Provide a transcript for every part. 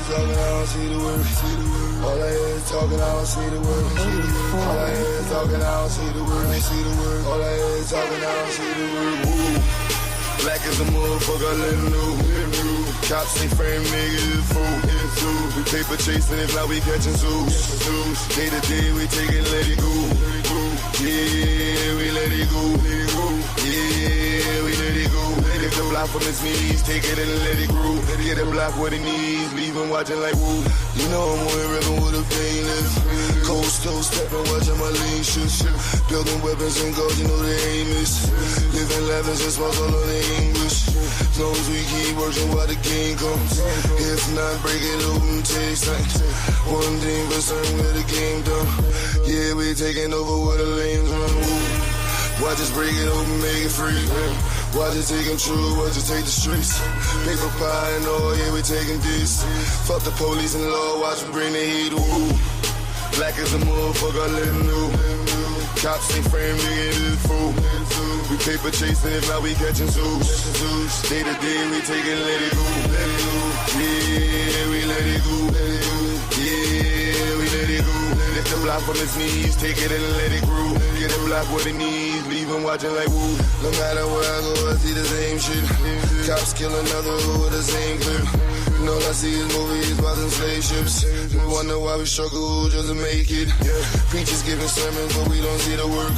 talking, I don't see the word. All I hear is talking, I don't see the word. All I hear is talking, I don't see the word. All I hear is talking, I don't see the word. Woo. Black as a motherfucker, let him know. Cops ain't frame niggas, fool. We paper chasing, if not we catching zoos. Day to day, we take it, let it go. Yeah, we let it go. Yeah, we let it go. Lift the block from his knees, take it and let it grow. Get the block what he needs, leave him watching like woo. You know I'm on the river with a painless. Coast to stepping, watching my lean shit. Building weapons and goals, you know the aim is. Living levels and smiles all on the English. As long as we keep working while the game comes. If not, break it open, takes time. One thing for certain, where the game done. Yeah, we taking over where the lanes run. Watch us break it open, make it free. Watch it take them true, watch it take the streets. Paper pie and all, yeah, we taking this. Fuck the police and law, watch them bring the heat. Woo. Black as a motherfucker, let him know. Cops ain't frame, nigga, this fool. We paper chasing, if not we catching zoos. Day to day, we take it, let it go. Yeah, we let it go. Yeah, we let it go. Lift the block from his knees, take it and let it grow. Get the block what it needs, leave him watching like woo. No matter where I go, I see the same shit. Cops kill another with the same clip. And all I see is movies about them slave ships. We wonder why we struggle just to make it. Preachers giving sermons, but we don't see the work.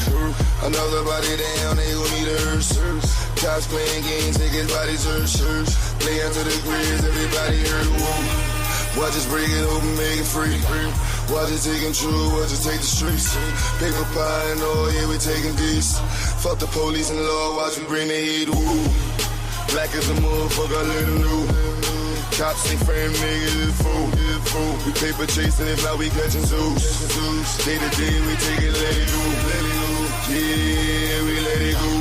Another body down, they gon' need a hearse. Cops playing games, take his body search. Play out to the graves, everybody hurt. Woo. Watch us break it open, make it free. Watch it taking true, watch us take the streets. Paper pie and all, yeah, we taking this. Fuck the police and law, watch we bring the heat. Woo. Black as a motherfucker, let him know. Cops ain't frame niggas, fool. We paper chasing, if not we catching zoos. Day to day, we take it, let it go. Yeah, we let it go.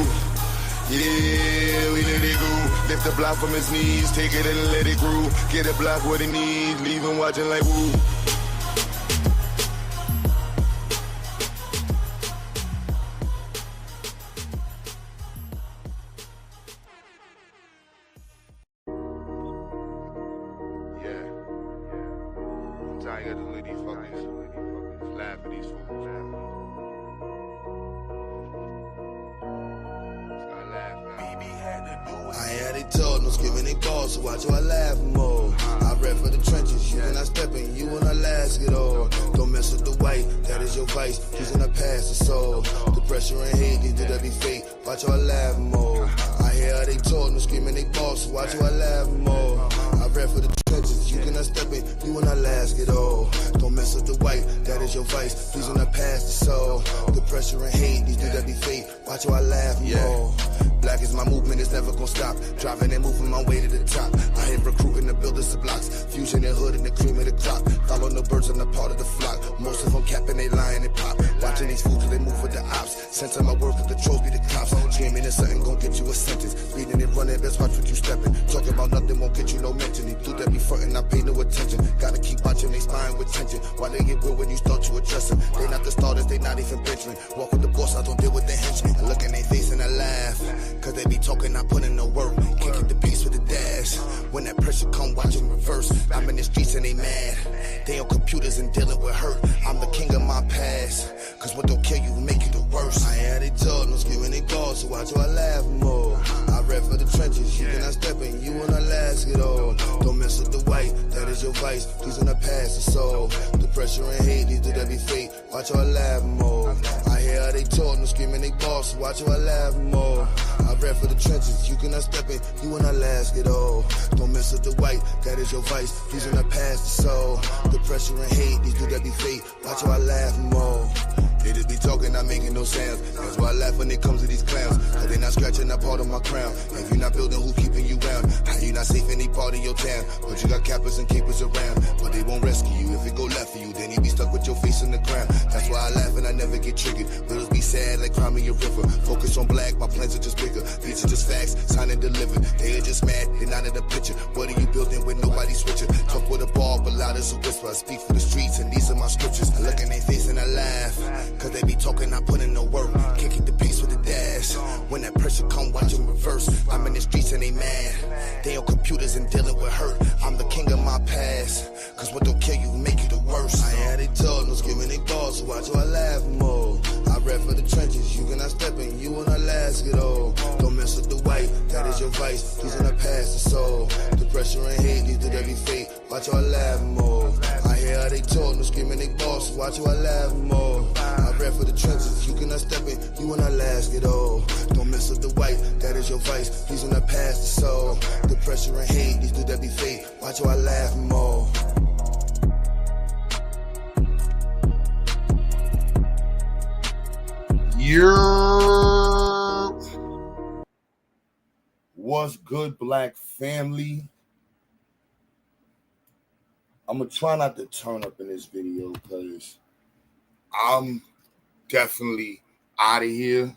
Yeah, we let it go. Lift the block from his knees, take it and let it grow. Get a block what he needs, leave him watching like woo. I gotta let these fuckers laugh at these fools. I had it told, no skipping they balls, so watch how I laugh more. I rap for the trenches, you cannot step in, you when I last get old. Don't mess with the white, that is your vice, he's in the past the soul. The pressure and hate, these did be fake, watch how I laugh more. I hear how they told, no screaming they balls, so watch how I laugh more. I rap for the trenches, you cannot step in, you when I last get old. Don't mess with the white, that is your vice, please in the past the soul. The pressure and hate, these did be fake, watch how I laugh more. Black is my movement, it's never gonna stop. Driving and moving my way to the top. I ain't recruiting the builders of blocks. Fusion and hood and the cream of the crop. Following the birds on the part of the flock. Most of them capping, they lying and pop. Watching these fools till they move with the ops. Censor my work with the trolls be the cops. Dreaming is something gon' get you a sentence. Reading and running, best watch what you stepping. Talking about nothing won't get you no mention. He do that be frontin', I pay no attention. Gotta keep watching they spine with tension. Why they get real when you start to address them? They not the starters, they not even benching. Walk with the boss, I don't deal with the henchmen. I look in their face and I laugh. Cause they be talking, I put in no work. Can't keep the pace with the dash. When that pressure come, watch them reverse. I'm in the streets and they mad. They on computers and dealing with hurt. I'm the king of my past. Cause what don't kill you will make you the worst. I had it told, no screaming they balls, so watch how I laugh more. I rap for the trenches, you cannot step in, you when I last get old. Don't mess with the white, that is your vice, please in the past the soul. The pressure and hate, these did be fake, watch how I laugh more. I hear how they told, no screaming they balls, so watch how I laugh more. I rap for the trenches, you cannot step in, you when I last get old. Don't mess with the white, that is your vice, please in the past the soul. The pressure and hate, these do be fake, watch how I laugh more. They just be talking, not making no sounds. That's why I laugh when it comes to these clowns. Cause they not scratching that part of my crown. If you're not building, who keeping you round? How you not safe any part of your town? But you got cappers and keepers around. But they won't rescue you. If it go left for you, then you be stuck with your face in the ground. That's why I laugh and I never get triggered. Riddles be sad like cry me a river. Focus on black, my plans are just bigger. These are just facts, signed and delivered. They are just mad, they not in the picture. What are you building with nobody switching? Talk with a ball, but loud as a whisper. I speak for the streets and these are my scriptures. I look in their face and I laugh. Cause they be talking, I put in no work. Can't keep the pace with the dash. When that pressure come, watch them reverse. I'm in the streets and they mad. They on computers and dealing with hurt. I'm the king of my past. Cause what don't kill you make you the worst. I had they told, no skimming they balls, so watch how I laugh more. I rap for the trenches, you cannot step in, you wanna last it all. Don't mess with the white, that is your vice. He's in the past, the soul. The pressure and hate leads to every fate. Watch how I laugh more. I hear how they talk, no skimming they balls, so watch how I laugh more. I rap for the trenches, you cannot step in, you wanna last it all. Don't mess with the white, that is your vice. He's in the past, the soul. The pressure and hate leads to every fate. Watch how I laugh more. What's good, black family? I'm gonna try not to turn up in this video because I'm definitely out of here.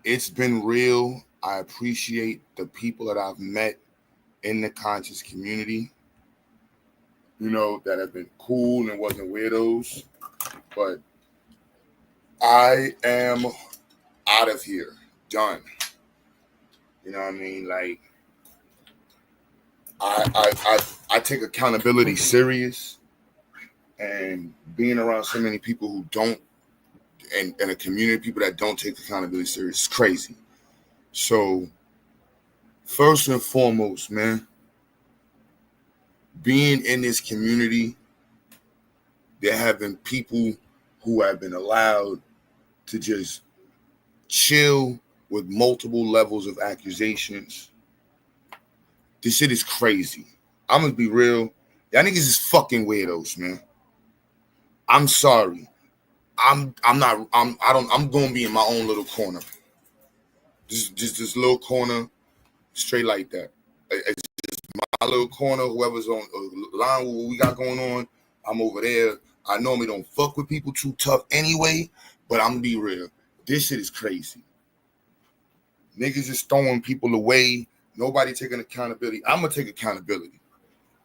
It's been real. I appreciate the people that I've met in the conscious community, you know, that have been cool and wasn't weirdos. But I am out of here. Done. You know what I mean? Like, I take accountability serious, and being around so many people who don't, and a community of people that don't take accountability serious is crazy. So first and foremost, man, being in this community, there have been people who have been allowed to just chill with multiple levels of accusations. This shit is crazy. I'm gonna be real. Y'all niggas is fucking weirdos, man. I'm sorry. I'm gonna be in my own little corner. Just this little corner, straight like that. It's just my little corner. Whoever's on line with what we got going on, I'm over there. I normally don't fuck with people too tough anyway, but I'm gonna be real. This shit is crazy. Niggas is throwing people away. Nobody taking accountability. I'm gonna take accountability.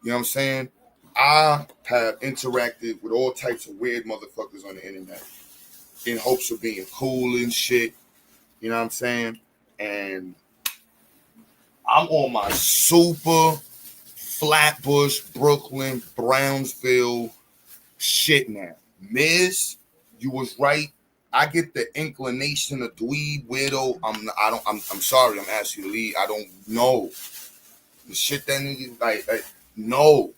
You know what I'm saying? I have interacted with all types of weird motherfuckers on the internet in hopes of being cool and shit. You know what I'm saying? And I'm on my super Flatbush, Brooklyn, Brownsville shit now. Miz, you was right. I get the inclination of dweeb, weirdo. I'm sorry, I'm asking you to leave. I don't know. The shit that niggas like no.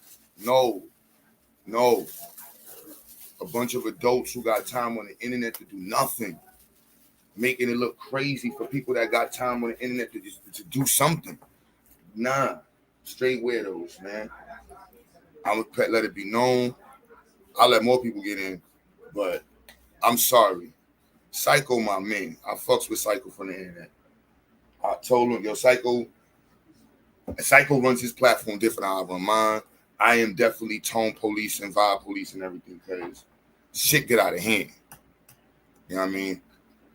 A bunch of adults who got time on the internet to do nothing, making it look crazy for people that got time on the internet to do something. Nah, straight weirdos, man. I'm gonna let it be known. I'll let more people get in, but I'm sorry. Psycho, my man. I fucks with Psycho from the internet. I told him, yo, Psycho runs his platform different than I run mine. I am definitely tone police and vibe police and everything because shit get out of hand. You know what I mean?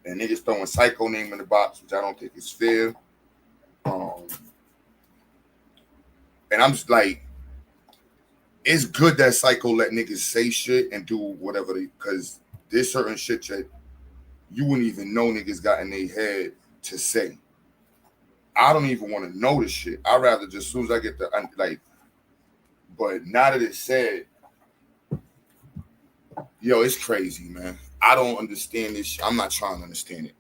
And niggas throwing Psycho name in the box, which I don't think is fair. And I'm just like, it's good that Psycho let niggas say shit and do whatever because there's certain shit that you wouldn't even know niggas got in their head to say. I don't even want to know this shit. I'd rather just, as soon as I get the, like, but now that it's said, yo, it's crazy, man. I don't understand this shit. I'm not trying to understand it.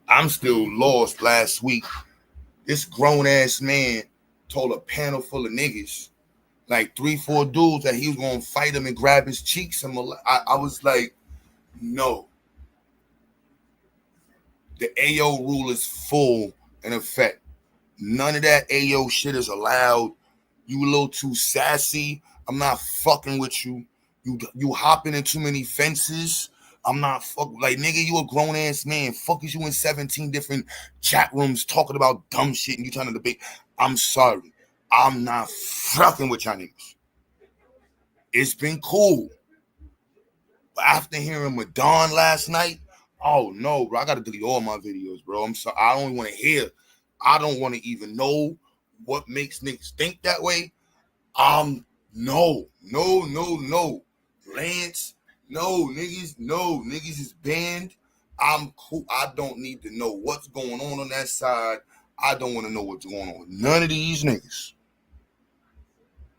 I'm still lost. Last week, this grown-ass man told a panel full of niggas, like 3-4 dudes, that he was going to fight him and grab his cheeks. And I was like, no. The AO rule is full in effect. None of that AO shit is allowed. You a little too sassy. I'm not fucking with you. You hopping in too many fences. I'm not fucking, like, nigga, you a grown ass man. Fuck is you in 17 different chat rooms talking about dumb shit and you trying to debate. I'm sorry. I'm not fucking with y'all niggas. It's been cool. But after hearing Madon last night, oh no, bro, I gotta delete all my videos, bro. I'm sorry. I don't want to hear. I don't want to even know what makes niggas think that way. No. Lance, no, niggas is banned. I'm cool. I don't need to know what's going on that side. I don't want to know what's going on with none of these niggas.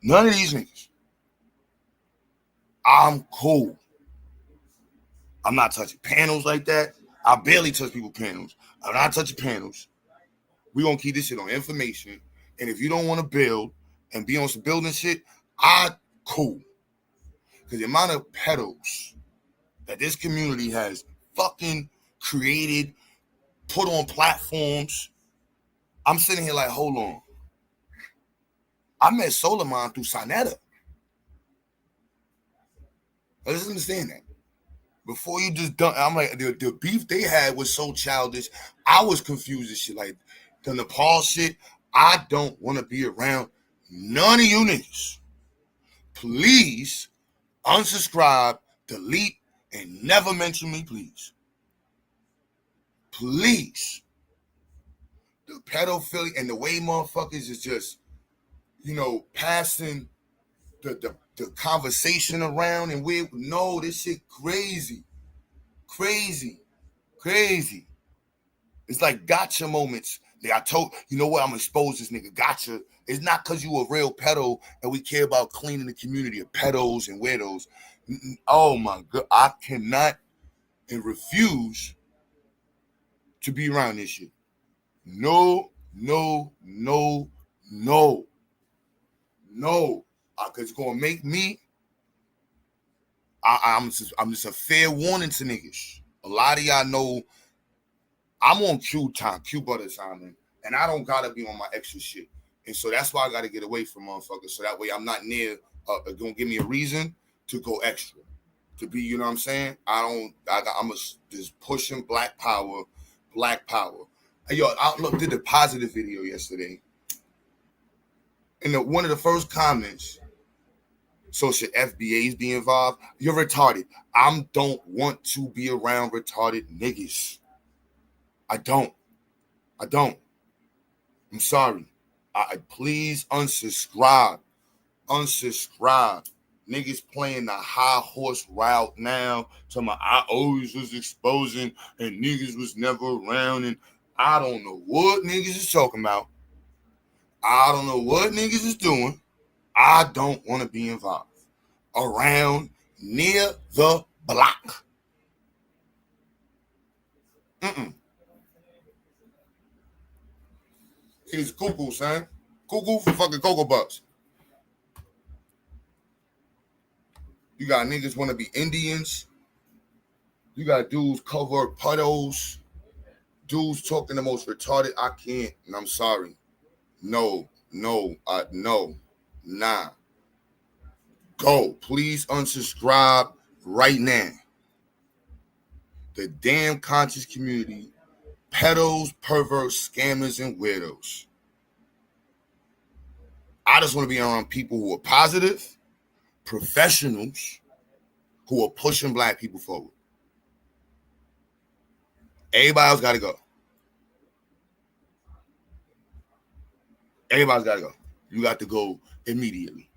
None of these niggas. I'm cool. I'm not touching panels like that. I barely touch people's panels. I'm not touching panels. We're going to keep this shit on information. And if you don't want to build and be on some building shit, cool. Because the amount of pedos that this community has fucking created, put on platforms, I'm sitting here like, hold on. I met Solomon through Sonetta. Let's understand that. Before you just done, I'm like, the beef they had was so childish. I was confused as shit. Like, the Nepal shit, I don't want to be around none of you niggas. Please unsubscribe, delete, and never mention me, please. Please. The pedophilia and the way motherfuckers is just, passing the conversation around and this shit crazy. It's like gotcha moments. I told, you know what, I'm gonna expose this nigga. Gotcha. It's not because you a real pedo and we care about cleaning the community of pedos and weirdos. Oh my God, I cannot and refuse to be around this shit. No. Because it's gonna make me. I'm just a fair warning to niggas. A lot of y'all know I'm on Q butter time, and I don't gotta be on my extra shit. And so that's why I gotta get away from motherfuckers. So that way I'm not near gonna give me a reason to go extra. To be, you know what I'm saying? I'm just pushing black power. Hey, yo, I did a positive video yesterday. And one of the first comments, so should FBAs be involved? You're retarded. I don't want to be around retarded niggas. I don't. I'm sorry. Please unsubscribe. Niggas playing the high horse route now. Talking about I always was exposing and niggas was never around. And I don't know what niggas is talking about. I don't know what niggas is doing. I don't want to be involved around near the block. It's cuckoo, son. Cuckoo for fucking Cocoa Bucks. You got niggas want to be Indians. You got dudes cover puddles. Dudes talking the most retarded. I can't, and I'm sorry. No. Nah. Go. Please unsubscribe right now. The damn conscious community, pedos, perverts, scammers, and weirdos. I just want to be around people who are positive, professionals, who are pushing black people forward. Everybody else got to go. Everybody's got to go. You got to go immediately.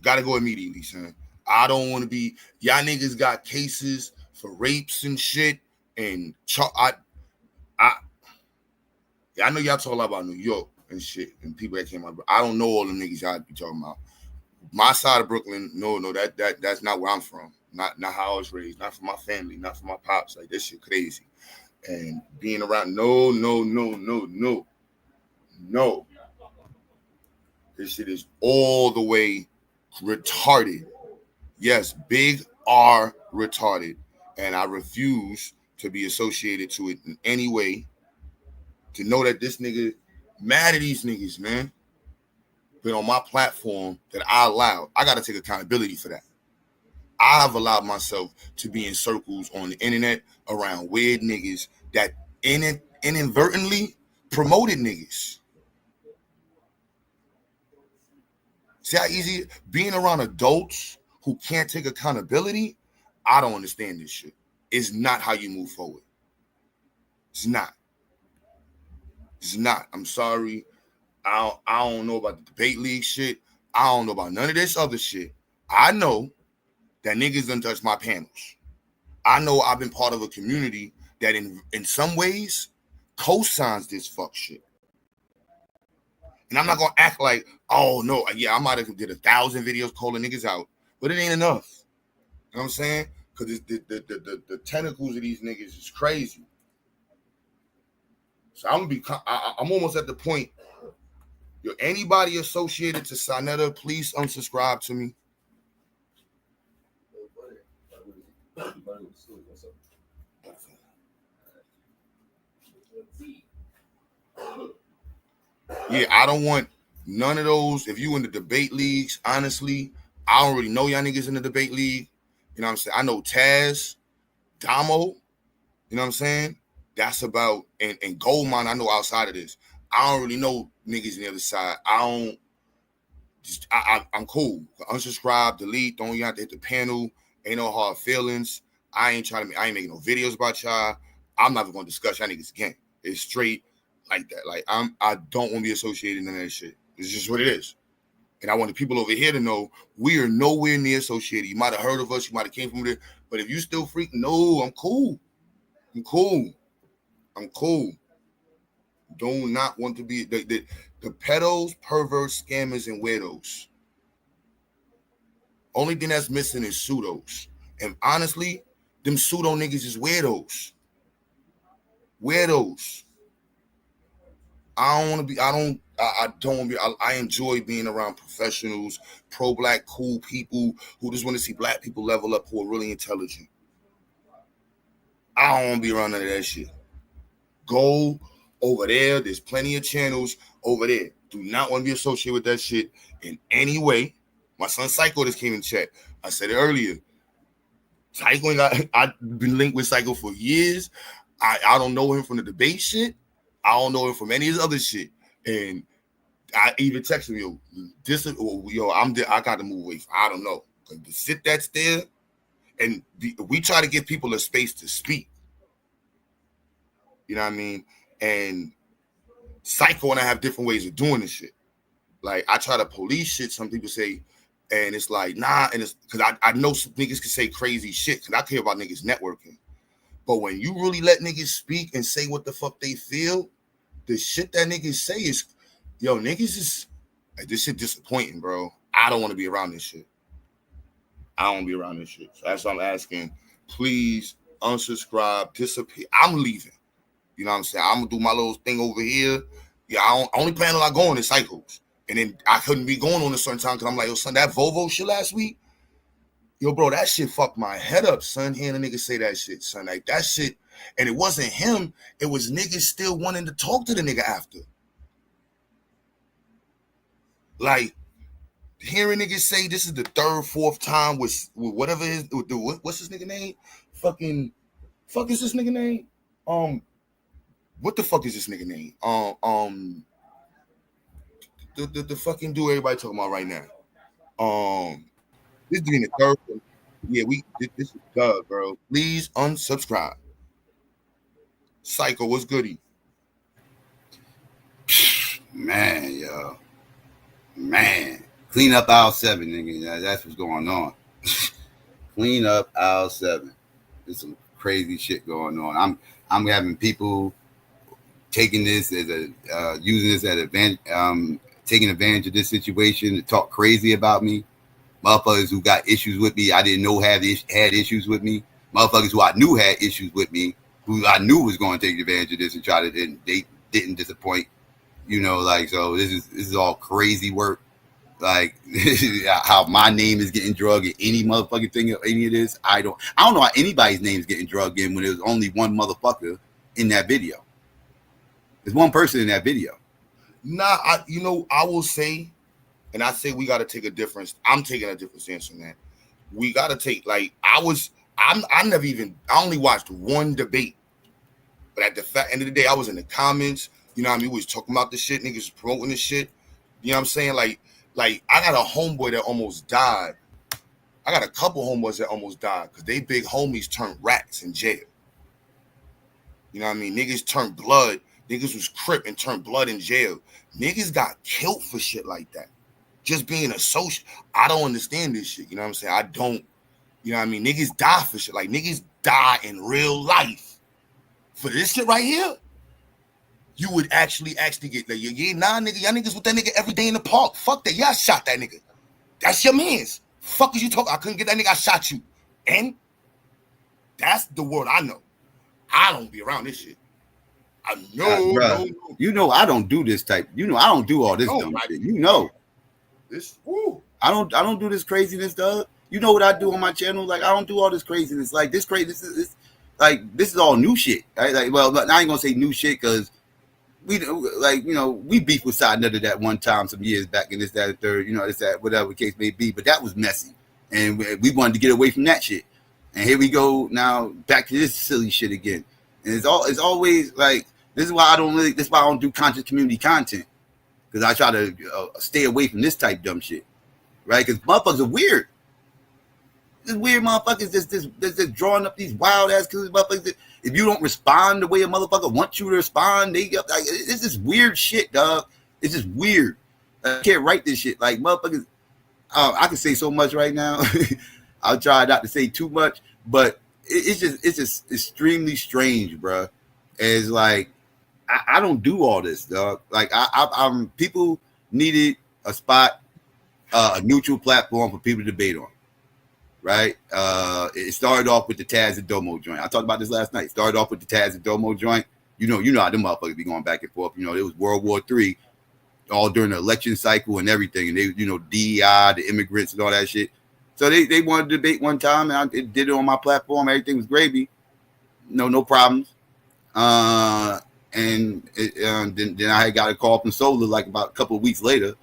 Got to go immediately, son. I don't want to be. Y'all niggas got cases for rapes and shit. And I know y'all talk a lot about New York and shit and people that came out. I don't know all the niggas y'all be talking about. My side of Brooklyn, no, that's not where I'm from. Not how I was raised. Not for my family. Not for my pops. Like, this shit crazy. And being around, no. This shit is all the way retarded. Yes, big R retarded. And I refuse to be associated to it in any way. To know that this nigga, mad at these niggas, man. But on my platform that I allowed, I got to take accountability for that. I have allowed myself to be in circles on the internet around weird niggas that inadvertently promoted niggas. See how easy being around adults who can't take accountability? I don't understand this shit. It's not how you move forward. It's not. I'm sorry. I don't know about the debate league shit. I don't know about none of this other shit. I know that niggas done touch my panels. I know I've been part of a community that in some ways co-signs this fuck shit. And I'm not gonna act like, oh no, yeah, I might have did 1,000 videos calling niggas out, but it ain't enough. You know what I'm saying? Because the tentacles of these niggas is crazy. So I'm almost at the point. Yo, anybody associated to Sinetta, please unsubscribe to me. Yeah, I don't want none of those. If you in the debate leagues, honestly, I don't really know y'all niggas in the debate league. You know what I'm saying? I know Taz, Damo, you know what I'm saying? That's about, and Goldmine, I know outside of this. I don't really know niggas on the other side. I'm cool. Unsubscribe, delete, don't even have to hit the panel. Ain't no hard feelings. I ain't making no videos about y'all. I'm not even gonna discuss y'all niggas again. It's straight like that. Like I don't want to be associated in that shit. It's just what it is. And I want the people over here to know we are nowhere near associated. You might have heard of us, you might have came from there, but if you still freaking, no, I'm cool. I'm cool. Do not want to be the pedos, perverts, scammers, and weirdos. Only thing that's missing is pseudos. And honestly, them pseudo niggas is weirdos. Weirdos. I don't want to be, I enjoy being around professionals, pro-black, cool people who just want to see black people level up, who are really intelligent. I don't want to be around none of that shit. Go over there. There's plenty of channels over there. Do not want to be associated with that shit in any way. My son Psycho just came in chat. I said it earlier. Psycho, I've been linked with Psycho for years. I don't know him from the debate shit. I don't know him from any of his other shit. And I even texted him, I got to move away. I don't know. To sit that's there, and we try to give people a space to speak. You know what I mean? And Psycho and I have different ways of doing this shit. Like, I try to police shit, some people say, and it's like, nah, and it's because I know some niggas can say crazy shit, because I care about niggas networking. But when you really let niggas speak and say what the fuck they feel, the shit that niggas say is, yo, niggas is, like, this shit disappointing, bro. I don't want to be around this shit. So that's what I'm asking. Please unsubscribe, disappear. I'm leaving. You know what I'm saying? I'm gonna do my little thing over here. Yeah, only panel I go on is Psychos. And then I couldn't be going on a certain time because I'm like, yo, son, that Volvo shit last week, yo, bro, that shit fucked my head up, son. Hearing a nigga say that shit, son. Like, that shit, and it wasn't him. It was niggas still wanting to talk to the nigga after. Like, hearing niggas say this is the third, fourth time with whatever his, what's his nigga name? Fuck is this nigga name? What the fuck is this nigga name? The fucking dude everybody talking about right now. This being the third one. Yeah, this is Doug, bro. Please unsubscribe. Psycho, what's goody? Man, yo. Man. Clean up aisle 7, nigga. That's what's going on. Clean up aisle 7. There's some crazy shit going on. I'm having people taking this as using this as advantage, taking advantage of this situation to talk crazy about me. Motherfuckers who got issues with me, I didn't know had issues with me. Motherfuckers who I knew had issues with me, who I knew was going to take advantage of this and try to, they didn't disappoint. You know, like, so this is all crazy work. Like, how my name is getting drugged in any motherfucking thing, any of this. I don't know how anybody's name is getting drugged in when there's only one motherfucker in that video. There's one person in that video. Nah, I will say, and I say we got to take a difference. I'm taking a different stance on that. We got to take, like, I only watched one debate. But at the end of the day, I was in the comments. You know what I mean? We was talking about this shit. Niggas was promoting this shit. You know what I'm saying? Like, I got a homeboy that almost died. I got a couple homeboys that almost died because they big homies turned rats in jail. You know what I mean? Niggas turned blood. Niggas was crip and turned blood in jail. Niggas got killed for shit like that. just being a social. I don't understand this shit. You know what I'm saying? I don't. You know what I mean? Niggas die for shit. Like niggas die in real life for this shit right here. You would actually get like, yeah, nah, nigga, y'all niggas with that nigga every day in the park. Fuck that. Y'all shot that nigga. That's your man's. Fuck is you talking? I couldn't get that nigga. I shot you. And that's the word I know. I don't be around this shit. I know, no. You know, I don't do this type. You know, I don't do all this dumb shit. You know, this. Woo. I don't do this craziness, dog. You know what I do on my channel? Like, I don't do all this craziness. Like this crazy. This is all new shit. Right? Like, well, I ain't gonna say new shit because we like, you know, we beefed with Side Nutter that one time some years back, and this, that, and third, you know, this, that, whatever the case may be. But that was messy, and we wanted to get away from that shit. And here we go now back to this silly shit again. And it's always like, this is why I don't do conscious community content, because I try to stay away from this type dumb shit, right? Because motherfuckers are weird. This weird motherfuckers just drawing up these wild ass motherfuckers. That, if you don't respond the way a motherfucker wants you to respond, it's just weird shit, dog. It's just weird. I can't write this shit. Like motherfuckers, I can say so much right now. I'll try not to say too much, but it's just extremely strange, bro. It's like I don't do all this, dog. Like I'm people needed a spot, a neutral platform for people to debate on. Right? It started off with the Taz and Domo joint. I talked about this last night. Started off with the Taz and Domo joint. You know how them motherfuckers be going back and forth. You know, it was World War III, all during the election cycle and everything. And they, you know, DEI, the immigrants and all that shit. So they wanted to debate one time, and I did it on my platform. Everything was gravy. No problems. Then I had got a call from Solar like about a couple of weeks later,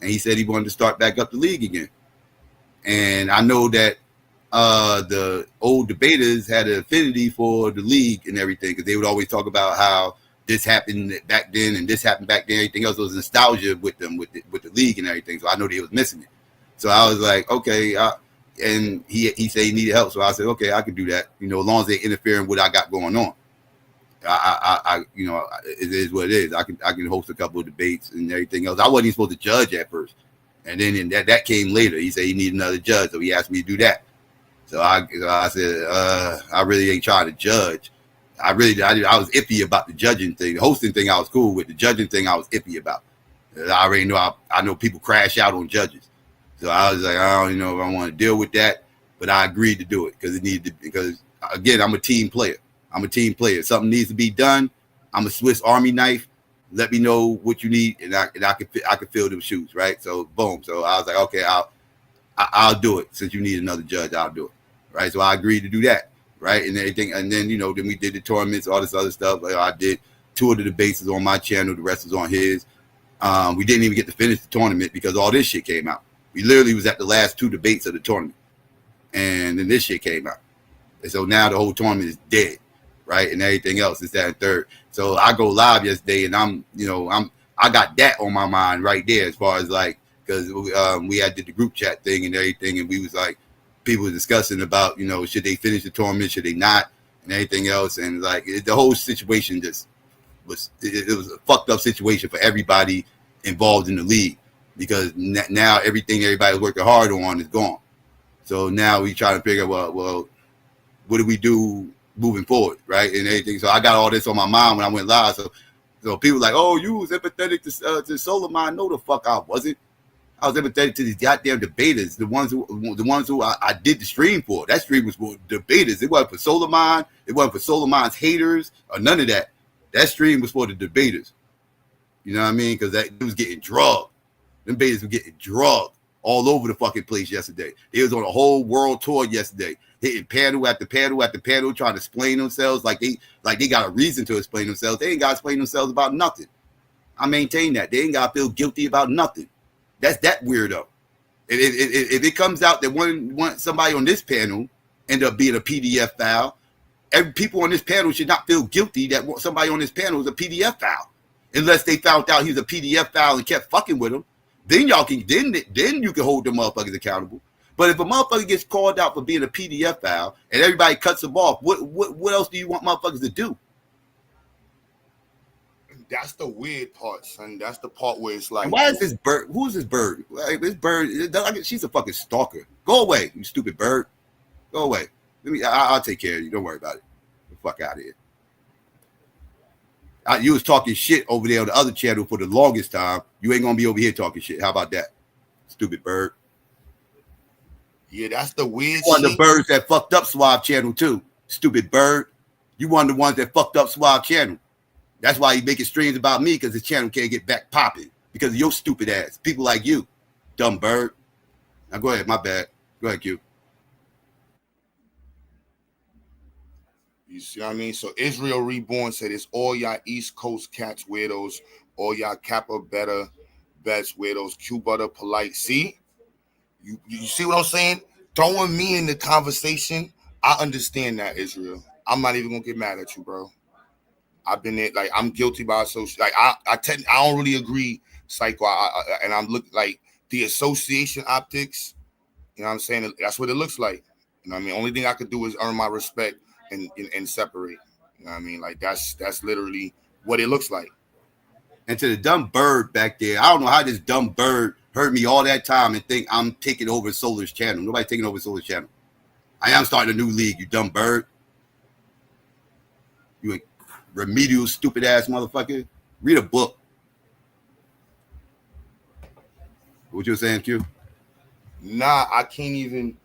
and he said he wanted to start back up the league again. And I know that the old debaters had an affinity for the league and everything, because they would always talk about how this happened back then and this happened back then. Everything else was nostalgia with them, with the league and everything. So I know they was missing it. So I was like, okay. And he said he needed help. So I said, okay, I can do that. You know, as long as they interfere in what I got going on. I you know, it is what it is. I can host a couple of debates and everything else. I wasn't even supposed to judge at first. And then that came later. He said he needed another judge, so he asked me to do that. So I said, I really ain't trying to judge. I was iffy about the judging thing. The hosting thing I was cool with. The judging thing I was iffy about. I already know I know people crash out on judges. So I was like, I don't know if I want to deal with that, but I agreed to do it because again, I'm a team player. Something needs to be done. I'm a Swiss Army knife. Let me know what you need, and I can fill them shoes, right? So boom. So I was like, okay, I'll do it. Since you need another judge, I'll do it, right? So I agreed to do that, right? And everything, and then then we did the tournaments, all this other stuff. I did 2 of the debates on my channel, the rest was on his. We didn't even get to finish the tournament because all this shit came out. We literally was at the last 2 debates of the tournament, and then this shit came out, and so now the whole tournament is dead, right? And everything else is that and third. So I go live yesterday, and I got that on my mind right there, as far as like, because we had did the group chat thing and everything, and we was like, people were discussing about, should they finish the tournament, should they not, and everything else, and like the whole situation just was a fucked up situation for everybody involved in the league, because now everything everybody's working hard on is gone. So now we try to figure out, well, what do we do moving forward, right? And everything. So I got all this on my mind when I went live. So people like, oh, you was empathetic to Solar Mind. No, the fuck I wasn't. I was empathetic to these goddamn debaters, the ones who I did the stream for. That stream was for debaters. It wasn't for Solar Mind. It wasn't for Solar Mind's haters or none of that. That stream was for the debaters. You know what I mean? Because that was getting drugged. Them debaters were getting drugged all over the fucking place yesterday. They was on a whole world tour yesterday, hitting panel after panel after panel, trying to explain themselves like they got a reason to explain themselves. They ain't got to explain themselves about nothing. I maintain that. They ain't got to feel guilty about nothing. That's that weirdo. If it comes out that somebody on this panel end up being a PDF file, every people on this panel should not feel guilty that somebody on this panel is a PDF file, unless they found out he was a PDF file and kept fucking with him. Then y'all can then you can hold the motherfuckers accountable. But if a motherfucker gets called out for being a PDF file and everybody cuts them off, what else do you want motherfuckers to do? That's the weird part, son. That's the part where it's like, and why is this bird? Who's this bird? Like, this bird, she's a fucking stalker. Go away, you stupid bird. Go away. I'll take care of you. Don't worry about it. Get the fuck out of here. You was talking shit over there on the other channel for the longest time. You ain't gonna be over here talking shit. How about that, stupid bird? Yeah, that's the weird One of shit. the birds that fucked up Suave channel too. Stupid bird. You one of the ones that fucked up Suave channel. That's why he making streams about me, because his channel can't get back popping because of your stupid ass. People like you, dumb bird. Now go ahead, my bad. Go ahead, Q. You see what I mean? So Israel Reborn said it's all y'all East Coast cats weirdos, all y'all Kappa better best weirdos, Q butter polite. See? You see what I'm saying? Throwing me in the conversation. I understand that, Israel. I'm not even gonna get mad at you, bro. I've been there, like I'm guilty by association. Like I don't really agree, Psycho. And I'm looking like the association optics. You know what I'm saying? That's what it looks like. You know what I mean? Only thing I could do is earn my respect and separate. You know what I mean? Like that's literally what it looks like. And to the dumb bird back there, I don't know how this dumb bird heard me all that time and think I'm taking over Solar's channel. Nobody's taking over Solar's channel. I am starting a new league, you dumb bird. You a remedial, stupid ass motherfucker. Read a book. What you saying, Q? Nah, I can't even.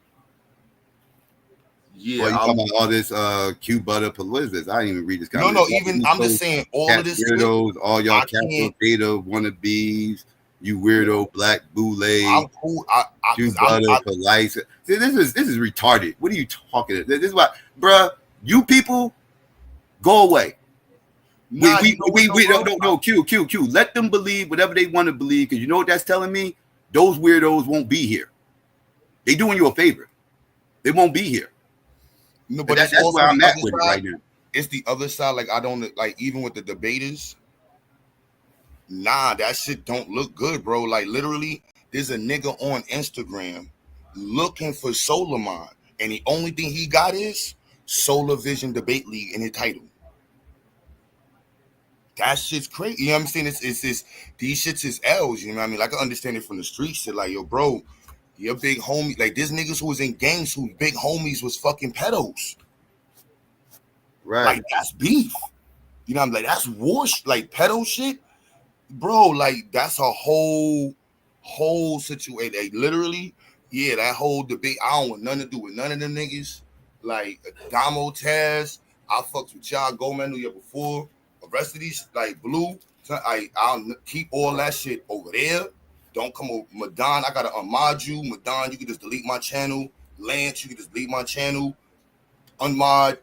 Yeah, well, you talking about all this Q butter. What is this? I didn't even read this. No, even I'm just saying all of this. Weirdos, all y'all capital beta wannabes. You weirdo black boule. I'm cool. Q butter polite. See, this is retarded. What are you talking about? This is why, bruh. You people, go away. Nah, No, Q. Let them believe whatever they want to believe, because you know what that's telling me? Those weirdos won't be here. They doing you a favor. They won't be here. No, but that's where I'm at with it right now. It's the other side. Like I don't like, even with the debaters. Nah, that shit don't look good, bro. Like literally, there's a nigga on Instagram looking for Solar Mind, and the only thing he got is Solar Vision Debate League in his title. That shit's crazy. You know what I'm saying? It's these shits is L's. You know what I mean? Like I understand it from the street shit. Like yo, bro, your big homie. Like there's niggas who was in gangs whose big homies was fucking pedos. Right. Like that's beef. You know what I'm like? That's war. Like pedo shit. Bro, like that's a whole situation. Like, literally, yeah, that whole debate. I don't want nothing to do with none of them niggas. Like Damo Taz, I fucked with y'all Gomez New Year before. The rest of these, like Blue, I'll keep all that shit over there. Don't come over. Madon, I gotta unmod you. Madon, you can just delete my channel. Lance, you can just delete my channel. Unmod.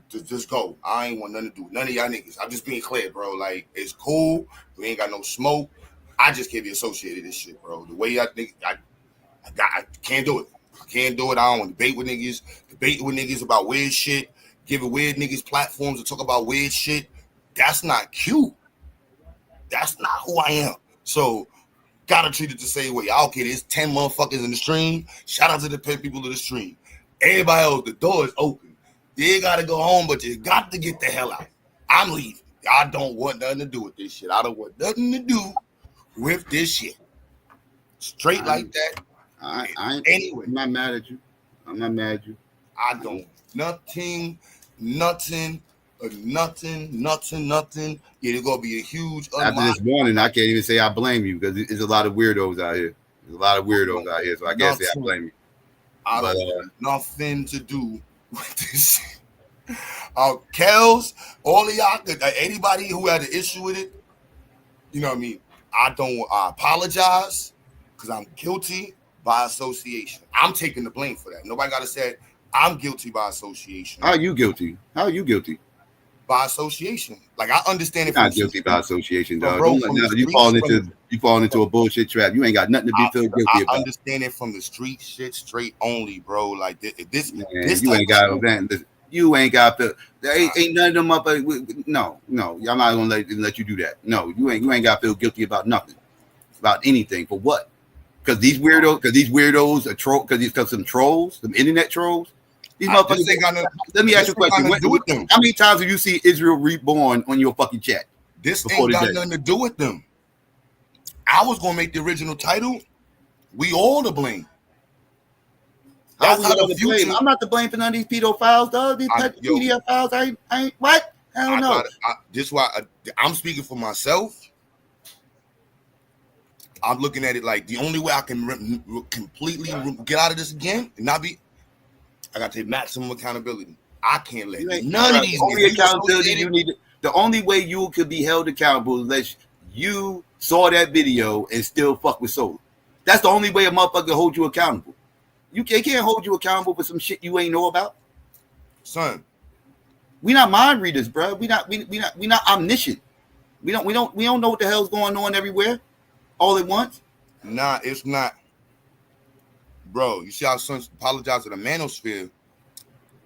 Just go. I ain't want nothing to do with none of y'all niggas. I'm just being clear, bro. Like, it's cool. We ain't got no smoke. I just can't be associated with this shit, bro. The way y'all think, I can't do it. I can't do it. I don't want to debate with niggas about weird shit, giving weird niggas platforms to talk about weird shit. That's not cute. That's not who I am. So, gotta treat it the same way. Okay, there's 10 motherfuckers in the stream. Shout out to the 10 people in the stream. Everybody else, the door is open. You gotta go home, but you got to get the hell out. I'm leaving. I don't want nothing to do with this shit. I don't want nothing to do with this shit. Straight like that. Anyway, I'm not mad at you. I'm not mad at you. I don't. Nothing. It's gonna be a huge. After this morning, I can't even say I blame you, because there's a lot of weirdos out here. There's a lot of weirdos out here, so I can't say I blame you. I don't have nothing to do with this shit. Kels, all of y'all, anybody who had an issue with it, you know what I mean? I apologize, because I'm guilty by association. I'm taking the blame for that. Nobody got to say I'm guilty by association. How are you guilty? By association. Like I understand it. You're not guilty by association, dog. You fall into a bullshit trap. You ain't got nothing to be feel guilty about. I understand it from the street shit straight only, bro. Like this you ain't got you ain't got the ain't none of them up. No, I'm not gonna let you do that. No, you ain't got to feel guilty about nothing, about anything. For what? Because these weirdos are troll. Because some trolls, some internet trolls. These motherfuckers. Let me ask you a question. How many times have you seen Israel Reborn on your fucking chat? This Before ain't the got day. nothing to do with them. I was gonna make the original title. We all to blame. That's how the future. I'm not to blame for none of these pedophiles, dog. These pedophiles, I ain't what? I don't know. This why I'm speaking for myself. I'm looking at it like the only way I can completely get out of this again and not be, I gotta take maximum accountability. I can't let none of these. Only accountability you need. The only way you could be held accountable is unless you saw that video and still fuck with Solar. That's the only way a motherfucker can hold you accountable. You can't hold you accountable for some shit you ain't know about. Son, we not mind readers, bro. We not omniscient. We don't know what the hell's going on everywhere all at once. Nah, it's not. Bro, you see how Son apologized to the manosphere.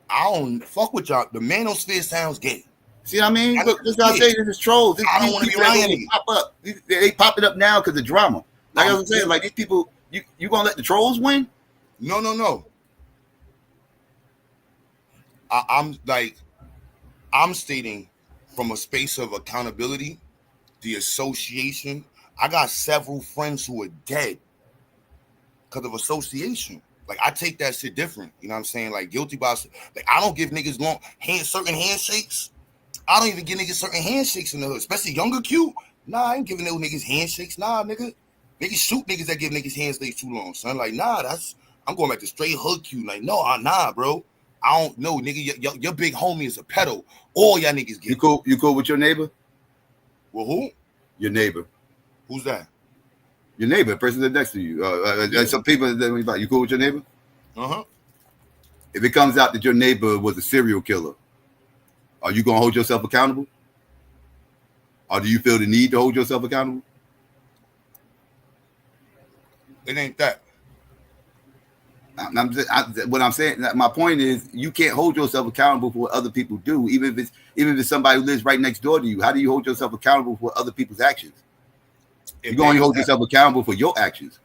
I don't fuck with y'all. The manosphere sounds gay. See what I mean? Look, this is what I say. This is trolls. I don't want to be around any. Pop up. They popping up now because of drama. Like I was saying, like these people, you gonna let the trolls win? No. I'm stating from a space of accountability, the association. I got several friends who are dead because of association. Like I take that shit different. You know what I'm saying? Like guilty by, like I don't give niggas certain handshakes. I don't even give niggas certain handshakes in the hood, especially younger Q. Nah, I ain't giving those niggas handshakes. Nah, nigga. Niggas shoot niggas that give niggas handshakes too long, son. Like, nah, I'm going back to straight hood Q. Like, no, nah, bro. I don't know, nigga. Your big homie is a pedo. All y'all niggas get. You cool with your neighbor? Well, who? Your neighbor. Who's that? Your neighbor, the person that's next to you. Some people that you cool with your neighbor? Uh-huh. If it comes out that your neighbor was a serial killer, are you gonna hold yourself accountable? Or do you feel the need to hold yourself accountable? It ain't that. What I'm saying, my point is, you can't hold yourself accountable for what other people do, even if it's somebody who lives right next door to you. How do you hold yourself accountable for other people's actions? You're going to hold yourself accountable for your actions.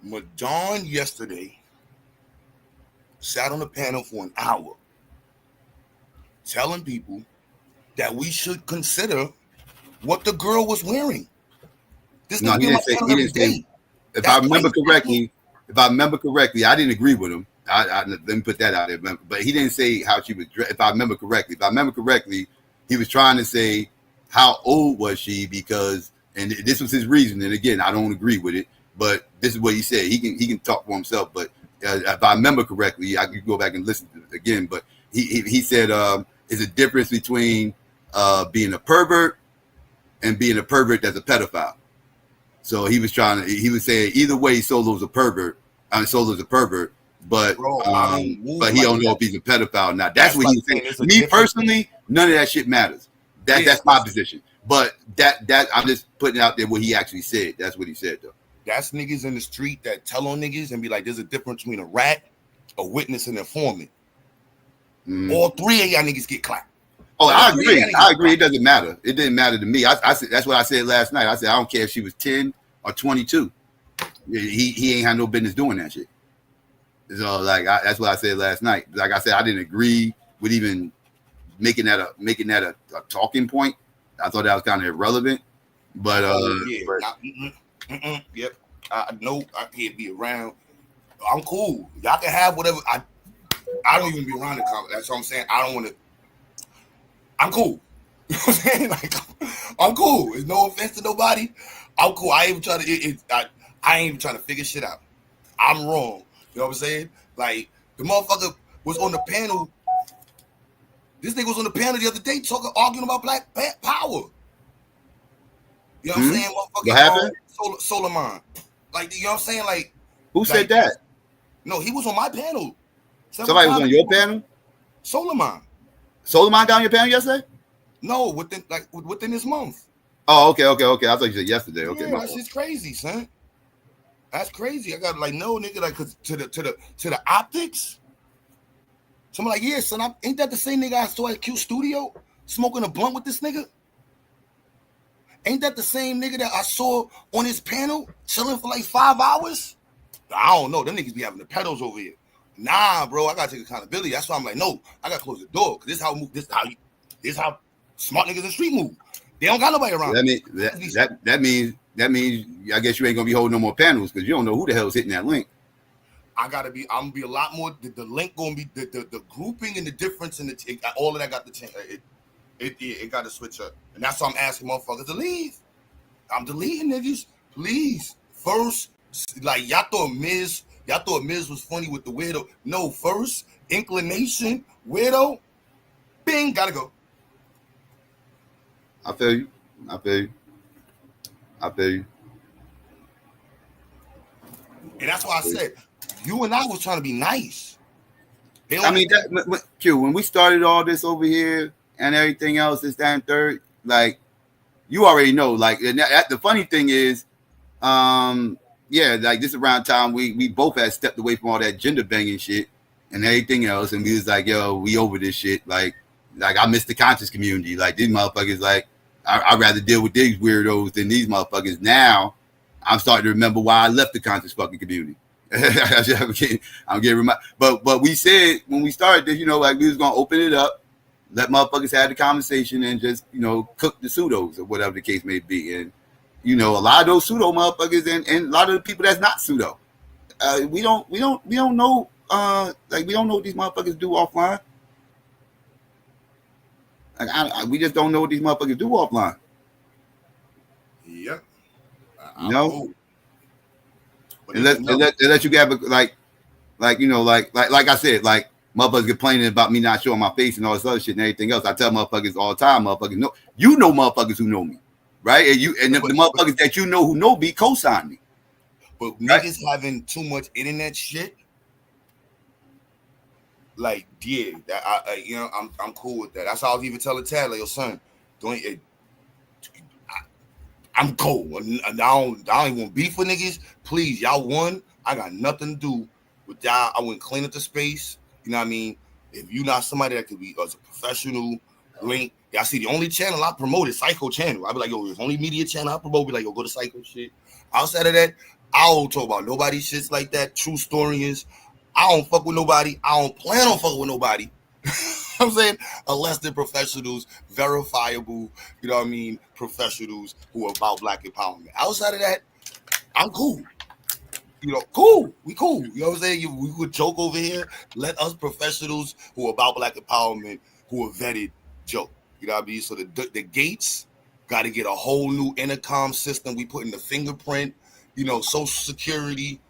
Madon yesterday sat on the panel for an hour telling people that we should consider what the girl was wearing. No, he didn't say. If I remember correctly, I didn't agree with him. Let me put that out there. But he didn't say how she was dressed. If I remember correctly, he was trying to say how old was she, because, and this was his reason. And again, I don't agree with it, but this is what he said. He can talk for himself. But if I remember correctly, I could go back and listen to it again. But he said, there's a difference between being a pervert and being a pervert that's a pedophile. So he was saying either way, Solo's a pervert. Solo's a pervert, but but he don't know if he's a pedophile or not. That's what he's saying. Me personally, none of that shit matters. That's my position. But that I'm just putting out there what he actually said. That's what he said though. That's niggas in the street that tell on niggas and be like, there's a difference between a rat, a witness, and an informant. All three of y'all niggas get clapped. Oh, I agree. It doesn't matter. It didn't matter to me. I said that's what I said last night. I said I don't care if she was 10 or 22. He ain't had no business doing that shit. So that's what I said last night. Like I said, I didn't agree with even making that a talking point. I thought that was kind of irrelevant. But yep. I know I can't be around. I'm cool. Y'all can have whatever. I don't even be around the comment. That's what I'm saying. I don't want to. I'm cool. You know what I'm saying? Like, I'm cool. There's no offense to nobody. I'm cool. I ain't even trying to. I ain't even trying to figure shit out. I'm wrong. You know what I'm saying? Like, the motherfucker was on the panel. This nigga was on the panel the other day arguing about black power. You know what I'm saying? What happened? Solomon. Like, you know what I'm saying? Like, who said that? No, he was on my panel. Somebody was on your panel? Solomon. Solomon got on your panel yesterday? No, within this month. Oh, okay. I thought you said yesterday. Okay, yeah, that's just crazy, son. That's crazy. I got no nigga, like, cause to the optics. Someone like, yeah, son, ain't that the same nigga I saw at Q Studio smoking a blunt with this nigga? Ain't that the same nigga that I saw on his panel chilling for like 5 hours? I don't know. Them niggas be having the pedos over here. Nah, bro, I gotta take accountability. That's why I'm like, no, I gotta close the door. Cause this how Smart niggas in street move. They don't got nobody around. That means I guess you ain't gonna be holding no more panels because you don't know who the hell is hitting that link. I'm gonna be a lot more. The link gonna be the grouping and the difference in all of that got to change. It got to switch up, and that's why I'm asking motherfuckers to leave. I'm deleting niggas, please. First, like y'all thought Miz was funny with the weirdo. No, first inclination weirdo, bing, gotta go. I feel you. And that's why I said you and I was trying to be nice. I mean, Q, when we started all this over here and everything else, this, that, and third, like, you already know, like, and the funny thing is, yeah, like, this around time, we both had stepped away from all that gender banging shit and everything else, and we was like, yo, we over this shit, like I miss the conscious community, like, these motherfuckers, like, I'd rather deal with these weirdos than these motherfuckers. Now, I'm starting to remember why I left the conscious fucking community. I'm getting reminded. But we said when we started this, you know, like we was gonna open it up, let motherfuckers have the conversation, and just, you know, cook the pseudos or whatever the case may be. And you know, a lot of those pseudo motherfuckers and a lot of the people that's not pseudo, we don't know. Like, we don't know what these motherfuckers do offline. Like, we just don't know what these motherfuckers do offline. Yep. No. Unless you get like you know, like I said, like motherfuckers complaining about me not showing my face and all this other shit and everything else. I tell motherfuckers all the time, motherfuckers know, you know, motherfuckers who know me, right? And the motherfuckers that you know who know me co-sign me. But niggas having too much internet shit, like, yeah, that you know, I'm cool with that. That's how I was even telling Tad, like, yo, son, I'm cold. I don't even want beef with niggas. Please, y'all won. I got nothing to do with y'all. I wouldn't clean up the space. You know what I mean? If you're not somebody that could be as a professional, link. Y'all see the only channel I promote is Psycho channel. I be like, yo, it's only media channel I promote. Be like, yo, go to Psycho shit. Outside of that, I don't talk about nobody shits like that. True story is, I don't fuck with nobody. I don't plan on fucking with nobody. I'm saying, unless they're professionals, verifiable, you know what I mean, professionals who are about black empowerment. Outside of that, I'm cool. You know, cool. We cool. You know what I'm saying? We would joke over here. Let us professionals who are about black empowerment, who are vetted, joke. You know what I mean? So the gates got to get a whole new intercom system. We put in the fingerprint, you know, social security.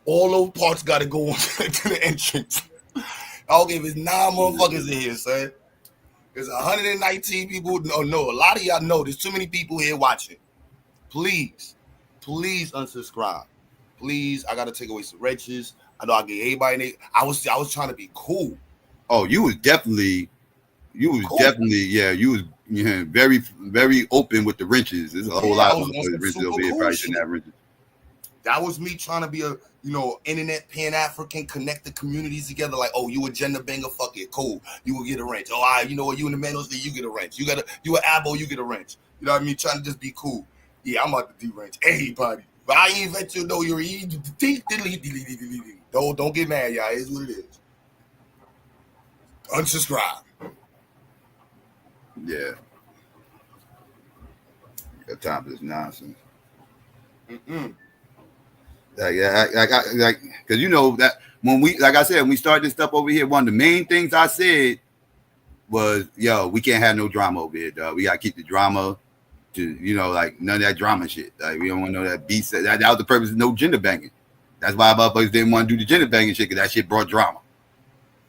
All those parts got to go to the entrance. I don't give it's 9 motherfuckers in here, son. There's 119 people. No, a lot of y'all know there's too many people here watching. Please unsubscribe. Please, I gotta take away some wrenches. I know I get everybody. I was trying to be cool. Oh, you was definitely, yeah, you was very, very open with the wrenches. There's a whole lot of wrenches over here. Probably shouldn't have wrenches. That was me trying to be a, you know, internet Pan-African, connect the communities together. Like, oh, you a gender banger, fuck it, cool. You will get a wrench. Oh, you know what? You in the Manos, you get a wrench. You an abo, you get a wrench. You know what I mean? Trying to just be cool. Yeah, I'm about to de-wrench everybody. But I ain't let you know you're don't get mad, y'all. It's what it is. Unsubscribe. Yeah. Got time for this nonsense. Like, because you know that when we, like I said, when we started this stuff over here, one of the main things I said was, yo, we can't have no drama over here, dog. We gotta keep the drama to, you know, like none of that drama shit. Like, we don't want to know that beast. That was the purpose of no gender banging. That's why motherfuckers didn't want to do the gender banging shit, because that shit brought drama.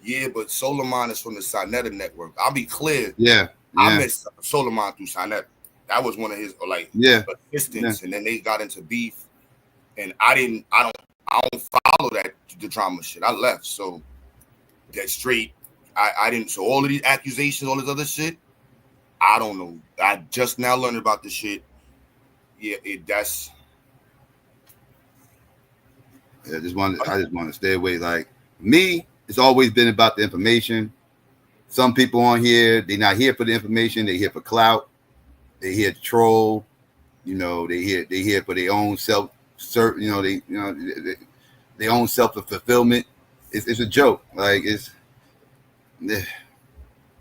Yeah, but Solomon is from the Sinetta network. I'll be clear. Yeah. I met Solomon through Sinetta. That was one of his assistants, and then they got into beef. And I don't follow the drama shit. I left. So that straight, I didn't. So all of these accusations, all this other shit, I don't know. I just now learned about this shit. Yeah, I just want to stay away. Like me, it's always been about the information. Some people on here, they're not here for the information. They're here for clout. They're here to troll. You know, they're here for their own self. You know, their own self fulfillment. It's a joke. Like, it's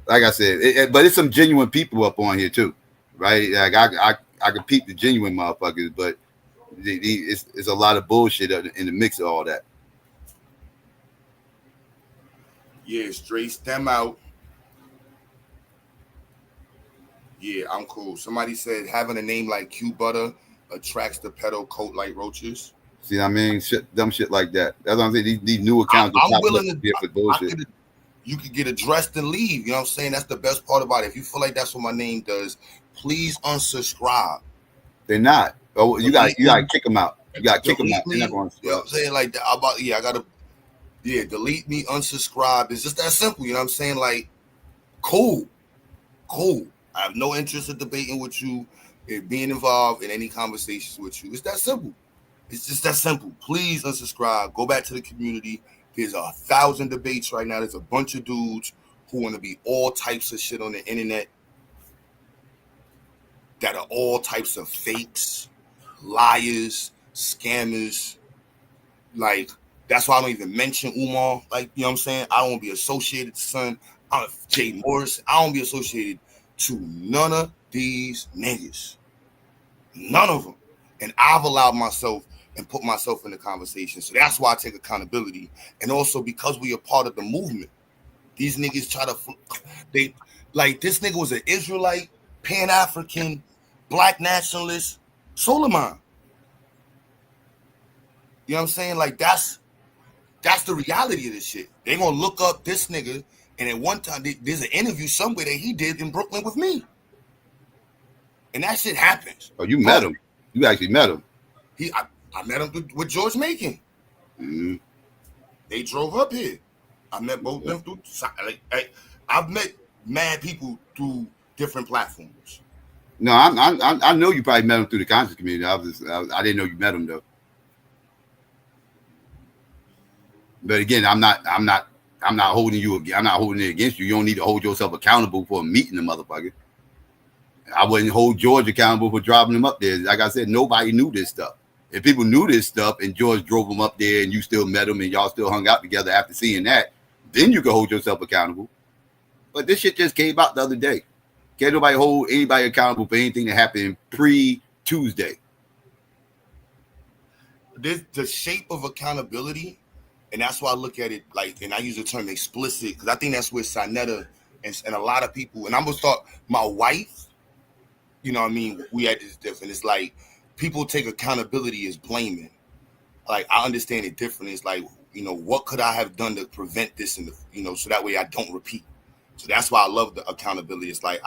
like I said, but it's some genuine people up on here too, right? Like I can peep the genuine motherfuckers, but it's a lot of bullshit in the mix of all that. Yeah, straight stem out. Yeah, I'm cool. Somebody said having a name like Q Butter attracts the pedo coat like roaches. See what I mean? Dumb shit like that. That's what I'm saying. These new accounts are I'm popping up willing to. here for bullshit. You could get addressed and leave. You know what I'm saying? That's the best part about it. If you feel like that's what my name does, please unsubscribe. They're not. Oh, you got to kick them out. You got to kick them out. They're not going to. You know what I'm saying? Like that. I gotta. Yeah, delete me, unsubscribe. It's just that simple. You know what I'm saying? Like, cool. I have no interest in debating with you, in being involved in any conversations with you. It's that simple. It's just that simple. Please unsubscribe. Go back to the community. There's 1,000 debates right now. There's a bunch of dudes who want to be all types of shit on the internet that are all types of fakes, liars, scammers. Like, that's why I don't even mention Umar. Like, you know what I'm saying? I don't want to be associated to son. Jay Morris. I don't be associated to none of these niggas. None of them. And I've allowed myself and put myself in the conversation. So that's why I take accountability. And also because we are part of the movement. These niggas try to, they like this nigga was an Israelite, Pan-African, black nationalist, Solomon. You know what I'm saying? Like that's the reality of this shit. They gonna look up this nigga, and at one time there's an interview somewhere that he did in Brooklyn with me. And that shit happens. Oh, you met him. You actually met him. I met him with George Macon. Mm-hmm. They drove up here. I met both of them through. I've met mad people through different platforms. No, I know you probably met him through the conscious community. I didn't know you met him though. But again, I'm not holding you. I'm not holding it against you. You don't need to hold yourself accountable for meeting the motherfucker. I wouldn't hold George accountable for dropping him up there. Like I said, nobody knew this stuff. If people knew this stuff and George drove him up there and you still met him and y'all still hung out together after seeing that, then you can hold yourself accountable. But this shit just came out the other day. Can't nobody hold anybody accountable for anything that happened pre-Tuesday. The shape of accountability, and that's why I look at it like, and I use the term explicit, because I think that's where Sanetta and a lot of people, and I'm going to start, my wife, you know what I mean, we had this different. It's like, people take accountability as blaming. Like, I understand it differently. It's like, you know, what could I have done to prevent this, so that way I don't repeat. So that's why I love the accountability. It's like,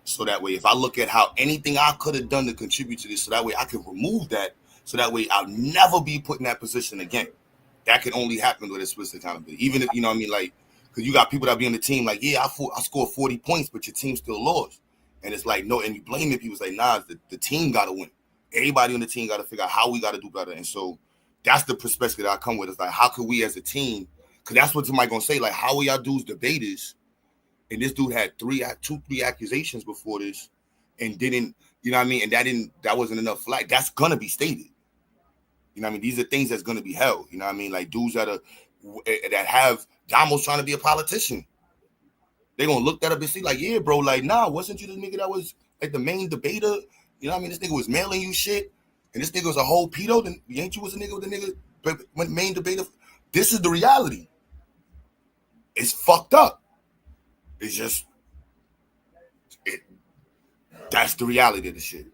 so that way, if I look at how anything I could have done to contribute to this, so that way I can remove that, so that way I'll never be put in that position again. That can only happen with explicit accountability. Even if, you know what I mean, like, because you got people that be on the team like, yeah, I scored 40 points, but your team still lost. And it's like, no, and you blaming people. It's like, nah, the team got to win. Everybody on the team got to figure out how we got to do better. And so that's the perspective that I come with. It's like, how could we as a team, because that's what somebody going to say, like, how are y'all dudes debaters? And this dude had three accusations before this and didn't, you know what I mean? And that wasn't enough flag. That's going to be stated. You know what I mean? These are things that's going to be held. You know what I mean? Like dudes that have Damo's trying to be a politician. They're going to look that up and see like, yeah, bro, like, nah, wasn't you the nigga that was like the main debater? You know what I mean? This nigga was mailing you shit. And this nigga was a whole pedo. Then ain't you was a nigga with the nigga main debater? This is the reality. It's fucked up. It's just, that's the reality of the shit.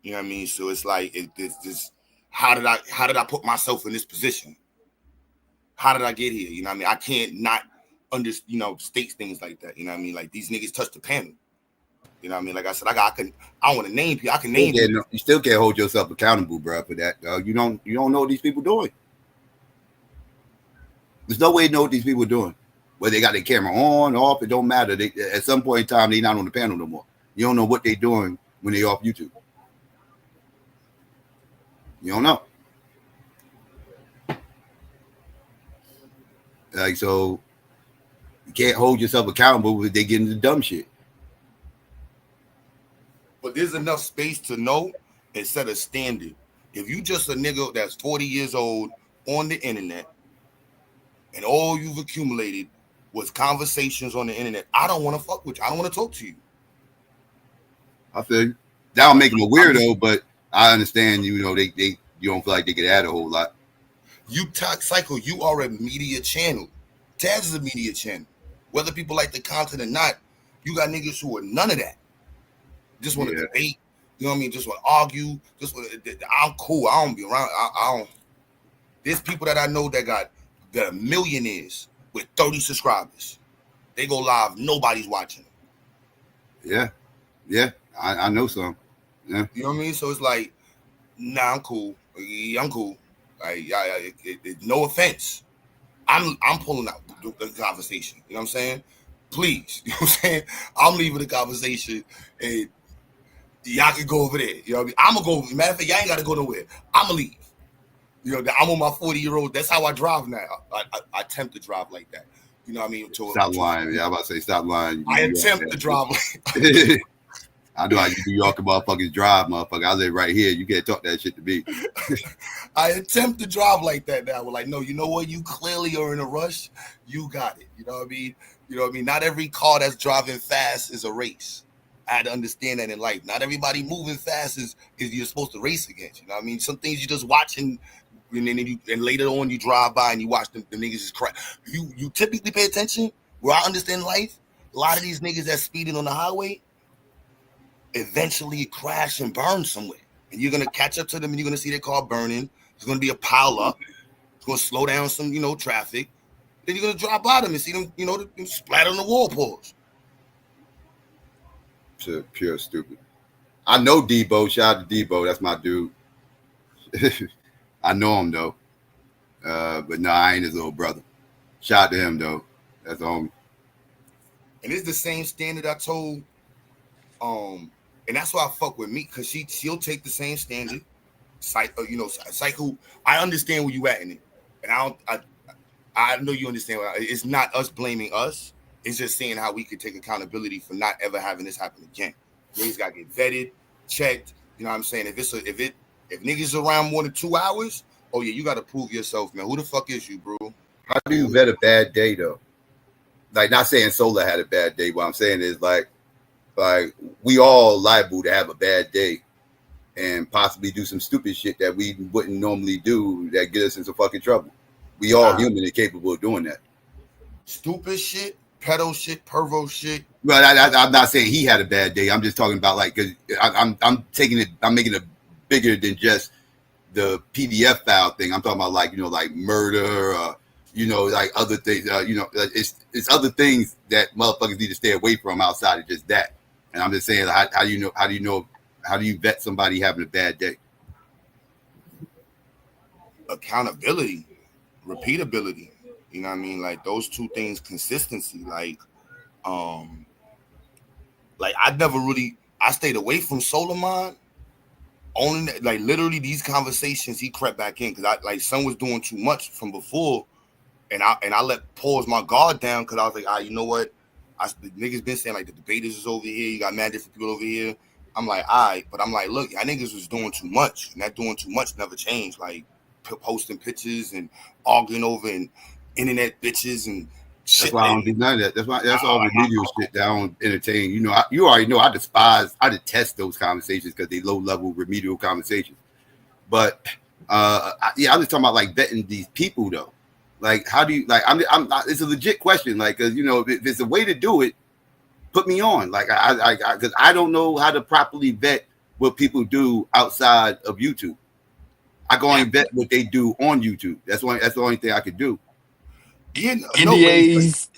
You know what I mean? So it's like, it's just, how did I put myself in this position? How did I get here? You know what I mean? I can't not state things like that. You know what I mean? Like these niggas touched the panel. You know what I mean? Like I said, I want to name people. I can name people. You still can't hold yourself accountable, bro, for that. You don't know what these people doing. There's no way to know what these people are doing. Whether they got their camera on, off, it don't matter. At some point in time, they're not on the panel no more. You don't know what they're doing when they're off YouTube. You don't know. Like, so you can't hold yourself accountable if they get into dumb shit. But there's enough space to know and set a standard. If you just a nigga that's 40 years old on the internet and all you've accumulated was conversations on the internet. I don't want to fuck with you. I don't want to talk to you. I feel that don't make him a weirdo, but I understand. You know, they you don't feel like they could add a whole lot. You talk Psycho. You are a media channel. Taz is a media channel. Whether people like the content or not, you got niggas who are none of that. Just want to debate. You know what I mean? Just want to argue. Just want to, I'm cool. I don't be around. I don't. There's people that I know that are millionaires with 30 subscribers. They go live. Nobody's watching them. Yeah. I know some. Yeah. You know what I mean? So it's like, nah, I'm cool. I'm cool. Like, no offense. I'm pulling out the conversation. You know what I'm saying? Please. You know what I'm saying? I'm leaving the conversation and y'all can go over there. You know what I mean? I'm going to go. Matter of fact, y'all ain't got to go nowhere. I'm going to leave. You know, I'm on my 40-year-old. That's how I drive now. I attempt to drive like that. You know what I mean? Stop lying. Yeah, I'm about to say stop lying. I attempt to drive like I know how you New York motherfuckers drive, motherfucker. I live right here. You can't talk that shit to me. I attempt to drive like that now. We're like, no, you know what? You clearly are in a rush. You got it. You know what I mean? You know what I mean? Not every car that's driving fast is a race. I had to understand that in life. Not everybody moving fast is you're supposed to race against. You know what I mean? Some things you just watching, and later on you drive by and you watch the niggas just crash. You typically pay attention. Where I understand life, a lot of these niggas that's speeding on the highway eventually crash and burn somewhere. And you're going to catch up to them and you're going to see their car burning. There's going to be a pile up. It's going to slow down some, traffic. Then you're going to drive by them and see them, splatter on the wall pause. Pure stupid. I know Debo. Shout out to Debo. That's my dude. I know him, though. But no, I ain't his little brother. Shout out to him, though. That's the homie. And it's the same standard I told and that's why I fuck with me, because she'll take the same standard. Psycho. I understand where you at in it, and I know you understand. It's not us blaming us. It's just saying how we could take accountability for not ever having this happen again. Niggas gotta get vetted, checked. You know what I'm saying? If niggas around more than 2 hours, oh yeah, you gotta prove yourself, man. Who the fuck is you, bro? How do you vet a bad day though? Like, not saying Solar had a bad day. What I'm saying is like we all liable to have a bad day and possibly do some stupid shit that we wouldn't normally do that get us into fucking trouble. We all human and capable of doing that. Stupid shit, pedo shit, pervo shit. Well, I'm not saying he had a bad day. I'm just talking about like, cause I'm making it bigger than just the PDF file thing. I'm talking about like, like murder, like other things, it's other things that motherfuckers need to stay away from outside of just that. And I'm just saying, how do you vet somebody having a bad day? Accountability, repeatability. You know what I mean? Like those two things, consistency. Like I stayed away from Solomon. Only like literally these conversations he crept back in because son was doing too much from before, and I let pause my guard down because I was like, you know what? The niggas been saying like the debaters is over here. You got mad different people over here. I'm like, all right, but I'm like, look, y'all niggas was doing too much, and that doing too much never changed. Like posting pictures and arguing over and internet bitches and shit. That's why I don't do none of that. That's all remedial shit that I don't entertain. You already know I detest those conversations because they low level remedial conversations. But I'm just talking about like vetting these people though. Like, how do you like? I'm not. It's a legit question. Like, cause if it's a way to do it, put me on. Like, because I don't know how to properly vet what people do outside of YouTube. I go and vet what they do on YouTube. That's the only thing I could do. NDAs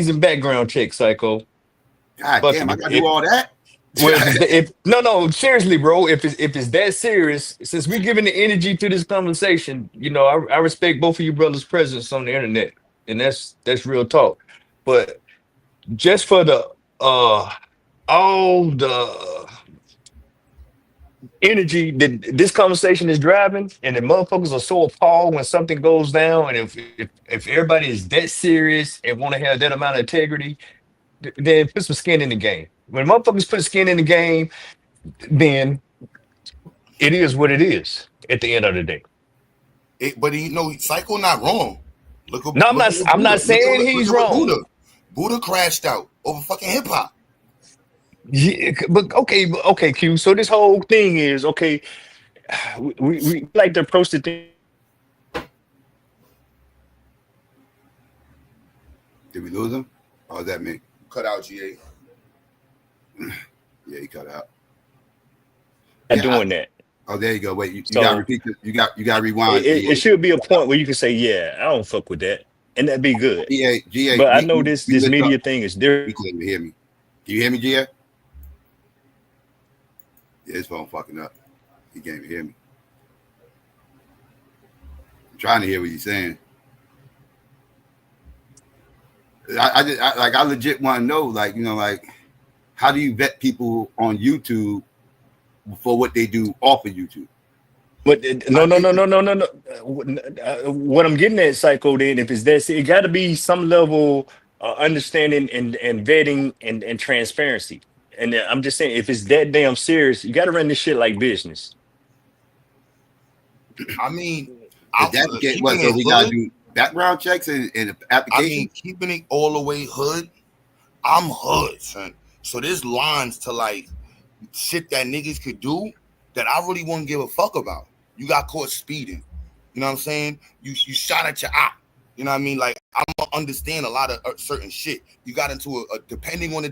and background checks, Psycho. God damn, I gotta do all that. Well, seriously, bro. If it's that serious, since we're giving the energy to this conversation, I respect both of you brothers' presence on the internet, and that's real talk. But just for the all the energy that this conversation is driving, and the motherfuckers are so appalled when something goes down, and if everybody is that serious and want to have that amount of integrity, then put some skin in the game. When motherfuckers put skin in the game, then it is what it is at the end of the day. But Psycho not wrong. Look at No, I'm look not. at what I'm Buddha. not saying he's Look at what wrong. Buddha crashed out over fucking hip hop. Yeah, but okay, Q. So this whole thing is okay. We like to approach the thing. Did we lose him? Or is that me? Cut out GA. Yeah, he cut out. Doing that. Oh, there you go. Wait, you So gotta repeat this. You gotta rewind. it should be a point where you can say, "Yeah, I don't fuck with that," and that'd be good. GA, But I know this lift media up. thing is He different. can't even hear me. Do you hear me, GA? Yeah, his phone fucking up. He can't even hear me. I'm trying to hear what he's saying. I legit want to know, like, you know, like, how do you vet people on YouTube for what they do off of YouTube? But no. What I'm getting at, Psycho, then, if it's that, it got to be some level understanding and vetting and transparency. And I'm just saying, if it's that damn serious, you got to run this shit like business. I mean, If that's the case, what, so we gotta do background checks and applications? I mean, keeping it all the way hood. I'm hood, son. So there's lines to like shit that niggas could do that I really wouldn't give a fuck about. You got caught speeding. You know what I'm saying? You shot at your eye. You know what I mean? Like, I don't understand a lot of certain shit. You got into a depending on the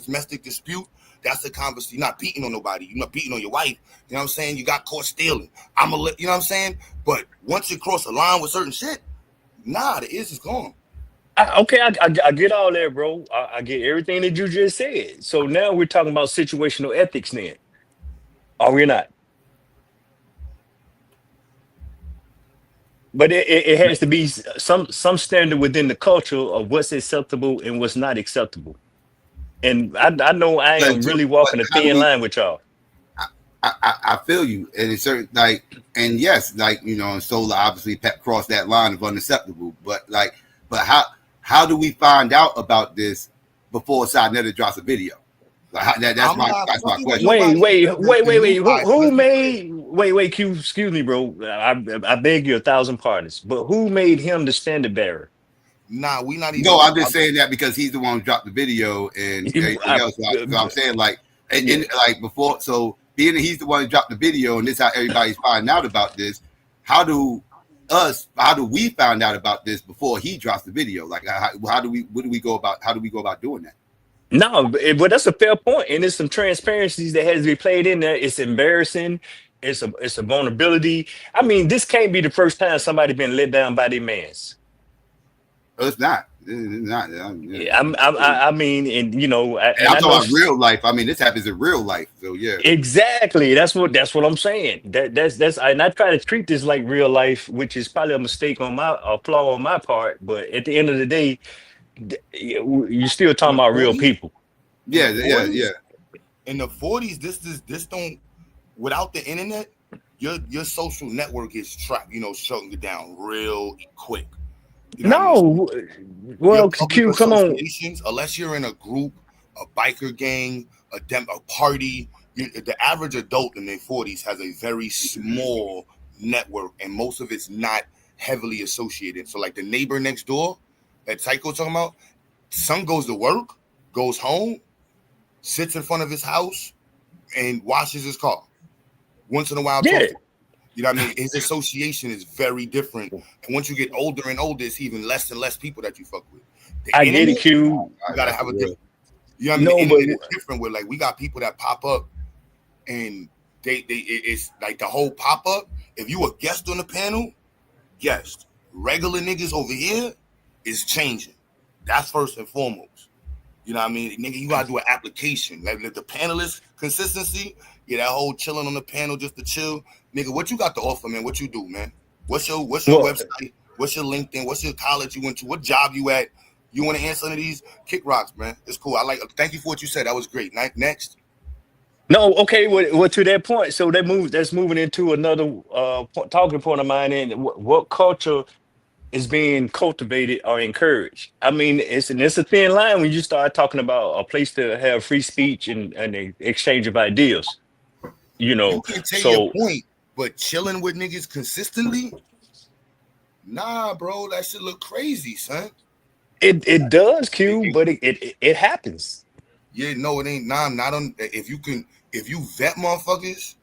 domestic dispute, that's the conversation. You're not beating on nobody. You're not beating on your wife. You know what I'm saying? You got caught stealing. You know what I'm saying? But once you cross the line with certain shit, nah, the is gone. I get all that, bro. I get everything that you just said. So now we're talking about situational ethics then. Are we not? But it has to be some standard within the culture of what's acceptable and what's not acceptable. And I know I am really walking a thin line with y'all. I feel you, and it's certain, like, and yes, like, you know, and Solar obviously crossed that line of unacceptable. But how do we find out about this before Sidnetta drops a video? Like, that's my question. Wait. Who made? Wait, Q. Excuse me, bro. I beg you 1,000 pardons. But who made him the standard bearer? Nah, we not even. No, I'm just saying that because he's the one who dropped the video and everything else. So I'm saying, like, and like before, so being that he's the one who dropped the video and this is how everybody's finding out about this. How do we find out about this before he drops the video? Like, how do we go about doing that? No, but that's a fair point, and there's some transparencies that has to be played in there. It's embarrassing. It's a vulnerability. I mean, this can't be the first time somebody been let down by their mans. It's not. It's not. Yeah, I mean, and you know, I'm talking about real life. I mean, this happens in real life. So yeah, exactly. That's what I'm saying. That's and I try to treat this like real life, which is probably a mistake on a flaw on my part. But at the end of the day, you're still talking about real people. Yeah. In the 40s, this don't, without the internet, your social network is trapped, you know, shutting it down real quick. You know well, Q, come on. Unless you're in a group, a biker gang, a party, the average adult in their 40s has a very small network, and most of it's not heavily associated. So, like the neighbor next door that Psycho talking about, son goes to work, goes home, sits in front of his house, and washes his car. Once in a while, yeah. You know what I mean? His association is very different. And once you get older and older, it's even less and less people that you fuck with. I get it, Q. You gotta have a different, you know what I mean? No, but it's different with, like, we got people that pop up and it's like the whole pop up. If you a guest on the panel, guest. Regular niggas over here is changing. That's first and foremost. You know what I mean? Nigga, you gotta do an application. Like the panelist consistency, that whole chilling on the panel just to chill. Nigga, what you got to offer, man? What you do, man? What's your website? What's your LinkedIn? What's your college you went to? What job you at? You want to answer some of these? Kick rocks, man. It's cool. Thank you for what you said. That was great. Next. No, okay. Well, to that point, so that's moving into another talking point of mine. And what culture is being cultivated or encouraged? I mean, it's a thin line when you start talking about a place to have free speech and an exchange of ideas. You know, you can take your point, but chilling with niggas consistently, Nah, bro, that shit look crazy, son. It does, Q, but it happens. Yeah, no, it ain't. Nah, I'm not on. If you vet motherfuckers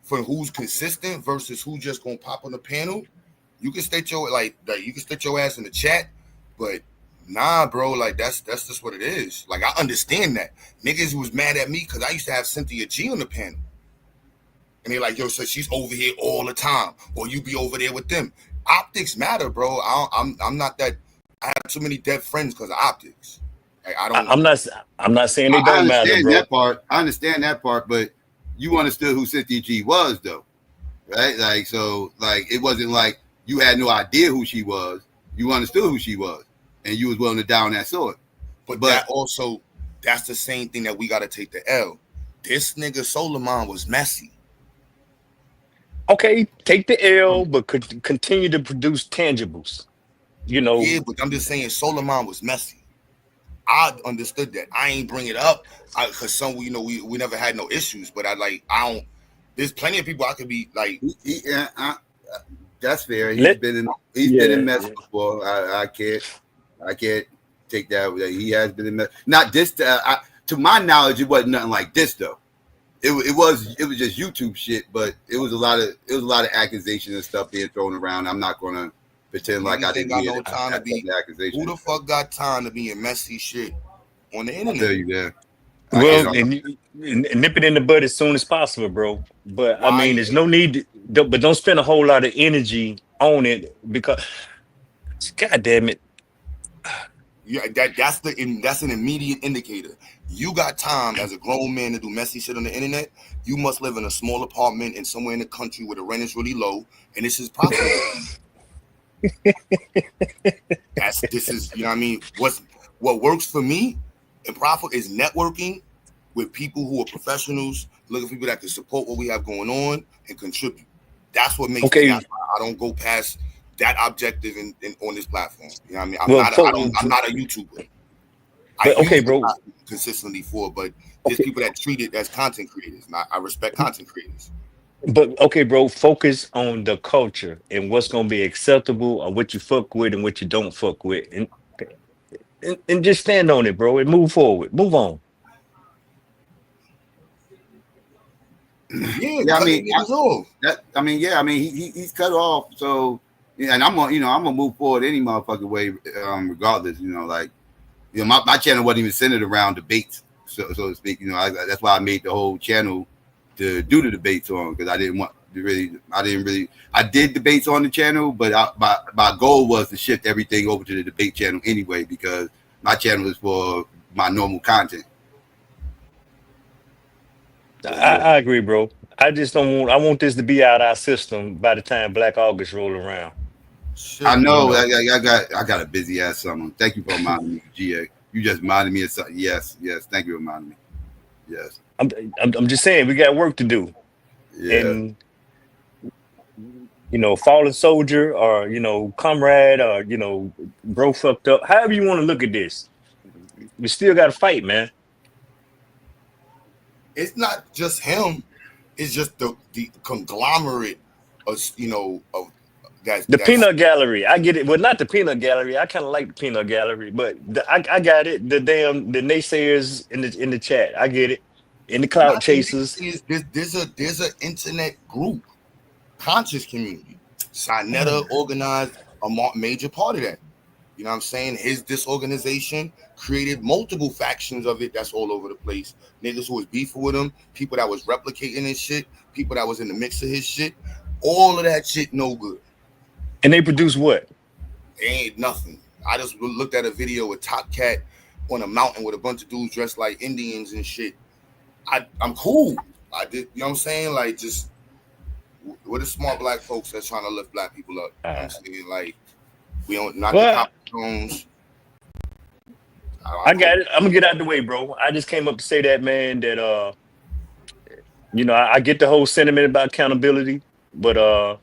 for who's consistent versus who just gonna pop on the panel, you can state your you can state your ass in the chat, but nah, bro, like that's just what it is. Like I understand that niggas was mad at me because I used to have Cynthia G on the panel, and they're like, yo, so she's over here all the time, or you be over there with them. Optics matter, bro. I'm not that. I have too many dead friends because of optics. Like I don't. I'm not saying they I don't matter, understand bro. that part. I understand that part, but you understood who Cynthia G was, though, right? Like, so, like, it wasn't like you had no idea who she was. You understood who she was, and you was willing to die on that sword. But that also, that's the same thing that we got to take the L. This nigga Solomon was messy. Okay, take the L, but could continue to produce tangibles. You know. Yeah, but I'm just saying Solomon was messy. I understood that. I ain't bring it up because some, you know, we never had no issues. But I don't. There's plenty of people I could be like. That's fair. He's been in mess before. I can't take that. He has been in mess. Not this. To my knowledge, it wasn't nothing like this though. It was just YouTube shit, but it was a lot of accusations and stuff being thrown around. I'm not gonna pretend like I didn't got hear no time to be. Who the fuck got time to be in messy shit on the internet? I'll tell you that. Well, and nip it in the bud as soon as possible, bro. But I mean, there's no need. But don't spend a whole lot of energy on it because, God damn it. Yeah, that's an immediate indicator. You got time as a grown man to do messy shit on the internet. You must live in a small apartment in somewhere in the country where the rent is really low, and this is profitable. This is you know what I mean. What works for me and profit is networking with people who are professionals, looking for people that can support what we have going on and contribute. That's what makes me. I don't go past that objective in on this platform. You know what I mean? I'm not a YouTuber. Bro. Consistently but there's people that treat it as content creators. And I respect content creators. But okay, bro, focus on the culture and what's gonna be acceptable or what you fuck with and what you don't fuck with. And just stand on it, bro, and move forward. Move on. Yeah, I mean, he's cut off. So, and I'm gonna move forward any motherfucking way, regardless. You know, like, you know, my channel wasn't even centered around debates, so to speak. You know, that's why I made the whole channel to do the debates on, because I did debates on the channel, but my goal was to shift everything over to the debate channel anyway, because my channel is for my normal content. I agree, bro. I just don't want. I want this to be out of our system by the time Black August roll around. Shit, I know. I got a busy ass summer. Thank you for reminding me, GA. You just reminded me of something. Yes. Thank you for reminding me. Yes. I'm just saying we got work to do. Yeah. And you know, fallen soldier, or you know, comrade, or you know, bro fucked up. However you want to look at this, we still got to fight, man. It's not just him; it's just the conglomerate of the peanut gallery. I get it. Well, not the peanut gallery. I kind of like the peanut gallery, but I got it. The naysayers in the chat. I get it. In the cloud chasers. There's an internet group, conscious community. Sinetta organized a major part of that. You know what I'm saying? His disorganization created multiple factions of it that's all over the place. Niggas who was beefing with him, people that was replicating his shit, people that was in the mix of his shit. All of that shit no good. And they produce what? They ain't nothing. I just looked at a video with Top Cat on a mountain with a bunch of dudes dressed like Indians and shit. I'm cool. I did, you know what I'm saying? Like, just we're the smart black folks that's trying to lift black people up. You know what I'm saying? Like, we don't not the Jones. I got it. I'm gonna get out the way, bro. I just came up to say that, man, that you know, I get the whole sentiment about accountability, but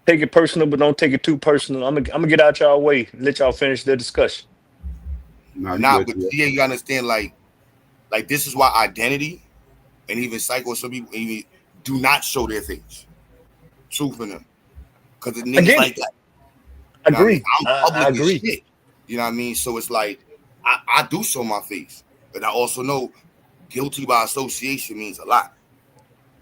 take it personal, but don't take it too personal. I'm gonna get out y'all way, let y'all finish the discussion. But yeah, you understand, like this is why identity and even psycho, some people even do not show their face. Truth in them. because the niggas like that. You know what I mean? I'm public as shit. You know what I mean? So it's like I do show my face, but I also know guilty by association means a lot.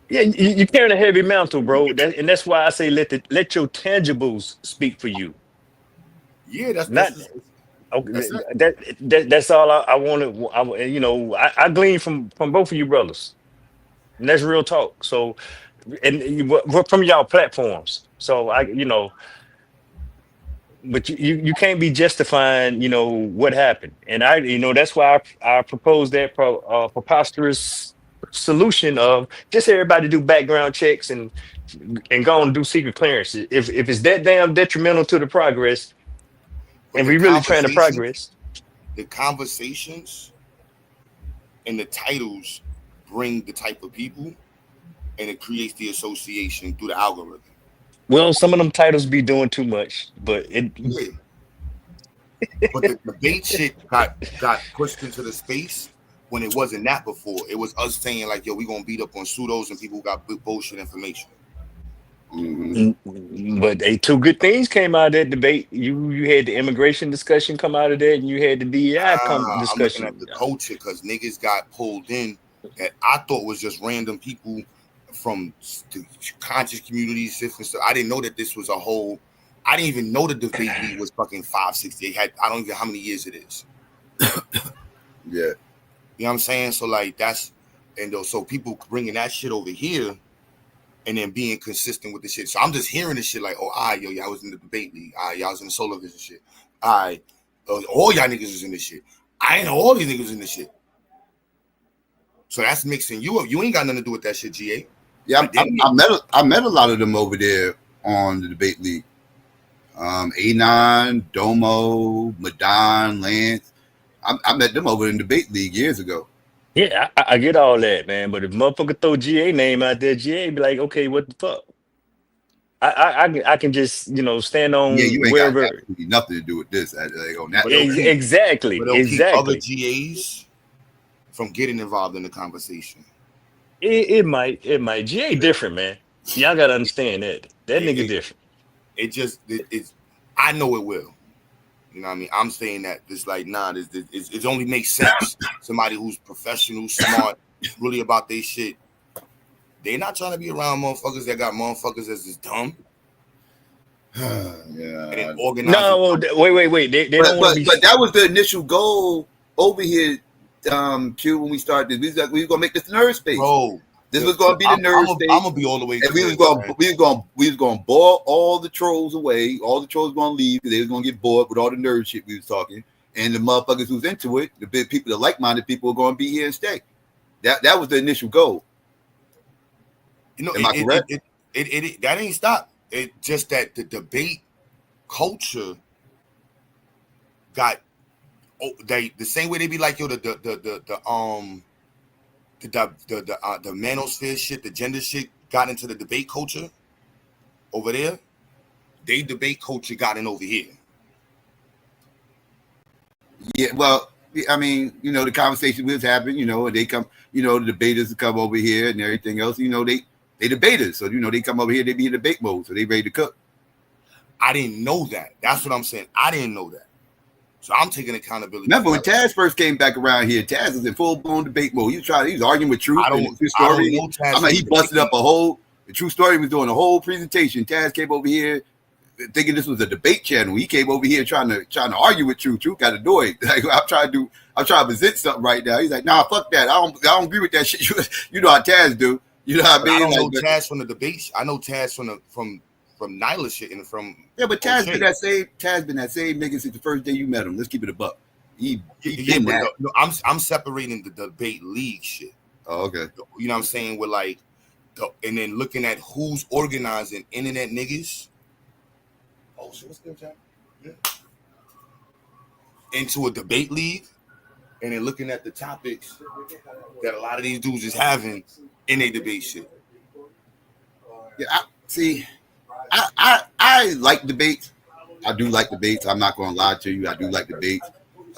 Yeah, you're carrying a heavy mantle, bro. And that's why I say let your tangibles speak for you. Yeah, that's Not okay. That's all I wanted. I glean from both of you brothers, and that's real talk. So, from y'all platforms. So but you can't be justifying what happened, and that's why I proposed that preposterous solution of just everybody do background checks and go and do secret clearances if it's that damn detrimental to the progress, but and we really trying to progress. The conversations and the titles bring the type of people, and it creates the association through the algorithm. Well, some of them titles be doing too much, but it. Yeah. But the debate shit got pushed into the space when it wasn't that before. It was us saying like, "Yo, we gonna beat up on pseudos and people who got bullshit information." Mm-hmm. But two good things came out of that debate. You had the immigration discussion come out of that, and you had the DEI discussion. I'm looking at the culture because niggas got pulled in that I thought was just random people from the conscious communities. I didn't know that this was a whole. I didn't even know the debate league was fucking 568. I don't even know how many years it is. Yeah, you know what I'm saying. So like so people bringing that shit over here, and then being consistent with the shit. So I'm just hearing this shit like, oh, y'all was in the debate league. Y'all was in the Solar Vision shit. All y'all niggas was in this shit. I ain't know all these niggas in this shit. So that's mixing you up. You ain't got nothing to do with that shit, GA. Yeah, I met a lot of them over there on the debate league. A9, Domo, Madon, Lance. I met them over in the debate league years ago. Yeah, I get all that, man. But if motherfucker throw GA name out there, GA be like, okay, what the fuck? I can just stand on you ain't wherever. got nothing to do with this. Like on that. Exactly. Keep other GAs from getting involved in the conversation. It might. GA different, man. Y'all gotta understand that nigga different. It's I know it will. You know what I mean? I'm saying that it's like, nah, it only makes sense. Somebody who's professional, smart, really about their shit. They're not trying to be around motherfuckers that got motherfuckers that's just dumb. Yeah. No, wait. They don't want to be. But that was the initial goal over here, Q, when we started this. We were gonna make this the nerd space. Bro. This was gonna be the nerd space. I'm gonna be all the way. And we was gonna boil all the trolls away. All the trolls gonna leave because they was gonna get bored with all the nerd shit we was talking. And the motherfuckers who's into it, the big people, the like-minded people, are gonna be here and stay. That was the initial goal. Am I correct? It that ain't stopped. It just that the debate culture got the same way they be like, yo, the manosphere shit, the gender shit got into the debate culture over there. They debate culture got in over here. Yeah, well, I mean, the conversation was happening, and they come, the debaters come over here and everything else, they debaters. So, they come over here, they be in debate mode, so they ready to cook. I didn't know that. That's what I'm saying. I didn't know that. So I'm taking accountability. Remember when Taz first came back around here, Taz was in full-blown debate mode. He was arguing with Truth. I don't know Taz. He busted up the True Story was doing a whole presentation. Taz came over here thinking this was a debate channel. He came over here trying to argue with Truth. Truth got annoyed. Like, I'm trying to present something right now. He's like, nah, fuck that. I don't agree with that shit. You know how Taz do. You know what I mean? I don't know Taz from the debates. I know Taz from Nyla shit and from but Taz been that same nigga since the first day you met him. Let's keep it a buck. I'm separating the debate league shit. Oh, okay. You know what I'm saying? With like, and then looking at who's organizing internet niggas. Oh shit, what's good, John? Yeah. Into a debate league, and then looking at the topics that a lot of these dudes is having in a debate shit. Yeah, I like debates. I do like debates. I'm not going to lie to you. I do like debates.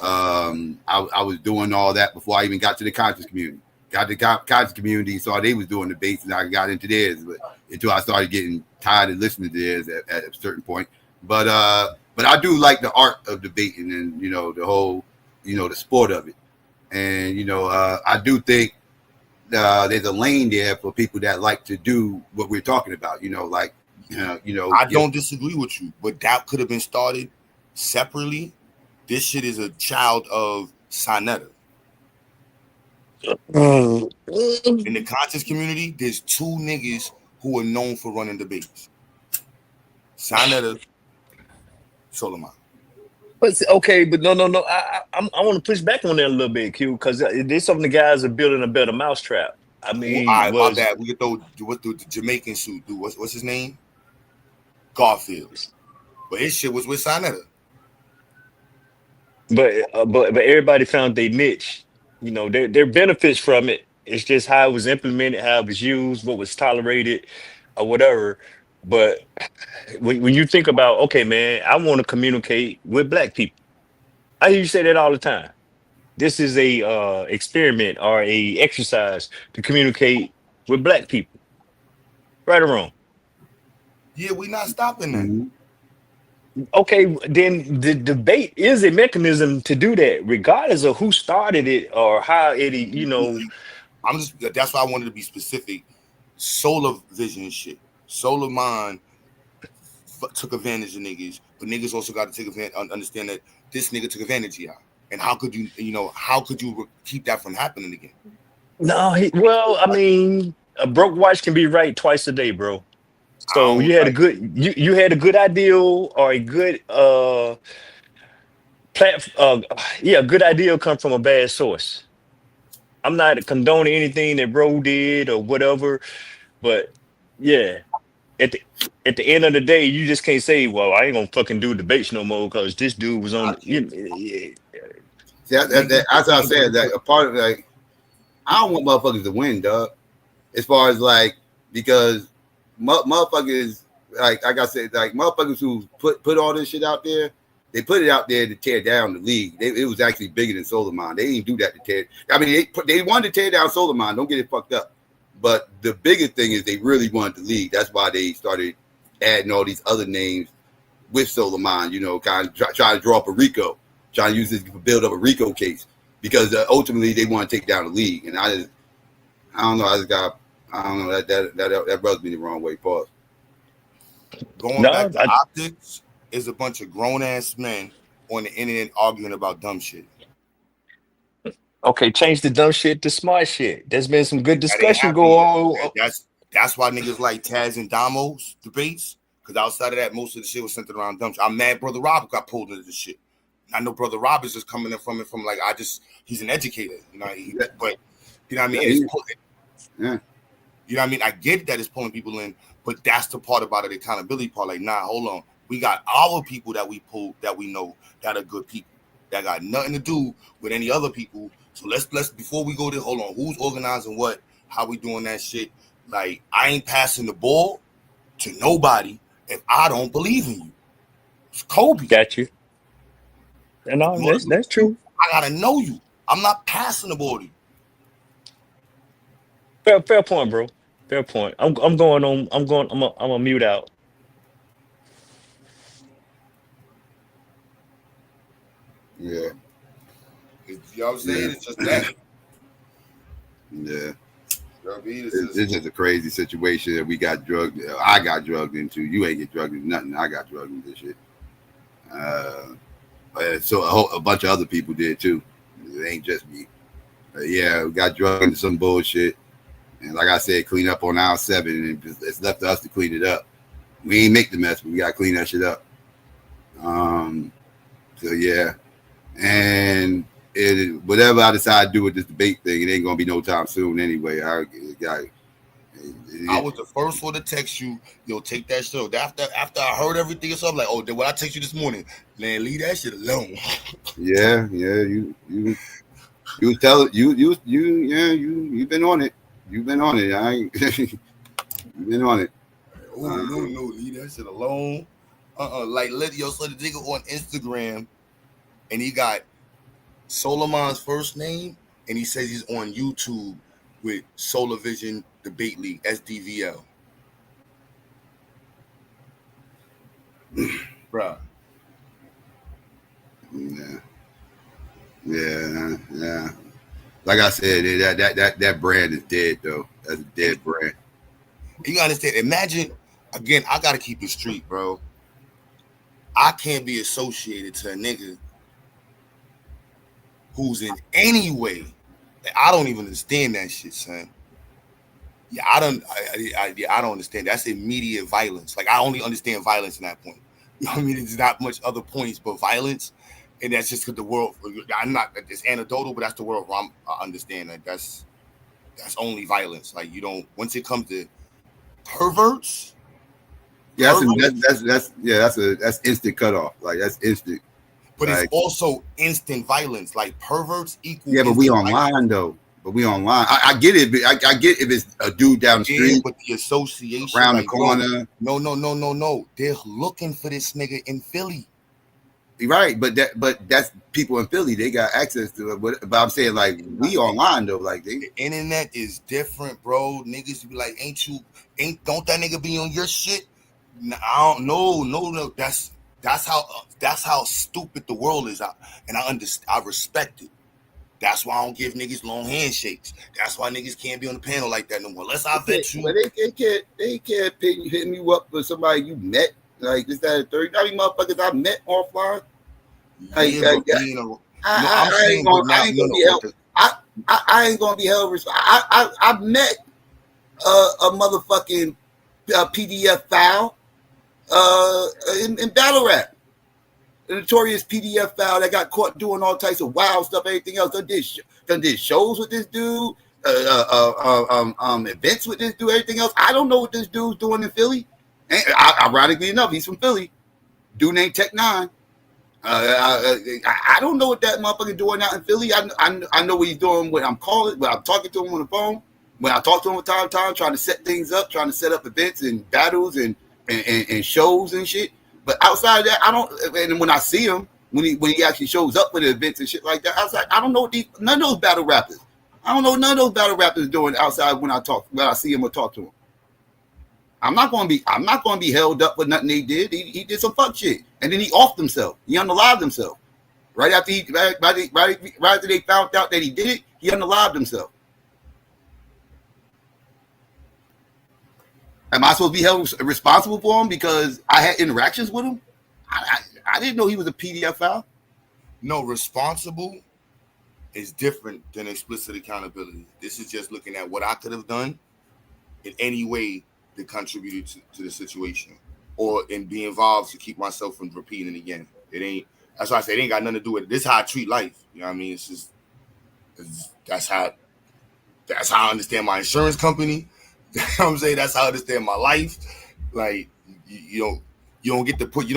I was doing all that before I even got to the conscious community. Got to the conscious community, saw they was doing debates, and I got into theirs. But until I started getting tired of listening to theirs at a certain point. But I do like the art of debating and the whole the sport of it. And I do think there's a lane there for people that like to do what we're talking about. I don't disagree with you, but that could have been started separately. This shit is a child of Sinetta. In the conscious community, there's two niggas who are known for running debates. Sinetta, Solomon. But okay, but no. I want to push back on that a little bit, Q, because there's some of the guys are building a better mousetrap. I mean, all right, my bad. We could throw what the Jamaican suit do. What's his name? Garfield. But his shit was with Sinetta. But everybody found their niche. Their benefits from it. It's just how it was implemented, how it was used, what was tolerated, or whatever. But when you think about, okay, man, I want to communicate with black people. I hear you say that all the time. This is a experiment or a exercise to communicate with black people. Right or wrong? Yeah, we not stopping that. Mm-hmm. Okay, then the debate is a mechanism to do that, regardless of who started it or how it, That's why I wanted to be specific. Solar vision shit. Solar mind took advantage of niggas, but niggas also got to take advantage, understand that this nigga took advantage of y'all. And how could you keep that from happening again? No, I mean, a broke watch can be right twice a day, bro. So you had a good ideal or a good good idea come from a bad source. I'm not condoning anything that bro did or whatever, but yeah, at the end of the day, you just can't say, well, I ain't gonna fucking do debates no more because this dude was on. See, as I said, that a part of I don't want motherfuckers to win, dog. As far as because motherfuckers, like I said, motherfuckers who put all this shit out there, they put it out there to tear down the league. It was actually bigger than Solomon. They didn't do that to tear. I mean, they wanted to tear down Solomon. Don't get it fucked up. But the bigger thing is they really wanted the league. That's why they started adding all these other names with Solomon. Kind of trying to draw up a RICO, trying to use this to build up a RICO case because ultimately they want to take down the league. And I don't know. I don't know that rubs me the wrong way. Pause. Going back to optics is a bunch of grown ass men on the internet arguing about dumb shit. Okay, change the dumb shit to smart shit. There's been some good discussion going on. That's why niggas like Taz and Damo's debates. Because outside of that, most of the shit was centered around dumb shit. I'm mad Brother Rob got pulled into this shit. I know Brother Rob is just coming in from he's an educator. But you know what I mean? It's yeah. You know what I mean? I get that it's pulling people in, but that's the part about it, the accountability part. Like, nah, hold on. We got our people that we pull, that we know that are good people, that got nothing to do with any other people. So let's before we go there, hold on. Who's organizing what? How we doing that shit? Like, I ain't passing the ball to nobody if I don't believe in you. It's Kobe. Got you. And that's true. I gotta know you. I'm not passing the ball to you. Fair point, bro. Fair point. I'm gonna mute out. Yeah. You know what I'm saying? It's just that. Yeah. It's just a crazy situation that we got drugged. I got drugged into. You ain't get drugged into nothing. I got drugged into this shit. So a bunch of other people did too. It ain't just me. Yeah, we got drugged into some bullshit. And like I said, clean up on aisle 7, and it's left to us to clean it up. We ain't make the mess, but we gotta clean that shit up. So yeah, and whatever I decide to do with this debate thing, it ain't gonna be no time soon anyway. I was the first one to text you, yo, take that shit. After I heard everything or something, like, oh, when I text you this morning, man, leave that shit alone. Yeah, you tell it, you've been on it. You've been on it. You've been on it. Oh, no, leave that shit alone. Like, so the nigga on Instagram, and he got Solomon's first name, and he says he's on YouTube with Solar Vision Debate League, SDVL. Bruh. Yeah. Like I said, that brand is dead though. That's a dead brand. You gotta understand. Imagine again. I gotta keep it street, bro. I can't be associated to a nigga who's in any way. I don't even understand that shit, son. Yeah, I don't. I don't understand. That's immediate violence. Like I only understand violence in that point. You know what I mean? There's not much other points but violence, and that's just because the world. I'm not. It's anecdotal, but that's the world where I understand. Like that's only violence. Like you don't. Once it comes to perverts. Yeah, that's instant cutoff. Like that's instant. But like, it's also instant violence. Like perverts equal. Yeah, but we online though. But we online. I get it. I get if it's a dude down the street. But the association around the corner. No. They're looking for this nigga in Philly. Right, but that's people in Philly. They got access to it. But I'm saying like we online though. Like the internet is different, bro. Niggas be like, don't that nigga be on your shit? I don't know. No. That's how stupid the world is. And I respect it. That's why I don't give niggas long handshakes. That's why niggas can't be on the panel like that no more. Unless I vet you. But they can't hitting you up with somebody you met. Like this, that, 30 motherfuckers I met offline. I ain't gonna be held responsible. I met a motherfucking PDF file in battle rap. The notorious PDF file that got caught doing all types of wild stuff, everything else. Done did shows with this dude, events with this dude, everything else. I don't know what this dude's doing in Philly. And ironically enough, he's from Philly. Dude named Tech 9. I don't know what that motherfucker doing out in Philly. I know what he's doing when I'm talking to him on the phone. When I talk to him from time to time, trying to set things up, trying to set up events and battles and shows and shit. But outside of that, I don't. And when I see him, when he actually shows up for the events and shit like that, I was like, I don't know what none of those battle rappers. I don't know none of those battle rappers doing outside when I see him or talk to him. I'm not gonna be held up for nothing they did. He did some fuck shit, and then he offed himself. He unalived himself. Right after they found out that he did it, he unalived himself. Am I supposed to be held responsible for him because I had interactions with him? I didn't know he was a PDF file. No, responsible is different than explicit accountability. This is just looking at what I could have done in any way that contributed to the situation or in be involved to keep myself from repeating it again. That's why I say it ain't got nothing to do with it. This is how I treat life. You know what I mean? That's how I understand my insurance company. You know what I'm saying? That's how I understand my life. Like you don't get to put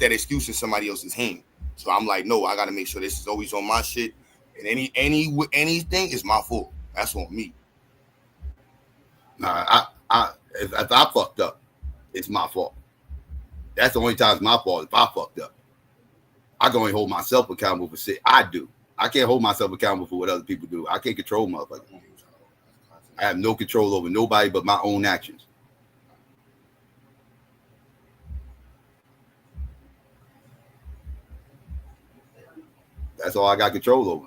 that excuse in somebody else's hand. So I'm like, no, I gotta make sure this is always on my shit. And anything is my fault. That's on me. Nah, if I fucked up, it's my fault. That's the only time it's my fault if I fucked up. I can only hold myself accountable for shit I do. I can't hold myself accountable for what other people do. I can't control motherfuckers. I have no control over nobody but my own actions. That's all I got control over.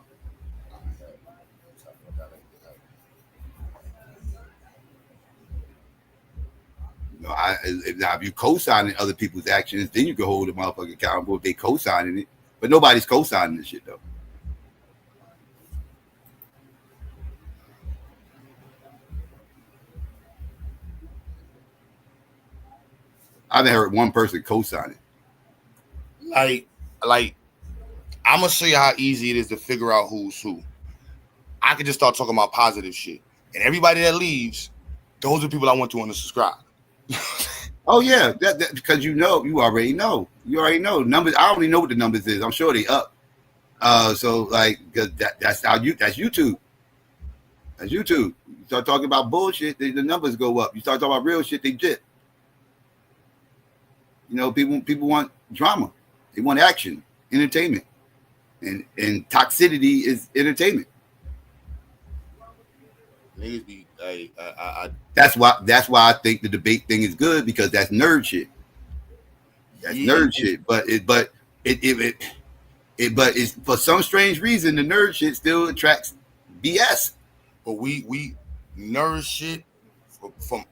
Now, if you co-signing other people's actions, then you can hold the motherfucker accountable if they co-signing it. But nobody's co-signing this shit, though. I haven't heard one person co-sign it. Like, I'm gonna show you how easy it is to figure out who's who. I could just start talking about positive shit, and everybody that leaves, those are people I want to unsubscribe. Oh yeah, that because you already know numbers. I already know what the numbers is. I'm sure they up. So like, because that's YouTube. That's YouTube. You start talking about bullshit, the numbers go up. You start talking about real shit, they dip. You know, people want drama. They want action, entertainment, and toxicity is entertainment. Niggas be, That's why I think the debate thing is good because that's nerd shit. That's nerd shit. But it's for some strange reason the nerd shit still attracts BS. But we nerd shit from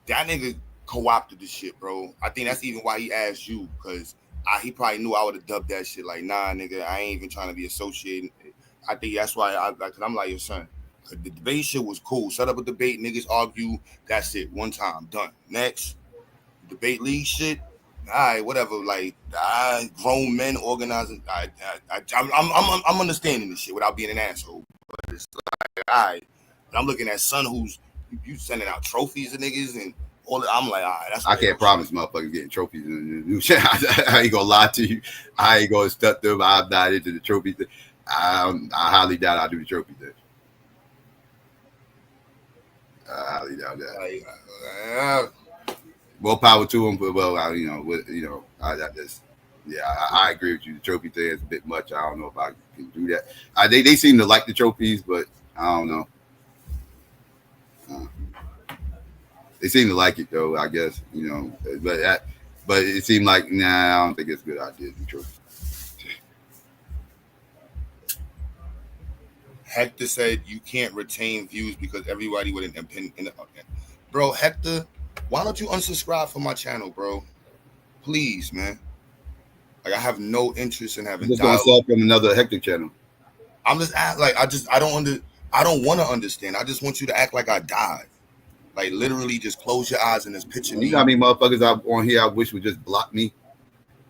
that nigga co-opted the shit, bro. I think that's even why he asked you, because he probably knew I would have dubbed that shit like, nah, nigga, I ain't even trying to be associated. I think that's why cause I'm like, your son. The debate shit was cool. Set up a debate, niggas argue. That's it. One time, done. Next, debate league shit. All right, whatever. Like, grown men organizing. I'm understanding this shit without being an asshole. But it's like, all right. I'm looking at son who's you sending out trophies to niggas and all that. I'm like, all right, that's. I can't promise motherfuckers getting trophies in the new shit. I ain't gonna lie to you. I ain't gonna stuff them. I'm not into the trophies. I highly doubt I'll do the trophy thing. I highly doubt that. More power to them, but well, I just, yeah, I agree with you. The trophy thing is a bit much. I don't know if I can do that. They seem to like the trophies, but I don't know. They seem to like it though, I guess, but it seemed like, nah, I don't think it's a good idea to do trophy. Hector said you can't retain views because everybody with an opinion. Bro, Hector, why don't you unsubscribe from my channel, bro? Please, man. Like, I have no interest in having. Just gonna sub from another Hector channel. I'm just I don't want to understand. I just want you to act like I died. Like, literally, just close your eyes and this picture. You know how many motherfuckers on here I wish would just block me?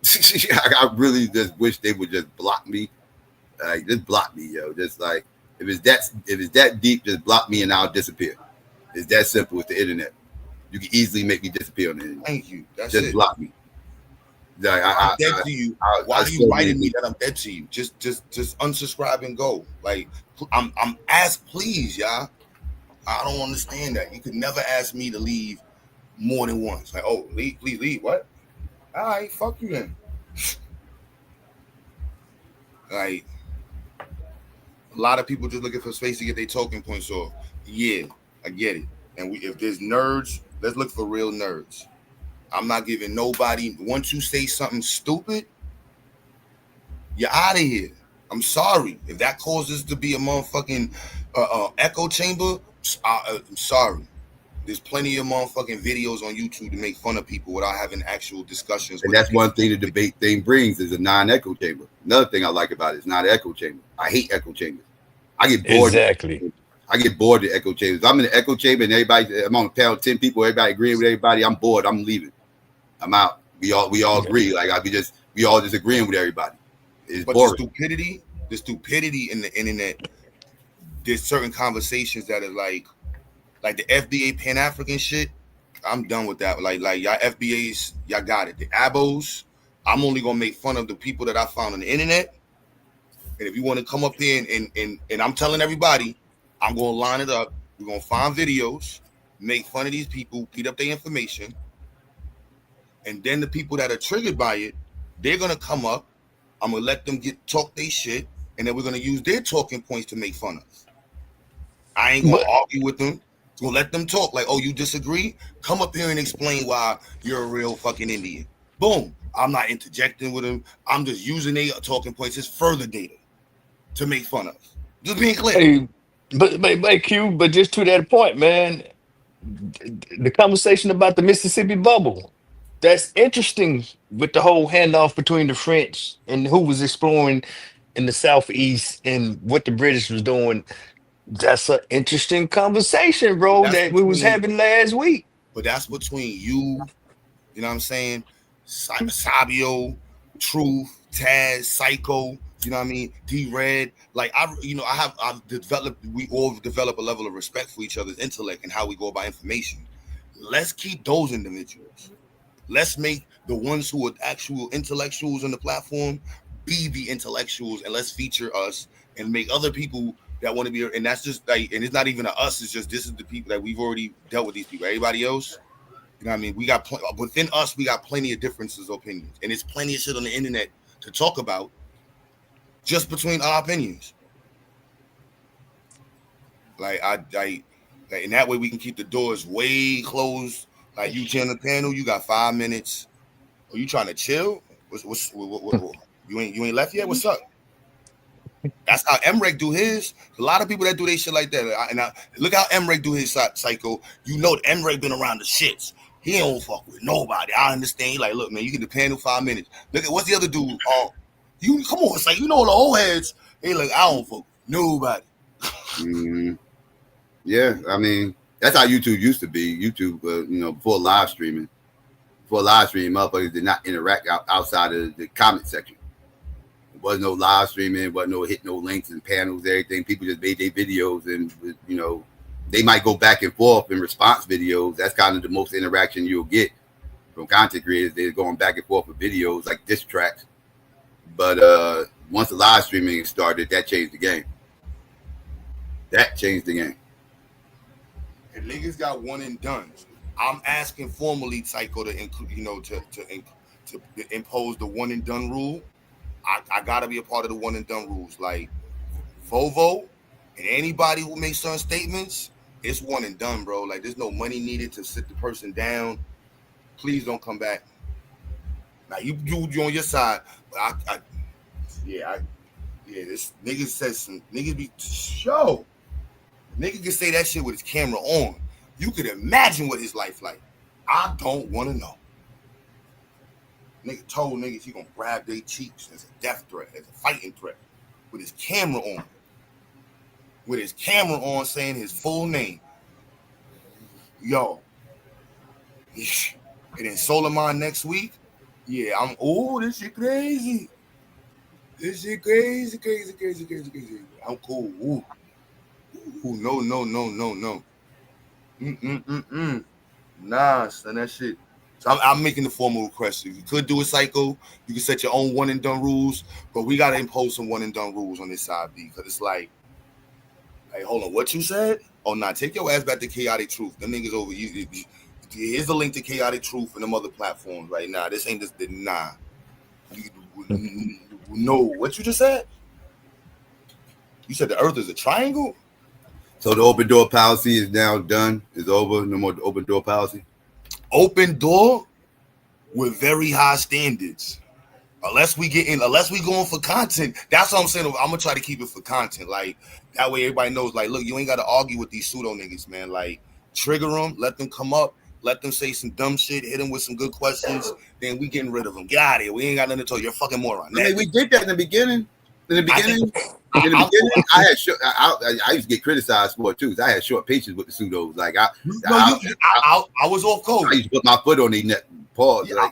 I really just wish they would just block me. Like, just block me, yo. Just like, if it's that deep, just block me and I'll disappear. It's that simple with the internet. You can easily make me disappear on the internet. Thank you. That's just it. Block me. Like, I'm dead to you. Why are you writing me that I'm dead to you? Just unsubscribe and go. Like, I'm asked, please, y'all. I don't understand that. You could never ask me to leave more than once. Like, oh, leave, please leave. What? All right, fuck you then. Like, a lot of people just looking for space to get their token points off. Yeah, I get it. And if there's nerds, let's look for real nerds. I'm not giving nobody. Once you say something stupid, you're out of here. I'm sorry. If that causes to be a motherfucking echo chamber, I'm sorry. There's plenty of motherfucking videos on YouTube to make fun of people without having actual discussions. And that's one thing the debate thing brings is a non-echo chamber. Another thing I like about it is not an echo chamber. I hate echo chambers. I get bored. Exactly. I get bored of echo chambers. I'm in the echo chamber and I'm on a panel of 10 people. Everybody agreeing with everybody. I'm bored. I'm leaving. I'm out. We all agree. Like we all just agreeing with everybody. It's boring. The stupidity in the internet. There's certain conversations that are like the FBA Pan-African shit. I'm done with that. Like y'all FBAs, y'all got it. The abos, I'm only gonna make fun of the people that I found on the internet. And if you want to come up here and I'm telling everybody, I'm gonna line it up. We're gonna find videos, make fun of these people, beat up their information, and then the people that are triggered by it, they're gonna come up. I'm gonna let them talk their shit, and then we're gonna use their talking points to make fun of us. I ain't gonna argue with them. Gonna let them talk. Like, oh, you disagree? Come up here and explain why you're a real fucking Indian. Boom. I'm not interjecting with them. I'm just using their talking points as further data to make fun of. Just being clear. Hey, but Q, but just to that point, man, the conversation about the Mississippi bubble, that's interesting with the whole handoff between the French and who was exploring in the Southeast and what the British was doing. That's an interesting conversation, bro, that we was having last week. But that's between you know what I'm saying? Sabio, Truth, Taz, Psycho, you know what I mean? D-Red. Like, we all develop a level of respect for each other's intellect and how we go about information. Let's keep those individuals. Let's make the ones who are actual intellectuals on the platform be the intellectuals, and let's feature us and make other people that want to be, and that's just like, and it's not even us, it's just, this is the people that we've already dealt with these people. Everybody else, you know what I mean? We got within us, we got plenty of differences of opinions, and there's plenty of shit on the internet to talk about just between our opinions. Like, in that way we can keep the doors way closed. Like, you on the panel, you got 5 minutes. Are you trying to chill? What, you ain't left yet? What's up? That's how Emrek do his. A lot of people that do their shit like that. Look how Emrek do his psycho. You know that Emrek been around the shits. He don't fuck with nobody. I understand. He like, look, man, you get the panel 5 minutes. Look at what's the other dude? You come on, it's like you know the old heads. He like, I don't fuck with nobody. Mm-hmm. Yeah, I mean that's how YouTube used to be. YouTube, before live streaming, motherfuckers did not interact outside of the comment section. There was no live streaming, wasn't no hit no links and panels, everything. People just made their videos, and they might go back and forth in response videos. That's kind of the most interaction you'll get from content creators. They're going back and forth with videos like diss tracks. But once the live streaming started, that changed the game. And niggas got one and done. I'm asking formally, Psycho, to include, to impose the one and done rule. I gotta be a part of the one and done rules. Like Vovo and anybody who makes certain statements, it's one and done, bro. Like there's no money needed to sit the person down. Please don't come back. Now you on your side, but this nigga says some niggas be show. Nigga can say that shit with his camera on. You could imagine what his life like. I don't want to know. Nigga told niggas he gonna grab their cheeks as a death threat, as a fighting threat, with his camera on. With his camera on, saying his full name. Yo. And then Solomon next week. Yeah, this shit crazy. This shit crazy. I'm cool. Ooh, no. Nah, son, that shit. So I'm making the formal request. If you could do a Psycho, you can set your own one and done rules, but we gotta impose some one and done rules on this side, B, because it's like, hey, hold on, what you said? Oh, nah, take your ass back to Chaotic Truth. Them niggas over. Here's the link to Chaotic Truth and them other platforms right now. This ain't just nah. No, what you just said? You said the Earth is a triangle. So the open door policy is now done. It's over. No more open door policy. Open door with very high standards. Unless we going for content. That's what I'm saying. I'm gonna try to keep it for content. Like that way everybody knows, like, look, you ain't gotta argue with these pseudo niggas, man. Like, trigger them, let them come up, let them say some dumb shit, hit them with some good questions, then we getting rid of them. Get out of here. We ain't got nothing to tell you. You're a fucking moron. I mean, we did that in the beginning. I used to get criticized for it too. I had short patience with the pseudos. Like I was off code. I used to put my foot on their neck. Pause. Yeah,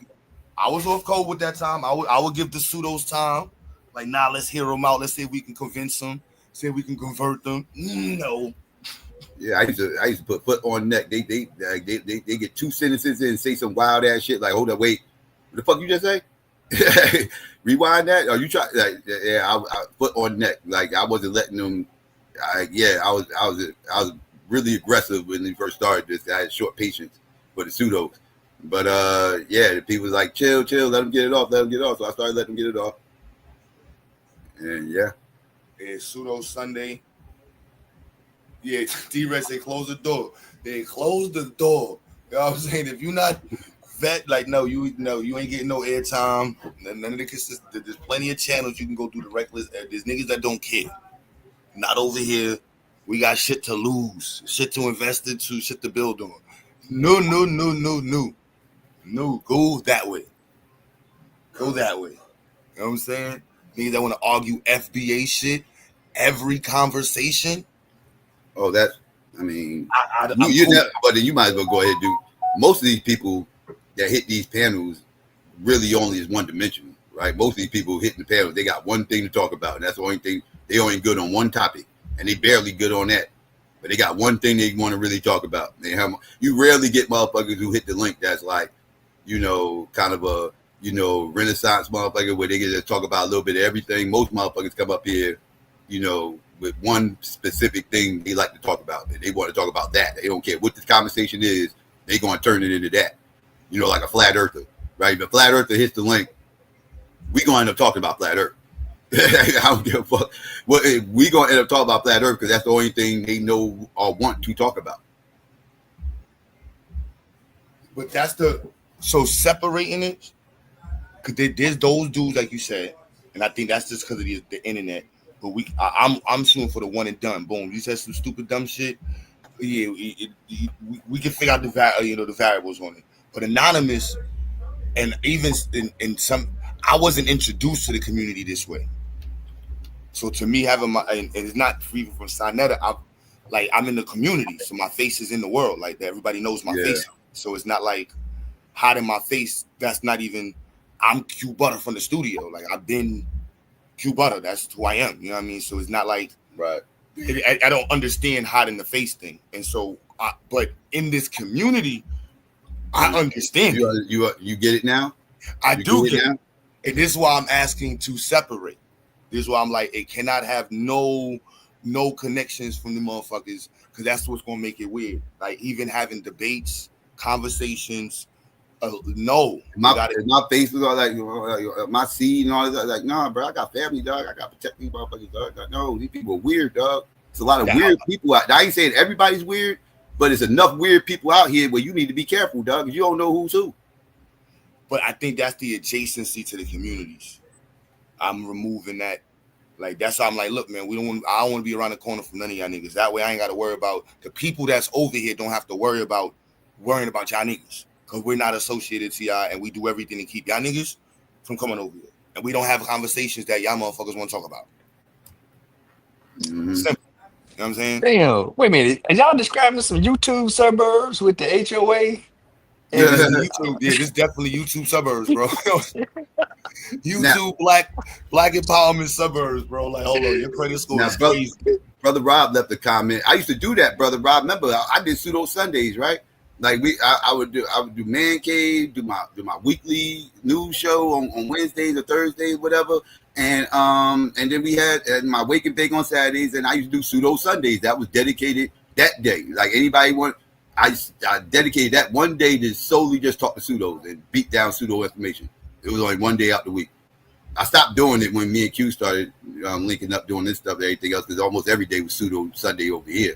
I was off code with that time. I would give the pseudos time. Like, nah, let's hear them out. Let's see if we can convince them. See if we can convert them. No. Yeah, I used to put foot on neck. They get 2 sentences in and say some wild ass shit. Like, hold up, wait, what the fuck you just say? Rewind that. Or you try? Like, yeah, I foot on neck. Like I wasn't letting them. I was really aggressive when they first started this. I had short patience for the pseudos. But the people was like, chill, let them get it off. So I started letting them get it off. And it's pseudo Sunday. Yeah, D-Rex, they closed the door. They closed the door. You know what I'm saying? If you're not vet, like, no, you ain't getting no airtime. None of the consistent. There's plenty of channels you can go do the reckless. There's niggas that don't care. Not over here. We got shit to lose, shit to invest into, shit to build on. No. Go that way. You know what I'm saying? Niggas that want to argue FBA shit every conversation. Oh, but then you might as well go ahead and do. Most of these people that hit these panels really only is one dimensional, right? Most of these people hitting the panels, they got one thing to talk about, and that's the only thing. They only good on one topic, and they barely good on that. But they got one thing they want to really talk about. You rarely get motherfuckers who hit the link that's like, kind of a, Renaissance motherfucker where they get to talk about a little bit of everything. Most motherfuckers come up here, with one specific thing they like to talk about. They want to talk about that. They don't care what the conversation is. They going to turn it into that. Like a flat earther, right? If a flat earther hits the link, we going to end up talking about flat earth. I don't give a fuck. Well, we going to end up talking about flat earth because that's the only thing they know or want to talk about. But so separating it, because there's those dudes like you said, and I think that's just because of the internet. But I'm shooting for the one and done. Boom, you said some stupid dumb shit. Yeah, we can figure out the variables on it. But anonymous, and even in some, I wasn't introduced to the community this way. So to me, having and it's not even from Sinetta. I'm in the community, so my face is in the world. Like everybody knows my face. So it's not like hiding my face. That's not even. I'm Q Butter from the studio. Like I've been Q Butter. That's who I am. You know what I mean? So it's not like right. I don't understand hiding the face thing. And so, but in this community, I understand. You get it now. I do get it. And this is why I'm asking to separate. This is why I'm like, it cannot have no connections from the motherfuckers, because that's what's gonna make it weird. Like even having debates, conversations. No, my face was all like my seed and all that. Like, nah, bro, I got family, dog. I got to protect these motherfuckers, dog. No, these people are weird, dog. It's a lot of weird people out. I ain't saying everybody's weird, but it's enough weird people out here where you need to be careful, dog, because you don't know who's who. But I think that's the adjacency to the communities. I'm removing that. Like that's why I'm like, look, man, I don't want to be around the corner from none of y'all niggas. That way I ain't got to worry about the people that's over here. Don't have to worrying about y'all niggas. Because we're not associated to y'all, and we do everything to keep y'all niggas from coming over here. And we don't have conversations that y'all motherfuckers want to talk about. Mm-hmm. Simple. You know what I'm saying? Damn. Wait a minute. Are y'all describing some YouTube suburbs with the HOA? This is definitely YouTube suburbs, bro. YouTube black empowerment suburbs, bro. Like, hold on, your credit score is crazy. Brother Rob left a comment. I used to do that, Brother Rob. Remember, I did pseudo Sundays, right? Like I would do Man Cave, do my weekly news show on Wednesdays or Thursdays, whatever. And then we had my Wake and Bake on Saturdays, and I used to do pseudo Sundays. That was dedicated that day. Like anybody I dedicated that one day to solely just talk to pseudos and beat down pseudo information. It was only one day out the week. I stopped doing it when me and Q started linking up doing this stuff and everything else, because almost every day was pseudo Sunday over here.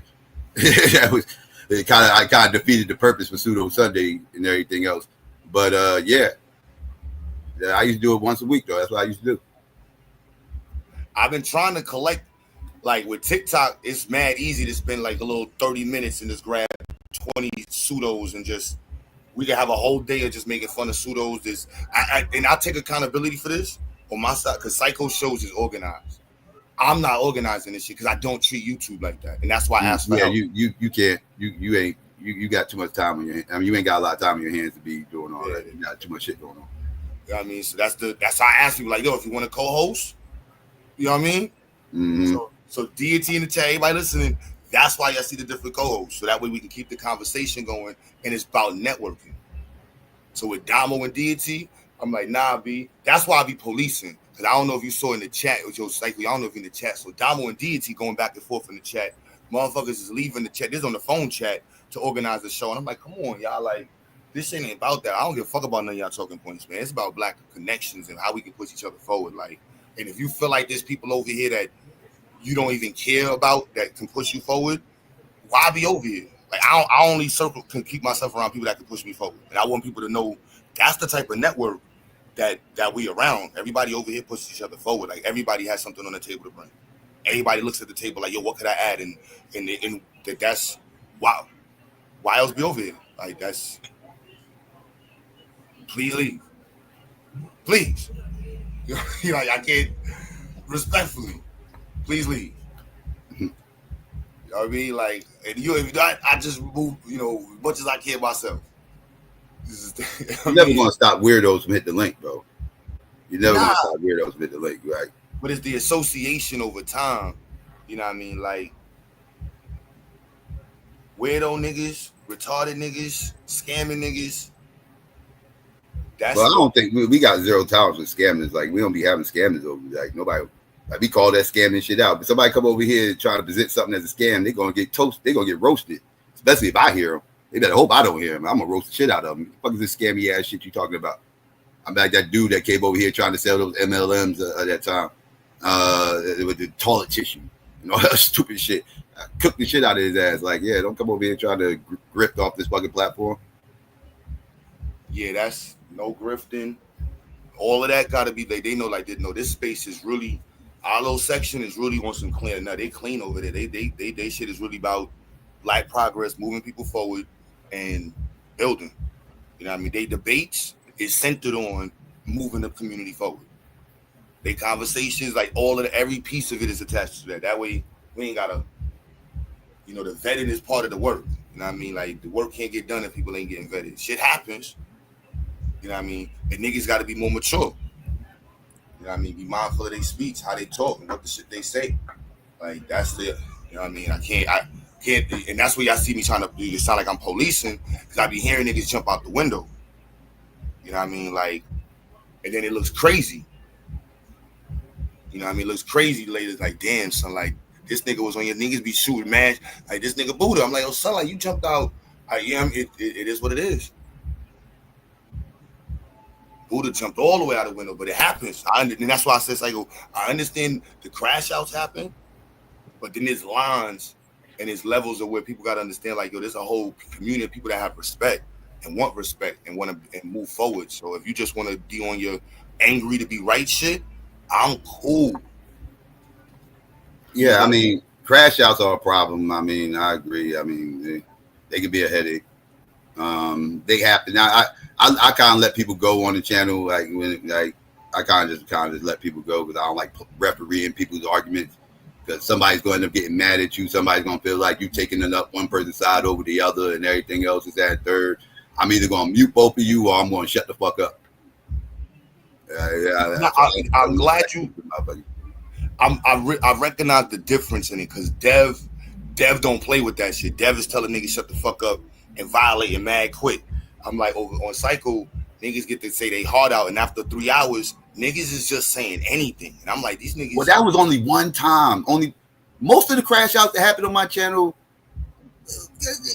I kind of defeated the purpose for pseudo Sunday and everything else. But yeah, I used to do it once a week though. That's what I used to do. I've been trying to collect, like with TikTok, it's mad easy to spend like a little 30 minutes and just grab 20 pseudos and just we can have a whole day of just making fun of pseudos. And I take accountability for this on my side, because Psycho Shows is organized. I'm not organizing this shit because I don't treat YouTube like that, and that's why I asked for help. You can't. You got too much time on your hands. I mean, you ain't got a lot of time on your hands to be doing all that. You got too much shit going on. You know what I mean? So that's how I asked people, like, yo, if you want to co-host, you know what I mean? Mm-hmm. So deity in the chat, everybody listening, that's why y'all see the different co-hosts. So that way we can keep the conversation going, and it's about networking. So with Damo and Deity, I'm like, nah, B. That's why I be policing. Because I don't know if you saw in the chat, with your cycle, I don't know if you're in the chat. So Damo and Deity going back and forth in the chat. Motherfuckers is leaving the chat. This is on the phone chat to organize the show. And I'm like, come on, y'all. Like, this shit ain't about that. I don't give a fuck about none of y'all talking points, man. It's about black connections and how we can push each other forward. Like, and if you feel like there's people over here that you don't even care about that can push you forward, why be over here? Like, I only can keep myself around people that can push me forward. And I want people to know that's the type of network that we around. Everybody over here pushes each other forward. Like, everybody has something on the table to bring. Everybody looks at the table like, yo, what could I add? And that's wow. Why else be over here? Like, that's, please leave. Please. You know, I can't, respectfully, please leave. You know what I mean? Like, and if not, I just remove, as much as I can myself. You're never gonna stop weirdos from hitting the link, bro. You're never gonna stop weirdos from hitting the link, right? But it's the association over time. You know what I mean? Like, weirdo niggas, retarded niggas, scamming niggas. I don't think we got zero tolerance with scammers. Like, we don't be having scammers over. Like, nobody. Like, we call that scamming shit out. But somebody come over here trying to present something as a scam, they're gonna get toasted. They're gonna get roasted. Especially if I hear them. They better hope I don't hear him. I'm gonna roast the shit out of him. What the fuck is this scammy ass shit you talking about? I'm like that dude that came over here trying to sell those MLMs at that time with the toilet tissue and all that stupid shit. I cooked the shit out of his ass. Like, yeah, don't come over here trying to grift off this fucking platform. Yeah, that's no grifting. all of that gotta be they know like they know this space is really our little section is really on some clean. Now they clean over there. They shit is really about Black progress, moving people forward, and building. You know what I mean? They debates is centered on moving the community forward. They conversations, like all of every piece of it is attached to that. That way we ain't gotta, you know, the vetting is part of the work. You know what I mean? Like the work can't get done if people ain't getting vetted. Shit happens. You know what I mean? And niggas gotta be more mature. You know what I mean? Be mindful of their speech, how they talk, and what the shit they say. Like that's the, you know what I mean? I can't, and that's where y'all see me trying to do. It sound like I'm policing because I be hearing niggas jump out the window. You know what I mean? Like, and then it looks crazy. You know what I mean? It looks crazy later. Like, damn, son, like this nigga was on your niggas be shooting mad. Like this nigga Buddha. I'm like, oh son, like you jumped out. Yeah, it is what it is. Buddha jumped all the way out the window, but it happens. And that's why I said, like, I understand the crash outs happen, but then there's lines and there's levels of where people got to understand, like, yo, there's a whole community of people that have respect and want respect and want to and move forward. So if you just want to be on your angry to be right shit, I'm cool. Yeah, I mean, crash outs are a problem. I mean, I agree. I mean, they can be a headache. They happen. Now, I kind of let people go on the channel, like when I kind of just let people go because I don't like refereeing people's arguments because somebody's going to end up getting mad at you. Somebody's going to feel like you taking it up one person's side over the other, and everything else is that third. I'm either going to mute both of you or I'm going to shut the fuck up. I'm glad you. I recognize the difference in it because Dev don't play with that shit. Dev is telling niggas shut the fuck up and violating mad quick. I'm like, over on Psycho, niggas get to say they hard out, and after 3 hours, niggas is just saying anything. And I'm like, these niggas. Well, that was only one time. Only most of the crash outs that happened on my channel,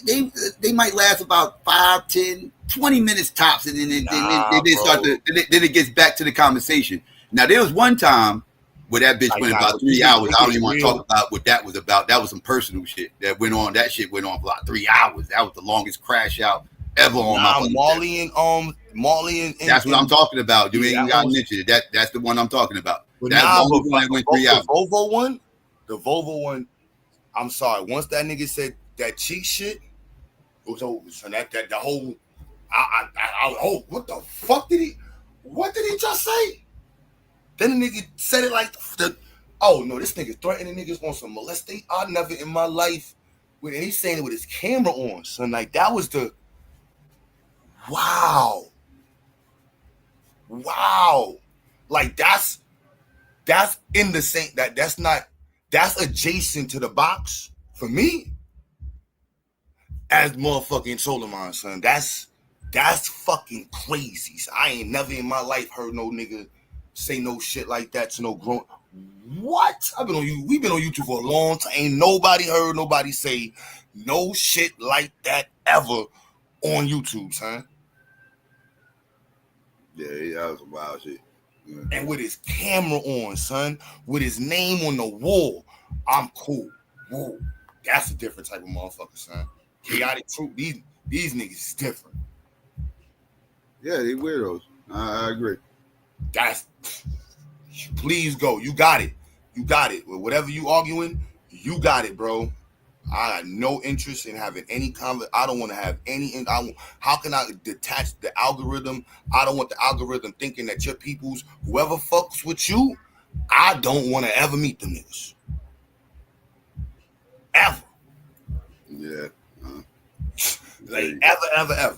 they might last about 5, 10, 20 minutes tops, and then then it gets back to the conversation. Now there was one time where that bitch went about 3 hours. I don't even want to talk about what that was about. That was some personal shit that went on. That shit went on for like 3 hours. That was the longest crash out ever on my Marley and that's what I'm talking about. You ain't got to mention it. That's the one I'm talking about. That's the one that went 3 hours. The Volvo one. I'm sorry. Once that nigga said that cheek shit, it was over. So that the whole. Oh, what the fuck did he? What did he just say? Then the nigga said it like oh no, this nigga threatening niggas on some molesting. I never in my life. And he's saying it with his camera on, son. Like that was the. Wow. Like that's in the same that's adjacent to the box for me as motherfucking Solomon, son. That's fucking crazy. So I ain't never in my life heard no nigga say no shit like that to no grown. What? We've been on YouTube for a long time. Ain't nobody heard nobody say no shit like that ever on YouTube, son. Yeah, that was some wild shit. Yeah. And with his camera on, son, with his name on the wall, I'm cool. Whoa, that's a different type of motherfucker, son. Chaotic truth. These niggas is different. Yeah, they weirdos. I agree. Please go. You got it. With whatever you arguing, you got it, bro. I got no interest in having any I don't want to have any. How can I detach the algorithm? I don't want the algorithm thinking that your people's whoever fucks with you. I don't want to ever meet them niggas. Ever. Yeah. Like ever.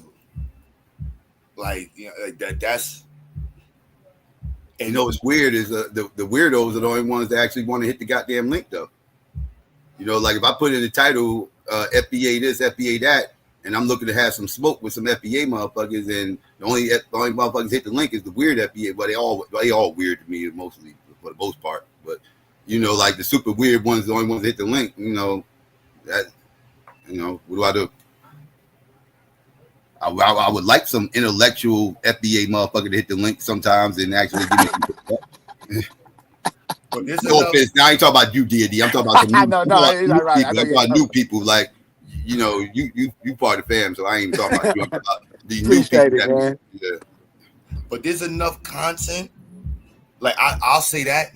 Like you know, like that's. And you know what's weird is the weirdos are the only ones that actually want to hit the goddamn link though. You know, like if I put in the title, FBA this, FBA that, and I'm looking to have some smoke with some FBA motherfuckers, and the only motherfuckers hit the link is the weird FBA, but they all weird to me mostly for the most part. But you know, like the super weird ones, the only ones that hit the link. You know, that what do? I would like some intellectual FBA motherfucker to hit the link sometimes and actually give me. No offense. Now I ain't talking about you, D&D. I'm talking about some I'm talking new people. Like, you know, you part of the fam, so I ain't talking about you. I'm talking about these new people. But there's enough content. Like I'll say that,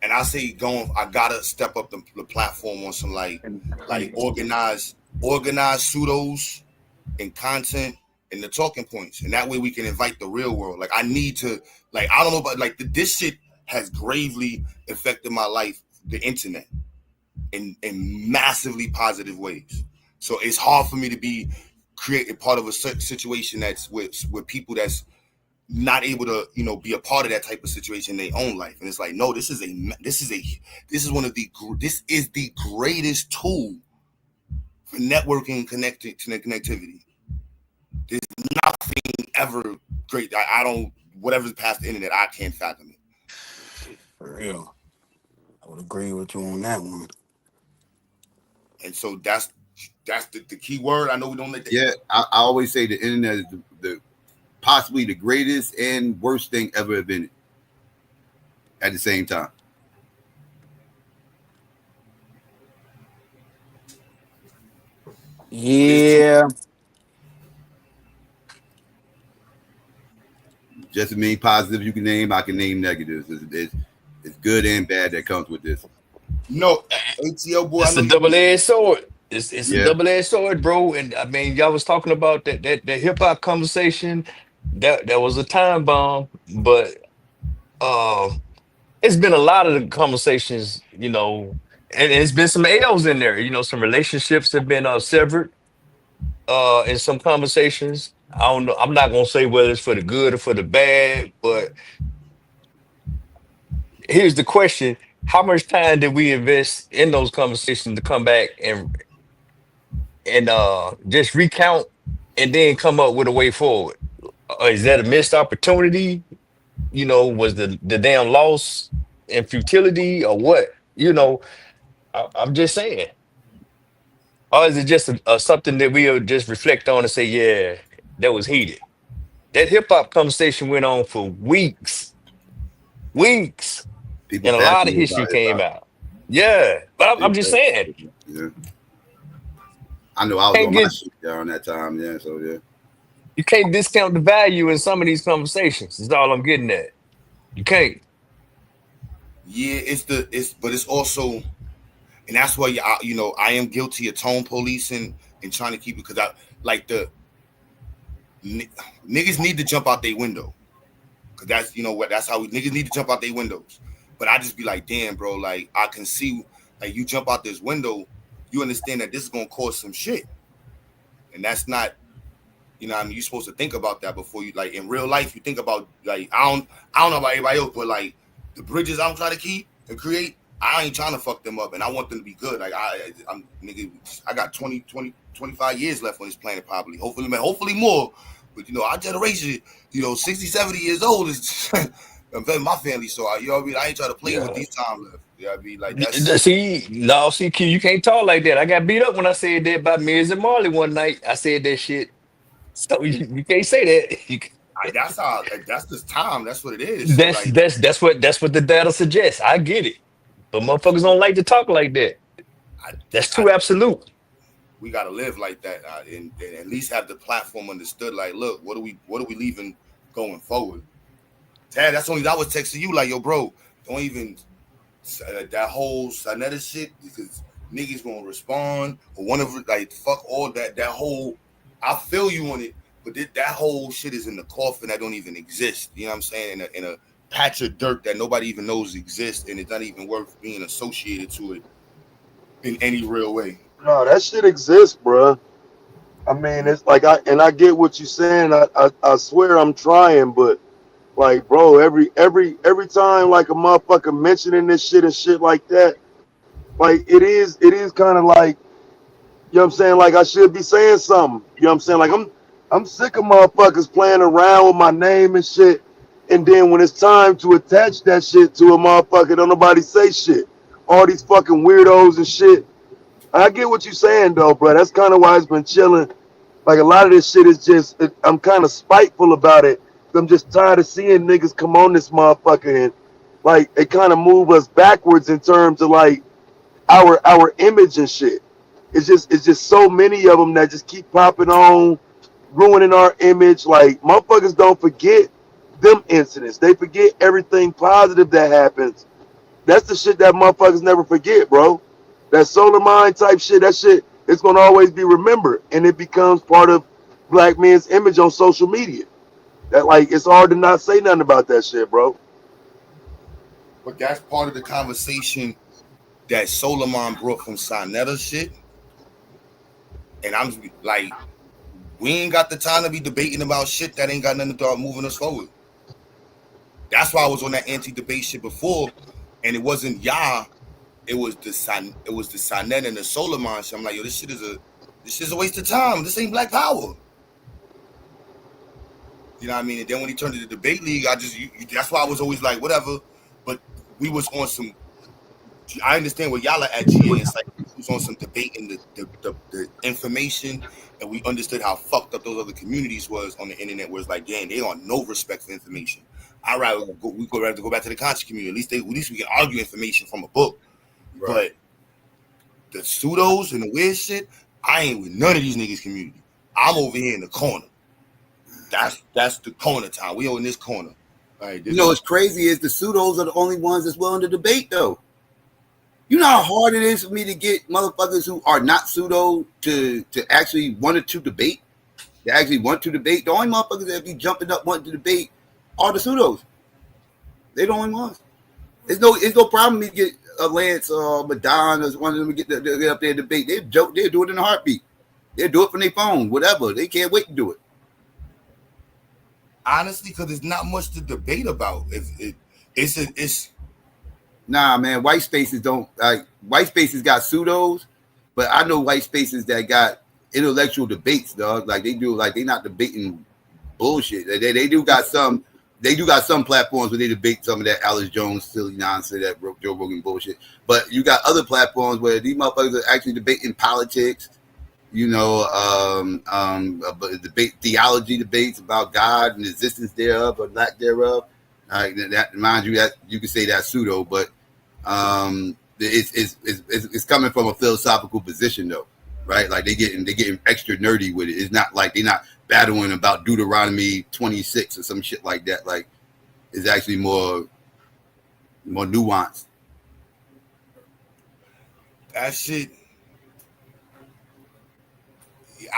and I say I gotta step up the platform on some like organized pseudos and content and the talking points, and that way we can invite the real world. Like I need to, like I don't know, but like this shit has gravely affected my life, the internet, in massively positive ways. So it's hard for me to be creating part of a situation that's with people that's not able to, be a part of that type of situation in their own life. And it's like, no, this is the greatest tool for networking, connectivity. There's nothing ever great. I don't, whatever's past the internet, I can't fathom it. For real. I would agree with you on that one. And so that's the key word. I know we don't let that. Yeah, I always say the internet is the possibly the greatest and worst thing ever invented at the same time. Yeah. Just as many positives you can name, I can name negatives. It's good and bad that comes with this. No, ATL boy, it's a double-edged sword. It's a double-edged sword, bro. And I mean, y'all was talking about that hip hop conversation. That was a time bomb, but it's been a lot of the conversations, and it's been some L's in there. Some relationships have been severed in some conversations. I don't know. I'm not gonna say whether it's for the good or for the bad, but here's the question: how much time did we invest in those conversations to come back and just recount and then come up with a way forward? Is that a missed opportunity? Was the damn loss and futility or what? I'm just saying. Or is it just something that we'll just reflect on and say, yeah, that was heated? That hip hop conversation went on for weeks. People And a lot of history came out. Yeah, but I'm just saying. Yeah. I know I was on my shit during that time. Yeah, so yeah. You can't discount the value in some of these conversations. Is all I'm getting at. You can't. Yeah, but it's also, and that's why I am guilty of tone policing and trying to keep it, because I like niggas need to jump out their window, because that's that's how niggas need to jump out their windows. But I just be like, damn, bro, like I can see, like you jump out this window, you understand that this is gonna cause some shit, and that's not. You're supposed to think about that before you, like, in real life, you think about, like, I don't know about everybody else, but, like, the bridges I'm trying to keep and create, I ain't trying to fuck them up, and I want them to be good. Like, I'm nigga, I got 25 years left on this planet, probably. Hopefully more. But, our generation, 60, 70 years old is my family, so, I ain't trying to play with these time left. Yeah, I mean, like, that's... See, Q, you can't talk like that. I got beat up when I said that about Miz and Marley one night. I said that shit. So you can't say that. That's this time. That's what it is. That's what the data suggests. I get it, but motherfuckers don't like to talk like that. That's too absolute. We gotta live like that, and at least have the platform understood. Like, look, what are we leaving going forward? Dad, I was texting you like, yo, bro, don't even that whole Sanetta shit, because niggas gonna respond or one of like fuck all that whole. I feel you on it, but that whole shit is in the coffin that don't even exist. You know what I'm saying? In a patch of dirt that nobody even knows exists, and it's not even worth being associated to it in any real way. No, that shit exists, bro. I mean, it's like I get what you're saying. I swear I'm trying, but like, bro, every time like a motherfucker mentioning this shit and shit like that, like it is kind of like. You know what I'm saying? Like I should be saying something. You know what I'm saying? Like I'm sick of motherfuckers playing around with my name and shit. And then when it's time to attach that shit to a motherfucker, don't nobody say shit. All these fucking weirdos and shit. I get what you're saying though, bro. That's kind of why it's been chilling. Like a lot of this shit is just, I'm kind of spiteful about it. I'm just tired of seeing niggas come on this motherfucker and like it kind of move us backwards in terms of like our image and shit. It's just so many of them that just keep popping on, ruining our image. Like motherfuckers don't forget them incidents. They forget everything positive that happens. That's the shit that motherfuckers never forget, bro. That solar mind type shit, that shit is gonna always be remembered, and it becomes part of black men's image on social media. That like it's hard to not say nothing about that shit, bro. But that's part of the conversation that Solomon brought from Sinetta shit. And I'm like, we ain't got the time to be debating about shit that ain't got nothing to do with moving us forward. That's why I was on that anti-debate shit before, and it wasn't Yah. It was the Sinetta and the Solomon shit. I'm like, yo, this shit is a waste of time. This ain't black power. You know what I mean? And then when he turned to the debate league, that's why I was always like, whatever. But we was on some. I understand where y'all are at, GA. It's like we was on some debating the information, and we understood how fucked up those other communities was on the internet. Where it's like, damn, they on no respect for information. I'd rather go back to the conscious community. At least we can argue information from a book. Right. But the pseudos and the weird shit, I ain't with none of these niggas' community. I'm over here in the corner. That's the corner time. We in this corner. Right, you know what's crazy is the pseudos are the only ones that's willing to debate though. You know how hard it is for me to get motherfuckers who are not pseudo to actually want to debate? They actually want to debate. The only motherfuckers that be jumping up wanting to debate are the pseudos. They the only ones. It's no problem to get a Lance or Madonna or one of them to get up there and debate. They'll do it in a heartbeat. They'll do it from their phone, whatever. They can't wait to do it. Honestly, because there's not much to debate about. It's nah, man. White spaces don't like white spaces got pseudos, but I know white spaces that got intellectual debates, dog. Like they do, like they not debating bullshit. They do got some. They do got some platforms where they debate some of that Alex Jones silly nonsense, that Joe Rogan bullshit. But you got other platforms where these motherfuckers are actually debating politics. You know, debate theology debates about God and the existence thereof or lack thereof. That mind you, that you can say that's pseudo, but it's coming from a philosophical position though, right? Like they getting extra nerdy with it. It's not like they're not battling about Deuteronomy 26 or some shit like that. Like it's actually more nuanced. That shit.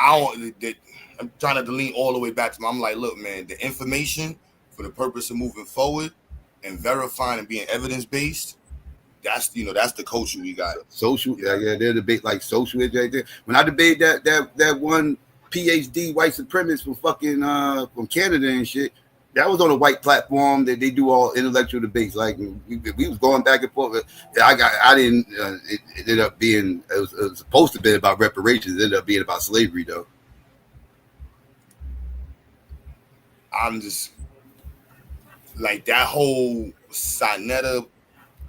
I'm trying to delete all the way back to I'm like, look, man, the information for the purpose of moving forward and verifying and being evidence-based, that's the culture we got. Social, yeah, they debate like social right there. When I debate that one PhD white supremacist from Canada and shit, that was on a white platform that they do all intellectual debates. Like we was going back and forth. It ended up being it was supposed to be about reparations. It ended up being about slavery though. I'm just like that whole Sinetta,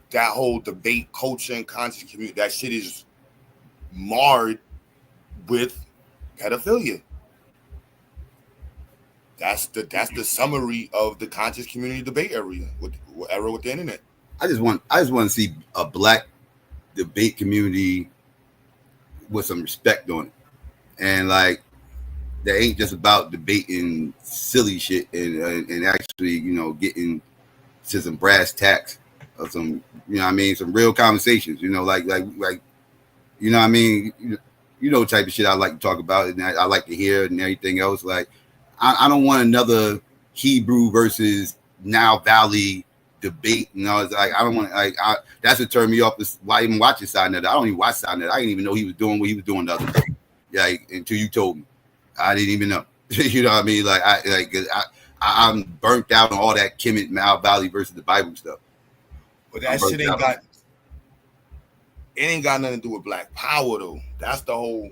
that whole debate culture and conscious community. That shit is marred with pedophilia. That's the summary of the conscious community debate area with the internet. I just want to see a black debate community with some respect on it, and like that ain't just about debating silly shit and actually getting to some brass tacks or some some real conversations. Like type of shit I like to talk about and I like to hear and everything else. Like I don't want another Hebrew versus Nile Valley debate. It's like I don't want that's what turned me off. Why even watching Sinetta? I don't even watch Sinetta. I didn't even know he was doing what he was doing the other day. Yeah, until you told me, I didn't even know. You know what I mean? Like I'm burnt out on all that Kemet Nile Valley versus the Bible stuff. But that shit ain't got nothing to do with black power though. That's the whole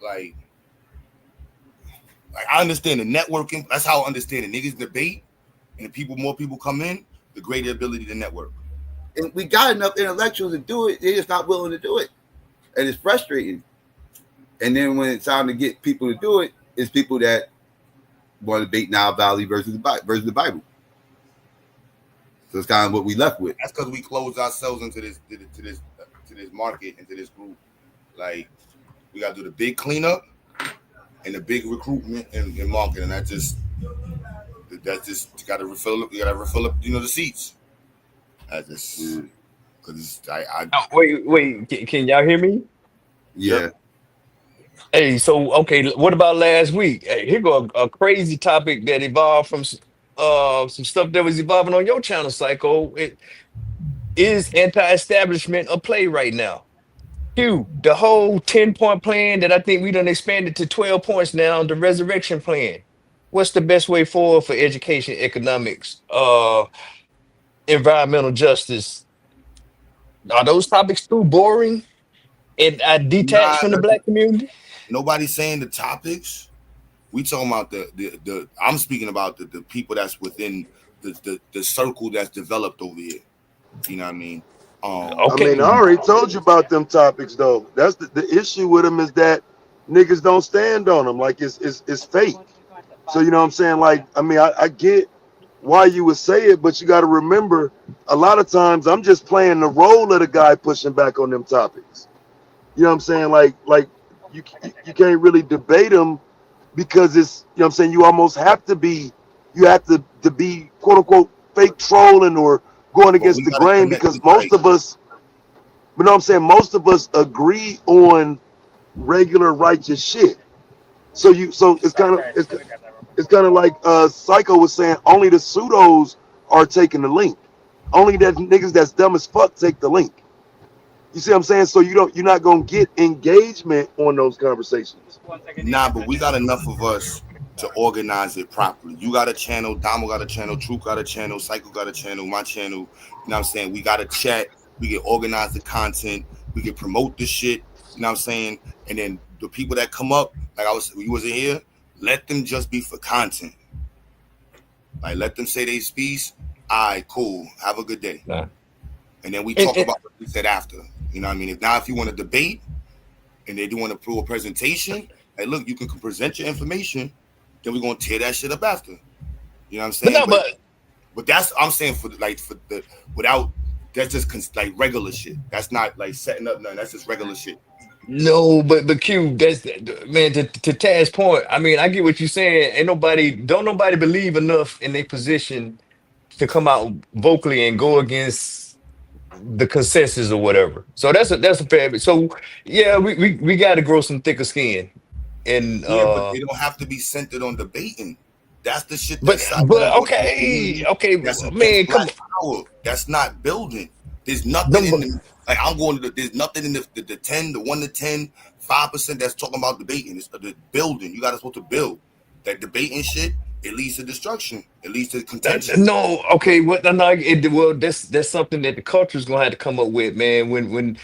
like I understand the networking. That's how I understand the niggas debate, and more people come in, the greater ability to network. And we got enough intellectuals to do it. They're just not willing to do it, and it's frustrating. And then when it's time to get people to do it, it's people that want to debate Nile Valley versus the Bible. So it's kind of what we left with. That's because we closed ourselves into this market, into this group. Like we got to do the big cleanup and the big recruitment and marketing. That just that's just you gotta refill up. You gotta refill up. The seats. I just because I Oh, wait, can y'all hear me? yep. Yeah. Hey, so okay, what about last week? Hey, here go a crazy topic that evolved from some stuff that was evolving on your channel, Psycho. It is anti-establishment a play right now. Q, the whole 10-point plan that I think we done expanded to 12 points now, the resurrection plan. What's the best way forward for education, economics, environmental justice? Are those topics too boring and detached Nah, from the black community? nobody's saying the topics. We talking about the I'm speaking about the people that's within the circle that's developed over here. You know what I mean? I mean, I Okay, already told you about them topics though. That's the issue with them is that niggas don't stand on them. Like it's fake. So you know what I'm saying? Like, I mean, I get why you would say it, but you got to remember, a lot of times I'm just playing the role of the guy pushing back on them topics. You know what I'm saying? Like you can't really debate them because it's, you know what I'm saying, you almost have to be, you have to be quote unquote fake trolling or going But against we the gotta grain connect because it most right. of us, you know what I'm saying, most of us agree on regular righteous shit. So it's kind of like Psycho was saying, only the pseudos are taking the link. Only that niggas that's dumb as fuck take the link. You see what I'm saying? So you're not gonna get engagement on those conversations. Nah, but we got enough of us to organize it properly. You got a channel, Damo got a channel, Truth got a channel, Psycho got a channel, my channel. You know what I'm saying? We got a chat. We can organize the content. We can promote the shit. You know what I'm saying? And then the people that come up, like you wasn't here, let them just be for content. Like let them say they speech. All right, cool. Have a good day. nah. And then we And, talk and about what we said after. You know what I mean? If you want to debate and they do want to prove a presentation, hey, look, you can present your information, then we're gonna tear that shit up after. You know what I'm but saying? no, but But that's I'm saying for the without that's just like regular shit. That's not like setting up nothing. That's just regular shit. no, but Q, that's man. To Taz's point, I mean, I get what you're saying. Ain't nobody, don't nobody believe enough in their position to come out vocally and go against the consensus or whatever. So that's a fair bit. So yeah, we got to grow some thicker skin. And Yeah, but they don't have to be centered on debating. That's the shit but that's sidelined to the okay, community. okay, That's against man, come Black Power. That's not building. There's nothing in on. the like I'm going to there's nothing in the 10, the 1 to 10, 5% that's talking about debating. It's the building. You gotta supposed to build. That debating shit, it leads to destruction. It leads to contention. No, okay, what? No, well, that's something that the culture's gonna have to come up with, man. When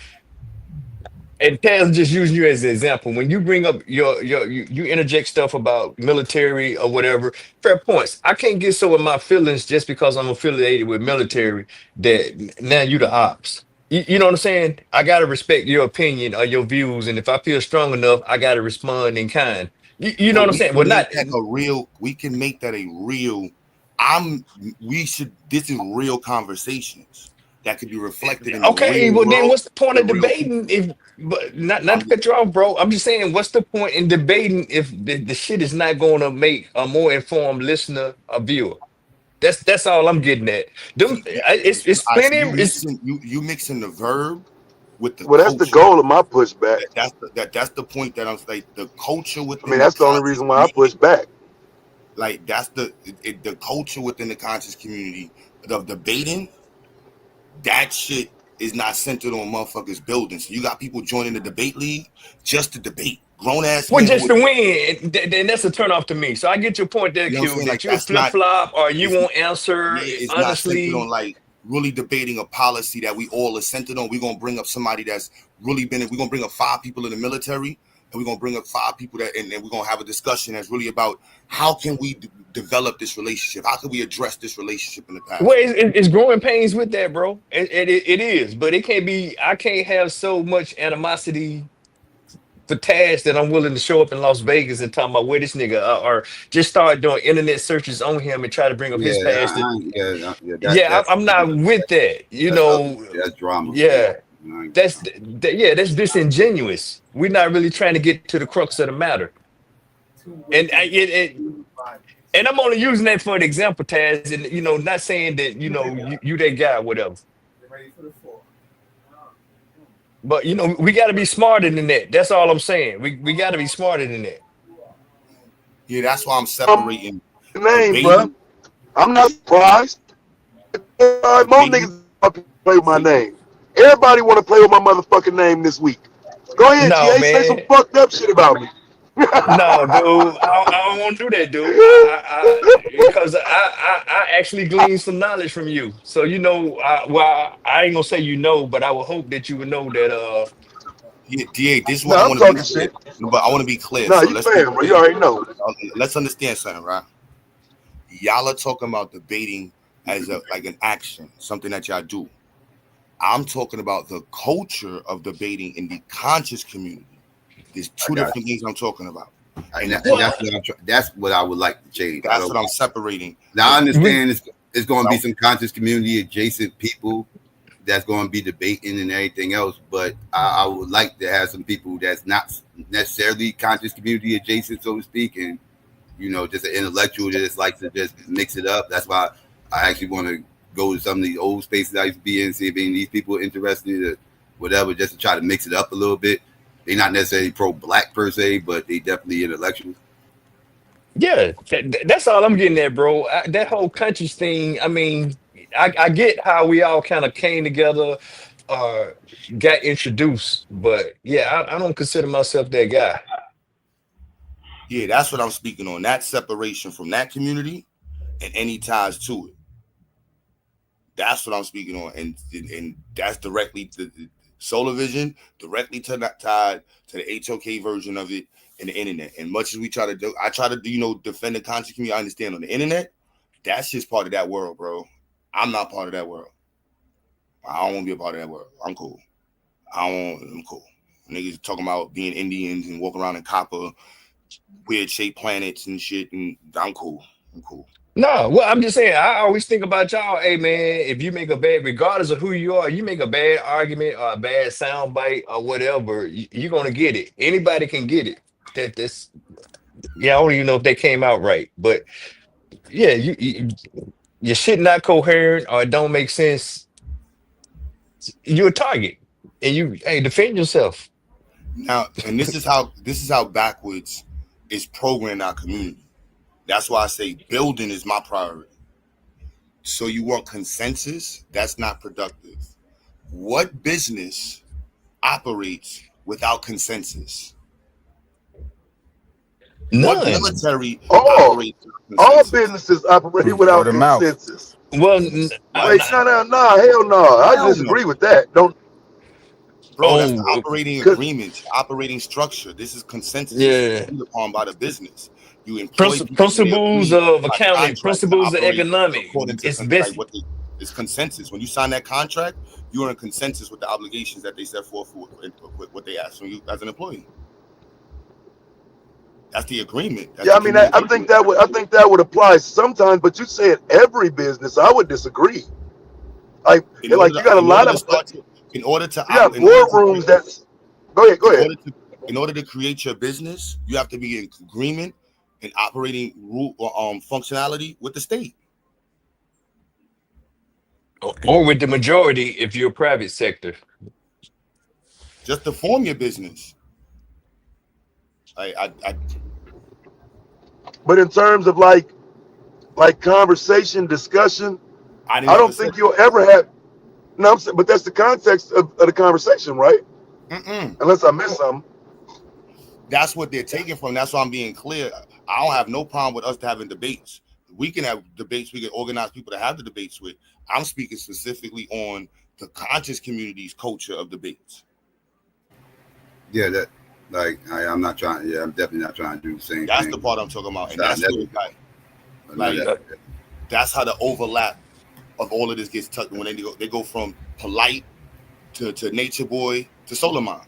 and Taz, just using you as an example, when you bring up you interject stuff about military or whatever, fair points. I can't get so in my feelings just because I'm affiliated with military that now you the ops. You know what I'm saying? I gotta respect your opinion or your views, and if I feel strong enough, I gotta respond in kind. You know But what I'm we saying? can Well, not make that a real. We can make that a real. I'm. We should. This is real conversations that could be reflected in the okay. real Well, then world. what's the point The of real people. debating if? But not I'm to just. cut you off, bro. I'm just saying, what's the point in debating if the shit is not going to make a more informed listener or viewer? That's all I'm getting at. So, Them, it's all right, so plenty. It's you mixing the verb with the Well, that's the culture. goal of my pushback. That's the point that I'm like the culture I mean, within the that's the only conscious reason why I push community. back. Like that's the culture within the conscious community of debating. That shit is not centered on motherfuckers building. So you got people joining the debate league just to debate. Grown ass well, men just who, to win. Then that's a turn off to me. So I get your point there, you know what I'm Q. saying? That Like you that's flip not. flop or you It's won't answer Yeah, it's not centered on honestly. like really debating a policy that we all are centered on. We're gonna bring up somebody that's really been. We're gonna bring up 5 people in the military, and we're gonna bring up 5 people that, and we're gonna have a discussion that's really about how can we develop this relationship? How can we address this relationship in the Well, past? it's growing pains with that, bro. It is, but it can't be. I can't have so much animosity for Taz that I'm willing to show up in Las Vegas and talk about where this nigga or just start doing internet searches on him and try to bring up his Yeah, past. yeah. Yeah, I'm not with that. You That's other. know, That's drama. Yeah. yeah, yeah, that's disingenuous. We're not really trying to get to the crux of the matter. And And I'm only using that for an example, Taz, and not saying that you that guy, or whatever. But we got to be smarter than that. That's all I'm saying. We got to be smarter than that. Yeah, that's why I'm My separating name, bro. debating, I'm not surprised. Most debating. niggas fucking play with my name. Everybody want to play with my motherfucking name this week. Go ahead, No, GA. Say some man. fucked up shit about me. No, dude. I don't want to do that, dude. Because I actually gleaned some knowledge from you. So well, I ain't gonna say but I would hope that you would know that. Yeah, DA, this is No, what I I'm want to be talking clear. shit. But I want to be clear. No, So you let's be fam, bro. You clear. already know. Let's understand something, right? Y'all are talking about debating as like an action, something that y'all do. I'm talking about the culture of debating in the conscious community. There's I two got different things I'm talking about. and, And that, and Well, what that's what I would like to change. I that's don't. what I'm separating. Now I Because we understand it's going to be some conscious community adjacent people that's going to be debating and everything else, but I would like to have some people that's not necessarily conscious community adjacent, so to speak, and just an intellectual that just likes to just mix it up. That's why I actually want to go to some of these old spaces I used to be in, see if any of these people are interested or whatever, just to try to mix it up a little bit. They're not necessarily pro-black per se, but they definitely intellectuals. Yeah, that's all I'm getting at, bro. That whole conscious thing. I mean, I get how we all kind of came together, uh, got introduced, but yeah, I don't consider myself that guy. yeah, that's what I'm speaking on. That separation from that community and any ties to it. That's what I'm speaking on, and that's directly to the Solar Vision, directly to that tied to the HOK version of it and the internet. And much as we try to do, I try to defend the conscious community. I understand on the internet, that's just part of that world, bro. I'm not part of that world. I don't want to be a part of that world. I'm cool. I'm cool. Niggas talking about being Indians and walking around in copper, weird shaped planets and shit, and I'm cool. I'm cool. No, well, I'm just saying, I always think about y'all. Hey, man, if you make a bad, regardless of who you are, you make a bad argument or a bad sound bite or whatever, you're gonna get it. Anybody can get it. That's yeah. I don't even know if they came out right, but yeah, your shit not coherent or it don't make sense. You're a target, and hey, defend yourself. Now, and this is how backwards is programmed our community. That's why I say building is my priority. So you want consensus? That's not productive. What business operates without consensus? What None. military All, operates without all consensus? businesses operate Word without of mouth. consensus. Well, Wait, no, no, no, hell no. I Hell no. disagree with that. Don't, Bro, that's the oh, operating cause agreement, operating structure. This is consensus. This is yeah. agreed upon by the business. You employ people and they Principles agree of by accounting, contract to principles of operate economic. according to It's best. like what they it's consensus. When you sign that contract, you are in consensus with the obligations that they set forth for what they ask from you as an employee. That's the agreement. That's yeah, the I mean, I communication. think that would apply sometimes, but you said every business. I would disagree. In order Like to you got a in lot order to of, start to in order to you got in order to boardrooms that's. Go ahead, go in ahead. order to in order to create your business, you have to be in agreement and operating rule functionality with the state. Or with the majority if you're a private sector. Just to form your business. I But in terms of like conversation, discussion, I didn't I ever don't say think you'll ever have. No, I'm saying, but that's the context of the conversation, right? mm-mm. Unless I missed something. That's what they're taking from. That's why I'm being clear. I don't have no problem with us having debates. We can have debates. We can organize people to have the debates with. I'm speaking specifically on the conscious community's culture of debates. Yeah, that like I'm not trying. Yeah, I'm definitely not trying to do the same That's the thing. part I'm talking about, and So I that's where never, like Uh, that's how the overlap of all of this gets tucked when they go from polite to nature boy to solar mind.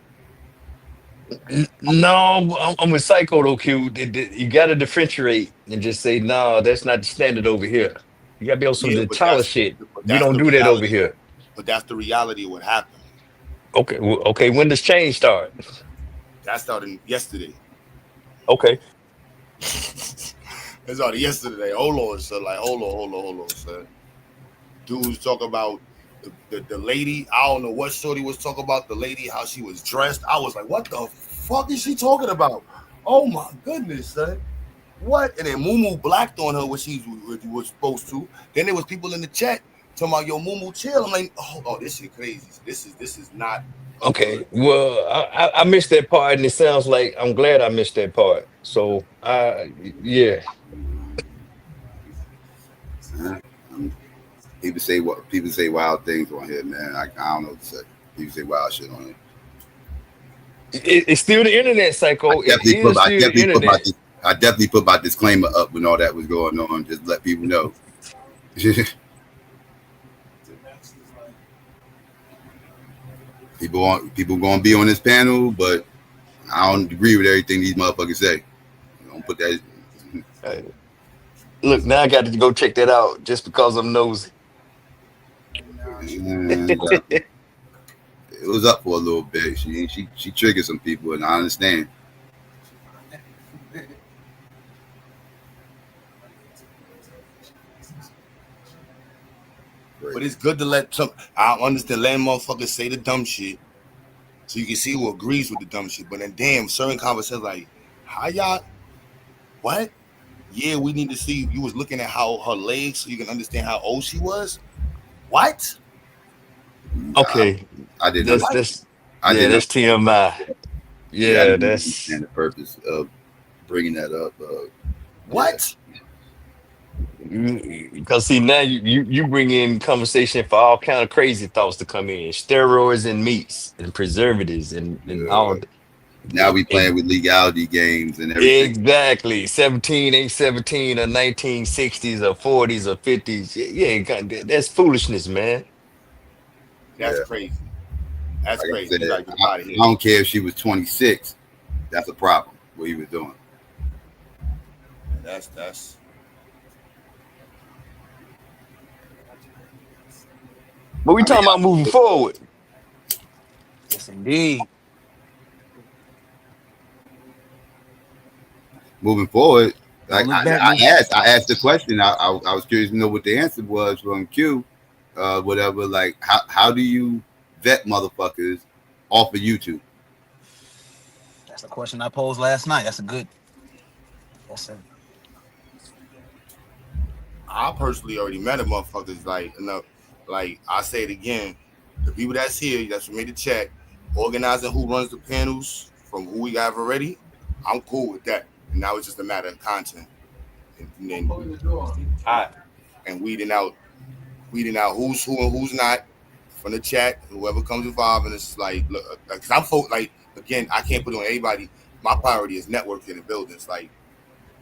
No, I'm with Psycho though, Q. You got to differentiate and just say, no, that's not the standard over here. You got to be on some Yeah, T'Challa shit. but We that's don't the do that over reality. here. But that's the reality of what happened. Okay, okay. When does change start? That started yesterday. Okay. It's already yesterday. Hold on, son. Like, hold on, son. Dudes talk about the lady. I don't know what shorty was talking about. The lady, how she was dressed. I was like, what the fuck is she talking about? Oh my goodness, son. What? And then Mumu blacked on her what she was supposed to. Then there was people in the chat talking about, yo, Mumu chill. I'm like, oh, this shit crazy. This is not a Okay, good. well, I missed that part, and it sounds like I'm glad I missed that part. So, yeah, People say wild things on here, man. I don't know what to say. People say wild shit on here. it's still the internet, Psycho. It is still the internet. I definitely put my disclaimer up when all that was going on. Just let people know. People gonna be on this panel, but I don't agree with everything these motherfuckers say. Don't put that. Look, now I got to go check that out just because I'm nosy. It was up for a little bit. She triggered some people, and I understand. But it's good to let some. I understand letting motherfuckers say the dumb shit, so you can see who agrees with the dumb shit. But then, damn, certain conversations like, how y'all? What? Yeah, we need to see. You was looking at how her legs, so you can understand how old she was. What? Okay, I didn't. That's TMI. Yeah, I didn't that's understand the purpose of bringing that up. What? Because see now you bring in conversation for all kind of crazy thoughts to come in, steroids and meats and preservatives and all. Now we playing with legality games and everything. Exactly, 17 ain't 17 or 1960s or 40s or 50s. Yeah, that's foolishness, man. That's crazy. That's Like crazy. I, You gotta get out of I here. don't care if she was 26. That's a problem. What he was doing. That's. But we talking about moving forward. Yes, indeed. Moving forward, Don't like look back, I asked the question. I was curious to know what the answer was from Q, whatever. Like, how do you vet motherfuckers off of YouTube? That's the question I posed last night. That's a good. Yes, sir. I personally already met a motherfuckers like enough. Like I say it again, the people that's here, that's made the chat, organizing who runs the panels from who we have already. I'm cool with that. And now it's just a matter of content, and then weeding out who's who and who's not from the chat. Whoever comes involved, and it's like, look, because I'm like again, I can't put it on anybody. My priority is networking and building. It's like,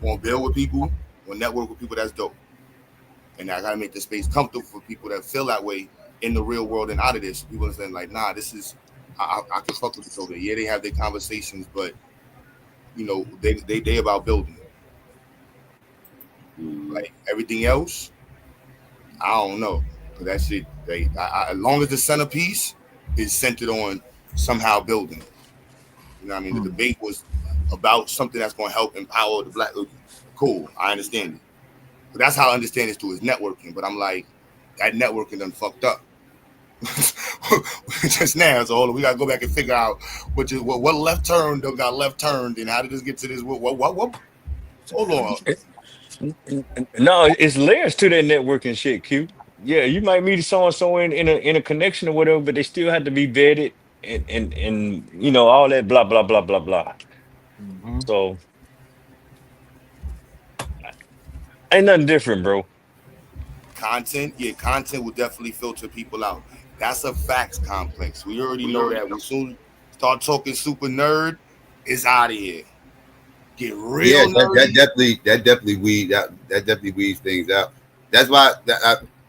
want to build with people, want to network with people. That's dope. And I gotta make the space comfortable for people that feel that way in the real world and out of this. People are saying like, nah, this is I can fuck with this over there. Yeah, they have their conversations, but you know, they about building. Like everything else, I don't know. But that shit, as long as the centerpiece is centered on somehow building. You know what I mean? The debate was about something that's going to help empower the black. Cool, I understand it. But that's how I understand it too, is networking. But I'm like, that networking done fucked up. Just now, so hold on, we gotta go back and figure out what left turn done got left turned, and how did this get to this? What? Hold on. No, it's layers to that networking shit, Q. Yeah, you might meet so and so in a connection or whatever, but they still have to be vetted and you know all that blah blah blah blah blah. Mm-hmm. So ain't nothing different, bro. Content will definitely filter people out. That's a facts complex. We already know that. We soon start talking super nerd, it's out of here. Get real nerdy. That definitely weeds things out. That's why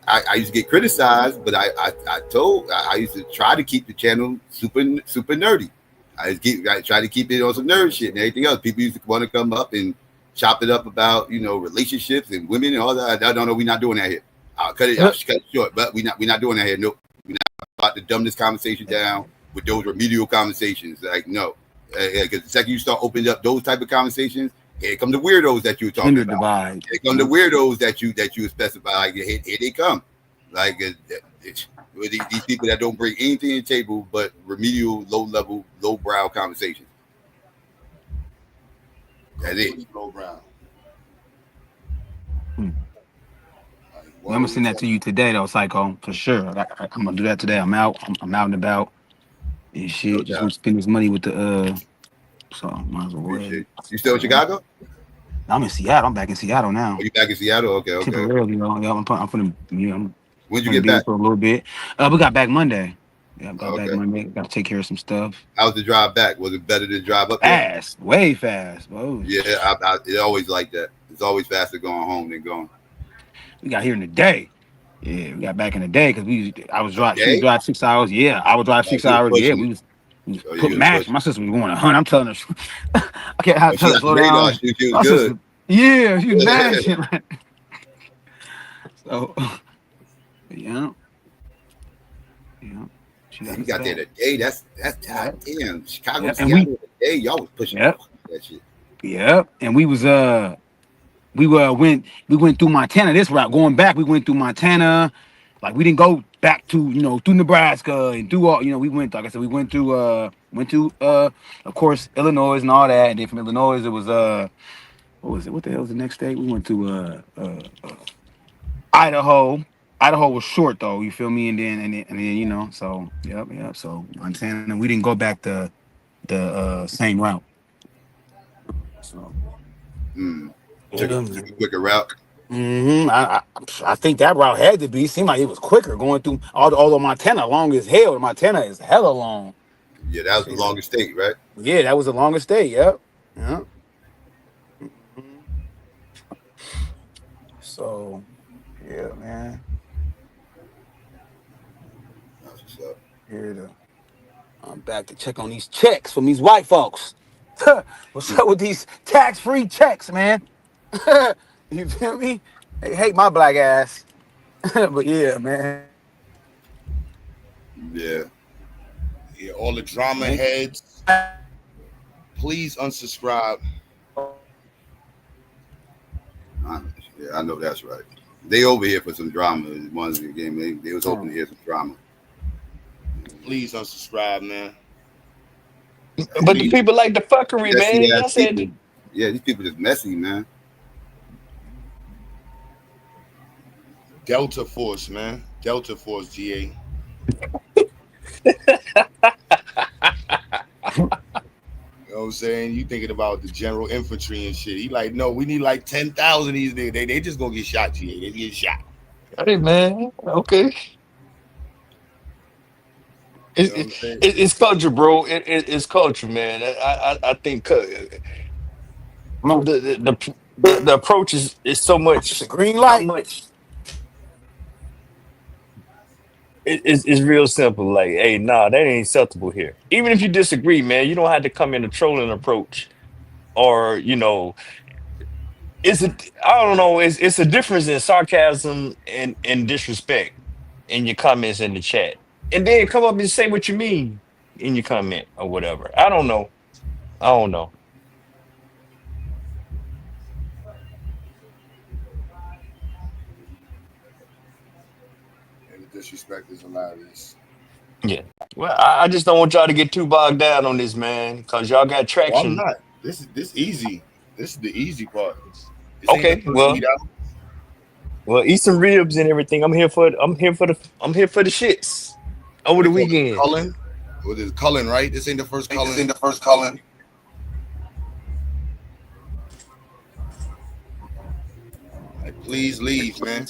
I used to get criticized, but I used to try to keep the channel super nerdy. I try to keep it on some nerd shit and everything else. People used to want to come up and chop it up about relationships and women and all that. I don't know. We're not doing that here. I'll cut it short, but we're not doing that here. Nope. We're not about to dumb this conversation down with those remedial conversations. Like, no. Because the second you start opening up those type of conversations, Here come the weirdos that you were talking Gender about. divide. Here come the weirdos that you specify. Like, here they come. Like these people that don't bring anything to the table but remedial, low level, low brow conversations. That's it. Low brow. I'm gonna send that to you today, though, Psycho, for sure. I'm gonna do that today. I'm out. I'm out and about and shit. No Just doubt. want to spend this money with the So might as well. Appreciate it. You still in Chicago? I'm in Seattle. I'm back in Seattle now. Are you back in Seattle? Okay. Temporarily, I'm putting. When'd you get back? For a little bit. We got back Monday. Yeah, got Okay. back Monday. Got to take care of some stuff. How's the drive back? Was it better to drive up there? Fast, way fast. Whoa. Yeah, it's always like that. It's always faster going home than going. We got here in the day. Yeah, we got back in the day because she would drive 6 hours. Yeah, I would drive 6 hours. Yeah, we was put match. My sister was going 100. I'm telling her, I can't have to tell her slow down. She was My good. sister, yeah, she was mashing. So, yeah. You got there today. That's damn. Chicago, and Seattle today. Y'all was pushing that shit. Yeah, and we was we went through Montana this route. Going back, we went through Montana. Like we didn't go back to through Nebraska and through all we went, like I said, we went through of course Illinois and all that. And then from Illinois it was what was it? What the hell was the next state? We went to Idaho. Idaho was short though, you feel me? And then so yep. So Montana, we didn't go back the same route. So Took a quicker route. I think that route had to be. Seemed like it was quicker going through although Montana long as hell. Montana is hella long. Yeah, that was the longest state, right? Yeah, that was the longest state. Yep. Yeah. So, yeah, man. That's what's up. I'm back to check on these checks from these white folks. What's up with these tax-free checks, man? You feel me? They hate my black ass. But yeah, man. Yeah, all the drama heads, please unsubscribe. Yeah, I know that's right. They over here for some drama. Ones in the game, they was hoping to hear some drama. Please unsubscribe, man. But the people like the fuckery, man. Y'all said, yeah, these people just messy, man. Delta Force, man. Delta Force, GA. You know what I'm saying? You thinking about the general infantry and shit. He like, no, we need like 10,000 of these niggas. They just gonna get shot, GA. They get shot. hey, man, okay. It's culture, bro. It's culture, man. I think the approach is so much. It's a green light. So much. It's real simple. Like, hey, nah, that ain't acceptable here. Even if you disagree, man, you don't have to come in a trolling approach, or I don't know. It's a difference in sarcasm and disrespect in your comments in the chat, and then come up and say what you mean in your comment or whatever. I don't know. Disrespect is hilarious. Yeah. Well, I just don't want y'all to get too bogged down on this, man, because y'all got traction. Well, I'm not. This easy. This is the easy part. Okay. Well, eat some ribs and everything. I'm here for the shits over the weekend. Cullen. Well, this is Cullen, right? This ain't the first Cullen. Like, please leave, man.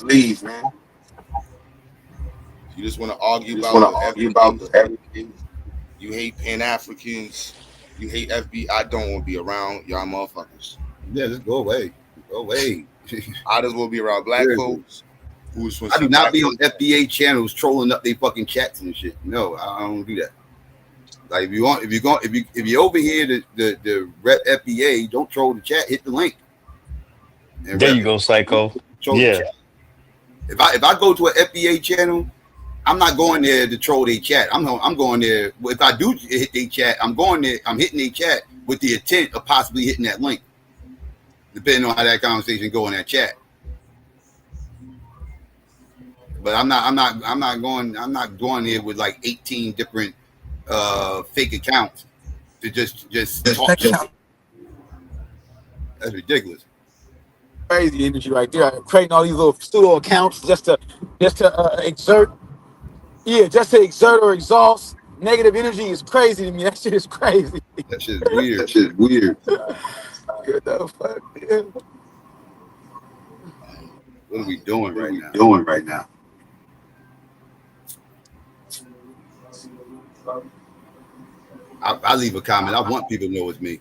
You just want to argue about everything. You hate Pan-Africans. You hate FBI. I don't want to be around y'all motherfuckers. Yeah, just go away. I just want to be around black folks. I do not be on FBA channels trolling up their fucking chats and shit. No, I don't do that. Like if you're over here to rep FBA, don't troll the chat. Hit the link. There you go, Psycho. Yeah. If I go to an FBA channel, I'm not going there to troll their chat. I'm going there. If I do hit their chat, I'm going there. I'm hitting their chat with the intent of possibly hitting that link. depending on how that conversation go in that chat. But I'm not going here with like 18 different fake accounts to just talk shit. That's ridiculous. Crazy industry right there. Creating all these little pseudo accounts just to exert, just to exert or exhaust negative energy is crazy to me. That shit is crazy. That shit is weird. That shit weird. What the fuck? Yeah. What are we doing What right are we now? doing right now? I leave a comment. I want people to know it's me.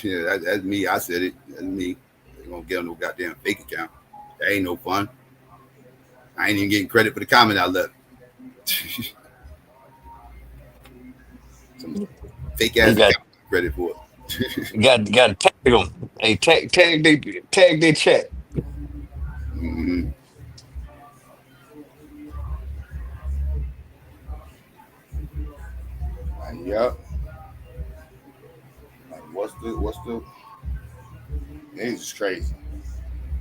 Yeah, that's me. I said it. That's me. They gonna get on no goddamn fake account. That ain't no fun. I ain't even getting credit for the comment I left. Some fake ass account credit for it. Got to tag them. Hey, tag they chat. Mm-hmm. Yep. Like, what's the? Niggas is crazy.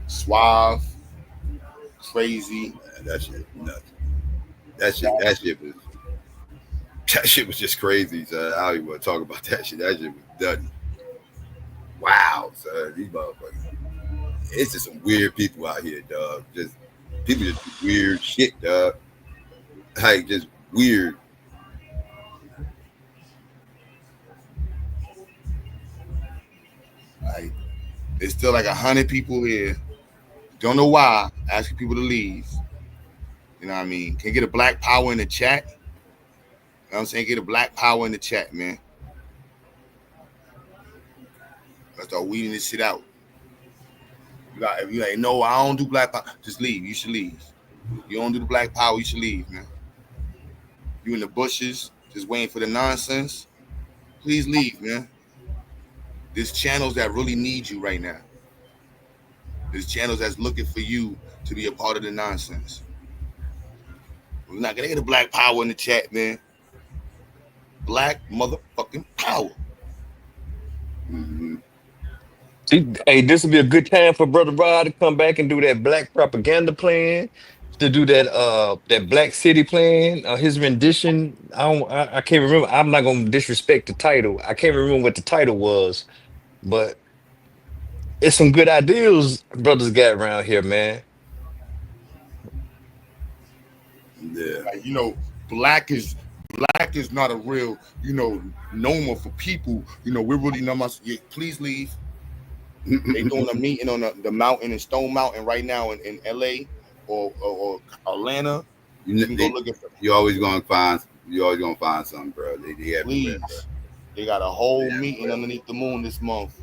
Suave, crazy. Man, that shit nuts. That shit was just crazy. So I don't even want to talk about that shit. That shit was nutty. Wow, son, these motherfuckers. It's just some weird people out here, dog. Just people just do weird shit, dog. Like just weird. Like, there's still like 100 people here. Don't know why. Asking people to leave. You know what I mean? Can get a black power in the chat. You know what I'm saying? Get a black power in the chat, man. Let's start weeding this shit out. If you like, no, I don't do black power, just leave. You should leave. You don't do the black power, you should leave, man. You in the bushes, just waiting for the nonsense. Please leave, man. There's channels that really need you right now. There's channels that's looking for you to be a part of the nonsense. We're not gonna get a black power in the chat, man. Black motherfucking power. Mm-hmm. See, hey, this would be a good time for Brother Rod to come back and do that black propaganda plan, to do that Black City plan, his rendition. I can't remember. I'm not gonna disrespect the title. I can't remember what the title was, but it's some good ideas brothers got around here, man. Yeah. Like, you know, black is not a real, you know, normal for people. You know, we're really not. Please leave. They doing a meeting on the mountain in Stone Mountain right now in LA or Atlanta. You can go look at them. You're always gonna find something, bro. They everywhere, Please. bro. They got a whole meeting underneath the moon this month.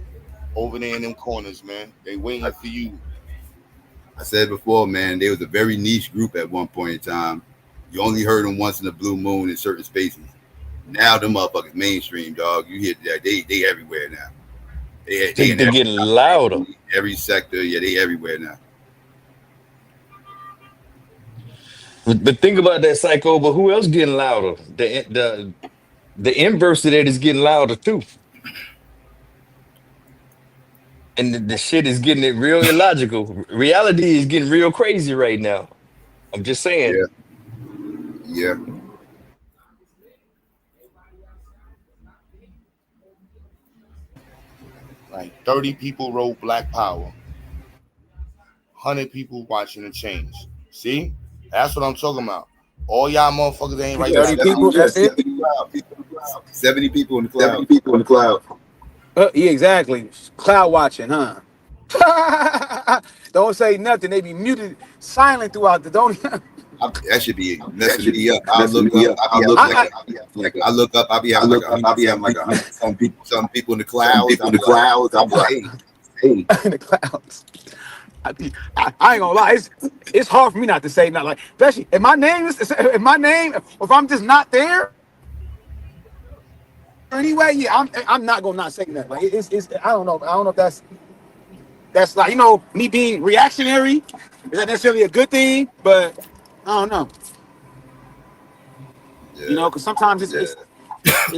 Over there in them corners, man. They waiting for you. I said before, man, they was a very niche group at one point in time. You only heard them once in the blue moon in certain spaces. Now them motherfuckers mainstream, dog. You hear that they everywhere now. They getting louder. Every sector, yeah, they everywhere now. But think about that, Psycho. But who else getting louder? The inverse of that is getting louder too. And the shit is getting it real illogical. Reality is getting real crazy right now. I'm just saying. Yeah. Like 30 people wrote Black Power. 100 people watching the change. See? That's what I'm talking about. All y'all motherfuckers ain't right. 30 people, that's it? 70 people in the cloud. 70 people in the cloud. Yeah, exactly. Cloud watching, huh? Don't say nothing. They be muted, silent throughout the. Don't. That should be messing me up. I look up. I'll be having like some people in the clouds. I'm like, hey. In the clouds. I ain't gonna lie. It's hard for me not to say not like, especially if my name, or if I'm just not there. Anyway, yeah, I'm not gonna not say that. Like it's I don't know if that's like, you know, me being reactionary. Is that necessarily a good thing? But I don't know. Yeah. You know, because sometimes it's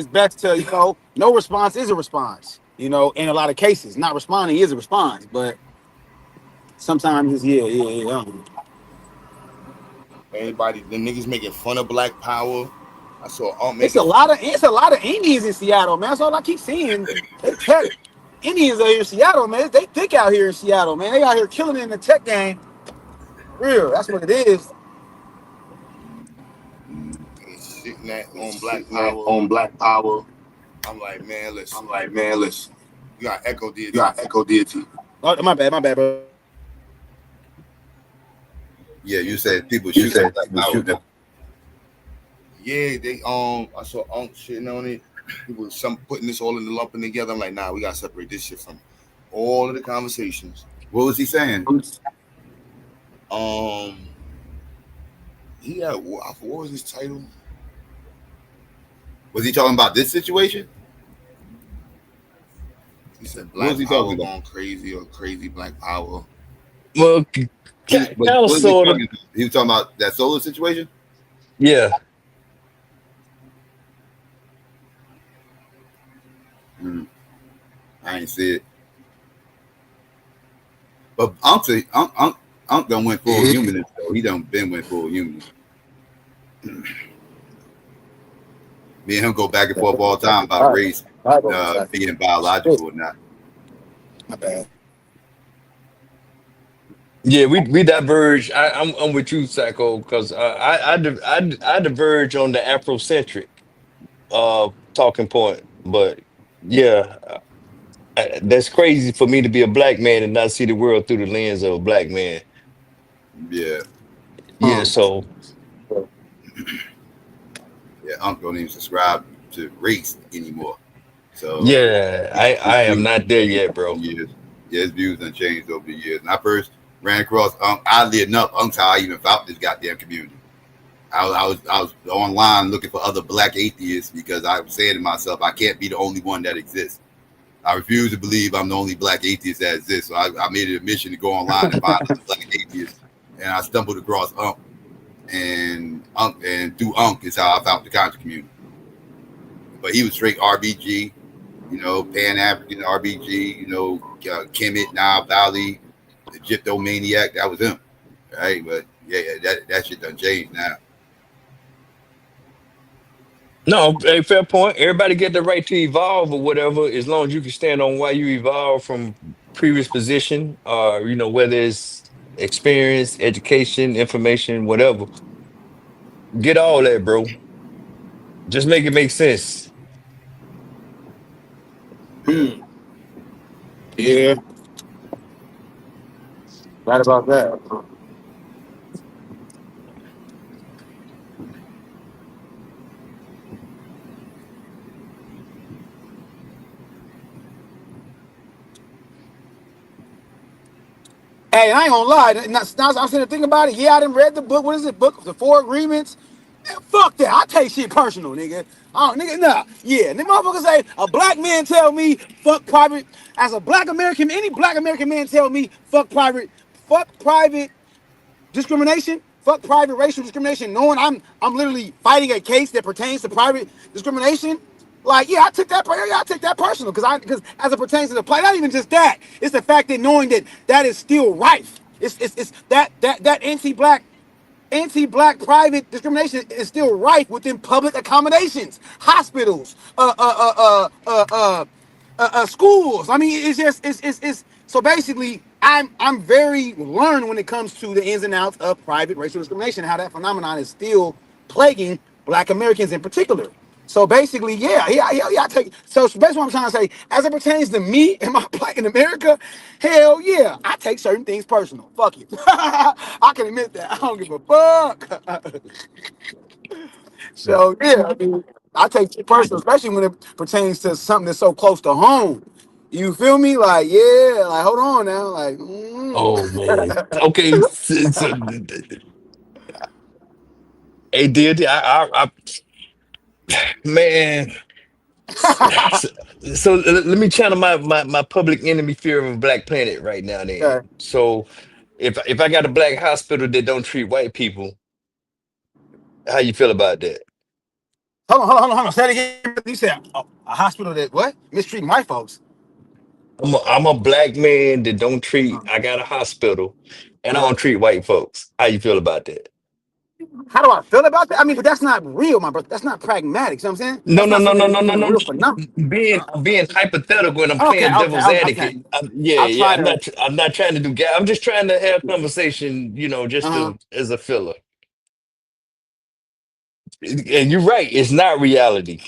best to, you know, no response is a response. You know, in a lot of cases, not responding is a response, but sometimes it's Everybody, the niggas making fun of Black Power. I saw It's making a lot of Indians in Seattle, man. That's all I keep seeing. They tech Indians out here in Seattle, man. They thick out here in Seattle, man. They out here killing it in the tech game. Real, that's what it is. shitting that on It's Black shitting that Power. on Black Power. I'm like, man, listen, I'm like, man, listen. you got echo You deity. got echo deity. Oh, my bad, bro. Yeah, you said people You shooting said Black people Power. shooting. Yeah, they I saw Unk shitting on it. People some putting this all in the lumping together. I'm like, nah, we gotta separate this shit from all of the conversations. What was he saying? Um, he had what was his title? Was he talking about this situation? He said What Black was he Power talking about? gone crazy or crazy Black Power. Well, What kind what of, was he sort of. talking about? He was talking about that solar situation? Yeah. Mm, I ain't see it. But Unc done went full humanist, though. He done been went full humanist. Me and him go back and forth all the time about race being biological or not. My bad. Yeah, we diverge. I'm with you, Sacco, because I diverge on the Afrocentric talking point. But yeah, that's crazy for me to be a black man and not see the world through the lens of a black man. Yeah, Yeah, so yeah. Unc don't even subscribe to race anymore. So yeah, his I am views not have there changed yet, over the bro. years. Yeah, his views have changed over the years. When I first ran across Unc, oddly enough, Unc's how I even found this goddamn community. I was online looking for other black atheists because I was saying to myself, I can't be the only one that exists. I refuse to believe I'm the only black atheist that exists. So I made it a mission to go online and find other black atheists. And I stumbled across Unc. And through Unc is how I found the conscious community. But he was straight RBG, Pan African RBG, Kemet, Nile Valley, Egyptomaniac. That was him, right? But yeah, that shit done changed now. No, hey, fair point. Everybody get the right to evolve or whatever, as long as you can stand on why you evolved from previous position, or whether it's experience, education, information, whatever. Get all that, bro. Just make it make sense. Yeah, right about that. Hey, I ain't gonna lie. Now I'm sitting there thinking about it. Yeah, I didn't read the book. What is it? Book the Four Agreements. Man, fuck that. I take shit personal, nigga. Nigga, nah. Yeah, the motherfuckers say a black man tell me fuck private. As a black American, any black American man tell me fuck private discrimination, fuck private racial discrimination, knowing I'm literally fighting a case that pertains to private discrimination. Like, yeah, I took that personal because as it pertains to the plight, not even just that. It's the fact that knowing that is still rife. It's that anti-black private discrimination is still rife within public accommodations, hospitals, schools. I mean, it's so basically, I'm very learned when it comes to the ins and outs of private racial discrimination, how that phenomenon is still plaguing Black Americans in particular. So basically, yeah. I take so basically what I'm trying to say, as it pertains to me and my Black in America, hell yeah, I take certain things personal. Fuck it, I can admit that. I don't give a fuck. So yeah, I mean, I take it personal, especially when it pertains to something that's so close to home. You feel me? Like, yeah, like hold on now, like, Oh man. Okay. Hey, dude, man. So, so let me channel my public enemy fear of a black planet right now. Then, okay. so if I got a black hospital that don't treat white people, how you feel about that? Hold on. Say it again. You said a hospital that what mistreating white folks. I'm a black man that don't treat. I got a hospital, and I Uh, don't treat white folks. How you feel about that? how do I feel about that? I mean, but that's not real, my brother. That's not pragmatic. You know what I'm saying? No, That's no, not no, something no, that's no, no, even a no. real phenomenon. I'm being hypothetical and I'm Okay, playing okay, devil's okay. advocate. Yeah, I'll yeah. try I'm to. not. I'm not trying to do. I'm just trying to have conversation. Just Uh-huh. as a filler. And you're right. It's not reality.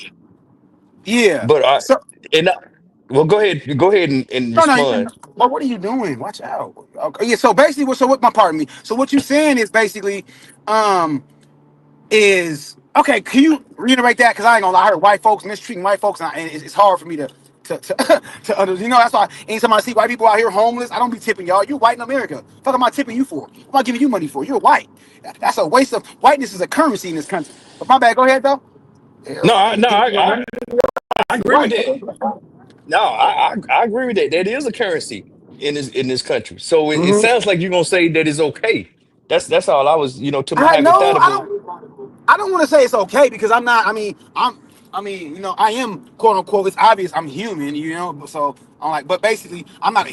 Yeah. But So and I, well, go ahead. Go ahead and no, no. respond. But what are you doing? Watch out. Okay. Yeah. So basically, what my pardon me. So what you saying is basically, um, is okay. Can you reiterate that? Because I ain't gonna lie, I heard white folks mistreating white folks, and it's hard for me to others. That's why anytime I see white people out here homeless, I don't be tipping y'all. You white in America. Fuck am I tipping you for? What am I giving you money for? You're white. That's a waste of whiteness is a currency in this country. But my bad. Go ahead though. No, Hell, I, no, I agree with white. that. No, I agree with that. That is a currency in this country. So it Mhm. sounds like you're gonna say that it's okay. That's all I was, to my I no, I hypothetical. don't. I don't want to say it's okay because I'm not. I mean, I am quote unquote. It's obvious I'm human, So I'm like, but basically, I'm not a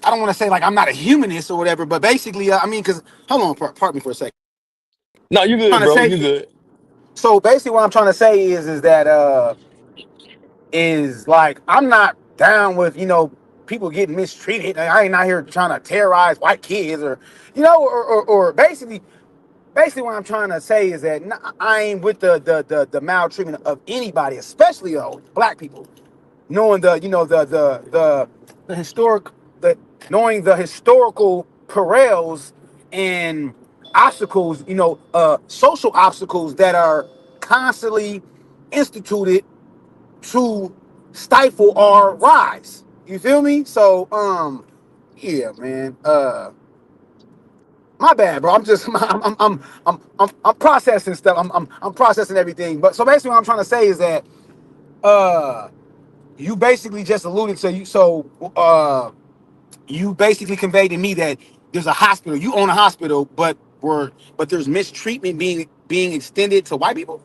I don't want to say like I'm not a humanist or whatever. But basically, I mean, because hold on, pardon me for a second. No, you I'm good, trying bro. to You say. good. So basically, what I'm trying to say is that is like I'm not down with people getting mistreated. I ain't out here trying to terrorize white kids or or basically what I'm trying to say is that I ain't with the maltreatment of anybody, especially black people. Knowing the historic the knowing the historical parallels and obstacles, social obstacles that are constantly instituted to stifle our rise. You feel me? So yeah, man. My bad, bro. I'm just I'm processing stuff. I'm processing everything. But so basically, what I'm trying to say is that uh, you basically just alluded to you basically conveyed to me that there's a hospital. You own a hospital, but there's mistreatment being extended to white people.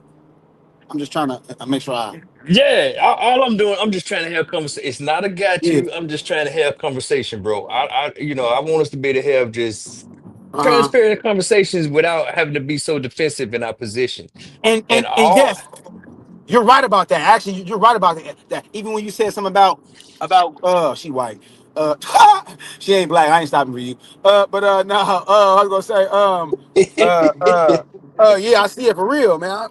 I'm just trying to make sure I Yeah, all I'm doing, I'm just trying to have conversation. It's not a got yeah. you. I'm just trying to have conversation, bro. I want us to be able to have just Uh huh. transparent conversations without having to be so defensive in our position. And And and and all yes, you're right about that. Actually, you're right about that. That even when you said something about she white, she ain't black. I ain't stopping for you. But no, I was gonna say uh uh yeah, I see it for real, man.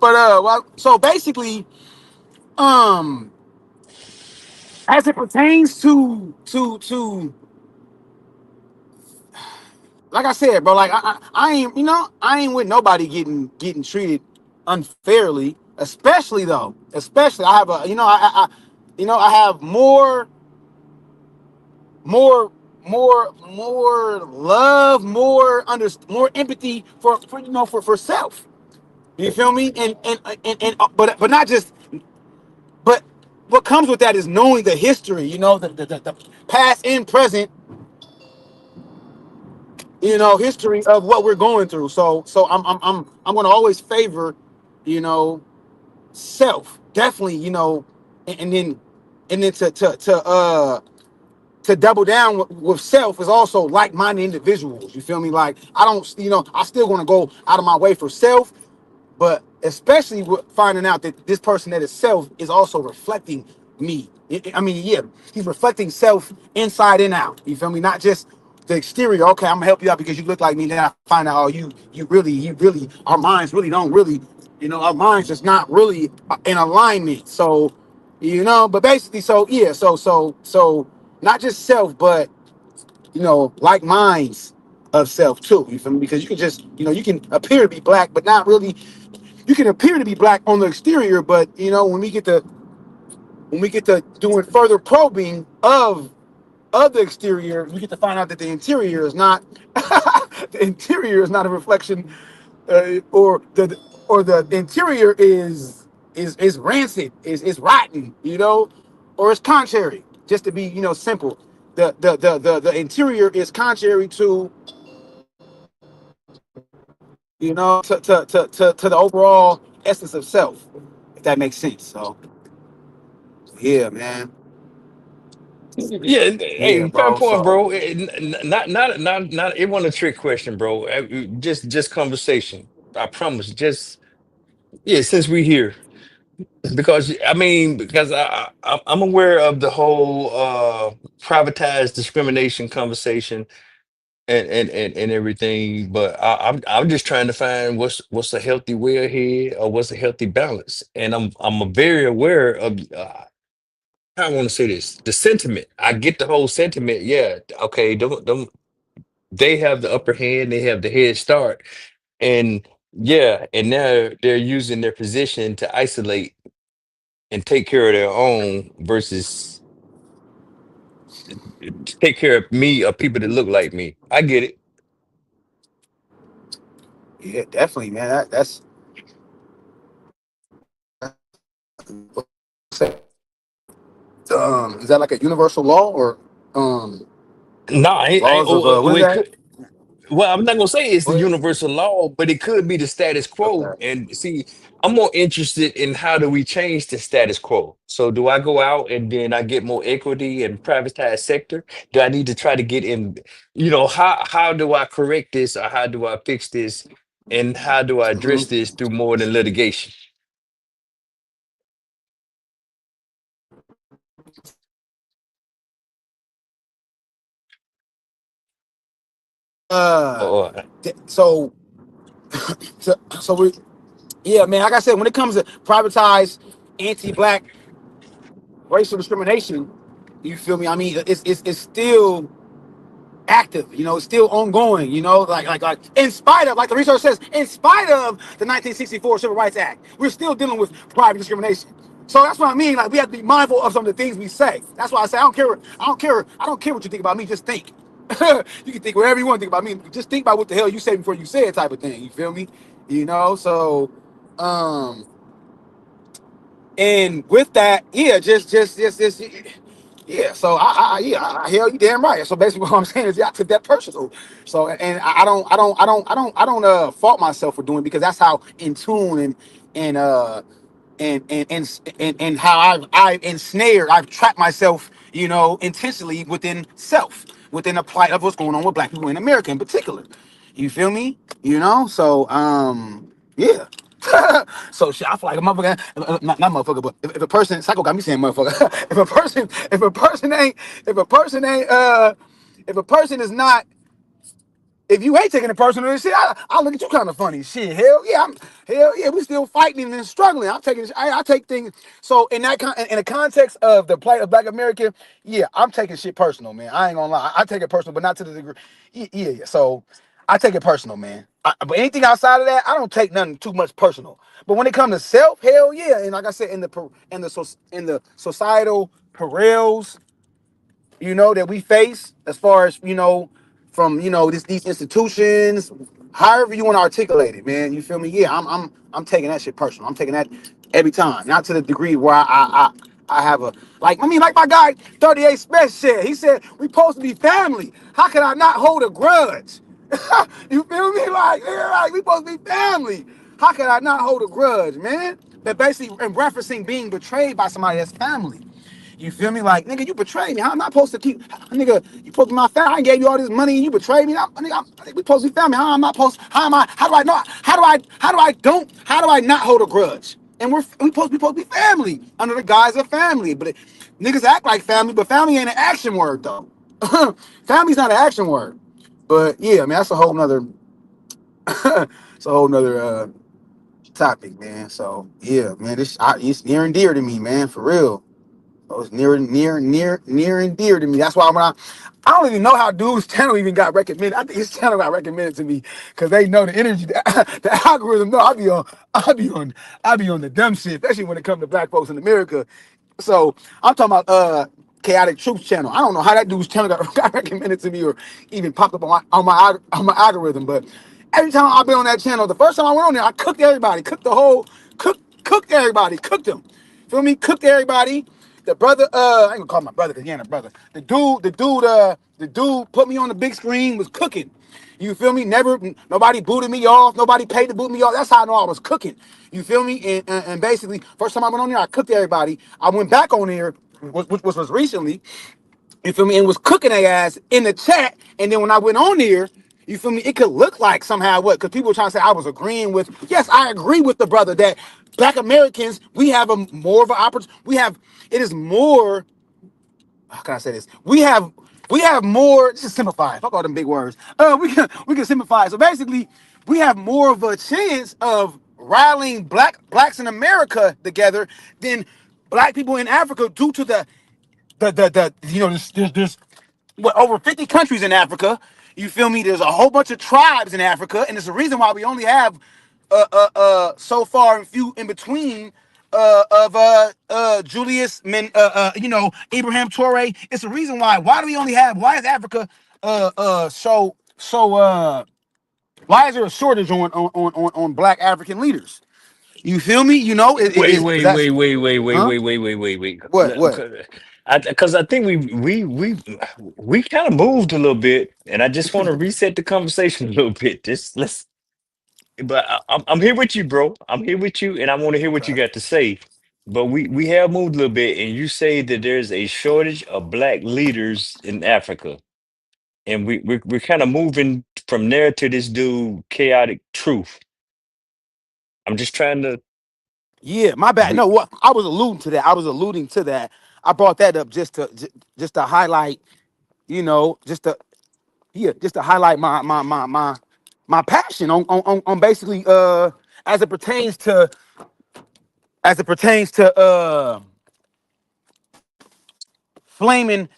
But well, so basically, um, as it pertains to like I said, bro, like I ain't I ain't with nobody getting treated unfairly, especially I have a I have more more love, more empathy for self. You feel me? And but not just but what comes with that is knowing the history, the past and present, history of what we're going through. So I'm going to always favor, you know, self definitely, and then to double down with self is also like-minded individuals. You feel me? Like I don't, I still want to go out of my way for self, but especially with finding out that this person that is self is also reflecting me. I mean, yeah, he's reflecting self inside and out. You feel me? Not just the exterior. Okay, I'm gonna help you out because you look like me. Then I find out, oh, you really, our minds really don't really, our minds just not really in alignment. So, but basically, so yeah, so not just self, but like minds of self too. You feel me? Because you can just, you can appear to be black, but not really. You can appear to be black on the exterior, but when we get to doing further probing of the exterior, we get to find out that the interior is not the interior is not a reflection, or the interior is rancid, is rotten, or it's contrary. Just to be simple, the interior is contrary to to the overall essence of self, if that makes sense. So yeah, man. Yeah, Yeah, hey, fair bro. point, So bro. Not. It wasn't a trick question, bro. Just conversation. I promise. Just yeah. Since we here, because I mean, because I'm aware of the whole privatized discrimination conversation and everything, but I'm just trying to find what's a healthy way ahead or what's a healthy balance, and I'm very aware of. I want to say this, the sentiment. I get the whole sentiment. Yeah, okay, don't they have the upper hand, they have the head start. And yeah, and now they're using their position to isolate and take care of their own versus take care of me or people that look like me. I get it. yeah, definitely, man. That's is that like a universal law or Nah, laws of what is it that? could. Well, I'm not gonna say it's the What? universal law, but it could be the status quo. Okay. And see, I'm more interested in how do we change the status quo. So do I go out and then I get more equity and privatized sector? Do I need to try to get in, how do I correct this or how do I fix this? And how do I address Mhm. this through more than litigation? Uh, Or so so we yeah, man. Like I said, when it comes to privatized anti-black racial discrimination, you feel me? I mean, it's still active, it's still ongoing, like in spite of, like the research says, in spite of the 1964 Civil Rights Act, we're still dealing with private discrimination. So that's what I mean. Like we have to be mindful of some of the things we say. That's why I say I don't care what you think about me. Just think. You can think whatever you want to think about me. Just think about what the hell you say before you say it, type of thing. You feel me? So um and with that, yeah, just yeah. So hell, you damn right. So basically, what I'm saying is, yeah, I took that personal. So, and I don't fault myself for doing it because that's how in tune and and how I've ensnared, I've trapped myself, intentionally within self, within the plight of what's going on with black people in America in particular. You feel me? So yeah. So shit, I feel like a motherfucker, not motherfucker, but if a person, Psycho got me saying motherfucker. If a person is not, if you ain't taking it personal and shit, I look at you kind of funny. Shit, hell yeah, we still fighting and struggling. I'm taking, I take things. So in the context of the plight of Black America, yeah, I'm taking shit personal, man. I ain't gonna lie, I take it personal, but not to the degree. Yeah. So I take it personal, man. But anything outside of that, I don't take nothing too much personal. But when it comes to self, hell yeah, and like I said, in the societal perils, that we face as far as, from, these institutions, however you want to articulate it, man. You feel me? Yeah, I'm taking that shit personal. I'm taking that every time. Not to the degree where I have a, like, I mean, like my guy 38 Special said. He said, we supposed to be family. How can I not hold a grudge? You feel me? Like, yeah, like, we supposed to be family. How can I not hold a grudge, man? But basically in referencing being betrayed by somebody that's family. You feel me? Like, nigga, you betrayed me. How am I supposed to keep, nigga, you supposed to be my family? I gave you all this money and you betrayed me. We supposed to be family. How am I supposed, how do I not, how do I not hold a grudge? And we supposed to be family under the guise of family. But niggas act like family, but family ain't an action word though. Family's not an action word. But yeah, man, that's a whole nother, it's a whole nother topic, man. So yeah, man, it's near and dear to me, man, for real. So it's near and dear to me. That's why I don't even know how dude's channel even got recommended. I think his channel got recommended to me because they know the energy, the algorithm. No, I be on the dumb shit, especially when it comes to black folks in America. So I'm talking about Chaotic Truth channel. I don't know how that dude's channel got recommended to me or even popped up on my algorithm. But every time I've been on that channel, the first time I went on there, I cooked everybody, cooked everybody, cooked them. Feel me? Cooked everybody. The brother, I ain't gonna call him my brother because he ain't a brother. The dude put me on the big screen, was cooking. You feel me? Never, nobody booted me off. Nobody paid to boot me off. That's how I know I was cooking. You feel me? And basically, first time I went on there, I cooked everybody. I went back on there, which was recently, You feel me? And was cooking their ass in the chat. And then when I went on there, you feel me? It could look like somehow what? Because people were trying to say I was agreeing with. Yes, I agree with the brother that Black Americans, we have a more of an opportunity. It is more, how can I say this? We have more. Just simplify. Fuck all them big words. We can simplify it. So basically, we have more of a chance of rallying blacks in America together than black people in Africa due to the there's what, over 50 countries in Africa. You feel me? There's a whole bunch of tribes in Africa, and it's the reason why we only have so far and few in between of Julius Abraham Torre. It's the reason why. Why do we only have? Why is Africa why is there a shortage on black African leaders? You feel me? You know, Wait, is wait, that's wait, wait, wait, wait, huh? wait, wait, wait, wait, wait. What? Because I think we kind of moved a little bit, and I just want to reset the conversation a little bit. Just let's. But I'm here with you, bro. I'm here with you, and I want to hear what you Okay. got to say. But we have moved a little bit, and you say that there's a shortage of black leaders in Africa, and we're kind of moving from there to this dude, chaotic truth. I'm just trying to. Yeah, my bad. We No, what I was alluding to that. I was alluding to that. I brought that up just to highlight, just to just to highlight my passion on basically as it pertains to flaming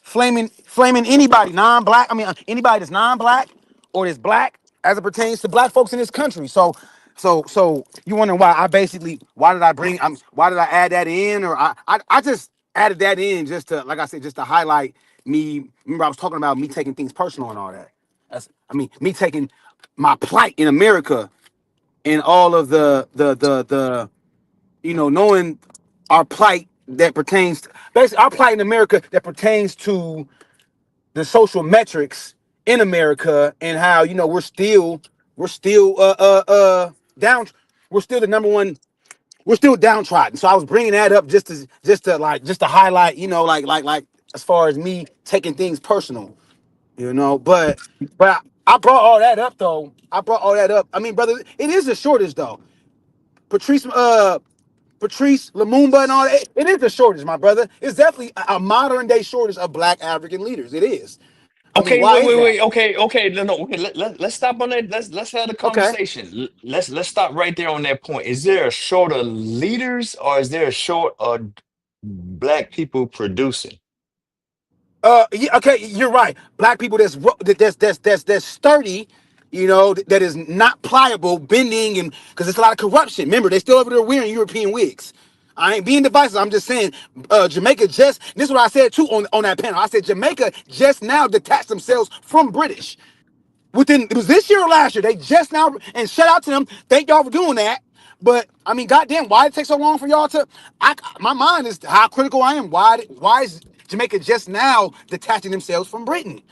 anybody non-black. I mean, anybody that's non-black or that's black as it pertains to black folks in this country. So you wondering why did I add that in? Or I just added that in just to, like I said, just to highlight me. Remember, I was talking about me taking things personal and all that. Me taking my plight in America and all of the knowing our plight that pertains basically our plight in America that pertains to the social metrics in America and how we're still down, we're still the number one, we're still downtrodden. So I was bringing that up just to highlight, like as far as me taking things personal, but I brought all that up though. I brought all that up. I mean, brother, it is a shortage though. Patrice Lumumba and all that. It is a shortage, my brother. It's definitely a modern day shortage of black African leaders. It is. I mean, Okay, why wait, is wait, that? wait. Okay, okay, no, no. Okay, let's stop on that. Let's have a Okay. conversation. Let's stop right there on that point. Is there a short of leaders, or is there a short of black people producing? Yeah, okay, you're right. Black people that's sturdy, that is not pliable, bending, and because there's a lot of corruption. Remember, they still over there wearing European wigs. I ain't being divisive. I'm just saying, Jamaica just. This is what I said too on that panel. I said Jamaica just now detached themselves from British. It was this year or last year. They just now, and shout out to them. Thank y'all for doing that. But I mean, goddamn, why did it take so long for y'all to? My mind is how critical I am. Why is Jamaica just now detaching themselves from Britain?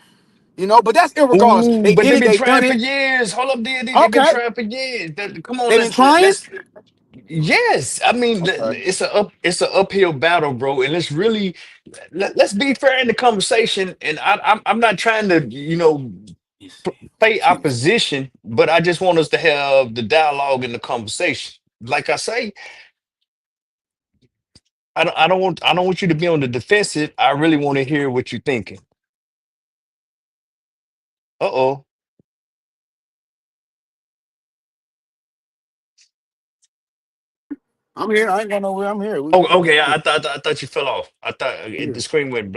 But that's irregardless. Ooh, They but did they've it. been They done trying for it. years. Hold up, there. They've been Okay. trying for years. Come on, They've been trying. let's. Yes, I mean Okay. it's an uphill battle, bro, and it's really let's be fair in the conversation. And I'm not trying to play Excuse me. opposition, but I just want us to have the dialogue and the conversation. Like I say, I don't want you to be on the defensive. I really want to hear what you're thinking. Uh-oh. I'm here. I ain't going nowhere. I'm here. Oh, okay. I thought you fell off. I thought the screen went.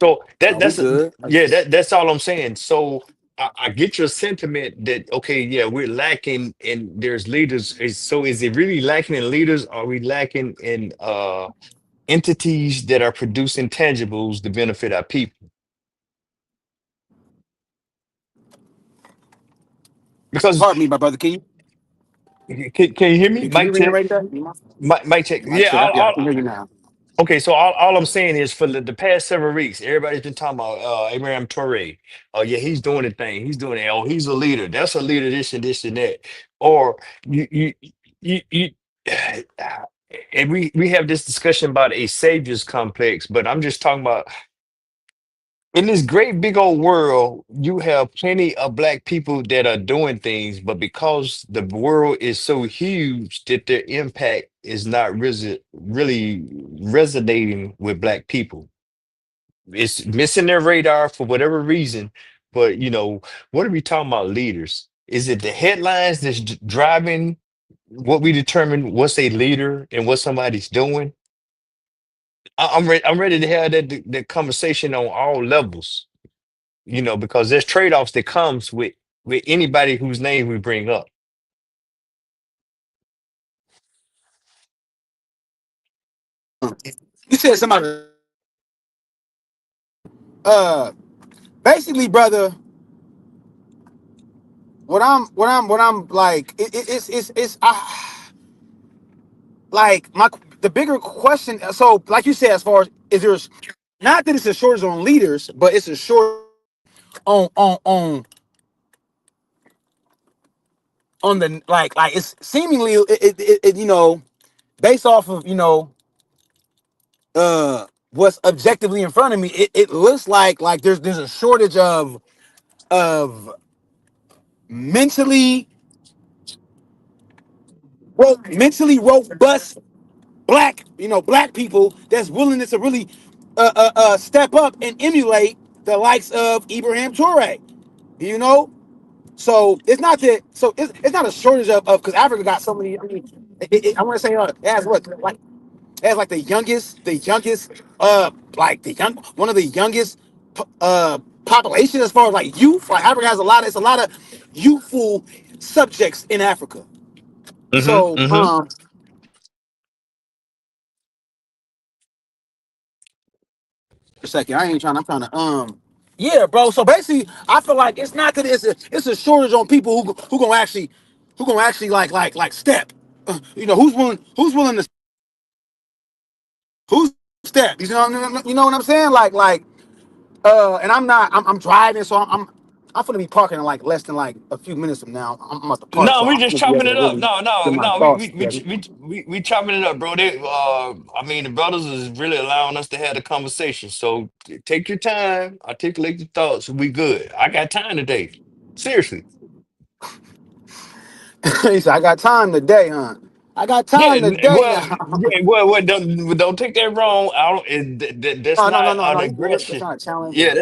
So No, we good. yeah, that's all I'm saying. So I get your sentiment that okay, yeah, we're lacking in there's leaders. So is it really lacking in leaders? Are we lacking in entities that are producing tangibles to benefit our people? Because Pardon me, my brother. can you hear me? Can you Mic check. reiterate that? Mic check. Mike Yeah, said, yeah, I can hear you now. okay, so all I'm saying is for the past several weeks, everybody's been talking about Abraham Torre. Oh yeah, he's doing the thing. He's doing it. Oh, he's a leader. That's a leader. This and that. Or you and we have this discussion about a savior's complex, but I'm just talking about In this great big old world, you have plenty of black people that are doing things, but because the world is so huge that their impact is not really resonating with black people. It's missing their radar for whatever reason. But what are we talking about leaders? Is it the headlines that's driving what we determine what's a leader and what somebody's doing? I'm ready to have that conversation on all levels, because there's trade-offs that comes with anybody whose name we bring up. You said somebody. Uh, Basically, brother. What I'm like. It's like the bigger question. So, like you said, as far as is there, not that it's a shortage on leaders, but it's a shortage on the like it's seemingly based off of what's objectively in front of me, it looks like there's a shortage of mentally mentally robust black people that's willing to really step up and emulate the likes of Ibrahim Toure, you know. So it's not that. So it's not a shortage of because Africa got so many. I mean, I want to say it has what like it has like the youngest like the young one of the youngest population as far as like youth. Like Africa has a lot. It's a lot of youthful subjects in Africa. Hmm. So Hmm. a second, I ain't trying. I'm trying to yeah, bro. So basically, I feel like it's not that it's a shortage on people who gonna actually like step. Who's willing to who's step. You know what I'm saying? And I'm driving, so I'm gonna be parking in like less than like a few minutes from now. I'm at the park, No, so we I'm just gonna be chopping able to it up. really No, get no, my no. thoughts together. We chopping it up, bro. I mean, the brothers is really allowing us to have the conversation. So take your time, articulate your thoughts. We good. I got time today. Seriously. He said, "I got time today, huh? I got Yeah. time today Well, now." yeah. Well, don't take that wrong. I don't. That's No, no, no, not no, an no. You good? That's aggression. not a challenge. Yeah.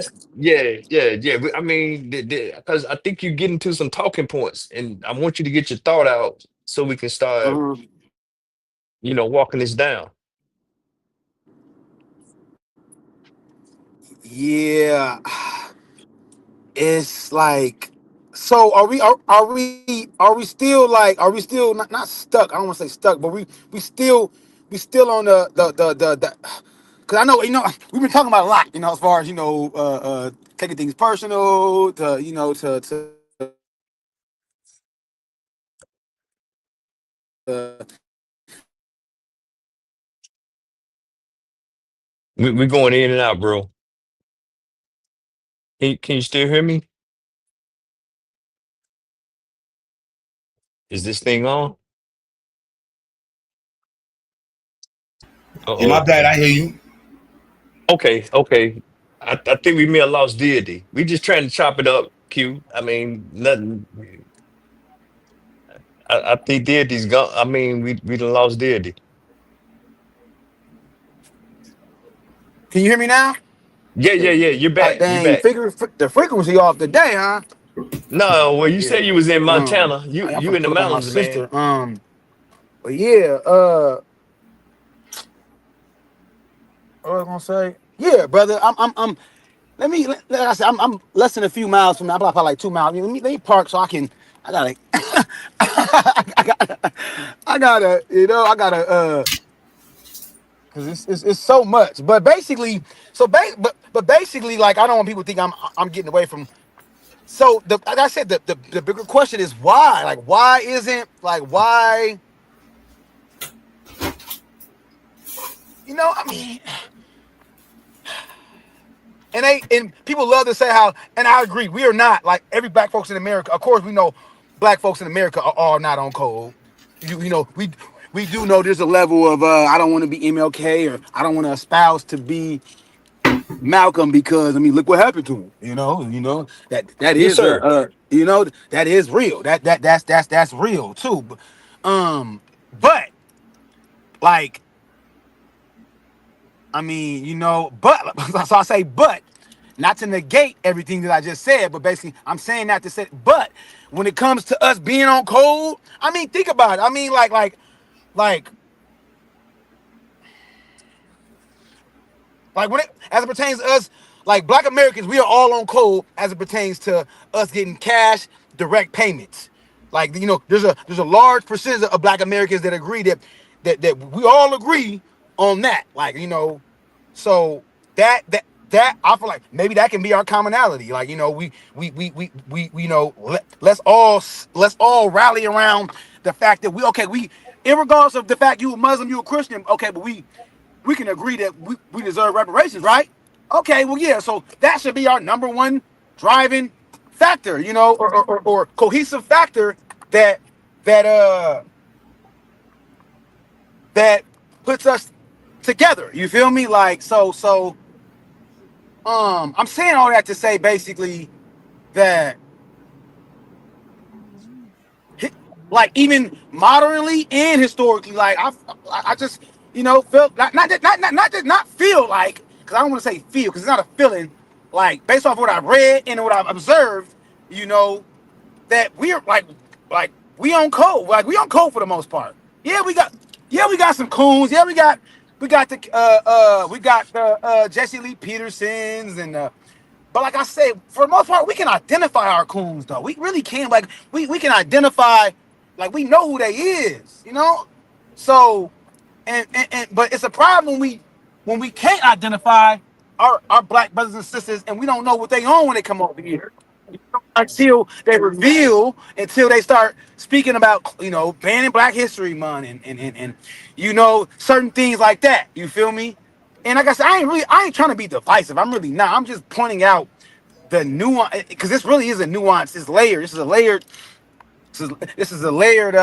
Yeah. But, I mean, because I think you're getting to some talking points, and I want you to get your thought out so we can start, Uh, walking this down. yeah, it's like. So are we still not stuck? I don't want to say stuck, but we still on the because I know we've been talking about a lot, as far as taking things personal to We're going in and out, bro. Can you still hear me? Is this thing on? Yeah, my Uh-oh. bad. I hear you. Okay. I think we may have lost deity. We just trying to chop it up, Q. I mean, nothing. I think deity's gone. I mean, we done lost deity. Can you hear me now? Yeah. You're God back. You dang, back. figure the frequency off the day, huh? No, well, you Yeah. said you was in Montana. I'm You gonna in the pull up on my mountains, man. sister. But yeah, what was I gonna say? Yeah, brother. Like I said, I'm less than a few miles from now. I'm probably like 2 miles. Let me park so I can. I gotta. I gotta. Because it's so much. But basically, but basically, like I don't want people to think I'm getting away from. So like I said, the bigger question is why? Like why isn't like why? I mean, and people love to say how, and I agree, we are not like every black folks in America. Of course, we know black folks in America are all not on code. We do know there's a level of I don't want to be MLK or I don't want to espouse to be Malcolm because I mean, look what happened to him. That Yes, is sir. that is real. That's real too. But like I mean, but so I say but not to negate everything that I just said, but basically I'm saying that to say but when it comes to us being on code, I mean, think about it. I mean, like when it as it pertains to us, like Black Americans, we are all on code as it pertains to us getting cash direct payments. Like there's a large percentage of Black Americans that agree that we all agree on that. Like so that I feel like maybe that can be our commonality. Like let's all rally around the fact that we regardless of the fact you a Muslim, you a Christian, okay, but we can agree that we deserve reparations, right? Okay, well, yeah, so that should be our number one driving factor, or cohesive factor that that uh that puts us together. You feel me? Like I'm saying all that to say basically that like even modernly and historically, like I just felt not feel like because I don't want to say feel because it's not a feeling like based off what I've read and what I've observed, that we're like we on code for the most part. Yeah we got some coons. Yeah we got the Jesse Lee Petersons and but like I say, for the most part, we can identify our coons though. We really can. Like we can identify, like we know who they is. So, and but it's a problem when we can't identify our Black brothers and sisters, and we don't know what they own when they come over here until they reveal, until they start speaking about banning Black History Month and certain things like that. You feel me? And like I said, I ain't trying to be divisive. I'm really not. I'm just pointing out the nuance because this really is a nuance. It's layered. This is a layered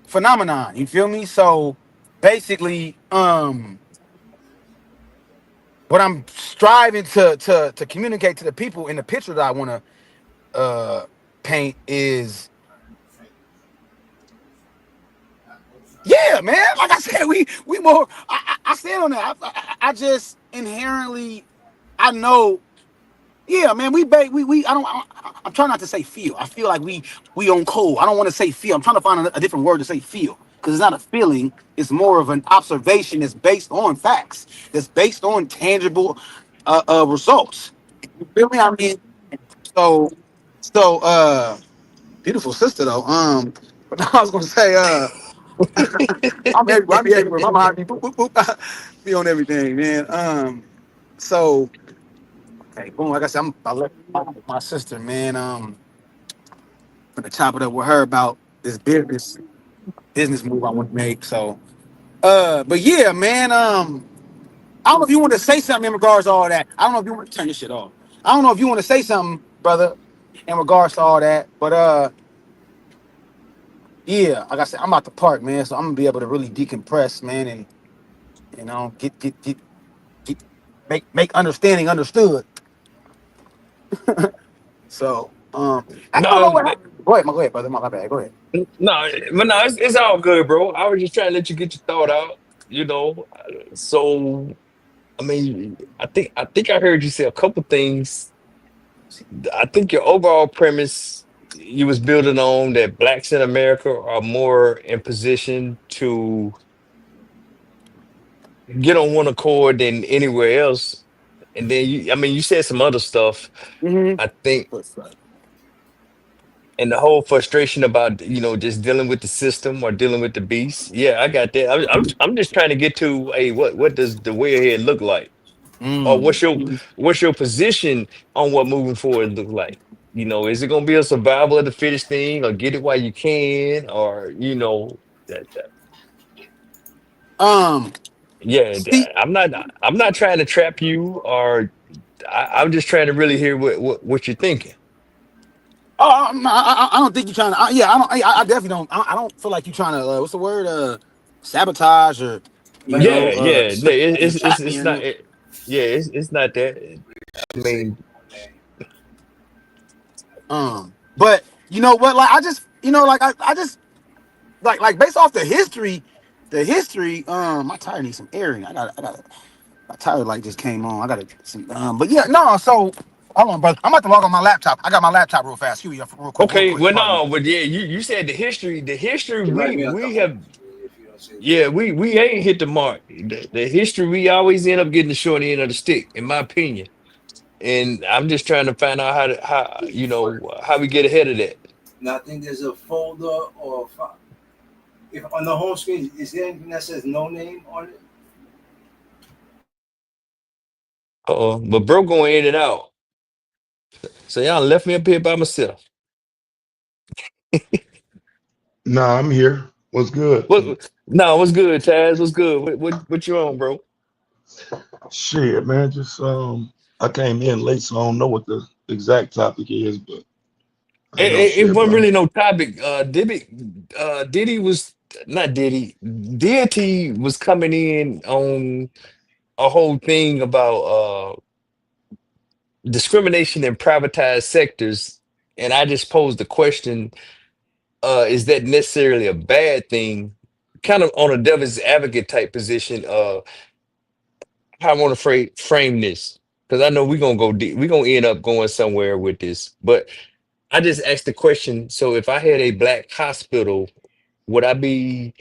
phenomenon. You feel me? So basically, what I'm striving to communicate to the people in the picture that I want to paint is, yeah, man. Like I said, we more. I stand on that. I just inherently, I know. Yeah, man. We. I'm trying not to say feel. I feel like we on cold. I don't want to say feel. I'm trying to find a different word to say feel because it's not a feeling. It's more of an observation. It's based on facts. It's based on tangible results. You feel me? I mean, so beautiful sister though. But I was gonna say I'm everywhere. I be everywhere. My mind be boop, boop, boop. Be on everything, man. So okay, boom. Like I said, I left my sister, man. Gonna chop it up with her about this business move I want to make. So, but yeah, man. I don't know if you want to say something in regards to all that. I don't know if you want to turn this shit off. I don't know if you want to say something, brother, in regards to all that. But yeah, like I said, I'm out the park, man. So I'm gonna be able to really decompress, man, and get make understanding understood. So I don't know No, what happened. Go ahead, brother. My bad. Go ahead. no, but no, it's all good, bro. I was just trying to let you get your thought out. So I mean, I think I heard you say a couple things. I think your overall premise you was building on that blacks in America are more in position to get on one accord than anywhere else. And then I mean, you said some other stuff. Mm-hmm. I think, and the whole frustration about just dealing with the system or dealing with the beast. Yeah, I got that. I'm just trying to get to a what does the way ahead look like, or Mm. what's your position on what moving forward look like? Is it gonna be a survival of the fittest thing, or get it while you can, or that Um. yeah. See. I'm not trying to trap you, or I'm just trying to really hear what you're thinking. Oh, I don't think you're trying to. Yeah, I don't. I definitely don't. I don't feel like you're trying to. What's the word? Sabotage or Yeah, yeah. No, trap me it's or not. nothing. Yeah, it's not that. I mean, But you know what? Like I just, you know, like I just like based off the history. My tire needs some airing. I got my tire light just came on. I got to some. But yeah, no. So hold on, brother. I'm about to log on my laptop. I got my laptop real fast. Excuse me, real okay, quick. well, Pardon me. no, but yeah, you said the history. The history You can write me a we couple have. if you don't say it. Yeah, we ain't hit the mark. The history we always end up getting the short end of the stick, in my opinion. And I'm just trying to find out how how we get ahead of that. Now I think there's a folder or if on the home screen is there anything that says no name on it? But bro going in and out. So y'all left me up here by myself. Nah, I'm here. What's good? What? No, what's good, Taz? What's good? What you on, bro? Shit, man. Just I came in late, so I don't know what the exact topic is, but ain't no It shit, wasn't bro. really no topic. Diddy was not Diddy. Deity was coming in on a whole thing about discrimination in privatized sectors, and I just posed the question: is that necessarily a bad thing? Kind of on a devil's advocate type position. How I want to frame this because I know we're gonna go deep. We're gonna end up going somewhere with this, but I just asked the question. So if I had a black hospital, would I be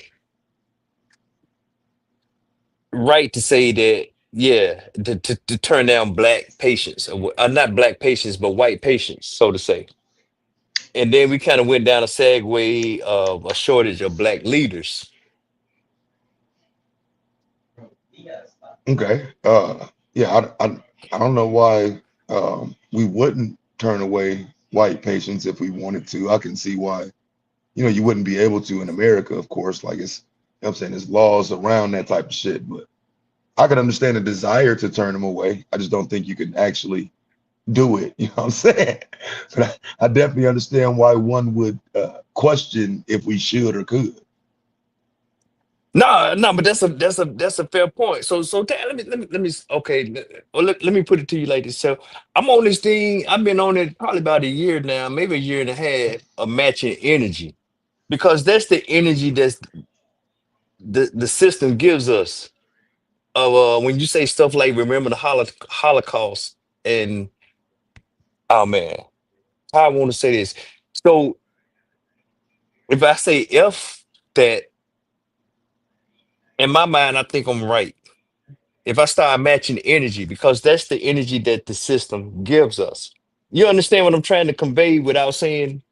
right to say that, yeah, to turn down black patients, or not black patients, but white patients, so to say? And then we kind of went down a segue of a shortage of black leaders. Okay. Yeah, I don't know why we wouldn't turn away white patients if we wanted to. I can see why, you wouldn't be able to in America, of course. Like I'm saying, there's laws around that type of shit, but I can understand the desire to turn them away. I just don't think you can actually do it. You know what I'm saying? But I definitely understand why one would question if we should or could. No, no, but that's a fair point. So okay, let me put it to you like this. So I'm on this thing. I've been on it probably about a year now, maybe a year and a half of matching energy because that's the energy that's the system gives us. Of when you say stuff like remember the Holocaust and oh man, how I want to say this. So if I say F that in my mind, I think I'm right. If I start matching energy, because that's the energy that the system gives us. You understand what I'm trying to convey without saying,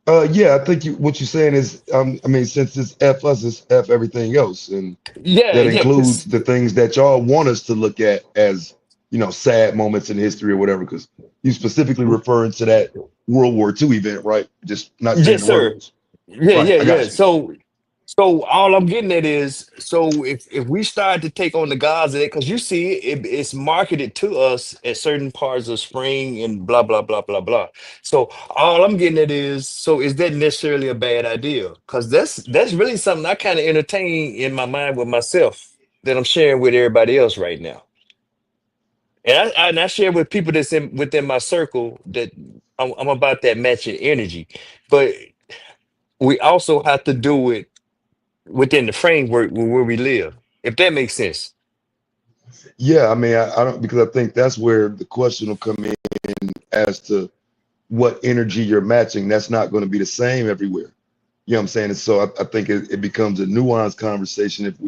Yeah, I think what you're saying is, I mean, since it's F us, it's F everything else, and yeah, that yeah, includes because the things that y'all want us to look at as, sad moments in history or whatever. Because you specifically referring to that World War II event, right? Just not saying yes, the sir. words. Yeah, Right. yeah, I yeah. got you. So all I'm getting at is, so if we start to take on the gods of it, because you see it's marketed to us at certain parts of spring and blah blah blah blah blah. So all I'm getting at is, so is that necessarily a bad idea? Because that's really something I kind of entertain in my mind with myself that I'm sharing with everybody else right now. And I share with people that's within my circle that I'm about that matching energy. But we also have to do it within the framework where we live, if that makes sense. Yeah, I mean, I don't, because I think that's where the question will come in as to what energy you're matching. That's not going to be the same everywhere. You know what I'm saying? And so I think it becomes a nuanced conversation if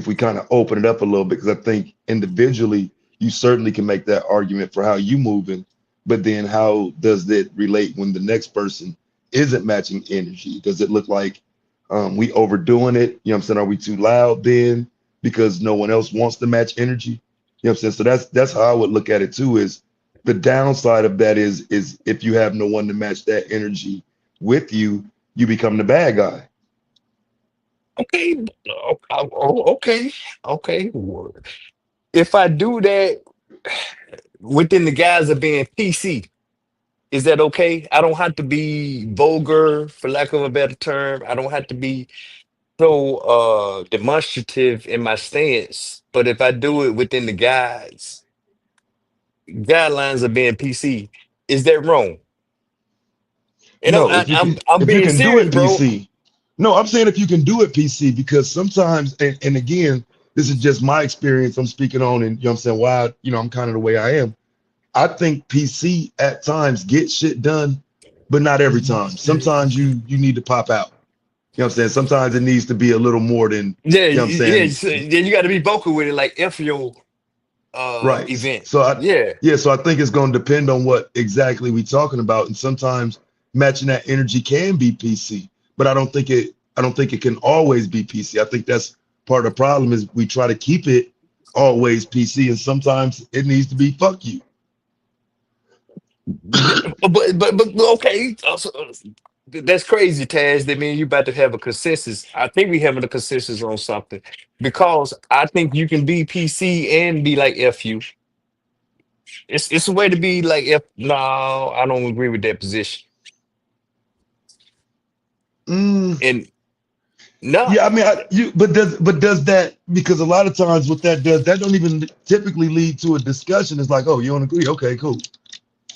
we kind of open it up a little bit, because I think individually you certainly can make that argument for how you moving, but then how does it relate when the next person isn't matching energy? Does it look like we overdoing it? You know what I'm saying? Are we too loud then because no one else wants to match energy? You know what I'm saying? So that's how I would look at it too, is the downside of that is if you have no one to match that energy with you, you become the bad guy. Okay. Okay. Okay. If I do that within the guise of being PC, is that okay? I don't have to be vulgar, for lack of a better term. I don't have to be. so demonstrative in my stance, but if I do it within the guidelines of being PC, is that wrong? And No, if you can I'm if you being can do serious, it bro. PC. No, I'm saying if you can do it PC, because sometimes, and again, this is just my experience I'm speaking on, and you know what I'm saying, why, I'm kind of the way I am. I think PC at times gets shit done, but not every time. Sometimes you need to pop out. You know what I'm saying? Sometimes it needs to be a little more than, Yeah, you know what I'm yeah, saying? yeah. You got to be vocal with it, like F your Right. event. So Yeah. I think it's going to depend on what exactly we're talking about. And sometimes matching that energy can be PC, but I don't think it can always be PC. I think that's part of the problem is we try to keep it always PC, and sometimes it needs to be fuck you. But okay, that's crazy, Taz. That mean you about to have a consensus. I think we having a consensus on something because I think you can be PC and be like F you. It's a way to be like F. No, I don't agree with that position. Mm, And no, yeah, I mean, but does that, because a lot of times what that does, that don't even typically lead to a discussion. It's like, oh, you don't agree? Okay, cool.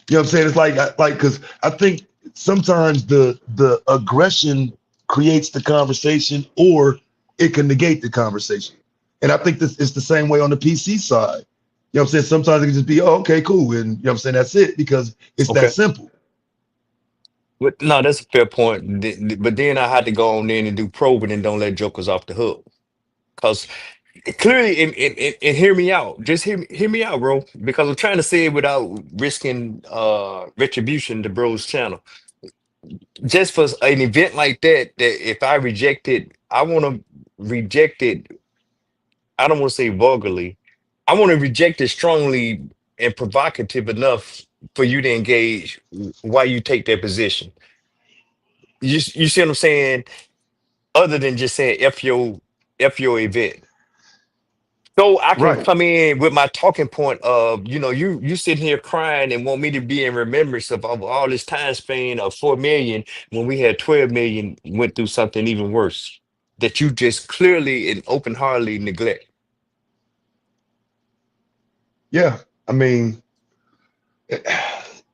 You know what I'm saying? It's like because I think sometimes the aggression creates the conversation, or it can negate the conversation. And I think this is the same way on the PC side. You know what I'm saying? Sometimes it can just be, oh, okay, cool. And you know what I'm saying? That's it, because it's that okay. simple. But no, that's a fair point. But then I had to go on in and do probing and don't let jokers off the hook. Because clearly, and hear me out. Just hear me out, bro. Because I'm trying to say it without risking retribution to bro's channel. Just for an event like that, that if I reject it, I want to reject it. I don't want to say vulgarly. I want to reject it strongly and provocative enough for you to engage why you take that position. You see what I'm saying? Other than just saying F your event. So I can Right. come in with my talking point of, you sitting here crying and want me to be in remembrance of all this time span of 4 million when we had 12 million went through something even worse that you just clearly and open-heartedly neglect. Yeah. I mean,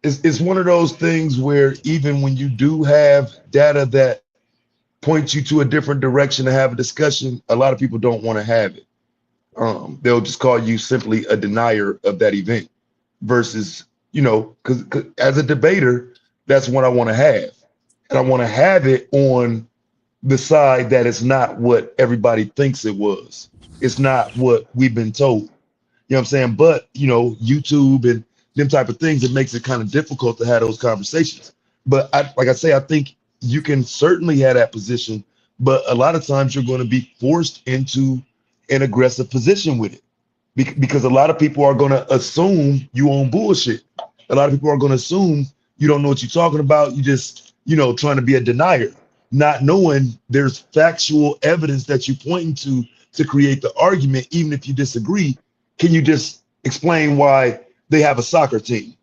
it's one of those things where even when you do have data that points you to a different direction to have a discussion, a lot of people don't want to have it. They'll just call you simply a denier of that event versus, because as a debater, that's what I want to have. And I want to have it on the side that it's not what everybody thinks it was. It's not what we've been told. You know what I'm saying? But, YouTube and them type of things, it makes it kind of difficult to have those conversations. But like I say, I think you can certainly have that position, but a lot of times you're going to be forced into an aggressive position with it because a lot of people are going to assume you own bullshit. A lot of people are going to assume you don't know what you're talking about. You just, trying to be a denier, not knowing there's factual evidence that you're pointing to create the argument, even if you disagree. Can you just explain why they have a soccer team?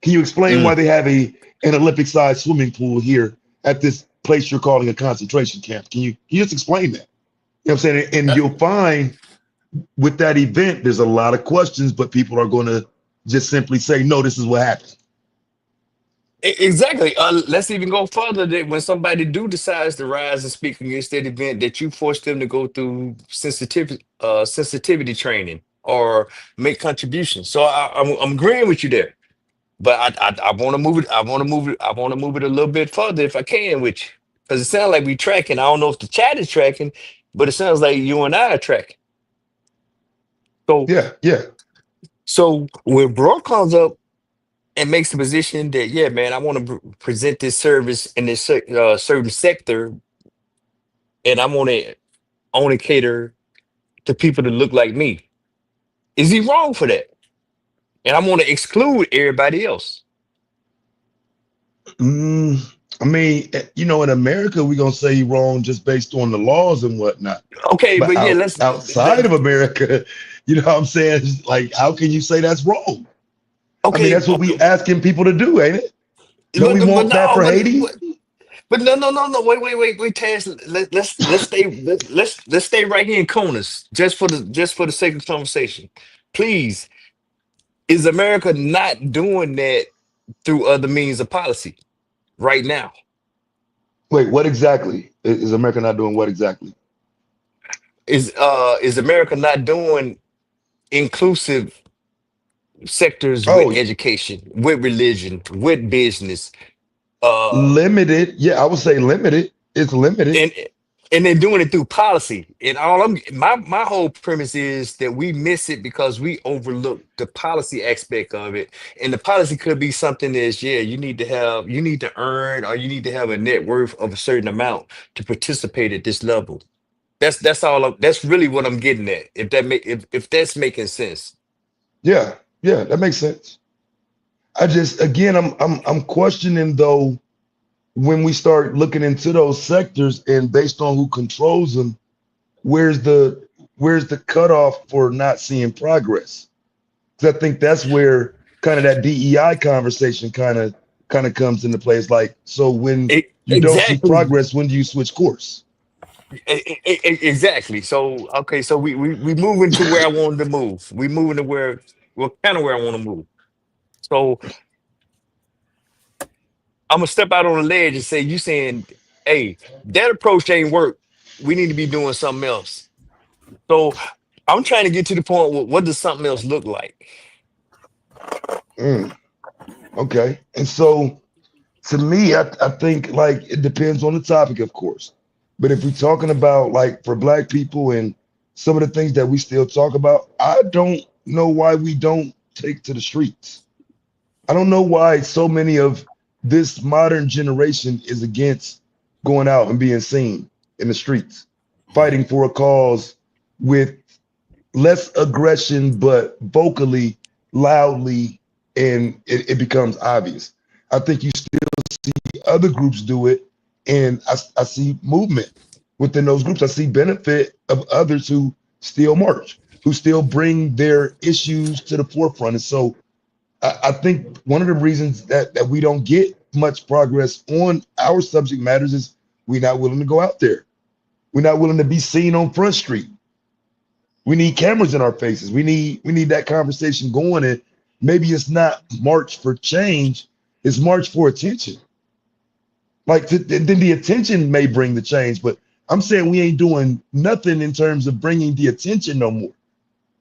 Can you explain why Mm. they have an Olympic-sized swimming pool here at this place you're calling a concentration camp? Can you just explain that? You know what I'm saying? And Uh, you'll find with that event, there's a lot of questions, but people are going to just simply say, no, this is what happened. Exactly. Let's even go further that when somebody do decides to rise and speak against that event, that you force them to go through sensitivity training or make contributions. So I'm agreeing with you there. But I want to move it. I want to move it. I want to move it a little bit further if I can with you, because it sounds like we tracking. I don't know if the chat is tracking, but it sounds like you and I are tracking. So Yeah, yeah. so when Bro comes up and makes the position that, yeah, man, I want to present this service in this certain sector, and I want to only cater to people that look like me. Is he wrong for that? And I want to exclude everybody else. Mm, I mean, in America, we're going to say you're wrong just based on the laws and whatnot. Okay, But but yeah, let's. outside of America, you know what I'm saying? It's like, how can you say that's wrong? I mean, Okay, that's what we asking people to do, ain't it? Don't we but want that no, for Haiti? But no. Wait, Taz. Let's stay right here in corners, just for the sake of conversation. Please, is America not doing that through other means of policy right now? Wait, what exactly is America not doing? What exactly? Is America not doing inclusive sectors with Oh, education, with religion, with business, uh, limited. Yeah, I would say limited. It's limited. and and they're doing it through policy. And all my whole premise is that we miss it because we overlook the policy aspect of it. And the policy could be something that's, yeah, you need to earn, or you need to have a net worth of a certain amount to participate at this level. That's all. That's really what I'm getting at. If that's making sense. Yeah, yeah, that makes sense. I just again, I'm questioning though when we start looking into those sectors and based on who controls them, where's the where's the cutoff for not seeing progress? Because I think that's where kind of that DEI conversation kind of comes into play. It's like, so when you don't see Exactly. progress, when do you switch course? Exactly. So okay, so we moving to where I wanted to move. We moving to where, well, kind of where I want to move. So I'm gonna step out on the ledge and say, you saying, hey, that approach ain't work. We need to be doing something else. So I'm trying to get to the point where, what does something else look like? Mm, okay. And so to me, I think like it depends on the topic, of course. But if we're talking about like for black people and some of the things that we still talk about, I don't know why we don't take to the streets. I don't know why so many of this modern generation is against going out and being seen in the streets, fighting for a cause with less aggression, but vocally, loudly, and it becomes obvious. I think you still see other groups do it, and I see movement within those groups. I see benefit of others who still march, who still bring their issues to the forefront. And so I think one of the reasons that we don't get much progress on our subject matters is we're not willing to go out there. We're not willing to be seen on Front Street. We need cameras in our faces. We need that conversation going. And maybe it's not march for change, it's march for attention. Like then the attention may bring the change, but I'm saying we ain't doing nothing in terms of bringing the attention no more.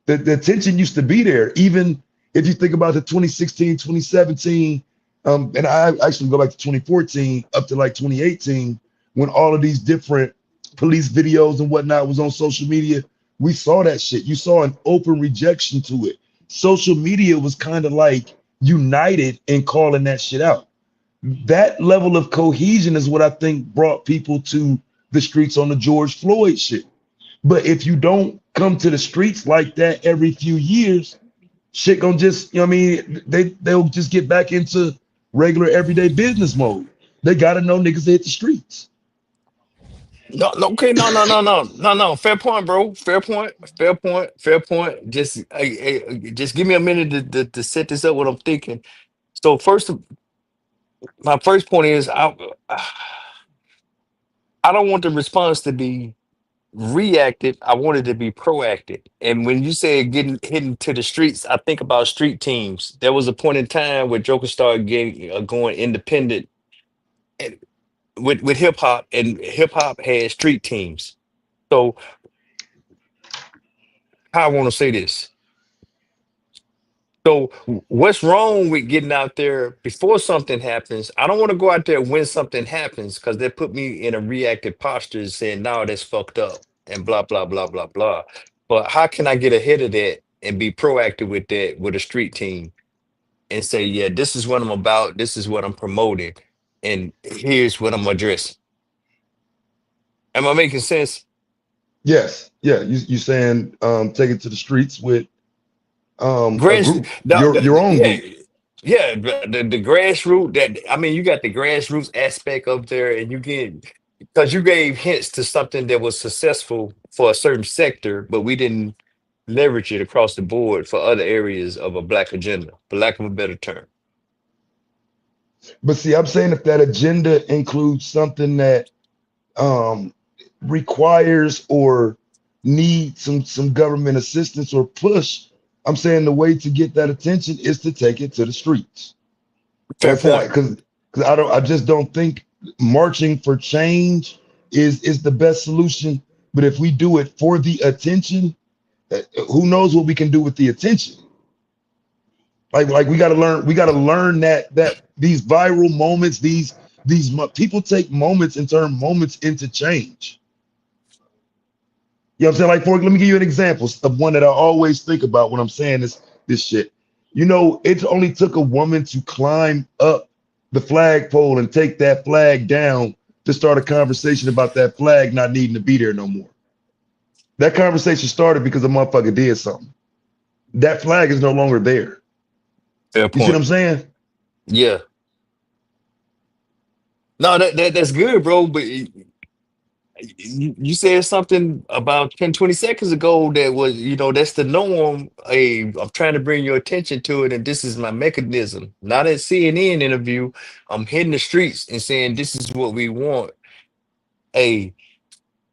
The attention used to be there. Even if you think about the 2016, 2017, and I actually go back to 2014 up to like 2018, when all of these different police videos and whatnot was on social media, we saw that shit. You saw an open rejection to it. Social media was kind of like united in calling that shit out. That level of cohesion is what I think brought people to the streets on the George Floyd shit. But if you don't come to the streets like that every few years, shit gonna just, you know what I mean? They'll just get back into regular everyday business mode. They gotta know niggas hit the streets. Okay, no. Fair point, bro. Fair point. Fair point. Fair point. Just give me a minute to set this up. What I'm thinking. So my first point is, I don't want the response to be reactive. I want it to be proactive. And when you say getting hitting to the streets, I think about street teams. There was a point in time where Joker started getting going independent, and with hip hop, and hip hop had street teams. So how I want to say this. So what's wrong with getting out there before something happens? I don't want to go out there when something happens, because they put me in a reactive posture saying, no, that's fucked up and blah, blah, blah, blah, blah. But how can I get ahead of that and be proactive with that with a street team and say, yeah, this is what I'm about, this is what I'm promoting, and here's what I'm addressing. Am I making sense? Yes, yeah. You saying take it to the streets with a Grass, group, your own yeah, group. yeah, the grassroots. That, I mean, you got the grassroots aspect up there, and you get, because you gave hints to something that was successful for a certain sector, but we didn't leverage it across the board for other areas of a black agenda, for lack of a better term. But see, I'm saying if that agenda includes something that um, requires or needs some government assistance or push, I'm saying the way to get that attention is to take it to the streets. Fair On point, point. because I just don't think marching for change is the best solution. But if we do it for the attention, who knows what we can do with the attention? Like we got to learn that these viral moments, people take moments and turn moments into change. You know what I'm saying? Like, let me give you an example of one that I always think about when I'm saying this shit. You know, it only took a woman to climb up the flagpole and take that flag down to start a conversation about that flag not needing to be there no more. That conversation started because a motherfucker did something. That flag is no longer there. Fair You see what point. I'm saying? Yeah. No, that's good, bro. But you said something about 10, 20 seconds ago that was, that's the norm. Hey, I'm trying to bring your attention to it, and this is my mechanism. Not a CNN interview. I'm hitting the streets and saying this is what we want. Hey,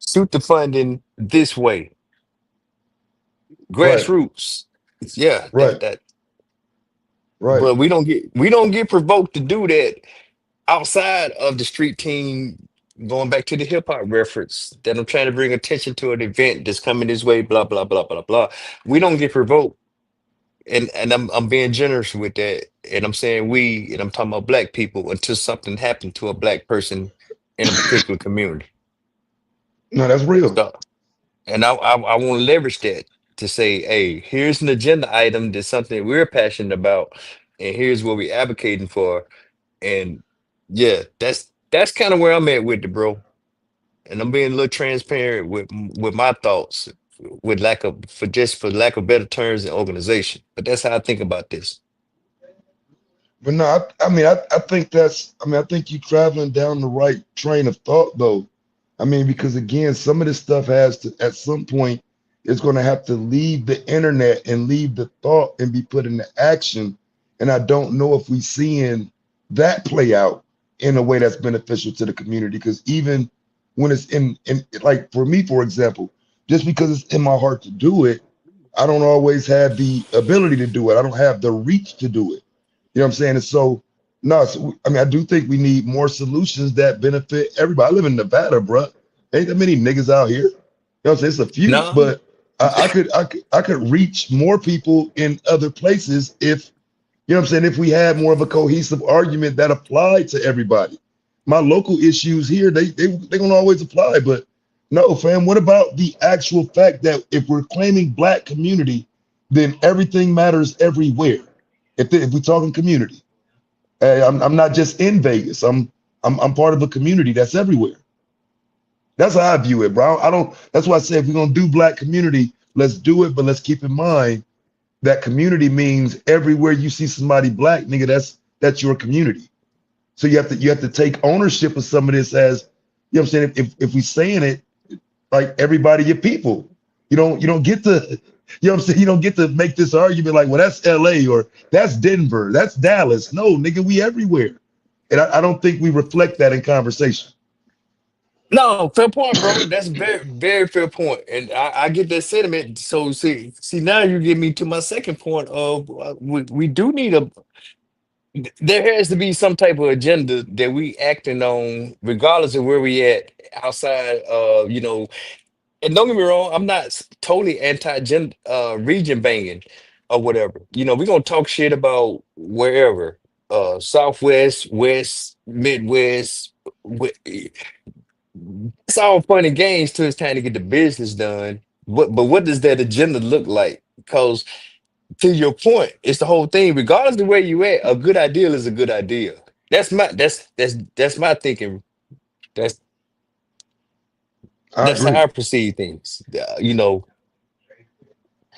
shoot the funding this way. Right, Grassroots. Yeah, that right, that right. but we don't get provoked to do that outside of the street team, going back to the hip hop reference, that I'm trying to bring attention to an event that's coming this way, blah, blah, blah, blah, blah. We don't get provoked. And I'm being generous with that. And I'm saying we, and I'm talking about black people, until something happened to a black person in a particular community. No, that's real. So, and I want to leverage that to say, hey, here's an agenda item that's something we're passionate about, and here's what we're advocating for. And yeah, that's kind of where I'm at with it, bro. And I'm being a little transparent with my thoughts, with for lack of better terms and organization. But that's how I think about this. But no, I think I think you're traveling down the right train of thought, though. I mean, because again, some of this stuff has to, at some point, it's going to have to leave the internet and leave the thought and be put into action. And I don't know if we seeing that play out in a way that's beneficial to the community. Because even when it's in like for me, for example, just because it's in my heart to do it, I don't always have the ability to do it. I don't have the reach to do it. You know what I'm saying? And so, no, I mean, I do think we need more solutions that benefit everybody. I live in Nevada, bro. Ain't that many niggas out here. You know what I'm saying? It's a few, No, but I could reach more people in other places if, you know what I'm saying, if we had more of a cohesive argument that applied to everybody. My local issues here, they gonna always apply, but no, fam, what about the actual fact that if we're claiming black community, then everything matters everywhere. If we're talking community, I'm not just in Vegas. I'm part of a community that's everywhere. That's how I view it, bro. I don't. That's why I say if we're gonna do black community, let's do it, but let's keep in mind that community means everywhere you see somebody black, nigga, that's your community. So you have to take ownership of some of this as, you know what I'm saying? If we saying it like everybody your people, you don't get to, you know what I'm saying? You don't get to make this argument like, well, that's LA or that's Denver, that's Dallas. No, nigga, we everywhere. And I don't think we reflect that in conversation. no, fair point, bro. That's very, very fair point, and I get that sentiment. So see, now you get me to my second point of we do need there has to be some type of agenda that we acting on, regardless of where we at outside of, and don't get me wrong, I'm not totally anti-gen region banging or whatever. We're gonna talk shit about wherever. Southwest, West, Midwest. It's all fun and games till it's time to get the business done. But what does that agenda look like? Because to your point, it's the whole thing. Regardless of where you at, a good ideal is a good idea. That's my thinking. That's I that's how agree. I perceive things.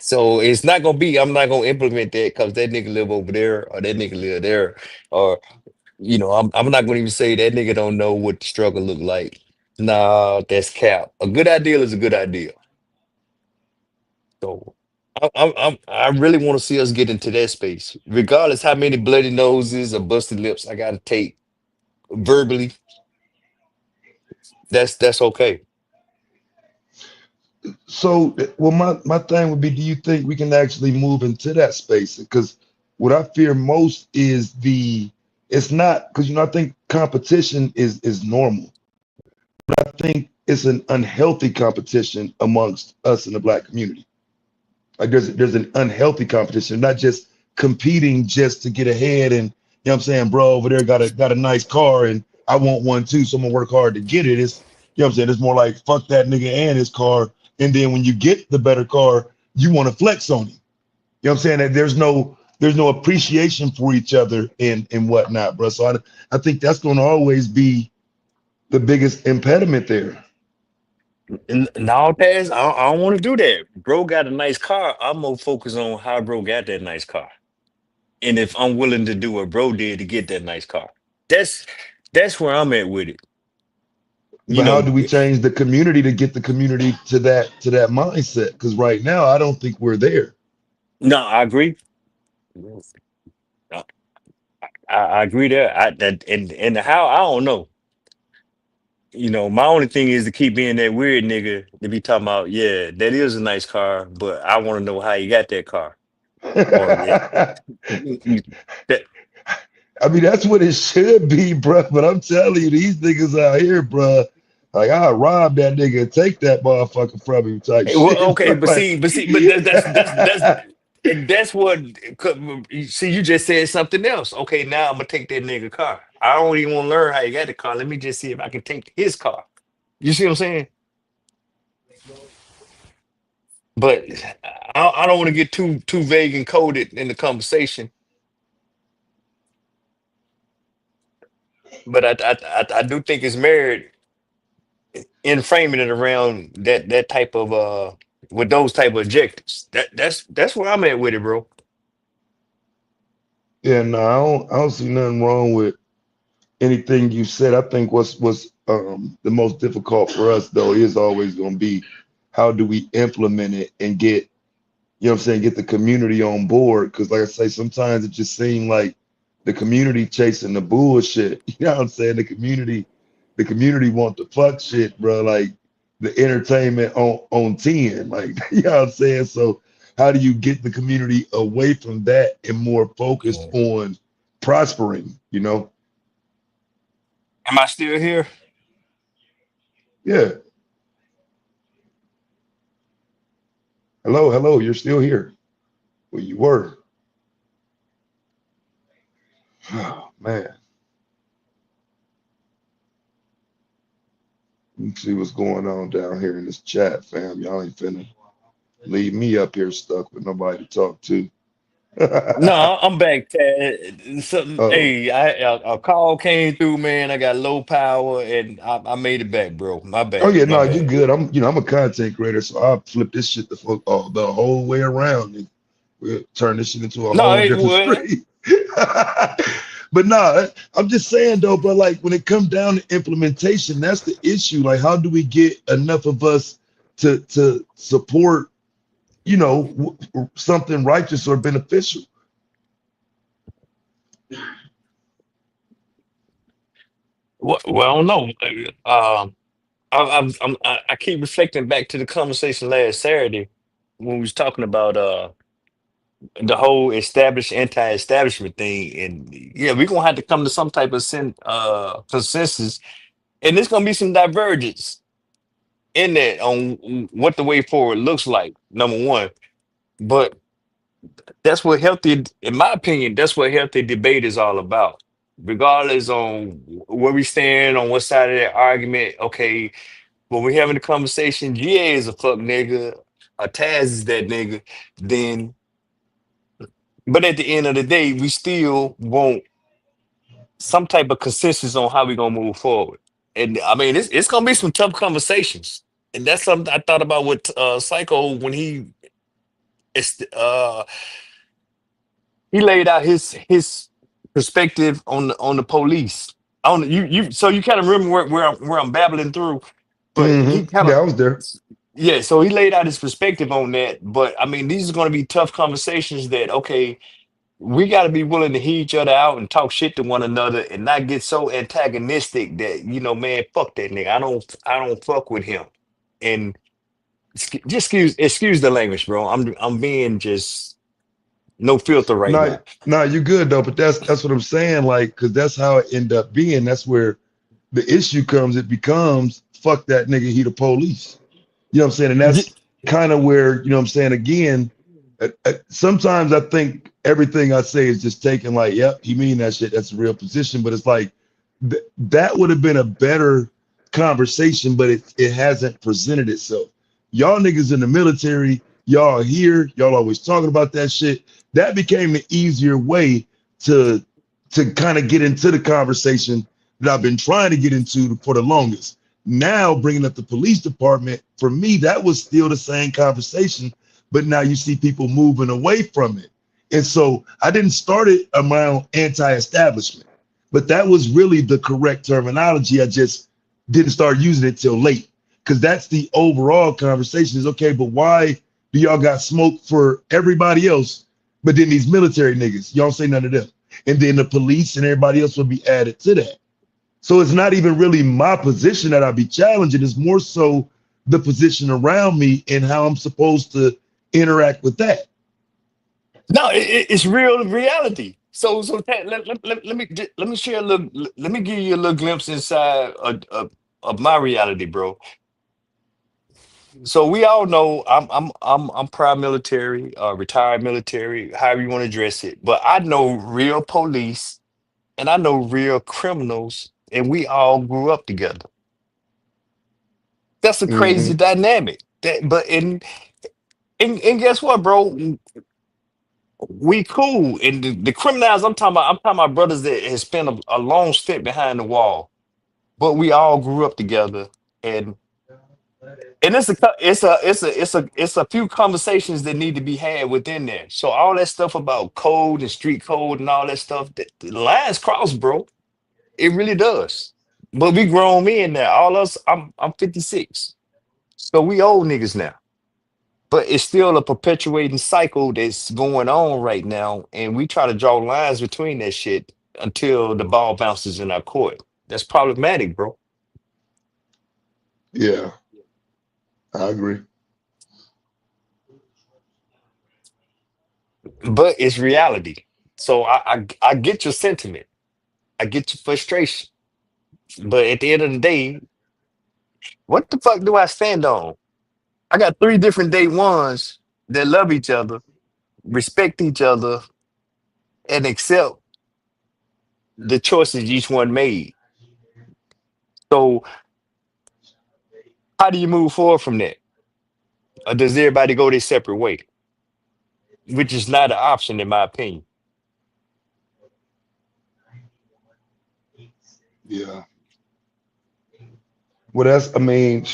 So it's not gonna be. I'm not gonna implement that because that nigga live over there or that nigga live there, or I'm not gonna even say that nigga don't know what the struggle look like. Nah, that's cap. A good ideal is a good idea. So I really want to see us get into that space, regardless how many bloody noses or busted lips I got to take verbally. That's okay. So, well, my thing would be, do you think we can actually move into that space? Because what I fear most is it's not, because I think competition is normal. I think it's an unhealthy competition amongst us in the black community. Like there's an unhealthy competition, not just competing just to get ahead. And you know what I'm saying, bro, over there got a nice car and I want one too, so I'm gonna work hard to get it. It's, you know what I'm saying, it's more like fuck that nigga and his car. And then when you get the better car, you want to flex on him. You know what I'm saying? That there's no appreciation for each other and whatnot, bro. So I think that's gonna always be the biggest impediment there. Nowadays, I don't want to do that. Bro got a nice car. I'm more focused on how bro got that nice car, and if I'm willing to do what bro did to get that nice car. That's that's where I'm at with it. You But how know, do we change the community to get the community to that mindset? Because right now, I don't think we're there. no, I agree. I, I agree there. That and the how I don't know. My only thing is to keep being that weird nigga to be talking about, yeah, that is a nice car, but I want to know how you got that car. Or yeah, that I mean, that's what it should be, bro. But I'm telling you, these niggas out here, bro, like I rob that nigga and take that motherfucker from him type well, shit, okay, bro. Like, but that's and that's what see, you just said something else. Okay, now I'm gonna take that nigga car. I don't even want to learn how you got the car. Let me just see if I can take his car. You see what I'm saying? But I don't want to get too vague and coded in the conversation. But I do think it's merit in framing it around that type of with those type of objectives. That's where I'm at with it, bro. yeah, no, I don't see nothing wrong with anything you said. I think what's the most difficult for us though is always going to be how do we implement it and get, you know what I'm saying, get the community on board. Because like I say, sometimes it just seems like the community chasing the bullshit. You know what I'm saying? The community want the fuck shit, bro. Like the entertainment on 10. Like, you know what I'm saying? So how do you get the community away from that and more focused Am on prospering, you know? I still here? Yeah. Hello, hello, you're still here. Well, you were. Oh man. Let's see what's going on down here in this chat, fam. Y'all ain't finna leave me up here stuck with nobody to talk to. No, I'm back, Tad. Oh, Hey, a call came through, man. I got low power, and I made it back, bro. My oh bad, yeah, my no, you bad. good. I'm a content creator, so I'll flip this shit the whole way around and we'll turn this shit into a No, whole it, different well, stream. But nah, I'm just saying though, bro, like when it comes down to implementation, that's the issue. Like, how do we get enough of us to support, something righteous or beneficial? well, I don't know. I keep reflecting back to the conversation last Saturday when we was talking about the whole established anti-establishment thing, and yeah, we're gonna have to come to some type of consensus, and there's gonna be some divergence in that on what the way forward looks like. Number one, but that's what healthy, in my opinion, that's what healthy debate is all about. Regardless on where we stand on what side of that argument. Okay, when we're having a conversation, GA is a fuck nigga, or Taz is that nigga, then but at the end of the day, we still want some type of consensus on how we're gonna move forward. And I mean, it's gonna be some tough conversations. And that's something I thought about with Psycho when uh he laid out his perspective on the police. On you so you kind of remember where I'm babbling through, but he kind Yeah, of I was there. Yeah, so he laid out his perspective on that. But I mean, these are going to be tough conversations that, okay, we got to be willing to hear each other out and talk shit to one another and not get so antagonistic that, man, fuck that nigga. I don't fuck with him. And just excuse the language, bro. I'm being just no filter right No, now. no, you good though. But that's what I'm saying. Like, because that's how it end up being. That's where the issue comes. It becomes fuck that nigga. He the police. You know what I'm saying? And Ye- that's kind of where, you know what I'm saying? Again, sometimes I think everything I say is just taken like, yep, he mean that shit. That's a real position. But it's like, that would have been a better conversation, but it hasn't presented itself. Y'all niggas in the military, y'all here, y'all always talking about that shit. That became the easier way to kind of get into the conversation that I've been trying to get into for the longest. Now bringing up the police department, for me, that was still the same conversation, but now you see people moving away from it. And so I didn't start it around anti-establishment, but that was really the correct terminology. I just didn't start using it till late, because that's the overall conversation is, okay, but why do y'all got smoke for everybody else, but then these military niggas, y'all say none of them. And then the police and everybody else will be added to that. So it's not even really my position that I'll be challenging. It's more so the position around me and how I'm supposed to interact with that. No, it's real reality. So let me share a little. Let me give you a little glimpse inside of my reality, bro. So we all know I'm prior military, retired military, however you want to address it. But I know real police and I know real criminals, and we all grew up together. That's a crazy Mm-hmm. dynamic. And guess what, bro? We cool. And the criminals I'm talking about brothers that has spent a long stint behind the wall. But we all grew up together. And it's a few conversations that need to be had within there. So all that stuff about code and street code and all that stuff, the lines cross, bro. It really does. But we grown men now. All us, I'm 56. So we old niggas now. But it's still a perpetuating cycle that's going on right now. And we try to draw lines between that shit until the ball bounces in our court. That's problematic, bro. Yeah, I agree. But it's reality. So I get your sentiment. I get your frustration. But at the end of the day, what the fuck do I stand on? I got three different day ones that love each other, respect each other, and accept the choices each one made. So how do you move forward from that? Or does everybody go their separate way? Which is not an option in my opinion. Yeah. Well, I mean,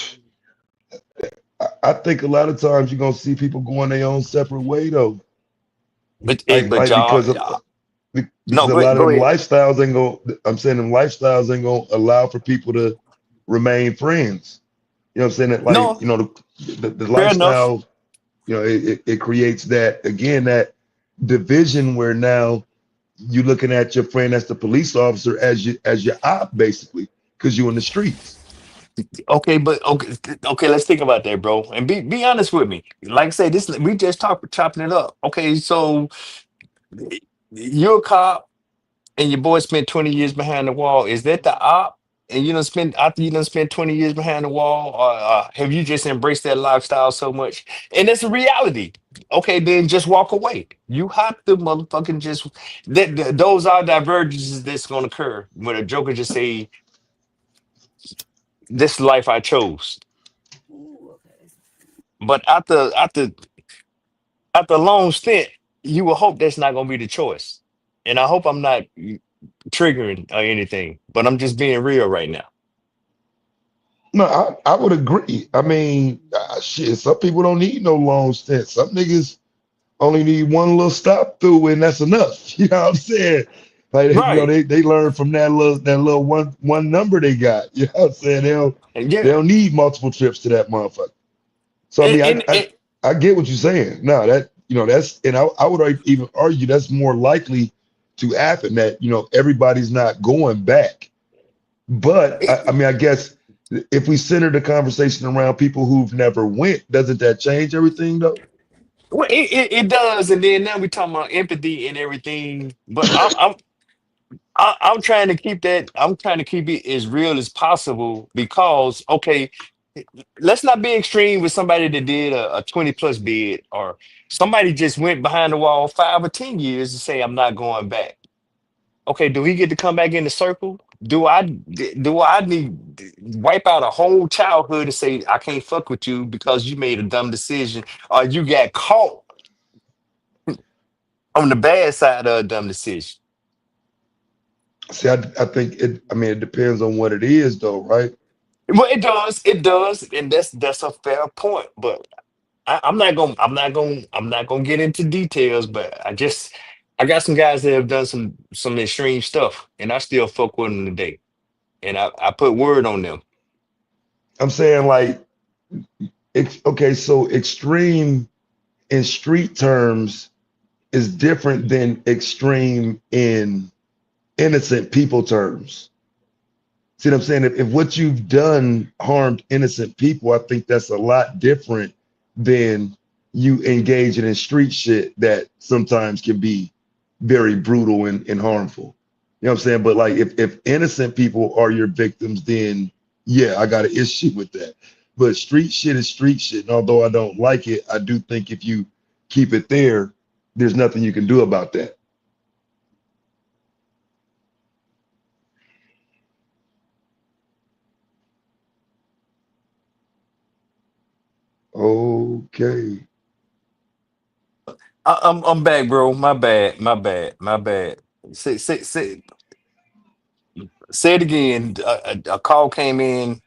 I think a lot of times you're gonna see people going their own separate way though. But Like y'all, because no, a go lot ahead, of go them ahead. lifestyles ain't gonna. I'm saying them lifestyles ain't gonna allow for people to remain friends. You know what I'm saying? That, like, No, the fair enough. lifestyle, it creates that, again, that division where now you looking at your friend as the police officer as your op, basically, because you in the streets. Okay, but okay, let's think about that, bro. And be honest with me. Like I say, this we just chopping it up. Okay, so you're a cop and your boy spent 20 years behind the wall. Is that the op? And you don't spend after you don't spend 20 years behind the wall, or have you just embraced that lifestyle so much? And it's a reality. Okay, then just walk away. You have to motherfucking just those are divergences that's gonna occur when a joker just say, "This life I chose." But after a long stint, you will hope that's not gonna be the choice. And I hope I'm not triggering or anything, but I'm just being real right now. No, I would agree. I mean, shit, some people don't need no long stints. Some niggas only need one little stop through, and that's enough. You know what I'm saying? Like, Right. they learn from that little one number they got. You know what I'm saying? And yeah. They don't need multiple trips to that motherfucker. So I mean, And I get what you're saying. No, that that's, and I would even argue that's more likely to happen, that everybody's not going back. But I mean, I guess if we center the conversation around people who've never went, doesn't that change everything though? well, it does, and then now we talking about empathy and everything. But I'm trying to keep that. I'm trying to keep it as real as possible because, okay, let's not be extreme with somebody that did a 20 plus bid, or somebody just went behind the wall 5 or 10 years and say, I'm not going back. Okay, do he get to come back in the circle? Do I need to wipe out a whole childhood and say I can't fuck with you because you made a dumb decision, or you got caught on the bad side of a dumb decision? See, I think it. I mean, it depends on what it is, though, right? Well, it does, and that's a fair point. But I'm not gonna get into details. But I got some guys that have done some extreme stuff, and I still fuck with them today. And I put word on them. I'm saying like, okay, so extreme in street terms is different than extreme in innocent people terms. See what I'm saying? If what you've done harmed innocent people, I think that's a lot different than you engaging in street shit that sometimes can be very brutal and harmful. You know what I'm saying? But like if innocent people are your victims, then yeah, I got an issue with that. But street shit is street shit. And although I don't like it, I do think if you keep it there, there's nothing you can do about that. Okay. I'm back, bro. My bad. My bad. My bad. Say it again. A call came in.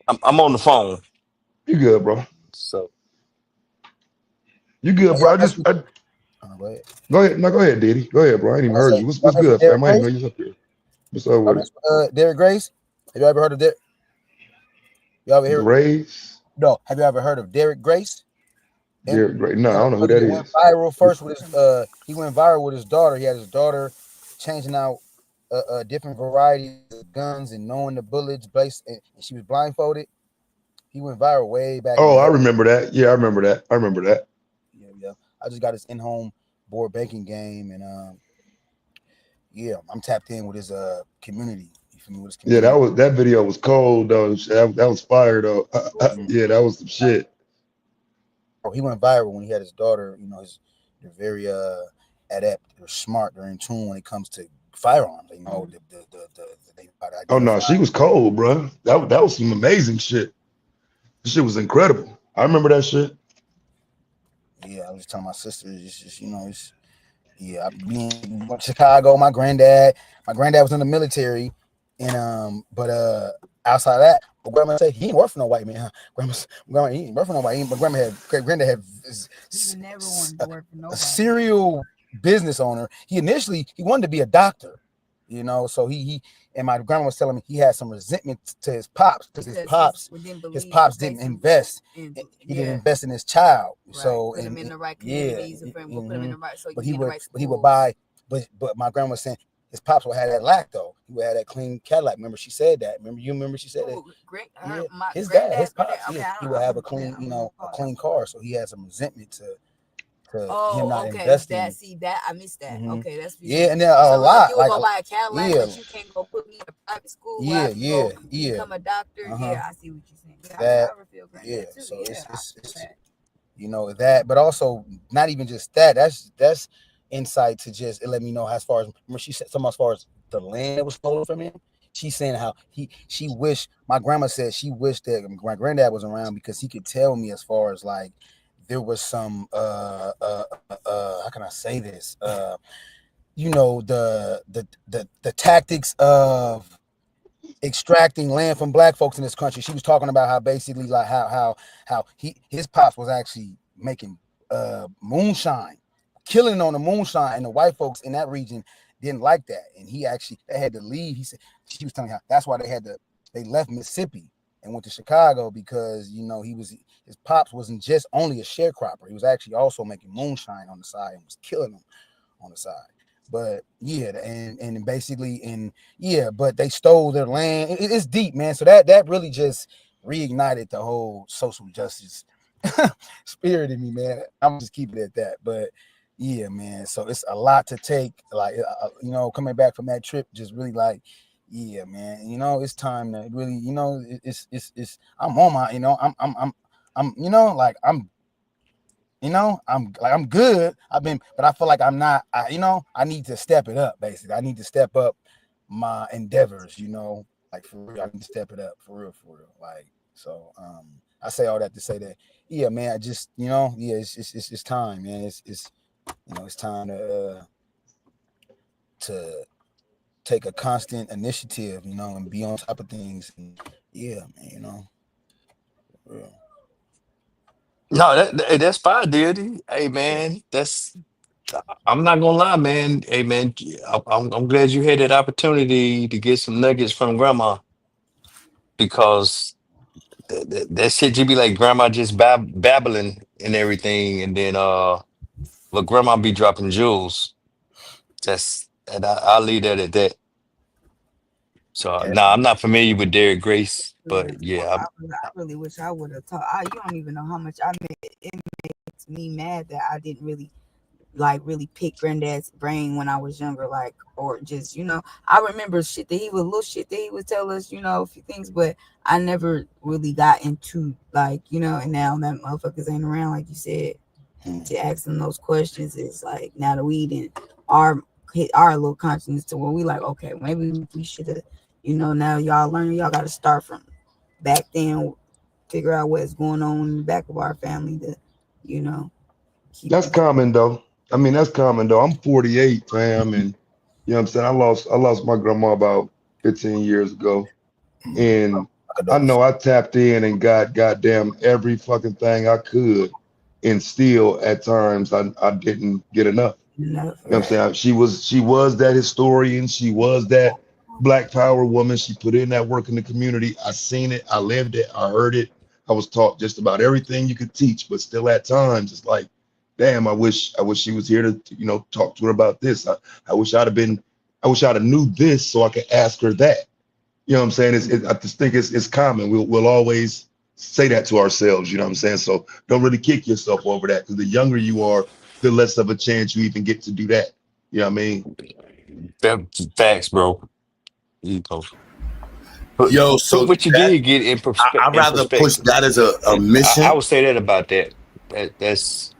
I'm on the phone. You good, bro. So You good, Hey, y'all bro. mess with, go ahead. Go ahead. No, go ahead, Diddy. Go ahead, bro. I ain't even I heard say, you. What's y'all mess with good, Derek fam? I didn't Grace? know you was up here. What's up Y'all with it? mess with Derek Grace? Have you ever heard of Derek? Y'all ever heard? Grace? No. Have you ever heard of Derek Grace? And Derek Grace. No, I and a don't know who brother that that went is. viral first with his he went viral with his daughter. He had his daughter changing out different varieties of guns and knowing the bullets based, and she was blindfolded. He went viral way back in the Oh, I day. remember that. Yeah, I remember that. I remember that. Yeah, yeah. I just got his in-home board banking game, and yeah, I'm tapped in with his community. You feel me? With his Yeah, community. that video was cold though. That was fire though. Mhm. Yeah, that was some shit. He went viral when he had his daughter. They're very adept, they're smart, they're in tune when it comes to firearms. They know they know how to Oh no, identify. she was cold, bro. That was some amazing shit. This shit was incredible. I remember that shit. Yeah, I was telling my sister, it's just it's yeah. I being Chicago, my granddad was in the military, and but outside of that, but grandma say he ain't work for no white man. Huh? Grandma he ain't work for no white. But grandma had granddad had a serial business owner. He wanted to be a doctor, So he and my grandma was telling me he had some resentment to his pops because his pops didn't invest. He didn't invest in his child. So put him in the right yeah, communities and put him in the right, so but you he get the would right but he would schools. buy. But my grandma was saying his pops would have that lack though. He would have that clean Cadillac. Remember she said that. Remember she said that. Ooh, great. Yeah, My his granddad. pops. Okay, Yeah, I he don't would know. have a clean, a clean car. So he had some resentment to him not Oh, okay. investing. That I missed that. Mhm. Okay, that's Yeah, and beautiful. then a So like lot, you were like gonna buy a Cadillac, yeah, but you can't go put me in a private school where I yeah, can yeah, go yeah. become a doctor. Uh-huh. Yeah, I see what you're saying. Yeah, That I feel yeah. granddad too. So Yeah, I it's feel that. that, but also not even just that. That's insight to just it let me know as far as remember she said something as far as the land that was stolen from him. She's saying how she wished my grandma said she wished that my granddad was around because he could tell me as far as like there was some how can I say this the tactics of extracting land from black folks in this country. She was talking about how basically like how his pops was actually making moonshine, killing on the moonshine, and the white folks in that region didn't like that, and they had to leave. He said she was telling me how that's why they left Mississippi and went to Chicago because his pops wasn't just only a sharecropper. He was actually also making moonshine on the side and was killing them on the side. But yeah, and basically, but they stole their land. It's deep, man. So that really just reignited the whole social justice spirit in me, man. I'm just keeping it at that. But yeah, man. So it's a lot to take. Like coming back from that trip, just really like, yeah, man. It's time to really, it's I'm on my, I'm like I'm good. But I feel like I'm not. I need to step it up. Basically, I need to step up my endeavors. Like for real, I need to step it up for real. Like so. I say all that to say that, yeah, man. I just, it's time, man. It's time to take a constant initiative, and be on top of things. And yeah, man. For real. No, that's fine, dude. Hey, man, I'm not gonna lie, man. Hey, man, I'm glad you had that opportunity to get some nuggets from grandma because that shit you be like grandma just babbling and everything, and then but grandma be dropping jewels. And I'll leave that at that. So Yeah. no, I'm not familiar with Derek Grace, Yeah. but yeah, I really wish I would have taught. You don't even know how much it makes me mad that I didn't really pick granddad's brain when I was younger, like, or just, I remember little shit that he would tell us, a few things, but I never really got into, like, and now that motherfuckers ain't around, like you said, to ask them those questions is like, now that we didn't hit our little consciousness to where we like, okay, maybe we should have, now y'all learning, y'all got to start from back then, figure out what's going on in the back of our family to, keep That's common though. I mean, that's common though. I'm 48, fam, and you know what I'm saying. I lost my grandma about 15 years ago, and I know I tapped in and got goddamn every fucking thing I could, and still at times I didn't get enough. You know what I'm saying? She was that historian. She was that Black Power woman. She put in that work in the community. I seen it. I lived it. I heard it. I was taught just about everything you could teach, but still at times it's like, damn, I wish she was here to talk to her about this. I wish I'd have knew this so I could ask her that. You know what I'm saying? I just think it's common. We'll always say that to ourselves. You know what I'm saying? So don't really kick yourself over that, because the younger you are, the less of a chance you even get to do that. You know what I mean? facts, bro. You know, put Yo, put so what you that did get in I'd in rather push perspective. that as a And I mission. would say that about that. That's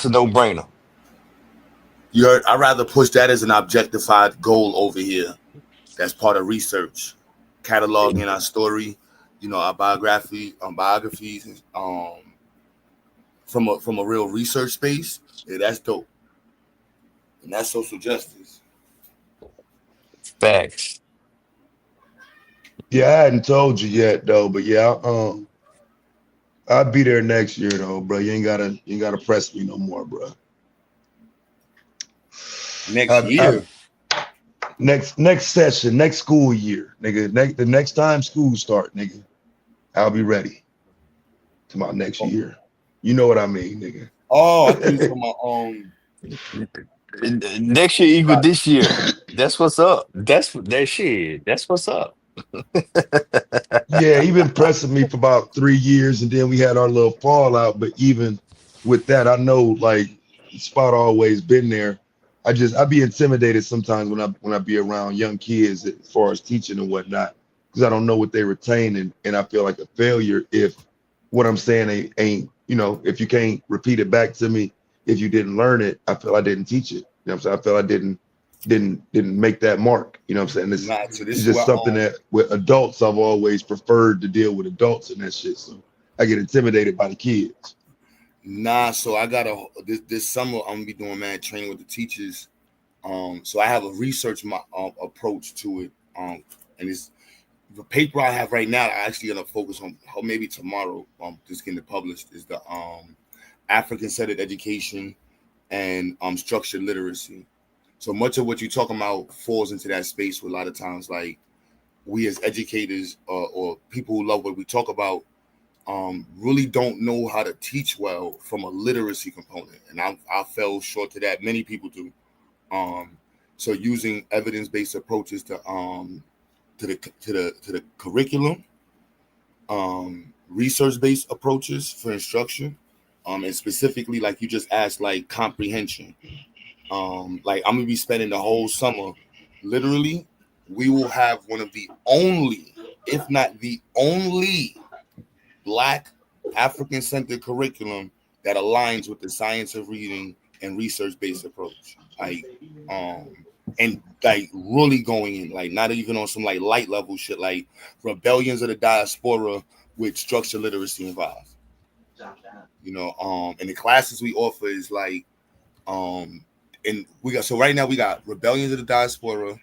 a no brainer. You heard? I'd rather push that as an objectified goal over here. That's part of research, cataloging our story, our biographies, from a real research space. Yeah, that's dope, and that's social justice. Facts. Yeah, I hadn't told you yet though, but yeah, I'll be there next year though, bro. You ain't gotta press me no more, bro. Next I year, next session, next school year, nigga. The next time school start, nigga, I'll be ready to my next year. You know what I mean, I think it's nigga. for my Next year equal this year. That's what's up. That shit. That's what's up. Yeah, he been pressing me for about 3 years, and then we had our little fallout. But even with that, I know like spot always been there. I be intimidated sometimes when I be around young kids as far as teaching and whatnot, because I don't know what they retain, and I feel like a failure if what I'm saying ain't if you can't repeat it back to me, if you didn't learn it, I feel I didn't teach it. You know what I'm saying? I feel I didn't make that mark. You know what I'm saying? not. So this It's is just what something that with adults, I've always preferred to deal with adults and that shit. So I get intimidated by the kids. Nah. So I got this summer. I'm gonna be doing training with the teachers. So I have a research approach to it. And it's the paper I have right now. I actually gonna focus on maybe tomorrow. Just getting it published is the African-centered education and structured literacy. So much of what you're talking about falls into that space where a lot of times, like, we as educators or people who love what we talk about, really don't know how to teach well from a literacy component, and I fell short to that. Many people do. Um, so using evidence-based approaches to the curriculum, research-based approaches for instruction, and specifically like you just asked, like comprehension. Like I'm gonna be spending the whole summer, literally. We will have one of the only, if not the only, Black African-centered curriculum that aligns with the science of reading and research-based approach. And like really going in, like not even on some like light level shit, like rebellions of the diaspora with structured literacy involved. And the classes we offer is like, and we got, so right now we got rebellions of the diaspora,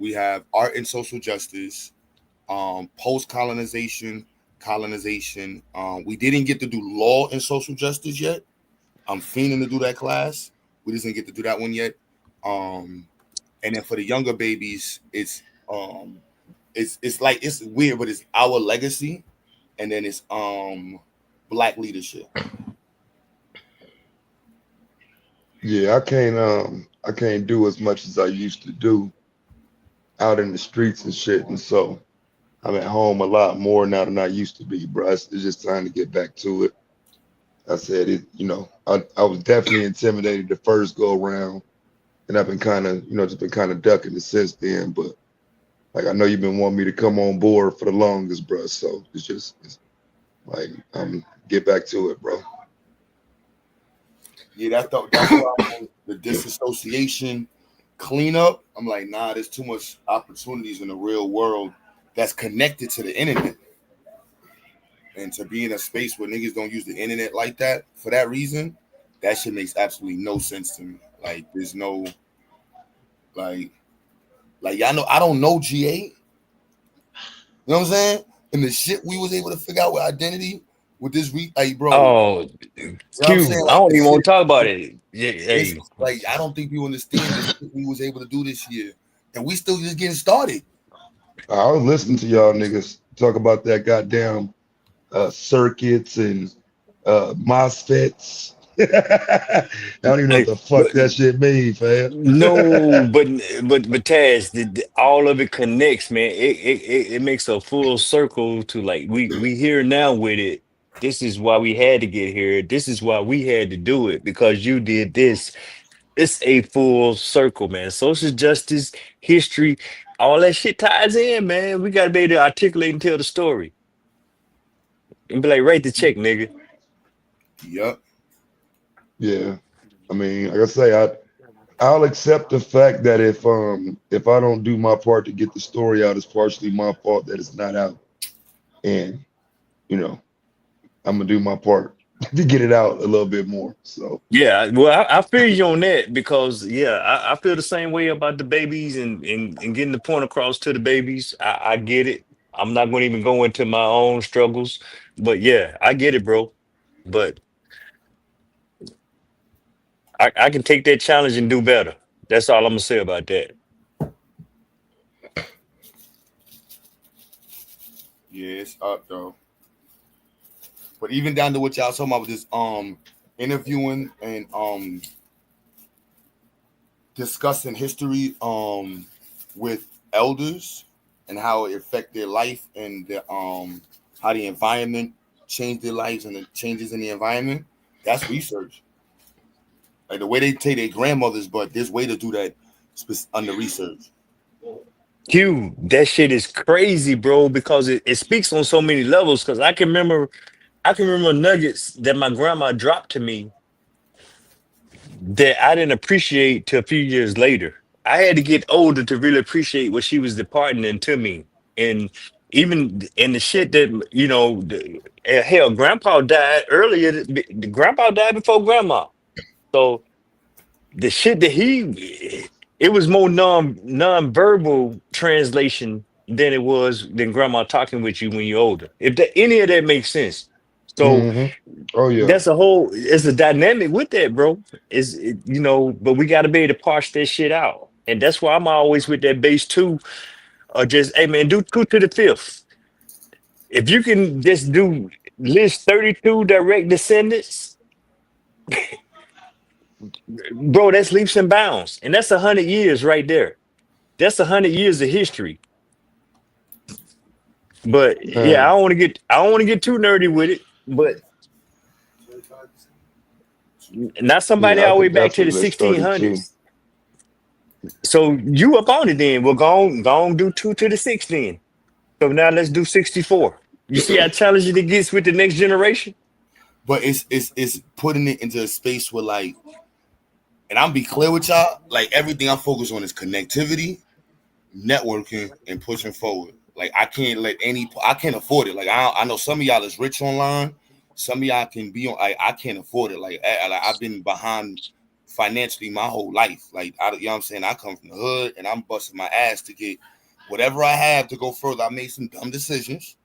we have art and social justice, post-colonization, colonization. We didn't get to do law and social justice yet. I'm fiending to do that class. We just didn't get to do that one yet. And then for the younger babies, it's like it's weird, but it's our legacy, and then it's Black leadership. Yeah, I can't do as much as I used to do out in the streets and shit, and so I'm at home a lot more now than I used to be, bro. It's just time to get back to it. I said it, I was definitely intimidated the first go around, and I've been kind of, just been kind of ducking it since then. But like, I know you've been wanting me to come on board for the longest, bro. So it's like, get back to it, bro. Yeah, that's the disassociation cleanup. I'm like, nah, there's too much opportunities in the real world that's connected to the internet. And to be in a space where niggas don't use the internet like that for that reason, that shit makes absolutely no sense to me. Like, there's no, like y'all know, I don't know GA. You know what I'm saying? And the shit we was able to figure out with identity with this like, bro. Oh, You know what I'm Q, saying? I Like, don't this even want shit, to talk about it. Yeah, it's hey, like, I don't think you understand the shit we was able to do this year. And we still just getting started. I was listening to y'all niggas talk about that goddamn circuits and MOSFETs. I don't even know what hey, the fuck but that shit mean, fam. no, but Taz, all of it connects, man. It makes a full circle to like we here now with it. This is why we had to get here. This is why we had to do it because you did this. It's a full circle, man. Social justice, history, all that shit ties in, man. We gotta be able to articulate and tell the story and be like, write the check, nigga. Yep. Yeah, I mean, like I say, I'll accept the fact that if I don't do my part to get the story out, it's partially my fault that it's not out, and you know I'm gonna do my part to get it out a little bit more. So Yeah, well, I feel you on that because yeah, I feel the same way about the babies and getting the point across to the babies. I get it. I'm not going to even go into my own struggles, but yeah, I get it, bro. But I can take that challenge and do better. That's all I'm gonna say about that. Yeah, it's up though. But even down to what y'all talking about with this interviewing and discussing history with elders and how it affect their life and how the environment changed their lives and the changes in the environment, that's research. Like the way they take their grandmothers, but there's way to do that under research. Q, that shit is crazy, bro, because it speaks on so many levels. Because I can remember nuggets that my grandma dropped to me that I didn't appreciate till a few years later. I had to get older to really appreciate what she was departing into me. And even in the shit that, hell, grandpa died earlier. Grandpa died before grandma. So the shit that it was more non-verbal translation than grandma talking with you when you're older. If any of that makes sense. So hmm oh yeah, it's a dynamic with that, bro. But we got to be able to parse that shit out. And that's why I'm always with that base two, or just, hey man, do two to the fifth. If you can just do list 32 direct descendants, bro, that's leaps and bounds. And that's 100 years right there. That's 100 years of history. But yeah, I don't want to get too nerdy with it. But not somebody Yeah, I all the way could back to the definitely list 32. 1600s. So you up on it then. We'll go on do 2 to the 6 then. So now let's do 64. You see how challenging it gets with the next generation? But it's putting it into a space where like, and I'm be clear with y'all, like everything I'm focused on is connectivity, networking, and pushing forward. Like I can't afford it. Like I know some of y'all is rich online, some of y'all can be on. I can't afford it. Like I've been behind financially my whole life. Like you know what I'm saying, I come from the hood and I'm busting my ass to get whatever I have to go further. I made some dumb decisions.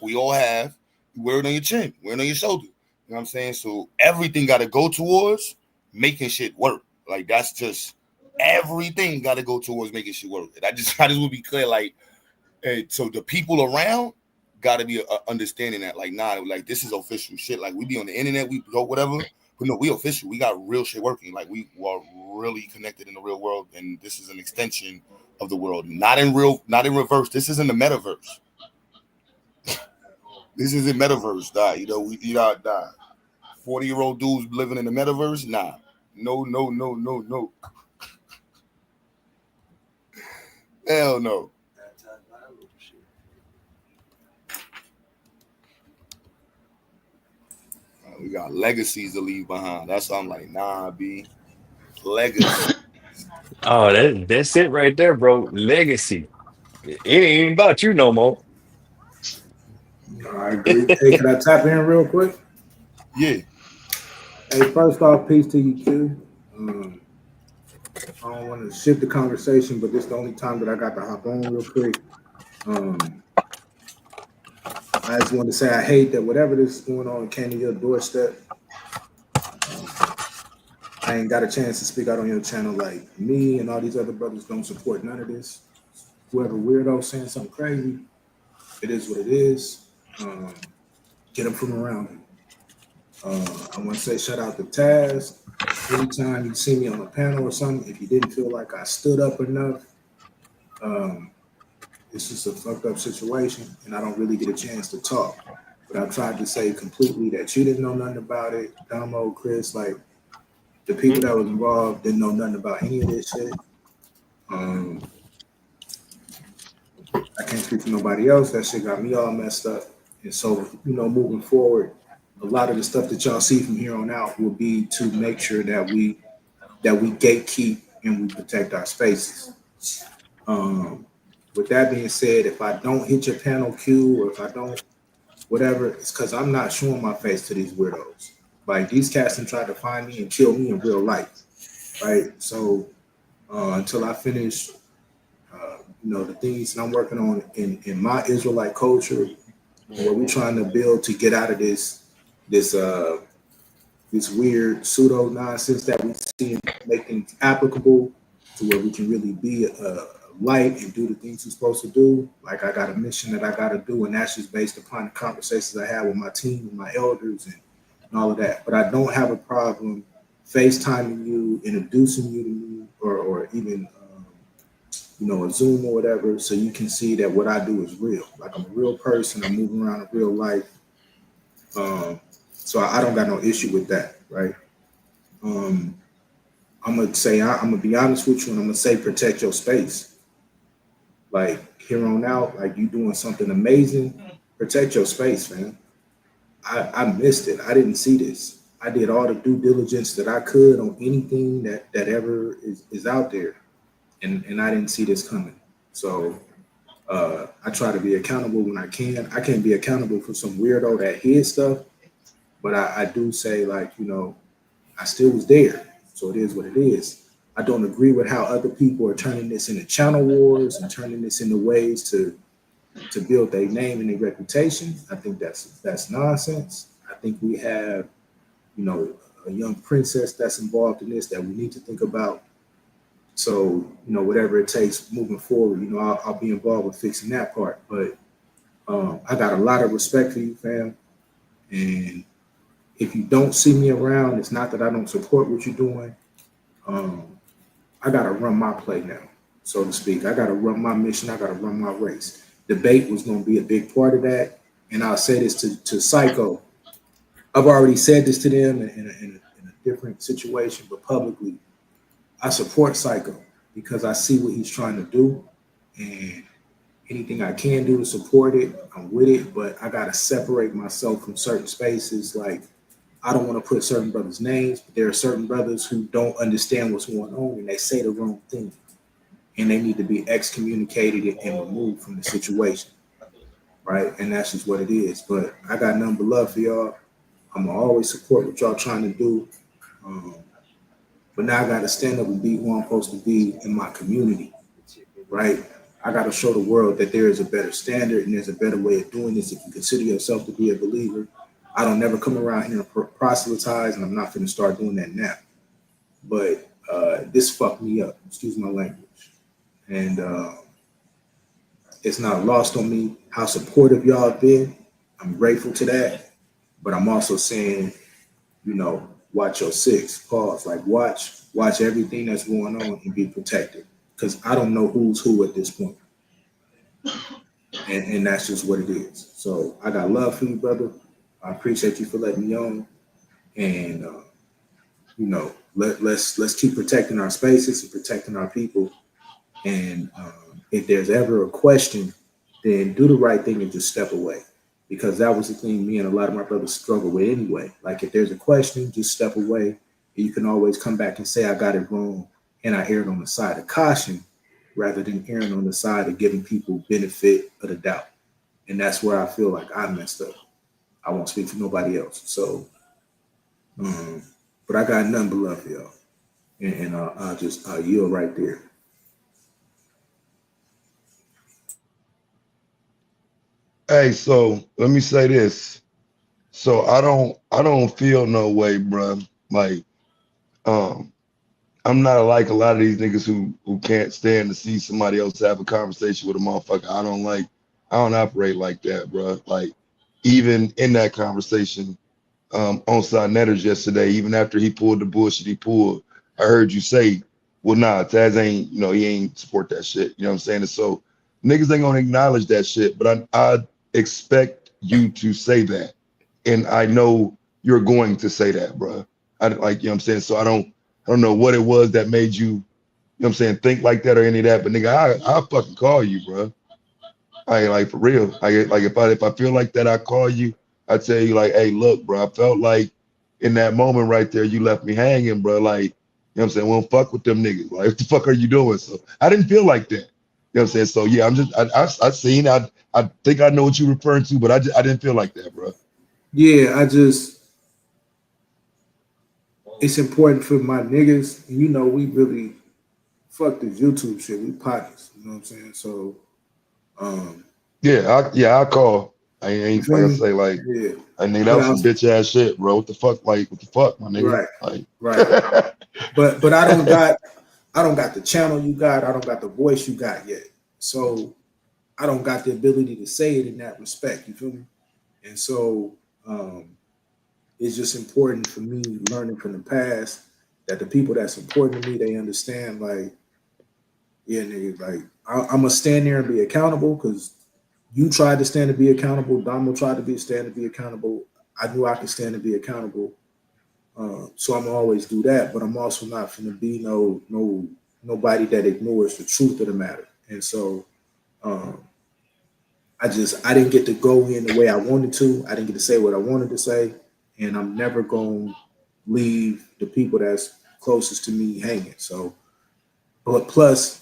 We all have. You wear it on your chin, wear it on your shoulder. You know what I'm saying? So everything got to go towards making shit work. Like that's just everything got to go towards making shit work. And I just would be clear, like, so the people around got to be understanding that, like, nah, like this is official shit. Like we be on the internet, we go whatever, but no, we official. We got real shit working. Like we are really connected in the real world, and this is an extension of the world, not in reverse. This is in the metaverse. This is in metaverse, die. You know, die. 40-year-old dudes living in the metaverse, nah. No. Hell no. We got legacies to leave behind. That's why I'm like, nah, B. Legacy. Oh, that's it right there, bro. Legacy. It ain't about you no more. I agree. Hey, can I tap in real quick? Yeah. Hey, first off, peace to you too. I don't want to shift the conversation, but this is the only time that I got to hop on real quick. I just want to say I hate that whatever this is going on came to your doorstep. I ain't got a chance to speak out on your channel. Like me and all these other brothers don't support none of this. Whoever weirdo saying something crazy, it is what it is. Get them from around him. I want to say shout out to Taz. Anytime you see me on a panel or something, if you didn't feel like I stood up enough, it's just a fucked up situation, and I don't really get a chance to talk. But I tried to say completely that you didn't know nothing about it. Damo, Chris, like the people that was involved didn't know nothing about any of this shit. I can't speak for nobody else. That shit got me all messed up. And so, moving forward, a lot of the stuff that y'all see from here on out will be to make sure that we gatekeep and we protect our spaces. With that being said, if I don't hit your panel queue or if I don't whatever, it's because I'm not showing my face to these weirdos. Like these cats and tried to find me and kill me in real life, right? So until I finish, the things that I'm working on in my Israelite culture, what we're trying to build to get out of this weird pseudo nonsense that we see and make things applicable to where we can really be a light and do the things we're supposed to do. Like I got a mission that I got to do, and that's just based upon the conversations I have with my team and my elders and all of that. But I don't have a problem FaceTiming you, introducing you to me, or even a Zoom or whatever, so you can see that what I do is real. Like I'm a real person. I'm moving around in real life. So I don't got no issue with that, right? I'm gonna be honest with you, and I'm gonna say protect your space. Like here on out, like you doing something amazing, protect your space, man. I missed it. I didn't see this. I did all the due diligence that I could on anything that ever is out there, and I didn't see this coming. So I try to be accountable when I can. I can't be accountable for some weirdo that hid stuff, but I do say, like, I still was there. So it is what it is. I don't agree with how other people are turning this into channel wars and turning this into ways to build their name and their reputation. I think that's nonsense. I think we have, a young princess that's involved in this that we need to think about. So, whatever it takes moving forward, I'll be involved with fixing that part. But I got a lot of respect for you, fam. And if you don't see me around, it's not that I don't support what you're doing. I gotta run my play now, so to speak. I gotta run my mission. I gotta run my race. Debate was gonna be a big part of that. And I'll say this to Psycho. I've already said this to them in a different situation, but publicly, I support Psycho because I see what he's trying to do, and anything I can do to support it, I'm with it. But I gotta separate myself from certain spaces. Like, I don't want to put certain brothers' names, but there are certain brothers who don't understand what's going on and they say the wrong thing, and they need to be excommunicated and removed from the situation, right? And that's just what it is. But I got nothing but love for y'all. I'm gonna always support what y'all trying to do. But now I got to stand up and be who I'm supposed to be in my community, right? I got to show the world that there is a better standard and there's a better way of doing this if you consider yourself to be a believer. I don't never come around here and proselytize, and I'm not going to start doing that now. But this fucked me up, excuse my language. And it's not lost on me how supportive y'all have been. I'm grateful to that. But I'm also saying, you know, watch your six, pause, like watch everything that's going on and be protected. Because I don't know who's who at this point. And that's just what it is. So I got love for you, brother. I appreciate you for letting me on. And you know, let's keep protecting our spaces and protecting our people. And if there's ever a question, then do the right thing and just step away. Because that was the thing me and a lot of my brothers struggle with anyway. Like, if there's a question, just step away. And you can always come back and say, I got it wrong, and I erred on the side of caution rather than erring on the side of giving people benefit of the doubt. And that's where I feel like I messed up. I won't speak for nobody else. So, but I got nothing but love for y'all. And I'll yield right there. Hey, so let me say this. So I don't feel no way, bro. Like, I'm not like a lot of these niggas who can't stand to see somebody else have a conversation with a motherfucker. I don't operate like that, bro. Like, even in that conversation on Netters yesterday, even after he pulled the bullshit he pulled, I heard you say, well, nah, Taz ain't, you know, he ain't support that shit. You know what I'm saying? And so niggas ain't gonna acknowledge that shit, but I expect you to say that. And I know you're going to say that, bro. I like, you know what I'm saying? So I don't know what it was that made you, you know what I'm saying, think like that or any of that, but nigga, I'll fucking call you, bro. I ain't like, for real. Like if I feel like that, I call you. I tell you like, hey, look, bro, I felt like in that moment right there, you left me hanging, bro. Like, you know what I'm saying? We don't fuck with them niggas. Like, what the fuck are you doing? So I didn't feel like that. You know what I'm saying? So yeah, I think I know what you're referring to, but I didn't feel like that, bro. Yeah, it's important for my niggas. You know, we really fuck this YouTube shit. We partners. You know what I'm saying? So, I call. I ain't like I me? say, like, Yeah. I think that was some bitch ass shit, bro. What the fuck, like, what the fuck, my nigga? Right. Like, Right. But I don't got the channel you got. I don't got the voice you got yet. So I don't got the ability to say it in that respect. You feel me? And so it's just important for me learning from the past that the people that supporting me, they understand, like, yeah, nigga, like I'm gonna stand there and be accountable because you tried to stand to be accountable. Damo tried to stand to be accountable. I knew I could stand to be accountable. So I'm gonna always do that, but I'm also not gonna be nobody that ignores the truth of the matter. And so I didn't get to go in the way I wanted to. I didn't get to say what I wanted to say, and I'm never gonna leave the people that's closest to me hanging. So, but plus,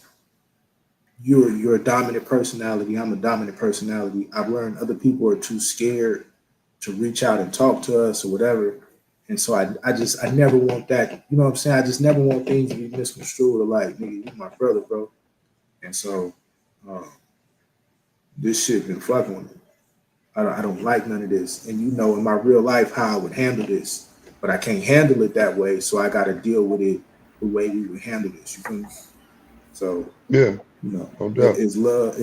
you're a dominant personality. I'm a dominant personality. I've learned other people are too scared to reach out and talk to us or whatever. And so I never want that. You know what I'm saying? I just never want things to be misconstrued or like, nigga, you my brother, bro. And so this shit been fucking with me. I don't like none of this. And you know in my real life how I would handle this, but I can't handle it that way. So I got to deal with it the way we would handle this. You feel me? So yeah, you know, no doubt. it's love,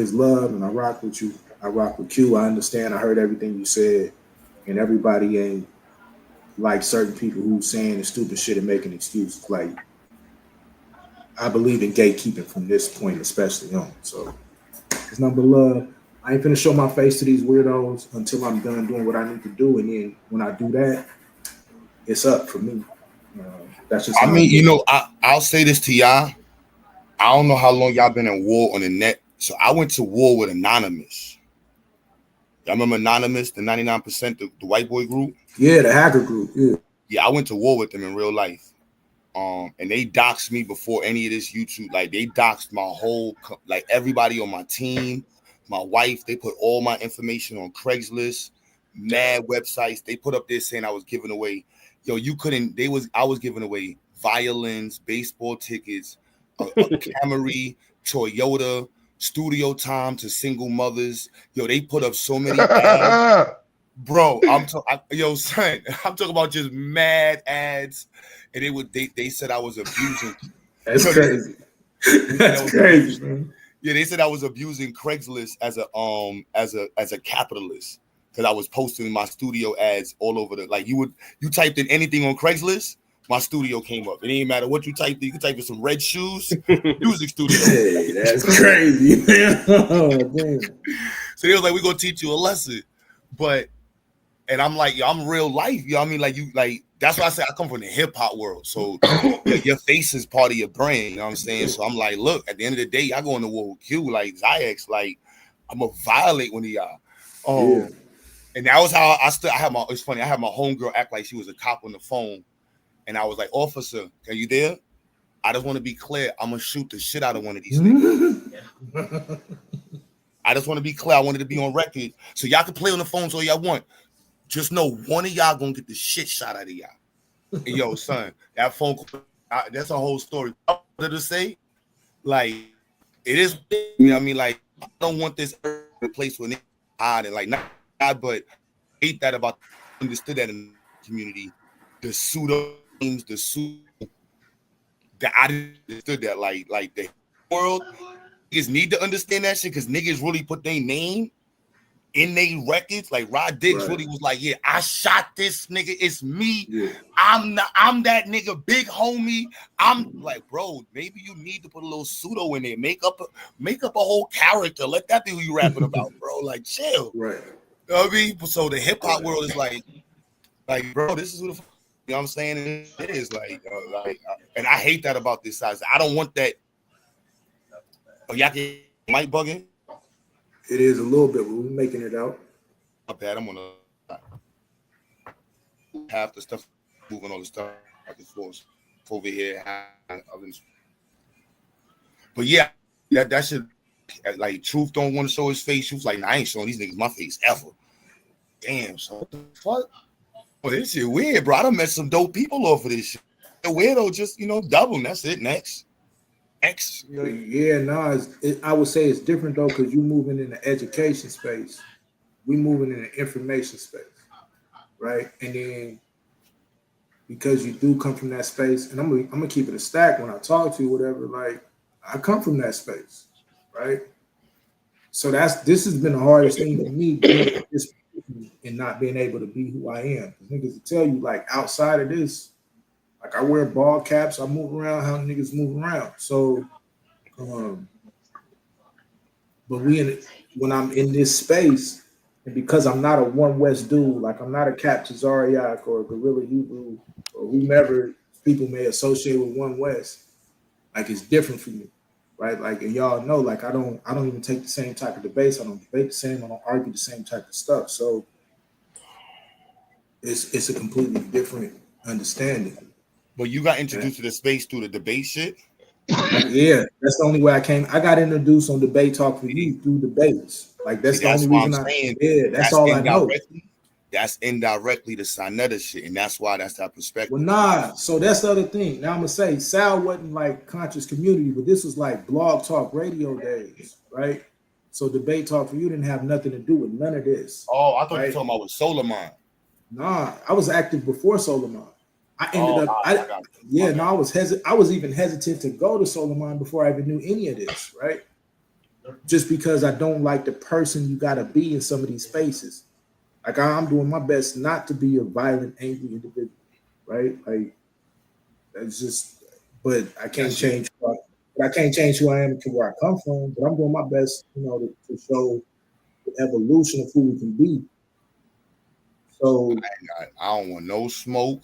and I rock with you. I rock with you. I understand. I heard everything you said, and everybody ain't like certain people who saying the stupid shit and making excuses. Like I believe in gatekeeping from this point, especially on. So it's nothing but love. I ain't finna show my face to these weirdos until I'm done doing what I need to do, and then when I do that, it's up for me. That's just I how mean, it is. I'll say this to y'all. I don't know how long y'all been in war on the net. So I went to war with Anonymous. Y'all remember Anonymous, the 99%, the white boy group? Yeah, the hacker group. Yeah. Yeah, I went to war with them in real life. And they doxed me before any of this YouTube. Like they doxed my whole, like everybody on my team, my wife. They put all my information on Craigslist, mad websites. They put up there saying I was giving away. Yo, you couldn't. I was giving away violins, baseball tickets, a Camry, Toyota, studio time to single mothers. Yo, they put up so many ads. Bro, yo, son, I'm talking about just mad ads, and they said I was abusing. That's crazy. That's crazy, man. Yeah, they said I was abusing Craigslist as a capitalist because I was posting my studio ads all over the you typed in anything on Craigslist, my studio came up. It didn't matter what you typed in. You could type in some red shoes, music studio. Hey, that's crazy, man. Oh, damn. So they was like, "We're gonna teach you a lesson," and I'm like, yo, I'm real life. You know what I mean? That's why I say I come from the hip hop world. So your face is part of your brain. You know what I'm saying? So I'm like, look, at the end of the day, y'all going to war with Q, like Zayax, like I'm gonna violate one of y'all. Yeah. And that was how it's funny, I had my homegirl act like she was a cop on the phone. And I was like, officer, are you there? I just want to be clear. I'm gonna shoot the shit out of one of these niggas. I just want to be clear. I wanted to be on record. So y'all can play on the phones all y'all want. Just know one of y'all gonna get the shit shot out of y'all. And yo, son, that phone call, that's a whole story. I wanted to say, like, it is, you know what I mean? Like, I don't want this place where they hide and like, not, but I hate that about, understood that in the community, the pseudo names, that I understood that, like the world, niggas need to understand that shit because niggas really put their name in they records. Like Rod Diggs really was like, yeah, I shot this nigga. It's me. Yeah. I'm that nigga, big homie. I'm like, bro, maybe you need to put a little pseudo in there. Make up a whole character. Let that be who you rapping about, bro. Like, chill. Right. You know what I mean? So the hip hop world is like, bro, this is who the fuck, you know what I'm saying? It is and I hate that about this size. I don't want that. Oh, y'all can mic bugging? It is a little bit, but we're making it out. Not bad. I'm on half the stuff, moving all the stuff back and forth over here. But yeah, that should, like, Truth don't want to show his face. Truth's like, nah, I ain't showing these niggas my face ever. Damn, so what the fuck? Oh, this shit weird, bro. I done met some dope people off of this shit. The weirdo just, double. That's it. Next. Yeah, no, I would say it's different though, because you moving in the education space. We moving in the information space, right? And then because you do come from that space, and I'm gonna keep it a stack when I talk to you, whatever. Like, I come from that space, right? So this has been the hardest thing for me, and not being able to be who I am. Niggas will tell you, like, outside of this, like, I wear ball caps, I move around how niggas move around. So, but when I'm in this space, and because I'm not a One West dude, like I'm not a Cap Tazariak or a Gorilla Hebrew or whomever people may associate with One West, like, it's different for me, right? Like, and y'all know, like, I don't even take the same type of debates. I don't debate the same. I don't argue the same type of stuff. So it's a completely different understanding. But you got introduced to the space through the debate shit? Yeah, that's the only way I came. I got introduced on Debate Talk for You through debates. Like, that's the only reason that's all I know. That's indirectly the Sinetta shit, and that's why that's that perspective. Well, nah, so that's the other thing. Now I'm gonna say Sal wasn't like conscious community, but this was like Blog Talk Radio days, right? So Debate Talk for You didn't have nothing to do with none of this. Oh, I thought you were talking about with Solar Mind. Nah, I was active before Solar Mind. I ended up, I was even hesitant to go to Solar Mind before I even knew any of this, right? Just because I don't like the person you gotta be in some of these spaces. Like I'm doing my best not to be a violent, angry individual, right? Like that's just. But I can't change. I can't change who I am to where I come from. But I'm doing my best, to show the evolution of who we can be. So I don't want no smoke.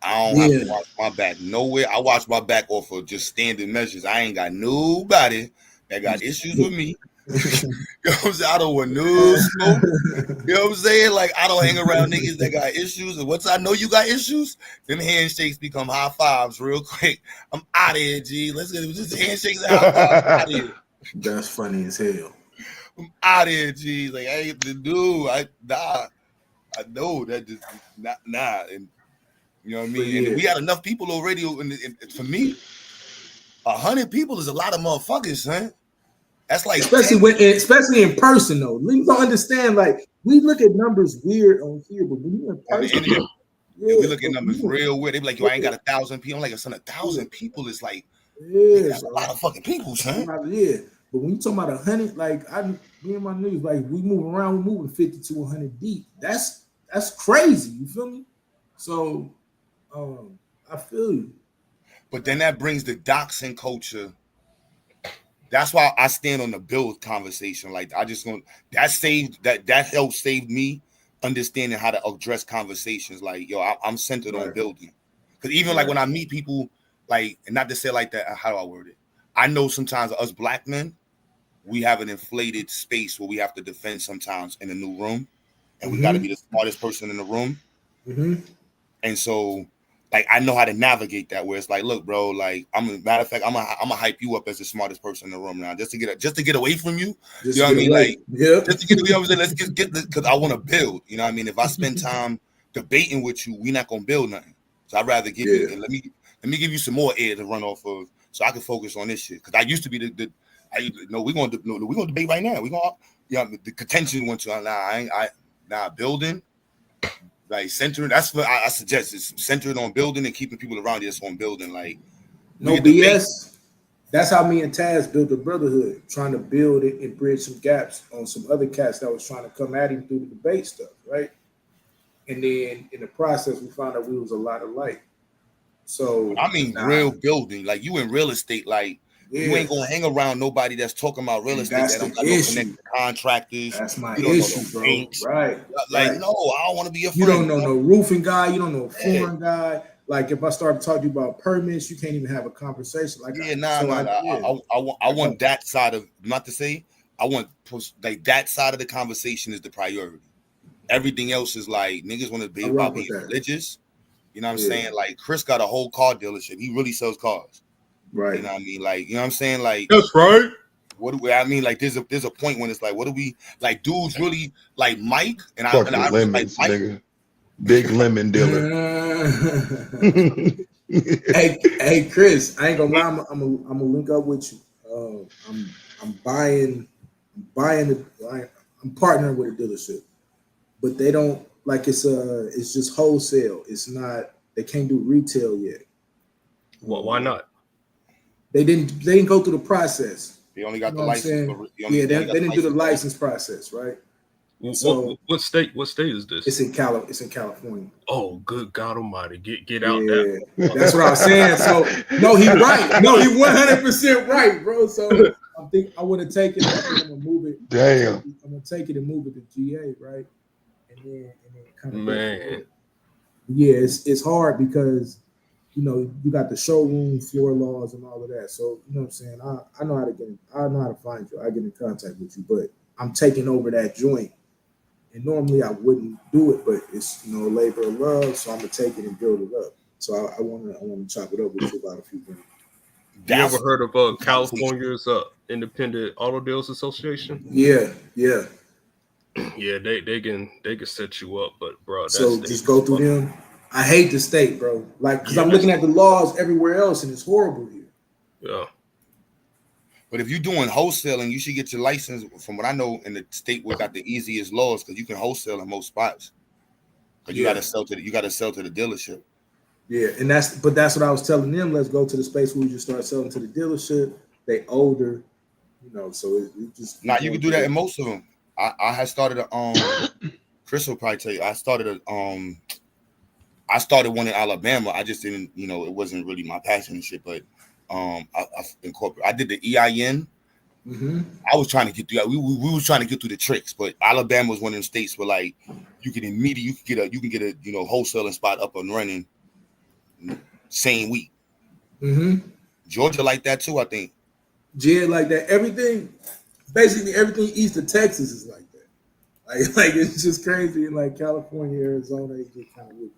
I don't have to yeah, watch my back nowhere. I watch my back off of just standing measures. I ain't got nobody that got issues with me. You know what I'm saying? I don't want no smoke. You know what I'm saying? Like, I don't hang around niggas that got issues. And once I know you got issues, them handshakes become high fives real quick. I'm out of here, G. Let's get just handshakes and high fives. I'm out of here. that's funny as hell. I'm out of here, G. Like, I ain't the dude. I know that just nah. And you know what I mean? Yeah. And we got enough people already. And for me, 100 people is a lot of motherfuckers, son. That's like especially in person though. Niggas don't understand. Like we look at numbers weird on here, but when you in person, we look at numbers real weird. They be like, yo, I ain't got 1,000 people. I'm like, son, 1,000 people is like, that's a lot of fucking people, son. Yeah, but when you talking about 100, like me and my niggas, like we move around, we moving 50 to 100 deep. That's crazy. You feel me? So, I feel you. But then that brings the doxing culture. That's why I stand on the build conversation. Like I just want that helped save me understanding how to address conversations. Like, yo, I'm centered on building. Because even like when I meet people, like, and not to say like that, how do I word it? I know sometimes us black men, we have an inflated space where we have to defend sometimes in a new room, and we got to be the smartest person in the room. And so, like, I know how to navigate that. Where it's like, look, bro, like, matter of fact, I'm gonna hype you up as the smartest person in the room now, just to get away from you. You know what I mean? Like, just to get away. Let's get this because I want to build. You know what I mean? If I spend time debating with you, we're not gonna build nothing. So I'd rather give you. And let me give you some more air to run off of, so I can focus on this shit. Because I used to be we're gonna debate right now. We're gonna the contention went to building. Like centering, that's what I suggest is centered on building and keeping people around you that's on building. Like no BS. That's how me and Taz built the brotherhood, trying to build it and bridge some gaps on some other cats that was trying to come at him through the debate stuff, right? And then in the process, we found out we was a lot alike. So I mean, real building, like you in real estate, like you ain't gonna hang around nobody that's talking about real estate that don't got no connected contractors. That's my issue, bro. Right. Like, no, I don't want to be a friend. You don't know no roofing guy. You don't know a flooring guy. Like if I start talking to you about permits, you can't even have a conversation. Like I want that side of, not to say I want like that side of the conversation is the priority. Everything else is like niggas want to be about being religious. You know what I'm saying? Like Chris got a whole car dealership. He really sells cars. Right. You know what I mean? Like, you know what I'm saying? Like, that's right. What do we, I mean? Like, there's a point when it's like, what do we like? Dudes really like Mike and fucking I lemons, like Mike. nigga. Big lemon dealer. Hey, Chris, I ain't gonna lie. I'm gonna link up with you. I'm partnering with a dealership, but they don't like it's just wholesale. It's not. They can't do retail yet. Well, why not? They didn't go through the process. They only got the license. They didn't do the license process, right? So what state is this? It's in California. Oh, good God Almighty! Get out there. That's what I was saying. So no, he right. No, he 100% right, bro. So I want to take it. I'm gonna move it. Damn. I'm gonna take it and move it to GA, right? And then kind of man. Yeah, it's hard because you got the showroom floor laws and all of that. So you know what I'm saying. I know how to find you. I get in contact with you, but I'm taking over that joint. And normally I wouldn't do it, but it's a labor of love, so I'm gonna take it and build it up. So I want to chop it up with you about a few things. You ever heard of California's Independent Auto Dealers Association? Yeah. Yeah, they can set you up, but bro, so just go through them. I hate the state, bro. Like, because I'm looking at the laws everywhere else, and it's horrible here. Yeah. But if you're doing wholesaling, you should get your license. From what I know, in the state we got the easiest laws because you can wholesale in most spots. Because you got to sell to the dealership. Yeah, and that's what I was telling them. Let's go to the space where we just start selling to the dealership. They older, so it just. Now you can do that in most of them. I had started a Chris will probably tell you. I started one in Alabama. I just didn't, it wasn't really my passion and shit. But I incorporated. I did the EIN. Mm-hmm. I was trying to get through. We was trying to get through the tricks, but Alabama was one of them states where like you can get a wholesaling spot up and running same week. Mm-hmm. Georgia like that too, I think. Yeah, like that. Basically everything east of Texas is like that. Like it's just crazy. In like California, Arizona, it get kind of weird.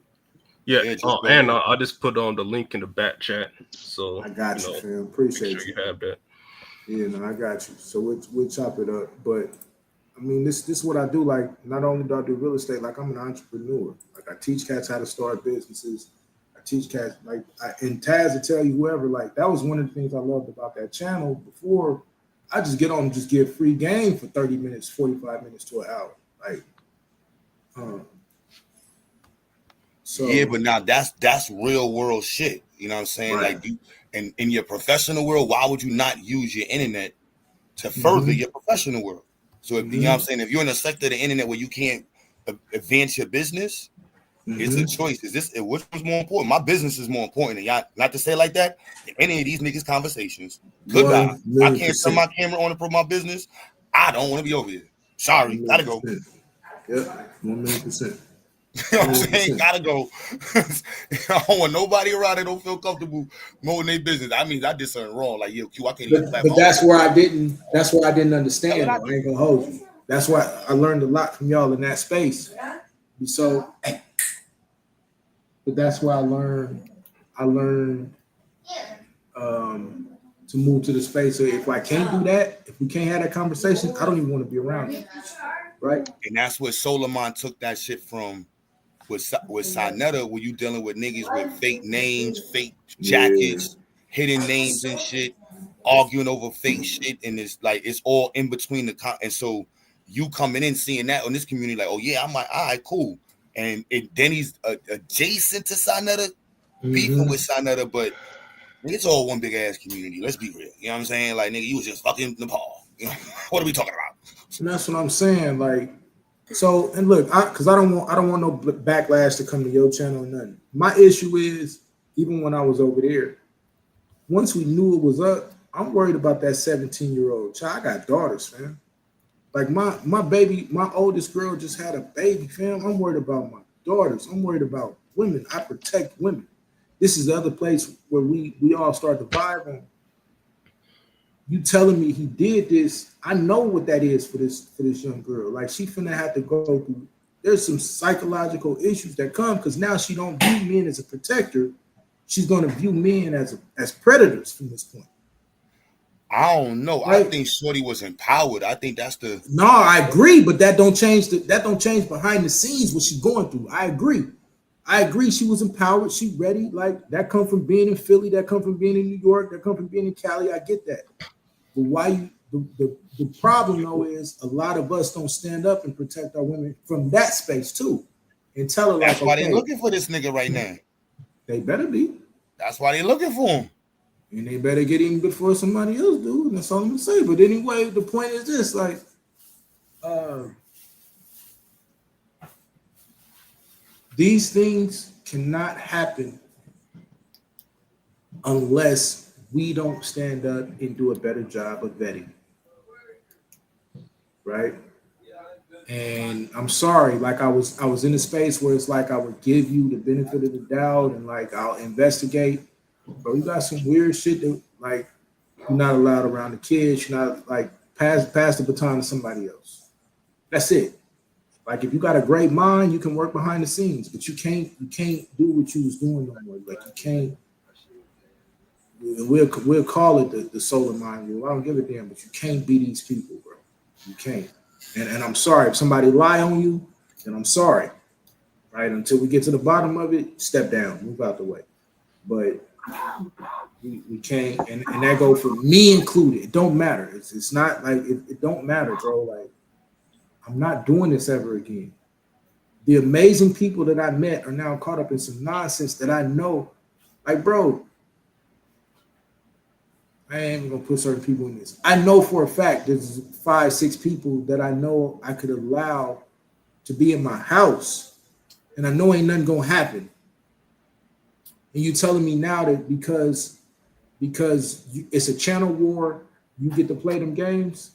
Yeah, I just put on the link in the back chat, so I got you, fam. Appreciate you have that. Yeah, no, I got you. So we'll chop it up. But I mean, this is what I do. Like, not only do I do real estate, like I'm an entrepreneur. Like I teach cats how to start businesses. I teach cats and Taz will tell you whoever, like that was one of the things I loved about that channel before. I just get on and just give free game for 30 minutes, 45 minutes to an hour. Like so yeah, but now that's real world shit. You know what I'm saying? Right. Like in your professional world, why would you not use your internet to further your professional world? So if you know what I'm saying, if you're in a sector of the internet where you can't advance your business, it's a choice. Which one's more important? My business is more important than y'all. Not to say it like that. In any of these niggas' conversations, goodbye. I can't turn my camera on to promote my business. I don't want to be over here. Sorry, gotta go. Yep, 1,000,000%. You know what I'm saying? Gotta go. I don't want nobody around that don't feel comfortable molding their business. I mean, I did something wrong. Like, yo, Q, I can't even clap. But that's where I didn't understand. I ain't gonna hold you. That's why I learned a lot from y'all in that space. So, but that's why I learned to move to the space. So if I can't do that, if we can't have that conversation, I don't even want to be around you. Right. And that's what Solomon took that shit from with Sinetta, where you dealing with niggas with fake names, fake jackets, hidden names and shit, arguing over fake shit, and it's all in between and so you coming in seeing that on this community, like, oh yeah, I'm like, all right, cool. And then he's adjacent to Sinetta, beefing with Sinetta, but it's all one big ass community. Let's be real. You know what I'm saying? Like, nigga, you was just fucking Nepal. You know, what are we talking about? And that's what I'm saying. Like, so, and look, because I don't want no backlash to come to your channel or nothing. My issue is, even when I was over there, once we knew it was up, I'm worried about that 17-year-old child. I got daughters, fam. Like my baby, my oldest girl just had a baby, fam. I'm worried about my daughters. I'm worried about women. I protect women. This is the other place where we all start to vibe on. You telling me he did this? I know what that is for this young girl. Like, she finna have to go through. There's some psychological issues that come because now she don't view men as a protector. She's gonna view men as predators from this point. I don't know. Right? I think Shorty was empowered. I think that's the. No, I agree, but that don't change behind the scenes what she's going through. I agree. She was empowered. She ready. Like, that come from being in Philly. That come from being in New York. That come from being in Cali. I get that. But the problem though is a lot of us don't stand up and protect our women from that space too, and tell her that's why they looking for this nigga right now. They better be. That's why they looking for him. And they better get him before somebody else do. And that's all I'm gonna say. But anyway, the point is this: like, these things cannot happen unless we don't stand up and do a better job of vetting. Right? And I'm sorry, like I was in a space where it's like I would give you the benefit of the doubt and like I'll investigate. Bro, you got some weird shit that like you're not allowed around the kids, you're not like pass the baton to somebody else. That's it. Like, if you got a great mind, you can work behind the scenes, but you can't do what you was doing no more. Like, you can't. We'll call it the solar mind rule. I don't give a damn, but you can't be these people, bro. You can't. And I'm sorry if somebody lie on you, then I'm sorry. Right? Until we get to the bottom of it, step down, move out the way. But we can't, and that go for me included. It don't matter. It's not like it don't matter, bro. Like, I'm not doing this ever again. The amazing people that I met are now caught up in some nonsense that I know. Like, bro, I ain't gonna put certain people in this. I know for a fact there's 5-6 people that I know I could allow to be in my house, and I know ain't nothing gonna happen. And you telling me now that because it's a channel war, you get to play them games?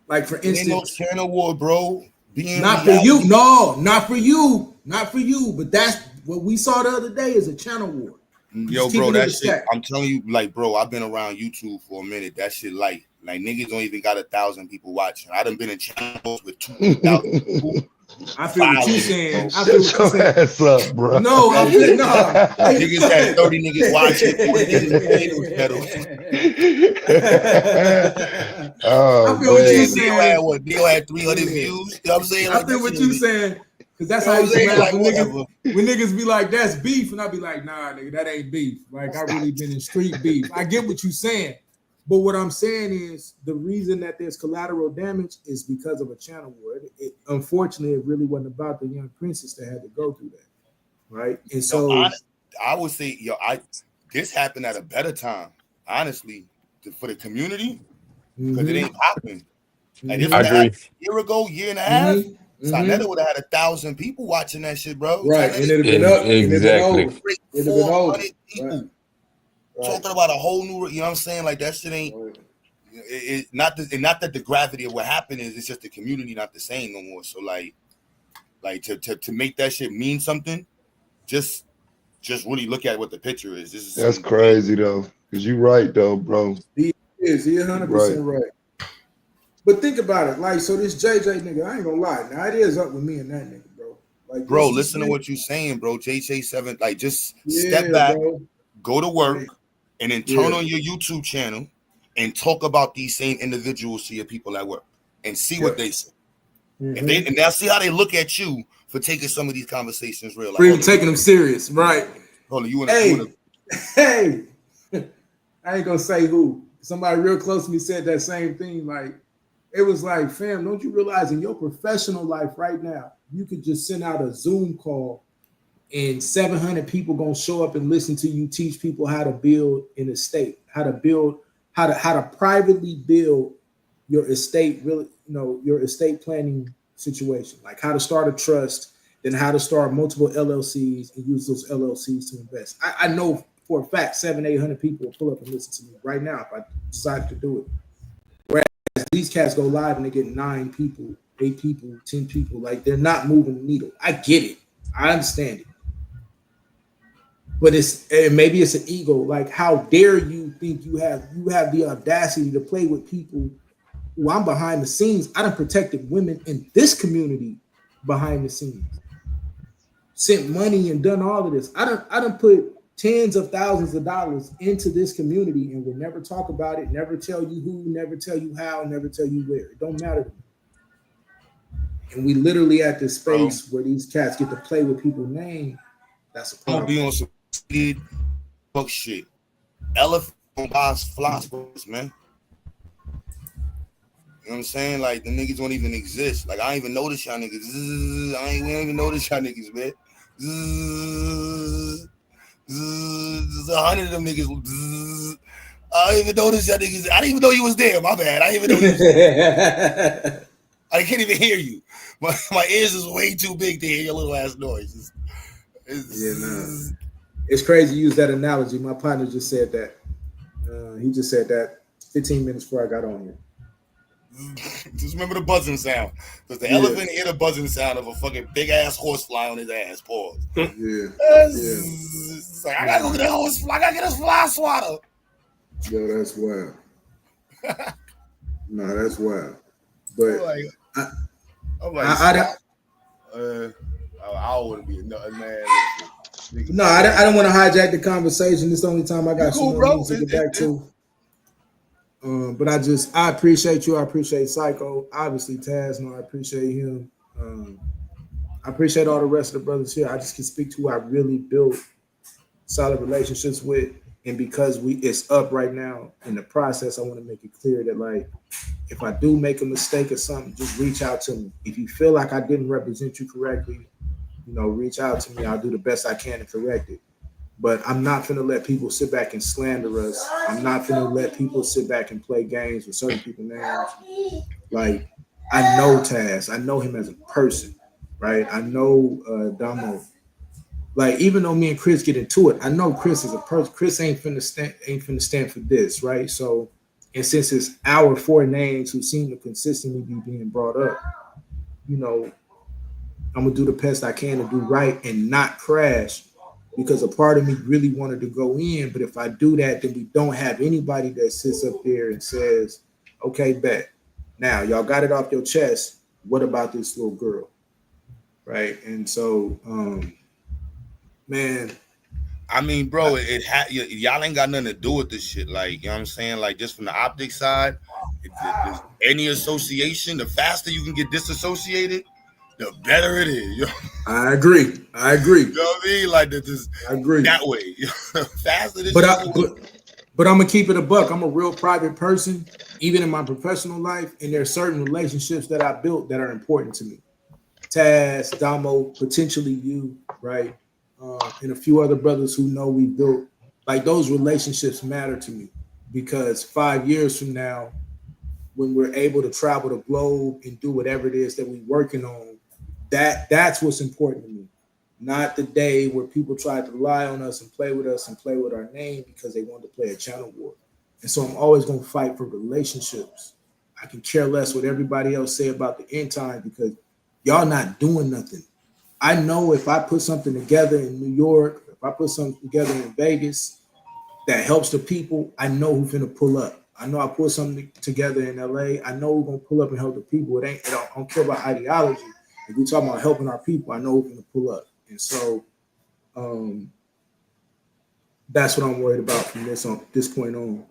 Like for instance, ain't no channel war, bro. Not for you. No, not for you. Not for you. But that's what we saw the other day is a channel war. Yo, bro, that shit, I'm telling you, like, bro, I've been around YouTube for a minute. That shit light. Like, niggas don't even got 1,000 people watching. I done been in channels with 2,000 people. I feel what you saying. I feel what you saying. Ass up, bro. No, I feel no. Niggas had 30 niggas watching. 40 niggas oh, I feel what you saying. Neo had 300 views. You know what I'm saying? Like, I feel what you saying. Because that's how you laugh like, when niggas be like, that's beef. And I be like, nah, nigga, that ain't beef. Like, I really been in street beef. I get what you saying. But what I'm saying is the reason that there's collateral damage is because of a channel war. Unfortunately, it really wasn't about the young princess that had to go through that. Right. And so I would say, this happened at a better time, honestly, for the community, because it ain't popping. Like, this was a year ago, year and a half. Sanetta would have had 1,000 people watching that shit, bro. Right, and it'd have been up. Exactly. It'd have been over. 400 people. Right. Talking about a whole new, you know what I'm saying? Like, that shit ain't. Not that the gravity of what happened is. It's just the community not the same no more. So like to make that shit mean something, just really look at what the picture is. That's crazy though, because you're right though, bro. He 100% right. But think about it, like, so this JJ nigga, I ain't gonna lie. Now it is up with me and that nigga, bro. Like, bro, listen to what you're saying, bro. JJ7, like, just step back, go to work, and then turn on your YouTube channel and talk about these same individuals to your people at work and see what they say. And now see how they look at you for taking some of these conversations real. Like, for even taking them serious, right? Hold on, hey, I ain't gonna say who. Somebody real close to me said that same thing. Like, it was like, fam, don't you realize in your professional life right now, you could just send out a Zoom call and 700 people gonna show up and listen to you teach people how to build an estate, how to privately build your estate, really, your estate planning situation, like how to start a trust, then how to start multiple LLCs and use those LLCs to invest. I know for a fact 700-800 people will pull up and listen to me right now if I decide to do it. Whereas these cats go live and they get 9 people, 8 people, 10 people, like they're not moving the needle. I get it. I understand it. But maybe it's an ego. Like, how dare you think you have the audacity to play with people who I'm behind the scenes. I done protected women in this community behind the scenes. Sent money and done all of this. I done put tens of thousands of dollars into this community and will never talk about it, never tell you who, never tell you how, never tell you where. It don't matter to me. And we literally at this space where these cats get to play with people's names. That's a problem. Don't be on some fuck shit. Elephant philosophers, man. You know what I'm saying? Like, the niggas don't even exist. Like, I don't even notice y'all niggas. We don't even notice y'all niggas, man. There's 100 of them niggas. I don't even notice y'all niggas. I didn't even know you was there. My bad. I didn't even know you was there. I can't even hear you. My ears is way too big to hear your little ass noise. It's crazy you use that analogy. My partner just said that. He just said that 15 minutes before I got on here. Just remember the buzzing sound. Because the elephant hear the buzzing sound of a fucking big ass horse fly on his ass. Pause. It's like, I gotta go get that horse fly. I gotta get this fly swatter. Yo, that's wild. No, that's wild. But I wouldn't be nothing, man. No, I don't want to hijack the conversation. This is the only time I got some more to get back to. But I appreciate you. I appreciate Psycho. Obviously, Taz. No, I appreciate him. I appreciate all the rest of the brothers here. I just can speak to who I really built solid relationships with. And because it's up right now in the process, I want to make it clear that, like, if I do make a mistake or something, just reach out to me. If you feel like I didn't represent you correctly, reach out to me. I'll do the best I can to correct it. But I'm not going to let people sit back and slander us. I'm not going to let people sit back and play games with certain people's names. Like, I know Taz. I know him as a person, right? I know Damo. Like, even though me and Chris get into it, I know Chris is a person. Chris ain't finna stand for this, right? So, and since it's our four names who seem to consistently be being brought up, you know, I'm gonna do the best I can to do right and not crash, because a part of me really wanted to go in, but if I do that, then we don't have anybody that sits up there and says, "Okay, bet. Now y'all got it off your chest. What about this little girl?" Right? And so, man, I mean, bro, y'all ain't got nothing to do with this shit. Like, you know what I'm saying? Like, just from the optics side, any association, the faster you can get disassociated, the better it is. You know? I agree. You know what I mean? Like, I agree that way. Faster than but I'm gonna keep it a buck. I'm a real private person, even in my professional life, and there are certain relationships that I built that are important to me. Taz, Damo, potentially you, right? And a few other brothers who know we built. Like, those relationships matter to me, because 5 years from now, when we're able to travel the globe and do whatever it is that we're working on, that's what's important to me. Not the day where people tried to rely on us and play with our name because they wanted to play a channel war. And so I'm always going to fight for relationships. I can care less what everybody else say about the end time, because y'all not doing nothing. I know if I put something together in New York, if I put something together in Vegas that helps the people, I know who's gonna pull up. I know I put something together in LA. I know we're gonna pull up and help the people. I don't care about ideology. If we're talking about helping our people, I know we're gonna pull up. And so that's what I'm worried about from this point on.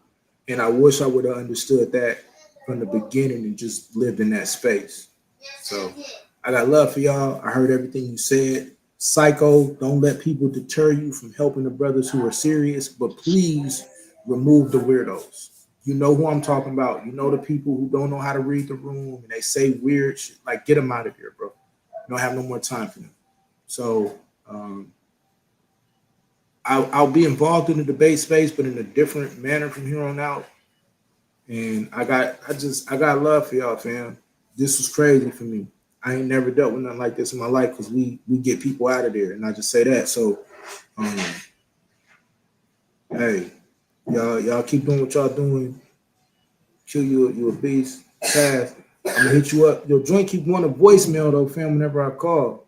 And I wish I would have understood that from the beginning and just lived in that space. So I got love for y'all. I heard everything you said. Psycho, don't let people deter you from helping the brothers who are serious, but please remove the weirdos. You know who I'm talking about. You know the people who don't know how to read the room and they say weird shit. Like, get them out of here, bro. You don't have no more time for them. So I'll be involved in the debate space, but in a different manner from here on out. And I got love for y'all, fam. This was crazy for me. I ain't never dealt with nothing like this in my life, because we get people out of there, and I just say that. So, hey, y'all keep doing what y'all doing. Kill you a beast. Taz, I'm gonna hit you up. Your joint keep wanting a voicemail though, fam. Whenever I call.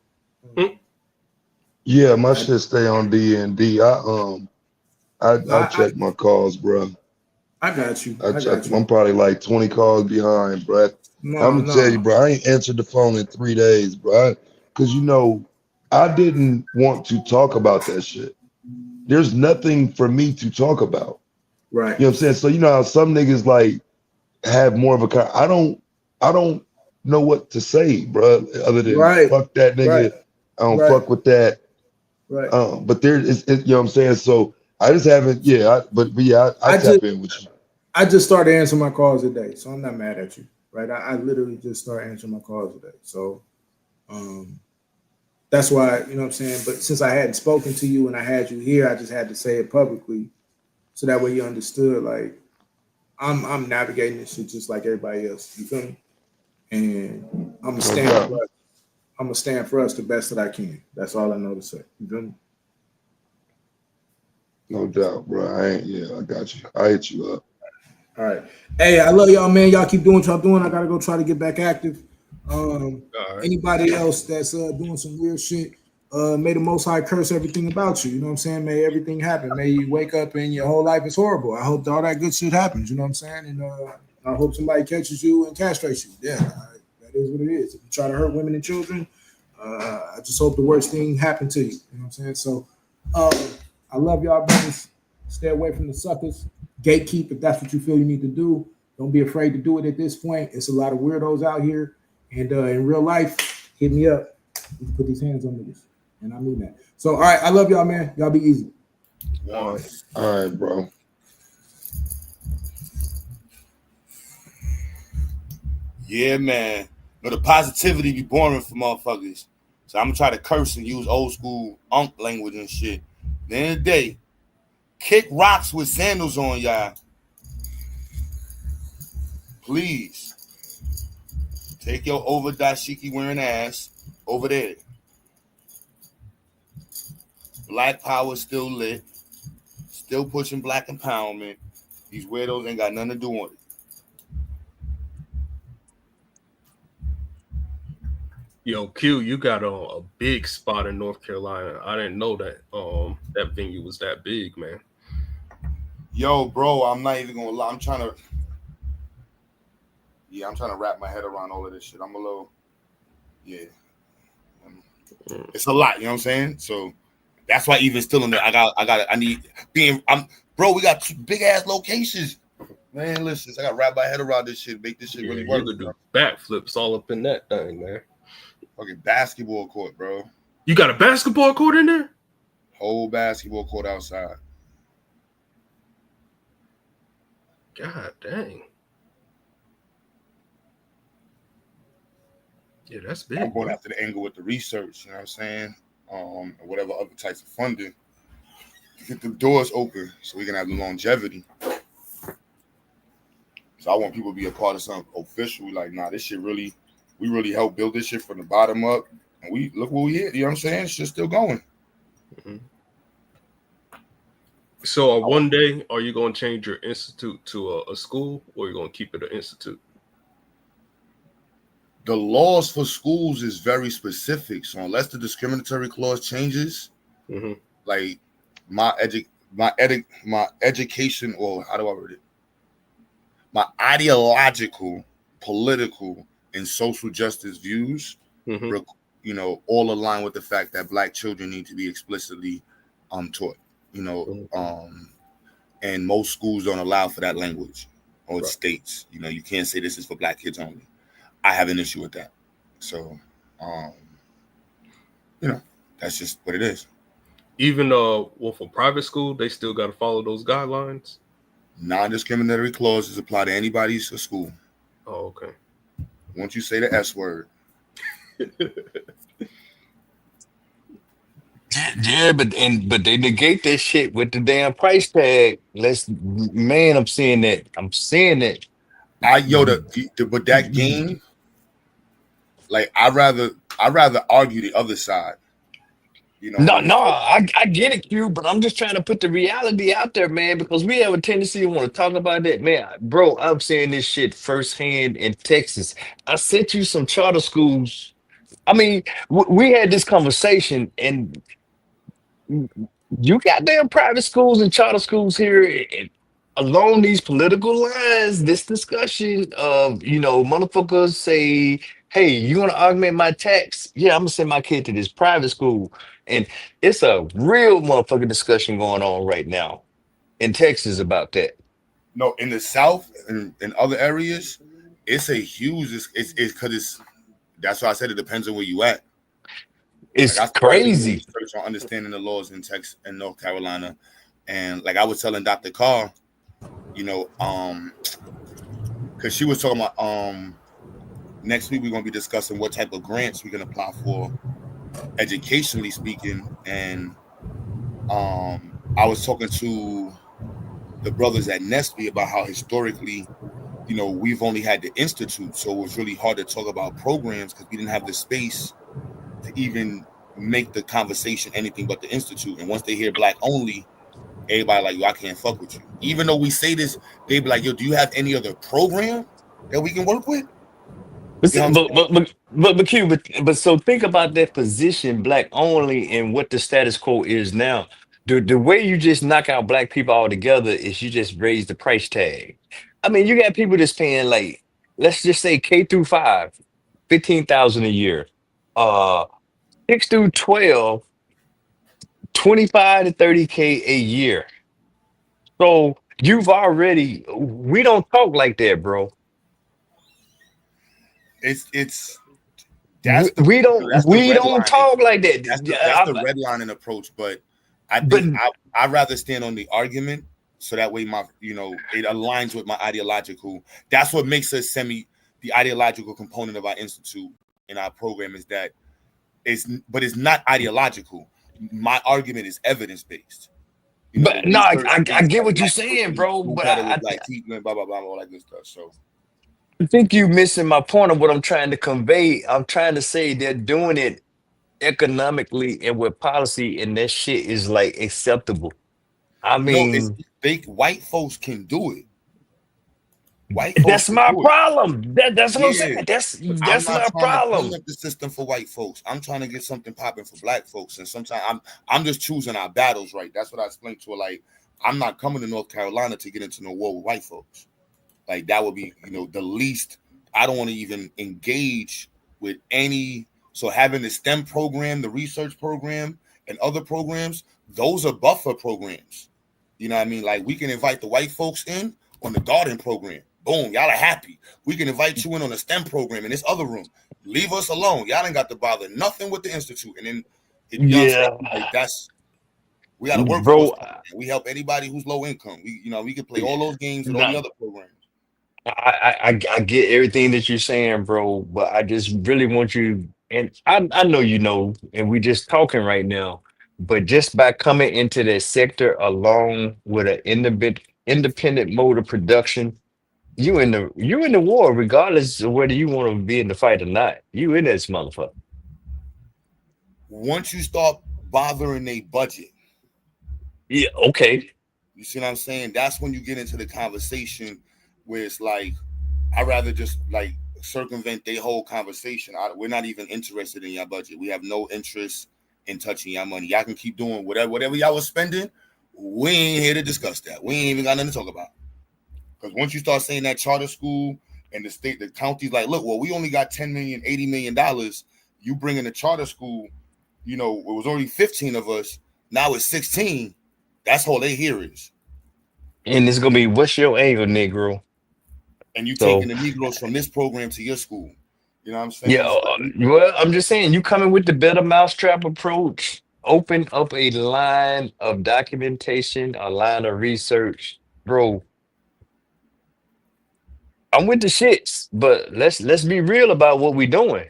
Yeah, my shit stay on D&D. I check my calls, bro. I got you. I'm probably like 20 calls behind, bro. I'm gonna tell you, bro, I ain't answered the phone in 3 days, bro. Because, you know, I didn't want to talk about that shit. There's nothing for me to talk about. Right. You know what I'm saying? So, you know how some niggas like have more of a I don't know what to say, bro, other than fuck that nigga. I don't fuck with that. Right. But there is, you know what I'm saying? So I just haven't, I tap in with you. I just started answering my calls today, so I'm not mad at you, right? I literally just started answering my calls today. So that's why, you know what I'm saying? But since I hadn't spoken to you and I had you here, I just had to say it publicly, so that way you understood, like, I'm navigating this shit just like everybody else. You feel me? And I'm gonna stand for us the best that I can. That's all I know to say. You feel me? No doubt, bro. I got you. I hit you up. All right. Hey, I love y'all, man. Y'all keep doing what y'all doing. I gotta go try to get back active. Anybody else that's doing some weird shit, may the Most High curse everything about you. You know what I'm saying? May everything happen. May you wake up and your whole life is horrible. I hope all that good shit happens. You know what I'm saying? And I hope somebody catches you and castrates you. Yeah, that is what it is. If you try to hurt women and children, I just hope the worst thing happened to you. You know what I'm saying? So I love y'all, brothers. Stay away from the suckers. Gatekeep if that's what you feel you need to do. Don't be afraid to do it at this point. It's a lot of weirdos out here. And in real life, hit me up. We can put these hands on niggas. And I mean that. So, all right, I love y'all, man. Y'all be easy. All right, bro. Yeah, man. No, the positivity be boring for motherfuckers. So I'm gonna try to curse and use old school unk language and shit. At the end of the day, kick rocks with sandals on, y'all. Please. Take your over dashiki wearing ass over there. Black power still lit. Still pushing black empowerment. These weirdos ain't got nothing to do with it. Yo, Q, you got a big spot in North Carolina. I didn't know that that venue was that big, man. Yo, bro, I'm not even gonna lie. I'm trying to wrap my head around all of this shit. I'm a little, it's a lot, you know what I'm saying? So that's why even still in there, we got two big ass locations. Man, listen, I gotta wrap my head around this shit, make this shit really work. You could do backflips all up in that thing, man. Okay, basketball court, bro. You got a basketball court in there? Whole basketball court outside. God dang. Yeah, that's big. I'm going after the angle with the research, you know what I'm saying? Whatever other types of funding to get the doors open so we can have the longevity. So I want people to be a part of something official. Like, nah, this shit we really helped build this shit from the bottom up. And we look what we hit, you know what I'm saying? Shit's still going. Mm-hmm. So one day, are you going to change your institute to a school, or are you going to keep it an institute? The laws for schools is very specific. So unless the discriminatory clause changes, like my education, or how do I word it? My ideological, political, and social justice views, all align with the fact that Black children need to be explicitly taught. And most schools don't allow for that language, or it states, you can't say this is for Black kids only. I have an issue with that. So, that's just what it is. Even for private school, they still got to follow those guidelines. Non-discriminatory clauses apply to anybody's school. Oh, okay. Once you say the S word. Yeah, but they negate that shit with the damn price tag. I'm seeing that. But that game, like I'd rather argue the other side. I get it, Q, but I'm just trying to put the reality out there, man, because we have a tendency to want to talk about that, man. Bro, I'm seeing this shit firsthand in Texas. I sent you some charter schools. I mean, we had this conversation, and you got damn private schools and charter schools here along these political lines. This discussion of, motherfuckers say, hey, you want to augment my tax? Yeah, I'm going to send my kid to this private school. And it's a real motherfucking discussion going on right now in Texas about that. No, in the South and in other areas, it's a huge, it's because that's why I said it depends on where you at. It's crazy. On understanding the laws in Texas and North Carolina. And like I was telling Dr. Carr, because she was talking about next week we're going to be discussing what type of grants we can apply for, educationally speaking. And I was talking to the brothers at Nestle about how historically, we've only had the institute, so it was really hard to talk about programs because we didn't have the space to even make the conversation anything but the institute. And once they hear Black only, everybody like, yo, I can't fuck with you. Even though we say this, they be like, yo, do you have any other program that we can work with? But so think about that position, Black only, and what the status quo is now. The way you just knock out Black people altogether is you just raise the price tag. I mean, you got people that's paying, like, let's just say K through 5, $15,000 a year. 6 through 12, 25 to 30K a year. So we don't talk like that, bro. We don't talk like that. That's the redlining approach, but I think I'd rather stand on the argument so that way it aligns with my ideological. That's what makes us the ideological component of our institute and our program is that it's not ideological. My argument is evidence based. But no, I get what you're saying, bro. But blah blah blah, all that good stuff. So I think you missing my point of what I'm trying to convey. I'm trying to say they're doing it economically and with policy, and that shit is like acceptable. I No, it's mean, they white folks can do it. White folks that's can my do it. problem. That's what I'm Yeah. saying. But I'm That's not my trying to clean problem. up the system for white folks. I'm trying to get something popping for black folks. And sometimes I'm just choosing our battles, right? That's what I explained to her. Like, I'm not coming to North Carolina to get into no war with white folks. Like that would be, the least. I don't want to even engage with any. So having the STEM program, the research program, and other programs, those are buffer programs. You know what I mean? Like we can invite the white folks in on the garden program. Boom, y'all are happy. We can invite you in on the STEM program in this other room. Leave us alone. Y'all ain't got to bother nothing with the institute. And then, you know what I'm saying? Yeah, Like we got a workforce bro. program. We help anybody who's low income. We can play all those games with all the Nah, other programs. I get everything that you're saying, bro, but I just really want you, and I know you know, and we just talking right now, but just by coming into that sector along with an independent mode of production, you in the war, regardless of whether you want to be in the fight or not. You in this motherfucker. Once you start bothering a budget, Yeah, okay. you see what I'm saying? That's when you get into the conversation where it's like, I'd rather just like circumvent their whole conversation. We're not even interested in your budget. We have no interest in touching your money. Y'all can keep doing whatever y'all was spending. We ain't here to discuss that. We ain't even got nothing to talk about. Because once you start saying that charter school and the county's like, look, well, we only got 10 million, $80 million. You bring in a charter school, it was only 15 of us. Now it's 16. That's all they hear is. And it's gonna be what's your angle, Negro? And you taking So the Negroes from this program to your school. You know what I'm yeah, saying? So well, I'm just saying, you coming with the better mousetrap approach, open up a line of documentation, a line of research, bro. I'm with the shits, but let's be real about what we doing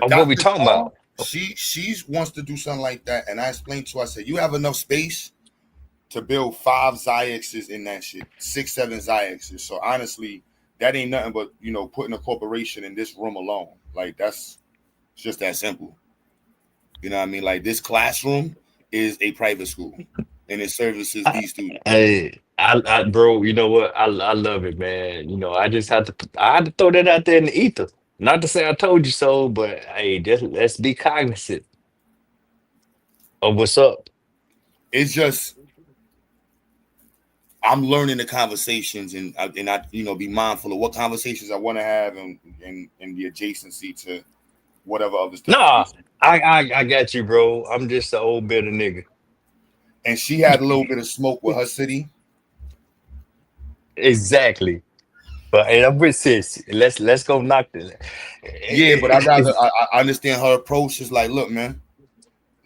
or what we Dr. talking Carr, about. she wants to do something like that. And I explained to her, I said, you have enough space to build 5 Zyxes in that shit, 6, 7 Zyxes. So honestly, that ain't nothing but, putting a corporation in this room alone. Like it's just that simple. You know what I mean? Like this classroom is a private school and it services I, these students. bro, you know what? I love it, man. I had to throw that out there in the ether. Not to say I told you so, but hey, just let's be cognizant of what's up. It's just I'm learning the conversations and I be mindful of what conversations I want to have and the adjacency to whatever other stuff is Nah, getting. I got you, bro. I'm just an old bitter nigga. And she had a little bit of smoke with her city. Exactly. But and I'm with sis. Let's go knock this. Yeah, but I If understand her approach is like, look, man,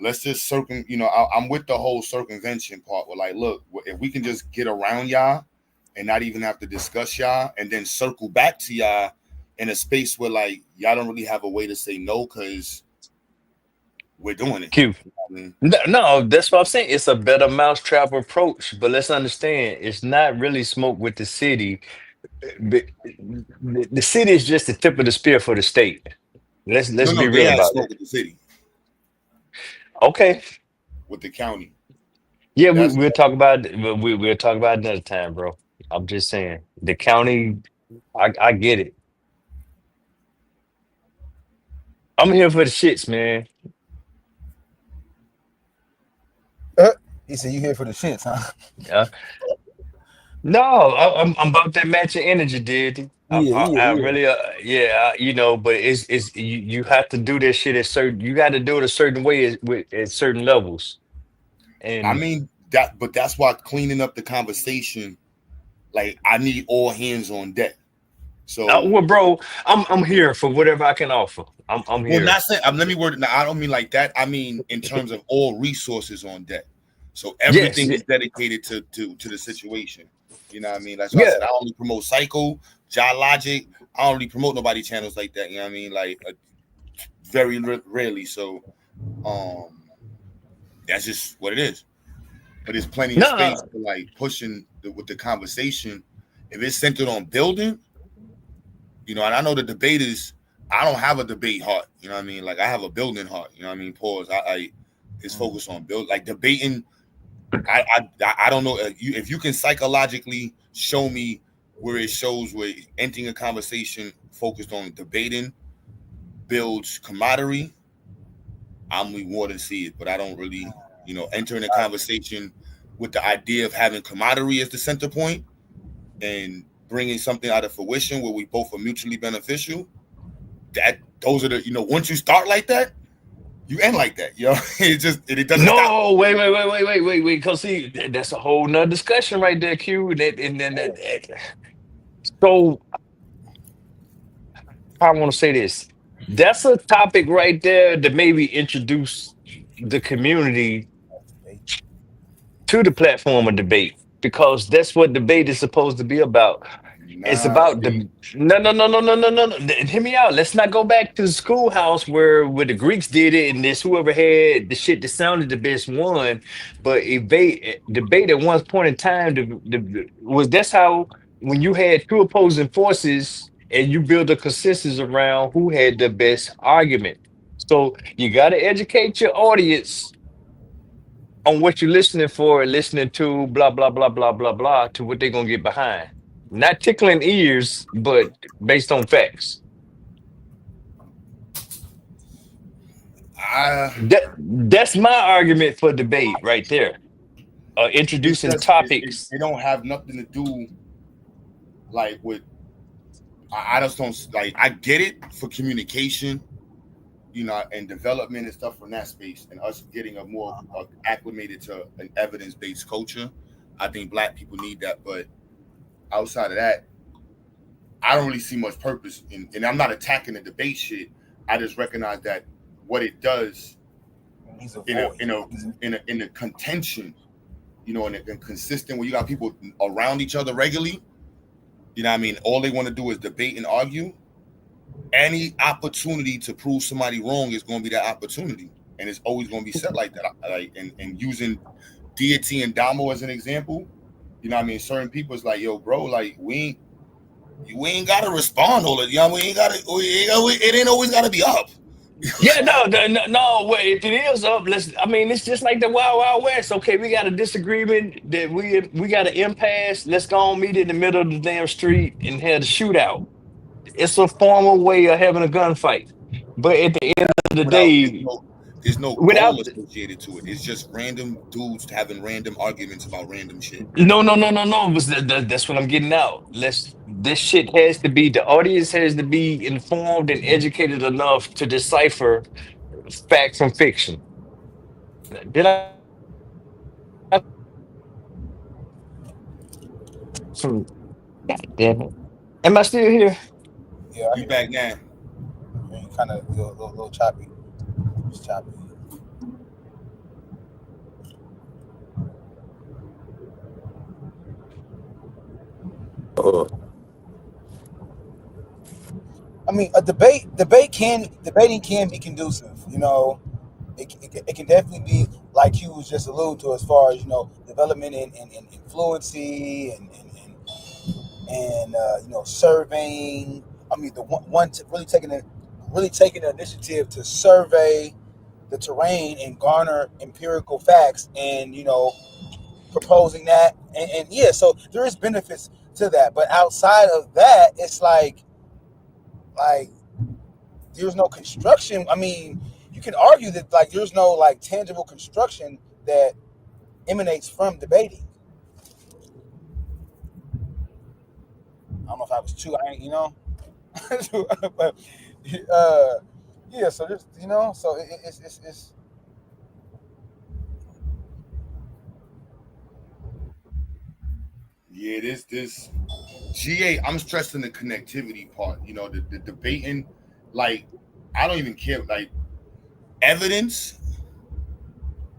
let's just I'm with the whole circumvention part. Where like, look, if we can just get around y'all and not even have to discuss y'all and then circle back to y'all in a space where like y'all don't really have a way to say no because we're doing it. Q. I mean, No, that's what I'm saying. It's a better mousetrap approach, but let's understand it's not really smoke with the city. The city is just the tip of the spear for the state. Let's no, be they real had about smoke it. with the city, Okay. with the county. Yeah, That's we'll talk about it another time, bro. I'm just saying the county. I get it. I'm here for the shits, man. He said, "You here for the shits, huh?" Yeah. No, I'm about that matching energy, dude. I Yeah. really yeah, but you have to do this shit at certain. You got to do it a certain way at certain levels. I And mean but that's why cleaning up the conversation. Like I need all hands on deck. So well, bro, I'm here for whatever I can offer. I'm well, here. not saying. Let me word it. Now, I don't mean like that. I mean in terms of all resources on deck. So Yes, everything yeah, is dedicated to the situation. You know what I mean? That's why I yeah. said I only promote Psycho, Logic. I don't really promote nobody channels like that. You know what I mean? Like very rarely. So um, that's just what it is. But there's plenty of space No, for like pushing with the conversation. If it's centered on building, And I know the debaters. I don't have a debate heart. You know what I mean? Like I have a building heart. You know what I mean? Pause. I is focused on build, like debating. I don't know if you can psychologically show me where it shows where entering a conversation focused on debating builds camaraderie. I'm more than see it, but I don't really, entering a conversation with the idea of having camaraderie as the center point and bringing something out of fruition where we both are mutually beneficial. Those are the, once you start like that, you end like that, it doesn't stop. No, wait. Because see, that's a whole nother discussion right there, Q. So I want to say this. That's a topic right there to maybe introduce the community to the platform of debate because that's what debate is supposed to be about. It's Nah, about see, the no. Hear me out. Let's not go back to the schoolhouse where the Greeks did it and this whoever had the shit that sounded the best won. But debate at one point in time was that's how when you had two opposing forces and you build a consensus around who had the best argument. So you got to educate your audience on what you're listening for and listening to, blah, blah, blah, blah, blah, blah, to what they're going to get behind. Not tickling ears, but based on facts. That's my argument for debate right there. it's Introducing just topics. it don't have nothing to do like with. I just don't like. I get it for communication, and development and stuff from that space, and us getting a more acclimated to an evidence-based culture. I think Black people need that, but outside of that, I don't really see much purpose in. And I'm not attacking the debate shit. I just recognize that what it does in a contention, in a consistent where you got people around each other regularly. You know what I mean? All they want to do is debate and argue. Any opportunity to prove somebody wrong is going to be that opportunity, and it's always going to be set like that. Like and using deity and Damo as an example, you know what I mean? Certain people is like, yo, bro, like we ain't gotta respond all the time. It ain't always gotta be up. Yeah, no. Wait, if it is up, it's just like the Wild Wild West. Okay, we got a disagreement that we got an impasse. Let's go on meet in the middle of the damn street and have a shootout. It's a formal way of having a gunfight. But at the end of the day, There's no without goal associated to it. It's just random dudes having random arguments about random shit. no. But that's what I'm getting out. This shit has to be the audience has to be informed and educated enough to decipher fact from fiction. Did I? From God damn it. Am I still here? Yeah, I You hear back now? you kind of a little choppy. It's choppy. I mean, debating can be conducive. It can definitely be like you was just alluding to as far as development and fluency and surveying. I mean, the one to really taking the initiative to survey the terrain and garner empirical facts and proposing that and yeah, so there is benefits to that, but outside of that, it's like there's no construction. I mean, you can argue that like there's no like tangible construction that emanates from debating. I don't know if I was too, but yeah. So there's, so it's Yeah, this GA. I'm stressing the connectivity part. The debating. Like, I don't even care. Like, evidence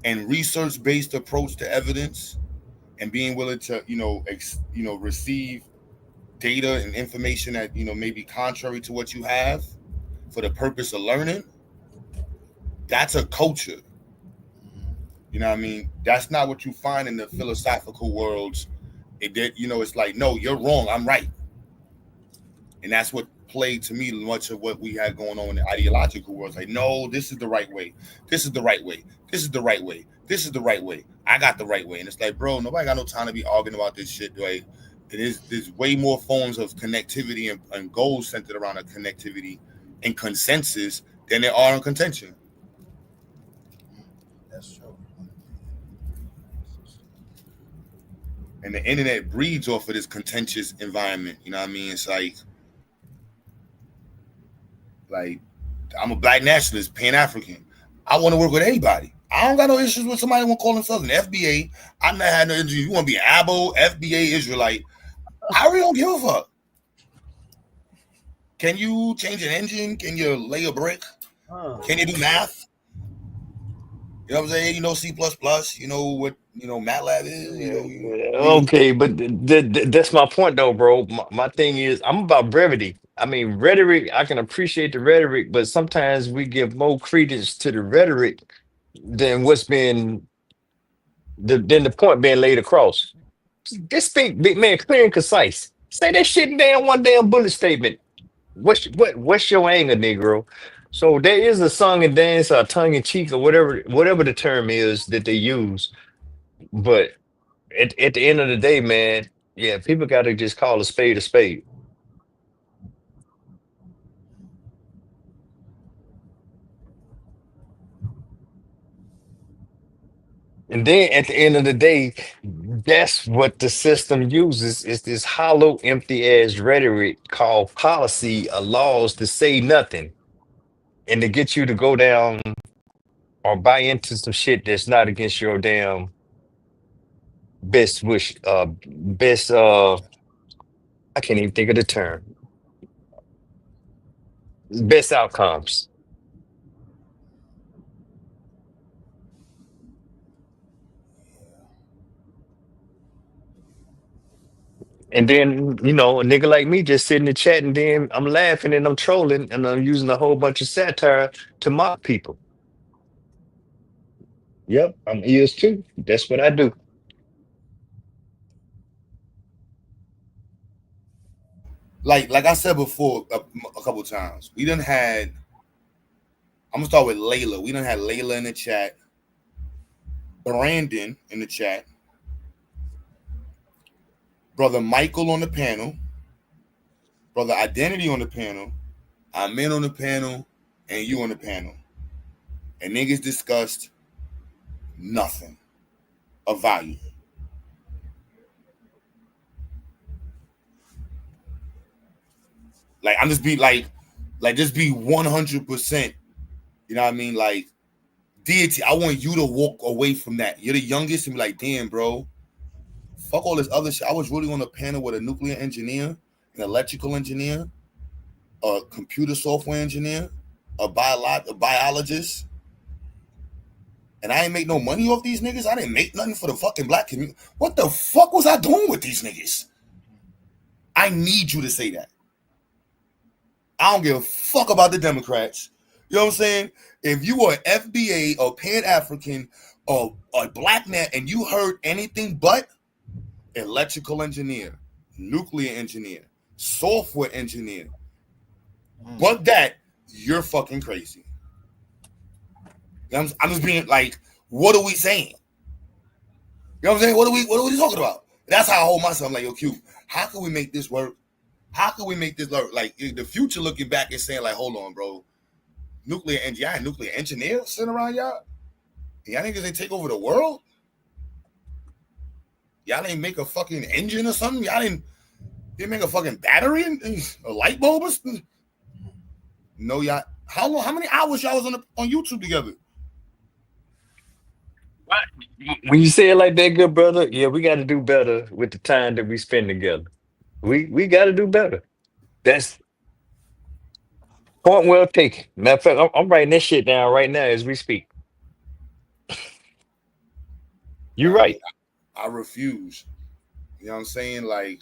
and research based approach to evidence and being willing to receive data and information that may be contrary to what you have for the purpose of learning. That's a culture. You know what I mean? That's not what you find in the philosophical worlds. It's like, no, you're wrong, I'm right. And that's what play to me much of what we had going on in the ideological world. It's like, no, this is the right way. This is the right way. This is the right way. This is the right way. I got the right way. And it's like, bro, nobody got no time to be arguing about this shit, right? There's way more forms of connectivity and goals centered around a connectivity and consensus than there are in contention. That's true. And the internet breeds off of this contentious environment. You know what I mean? It's like I'm a black nationalist, Pan-African. I want to work with anybody. I don't got no issues with somebody want to call themselves an FBA. I'm not having no issues. You want to be an Abo, FBA, Israelite. I really don't give a fuck. Can you change an engine? Can you lay a brick? Can you do math? You know what I'm saying? You know C++. You know what MATLAB is. Okay, but that's my point though, bro. My thing is I'm about brevity. I mean, rhetoric, I can appreciate the rhetoric, but sometimes we give more credence to the rhetoric than what's been than the point being laid across. Just speak, big man, clear and concise. Say that shit in damn one damn bullet statement. What's your anger, Negro? So there is a song and dance or tongue in cheek or whatever the term is that they use. But at the end of the day, man, yeah, people got to just call a spade a spade. And then at the end of the day, that's what the system uses is this hollow, empty ass rhetoric called policy or laws to say nothing and to get you to go down or buy into some shit that's not against your damn best wish, best I can't even think of the term. Best outcomes. And then, a nigga like me just sitting in the chat and then I'm laughing and I'm trolling and I'm using a whole bunch of satire to mock people. Yep, I'm ears too. That's what I do. Like I said before a couple times, we done had. I'm gonna start with Layla. We done had Layla in the chat, Brandon in the chat, brother Michael on the panel, brother Identity on the panel, Amen on the panel, and you on the panel. And niggas discussed nothing of value. Like I'm just be just be 100%. You know what I mean? Like deity. I want you to walk away from that. You're the youngest and be like, damn, bro. Fuck all this other shit. I was really on a panel with a nuclear engineer, an electrical engineer, a computer software engineer, a biologist. And I ain't make no money off these niggas. I didn't make nothing for the fucking black community. What the fuck was I doing with these niggas? I need you to say that. I don't give a fuck about the Democrats. You know what I'm saying? If you were FBA or Pan-African or a black man and you heard anything but electrical engineer, nuclear engineer, software engineer, but that, you're fucking crazy. I'm just being like, what are we saying? You know what I'm saying? What are we talking about? That's how I hold myself. I'm like, yo, Q, how can we make this work? How can we make this work? Like in the future, looking back and saying, like, hold on, bro. Nuclear engineers sitting around y'all. Y'all niggas ain't take over the world. Y'all ain't make a fucking engine or something. Y'all didn't make a fucking battery and a light bulb or something. No, y'all. How long? How many hours y'all was on YouTube together? When you say it like that, good brother, yeah, we got to do better with the time that we spend together. We got to do better. That's point well taken. Matter of fact, I'm writing that shit down right now as we speak. You're right. I refuse. You know what I'm saying? Like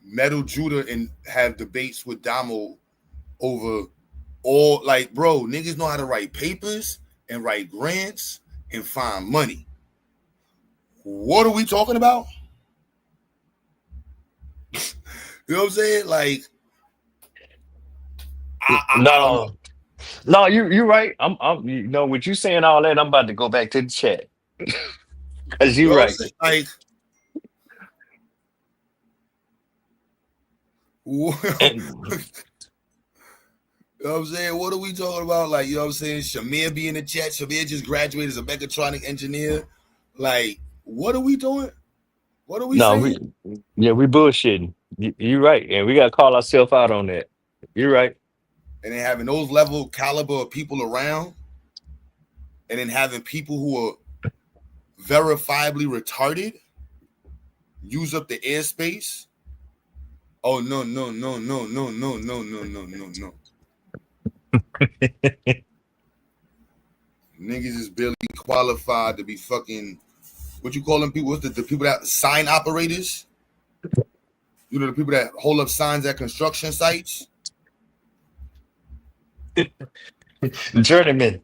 Metal Judah and have debates with Damo over all, like, bro, niggas know how to write papers and write grants and find money. What are we talking about? You know what I'm saying? Like, I don't know. No, you're right. I'm you know with you saying all that, I'm about to go back to the chat. Cause You you're know what I'm right. saying? Like, you And know what I'm saying? What are we talking about? Like, you know what I'm saying? Shamir be in the chat. Shamir just graduated as a mechatronic engineer. Like, what are we doing? What are we no, saying? we bullshitting. You're right. And we gotta call ourselves out on that. You're right. And then having those level caliber of people around, and then having people who are verifiably retarded use up the airspace. Oh no. Niggas is barely qualified to be fucking what you call them people? What's the people that sign operators? You know, the people that hold up signs at construction sites. Journeyman.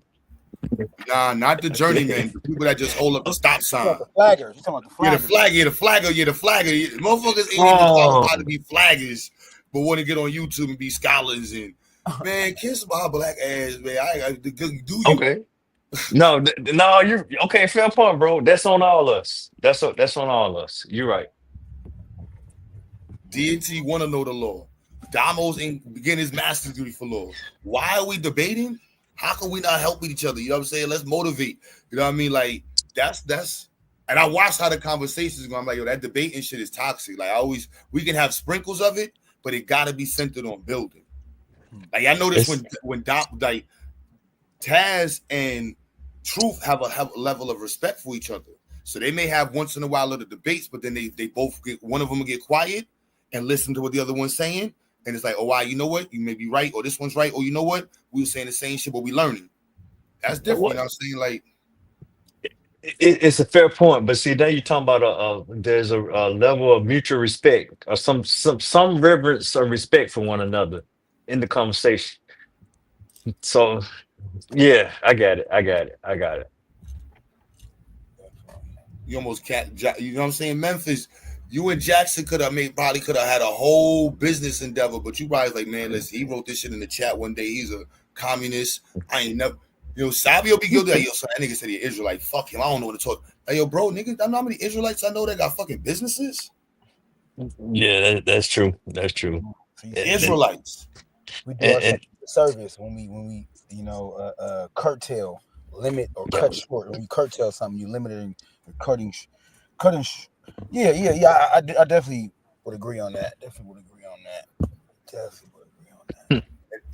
Nah, not the journeymen. The people that just hold up the stop You talking about sign. the flaggers? You talking about the Yeah, the flaggers? flag. Yeah, the flagger. Yeah, the flagger. Yeah, motherfuckers ain't even Oh, qualified to be flaggers, but want to get on YouTube and be scholars and man, kiss my black ass, man. I do you? okay. No, no, you're okay. Fair point, bro. That's on all us. That's on all us. You're right. DNT want to know the law. Damos ain't begin his master's degree for law. Why are we debating? How can we not help each other? You know what I'm saying? Let's motivate. You know what I mean? Like that's. And I watched how the conversations go. I'm like, yo, that debating shit is toxic. Like we can have sprinkles of it, but it got to be centered on building. Like I noticed It's when like Taz and Truth have a level of respect for each other. So they may have once in a while little debates, but then they both get one of them will get quiet and listen to what the other one's saying. And it's like, oh wow, you know what? You may be right, or this one's right, or you know what? We were saying the same shit, but we learning. That's different. You know what I'm saying? Like it's a fair point, but see, now you're talking about there's a level of mutual respect or some reverence or respect for one another in the conversation. So yeah, I got it. I got it. I got it. you almost you know what I'm saying? Memphis, you and Jackson probably could have had a whole business endeavor, but you probably like, man, listen, he wrote this shit in the chat one day. He's a communist. I ain't never, Sabio be guilty. Like, yo, so that nigga said he Israelite. Fuck him. I don't know what to talk. Like, yo, bro, nigga, I know how many Israelites I know that got fucking businesses. Yeah, that's true. That's true. Israelites. We do ourselves a service when we curtail, limit, or cut short. When you curtail something, you limit it and cutting. Yeah. I definitely would agree on that.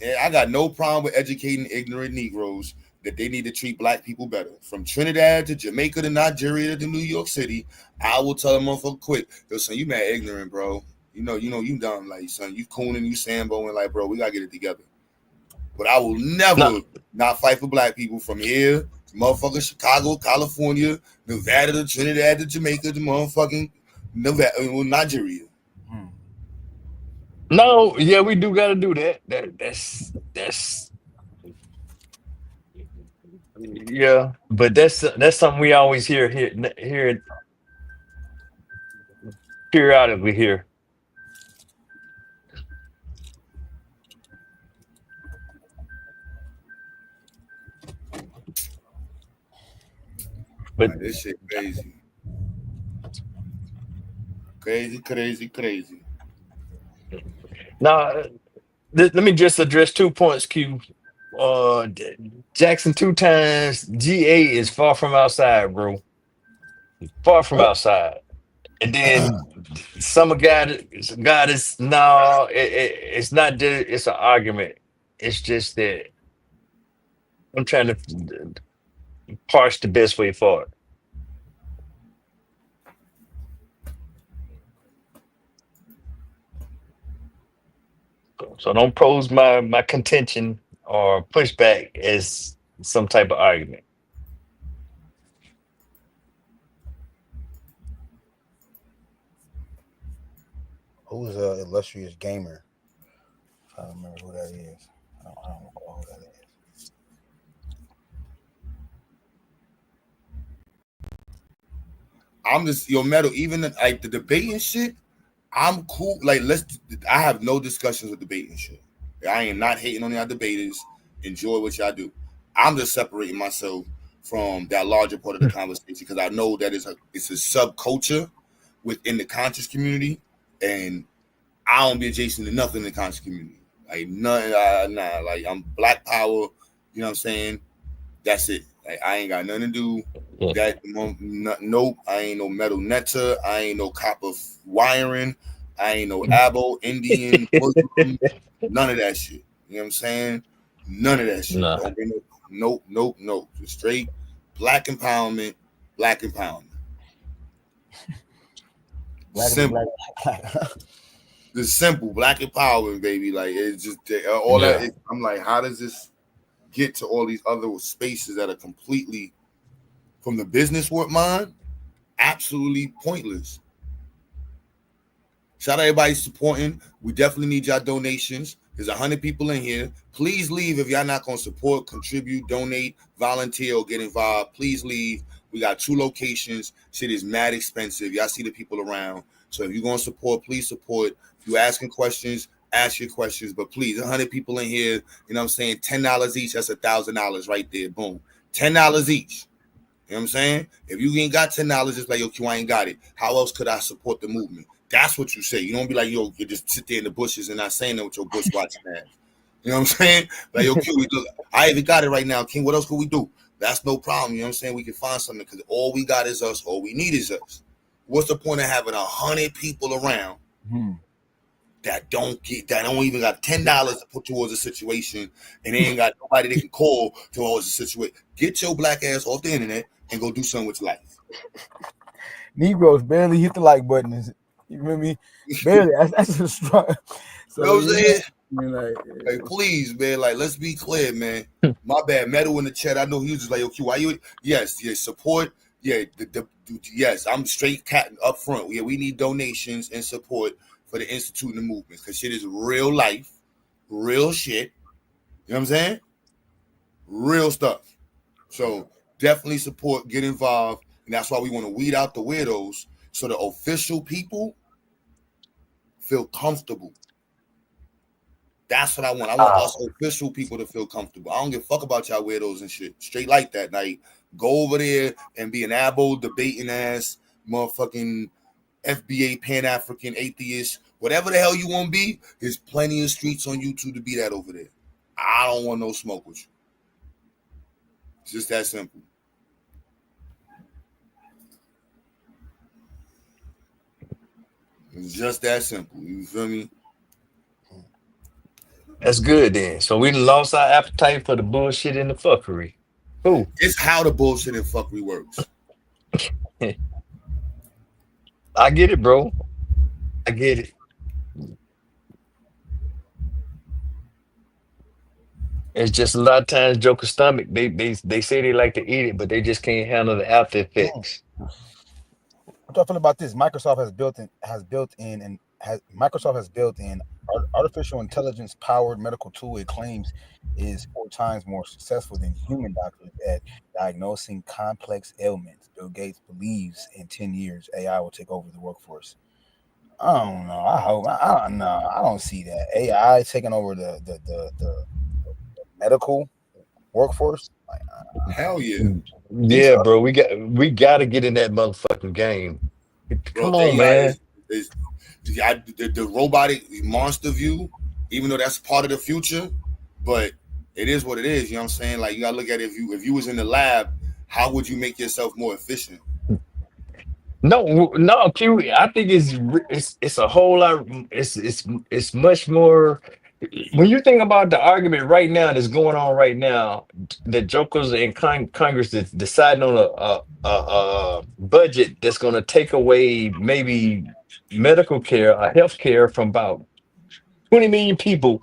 Yeah, I got no problem with educating ignorant Negroes that they need to treat black people better. From Trinidad to Jamaica to Nigeria to New York City, I will tell them motherfucker quick. Yo, son, you mad ignorant, bro. You know, you dumb. Like, son, you cooning, you samboing, like, bro, we gotta get it together. But I will never not fight for black people from here to motherfucking Chicago, California, Nevada to Trinidad to Jamaica to motherfucking Nigeria. No, yeah, we do got to do that. That's yeah, but that's something we always hear periodically here. But Man, this shit crazy. now, let me just address 2 points, Q. Jackson 2 times GA is far from outside, bro. Far from outside. And then some God is no, it's not just it's an argument. It's just that I'm trying to parse the best way forward. So don't pose my contention or pushback as some type of argument. Who's an illustrious gamer? I don't remember who that is. I don't recall who that is. I'm just metal. Even like the debating shit, I'm cool. Like I have no discussions with debating shit. I am not hating on y'all debaters. Enjoy what y'all do. I'm just separating myself from that larger part of the conversation because I know that it's a subculture within the conscious community, and I don't be adjacent to nothing in the conscious community. Like nothing, nah. Like I'm Black Power. You know what I'm saying? That's it. Like I ain't got nothing to do. Yeah. That nope. I ain't no metal netter. I ain't no copper wiring. I ain't no Abo Indian Muslim. None of that shit. You know what I'm saying? None of that shit. Nah. Don't be nope. Just straight black empowerment. Black empowerment. Black Simple. The simple black empowerment, baby. Like it's just all Yeah. that. I'm like, how does this get to all these other spaces that are completely from the business world mind? Absolutely pointless. Shout out everybody supporting. We definitely need y'all donations. There's 100 people in here. Please leave if y'all not gonna support, contribute, donate, volunteer, or get involved. Please leave. We got 2 locations. Shit is mad expensive. Y'all see the people around. So if you're gonna support, please support. If you asking questions, ask your questions. But please, 100 people in here. You know what I'm saying? $10 each. That's $1,000 right there. Boom. $10 each. You know what I'm saying? If you ain't got $10, it's like, yo, Q, I ain't got it. How else could I support the movement? That's what you say. You don't be like, yo, you just sit there in the bushes and not saying that with your bush watching ass. You know what I'm saying? Like, yo, Q, I even got it right now, King. What else could we do? That's no problem. You know what I'm saying? We can find something because all we got is us. All we need is us. What's the point of having 100 people around that don't even got $10 to put towards a situation and they ain't got nobody they can call towards a situation? Get your black ass off the internet and go do something with your life. Negroes barely hit the like button. You feel me? Barely. That's a strong. So, you know what I'm saying? Like, please, man. Like, let's be clear, man. My bad. Metal in the chat. I know he was just like, okay, why you? Yes, support. Yeah, yes. I'm straight cat up front. Yeah, we need donations and support for the institute and the movement because shit is real life, real shit. You know what I'm saying? Real stuff. So definitely support, get involved, and that's why we want to weed out the weirdos so the official people feel comfortable. That's what I want. I want us official people to feel comfortable. I don't give a fuck about y'all weirdos and shit. Straight like that. Like, go over there and be an abo debating ass motherfucking FBA Pan-African atheist. Whatever the hell you want to be, there's plenty of streets on YouTube to be that over there. I don't want no smoke with you. It's just that simple. It's just that simple. You feel me? That's good then. So we lost our appetite for the bullshit and the fuckery. Cool. It's how the bullshit and fuckery works. I get it, bro. I get it. It's just a lot of times Joker's stomach. They say they like to eat it, but they just can't handle the after effects. What do I feel about this? Microsoft has built in artificial intelligence powered medical tool it claims is 4 times more successful than human doctors at diagnosing complex ailments. Bill Gates believes in 10 years AI will take over the workforce. I don't know. I don't know. I don't see that AI taking over the medical workforce. Hell yeah. Yeah, bro. We got to get in that motherfucking game. Come Bro, on, AI man. is the robotic monster view, even though that's part of the future, but it is what it is. You know what I'm saying? Like, you gotta look at it. If you was in the lab, how would you make yourself more efficient? No, Q. I think it's a whole lot. It's much more. When you think about the argument right now that's going on right now, the jokers in Congress is deciding on a budget that's going to take away maybe medical care or health care from about 20 million people.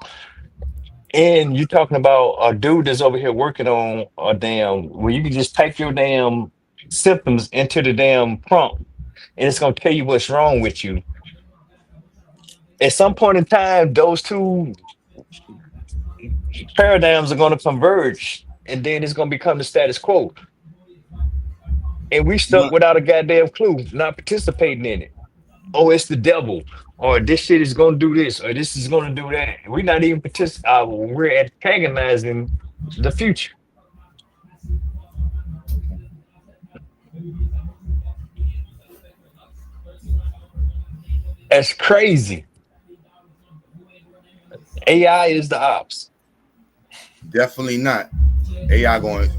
And you're talking about a dude that's over here working on a damn where you can just type your damn symptoms into the damn prompt and it's going to tell you what's wrong with you. At some point in time, those two paradigms are going to converge, and then it's going to become the status quo. And we stuck without a goddamn clue, not participating in it. Oh, it's the devil. or this shit is gonna do this, or this is gonna do that. We're not even participating. We're antagonizing the future. That's crazy. AI is the ops. Definitely not. AI going to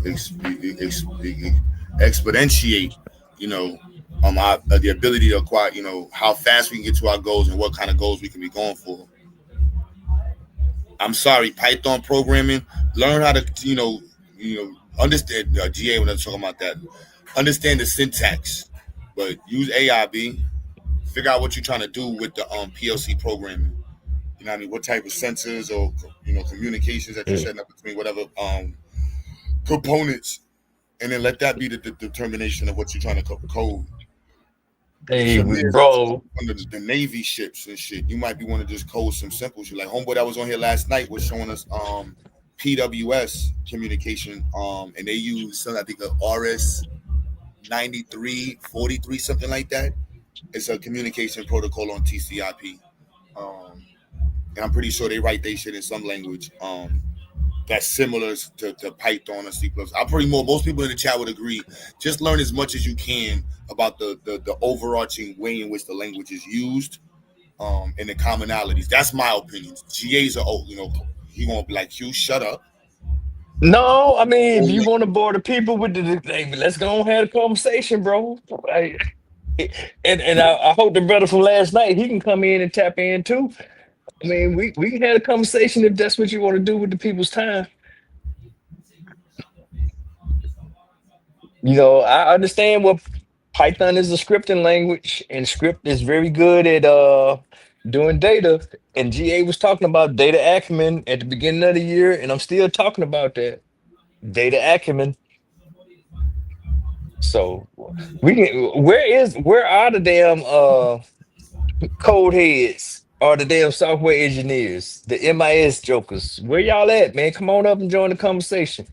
exponentiate, you know, the ability to acquire, you know, how fast we can get to our goals and what kind of goals we can be going for. I'm sorry, Python programming. Learn how to, understand GA when I'm talking about that. Understand the syntax, but use AIB. Figure out what you're trying to do with the PLC programming. You know what I mean? What type of sensors or communications that you're Mm. setting up between whatever components, and then let that be the determination of what you're trying to code. Hey, Shamir's bro. on the Navy ships and shit. You might be want to just code some simple shit. Like homeboy that was on here last night was showing us PWS communication. And they use something I think a RS 9343, something like that. It's a communication protocol on TCP. And I'm pretty sure they write they shit in some language. That's similar to Python or C++. I'm pretty more. Most people in the chat would agree. Just learn as much as you can about the overarching way in which the language is used, and the commonalities. That's my opinion. GAs are, he gonna be like, "Hugh, shut up." No, I mean, if you Only, want to bore the people with hey, let's go and have a conversation, bro. And I hope the brother from last night he can come in and tap in too. I mean, we can have a conversation if that's what you want to do with the people's time. I understand what Python is a scripting language, and script is very good at doing data. And GA was talking about data acumen at the beginning of the year, and I'm still talking about that data acumen. So we can where are the damn code heads or the damn software engineers, the MIS jokers? Where y'all at, man? Come on up and join the conversation.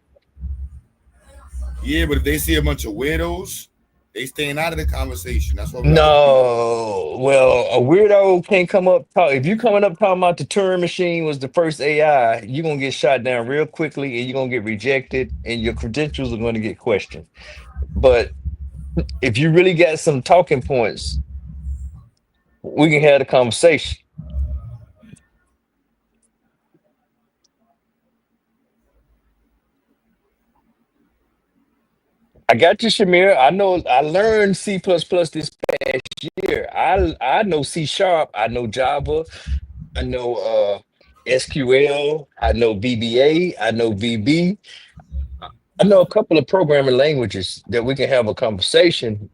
yeah, but if they see a bunch of weirdos, they staying out of the conversation. That's why we got open doors. No, well, a weirdo can't come up talk. If you coming up talking about the Turing machine was the first AI, you're gonna get shot down real quickly and you're gonna get rejected and your credentials are gonna get questioned. But if you really got some talking points, we can have the conversation. I got you, Shamir. I know I learned C this past year. I know C sharp, I know Java, I know SQL, I know VBA, I know VB. I know a couple of programming languages that we can have a conversation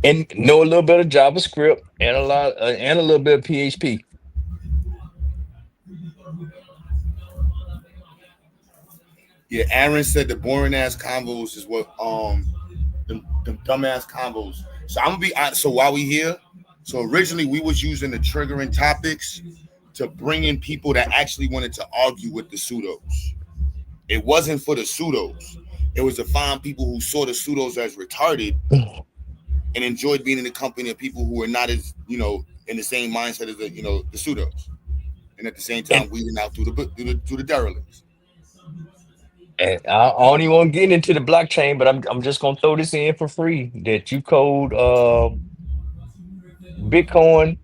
and know a little bit of JavaScript and a little bit of PHP. Yeah, Aaron said the boring ass convos is what them dumbass convos. So I'm gonna be honest. So while we here, so originally we was using the triggering topics to bring in people that actually wanted to argue with the pseudos. It wasn't for the pseudos. It was to find people who saw the pseudos as retarded and enjoyed being in the company of people who were not as, in the same mindset as the pseudos. And at the same And, time weeding out through the derelicts. and I don't even want to get into the blockchain, but I'm just gonna throw this in for free that you code Bitcoin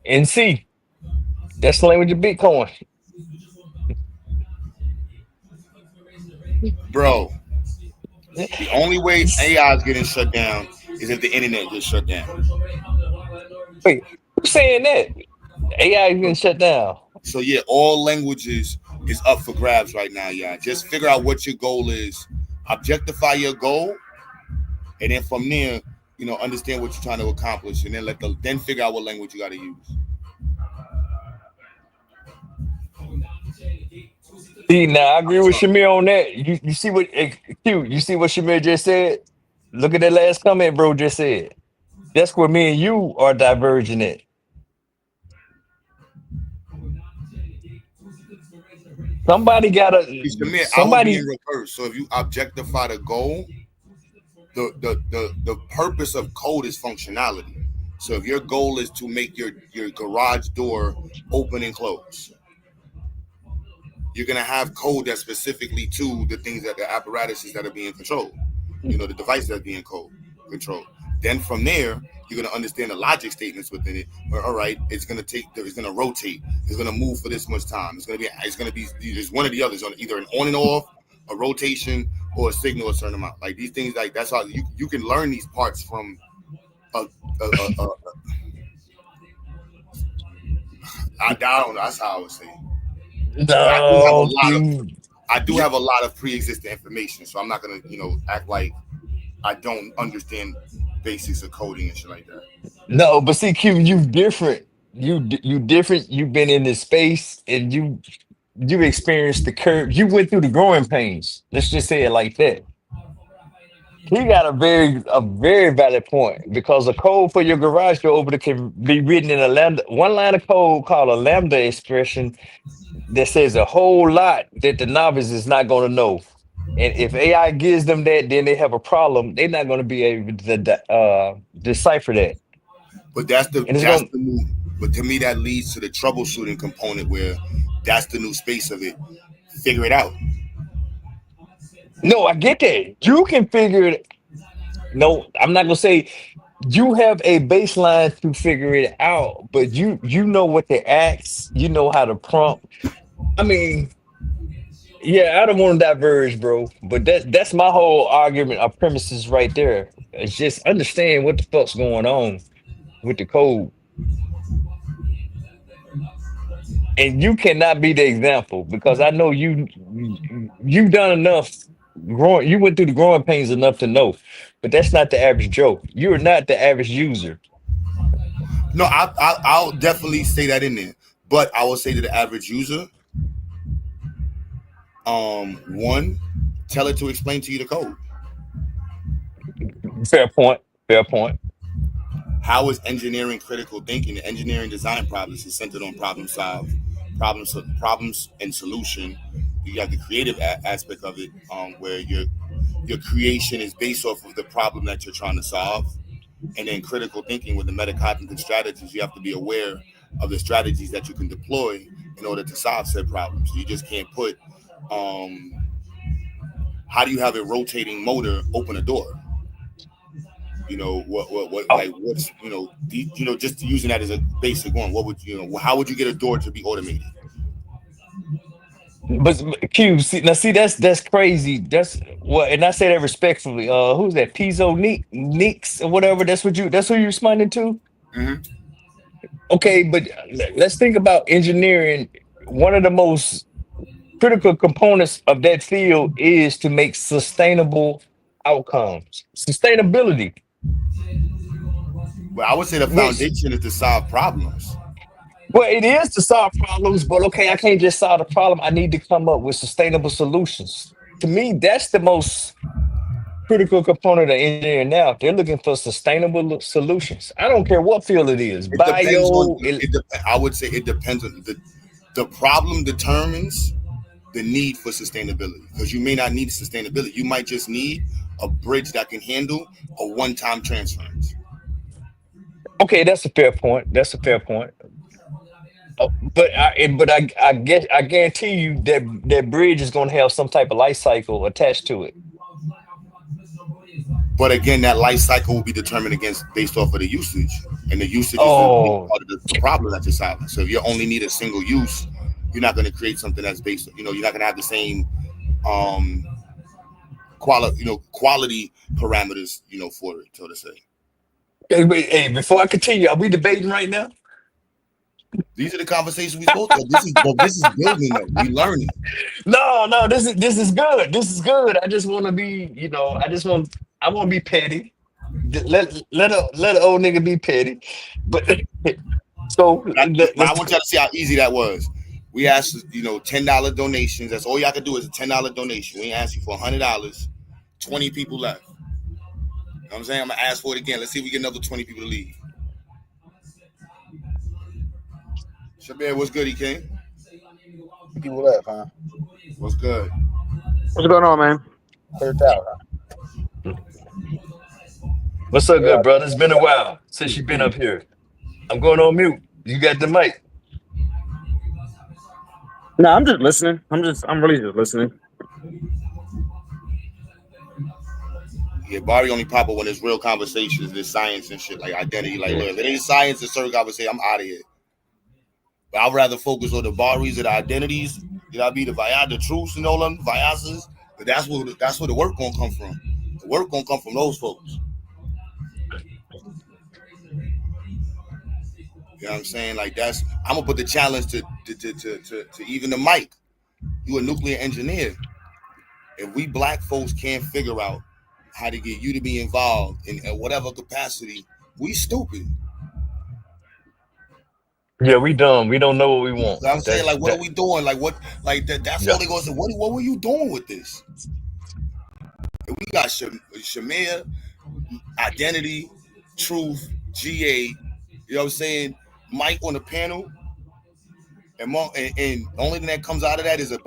in C. That's the language of Bitcoin. Bro, the only way AI is getting shut down is if the internet gets shut down. Wait, who's saying that? AI is getting shut down. So yeah, all languages is up for grabs right now, yeah. Just figure out what your goal is, objectify your goal, and then from there, understand what you're trying to accomplish, and then then figure out what language you got to use. See, now I agree I'm with sorry. Shamir on that. You see what Q, you see what Shamir just said? Look at that last comment bro just said. That's where me and you are diverging at. Somebody gotta. Shamir, I would be in Somebody. reverse. So if you objectify the goal, the purpose of code is functionality. So if your goal is to make your garage door open and close, you're gonna have code that's specifically to the things that the apparatuses that are being controlled. The device that's being controlled. Then from there, you're gonna understand the logic statements within it. All right, it's gonna rotate, it's gonna move for this much time. It's gonna be there's one or the other. It's on either an on and off, a rotation, or a signal a certain amount. Like these things, like that's how you can learn these parts from a I don't know. That's how I would say. But No, Q. I do have a lot of pre-existing information, so I'm not gonna act like I don't understand basics of coding and shit like that. No, but see, Q, you different. You different. You've been in this space, and you experienced the curve. You went through the growing pains. Let's just say it like that. He got a very valid point because a code for your garage door opener can be written in a lambda, one line of code called a lambda expression that says a whole lot that the novice is not going to know. And if AI gives them that, then they have a problem. They're not going to be able to decipher that. But that's And it's going. the new. But to me, that leads to the troubleshooting component where that's the new space of it. Figure it out. No, I get that. You can figure it. No, I'm not gonna say you have a baseline to figure it out, but you know what to ask. You know how to prompt. I mean, yeah, I don't want to diverge, bro. But that's my whole argument of premises right there. It's just understand what the fuck's going on with the code. And you cannot be the example because I know you've done enough growing. You went through the growing pains enough to know, but that's not the average Joe. You're not the average user. No, I'll definitely say that in there. But I will say to the average user, one, tell it to explain to you the code. Fair point. Fair point. How is engineering critical thinking? The engineering design problems is centered on problems and solution. You got the creative aspect of it, where your creation is based off of the problem that you're trying to solve. And then critical thinking with the metacognitive strategies, you have to be aware of the strategies that you can deploy in order to solve said problems. So you just can't put how do you have a rotating motor open a door? What Oh, like what's just using that as a basic one. What would how would you get a door to be automated? but Q, see that's crazy. That's what, and I say that respectfully. Who's that? Pizzo Neeks or whatever. That's who you're responding to. Mm-hmm. Okay, but let's think about engineering. One of the most critical components of that field is to make sustainable outcomes. Sustainability. Well, I would say the Which, foundation is to solve problems. well, it is to solve problems, but okay, I can't just solve the problem. I need to come up with sustainable solutions. To me, that's the most critical component of engineering now. They're looking for sustainable solutions. I don't care what field it is, It depends on bio. I would say it depends on the problem determines the need for sustainability, because you may not need sustainability. You might just need a bridge that can handle a one-time transference. Okay, that's a fair point. That's a fair point. But I guarantee you that bridge is going to have some type of life cycle attached to it. But again, that life cycle will be determined based off of the usage, and the usage is a big Oh, part of the problem that you're solving. So if you only need a single use, you're not going to create something that's based. You're not going to have the same um, quality parameters, for it, so to say. hey, before I continue, are we debating right now? These are the conversations we supposed to. This is building though. We learning. No, no, this is good. This is good. I just want to be, I want to be petty. Let a old nigga be petty. But so But I let's. want y'all to see how easy that was. We asked, $10 donations. That's all y'all can do is a $10 donation. We ain't ask you for $100. 20 people left. You know what I'm saying? I'm gonna ask for it again. Let's see if we get another 20 people to leave. Shabir, what's good, he came? People left, huh? What's good? What's going on, man? Cleared out, huh? What's up, Clear good out. brother? It's been a while since you've been up here. I'm going on mute. You got the mic. No, I'm just listening. I'm really just listening. Yeah, Barry only pop up when there's real conversations, there's science and shit like identity. Like, Yeah. look, if it ain't science and certain conversation, I'm out of here. But I'd rather focus on the Barrys and the identities. You know what I mean? The truths and all them Vyasas. But that's where the work gonna come from. The work gonna come from those folks. You know what I'm saying? Like I'm gonna put the challenge to even the mic. You a nuclear engineer. If we black folks can't figure out how to get you to be involved in whatever capacity, we stupid. Yeah, we dumb. We don't know what we want. You know what I'm saying? That's Like, what are that. we doing? Like, what? Like that's all Yeah. they gonna say. What were you doing with this? And we got Shamir, Identity, Truth, GA. You know what I'm saying? Mike on the panel. And the only thing that comes out of that is a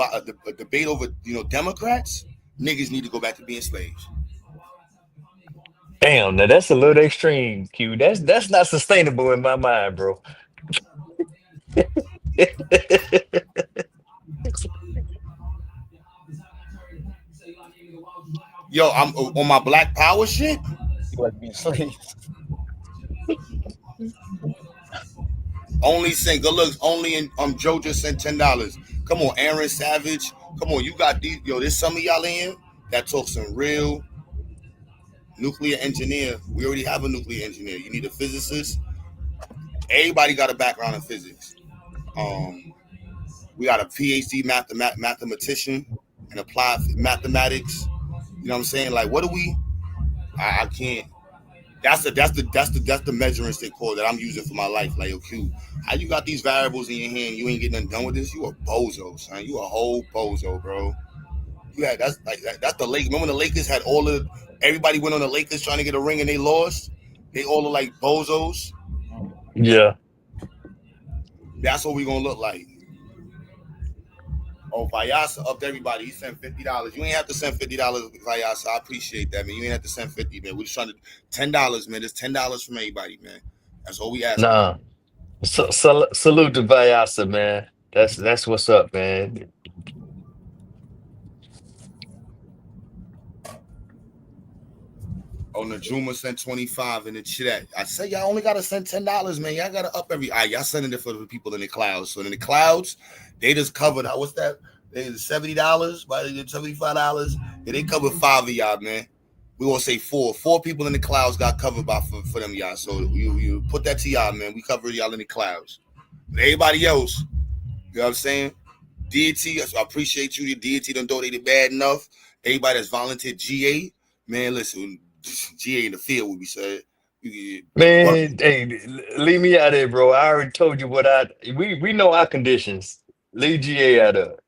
debate over Democrats. Niggas need to go back to being slaves. Damn, now that's a little extreme, Q. That's not sustainable in my mind, bro. Yo, I'm on my Black Power shit. You like being slaves. Only send good looks. Only in Joe just sent $10. Come on, Aaron Savage. Come on, you got these. Yo, there's some of y'all in here that talk some real nuclear engineer. We already have a nuclear engineer. You need a physicist. Everybody got a background in physics. We got a PhD mathematician and applied mathematics. You know what I'm saying? Like, what do we? I can't. That's the measuring stick cord that I'm using for my life. Like, okay, how you got these variables in your hand? You ain't getting nothing done with this. You a bozo, son. You a whole bozo, bro. Yeah, that's the Lakers. Remember when the Lakers had everybody went on the Lakers trying to get a ring and they lost. They all look like bozos. Yeah. That's what we gonna look like. Oh, Vyasa upped everybody. He sent $50. You ain't have to send $50, Vyasa. I appreciate that, man. You ain't have to send 50, man. We're just trying to $10, man. There's $10 from everybody, man. That's all we asking. Nah. Salute to Vyasa, man. That's what's up, man. Oh, Najuma sent 25 in the chat. I say y'all only gotta send $10, man. Y'all gotta up every. All right, y'all sending it for the people in the clouds. So in the clouds, they just covered. What's that? They $70, but they did $75. Yeah, they covered 5 of y'all, man. We gonna say 4. 4 people in the clouds got covered for them y'all. So you put that to y'all, man. We covered y'all in the clouds. But everybody else, you know what I'm saying? Deity, I appreciate you. The deity done donated bad enough. Everybody that's volunteered GA, man, listen. GA in the field, would be said. Man, hey, leave me out of there, bro. I already told you we know our conditions. Leave GA out of it.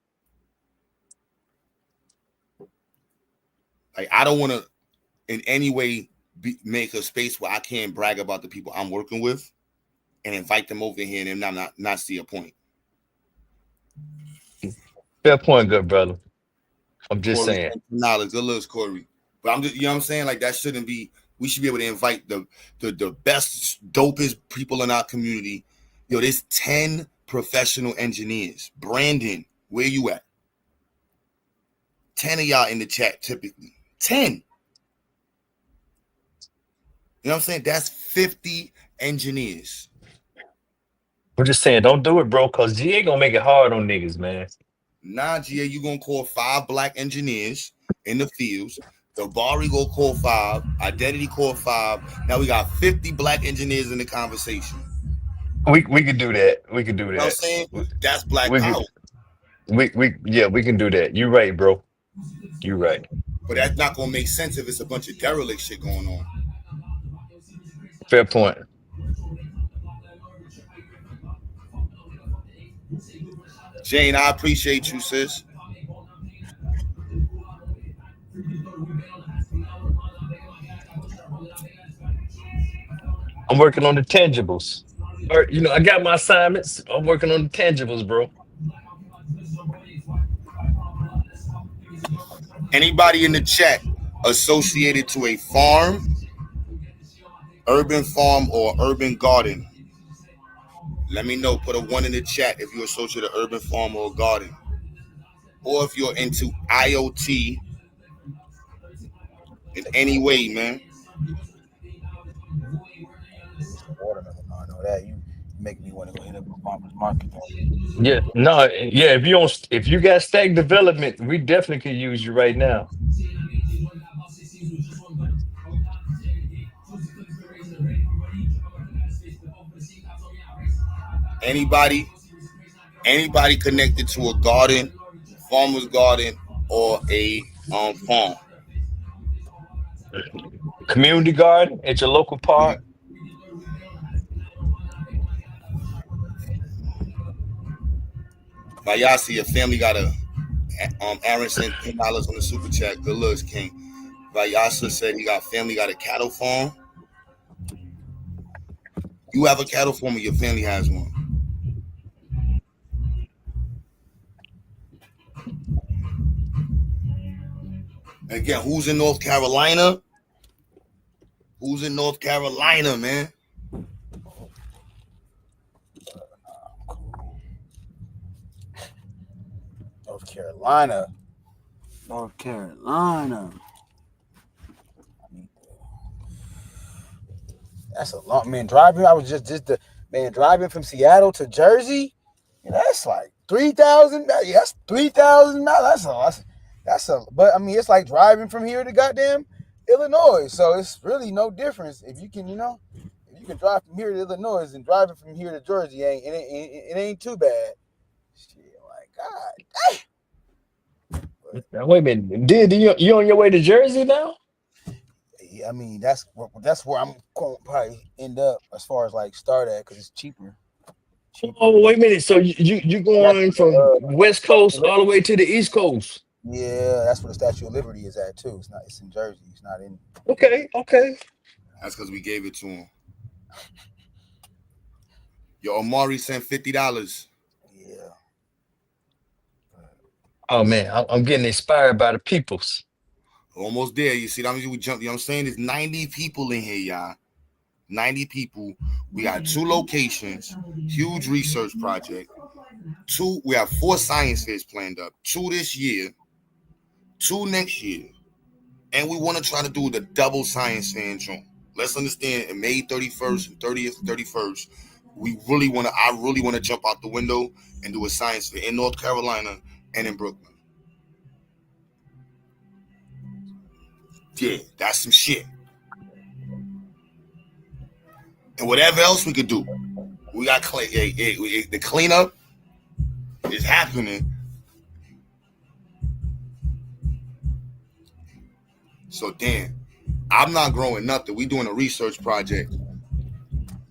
Like, I don't want to in any way make a space where I can't brag about the people I'm working with and invite them over here and them not see a point. Fair point, good brother. I'm just Corey, saying. knowledge, good looks, Corey. But I'm just, you know what I'm saying? Like, that shouldn't be. We should be able to invite the best, dopest people in our community. Yo, there's 10 professional engineers. Brandon, where you at? 10 of y'all in the chat typically. 10. You know what I'm saying? That's 50 engineers. We're just saying, don't do it, bro, because GA gonna make it hard on niggas, man. Nah, GA, you gonna call 5 black engineers in the fields. The Bari go call 5. Identity call 5. Now we got 50 black engineers in the conversation. We could do that. We could do You know what I'm that. saying? That's black We power. could, we can do that. You're right, bro. You're right. But that's not gonna make sense if it's a bunch of derelict shit going on. Fair point. Jane, I appreciate you, sis. I'm working on the tangibles. Or, I got my assignments. I'm working on the tangibles, bro. Anybody in the chat associated to a farm, urban farm, or urban garden? Let me know. Put a 1 in the chat if you're associated to urban farm or garden. Or if you're into IoT in any way, man. It's the watermelon. No, I know that. You make me want to go hit up a farmer's market. Yeah, no, yeah. If you got stack development, we definitely can use you right now. Anybody connected to a garden, farmer's garden, or a farm? Community garden at your local park. Vayasi, your family got a Aaron sent $10 on the super chat. Good looks, King. Vayasa said he got family got a cattle farm. You have a cattle farm or your family has one? Again, who's in North Carolina? Who's in North Carolina, man? North Carolina. North Carolina. That's a long man driving. I was driving from Seattle to Jersey. And that's like 3,000. Yeah, that's $3,000. That's a. But I mean, it's like driving from here to goddamn Illinois. So it's really no difference if you can, if you can drive from here to Illinois and driving from here to Jersey, it ain't too bad. Shit, like God. Wait a minute, did you on your way to Jersey now? I mean, that's where I'm going to probably end up as far as like start at because it's cheaper. Oh, wait a minute. So you going from West Coast all the way to the East Coast? Yeah, that's where the Statue of Liberty is at too. It's in Jersey. It's not in. Okay. That's because we gave it to him. Yo, Omari sent $50. Yeah. Oh man, I'm getting inspired by the peoples. Almost there. You see, we jumped. You know what I'm saying? There's 90 people in here, y'all. 90 people. We got 2 locations, huge research project. 2, we have 4 science fairs planned up. 2 this year, 2 next year. And we want to try to do the double science fair in June. Let's understand, in May 31st and 30th and 31st, I really want to jump out the window and do a science fair in North Carolina and in Brooklyn. Yeah, that's some shit. And whatever else we could do, we got the cleanup is happening. So damn, I'm not growing nothing. We doing a research project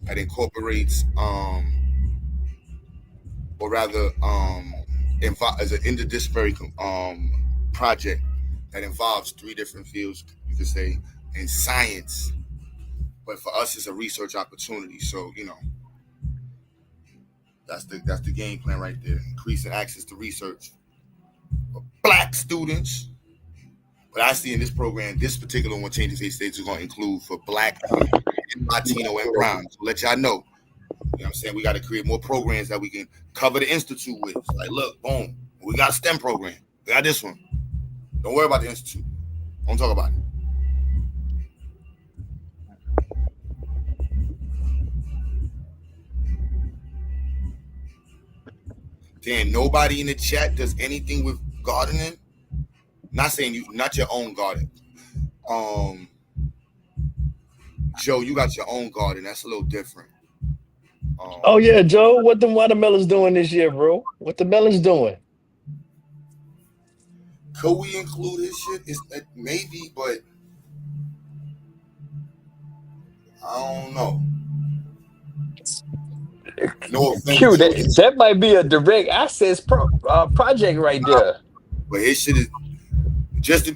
that incorporates, or rather, as an interdisciplinary project that involves 3 different fields, you could say, in science. But for us, it's a research opportunity. So, that's the game plan right there. Increasing access to research for Black students. But I see in this program, this particular one, Changing States, is going to include for Black, and Latino, and Brown. So let y'all know. You know what I'm saying? We got to create more programs that we can cover the institute with. Like, look, boom, we got a STEM program. We got this one. Don't worry about the institute. Don't talk about it. Damn, nobody in the chat does anything with gardening. Not saying not your own garden. Joe, you got your own garden. That's a little different. Oh yeah, Joe, what the watermelons doing this year, bro? What the melons doing? Could we include his shit? Maybe, but I don't know. No offense. Q, that might be a direct access project right there. But his shit is just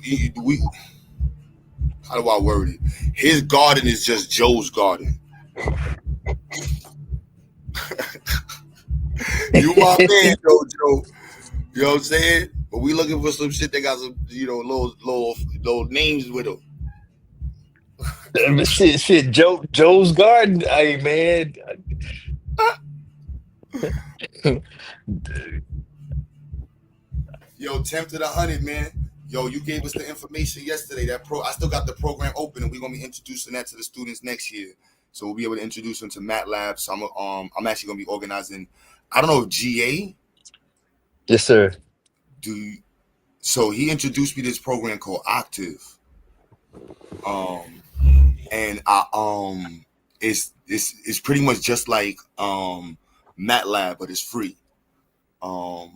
how do I word it? His garden is just Joe's garden. You my man, though, Joe. You know what I'm saying? But we looking for some shit that got some, little names with them. Shit. Joe's Garden. Hey man. Yo, 10 to the 100, man. Yo, you gave us the information yesterday. I still got the program open, and we're gonna be introducing that to the students next year. So we'll be able to introduce them to MATLAB. So I'm actually gonna be organizing. I don't know if GA Yes, sir. So he introduced me to this program called Octave. And it's pretty much just like MATLAB, but it's free. I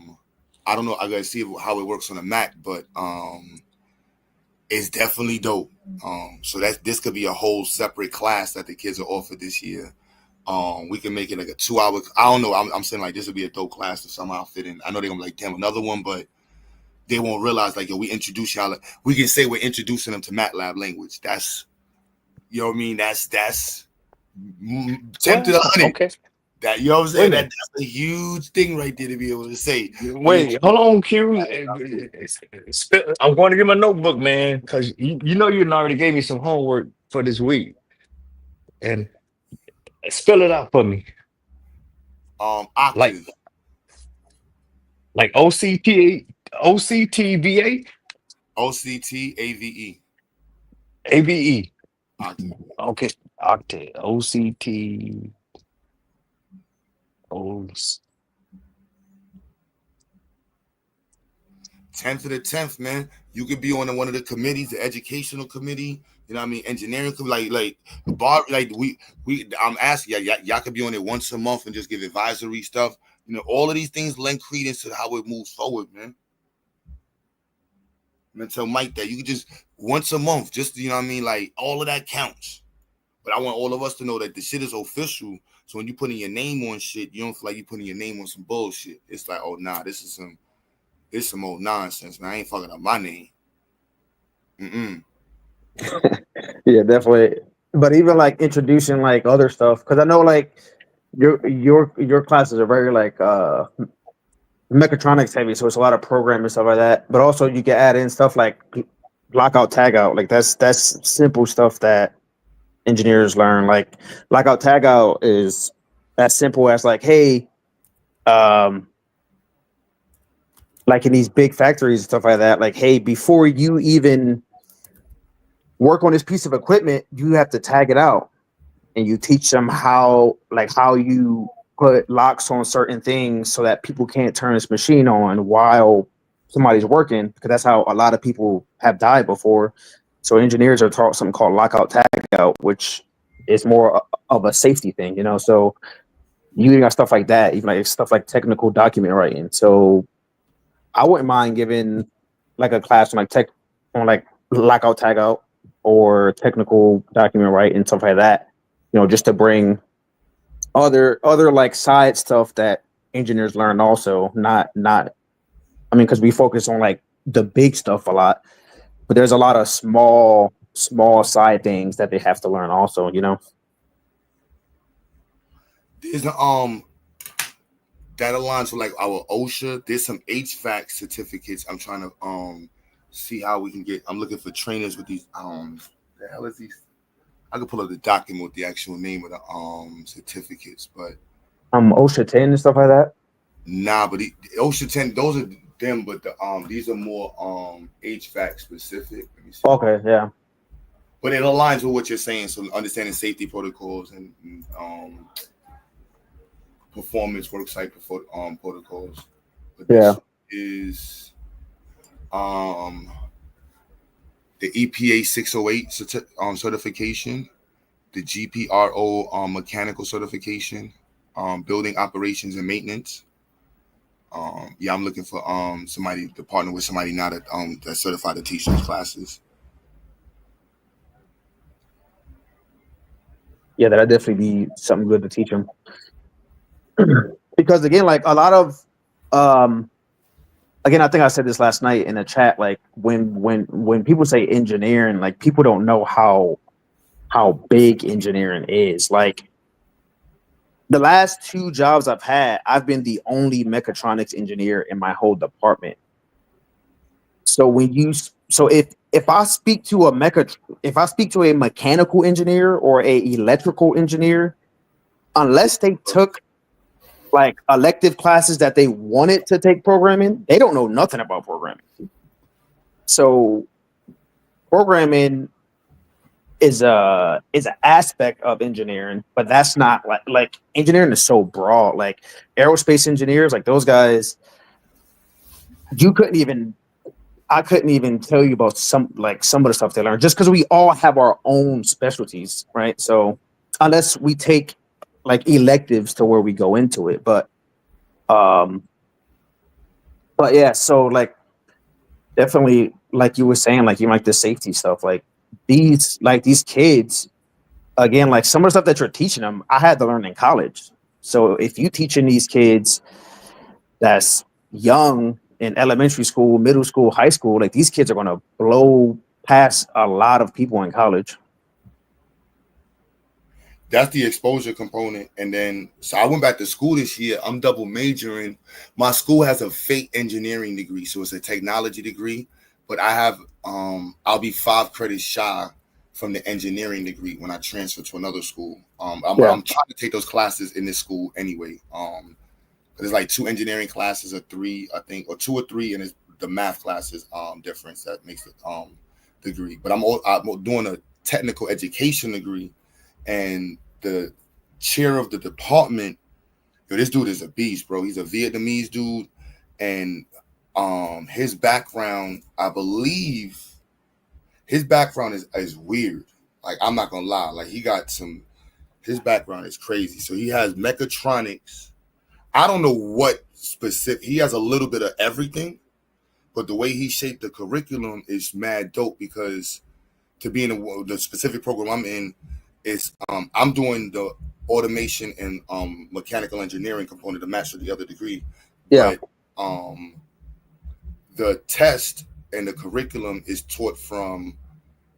don't know. I gotta see how it works on a Mac, but it's definitely dope. So this could be a whole separate class that the kids are offered this year. We can make it like a 2-hour. I don't know. I'm saying like this would be a dope class to somehow fit in. I know they're gonna be like, damn, another one, but they won't realize like, yo, we introduce y'all. We can say we're introducing them to MATLAB language. That's, you know what I mean. That's 10 to the 100. Okay. That, you know what I'm saying? That's a huge thing right there to be able to say. Wait, hold on, Q. I'm going to get my notebook, man, because you know you already gave me some homework for this week, and spell it out for me. Octave. Like OCTBA. OCTAVE. AVE. Octave. Okay, Octave. OCT. 10th to the 10th, man. You could be on one of the committees, the educational committee. You know what I mean? Engineering committee, I'm asking y'all could be on it once a month and just give advisory stuff. You know, all of these things lend credence to how it moves forward, man. I'm gonna tell Mike that you could just once a month, just, you know what I mean? Like, all of that counts. But I want all of us to know that the shit is official. So when you putting your name on shit, you don't feel like you putting your name on some bullshit. It's like, oh nah, this is some old nonsense, man. I ain't fucking up my name. Yeah, definitely. But even like introducing like other stuff, because I know like your classes are very like mechatronics heavy, so it's a lot of programming and stuff like that. But also you can add in stuff like lockout tagout. Like that's simple stuff that engineers learn. Like lockout tagout is as simple as like, hey, like in these big factories and stuff like that, like, hey, before you even work on this piece of equipment, you have to tag it out, and you teach them how you put locks on certain things so that people can't turn this machine on while somebody's working, because that's how a lot of people have died before. So engineers are taught something called lockout tagout, which is more of a safety thing, you know. So you got stuff like that, even like stuff like technical document writing. So I wouldn't mind giving like a class on like lockout tagout or technical document writing, stuff like that, you know, just to bring other like side stuff that engineers learn also. Not I mean, because we focus on like the big stuff a lot, but there's a lot of small side things that they have to learn also, you know. There's that aligns with like our OSHA. There's some HVAC certificates. I'm trying to see how we can get. I'm looking for trainers with these. The hell is these? I can pull up the document with the actual name of the certificates, but OSHA 10 and stuff like that. Nah, but the OSHA 10, those are them, but these are more HVAC specific. Let me see. Okay, yeah. But it aligns with what you're saying. So understanding safety protocols and performance worksite protocols. But this is the EPA 608 certification, the GPRO mechanical certification, building operations and maintenance. Yeah, I'm looking for somebody to partner with somebody now that that's certified to teach those classes. Yeah, that'd definitely be something good to teach them. Because again, like a lot of again, I think I said this last night in the chat, like when people say engineering, like people don't know how big engineering is. Like the last 2 jobs I've had, I've been the only mechatronics engineer in my whole department. So if I speak to a mechanical engineer or a electrical engineer, unless they took like elective classes that they wanted to take programming, they don't know nothing about programming. So programming is an aspect of engineering, but that's not like engineering is so broad. Like aerospace engineers, like those guys, I couldn't even tell you about some of the stuff they learn, just because we all have our own specialties, right? So unless we take like electives to where we go into it, but yeah, so like definitely like you were saying, like you like the safety stuff, like these kids, again, like some of the stuff that you're teaching them, I had to learn in college. So if you teaching these kids that's young in elementary school, middle school, high school, like these kids are going to blow past a lot of people in college. That's the exposure component. And then, so I went back to school this year. I'm double majoring. My school has a fake engineering degree, so it's a technology degree. But I have, I'll be 5 credits shy from the engineering degree when I transfer to another school. I'm trying to take those classes in this school anyway. There's like 2 engineering classes or 3, I think, or 2 or 3, and it's the math classes difference that makes it degree. But I'm doing a technical education degree. And the chair of the department, this dude is a beast, bro. He's a Vietnamese dude, and his background, I believe, his background is weird. Like, I'm not gonna lie, like his background is crazy. So he has mechatronics. I don't know what specific. He has a little bit of everything, but the way he shaped the curriculum is mad dope, because to be in the specific program I'm in, I'm doing the automation and mechanical engineering component to master the other degree. Yeah. But the test and the curriculum is taught from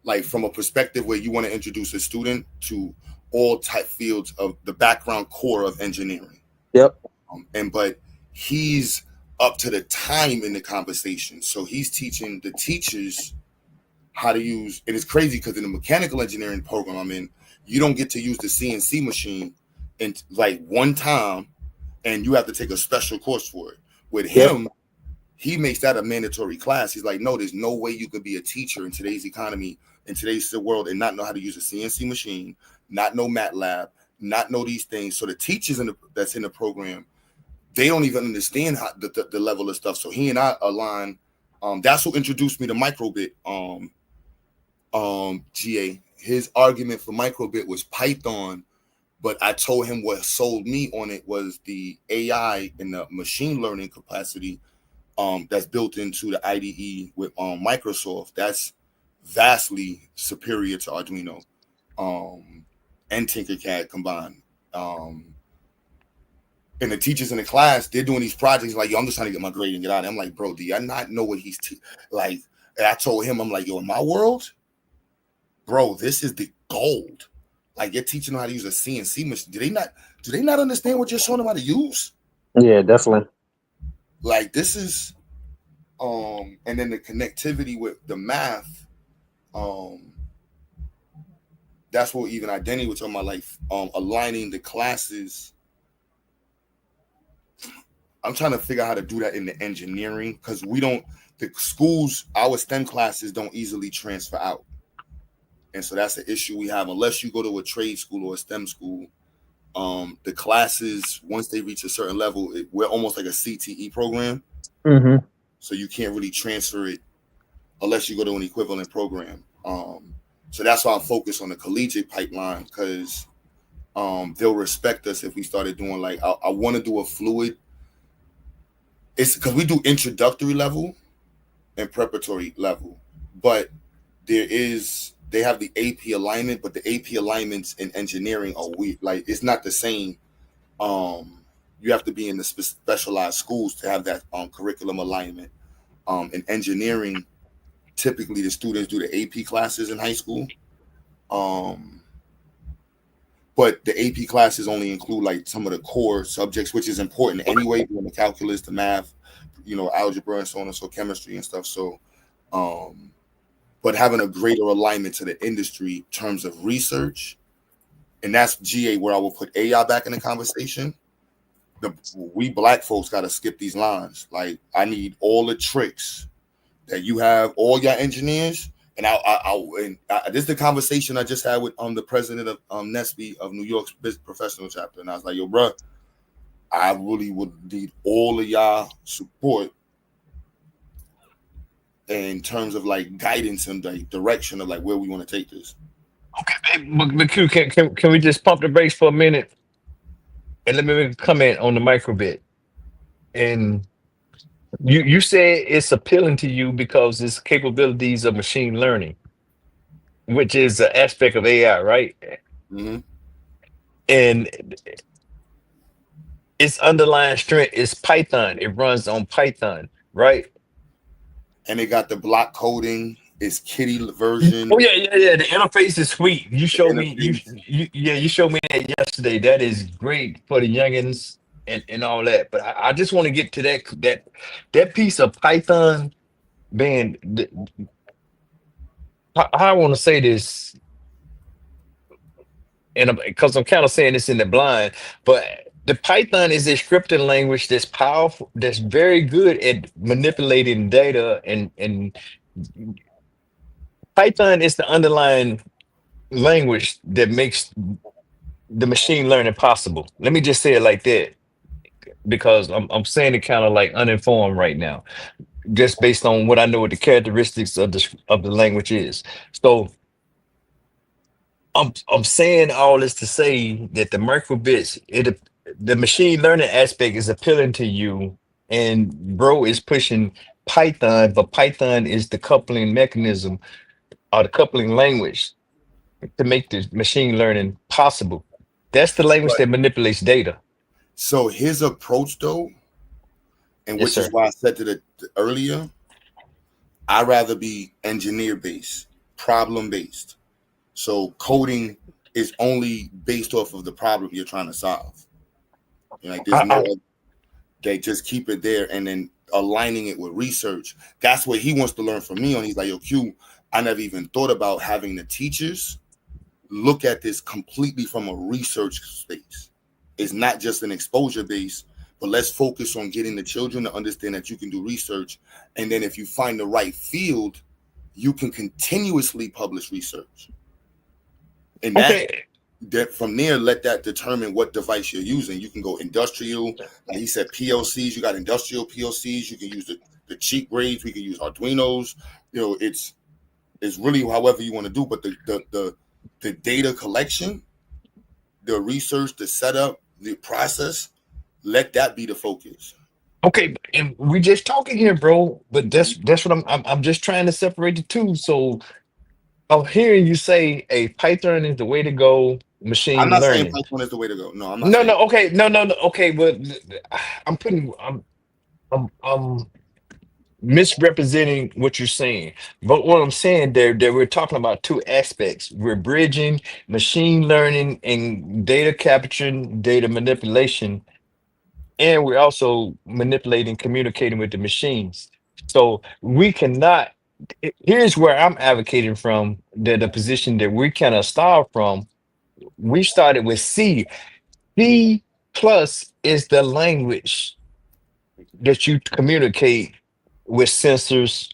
a perspective where you want to introduce a student to all type fields of the background core of engineering. Yep. But he's up to the time in the conversation. So he's teaching the teachers how to use, and it's crazy because in the mechanical engineering program I'm in, you don't get to use the CNC machine in like one time, and you have to take a special course for it. With him, he makes that a mandatory class. He's like, no, there's no way you could be a teacher in today's economy, in today's world, and not know how to use a CNC machine, not know MATLAB, not know these things. So the teachers that's in the program, they don't even understand how the level of stuff. So he and I align. That's what introduced me to microbit. GA. His argument for microbit was Python, but I told him what sold me on it was the AI and the machine learning capacity that's built into the IDE with Microsoft. That's vastly superior to Arduino and Tinkercad combined. And the teachers in the class, they're doing these projects like, yo, I'm just trying to get my grade and get out. I'm like, bro, do y'all not know what he's like? And I told him, I'm like, yo, in my world, bro, this is the gold. Like, you're teaching them how to use a CNC machine. Do they not understand what you're showing them how to use? Yeah, definitely. Like, this is and then the connectivity with the math, that's what even identity was talking about, like aligning the classes. I'm trying to figure out how to do that in the engineering, because the schools, our STEM classes don't easily transfer out. And so that's the issue we have. Unless you go to a trade school or a STEM school, the classes, once they reach a certain level, we're almost like a CTE program. Mm-hmm. So you can't really transfer it unless you go to an equivalent program. So that's why I'm focused on the collegiate pipeline, because they'll respect us if we started doing like, I want to do a fluid. It's because we do introductory level and preparatory level, but they have the AP alignment, but the AP alignments in engineering are weird. Like, it's not the same. You have to be in the specialized schools to have that curriculum alignment. In engineering, typically the students do the AP classes in high school. But the AP classes only include like some of the core subjects, which is important anyway, doing the calculus, the math, algebra, and so on and so chemistry and stuff. So But having a greater alignment to the industry in terms of research, and that's GA where I will put AI back in the conversation. We black folks got to skip these lines. Like, I need all the tricks that you have, all your engineers. And this is the conversation I just had with the president of NESB of New York's business professional chapter. And I was like, yo, bro, I really would need all of y'all support in terms of like guidance and the direction of like where we want to take this. Okay, but Q, can we just pump the brakes for a minute and let me make a comment on the microbit? And you said it's appealing to you because it's capabilities of machine learning, which is an aspect of AI, right? Mm-hmm. And its underlying strength is Python. It runs on Python, right? And they got the block coding. It's Kitty version. Oh yeah. The interface is sweet. You showed me you showed me that yesterday. That is great for the youngins and all that. But I just want to get to that piece of Python, man. I want to say this, and because I'm kind of saying this in the blind, but the Python is a scripting language that's powerful, that's very good at manipulating data, and Python is the underlying language that makes the machine learning possible. Let me just say it like that, because I'm saying it kind of like uninformed right now, just based on what I know what the characteristics of the language is. So I'm saying all this to say that the microbits, the machine learning aspect is appealing to you, and bro is pushing Python, but Python is the coupling mechanism or the coupling language to make the machine learning possible. That's the language that manipulates data. So his approach though, and Yes, which is sir. why I said to the earlier, I'd rather be engineer based, problem based. So coding is only based off of the problem you're trying to solve. Like there's no, they just keep it there and then aligning it with research. That's what he wants to learn from me on. He's like, yo, Q, I never even thought about having the teachers look at this completely from a research space. It's not just an exposure base, but let's focus on getting the children to understand that you can do research. And then if you find the right field, you can continuously publish research. And that from there, let that determine what device you're using. You can go industrial. Like he said, PLCs, you got industrial PLCs. You can use the cheap grades. We can use Arduinos. You know, it's really however you want to do. But the data collection, the research, the setup, the process, let that be the focus. Okay, and we just talking here, bro. But that's what I'm just trying to separate the two. So I'm hearing you say a Python is the way to go, I'm machine not saying learning. Python is the way to go. No, I'm not saying. Okay, no. Okay, but I'm misrepresenting what you're saying. But what I'm saying there, that we're talking about two aspects. We're bridging machine learning and data capture, data manipulation, and we're also manipulating, communicating with the machines. So we cannot. Here's where I'm advocating from the position that we cannot start from. We started with C. C plus is the language that you communicate with sensors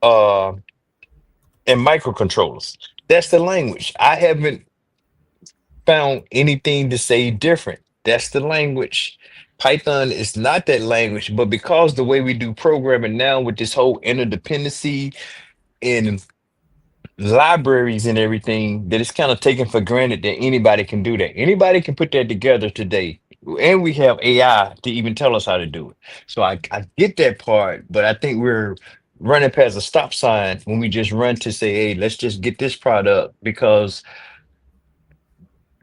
uh, and microcontrollers. That's the language. I haven't found anything to say different. That's the language. Python is not that language, but because the way we do programming now with this whole interdependency in libraries and everything, that it's kind of taken for granted that anybody can do that. Anybody can put that together today. And we have AI to even tell us how to do it. So I get that part, but I think we're running past a stop sign when we just run to say, hey, let's just get this product, because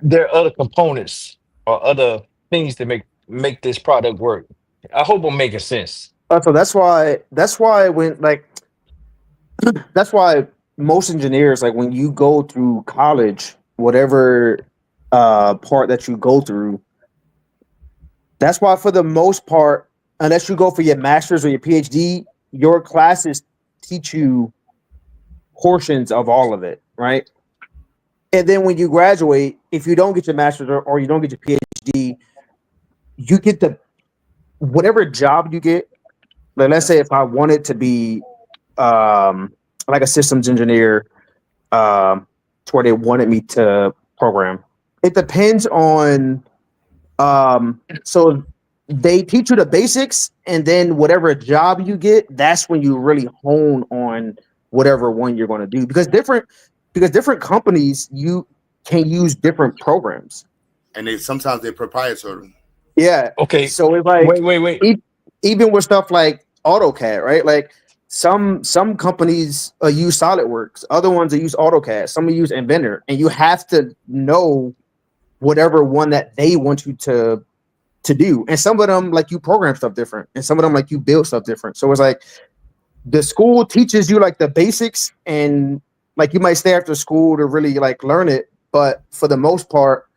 there are other components or other things that make this product work. I hope I'm making sense. So that's why when like that's why most engineers, like when you go through college, whatever part that you go through, that's why for the most part, unless you go for your master's or your PhD, your classes teach you portions of all of it, right? And then when you graduate, if you don't get your master's or you don't get your PhD, you get the whatever job you get. Like, let's say if I wanted to be like a systems engineer, to where they wanted me to program. It depends on so they teach you the basics, and then whatever job you get, that's when you really hone on whatever one you're going to do, because different companies you can use different programs. And sometimes they're proprietary. Yeah. Okay. So it's like Wait. even with stuff like AutoCAD, right? Like some companies use SolidWorks, other ones use AutoCAD, some use Inventor, and you have to know whatever one that they want you to do. And some of them, like, you program stuff different, and some of them, like, you build stuff different. So it's like the school teaches you like the basics, and like you might stay after school to really like learn it, but for the most part,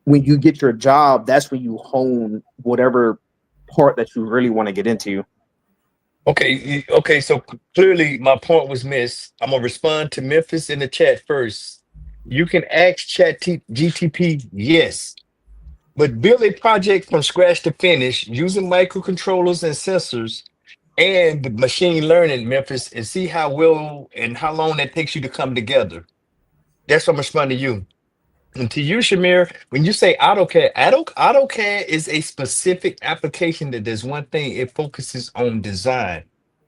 when you get your job, that's when you hone whatever part that you really want to get into. Okay, so clearly my point was missed. I'm gonna respond to Memphis in the chat first. You can ask GTP, yes, but build a project from scratch to finish using microcontrollers and sensors and the machine learning, Memphis, and see how well and how long that takes you to come together. That's what I'm responding to you. And to you, Shamir, when you say AutoCAD, AutoCAD is a specific application that does one thing, it focuses on design.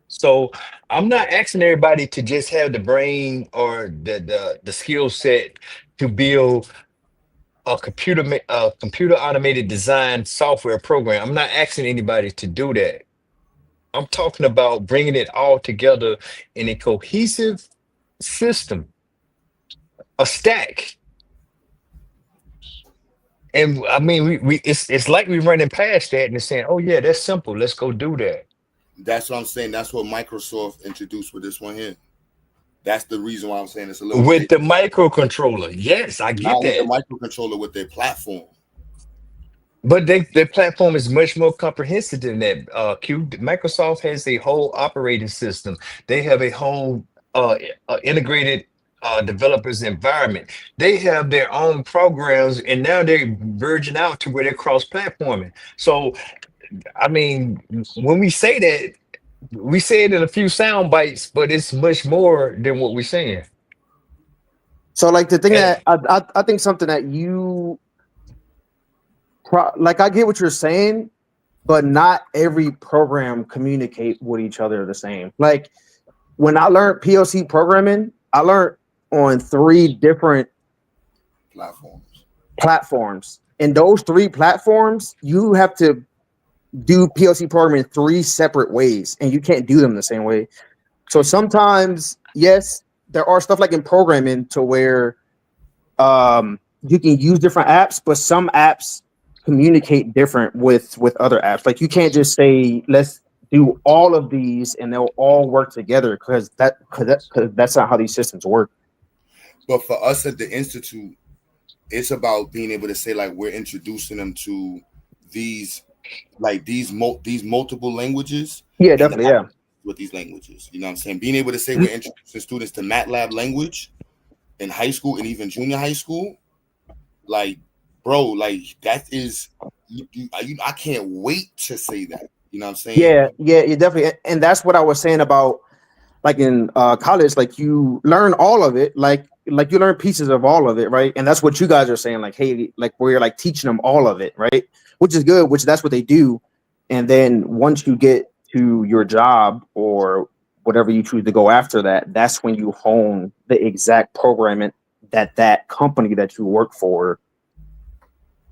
So I'm not asking everybody to just have the brain or the skill set to build a computer automated design software program. I'm not asking anybody to do that. I'm talking about bringing it all together in a cohesive system, a stack. And I mean, we it's like we running past that and saying, "Oh yeah, that's simple. Let's go do that." That's what I'm saying. That's what Microsoft introduced with this one here. That's the reason why I'm saying it's a little With bit the microcontroller, yes, I get not with the that. microcontroller, with their platform. But their platform is much more comprehensive than that. Q Microsoft has a whole operating system. They have a whole integrated developers environment. They have their own programs, and now they're verging out to where they're cross-platforming. So, I mean, when we say that, we say it in a few sound bites, but it's much more than what we're saying. So like the thing And that I think something that you like, I get what you're saying, but not every program communicate with each other the same. Like when I learned PLC programming, I learned on 3 different platforms. And those 3 platforms, you have to do PLC programming in 3 separate ways, and you can't do them the same way. So sometimes, yes, there are stuff like in programming to where you can use different apps, but some apps communicate different with other apps. Like you can't just say, let's do all of these and they'll all work together, because that's not how these systems work. But for us at the Institute, it's about being able to say, like, we're introducing them to these multiple languages. Yeah, definitely. Yeah. With these languages, you know what I'm saying? Being able to say we're introducing students to MATLAB language in high school and even junior high school, like, bro, like that is, I can't wait to say that. You know what I'm saying? Yeah, you definitely. And that's what I was saying about, like, in college, like you learn all of it, like you learn pieces of all of it, right? And that's what you guys are saying, like, hey, like we're like teaching them all of it, right? Which is good, which that's what they do. And then once you get to your job or whatever you choose to go after that, that's when you hone the exact programming that company that you work for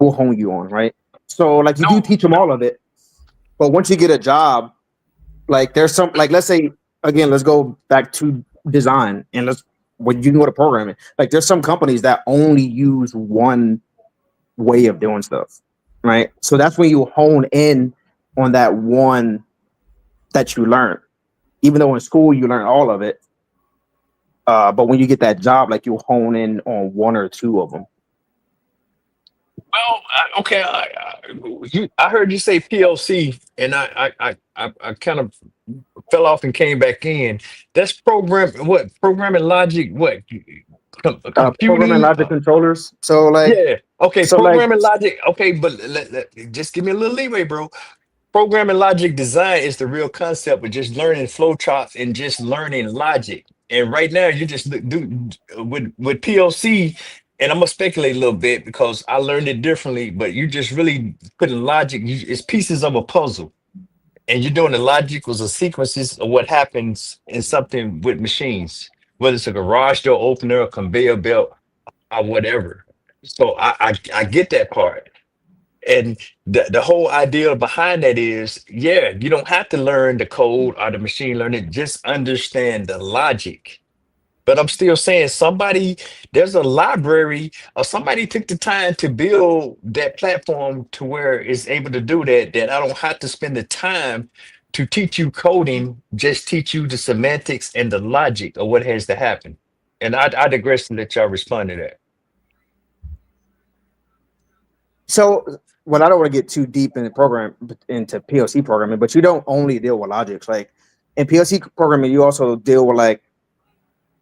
will hone you on, right? So like you do teach them all of it, but once you get a job, like there's some, like, let's say again, let's go back to design, and when you go to programming, like there's some companies that only use one way of doing stuff, right? So that's when you hone in on that one that you learn, even though in school you learn all of it. But when you get that job, like you hone in on 1 or 2 of them. well, okay, I heard you say PLC, and I kind of fell off and came back in. That's programming logic, what Programming computing. logic controllers. So like, Yeah. Okay. so like, Programming logic. Okay, but just give me a little leeway, bro. Programming logic design is the real concept of just learning flowcharts and just learning logic. And right now, you just do with PLC. And I'm gonna speculate a little bit because I learned it differently. But you just really putting logic. It's pieces of a puzzle, and you're doing the logicals or sequences of what happens in something with machines, whether it's a garage door opener, a conveyor belt, or whatever. So I get that part. And the whole idea behind that is, yeah, you don't have to learn the code or the machine learning, just understand the logic. But I'm still saying there's a library or somebody took the time to build that platform to where it's able to do that, that I don't have to spend the time to teach you coding, just teach you the semantics and the logic of what has to happen. And I digress to let y'all respond to that. so well, I don't want to get too deep into PLC programming, but you don't only deal with logics. Like in PLC programming, you also deal with like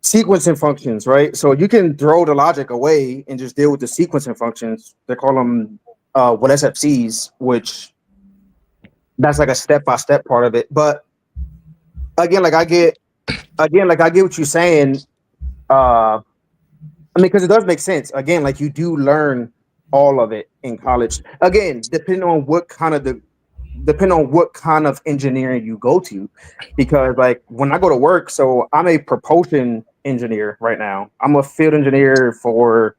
sequencing functions, right? So you can throw the logic away and just deal with the sequencing functions. They call them SFCs, which that's like a step-by-step part of it. But again, like I get what you're saying. I mean, because it does make sense. Again, like you do learn all of it in college. Again, depending on what kind of engineering you go to, because like when I go to work, so I'm a propulsion engineer right now. I'm a field engineer for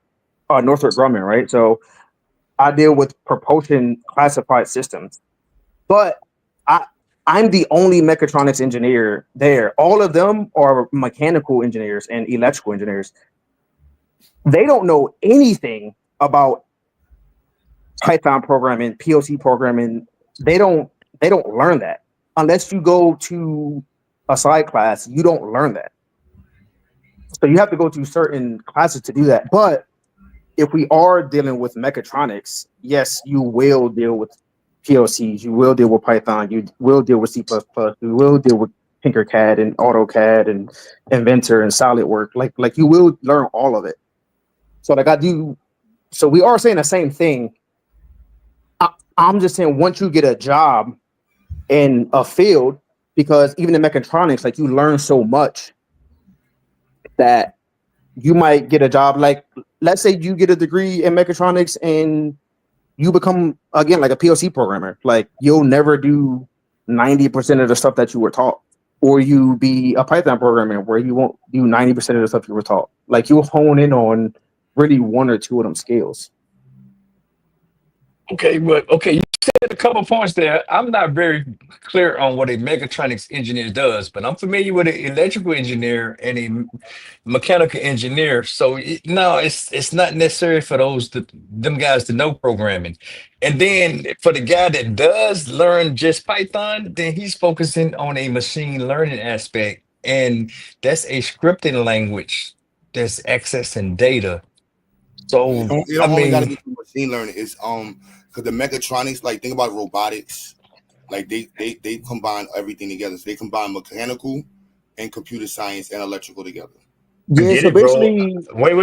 Northrop Grumman, right? So I deal with propulsion classified systems, but I'm the only mechatronics engineer there. All of them are mechanical engineers and electrical engineers. They don't know anything about Python programming, PLC programming. They don't learn that unless you go to a side class. You don't learn that. So you have to go to certain classes to do that. But if we are dealing with mechatronics, yes, you will deal with PLCs, you will deal with Python, you will deal with C++, you will deal with Tinkercad and AutoCAD and Inventor and SolidWorks. Like you will learn all of it. So like I do. So we are saying the same thing. I'm just saying once you get a job in a field, because even in mechatronics, like you learn so much that you might get a job. Like let's say you get a degree in mechatronics and you become again like a PLC programmer. Like you'll never do 90% of the stuff that you were taught, or you be a Python programmer where you won't do 90% of the stuff you were taught. Like you'll hone in on really one or two of them skills. Okay, but okay, you said a couple points there. I'm not very clear on what a mechatronics engineer does, but I'm familiar with an electrical engineer and a mechanical engineer. So no, it's not necessary for them guys to know programming. And then for the guy that does learn just Python, then he's focusing on a machine learning aspect, and that's a scripting language that's accessing data. So You I don't only got to mean, be through machine learning. It's because the mechatronics, like think about robotics, like they combine everything together. So they combine mechanical and computer science and electrical together. I Yeah, get so it, bro. basically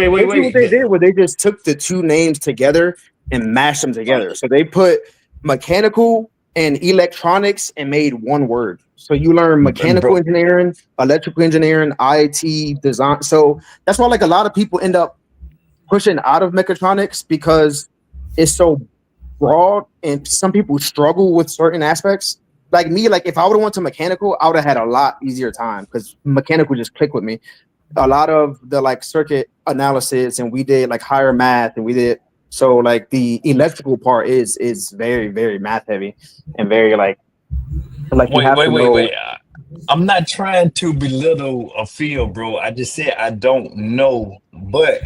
what they did was they just took the two names together and mashed them together. So they put mechanical and electronics and made one word. So you learn mechanical Bro, engineering, electrical engineering, IT design. So that's why like a lot of people end up pushing out of mechatronics because it's so broad and some people struggle with certain aspects. Like me, like if I would have went to mechanical, I would have had a lot easier time because mechanical just clicked with me. A lot of the like circuit analysis and we did like higher math and we did so like the electrical part is very, very math heavy and very like you have to know. wait. I'm not trying to belittle a field, bro. I just said I don't know. But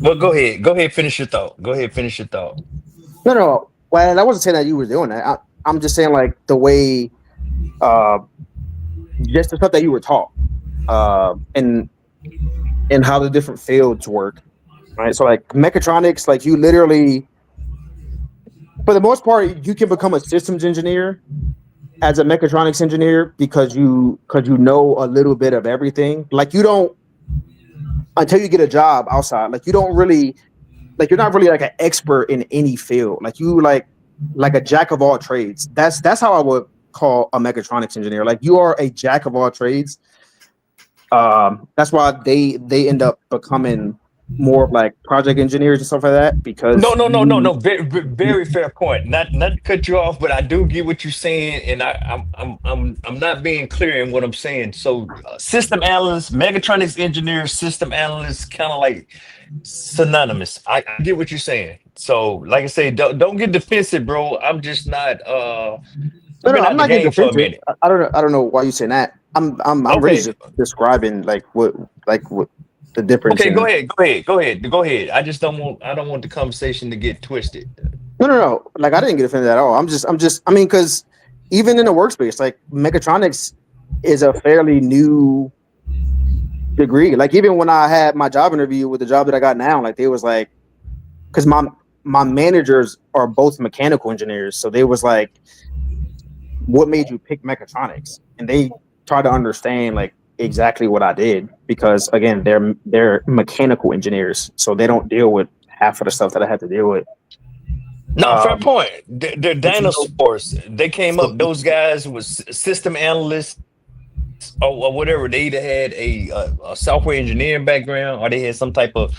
well, go ahead. Go ahead, finish your thought. Go ahead, finish your thought. No. Well, I wasn't saying that you were doing that. I'm just saying like the way uh just the stuff that you were taught and how the different fields work. Right. So like mechatronics, like you literally for the most part, you can become a systems engineer as a mechatronics engineer because you know a little bit of everything. Like you don't until you get a job outside. Like you don't really like you're not really like an expert in any field. Like you like a jack of all trades. That's how I would call a mechatronics engineer. Like you are a jack of all trades. That's why they end up becoming more of like project engineers and stuff like that because No. Very fair point. Not to cut you off, but I do get what you're saying, and I'm not being clear in what I'm saying. So, system analyst, mechatronics engineer, system analyst, kind of like synonymous. I get what you're saying. So, like I say, don't get defensive, bro. I'm just not. no, I've been I'm out the not getting game for a defensive. minute. I don't know why you saying that. I'm really Okay, just describing like what the difference okay. in. Go ahead. I don't want the conversation to get twisted. No. Like I didn't get offended at all. I mean, because even in the workspace, like mechatronics is a fairly new degree. Like even when I had my job interview with the job that I got now, like they was like, because my managers are both mechanical engineers, so they was like, what made you pick mechatronics? And they try to understand like exactly what I did because again, they're mechanical engineers, so they don't deal with half of the stuff that I had to deal with. No, fair point. They're But you know, dinosaurs. They came So up. Those guys was system analysts or whatever. They either had a software engineering background or they had some type of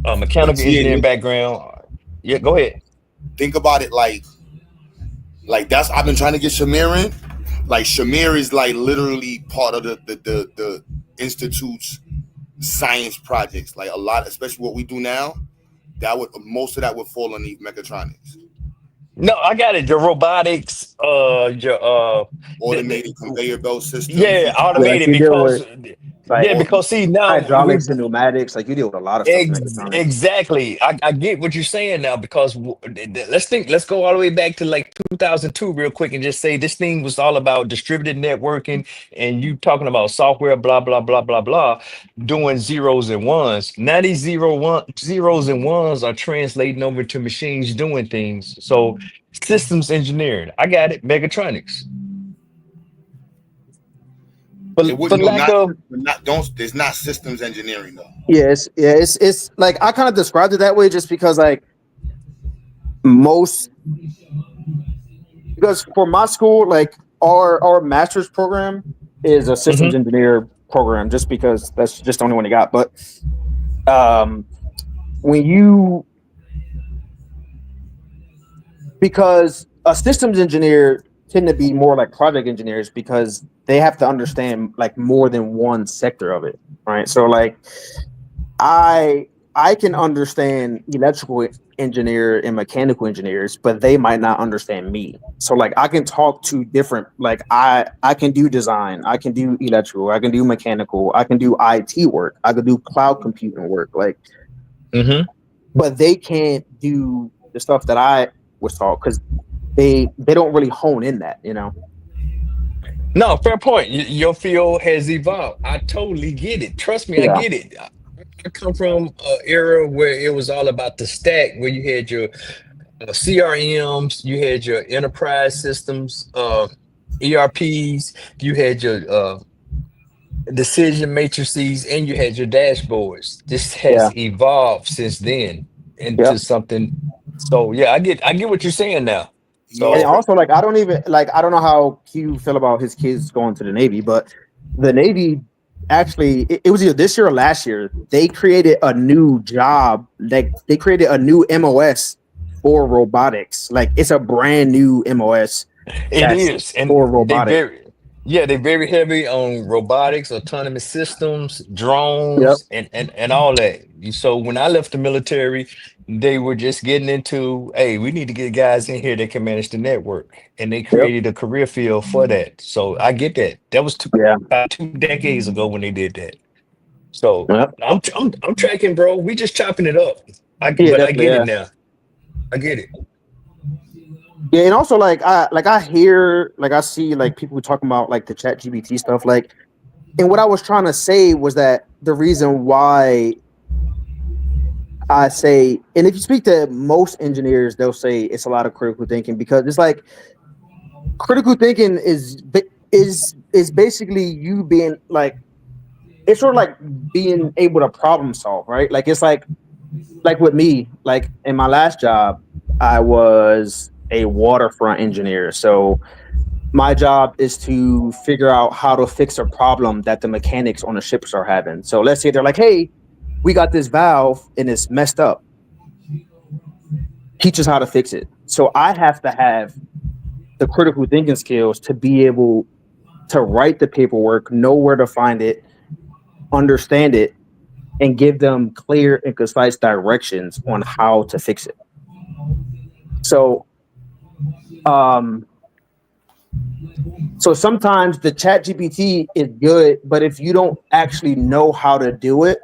but mechanical engineering TNA, background. Yeah, go ahead. think about it like that's I've been trying to get Shamir in. Like Shamir is like literally part of the institute's science projects. Like a lot, especially what we do now, that would most of that would fall underneath mechatronics. No, I got it. Your robotics, your Automated conveyor belt systems. yeah, You talk yeah, like automated you deal because with like yeah, all because see now we hydraulics and pneumatics, like you deal with a lot of stuff in mechatronics. Exactly. I get what you're saying now because let's go all the way back to like 2002 real quick and just say this thing was all about distributed networking and you talking about software, blah, blah, blah, blah, blah, doing zeros and ones. Now these zeros and ones are translating over to machines doing things. So systems engineering, I got it, mechatronics. it For wouldn't no lack not of not don't there's not systems engineering though. It's like I kind of described it that way just because like most because for my school, like our master's program is a systems Mhm. engineer program, just because that's just the only one you got. But when you because a systems engineer tend to be more like project engineers because they have to understand like more than one sector of it, right? So like I can understand electrical engineer and mechanical engineers, but they might not understand me. So like I can talk to different like I can do design, I can do electrical, I can do mechanical, I can do IT work, I can do cloud computing work, like Mhm. but they can't do the stuff that I was taught because they don't really hone in that, you know. No, fair point. Your field has evolved. I totally get it. Trust me, I Yeah, get it. I come from an era where it was all about the stack, where you had your CRMs, you had your enterprise systems, ERPs, you had your decision matrices, and you had your dashboards. This yeah, has evolved since then yeah. into something. So yeah, I get what you're saying now. You know And what's So crazy? also, like, I don't know how Q feel about his kids going to the Navy, but the Navy actually, it was either this year or last year, they created a new job. Like, they created a new MOS for robotics. Like, it's a brand new MOS it that's is, and for robotics. they're very heavy on robotics, autonomous systems, Yep, drones, and all that. So when I left the military, they were just getting into, hey, we need to get guys in here that can manage the network, and they yep, created a career field for that. So I get that. That was yeah, about 2 decades ago when they did that. So yep. I'm tracking, bro. We just chopping it up. Yeah, But I definitely, get it yeah. now. I get it. Yeah, and also I hear like I see like people talking about like the chat GBT stuff, like, and what I was trying to say was that the reason why I say, and if you speak to most engineers, they'll say it's a lot of critical thinking because it's like critical thinking is basically you being like, it's sort of like being able to problem solve, right? Like it's like with me, like in my last job, I was a waterfront engineer. So my job is to figure out how to fix a problem that the mechanics on the ships are having. So let's say they're like, hey, we got this valve and it's messed up. Teach us how to fix it. So I have to have the critical thinking skills to be able to write the paperwork, know where to find it, understand it, and give them clear and concise directions on how to fix it. So, so sometimes the chat GPT is good, but if you don't actually know how to do it,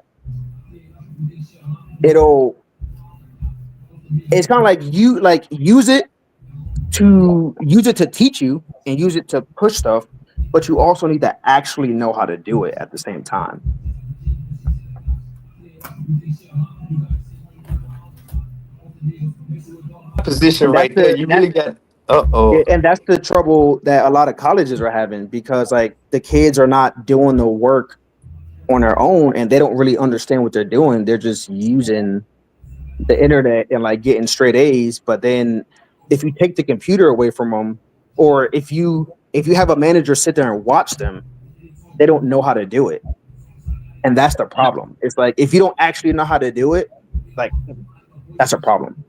it's kind of like you like use it to teach you and use it to push stuff, but you also need to actually know how to do it at the same time. Position And that's right there. You really got. Uh-oh. and that's the trouble that a lot of colleges are having, because like the kids are not doing the work on their own and they don't really understand what they're doing. They're just using the internet and like getting straight A's. But then if you take the computer away from them, or if you have a manager sit there and watch them, they don't know how to do it. And that's the problem. It's like if you don't actually know how to do it, like that's a problem.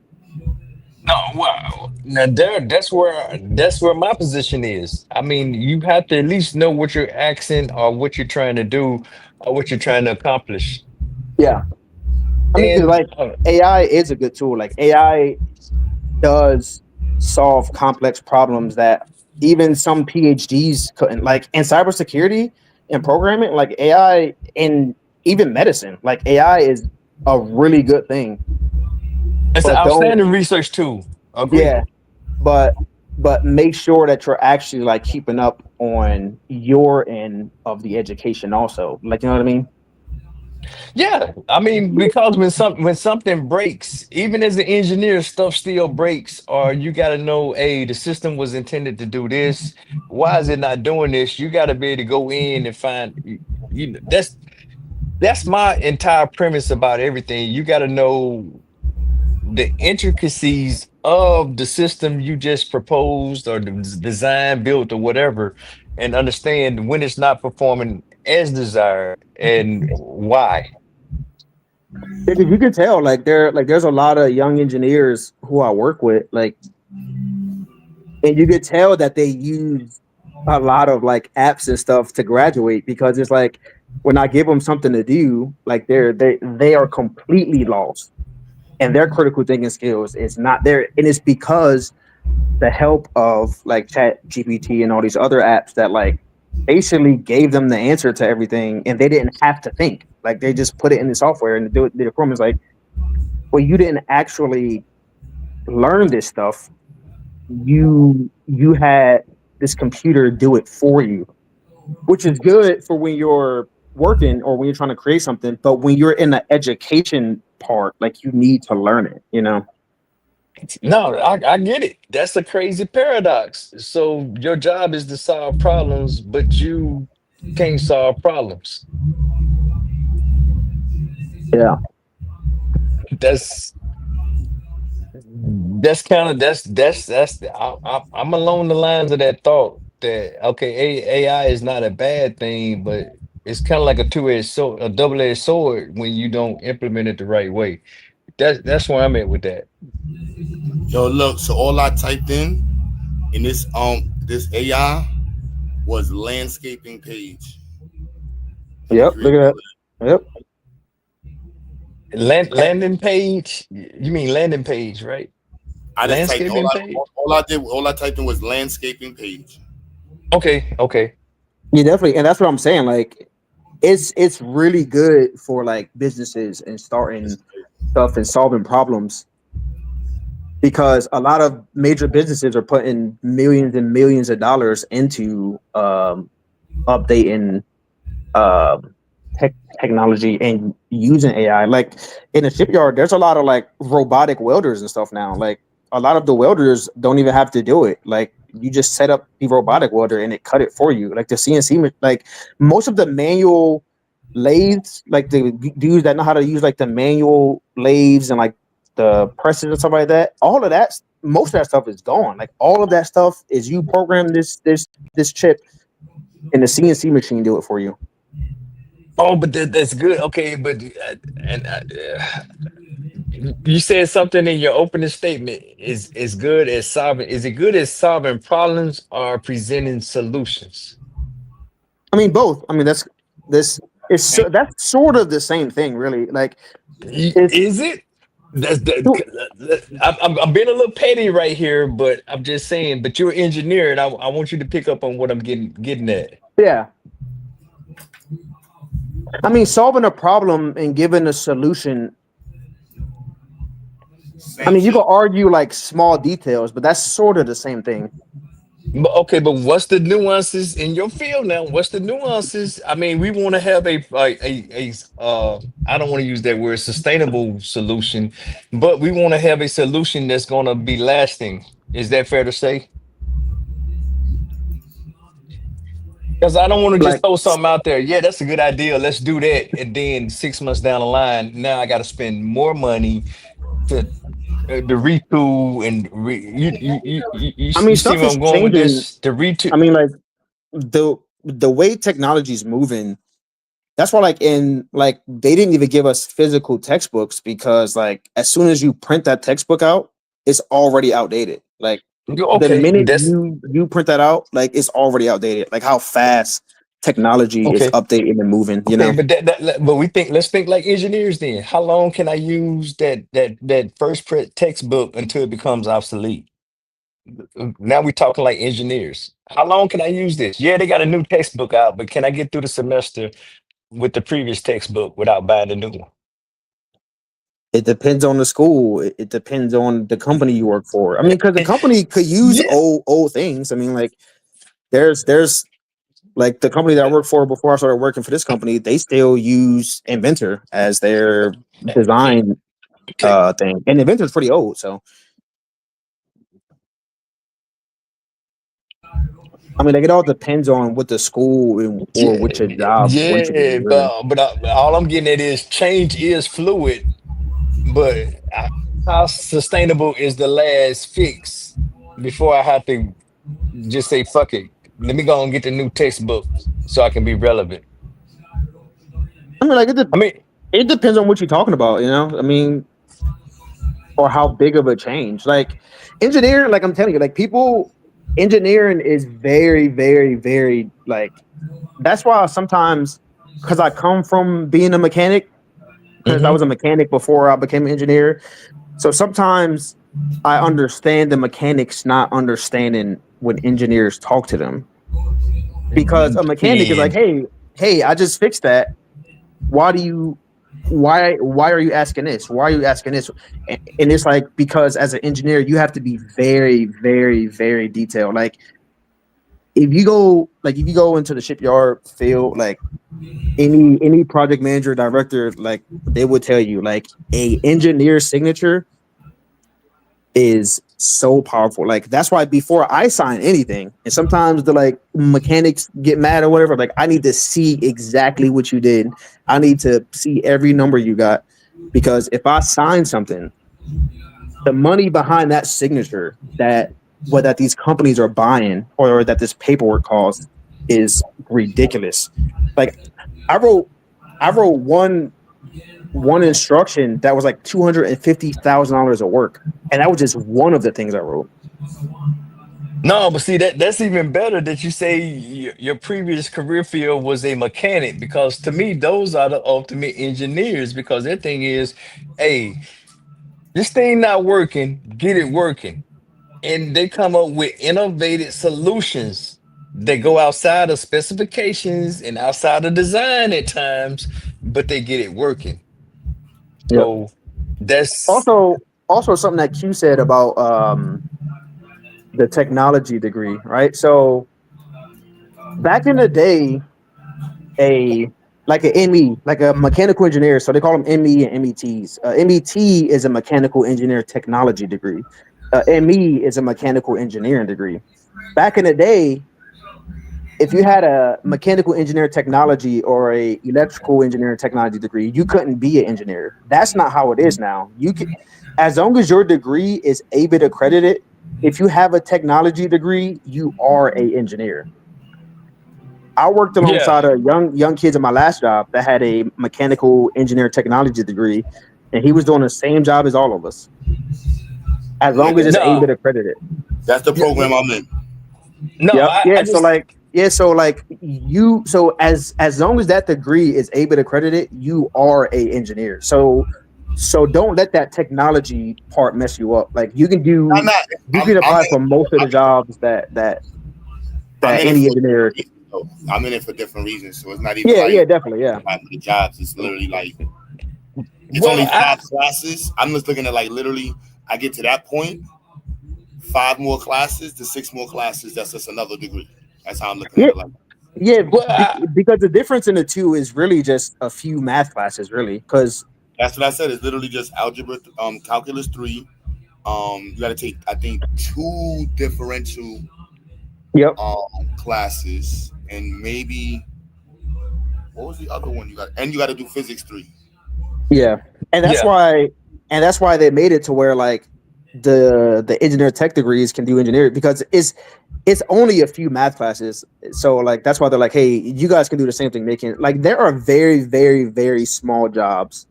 No, wow. Now that's where my position is. I mean, you have to at least know what you're asking or what you're trying to do or what you're trying to accomplish. Yeah. I mean, 'cause And like AI is a good tool. Like AI does solve complex problems that even some PhDs couldn't. Like in cybersecurity and programming, like AI and even medicine, like AI is a really good thing. it's an But don't, outstanding research tool. Agreed. yeah, but make sure that you're actually like keeping up on your end of the education also. Like, you know what I mean? Yeah, I mean, because when something breaks, even as an engineer, stuff still breaks, or you got to know, hey, the system was intended to do this. Why is it not doing this? You got to be able to go in and find. That's my entire premise about everything. You got to know the intricacies of the system you just proposed or the design, built, or whatever, and understand when it's not performing as desired and why. Because you can tell, like there's a lot of young engineers who I work with, like, and you could tell that they use a lot of like apps and stuff to graduate, because it's like when I give them something to do, like they are completely lost, and their critical thinking skills is not there, and it's because the help of like Chat GPT and all these other apps that like basically gave them the answer to everything, and they didn't have to think. Like they just put it in the software and do it. The problem is like, well, you didn't actually learn this stuff. You had this computer do it for you, which is good for when you're working or when you're trying to create something. But when you're in the education part, like you need to learn it, you know? No, I get it. That's a crazy paradox. So your job is to solve problems, but you can't solve problems. Yeah. That's that's kind of I'm along the lines of that thought that okay, AI is not a bad thing, but it's kind of like a two-edged sword, a double-edged sword when you don't implement it the right way. That's where I'm at with that. Yo, look. So all I typed in this AI was landscaping page, and it Yep. Look created at all that. that. Yep. Landing page, you mean landing page, right? I just typed Landscaping page. all I typed in was landscaping page. Okay, okay. Yeah, definitely. And that's what I'm saying. Like it's really good for like businesses and starting stuff and solving problems, because a lot of major businesses are putting millions and millions of dollars into updating um technology and using AI. Like in the shipyard, there's a lot of like robotic welders and stuff now. Like a lot of the welders don't even have to do it. Like you just set up the robotic welder and it cut it for you. Like the CNC, like most of the manual lathes, like the dudes that know how to use like the manual lathes and like the presses and stuff like that, all of that, most of that stuff is gone. Like all of that stuff is you program this chip and the CNC machine do it for you. Oh, but that's good. Okay, but and you said something in your opening statement is good at solving. Is it good at solving problems or presenting solutions? I mean, both. I mean, that's sort of the same thing, really. Like, it's Is it? That's I'm being a little petty right here, but I'm just saying. But you're an engineer, and I want you to pick up on what I'm getting at. yeah. I mean, solving a problem and giving a solution. I Same mean, you shit. can argue like small details, but that's sort of the same thing. Okay, but what's the nuances in your field now? What's the nuances? I mean, we want to have a I don't want to use that word sustainable solution, but we want to have a solution that's going to be lasting. Is that fair to say? Because I don't want to just Like, throw something out there. Yeah, that's a good idea. Let's do that. And then 6 months down the line, now I got to spend more money to the retool and you I mean, see stuff where is I'm going with changing. this? The retool. I mean, like the way technology's moving. That's why, like, in like they didn't even give us physical textbooks because, like, as soon as you print that textbook out, it's already outdated. Like, the Okay, minute that's you print that out, like, it's already outdated. Like how fast technology is okay. updating and moving. You Okay, know, but but let's think like engineers then. How long can I use that first print textbook until it becomes obsolete? Now we're talking like engineers. How long can I use this? Yeah, they got a new textbook out, but can I get through the semester with the previous textbook without buying a new one? it depends on the school. It depends on the company you work for. I mean, because the company could use Yeah. old things. I mean, like there's like the company that I worked for before I started working for this company, they still use Inventor as their design Okay. thing. And Inventor's pretty old, so I mean, like it all depends on what the school or Yeah, what your job wants you to yeah, do, really. but all I'm getting at is change is fluid, but how sustainable is the last fix before I have to just say fuck it? Let me go and get the new textbook so I can be relevant. I mean, like I mean, it depends on what you're talking about, you know. I mean, or how big of a change. Like engineering, like I'm telling you, like people engineering is very, very, very like that's why sometimes because I come from being a mechanic, because I mhm. was a mechanic before I became an engineer. So sometimes I understand the mechanics not understanding when engineers talk to them. Because a mechanic is like, And hey, I just fixed that. Why do you why are you asking this? Why are you asking this? And it's like because as an engineer, you have to be very, very, very detailed. Like if you go into the shipyard field, like any project manager, director, like they would tell you, like a engineer signature is so powerful. Like that's why before I sign anything, and sometimes the like mechanics get mad or whatever, like I need to see exactly what you did. I need to see every number you got. Because if I sign something, the money behind that signature that what that these companies are buying or that this paperwork costs is ridiculous. Like I wrote I wrote one instruction that was like $250,000 of work, and that was just one of the things I wrote. no, but see that's even better that you say your previous career field was a mechanic because to me those are the ultimate engineers because their thing is, hey, this thing not working, get it working. And they come up with innovative solutions that go outside of specifications and outside of design at times, but they get it working. Yep. So that's Also something that Q said about the technology degree, right? So back in the day, a like an ME, like a mechanical engineer. So they call them ME and METs. MET is a mechanical engineer technology degree. ME is a mechanical engineering degree. Back in the day, if you had a mechanical engineering technology or a electrical engineering technology degree, you couldn't be an engineer. That's not how it is now. You can, as long as your degree is ABIT accredited, if you have a technology degree, you are a engineer. I worked Yeah. alongside a young kids in my last job that had a mechanical engineering technology degree, and he was doing the same job as all of us, as Yeah, long as it's No, ABIT accredited. that's the program I'm in. no, Yep. I Yeah. So just like, yeah. So like you. So as long as that degree is ABIT accredited, you are a engineer. So don't let that technology part mess you up. Like I'm not. you can I'm apply in for most of the jobs I'm that in it any for engineer. different reasons, though. I'm in it for different reasons. So it's not even Yeah. like Yeah. Definitely. Yeah. applying for the jobs. It's literally like it's well, only 5 classes. I'm just looking at like literally. I get to that point, 5 more classes to 6 more classes. That's just another degree. That's how I'm looking Yeah. at it. Like Yeah. well, Because the difference in the two is really just a few math classes, really. Because that's what I said. It's literally just algebra, calculus 3. You got to take I think 2 differential yep. classes and maybe what was the other one you got? And you got to do physics 3. Yeah, and that's yeah, why, they made it to where like the engineer tech degrees can do engineering because it's only a few math classes. So like that's why they're like, hey, you guys can do the same thing. They can like there are very very very small jobs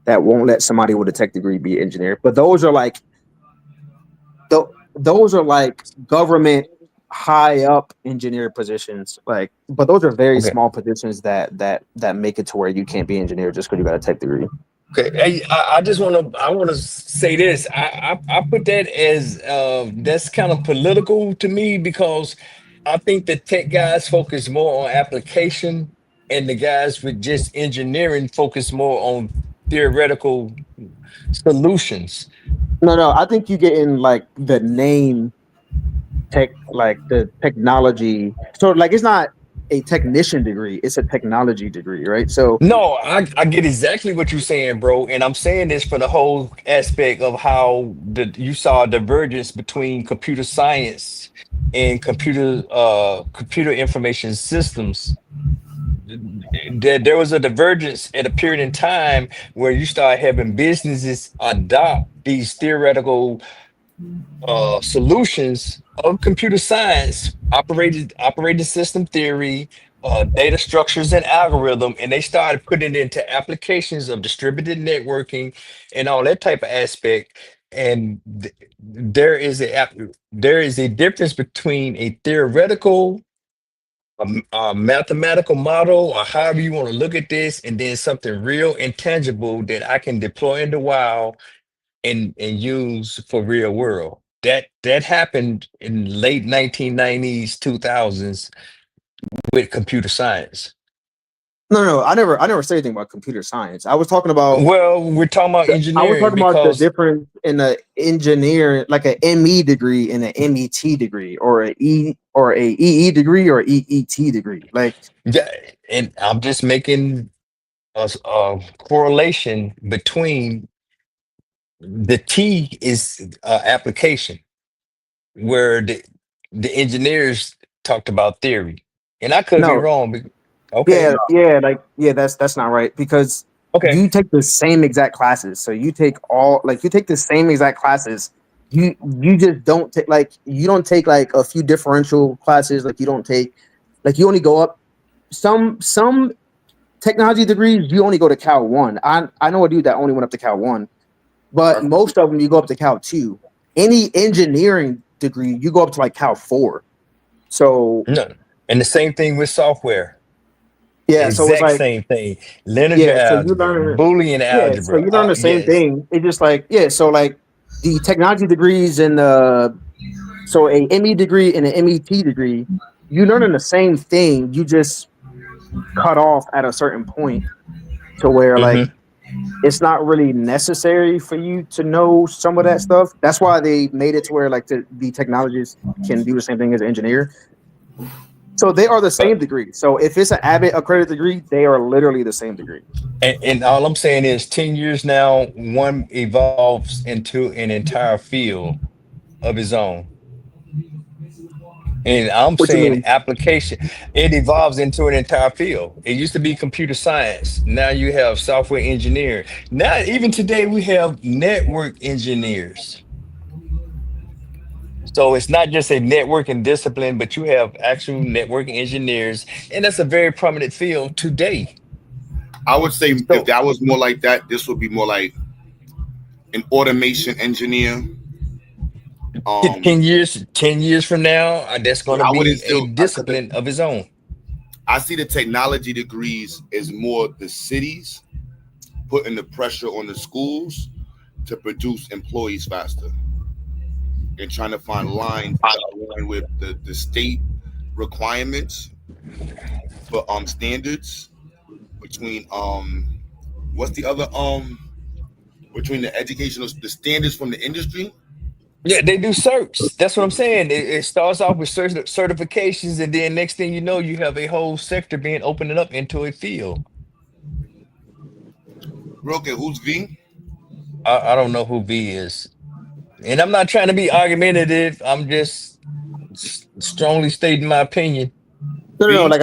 that won't let somebody with a tech degree be an engineer, but those are like government high up engineer positions. Like, but those are very okay. small positions that make it to where you can't be an engineer just because you got a tech degree. Okay, hey, I just want to say this. I put that as that's kind of political to me because I think the tech guys focus more on application, and the guys with just engineering focus more on theoretical solutions. No, I think you get in like the name tech, like the technology. So like it's not a technician degree; it's a technology degree, right? So No, I get exactly what you're saying, bro. And I'm saying this for the whole aspect of how you saw a divergence between computer science and computer information systems. There was a divergence at a period in time where you start having businesses adopt these theoretical solutions of computer science, operating system theory, data structures and algorithm, and they started putting it into applications of distributed networking and all that type of aspect. And there is a difference between a theoretical, mathematical model, or however you want to look at this, and then something real and tangible that I can deploy in the wild and use for real world. That happened in late 1990s, 2000s with computer science. no, I never said anything about computer science. Well, we're talking about I was engineering talking about the because difference in the engineer, like a ME degree and an MET degree, or a EE degree or EET degree. Like yeah, and I'm just making a correlation between the T is application, where the engineers talked about theory, and I could be no, wrong. Okay, yeah, that's not right because okay. you take the same exact classes. So you take the same exact classes. You just don't take you don't take like a few differential classes. Like you don't take like you only go up some technology degrees. You only go to Cal 1. I know a dude that only went up to Cal 1, but most of them you go up to Cal 2. Any engineering degree you go up to like Cal 4. So No, and the same thing with software. yeah, so it's Exact like same thing. Linear yeah, so you algebra, learn Boolean so algebra. you learn the same Yes. thing. It's just like so like the technology degrees and so a ME degree and an MET degree, you learning the same thing. You just cut off at a certain point to where like Hmm. it's not really necessary for you to know some of that stuff. That's why they made it to where like the technologists can do the same thing as an engineer. So they are the same degree. So if it's an Abbott accredited degree, they are literally the same degree. And all I'm saying is 10 years now, one evolves into an entire field. of its own. And I'm What you saying mean? application, it evolves into an entire field. It used to be computer science. Now you have software engineering. Now, even today, we have network engineers. So it's not just a networking discipline, but you have actual networking engineers, and that's a very prominent field today. I would say if So that was more like that, this would be more like an automation engineer. 10 years from now, that's going to I wouldn't be a still because discipline of its own. I see the technology degrees as more the cities putting the pressure on the schools to produce employees faster and trying to find lines that align with the state requirements for standards between what's the other between the educational the standards from the industry. Yeah, they do certs. That's what I'm saying. It starts off with certifications, and then next thing you know, you have a whole sector being opened up into a field. Real okay, who's V? I don't know who V is, and I'm not trying to be argumentative. I'm just strongly stating my opinion. No. V? Like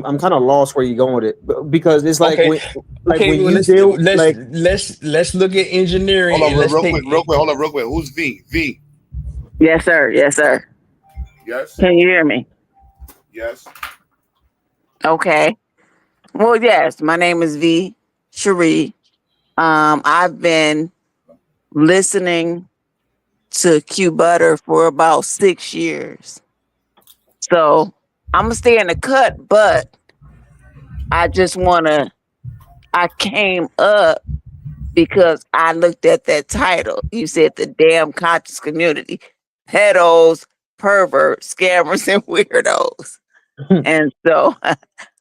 I'm kind of lost where you're going with it because it's Okay, like okay. when Well, you let's deal let's like let's look at engineering Hold on, and let's real quick, real take. quick. Hold on, real quick. Who's V? V? Yes, sir. Yes, sir. Yes, Can you hear me? yes. Okay. Well, yes. My name is V. Cherie. I've been listening to Q Butter for about 6 years. So I'm gonna stay in the cut, but I just wanna. I came up because I looked at that title. You said the damn conscious community, pedos, perverts, scammers, and weirdos. And so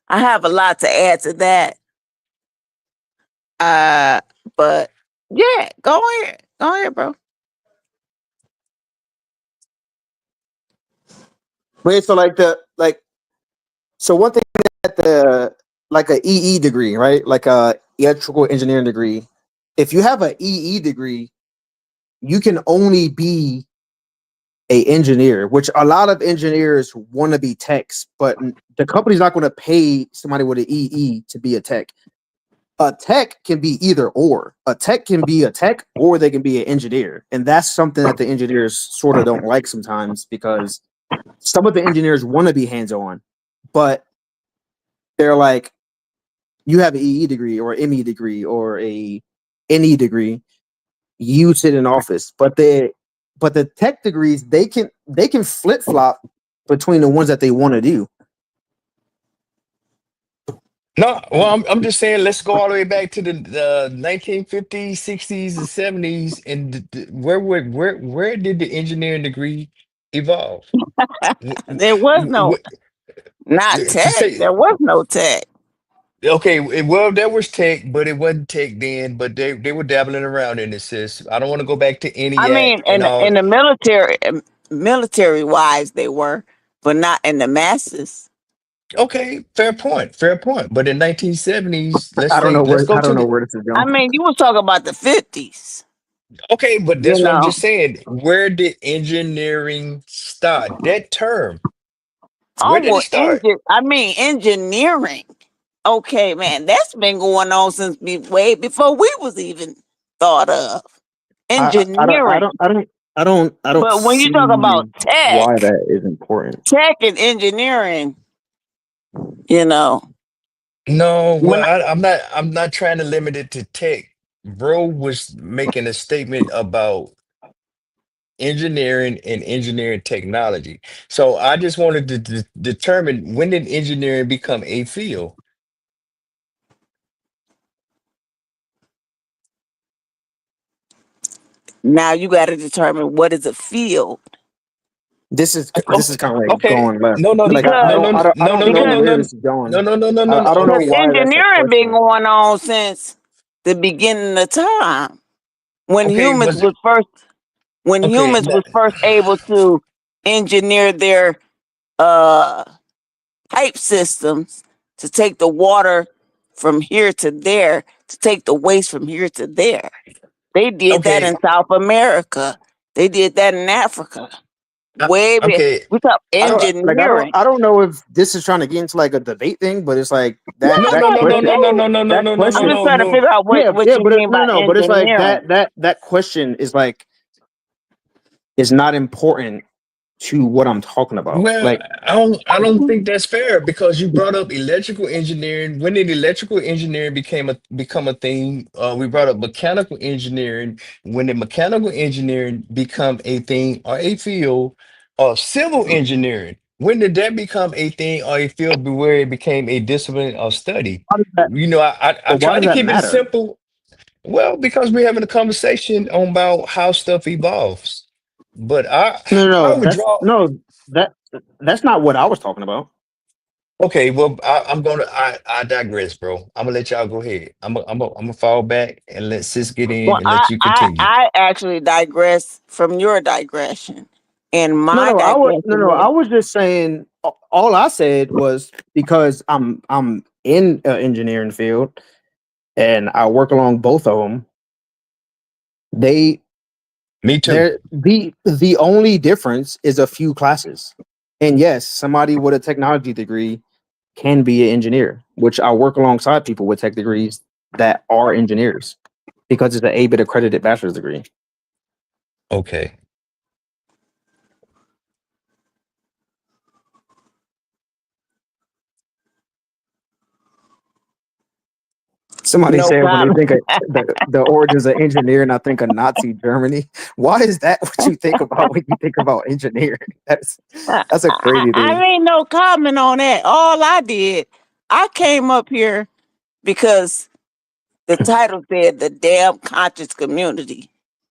I have a lot to add to that. Uh, but yeah, go ahead, bro. wait, so so one thing that the like a EE degree, right? Like a electrical engineering degree. If you have a EE degree, you can only be a engineer, which a lot of engineers want to be techs, but the company's not going to pay somebody with an EE to be a tech. A tech can be either or. A tech can be a tech or they can be an engineer. And that's something that the engineers sort of don't like sometimes because some of the engineers want to be hands-on, but they're like, you have an EE degree or an ME degree or a NE degree, you sit in office. But the tech degrees, they can flip-flop between the ones that they want to do. No, well, I'm just saying, let's go all the way back to the 1950s, 60s, and 70s, and where did the engineering degree evolve? There was no not To tech. say, There was no tech. okay, well, there was tech, but it wasn't tech then. But they were dabbling around in it, sis. I don't want to go back to I ENIAC mean, and all. in the military, military wise, they were, but not in the masses. Okay, fair point, fair point. But in 1970s, I don't know let's where go I to don't know the. where this is I going. mean, you were talking about the 50s. Okay, but You that's what I'm know, just saying. Where did engineering start? That term, where oh did it well, start? I mean, engineering. Okay, man, that's been going on since way before we was even thought of I don't I engineering. don't I don't I don't But when you see talk about why tech, that is important. tech and engineering, you know, No, when well, I'm not trying to limit it to tech. Bro was making a statement about engineering and engineering technology. So I just wanted to determine, when did engineering become a field? now you got to determine what is a field This is kind of like Okay. going left. No, no, Like because I don't know no, because where no, this is going. no, no, no, no, no, no. I don't know because Okay. why that's a engineering been question. going on since the beginning of time when Okay. humans was first Okay. able to engineer their uh pipe systems to take the water from here to there, to take the waste from here to there. They did that Okay. in South America. They did that in Africa. Way back. Okay. We talk engineering. I don't know if this is trying to get into like a debate thing, but it's like No, that No, it's no, not no, no, no, no, debate. no, no, no, that no, no, no, I'm just question. no, trying to no. figure out what Yeah, you but mean by no, but it's like engineering. that question is like is not important to what I'm talking about. Well, Like, I don't think that's fair because you brought up electrical engineering. When did electrical engineering become a thing? We brought up mechanical engineering. When did mechanical engineering become a thing or a field? Or civil engineering. When did that become a thing or a field where it became a discipline of study? how does that, You know, I but why try does to that keep it matter? simple. Well, because we're having a conversation on about how stuff evolves. But No, I no, would draw. that that's not what I was talking about. Okay, well, I digress, bro. I'm gonna let y'all go ahead. I'm gonna fall back and let sis get in Well, and let you continue. I actually digress from your digression. And No, my no, digression I is was just saying. All I said was because I'm in an engineering field and I work along both of them. They Me too. the only difference is a few classes. And yes, somebody with a technology degree can be an engineer, which I work alongside people with tech degrees that are engineers because it's an A-bit accredited bachelor's degree. Okay. Somebody no said when they comment. think of the origins of engineering, I think of Nazi Germany. Why is that what you think about when you think about engineering? That's a crazy I thing. made no comment on that. All I did, I came up here because the title said the damn conscious community,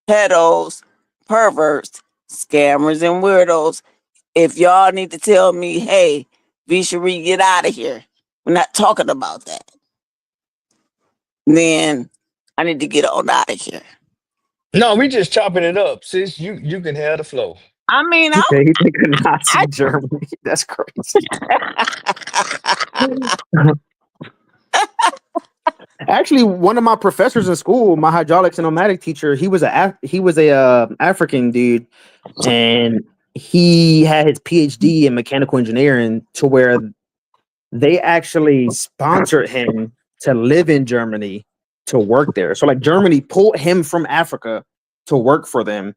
pedos, perverts, scammers, and weirdos. If y'all need to tell me, hey, V Cherie, get out of here. We're not talking about that. Then I need to get on out of here. No, we just chopping it up, sis. You can have the flow. I mean, He said he think of Nazi I Germany. That's crazy. Actually, one of my professors in school, my hydraulics and pneumatic teacher, he was a African dude, and he had his PhD in mechanical engineering to where they actually sponsored him to live in Germany to work there. So like Germany pulled him from Africa to work for them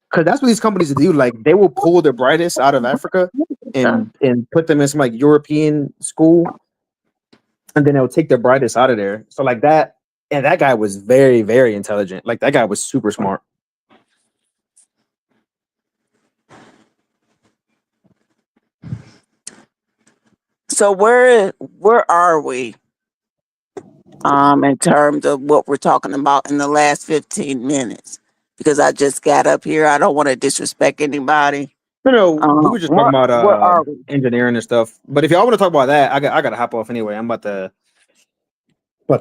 because that's what these companies do. Like they will pull the brightest out of Africa and put them in some like European school, and then they'll take the brightest out of there. So like that, and that guy was very, very intelligent. Like that guy was super smart. so where are we in terms of what we're talking about in the last 15 minutes? Because I just got up here. I don't want to disrespect anybody. No, we were just talking about Where are we? engineering and stuff. But if y'all want to talk about that, I gotta hop off anyway. I'm about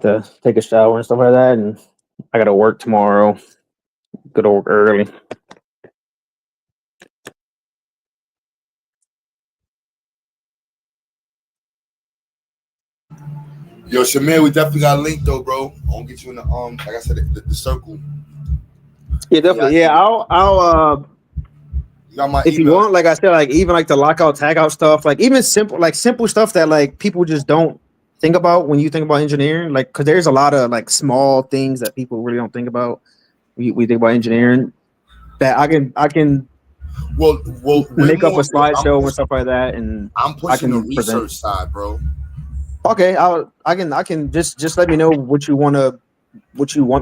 to take a shower and stuff like that, and I gotta work tomorrow. Good old early. Yo, Shamir, we definitely got a link though, bro. I'm gonna get you in the like I said, the circle. Yeah, definitely. Yeah, I'll You got my if you email. want, like I said, like even like the lockout tag out stuff, like even simple stuff that like people just don't think about when you think about engineering. Like, cause there's a lot of like small things that people really don't think about. We think about engineering that I can Well, way make up a more. slideshow and stuff like that, and I'm I pushing the can present. research side, bro. Okay, I can just let me know what you want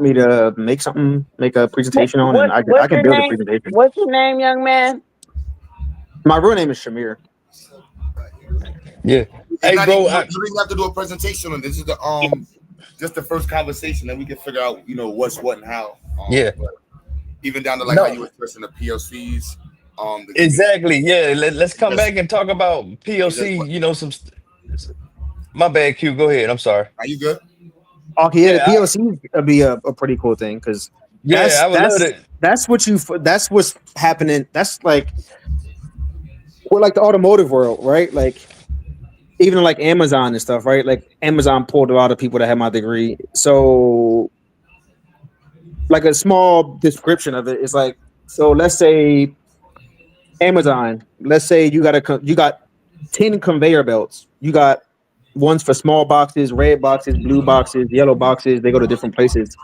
me to make a presentation on, and I What's can your build a name? presentation. What's your name, young man? My real name is Shamir. Yeah. It's Hey, not bro. even, you don't even have to do a presentation on this. Is the just the first conversation, then we can figure out what's what and how. Yeah. But even down to like how No. you expressing the PLCs. Exactly. Yeah. Let's come That's back and talk about what. PLC. My bad, Q. Go ahead. I'm sorry. Are you good? Okay, yeah, the Yeah. PLC would be a pretty cool thing because Yeah. I would love it. that's what's happening. That's like we're like the automotive world, right? Like even like Amazon and stuff, right? Like Amazon pulled a lot of people that had my degree. So like a small description of it is like So let's say Amazon. Let's say you got 10 conveyor belts. You got ones for small boxes, red boxes, blue boxes, yellow boxes. They go to different places.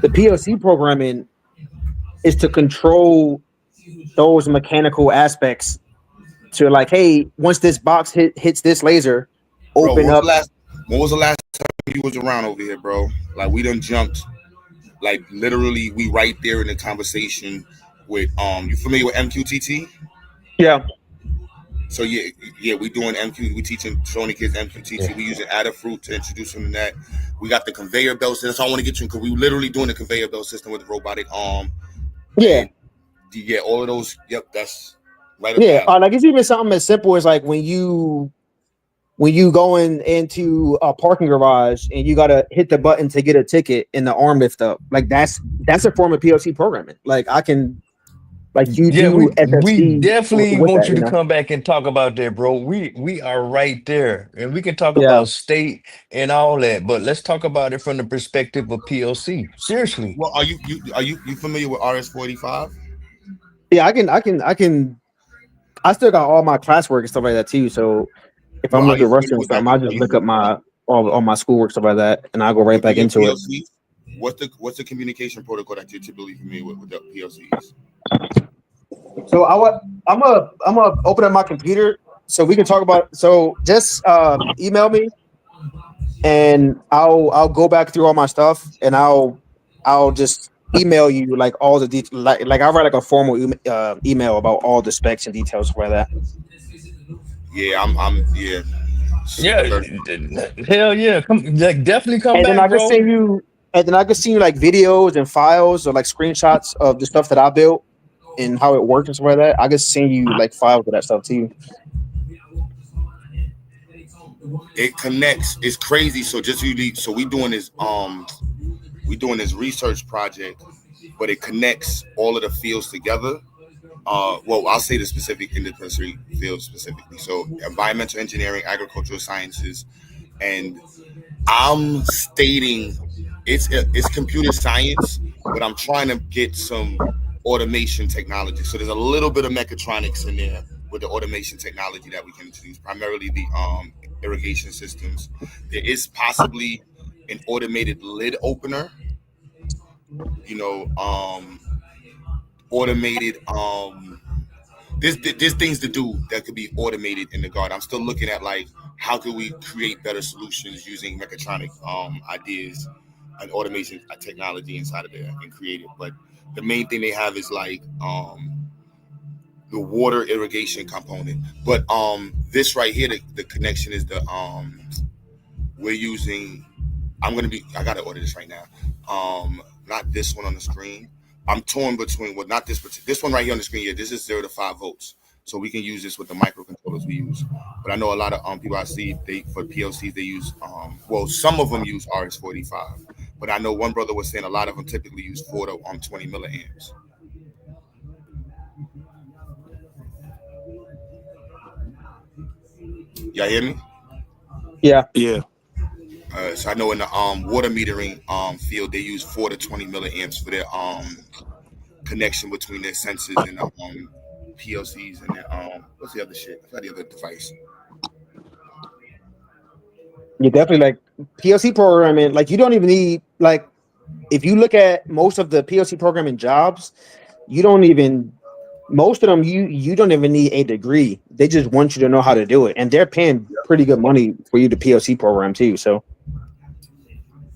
The PLC programming is to control those mechanical aspects to like, hey, once this box hits this laser, Bro, open up. when was the last time you was around over here, bro? Like we done jumped. Like literally, we right there in the conversation with You familiar with MQTT? Yeah, So yeah, we doing MQ. We teaching showing the kids MQTT. We using Adafruit to introduce them to that. We got the conveyor belt system. That's all I want to get you because we literally doing the conveyor belt system with the robotic arm. yeah, And yeah, all of those. Yep, that's right up yeah. the alley. Like it's even something as simple as like when you go into a parking garage and you gotta hit the button to get a ticket and the arm lift up. Like that's a form of PLC programming. Like I can like you Yeah, do we FFC definitely with want that, you you to know. come back and talk about that, bro. We are right there, and we can talk Yeah, about state and all that, but let's talk about it from the perspective of PLC. Seriously. Well, are you familiar with RS-485? yeah. I still got all my classwork and stuff like that too. So if Well, I'm are looking you at familiar Russian with stuff, that? I'll just look up my all my schoolwork stuff like that, and I'll go right With back your into it. PLCs? What's the communication protocol that you're typically familiar with the PLCs? So I'm gonna open up my computer so we can talk about. So just email me and I'll go back through all my stuff and I'll just email you like all the details. Like I'll write like a formal email about all the specs and details for that. Yeah, I'm yeah. Yeah, Third. hell yeah. Come like definitely come And then back, I can bro. send you like videos and files or like screenshots of the stuff that I built and how it works and stuff like that. I can send you like files of that stuff too. It connects. It's crazy. So just really, so we doing this research project, but it connects all of the fields together. Well, I'll say the specific industry fields specifically. So environmental engineering, agricultural sciences, and I'm stating it's computer science, but I'm trying to get some automation technology. So there's a little bit of mechatronics in there with the automation technology that we can introduce, primarily the irrigation systems. There is possibly an automated lid opener, you know, automated there's things to do that could be automated in the garden. I'm still looking at like how can we create better solutions using mechatronic ideas and automation technology inside of there and create it. But the main thing they have is like the water irrigation component. But this right here, the connection is the we're using. I gotta order this right now. Not this one on the screen. I'm torn between not this one right here on the screen. Yeah, this is 0 to 5 volts, so we can use this with the microcontrollers we use. But I know a lot of people I see for PLCs they use well, some of them use RS-485, but I know one brother was saying a lot of them typically use 4 to 20 milliamps. Y'all hear me? Yeah. Yeah. So I know in the water metering field they use 4 to 20 milliamps for their connection between their sensors and PLCs and their what's the other shit? What's the other device? You definitely like PLC programming. Like you don't even need like if you look at most of the PLC programming jobs, you don't even most of them you don't even need a degree. They just want you to know how to do it, and they're paying pretty good money for you to PLC program too. So,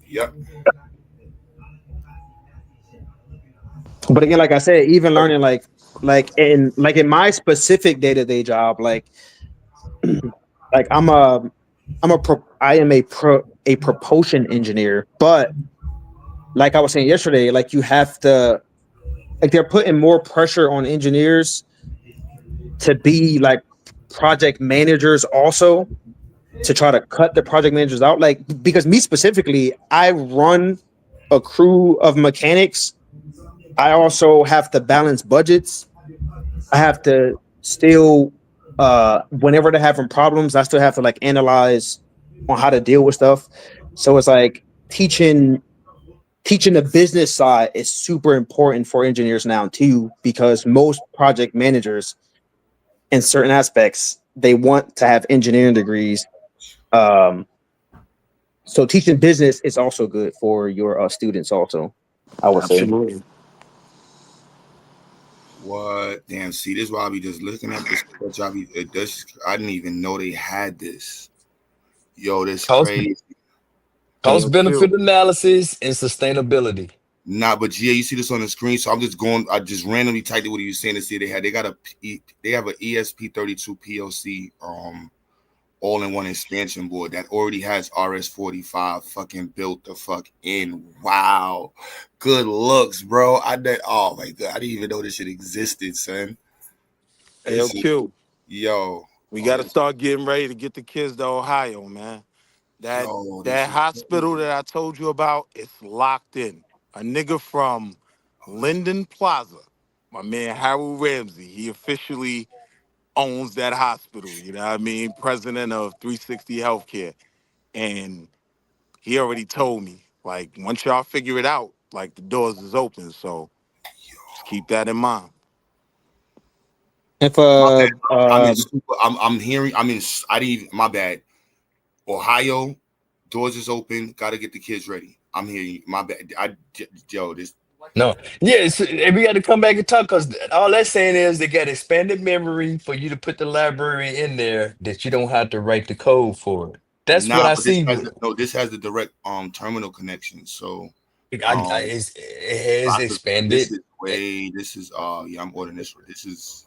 Yep. but again, like I said, even learning like in my specific day to day job, like like I am a propulsion engineer, but like I was saying yesterday, like you have to like they're putting more pressure on engineers to be like project managers also to try to cut the project managers out. Like because me specifically, I run a crew of mechanics. I also have to balance budgets. I have to still whenever they're having problems, I still have to like analyze on how to deal with stuff. So it's like teaching teaching the business side is super important for engineers now too, because most project managers in certain aspects, they want to have engineering degrees. So teaching business is also good for your students also, I would say. Absolutely. What? Damn, see, this is why I be just looking at this. I didn't even know they had this. Yo, this Cost crazy. Hey, cost yo, benefit Q. analysis and sustainability. Nah, but yeah, you see this on the screen. So I'm just going. I just randomly typed it what he was saying to see they got they have an ESP32 PLC all-in-one expansion board that already has RS-45 fucking built the fuck in. Wow, good looks, bro. Oh my god, I didn't even know this shit existed, son. Hey, yo, Q. Yo, We got to start getting ready to get the kids to Ohio, man. That yo, this that is hospital crazy. that I told you about, it's locked in. A nigga from Linden Plaza, my man Harold Ramsey, he officially owns that hospital. You know what I mean? President of 360 Healthcare. And he already told me, like, once y'all figure it out, like, the doors is open. So just keep that in mind. If My bad, bro. I'm hearing. I didn't even. My bad. Ohio, doors is open. Got to get the kids ready. I'm hearing you. My bad. Yo, this. No, yes, and we got to come back and talk because all that's saying is they got expanded memory for you to put the library in there that you don't have to write the code for it. That's what Nah, I but this see. has this has the direct terminal connection. So um It has this expanded. is way. This is yeah. I'm ordering this. This is.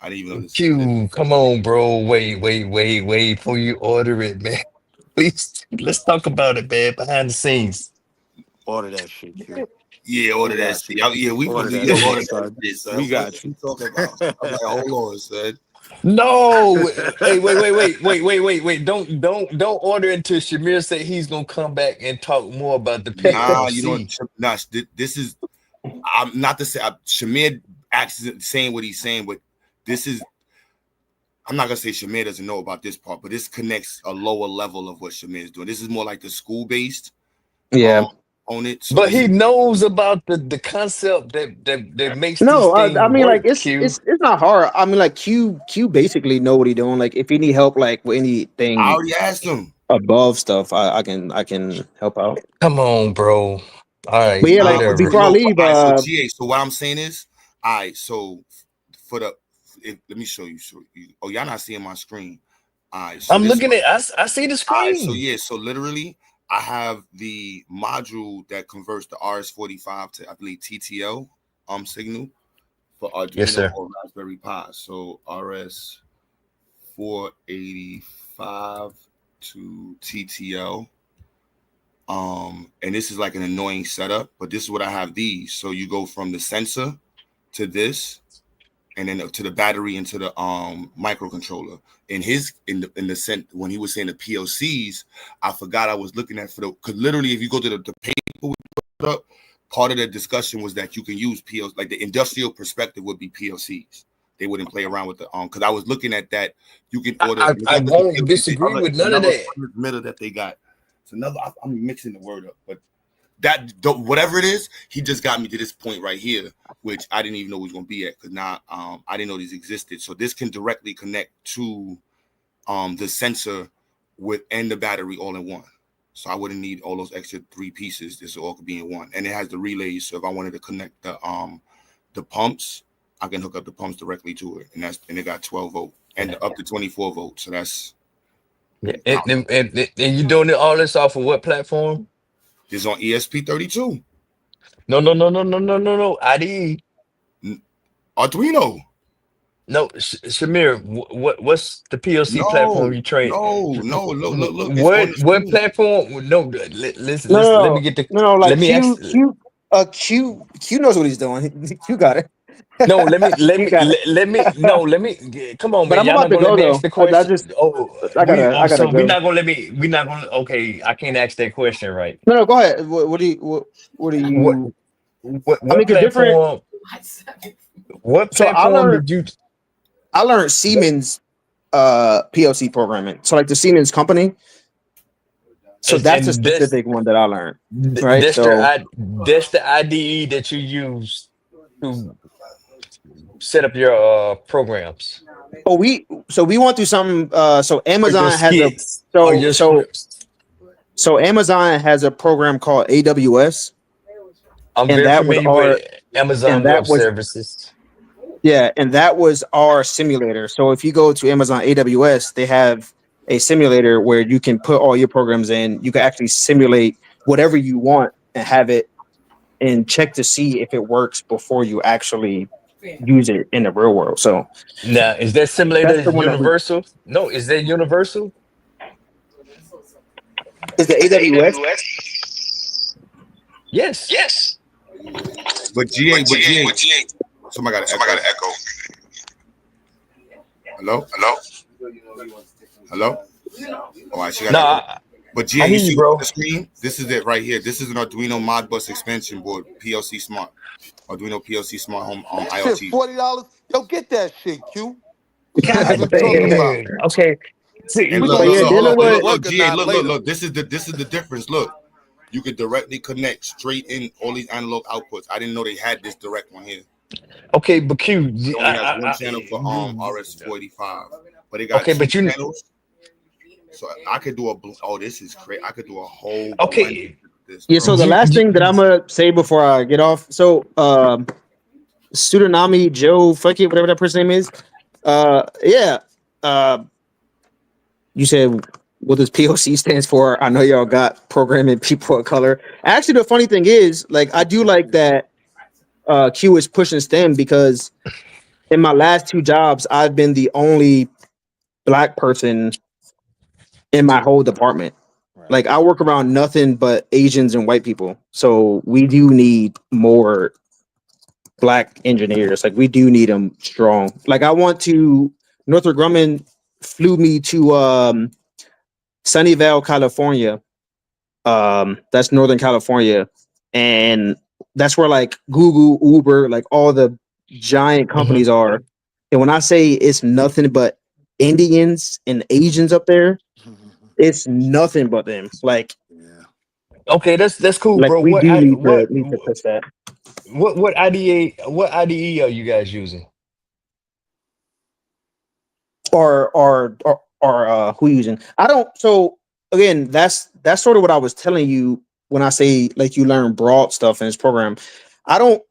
I didn't even know this existed. Q, come on, bro. Wait before you order it, man. Please, let's talk about it, man. Behind the scenes. Order that shit, Q. Yeah, We order that got shit. you. Yeah, we Order supposed to that order shit, that son. shit, son. We What got you you. talking about? I'm like, hold on, son. No, hey, wait. Don't order until Shamir say he's gonna come back and talk more about the Nah, you know, PLC. nah. This is. I'm not to say Shamir actually saying what he's saying, but this is. I'm not gonna say Shamir doesn't know about this part, but this connects a lower level of what Shamir is doing. This is more like the school based yeah. on it. So But this he is knows about the concept that makes these No, things I mean like work, Q. it's not hard. I mean like Q basically know what he doing. Like if he need help like with I anything already asked him. above stuff, I can help out. Come on, bro. All But right, yeah, like But whatever. before I no, leave, all right, so GA. So what I'm saying is, all right, so for let me show you. Oh, y'all not seeing my screen. All right, so I'm this looking at I see the all right, so screen. yeah, so literally I have the module that converts the RS-45 to I believe TTL signal for Yes, Arduino sir. or Raspberry Pi. So RS-485 to TTL. And this is like an annoying setup, but this is what I have these. So you go from the sensor to this, and then to the battery and to the microcontroller. In the sense when he was saying the PLCs, I forgot I was looking at because literally if you go to the paper we put up, part of the discussion was that you can use PLCs, like the industrial perspective would be PLCs. They wouldn't play around with the because I was looking at that. You can order I won't disagree with it's none of another that. middle that they got. It's another. I'm mixing the word up, but that whatever it is, he just got me to this point right here, which I didn't even know we was gonna be at because now I didn't know these existed. So this can directly connect to the sensor and the battery all in one. So I wouldn't need all those extra 3 pieces. This all could be in one, and it has the relays. So if I wanted to connect the pumps, I can hook up the pumps directly to it, and it got 12 volt and up to 24 volts. So that's Yeah, and you doing it all this off of what platform? this on ESP32. No. ID. Arduino. No, Shamir. What's the PLC platform No, you train? look, it's on the What screen. platform? No, listen. Let me no, get the. no, no, like Let me ask. Q knows what he's doing. Q got it. No, Q got it. let me. Come on, But man. I'm Y'all about not to gonna let go me ask though. the question. Oh, I gotta so we're go. not gonna let me. We're not gonna. Okay, I can't ask that question, right? No, go ahead. What do What you? I mean, what cause different. platform? What So platform did you? I learned Siemens PLC programming. So like the Siemens company. So that's the And specific one that I learned, right? that's So that's the IDE that you use to set up your programs we went through something. So or your Amazon has a skits or so your so scripts. so Amazon has a program called AWS, I'm and very that was familiar our with and Amazon Web that was Services. yeah, and that was our simulator. So if you go to Amazon AWS, they have a simulator where you can put all your programs in. You can actually simulate whatever you want and have it and check to see if it works before you actually use it in the real world. So Now, is that simulator that's the one that we universal? No, is that universal? is the Is the AWS. AWS? Yes. Yes. But But GA, GA, somebody got an somebody echo. got an echo. Hello? Hello? Hello? All right, she got No, an echo. But GA, I you hear you, see on bro. the screen? This is it right here. This is an Arduino Modbus expansion board, PLC Smart. Arduino PLC Smart Home Shit, IoT. $40. Yo, get that shit, Q. What God is you talking about? damn. Okay. See, And We look, gonna But look, yeah, see look, you hold dealing on. put And the with look, work or GA, not look, later. look. This is the difference. Look, you could directly connect straight in all these analog outputs. I didn't know they had this direct one here. okay, but Q, It only has one channel for RS-485, but it got okay, two but you channels. So I could do this is crazy. I could do a whole blend okay. with this, yeah. So bro. the last thing that I'm gonna say before I get off. So Tsunami Joe, fuck it, whatever that person name is. Yeah. You said what does POC stands for? I know y'all got programming people of color. Actually, the funny thing is, like, I do like that Q is pushing STEM because in my last two jobs, I've been the only black person in my whole department. Right. Like, I work around nothing but Asians and white people. So we do need more black engineers. Like, we do need them strong. Like, Northrop Grumman flew me to Sunnyvale, California. That's Northern California. And that's where like Google, Uber, like all the giant companies are. And when I say it's nothing but Indians and Asians up there, it's nothing but them. Like Okay, that's cool, bro. we do need to push that. What IDE are you guys using? Or who using? I don't. So again, that's sort of what I was telling you when I say like you learn broad stuff in this program. I don't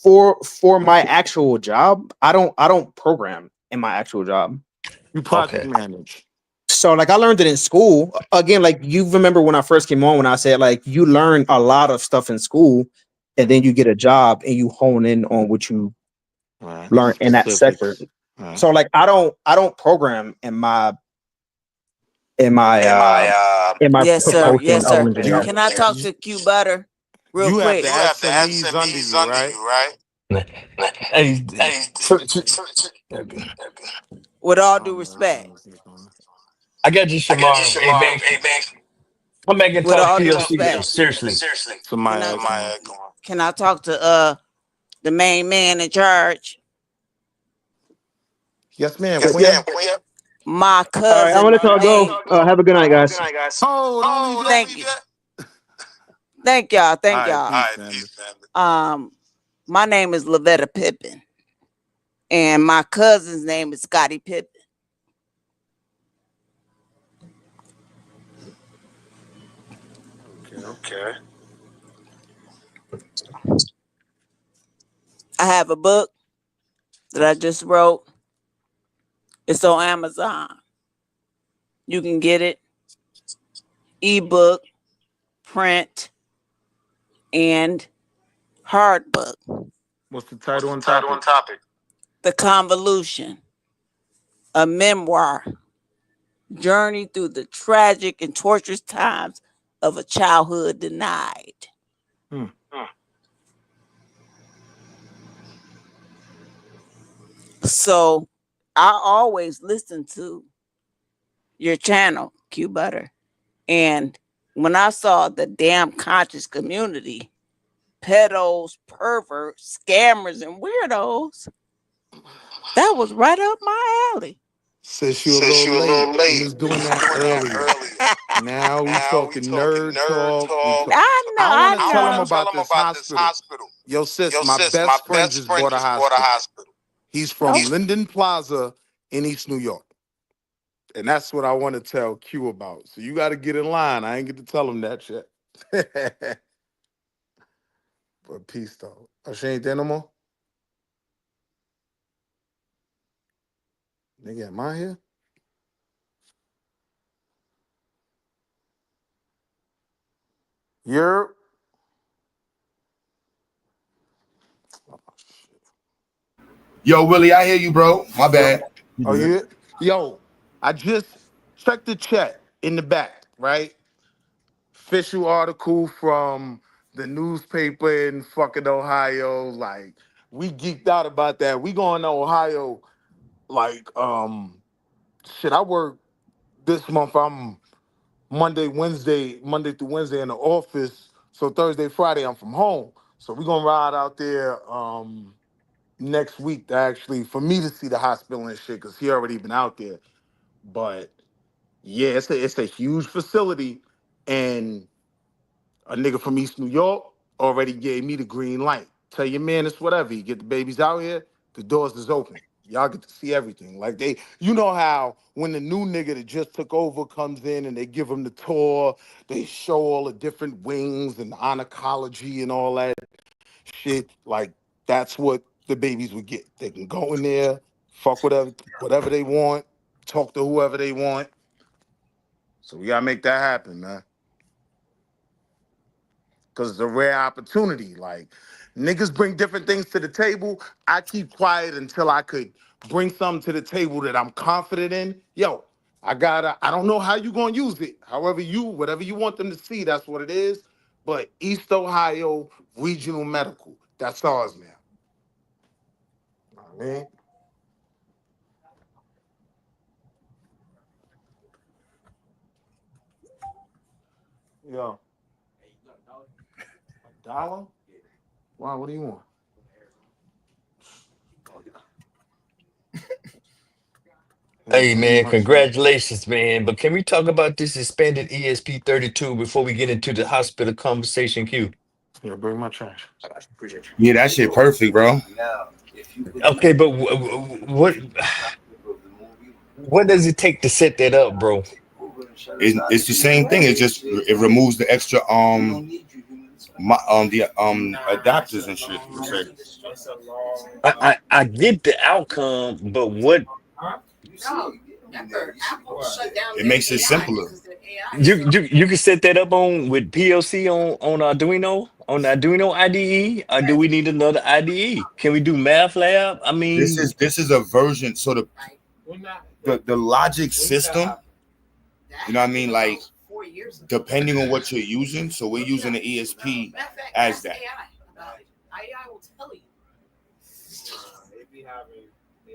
for my actual job. I don't program in my actual job. You project manage. So like I learned it in school. Again, like you remember when I first came on when I said like you learn a lot of stuff in school, and then you get a job and you hone in on what you learn in that sector. So like I don't program in my Yes, sir. proportion Yes, of sir. engineering. Can I talk to Q Butter real You have quick? the SMEs under you, right? Hey, With all due respect. I got you, Shamar. Hey, man, come back and With talk all due PLC with respect. us. Seriously. Can I talk to the main man in charge? Yes, ma'am. My All right, I'm cousin. gonna let y'all go. Have a good night, guys. Thank you. Thank y'all. Thank y'all. My name is Lavetta Pippin. And my cousin's name is Scotty Pippin. Okay. I have a book that I just wrote. It's on Amazon. You can get it. Ebook, print, and hard book. What's the title on topic? The Convolution, a memoir, journey through the tragic and torturous times of a childhood denied. So I always listen to your channel, Q Butter. And when I saw the damn conscious community, pedos, perverts, scammers, and weirdos, that was right up my alley. Says you a little late. We was doing that earlier. Now we talking nerd talk. I I want to tell him about this hospital. Yo, sis, my best friend just bought a hospital. He's from Linden Plaza in East New York. And that's what I want to tell Q about. So you got to get in line. I ain't get to tell him that shit. But peace, though. Oh, she ain't there no more? Nigga, am I here? You're... Yo, Willie, I hear you, bro. My bad. Oh, yeah? Yo, I just checked the chat in the back, right? Official article from the newspaper in fucking Ohio. Like, we geeked out about that. We going to Ohio, like, shit, I work this month. I'm Monday through Wednesday in the office. So Thursday, Friday, I'm from home. So we gonna ride out there next week to actually, for me to see the hospital and shit, because he already been out there. But yeah, it's a huge facility, and a nigga from East New York already gave me the green light. Tell your man it's whatever. You get the babies out here, the doors is open. Y'all get to see everything. Like you know how when the new nigga that just took over comes in and they give him the tour, they show all the different wings and the oncology and all that shit. Like that's what the babies would get. They can go in there, fuck whatever they want, talk to whoever they want. So we gotta make that happen, man. Because it's a rare opportunity. Like, niggas bring different things to the table. I keep quiet until I could bring something to the table that I'm confident in. Yo, I don't know how you gonna use it. Whatever you want them to see, that's what it is. But East Ohio Regional Medical, that's ours now. You know what I mean? Yo. $1? Wow, what do you want? Hey man, congratulations, man. But can we talk about this expanded ESP32 before we get into the hospital conversation, Q? Yeah, bring my trash. Yeah, that shit perfect, bro. Okay, but what does it take to set that up, bro? It's the same thing. It removes the extra adapters and shit. I get the outcome, but what? It makes it simpler. You can set that up with PLC on Arduino IDE, or do we need another IDE? Can we do MATLAB? I mean, this is a version. So the logic system, you know what I mean? Like, depending on what you're using. So we're using the ESP as that.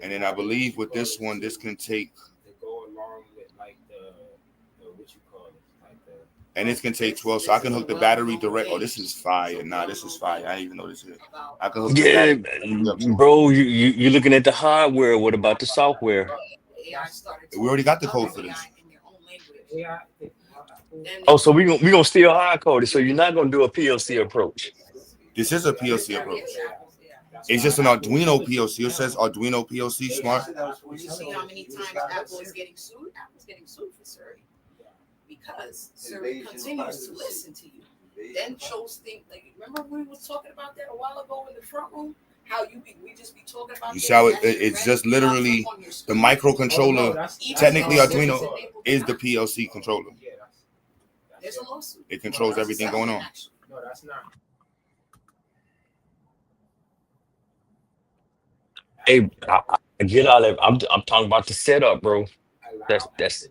And then I believe with this one, this can take. And this can take 12, so I can hook the battery direct. Oh, this is fire. Nah, this is fire. I didn't even know this here. I can hook the battery. Bro, you're looking at the hardware. What about the software? We already got the code for this. Oh, so we gonna still hard code it. So you're not gonna do a PLC approach. This is a PLC approach. It's just an Arduino PLC. It says Arduino PLC Smart. You see how many times Apple is getting sued? Apple's getting sued for Siri. Because Siri continues to listen to you. Then shows things like, remember we were talking about that a while ago in the front room? How we just be talking about. You saw it. It's just literally the microcontroller. Technically, Arduino is the PLC controller. There's a lawsuit. It controls everything going on. No, that's not. Hey, I get all that. I'm talking about the setup, bro. That's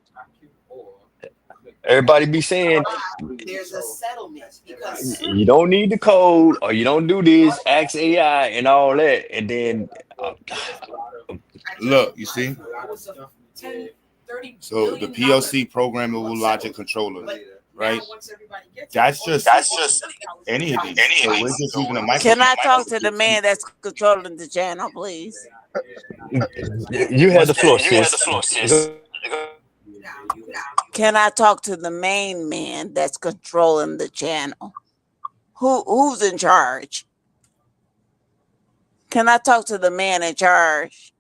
everybody be saying there's a settlement because you don't need the code or you don't do this, ask AI and all that, and then look, you see. So the PLC programmable logic controller, right? That's just any of these. So we're just using a micro. Can I talk to the man that's controlling the channel, please? You have the floor, sis. Can I talk to the main man that's controlling the channel? Who's in charge? Can I talk to the man in charge?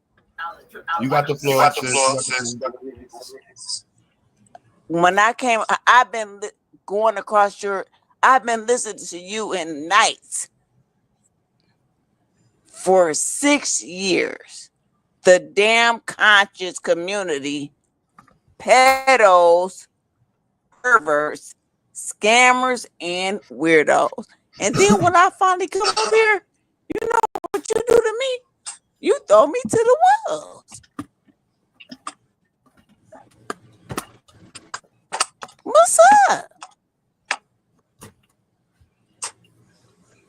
You got the floor, sis. You got the floor. When I came, I've been going across I've been listening to you in nights for 6 years. The damn conscious community, pedos, perverts, scammers, and weirdos. And then when I finally come up here, you know what you do to me? You throw me to the wolves. What's up?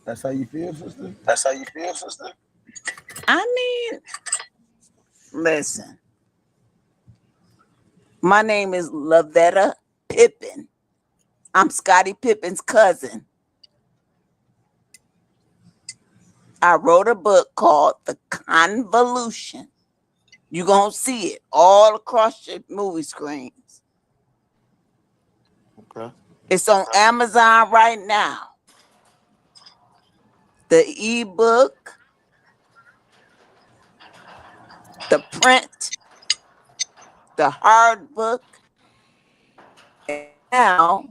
That's how you feel, sister? That's how you feel, sister? I mean, listen. My name is Lavetta Pippin. I'm Scottie Pippen's cousin. I wrote a book called The Convolution. You're going to see it all across your movie screens. Okay. It's on Amazon right now. The ebook, the print, the hard book, and now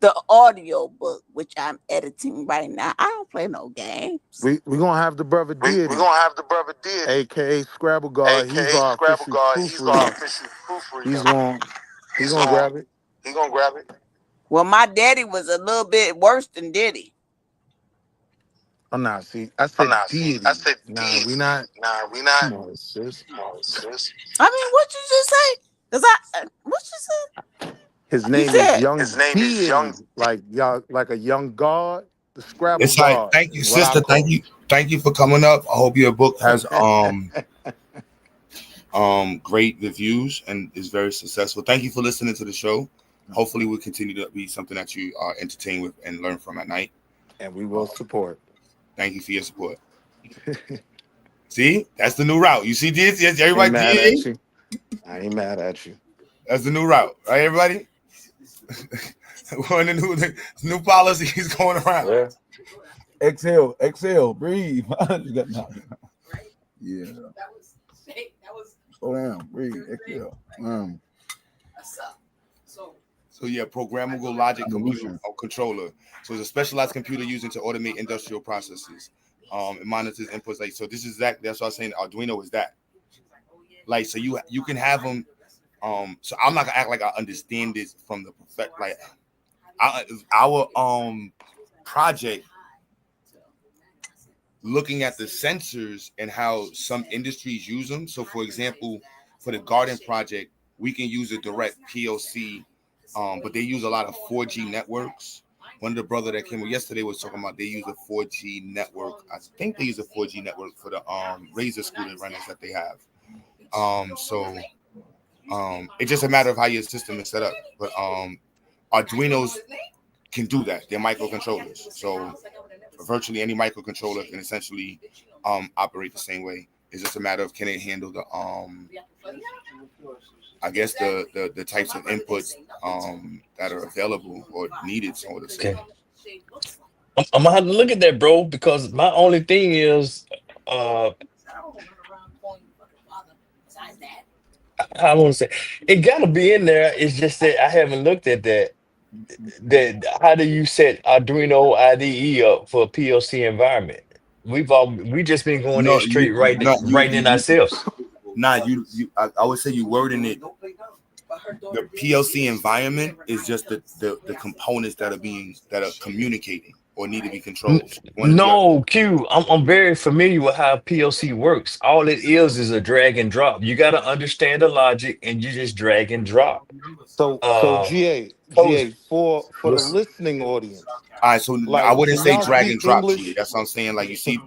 the audio book, which I'm editing right now. I don't play no games. We're going to have the brother Deity. We're going to have the brother Deity. A.K.A. Scrabble God. He's our official proofreader. He's going to grab it. He's going to grab it. Well, my daddy was a little bit worse than Diddy. Oh, nah, see, I said Deity. Nah, we not. Come on, sis. I mean, what you just say? What you say? His name is Young Deity. Like a young god. The Scrabble It's God. like, thank you, sister. Thank you for coming up. I hope your book has great reviews and is very successful. Thank you for listening to the show. Hopefully we'll continue to be something that you are entertained with and learn from at night. And we will support. Thank you for your support. See, that's the new route. You see this? Yes, everybody. I ain't mad at you. That's the new route, right, everybody? One of the new policies going around. Yeah. Exhale, breathe. Yeah. Slow down, breathe, exhale. So yeah, programmable logic controller. So it's a specialized computer used to automate industrial processes. It monitors inputs. Like, so this is that's what I was saying. Arduino is that. Like, so you can have them. So I'm not gonna act like I understand this from the perspective. Like, our project, looking at the sensors and how some industries use them. So, for example, for the garden project, we can use a direct PLC. But they use a lot of 4G networks. One of the brother that came yesterday was talking about they use a 4G network. I think they use a 4G network for the Razor scooter runners that they have. It's just a matter of how your system is set up. But Arduinos can do that. They're microcontrollers. So virtually any microcontroller can essentially operate the same way. It's just a matter of can it handle the I guess the types of inputs that are available or needed, so to say. Okay. I'm gonna have to look at that, bro, because my only thing is I want to say it gotta be in there. It's just that I haven't looked at that. How do you set Arduino IDE up for a PLC environment? We just been going in straight right in ourselves. I would say you wording it. The PLC environment is just the components that are communicating or need to be controlled. No, Q. I'm very familiar with how PLC works. All it is a drag and drop. You got to understand the logic, and you just drag and drop. So GA for the listening audience. All right, so like, I wouldn't say drag and drop. GA. That's what I'm saying. Like you see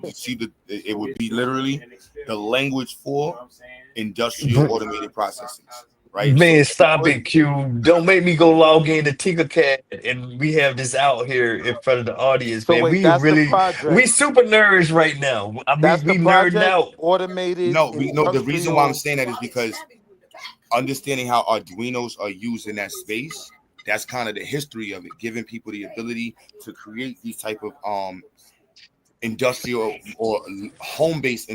it would be literally the language for industrial automated processes. Right, man, stop it, Q. Don't make me go log into Tinkercad and we have this out here in front of the audience, man. We super nerds right now. I mean, we nerding out. Automated. No, the reason why I'm saying that is because understanding how Arduinos are used in that space. That's kind of the history of it, giving people the ability to create these type of industrial or home-based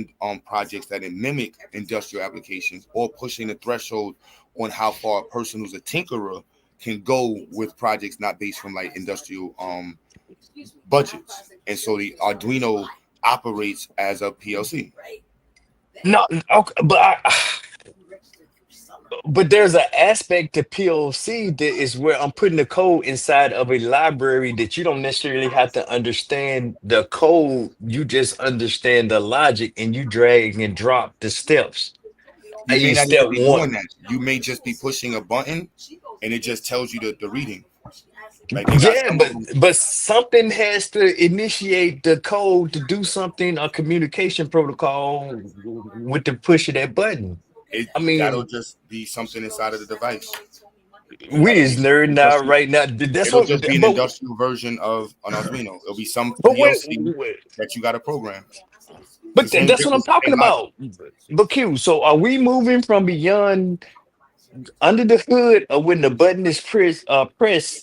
projects that mimic industrial applications, or pushing the threshold on how far a person who's a tinkerer can go with projects not based from like industrial budgets. And so the Arduino operates as a PLC. No, okay, but there's an aspect to POC that is where I'm putting the code inside of a library that you don't necessarily have to understand the code. You just understand the logic and you drag and drop the steps. You may I.e. not step even be doing one. that. You may just be pushing a button and it just tells you the reading. Like they got Yeah, some of but them. something has to initiate the code to do something, a communication protocol with the push of that button. I That'll mean, just be something inside of the device. we That'll is be nerding out industrial. right now. That's It'll what, just be an but industrial version of an Arduino. It'll be some but PLC that you got to program. It's the but same that's what I'm difference, talking same logic. about. But Q, so are we moving from beyond under the hood, or when the button is pressed,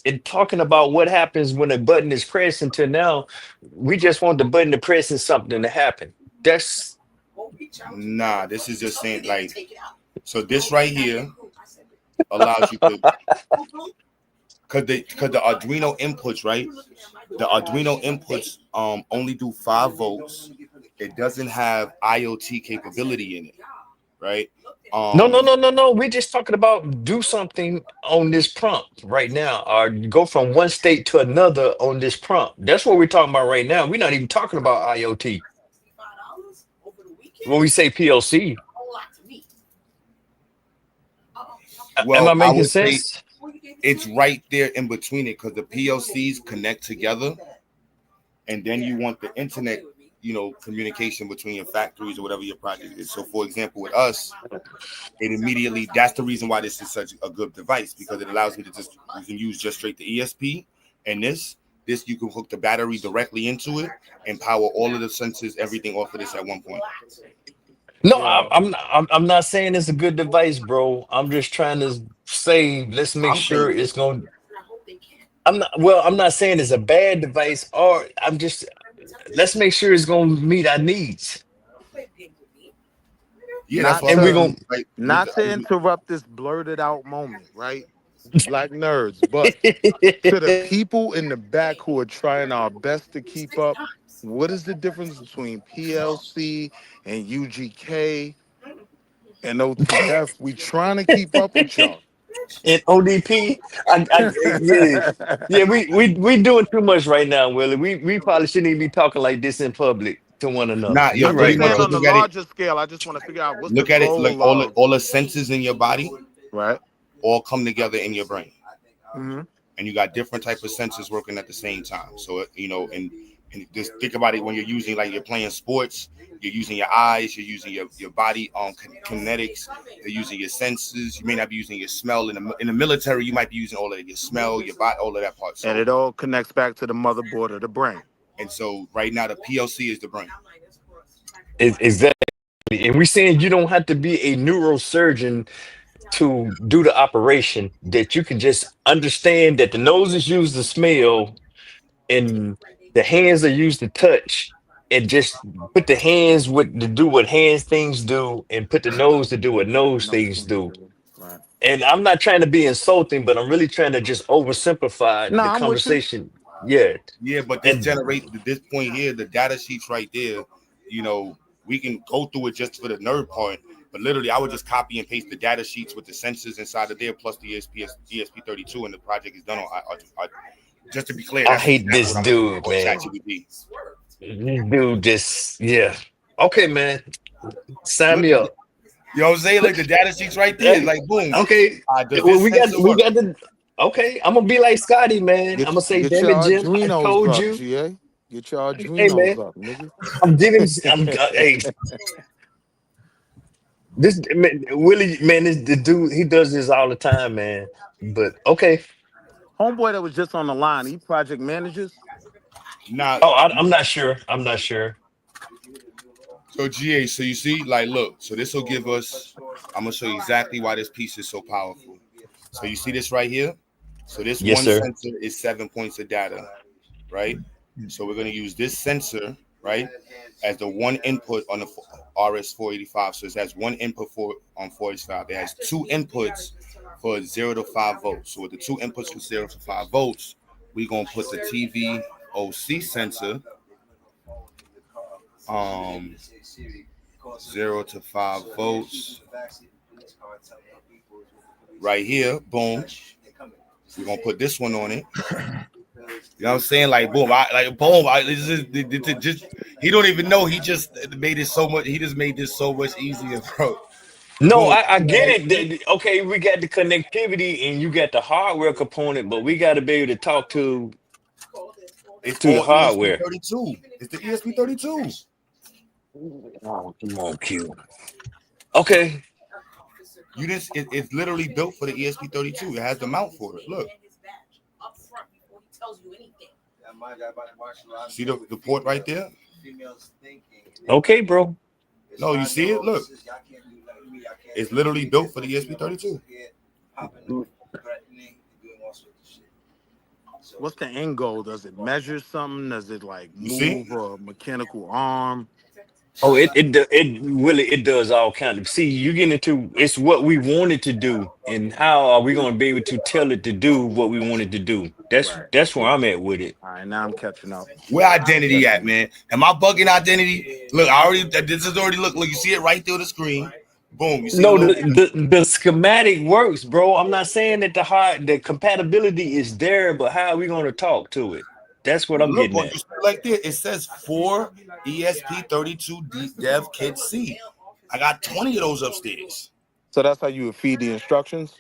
and talking about what happens when a button is pressed, until now we just want the button to press and something to happen? That's Nah, this is just saying like, so this right here allows you to, because the Arduino inputs, right? The Arduino inputs only do 5 volts. It doesn't have IoT capability in it, right? no, no, Um, no, no, no. We're just talking about do something on this prompt right now, or go from one state to another on this prompt. That's what we're talking about right now. We're not even talking about IoT when we say PLC. Am I well, I making would say sense? it's right there in between it because the PLCs connect together, and then you want the internet, communication between your factories or whatever your project is. So, for example, with us, it immediately, that's the reason why this is such a good device, because it allows me to just, you can use just straight the ESP, and this you can hook the battery directly into it and power all of the sensors, everything off of this at one point. No, Yo, I'm not saying it's a good device, bro. I'm just trying to say let's make I'm sure saying it's going. I'm not. Well, I'm not saying it's a bad device, or I'm just let's make sure it's going to meet our needs, yeah, that's not what I'm and we're to going. saying. Like with not to interrupt this blurted out moment, right? Black nerds, but to the to people in the back who are trying our best to keep up, what is the difference between PLC and UGK and OTF? We trying to keep up with y'all. in ODP. Yeah, yeah. We doing too much right now, Willie. We probably shouldn't even be talking like this in public to one another. not yo, You I'm but just right, saying but bro. on just the look at it. larger scale, I just want to figure out what's the Look at it like goal of all the senses in your body right. all come together in your brain, Hmm. and you got different type of senses working at the same time. So and just think about it when you're using, like, you're playing sports, you're using your eyes, you're using your body kinetics, you're using your senses. You may not be using your smell. In the military, you might be using all of your smell, your body, all of that part. And So it all connects back to the motherboard of the brain. right now the PLC is the brain. Exactly. And we're saying you don't have to be a neurosurgeon to do the operation, that you can just understand that the nose is used to smell and the hands are used to touch, and just put the hands with to do what hands things do and put the nose to do what nose No things things do. do. Right. And I'm not trying to be insulting, but I'm really trying to just oversimplify No, the I'm with you. conversation. Yeah. Yeah, but And this point here, the data sheets right there, we can go through it just for the nerd part. But literally, I would just copy and paste the data sheets with the sensors inside of there, plus the ESP32, and the project is done on. Just to be clear, I that's hate exactly this what I'm gonna do dude, on man. ChatGPT. This dude just, yeah. Okay, man. Sign Look, me up. you know what I'm saying? Like the data sheets right there, Hey, like boom. okay. Does Well, this sensor we work? got the okay. I'm gonna be like Scotty, man. I'm gonna say, Get damn it, your Jim. I Arduinos told up, you. GA. Get your Hey, Arduinos man. up, nigga. I'm giving. Hey, this man, Willie, man, this the dude. He does this all the time, man. But okay. Homeboy that was just on the line, he project manages. Nah, Oh, I'm not sure. I'm not sure. So GA, so you see, like, look, so this will give us, I'm gonna show you exactly why this piece is so powerful. So you see this right here? So this Yes, one sir. sensor is 7 points of data, right? So we're gonna use this sensor, right, as the one input on the RS485. So it has one input for on 485. It has two inputs for 0 to 5 volts. So with the two inputs for 0 to 5 volts, we're gonna put the TV OC sensor 0 to 5 volts right here. Boom. We're gonna put this one on it. You know what I'm saying? Like boom, just he don't even know. He just made it so much. He just made this so much easier, bro. No, Boom. I get it. Okay, we got the connectivity and you got the hardware component, but we got to be able to talk It's to the all hardware. ESP32. It's the ESP32. Oh, come on, Q. Okay. You just it's literally built for the ESP32. It has the mount for it. Look. See the port right there? Okay, bro. No, you see it? Look. It's literally built for the ESP32. What's the end goal? Does it measure something? Does it like You see? move a mechanical arm? Oh, it really it does all kind of. See, you get into it's what we wanted to do, and how are we going to be able to tell it to do what we wanted to do? Right. That's where I'm at with it. All right, now I'm catching up. Where identity at, man? Am I bugging identity? Look, I already this is already look. You see it right through the screen. Boom. You see No, the little the schematic works, bro. I'm not saying that the compatibility is there, but how are we going to talk to it? That's what I'm look getting on at. you like there. It says 4 ESP32 Dev Kit C. I got 20 of those upstairs. So that's how you would feed the instructions?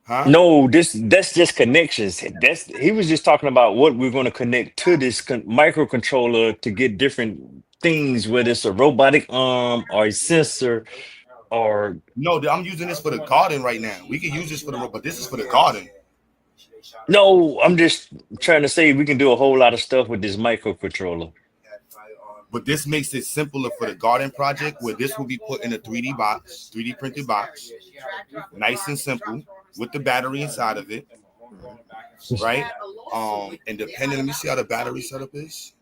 Huh? No, that's just connections. That's he was just talking about what we're going to connect to this microcontroller to get different things, whether it's a robotic arm or a sensor or No, I'm using this for the garden right now. We can use this for the but this is for the garden. no. I'm just trying to say we can do a whole lot of stuff with this microcontroller. But this makes it simpler for the garden project where this will be put in a 3D box, 3D printed box, nice and simple with the battery inside of it, right? And depending, let me see how the battery setup is.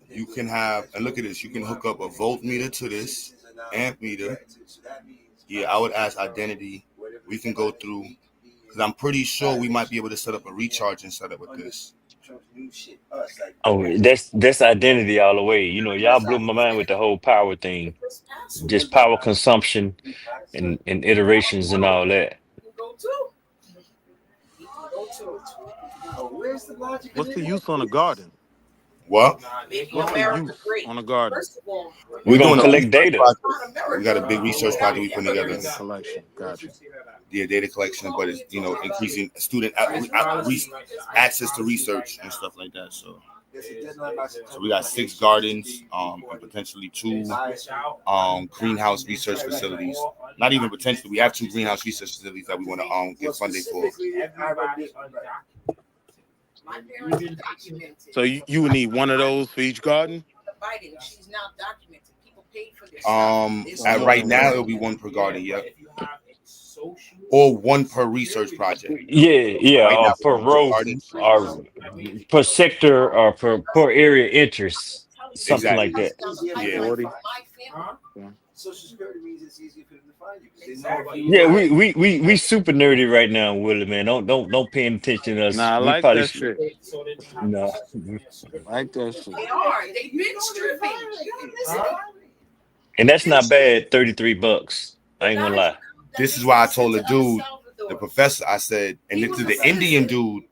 You can have, and look at this, you can hook up a voltmeter to this, amp meter. Yeah, I would ask identity. We can go through, because I'm pretty sure we might be able to set up a recharging setup with this. Oh, that's identity all the way. You know, y'all blew my mind with the whole power thing, just power consumption and iterations and all that. What's the use on a garden? What? What's the use on a garden? We're We're gonna doing a collect research data. project. We got a big research project we put together. Data collection. Gotcha. Yeah, data collection, but it's increasing student access to research and stuff like that. So we got 6 gardens, and potentially 2 greenhouse research facilities. Not even potentially, we have 2 greenhouse research facilities that we want to get funding for. So you would need one of those for each garden? At right now it'll be 1 per garden, yep. Or 1 per research project. Yeah, Right now, per row gardens. or per sector or per area interest, something like Exactly. that. Yeah. 40. Yeah, we super nerdy right now, Willie, man. Don't pay attention to us. Nah, I We like probably that shit. no. I like that shit. They've been stripping. And that's not bad, $33. I ain't gonna lie. This is why I told the dude, the professor, I said, and this is the Indian dude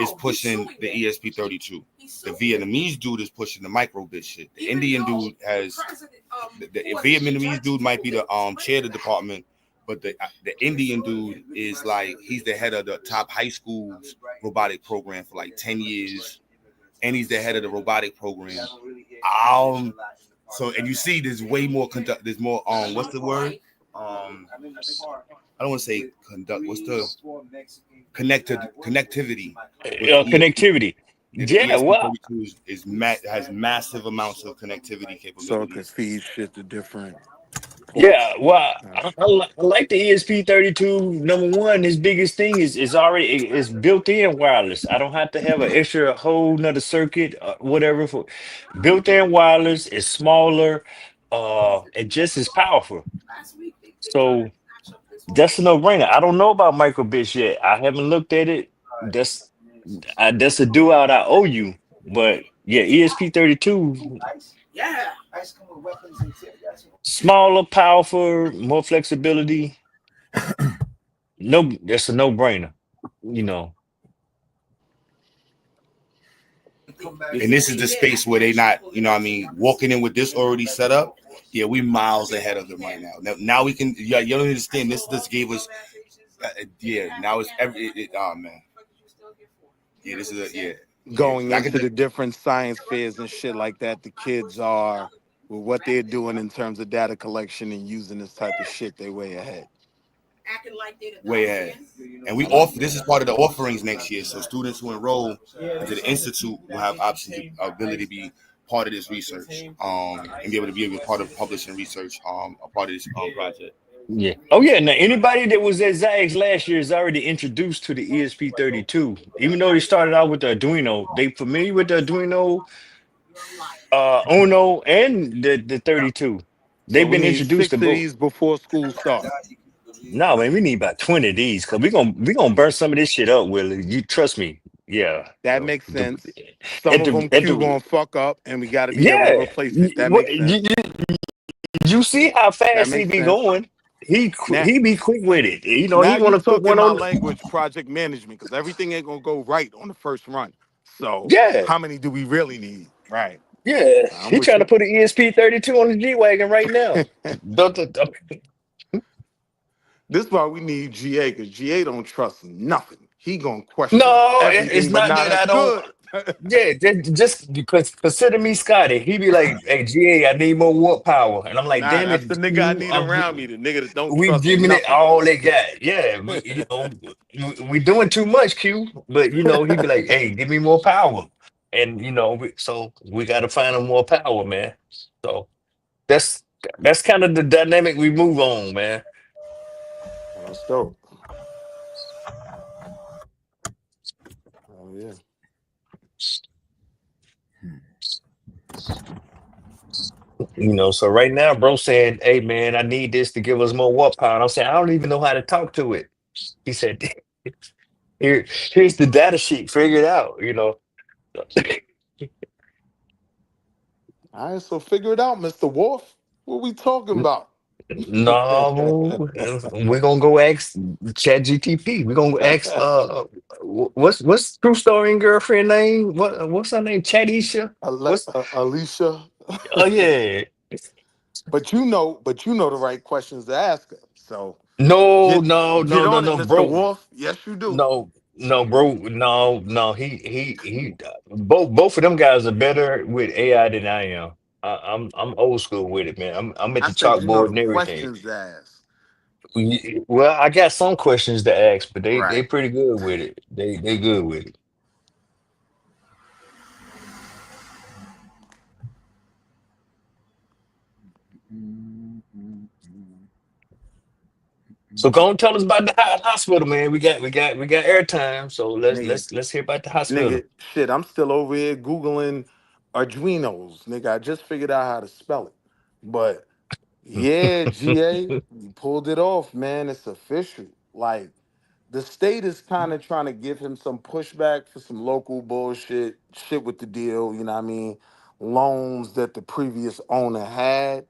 is pushing the ESP32. The Vietnamese dude is pushing the microbit shit. The Indian dude has the Vietnamese dude might be the chair of the department, but the Indian dude is like he's the head of the top high school's robotic program for like 10 years, and he's the head of the robotic program. So and you see, there's way more there's more what's the word? I don't want to say conduct. What's the connectivity? Connectivity. And the Yeah, well, ESP32 has massive amounts of connectivity So it could capabilities. feed shit to different yeah, ports. well, Gotcha. I like the ESP32. Number one, his biggest thing is already it's built-in wireless. I don't have to have an extra whole nother circuit, whatever. For built-in wireless, it's smaller, and just as powerful. So that's a no-brainer. I don't know about microbits yet. I haven't looked at it. That's that's a due out I owe you. But yeah, ESP32, Yeah. smaller, powerful, more flexibility. No, that's a no-brainer. You know. And this is the space where they not, you know what I mean, walking in with this already set up. Yeah, we miles ahead of them right now. Now we can, yeah, you don't understand. This gave us, yeah, now it's oh man. Yeah, this is yeah. Yeah, Going I can into the different science fairs and shit like that, the kids are with what they're doing in terms of data collection and using this type of shit, they way ahead. way ahead. And we I like offer this that. is part of the offerings next year. So students who enroll into the institute will have options, ability to be part of this research, and be able to be a part of publishing research, a part of this project. Yeah. Oh yeah. Now anybody that was at Zags last year is already introduced to the ESP32. Even though they started out with the Arduino, they familiar with the Arduino, Uno, and the 32. So They've we been need introduced 6 to of both. these before school start. No, man, we need about 20 of these because we gonna burn some of this shit up, Willie. You trust me. Yeah. That makes sense. Some At of the them at Q the gonna fuck up and we got to be able to yeah. replace it. That makes sense. You see how That fast he makes be sense. going. Now, He be quick with it. You know, now he want you to put talking one my on. language, project management, because everything ain't gonna go right on the first run. So Yeah. how many do we really need? Right. Yeah, I'm he with trying to you. put an ESP32 on the G Wagon right now. This is why we need GA, because GA don't trust nothing. He gonna question No, it's everything, but not now that that's I don't. good. Yeah, just because consider me Scotty. He be like, "Hey, GA, I need more warp power," and I'm like, Nah, "Damn that's it, the nigga I Q, need around me, the nigga that don't we trust giving it nothing. all they got." Yeah, you know, we doing too much, Q. But you know, he be like, "Hey, give me more power," and you know, so we got to find him more power, man. So that's that's kind of the dynamic we move on, man. That's dope. Oh yeah. You know, so right now, bro saying, "Hey, man, I need this to give us more warp power." And I'm saying, I don't even know how to talk to it. He said, here's the data sheet. Figure it out." You know, All right, so figure it out, Mr. Wolf. What we talking about? no, we're gonna go ask Chat GTP. We're gonna ask what's true story and girlfriend name? What's her name? Chatisha? What's Alicia. oh yeah. But you know the right questions to ask her. So No, get no, get no, no, on it, no, Mr. bro. Wolf. Yes, you do. No, no, bro. No, no. He. Both of them guys are better with AI than I am. I'm old school with it, man. I'm at I the said you know chalkboard the and everything. questions to ask. Well, I got some questions to ask, but they Right. pretty good with it. They good with it. So go and tell us about the hospital, man. We got airtime, so Nigga, let's hear about the hospital. nigga, shit, I'm still over here Googling Arduinos. Nigga, I just figured out how to spell it. But yeah, GA, you pulled it off, man. It's official. Like, the state is kind of trying to give him some pushback for some local bullshit, shit with the deal, you know what I mean? Loans that the previous owner had.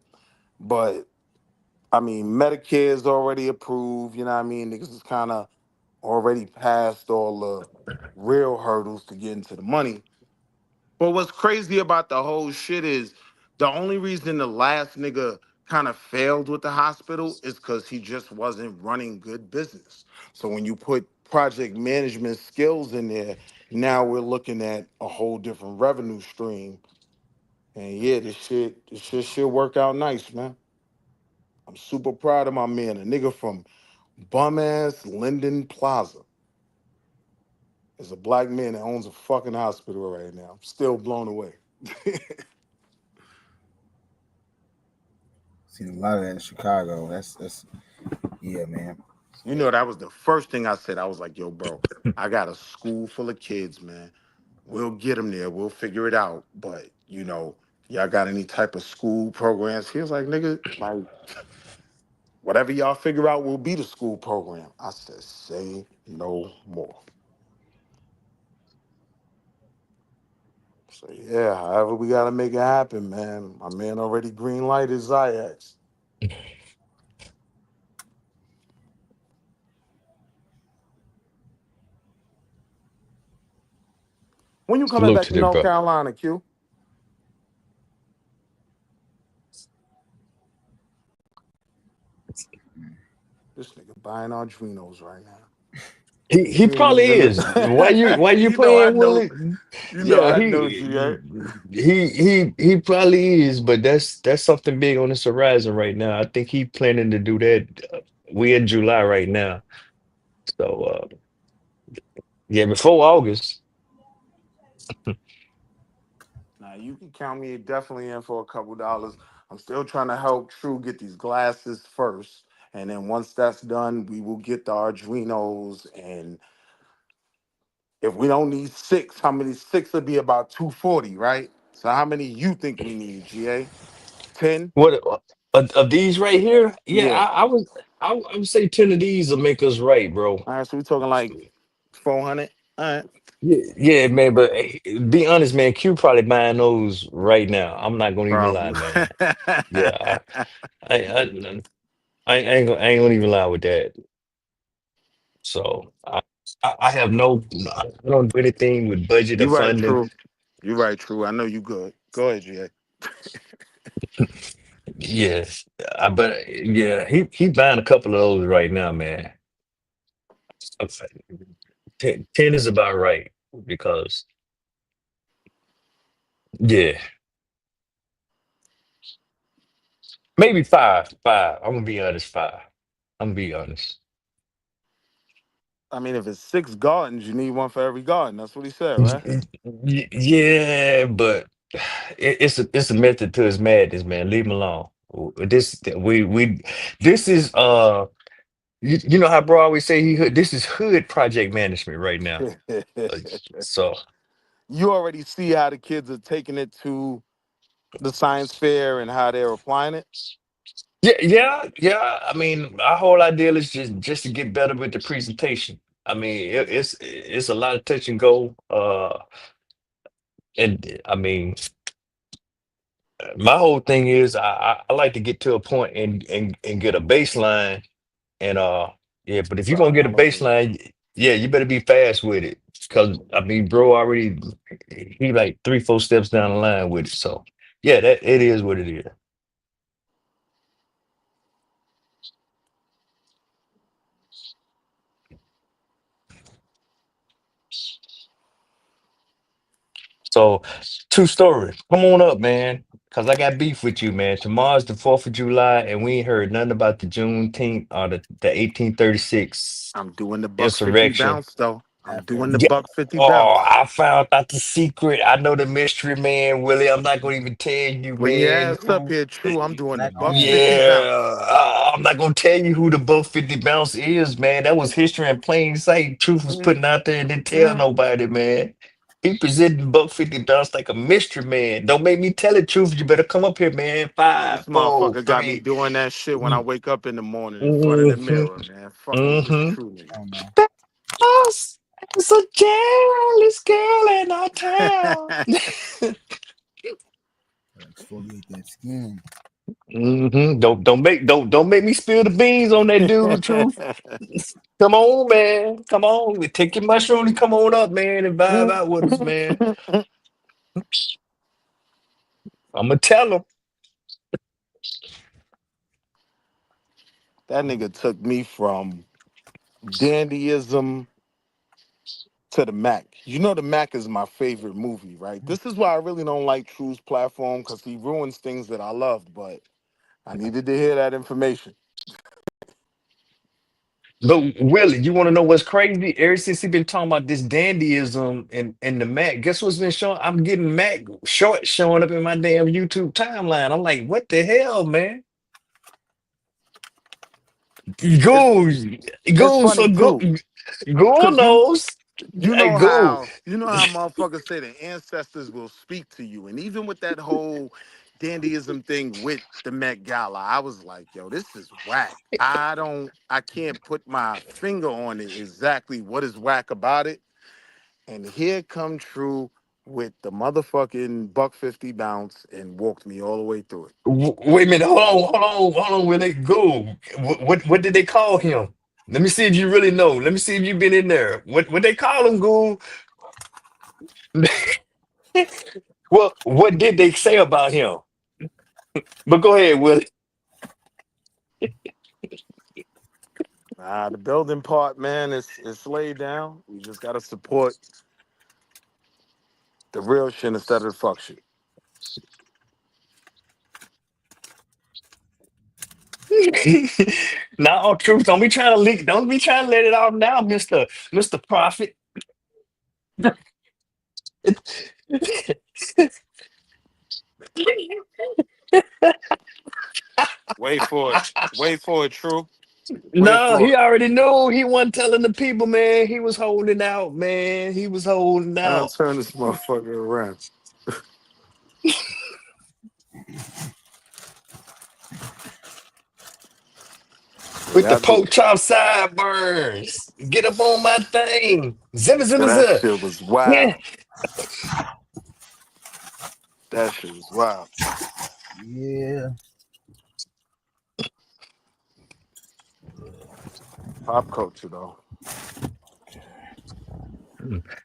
But I mean, Medicare is already approved, you know what I mean? Niggas is kind of already passed all the real hurdles to get into the money. But what's crazy about the whole shit is the only reason the last nigga kind of failed with the hospital is because he just wasn't running good business. So when you put project management skills in there, now we're looking at a whole different revenue stream. And yeah, this shit should work out nice, man. I'm super proud of my man, a nigga from bum ass Linden Plaza. is a black man that owns a fucking hospital right now. I'm still blown away. Seen a lot of that in Chicago. That's yeah, man. You know, that was the first thing I said. I was like, yo, bro, I got a school full of kids, man. We'll get them there. We'll figure it out. But, you know, y'all got any type of school programs? He was like, nigga, like, whatever y'all figure out will be the school program. I said, say no more. So, yeah, however we got to make it happen, man. My man already green lighted Zayax. When you coming Salute back to to the North brother. Carolina, Q? This nigga buying Arduinos right now. He He ain't probably even. is. Why you You know I playing know. Willie? You know Yeah, I know, GA. he probably is, but that's something big on his horizon right now. I think he planning to do that. We in July right now, so yeah, before August. Now you can count me definitely in for a couple dollars. I'm still trying to help True get these glasses first, and then once that's done, we will get the Arduinos. And if we don't need six, how many six would be about 240, right? So how many you think we need, GA? 10? What of these right here? Yeah, Yeah. I would say 10 of these will make us right, bro. All right, so we're talking like 400. All right. Yeah, man. But be honest, man. Q probably buying those right now. I'm not gonna even lie, Probably. man. Yeah, I, I ain't gonna even lie with that. So I have I don't do anything with budget or You right, funding. True. You right, True. I know you good. Go ahead, GA. Yes, but yeah, he buying a couple of those right now, man. Okay. 10 is about right because yeah, maybe five. Five. I'm gonna be honest. Five. I'm gonna be honest. I mean, if it's six gardens, you need one for every garden. That's what he said, right? Yeah, but it's a method to his madness, man. Leave him alone. This we this is you know how bro always say this is hood project management right now. Uh, So You already see how the kids are taking it to the science fair and how they're applying it. yeah. I mean, our whole idea is just to get better with the presentation. I mean, it's a lot of touch and go. And I mean, my whole thing is I like to get to a point and get a baseline and yeah. But if you're gonna Sorry, get a hold on. baseline, yeah, you better be fast with it. Cause I mean, bro, already he like 3, 4 steps down the line with it. So yeah, that it is what it is. So, true story. Come on up, man. Cause I got beef with you, man. Tomorrow's the 4th of July, and we ain't heard nothing about the Juneteenth or the 1836 I'm doing the buck 50 insurrection. bounce though. I'm After doing the Yeah. buck 50 Oh, bounce. I found out the secret. I know the mystery, man, Willie. I'm not gonna even tell you, Bring your man. ass up here, True. I'm doing the black buck owned. 50 bounce. Yeah, I'm not gonna tell you who the Buck 50 Bounce is, man. That was history in plain sight. Truth was Mm, putting out there and didn't tell mm. nobody, man. He presented Buck 50 Bounce like a mystery, man. Don't make me tell the truth. You better come up here, man. This Five, four, motherfucker got me three. doing that shit when I Mm, wake up in the morning in front of the Mm-hmm, mirror, man. Fucking with this mm-hmm. True nigga. Oh no. Boss is a jealous girl in our town. Exfoliate that skin. Don't make me spill the beans on that dude, Truth. Come on, man. Come on. Take your mushroom and come on up, man, and vibe out with us, man. That I'm gonna tell him. nigga took me from dandyism to the Mac. You know the Mac is my favorite movie, right? This is why I really don't like True's platform because he ruins things that I loved, but I needed to hear that information. But Willie, you want to know what's crazy? Ever since he been talking about this dandyism and the Mac, guess what's been showing? I'm getting Mac shorts showing up in my damn YouTube timeline. I'm like, what the hell, man? It's Go, it's go, so funny go, too, go cause knows. Hey, go. you know how motherfuckers say the ancestors will speak to you, and even with that whole dandyism thing with the Met Gala, I was like, yo, this is whack. I can't put my finger on it exactly what is whack about it. And here come True with the motherfucking buck 50 bounce and walked me all the way through it. Wait a minute, hold on, Willie. Go. What did they call him? Let me see if you really know. Let me see if you've been in there. What they call him, Go? Well, what did they say about him? But go ahead, Willie. The building part, man, is laid down. We just gotta support the real shit instead of the fuck shit. Now, truth, don't be trying to leak. Don't be trying to let it out now, Mister Prophet. Wait for it. Wait for it, True. Wait No, for he it. already knew. He wasn't telling the people, man. He was holding out, man. He was holding I'll out turn this motherfucker around. with the That be, pork chop sideburns. Get up on my thing. Zimmer, zimmer, that zimmer. shit was Yeah. wild. That shit was wild. Yeah. Pop culture though.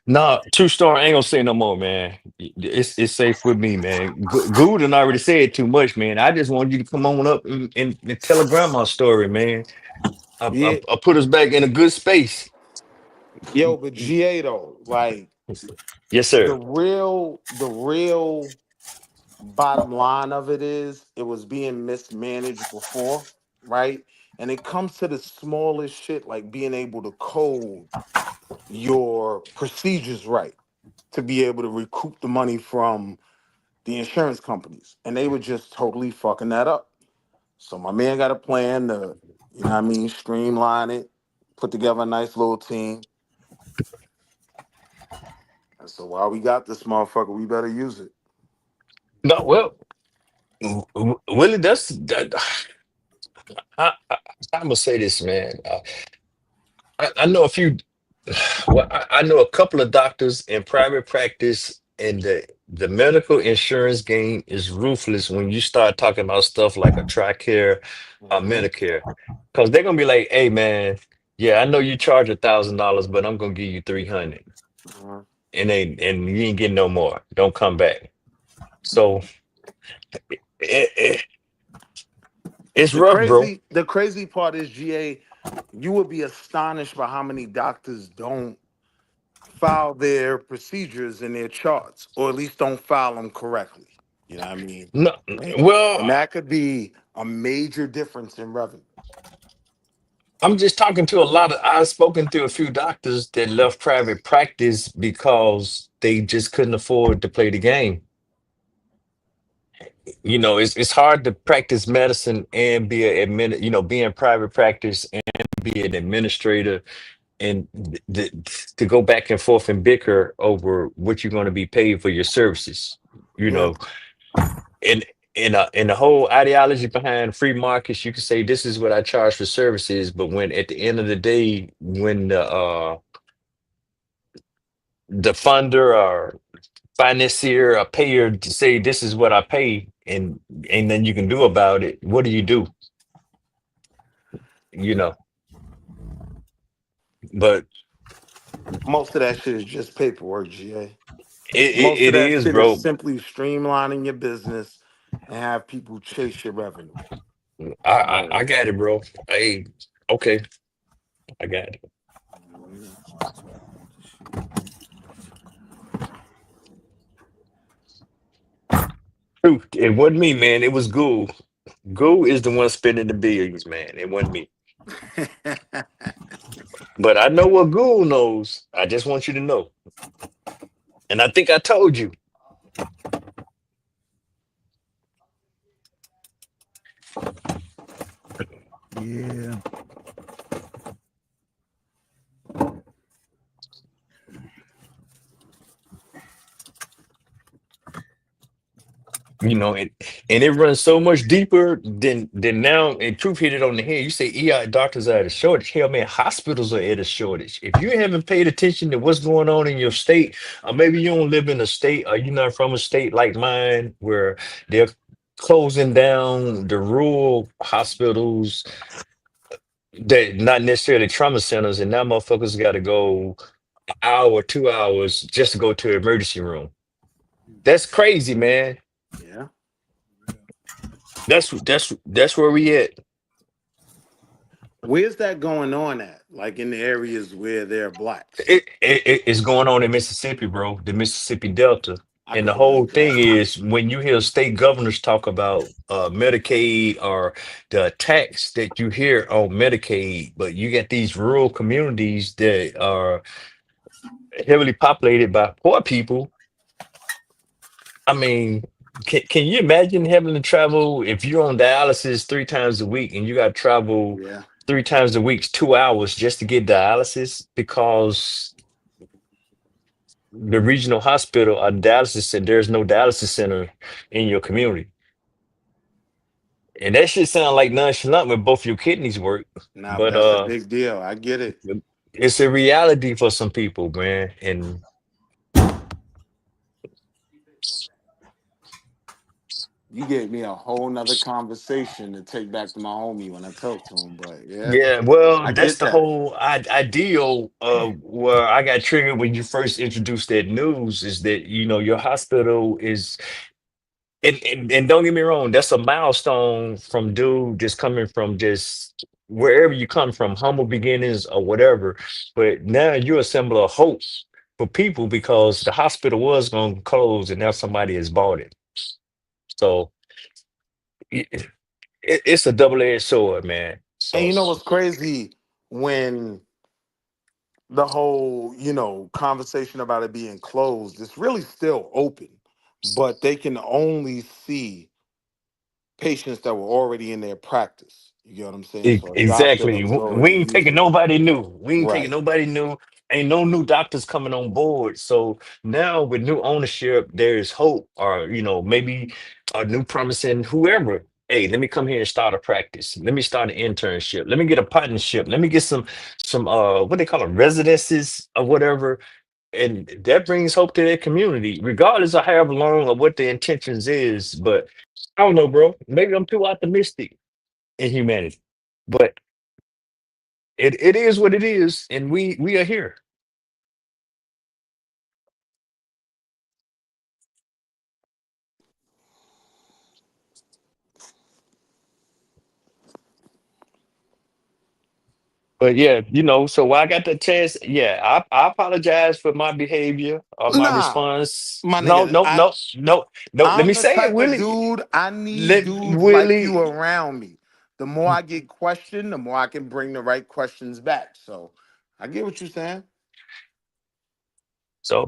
Nah, true story. I ain't gonna say no more, man. It's safe with me, man. Good and already said too much, man. I just want you to come on up and tell a grandma story, man. Yeah, I put us back in a good space. yo, but GA though, like Yes, sir. the real bottom line of it is it was being mismanaged before, right? And it comes to the smallest shit like being able to code your procedures right to be able to recoup the money from the insurance companies. And they were just totally fucking that up. So my man got a plan to, you know what I mean, streamline it, put together a nice little team. And so while we got this motherfucker, we better use it. No, well, Willie, I'm gonna say this, man. I know a few. Well, I know a couple of doctors in private practice, and the medical insurance game is ruthless when you start talking about stuff like a TRICARE or Mhm. Medicare, because they're gonna be like, "Hey, man, yeah, I know you charge $1,000, but I'm gonna give you 300, Mhm. and you ain't getting no more. Don't come back." So it, it, it's rough, bro. The crazy part is GA, you would be astonished by how many doctors don't file their procedures in their charts, or at least don't file them correctly. You know what I mean? No, And, well, and that could be a major difference in revenue. I'm just talking to a lot of, I've spoken to a few doctors that left private practice because they just couldn't afford to play the game. You know, it's hard to practice medicine and be be in private practice and be an administrator and to go back and forth and bicker over what you're going to be paid for your services. You Yeah. know, in in the whole ideology behind free markets, you can say this is what I charge for services, but when at the end of the day, when the funder or financier or payer to say this is what I pay and ain't nothing you can do about it, what do you do? You know, but Most of that shit is just paperwork, GA. it, Most of it that is, shit is bro. simply streamlining your business and have people chase your revenue. But I got it, bro. Hey, okay, I got it. True. It wasn't me, man. It was Goo. Goo is the one spending the billions, man. It wasn't me. But I know what Google knows. I just want you to know. And I think I told you. Yeah. You know, and it runs so much deeper than now. And Truth hit it on the head. You say ER doctors are at a shortage. Hell, man, hospitals are at a shortage. If you haven't paid attention to what's going on in your state, or maybe you don't live in a state, or you're not from a state like mine, where they're closing down the rural hospitals that not necessarily trauma centers, and now motherfuckers got to go an hour, 2 hours just to go to an emergency room. That's crazy, man. Yeah. That's where we at. Where's that going on at? Like in the areas where there are blacks? It's going on in Mississippi, bro, the Mississippi Delta. I And could the whole believe thing that. is when you hear state governors talk about Medicaid or the tax that you hear on Medicaid, but you get these rural communities that are heavily populated by poor people. I mean, can you imagine having to travel if you're on dialysis 3 times a week and you got to travel Yeah. 3 times a week, 2 hours just to get dialysis because the regional hospital or dialysis and there's no dialysis center in your community. And that shit sound like nonchalant when both your kidneys work, Nah, but but that's a big deal. I get it. it's a reality for some people, man. And You gave me a whole nother conversation to take back to my homie when I talk to him. But yeah, yeah, well, I that's get the that. whole ideal where I got triggered when you first introduced that news is that your hospital is and don't get me wrong, that's a milestone from dude just coming from just wherever you come from, humble beginnings or whatever. But now you assemble a hope for people because the hospital was going to close and now somebody has bought it. So it, it's a double-edged sword, man. And So you know what's crazy? When the whole, conversation about it being closed, it's really still open, but they can only see patients that were already in their practice. You get what I'm saying? So a doctor that Exactly. was We already ain't taking using it. nobody new. We ain't taking Right. nobody new. Ain't no new doctors coming on board. So now with new ownership, there's hope, or maybe a new promising whoever. Hey, let me come here and start a practice. Let me start an internship. Let me get a partnership. Let me get some what they call them residences or whatever. And that brings hope to their community, regardless of however long or what the intentions is. But I don't know, bro. Maybe I'm too optimistic in humanity. But it is what it is, and we are here. But yeah, so while I got the chance, yeah, I apologize for my behavior or my Nah, response. my No, nigga, no, no, no, no. Let me I'm the say it, type of Willie. dude, I need Let dudes like you Willie. around me. The more I get questioned, the more I can bring the right questions back. So I get what you're saying. So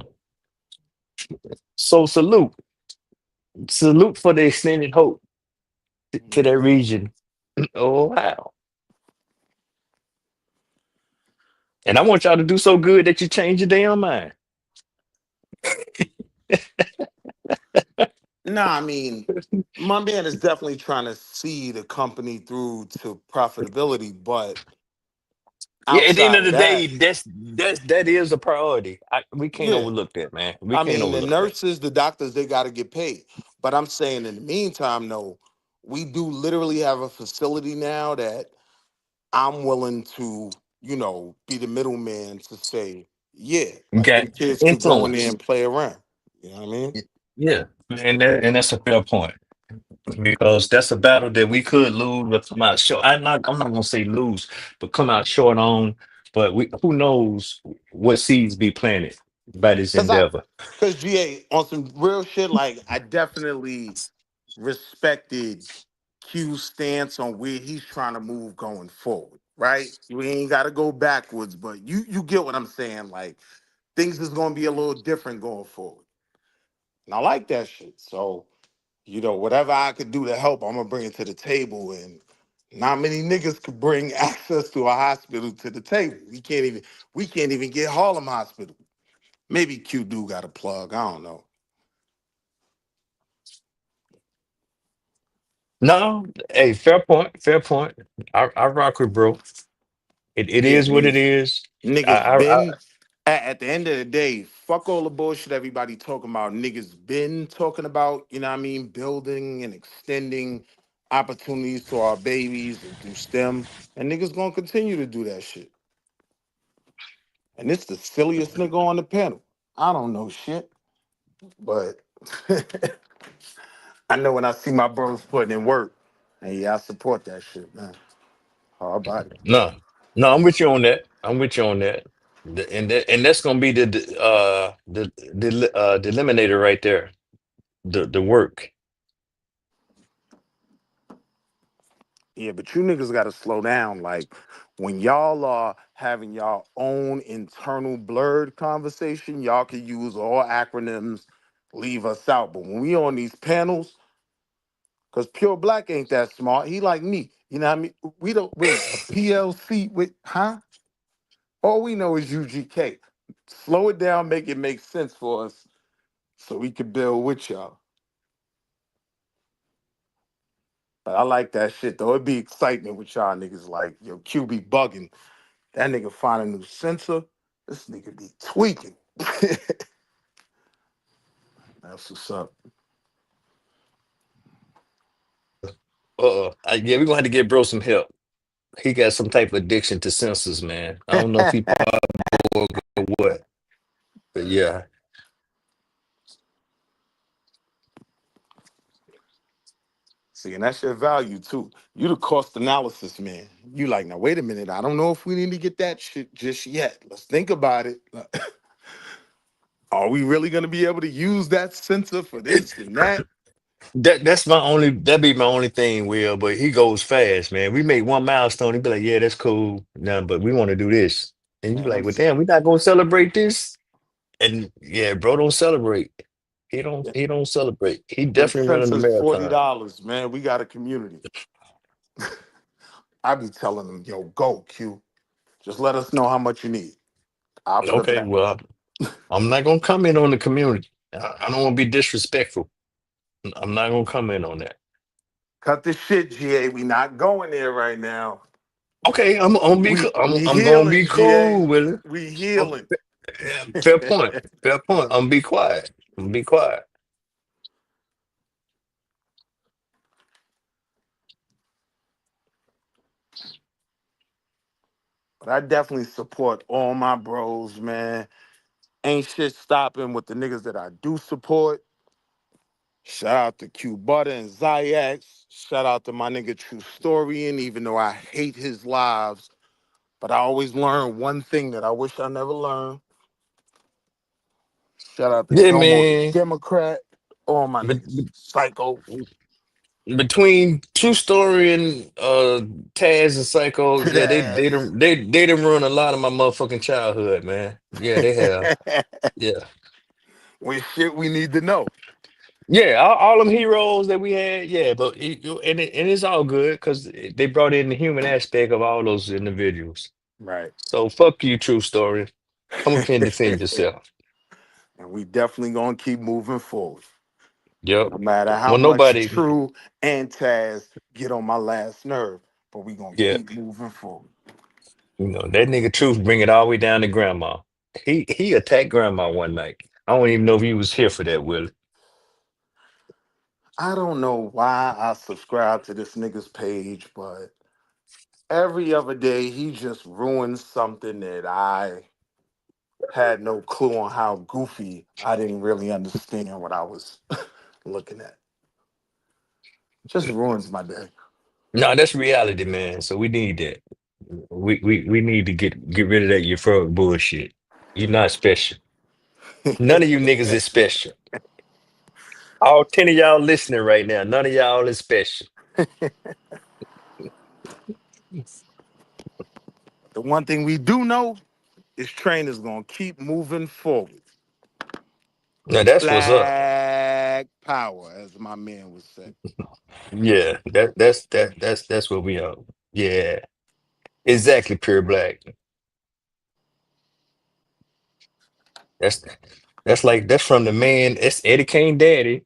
salute for the extended hope to that region. Oh wow. And I want y'all to do so good that you change your damn mind. Nah, I mean, my man is definitely trying to see the company through to profitability, but Yeah, at the end outside of of the that, day, that is a priority. We can't yeah. overlook that, man. We I can't mean, the overlook that. nurses, the doctors, they got to get paid. But I'm saying in the meantime, though, we do literally have a facility now that I'm willing to, be the middleman to say, yeah, like Got them kids could go in there influence. and play around. You know what I mean? Yeah, and that's a fair point because that's a battle that we could lose or come out short. I'm not gonna say lose, but come out short on. But who knows what seeds be planted by this Cause I, endeavor. cause GA on some real shit, like I definitely respected Q's stance on where he's trying to move going forward. right? We ain't got to go backwards, but you get what I'm saying. Like things is gonna be a little different going forward, and I like that shit. So whatever I could do to help, I'm gonna bring it to the table. And not many niggas could bring access to a hospital to the table. We can't even get Harlem Hospital. Maybe Q do got a plug. I don't know. No, hey, fair point, fair point. I rock with bro. It Yeah, is what it niggas, is. niggas I been at the end of the day, fuck all the bullshit everybody talking about. Niggas been talking about, you know what I mean, building and extending opportunities to our babies and through STEM. And niggas gonna continue to do that shit. And it's the silliest nigga on the panel. I don't know shit, but I know when I see my bros putting in work. And yeah, I support that shit, man. Hard body. no, no, I'm with you on that. I'm with you on that. And that's gonna be the eliminator right there. The work. Yeah, but you niggas gotta slow down. Like when y'all are having y'all own internal blurred conversation, y'all can use all acronyms, leave us out. But when we on these panels, because Pure Black ain't that smart. He like me. You know what I mean? We don't wait, a PLC with huh? All we know is UGK. Slow it down, make it make sense for us so we can build with y'all. But I like that shit though. It'd be excitement with y'all niggas like, yo, Q be bugging. That nigga find a new sensor. This nigga be tweaking. That's what's up. Yeah, we're gonna have to get bro some help. He got some type of addiction to sensors, man. I don't know if he part or what, but yeah. See, and that's your value too. You the cost analysis man. You like, now wait a minute. I don't know if we need to get that shit just yet. Let's think about it. Are we really gonna be able to use that sensor for this and that? That'd be my only thing, Will. But he goes fast, man. We make one milestone, he be like, yeah, that's cool. No, but we want to do this. And you Man, like, well, damn, we not gonna celebrate this. And yeah, bro don't celebrate. He don't celebrate. He them definitely running the sensors marathon. $40, man. We got a community. I be telling them, yo, go Q. Just let us know how much you need. I'll flip it Okay, out. well, I'm not gonna comment on the community. I don't want to be disrespectful. I'm not gonna comment on that. Cut the shit, GA. We not going there right now. Okay, I'm gonna be We I'm gonna healing, be GA. cool with it. We Oh, healing. fair point. Fair point. I'm gonna be quiet. I'm gonna be quiet. But I definitely support all my bros, man. Ain't shit stopping with the niggas that I do support. Shout out to Q Butter and Zayax. Shout out to my nigga True Storian, even though I hate his lives. But I always learn one thing that I wish I never learned. Shout out to Yeah, Domo the man. Democrat. All my But, niggas. Psycho. between True Story and Taz and Psycho, yeah, Ass. they done ruined a lot of my motherfucking childhood, man. Yeah, they have. Yeah. When shit we need to know. Yeah, all them heroes that we had, yeah, but and it's all good because they brought in the human aspect of all those individuals. Right. So fuck you, True Story. Come up here and defend yourself. And we definitely gonna keep moving forward. Yep. No matter how Well, much nobody, True and Taz get on my last nerve, but we gonna yeah, keep moving forward. that nigga Truth bring it all the way down to grandma. He attacked grandma one night. I don't even know if he was here for that, Willie. I don't know why I subscribe to this nigga's page, but every other day he just ruins something that I had no clue on how goofy. I didn't really understand what I was looking at. Just ruins my day. No, that's reality, man. So we need that. We need to get rid of that euphoric bullshit. You're not special. None of you niggas is special. All 10 of y'all listening right now, none of y'all is special. The one thing we do know is trainers gonna keep moving forward. Now that's what's up. Black power, as my man would say. Yeah, that's what we are. Yeah, exactly. Pure black. That's that's from the man. It's Eddie Kane daddy.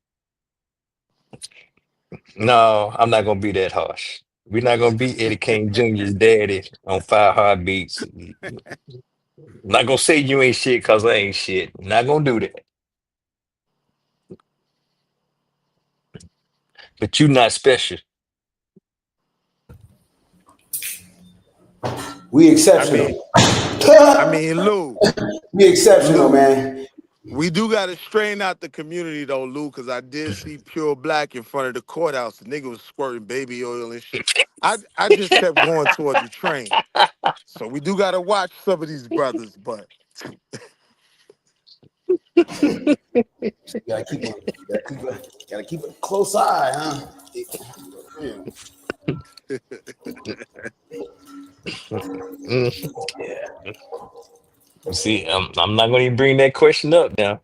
No, I'm not gonna be that harsh. We're not gonna be Eddie Kane Jr.'s daddy on Five Heartbeats. Not gonna say you ain't shit because I ain't shit. Not gonna do that. But you not special. We I mean, exceptional. Lou, We exceptional, Lou, man. we do gotta strain out the community though, Lou, because I did see Pure Black in front of the courthouse. The nigga was squirting baby oil and shit. I just kept going toward the train. So we do gotta watch some of these brothers, but Gotta keep a close eye, huh? Yeah. Mm. See, I'm not gonna even bring that question up now.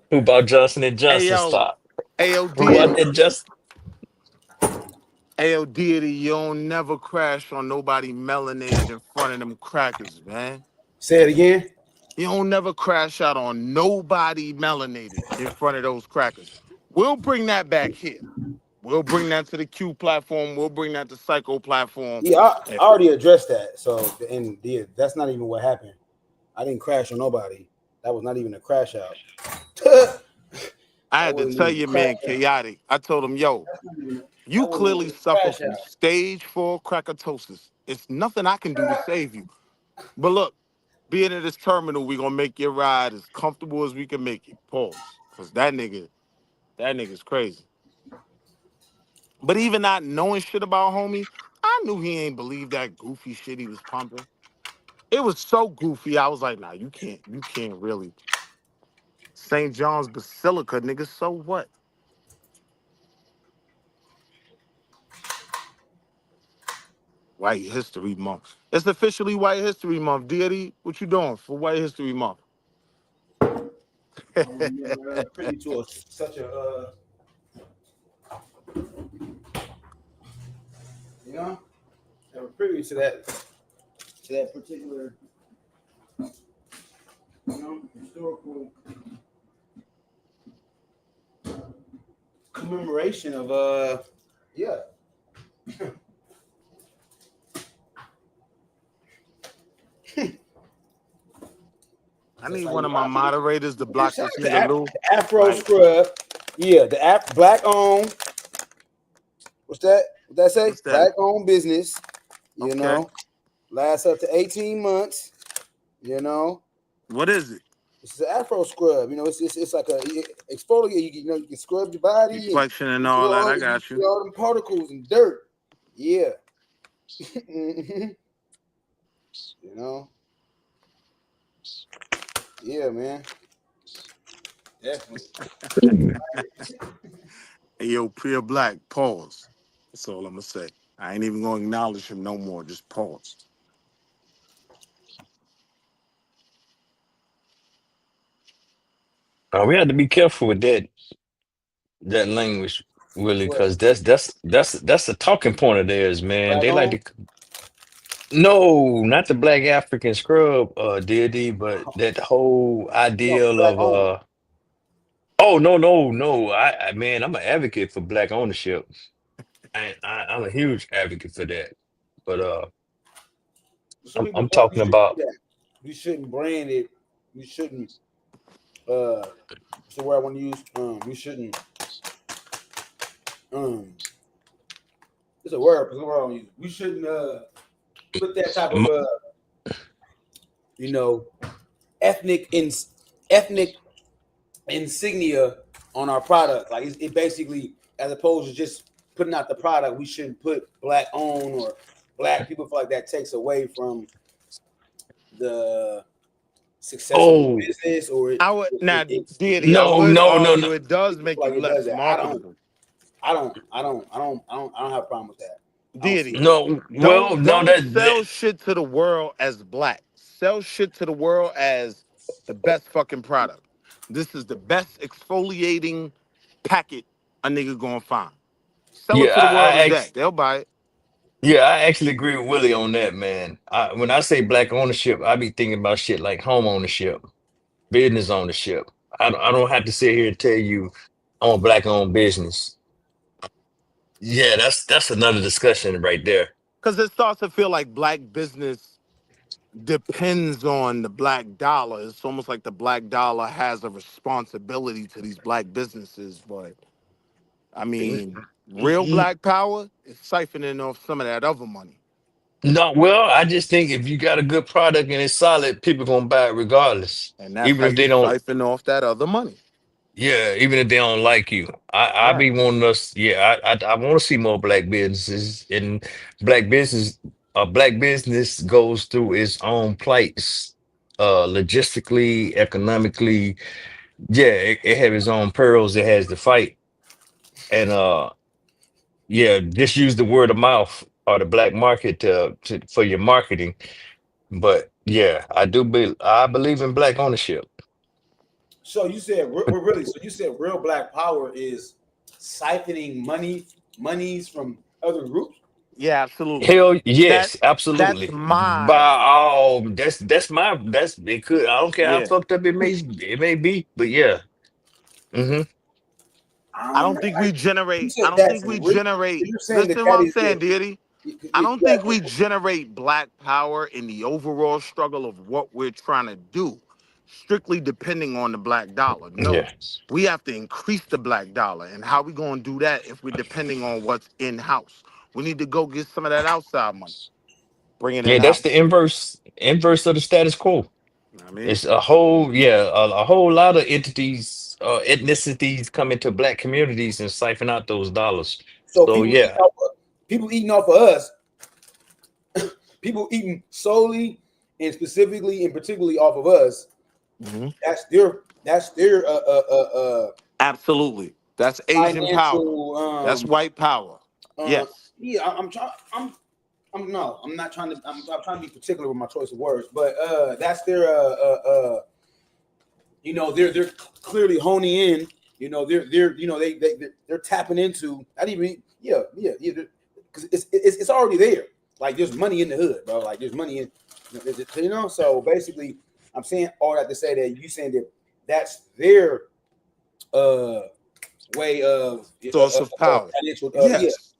Who bought Johnson and hey Johnson yo, stock? Who bought Deity. that just Hey yo, Deity, you don't never crash on nobody melanated in front of them crackers, man. Say it again. You don't never crash out on nobody melanated in front of those crackers. We'll bring that back here. We'll bring that to the Q platform. We'll bring that to Psycho platform. Yeah, I already addressed that. So, and yeah, that's not even what happened. I didn't crash on nobody. That was not even a crash out. I had to tell you, man, chaotic. I told him, yo, you clearly suffer from stage 4 crackatosis. It's nothing I can do to save you. But look, being in this terminal, we gonna make your ride as comfortable as we can make it. Pause. Cause that nigga's crazy. But even not knowing shit about homie, I knew he ain't believe that goofy shit he was pumping. It was so goofy. I was like, nah, you can't really. St. John's Basilica, nigga, so what? White History Month. It's officially White History Month. Deity, what you doing for White History Month? Privy to such a you know, never privy to that particular historical commemoration of yeah. I need one of my moderators to block this nigga Lou. Afro Scrub. Yeah, the black owned. What's that? What that say? What's that? Black owned business. You Okay. know, lasts up to 18 months. You know. What is it? It's an Afro scrub. You know, it's like a exfoliate. You can scrub your body. Reflection and all that. I got you. All them particles and dirt. Yeah. You know. Yeah, man. Definitely. Hey, yo, Pure Black, pause. That's all I'm gonna say. I ain't even gonna acknowledge him no more. Just pause. we have to be careful with that language, Willie, because that's a talking point of theirs, man. They like to no, not the black African scrub, deity, but that whole ideal of oh no. Man, I'm an advocate for black ownership. I'm a huge advocate for that. But I'm talking about We shouldn't brand it. We shouldn't what's the word I want to use? We shouldn't it's a word, but it's a word I want to use. We shouldn't put that type of ethnic insignia on our product. Like it basically, as opposed to just putting out the product, we shouldn't put black owned or black people. Feel like that takes away from the success of the business. Or I would argue it does make you less marketable. I don't have a problem with that. Deity. No, well, no, Don't that sell shit to the world as black. Sell shit to the world as the best fucking product. This is the best exfoliating packet a nigga gonna find. Sell yeah, it to the world as I that. They'll buy it. yeah, I actually agree with Willie on that, man. When I say black ownership, I be thinking about shit like home ownership, business ownership. I don't have to sit here and tell you I want black owned business. Yeah, that's another discussion right there. Cause it starts to feel like black business depends on the black dollar. It's almost like the black dollar has a responsibility to these black businesses. But I mean, real black power is siphoning off some of that other money. No, well, I just think if you got a good product and it's solid, people gonna buy it regardless, And that's even how if you they don't. siphon off that other money. Yeah, even if they don't like you, I Right. be wanting us. Yeah, I want to see more black businesses and black business. Black business goes through its own plights, logistically, economically. Yeah, it have its own perils. It has to fight, and yeah, just use the word of mouth or the black market to for your marketing. But yeah, I believe in black ownership. So you said we're really. So you said real black power is siphoning monies from other groups. Yeah, absolutely. Hell That yes, that's absolutely. By my view. all, that's it could. I don't care how Yeah. fucked up it may be, but yeah. Hmm. I I don't don't know. think we You generate. I said don't think that's we real. generate. You're saying Listen that to what that I'm is saying, dearie. I don't think we that. generate black power in the overall struggle of what we're trying to do, strictly depending on the black dollar. No, Yeah. we have to increase the black dollar. And how we going to do that if we're depending on what's in house? We need to go get some of that outside money, bring it in Yeah, that's the house. inverse of the status quo. You know what I mean? It's a whole, yeah, a whole lot of entities, ethnicities come into black communities and siphon out those dollars. So So yeah, people eating off of us, people eating solely and specifically and particularly off of us. Hmm. That's their Absolutely. That's Asian power. financial That's white power. Yes. yeah. I'm no, I'm not trying to. I'm trying to be particular with my choice of words, but that's their they're clearly honing in. They're tapping into. Not even yeah. Because it's already there. Like there's money in the hood, bro. Like there's money in. So basically, I'm saying all that to say that you saying that that's their uh way of Source of power. financial Yes.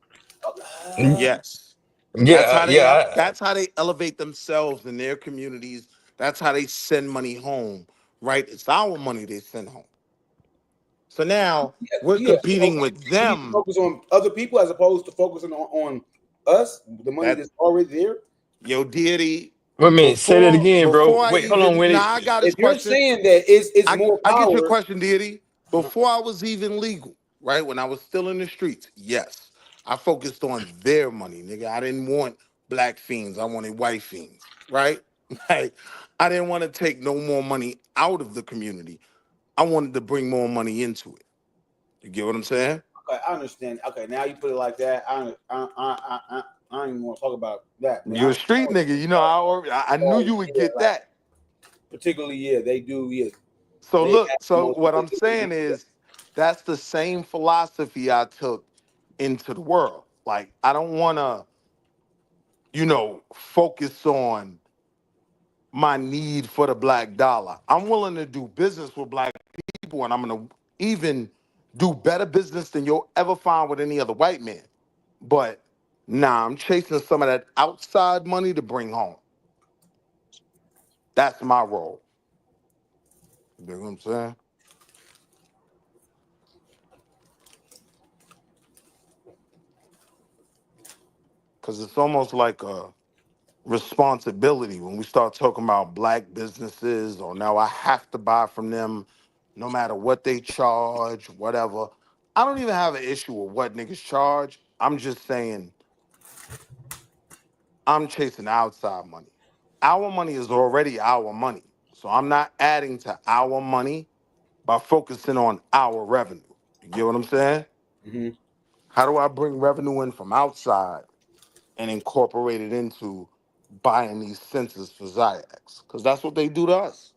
Mm, Yes. yeah, That's how they elevate themselves in their communities. That's how they send money home, right? It's our money they send home. So now we're yeah. So competing with we need to them. focus on other people as opposed to focusing on us, the money That that's already there. yo deity Wait a minute, say that before again, before bro. I Wait, hold on, even Willie. I got his If you're question. saying that it's more I get your power, question, deity. Before I was even legal, right? When I was still in the streets, yes. I focused on their money, nigga. I didn't want black fiends. I wanted white fiends, right? Like, I didn't want to take no more money out of the community. I wanted to bring more money into it. You get what I'm saying? okay, I understand. Okay, now you put it like that. I don't even want to talk about that, but You're a street nigga. You know, I knew you would yeah, get like that. particularly, yeah, they do. Yeah, So they look, have the so most. what I'm saying is that's the same philosophy I took into the world. Like, I don't want to, focus on my need for the black dollar. I'm willing to do business with black people, and I'm gonna even do better business than you'll ever find with any other white man. But nah, I'm chasing some of that outside money to bring home. That's my role. You know what I'm saying? Because it's almost like a responsibility when we start talking about black businesses, or now I have to buy from them no matter what they charge, whatever. I don't even have an issue with what niggas charge. I'm just saying I'm chasing outside money. Our money is already our money. So I'm not adding to our money by focusing on our revenue. You get what I'm saying? Mm-hmm. How do I bring revenue in from outside? and incorporate it into buying these sensors for Ziax, because that's what they do to us.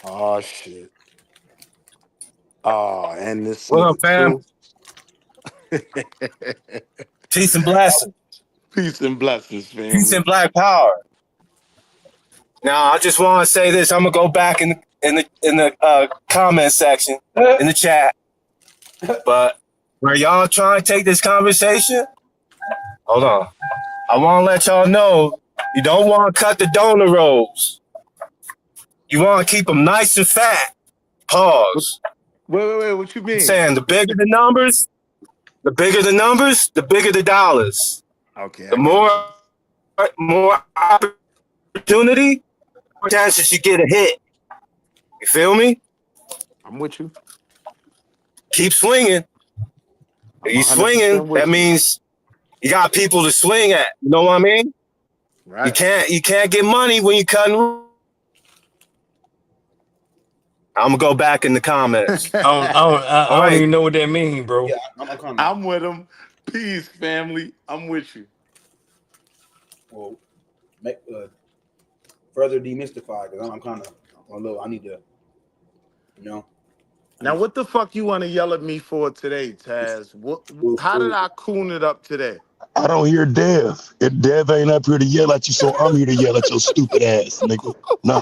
Oh shit. Oh, and this What up, nigga fam? too. Peace and blessings. Peace and blessings, Peace family. and black power. Now, I just want to say this. I'm gonna go back in the comment section in the chat. But where y'all trying to take this conversation? Hold on. I want to let y'all know you don't want to cut the donor rolls. You want to keep them nice and fat. Pause. Wait. What you I'm mean? saying the bigger the numbers, the bigger the dollars. Okay, The I get what you. more opportunity, more chances you get a hit. You feel me? I'm with you. Keep swinging. I'm If you swinging, 100% that with you. means you got people to swing at. You know what I mean? Right. You can't get money when you cutting. I'm gonna go back in the comments. I All don't right. even know what that means, bro. Yeah, I'm coming. I'm with him. Peace, family. I'm with you. Well, make, further demystify because I'm kind of a little. I need to, you know. Now, what the fuck you want to yell at me for today, Taz? What? How did I coon it up today? I don't hear Dev. If Dev ain't up here to yell at you, so I'm here to yell at your stupid ass, nigga. No.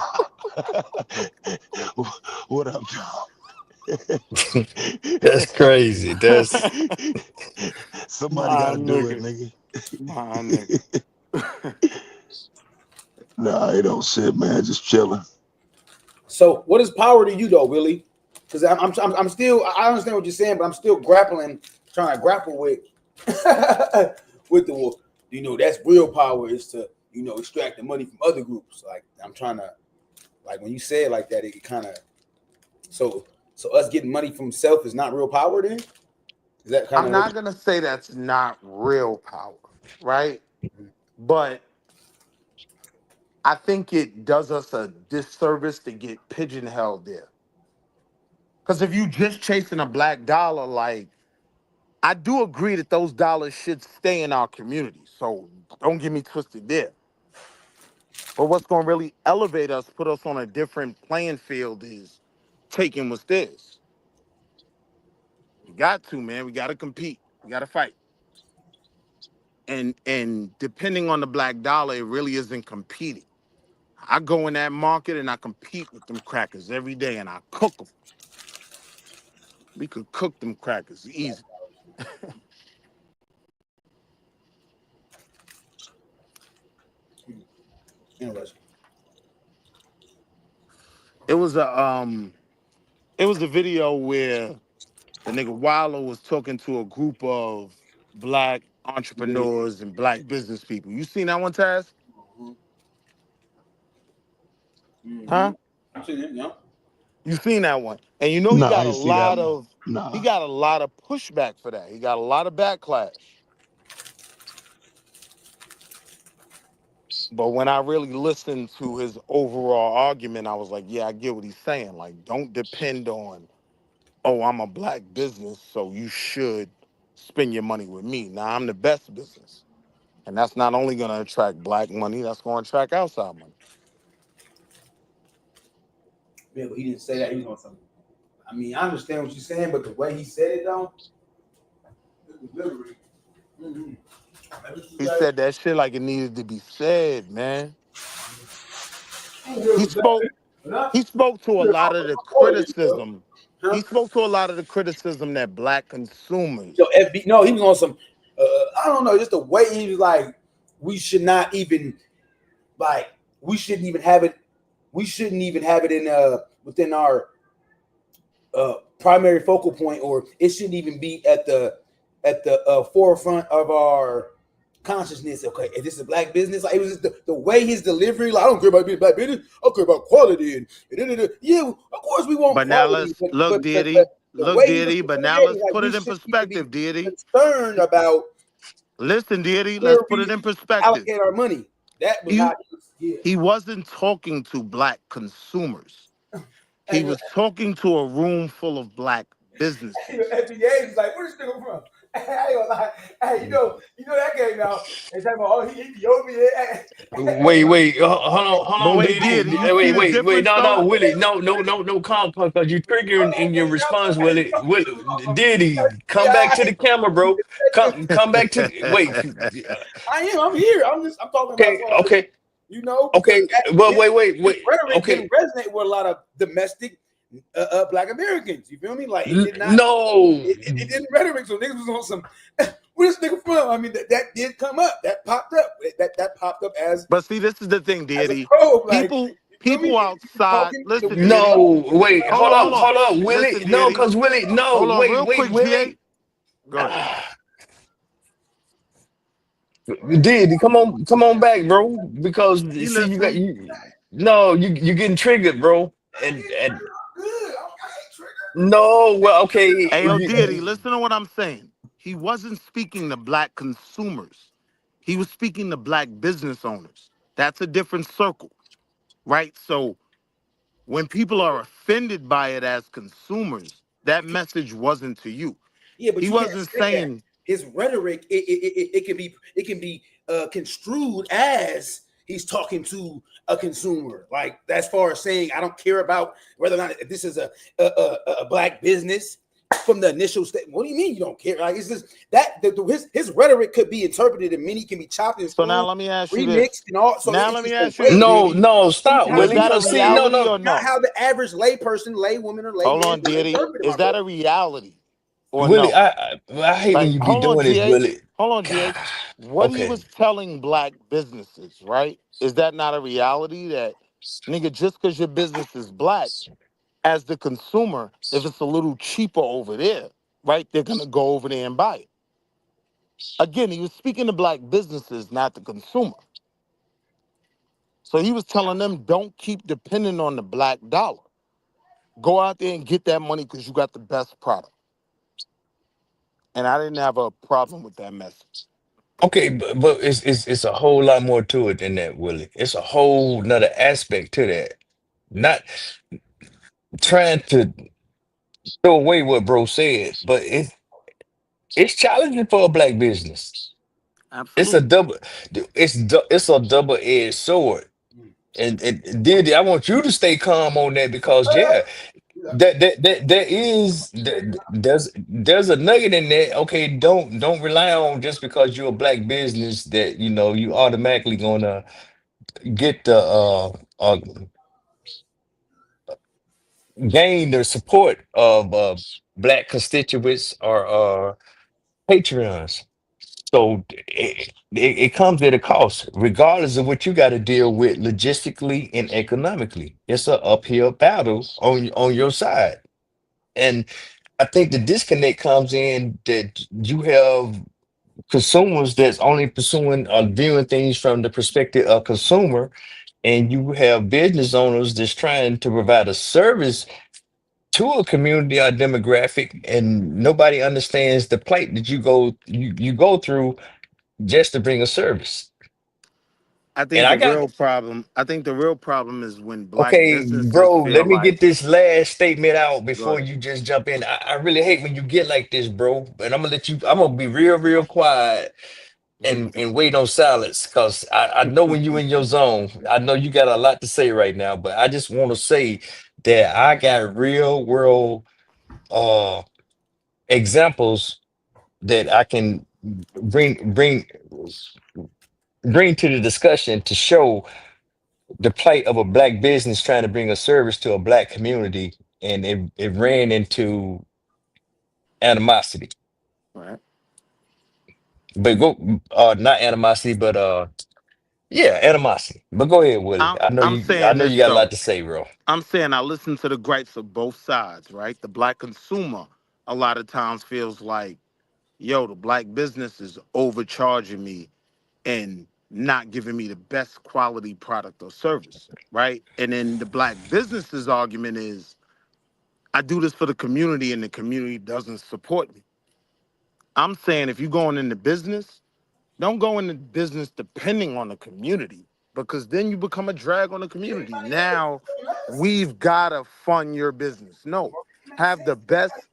What up, That's crazy. That's Somebody got My to do it, nigga. nigga. My nigga. Nah, ain't no shit, man. Just chilling. So, what is power to you, though, Willie? Because I'm still. I understand what you're saying, but I'm still trying to grapple with with the. You know, that's real power is to extract the money from other groups. Like I'm trying to, like when you say it like that, it kind of. So us getting money from self is not real power. Then is that kind I'm of not what? gonna say that's not real power, right? But I think it does us a disservice to get pigeonholed there. Because if you just chasing a black dollar, like I do agree that those dollars should stay in our community. So don't get me twisted there. But what's gonna really elevate us, put us on a different playing field is taking what's theirs. We got to, man. We gotta compete. We gotta fight. And depending on the black dollar, it really isn't competing. I go in that market and I compete with them crackers every day and I cook them. We could cook them crackers easy. Interesting. It was a video where the nigga Wallow was talking to a group of black entrepreneurs and black business people. You seen that one, Taz? Huh? I'm saying it, yeah. You seen that one. And you know he Nah, I got a ain't see that lot one. of Nah. pushback for that. He got a lot of backlash. But when I really listened to his overall argument, I was like, yeah, I get what he's saying. Like, don't depend on, oh, I'm a black business, so you should spend your money with me. Now, I'm the best business. And that's not only going to attract black money, that's going to attract outside money. Yeah, but he didn't say that. He was on something. I mean, I understand what you're saying, but the way he said it, though, it was literally. Mm-hmm. He said that shit like it needed to be said, man. He spoke he spoke to a lot of the criticism. He spoke to a lot of the criticism that black consumers. Yo, FB, no, he was on some. I don't know, just the way he was like, we should not even like, we shouldn't even have it. We shouldn't even have it in within our primary focal point, or it shouldn't even be at the forefront of our consciousness. Okay, if this is a black business, like it was just the way his delivery. Like I don't care about being a black business. I care about quality and yeah, of course we want But now quality, let's look, but Deity. the Look, way he was Deity, but now saying, let's like put we it in shouldn't even be perspective, Deity. concerned about Listen, Deity, where let's put we it in perspective. allocate our money. That was He how he was. Yeah. he wasn't talking to black consumers. He Hey, was talking to a room full of black businesses. FBA was like, "Where's this nigga from?" I ain't gonna lie. Hey, you know that came out. They talking about, oh, he Ethiopian. Wait, hold But on, wait, dude. dear, do you see the Wait, difference no, though? Willie, no, calm, because you triggering in your response, Willie. Diddy, come back to the camera, bro. Come back to wait. I am. I'm here. I'm talking about as Okay, far as, okay, because okay. Well, his wait. rhetoric Okay, didn't resonate with a lot of domestic Black Americans. You feel me? Like it did not. no. It didn't rhetoric. So niggas was on some. Where's this nigga from? I mean, that did come up. That popped up. That popped up as But see, this is the thing, a deity. probe. Like, People you feel me? people outside, Talking the listen, way they deity. No, wait, Hold on. hold up, Willie. Listen, No, deity. because Willie, no, Hold on, real wait, quick, GA. Willie. Go ahead. Did come on back, bro? Because He see, you got listening. you. No, you getting triggered, bro. And no, well, okay. Hey, yo, deity, listen to what I'm saying. He wasn't speaking to black consumers. He was speaking to black business owners. That's a different circle, right? So when people are offended by it as consumers, that message wasn't to you. Yeah, but He you can't wasn't say that. saying, His rhetoric, it can be construed as he's talking to a consumer. Like, as far as saying, I don't care about whether or not this is a black business from the initial statement. What do you mean you don't care? Like, it's just that his rhetoric could be interpreted and many can be chopped and so now screwed, let me ask you this. remixed, and all. So Now it's let me just a ask you this, way. No, deity. no, stop, How Is Willie. that a Because see, no, reality no. or not no? how the average layperson, laywoman, or Hold layman on, would deity. interpret it, my Is that brother. a reality or Willie, no? I hate when Like, you be hold on, doing this, GA. Willie. Hold on, God, GA. What he okay. was telling black businesses, right? Is that not a reality that, nigga, just because your business is black, as the consumer, if it's a little cheaper over there, right, they're gonna go over there and buy it. Again, he was speaking to black businesses, not the consumer. So he was telling them, don't keep depending on the black dollar. Go out there and get that money because you got the best product. And I didn't have a problem with that message. Okay, but it's a whole lot more to it than that, Willie. It's a whole nother aspect to that. Not trying to throw away what bro said, but it's challenging for a black business. It's a Absolutely. double it's a double-edged sword. And Diddy, I want you to stay calm on that because yeah, there is there's a nugget in there. Okay, don't rely on just because you're a black business that you automatically gonna get the gain the support of black constituents or patrons. So it comes at a cost, regardless of what you got to deal with logistically and economically. It's an uphill battle on your side. And I think the disconnect comes in that you have consumers that's only pursuing or viewing things from the perspective of consumer, and you have business owners that's trying to provide a service to a community or demographic, and nobody understands the plight that you go through just to bring a service. I And think I the got real problem, I think the real problem is when black okay, businesses bro. Let feel me like, get this last statement out go before ahead. you just jump in. I really hate when you get like this, bro. But I'm gonna let you. I'm gonna be real quiet and wait on silence because I know when you in your zone. I know you got a lot to say right now, but I just want to say that I got real world uh examples that I can bring bring to the discussion to show the plight of a black business trying to bring a service to a black community, and it ran into animosity. Right. But go not animosity, but yeah, animosity. But go ahead, Willie. I'm I saying know this you got a lot though. to say, bro. I'm saying I listen to the gripes of both sides, right? The black consumer a lot of times feels like, yo, the black business is overcharging me and not giving me the best quality product or service, right? And then the black business's argument is, I do this for the community and the community doesn't support me. I'm saying if you're going into business, don't go into business depending on the community. because then you become a drag on the community. Now we've got to fund your business. No, have the best.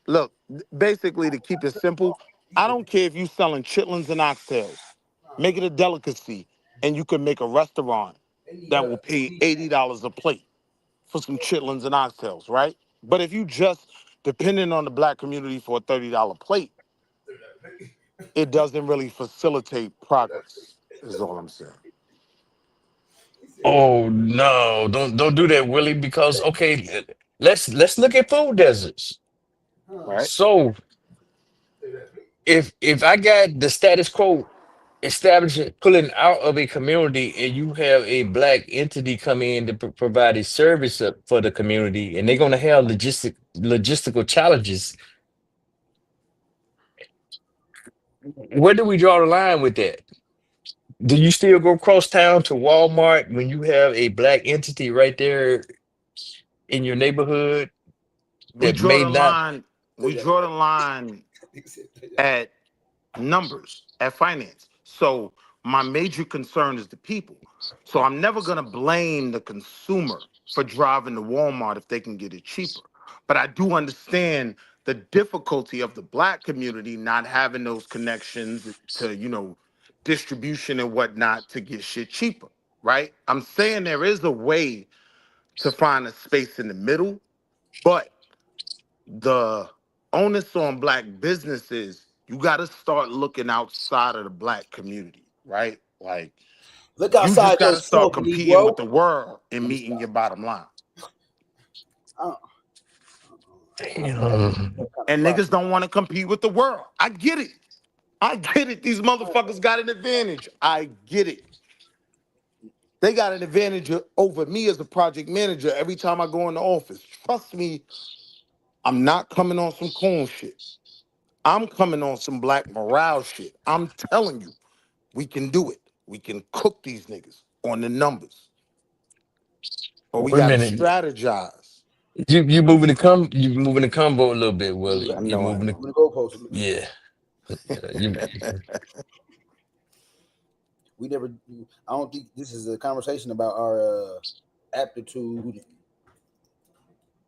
Look, basically, to keep it simple, I don't care if you selling chitlins and oxtails. Make it a delicacy, and you can make a restaurant that will pay $80 a plate for some chitlins and oxtails, right? But if you just depending on the black community for a $30 plate, it doesn't really facilitate progress, is all I'm saying. Oh no, don't do that, Willie, because okay, let's look at food deserts. Right? So if I got the status quo establishing pulling out of a community and you have a black entity come in to provide a service for the community and they're gonna have logistical challenges, where do we draw the line with that? Do you still go cross town to Walmart when you have a black entity right there in your neighborhood We that draw may the not? line, we draw the line at numbers, at finance. So my major concern is the people. So I'm never gonna blame the consumer for driving to Walmart if they can get it cheaper. But I do understand the difficulty of the black community not having those connections to, distribution and whatnot to get shit cheaper, right? I'm saying there is a way to find a space in the middle, but the onus on black businesses, you got to start looking outside of the black community, right? Like Look you just outside got to start yourself, competing with Negro. the world and Let me meeting stop. your bottom line. Uh, Damn. And niggas don't want to compete with the world. I get it. I get it. These motherfuckers got an advantage. I get it. They got an advantage over me as a project manager every time I go in the office. Trust me, I'm not coming on some coon shit. I'm coming on some black morale shit. I'm telling you, we can do it. We can cook these niggas on the numbers. But we Wait a gotta minute. strategize. You moving the combo a little bit, Willie. I You know I moving the am. I'm gonna go post. yeah. You We never. I don't think this is a conversation about our aptitude.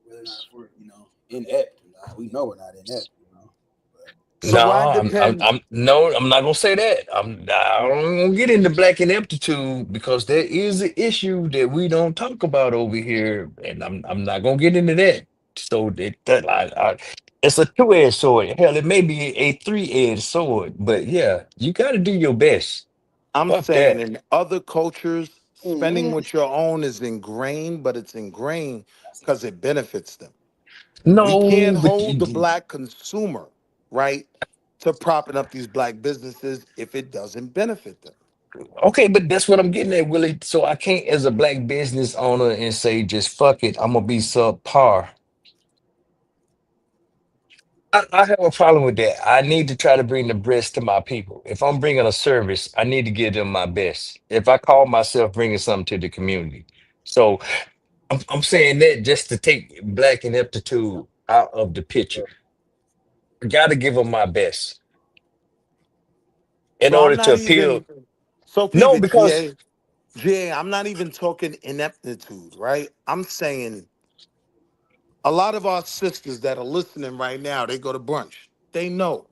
Whether or not we're inept. We know we're not inept. So No, why depend? I'm not gonna say that. I don't gonna get into black ineptitude because there is an issue that we don't talk about over here, and I'm not gonna get into that. So it's a two-edged sword. Hell, it may be a three-edged sword, but yeah, you got to do your best. I'm Fuck saying that. in other cultures, spending Mm-hmm. what your own is ingrained, but it's ingrained because it benefits them. We No, can't but hold the black consumer, right, to propping up these black businesses if it doesn't benefit them. okay, but that's what I'm getting at, Willie. So I can't, as a black business owner, and say just fuck it. I'm gonna be subpar. I have a problem with that. I need to try to bring the best to my people. If I'm bringing a service, I need to give them my best. If I call myself bringing something to the community, so I'm saying that just to take black ineptitude out of the picture. I got to give them my best in So I'm order to not appeal. even so No, people, because I'm not even talking ineptitude, right? I'm saying a lot of our sisters that are listening right now, they go to brunch. They know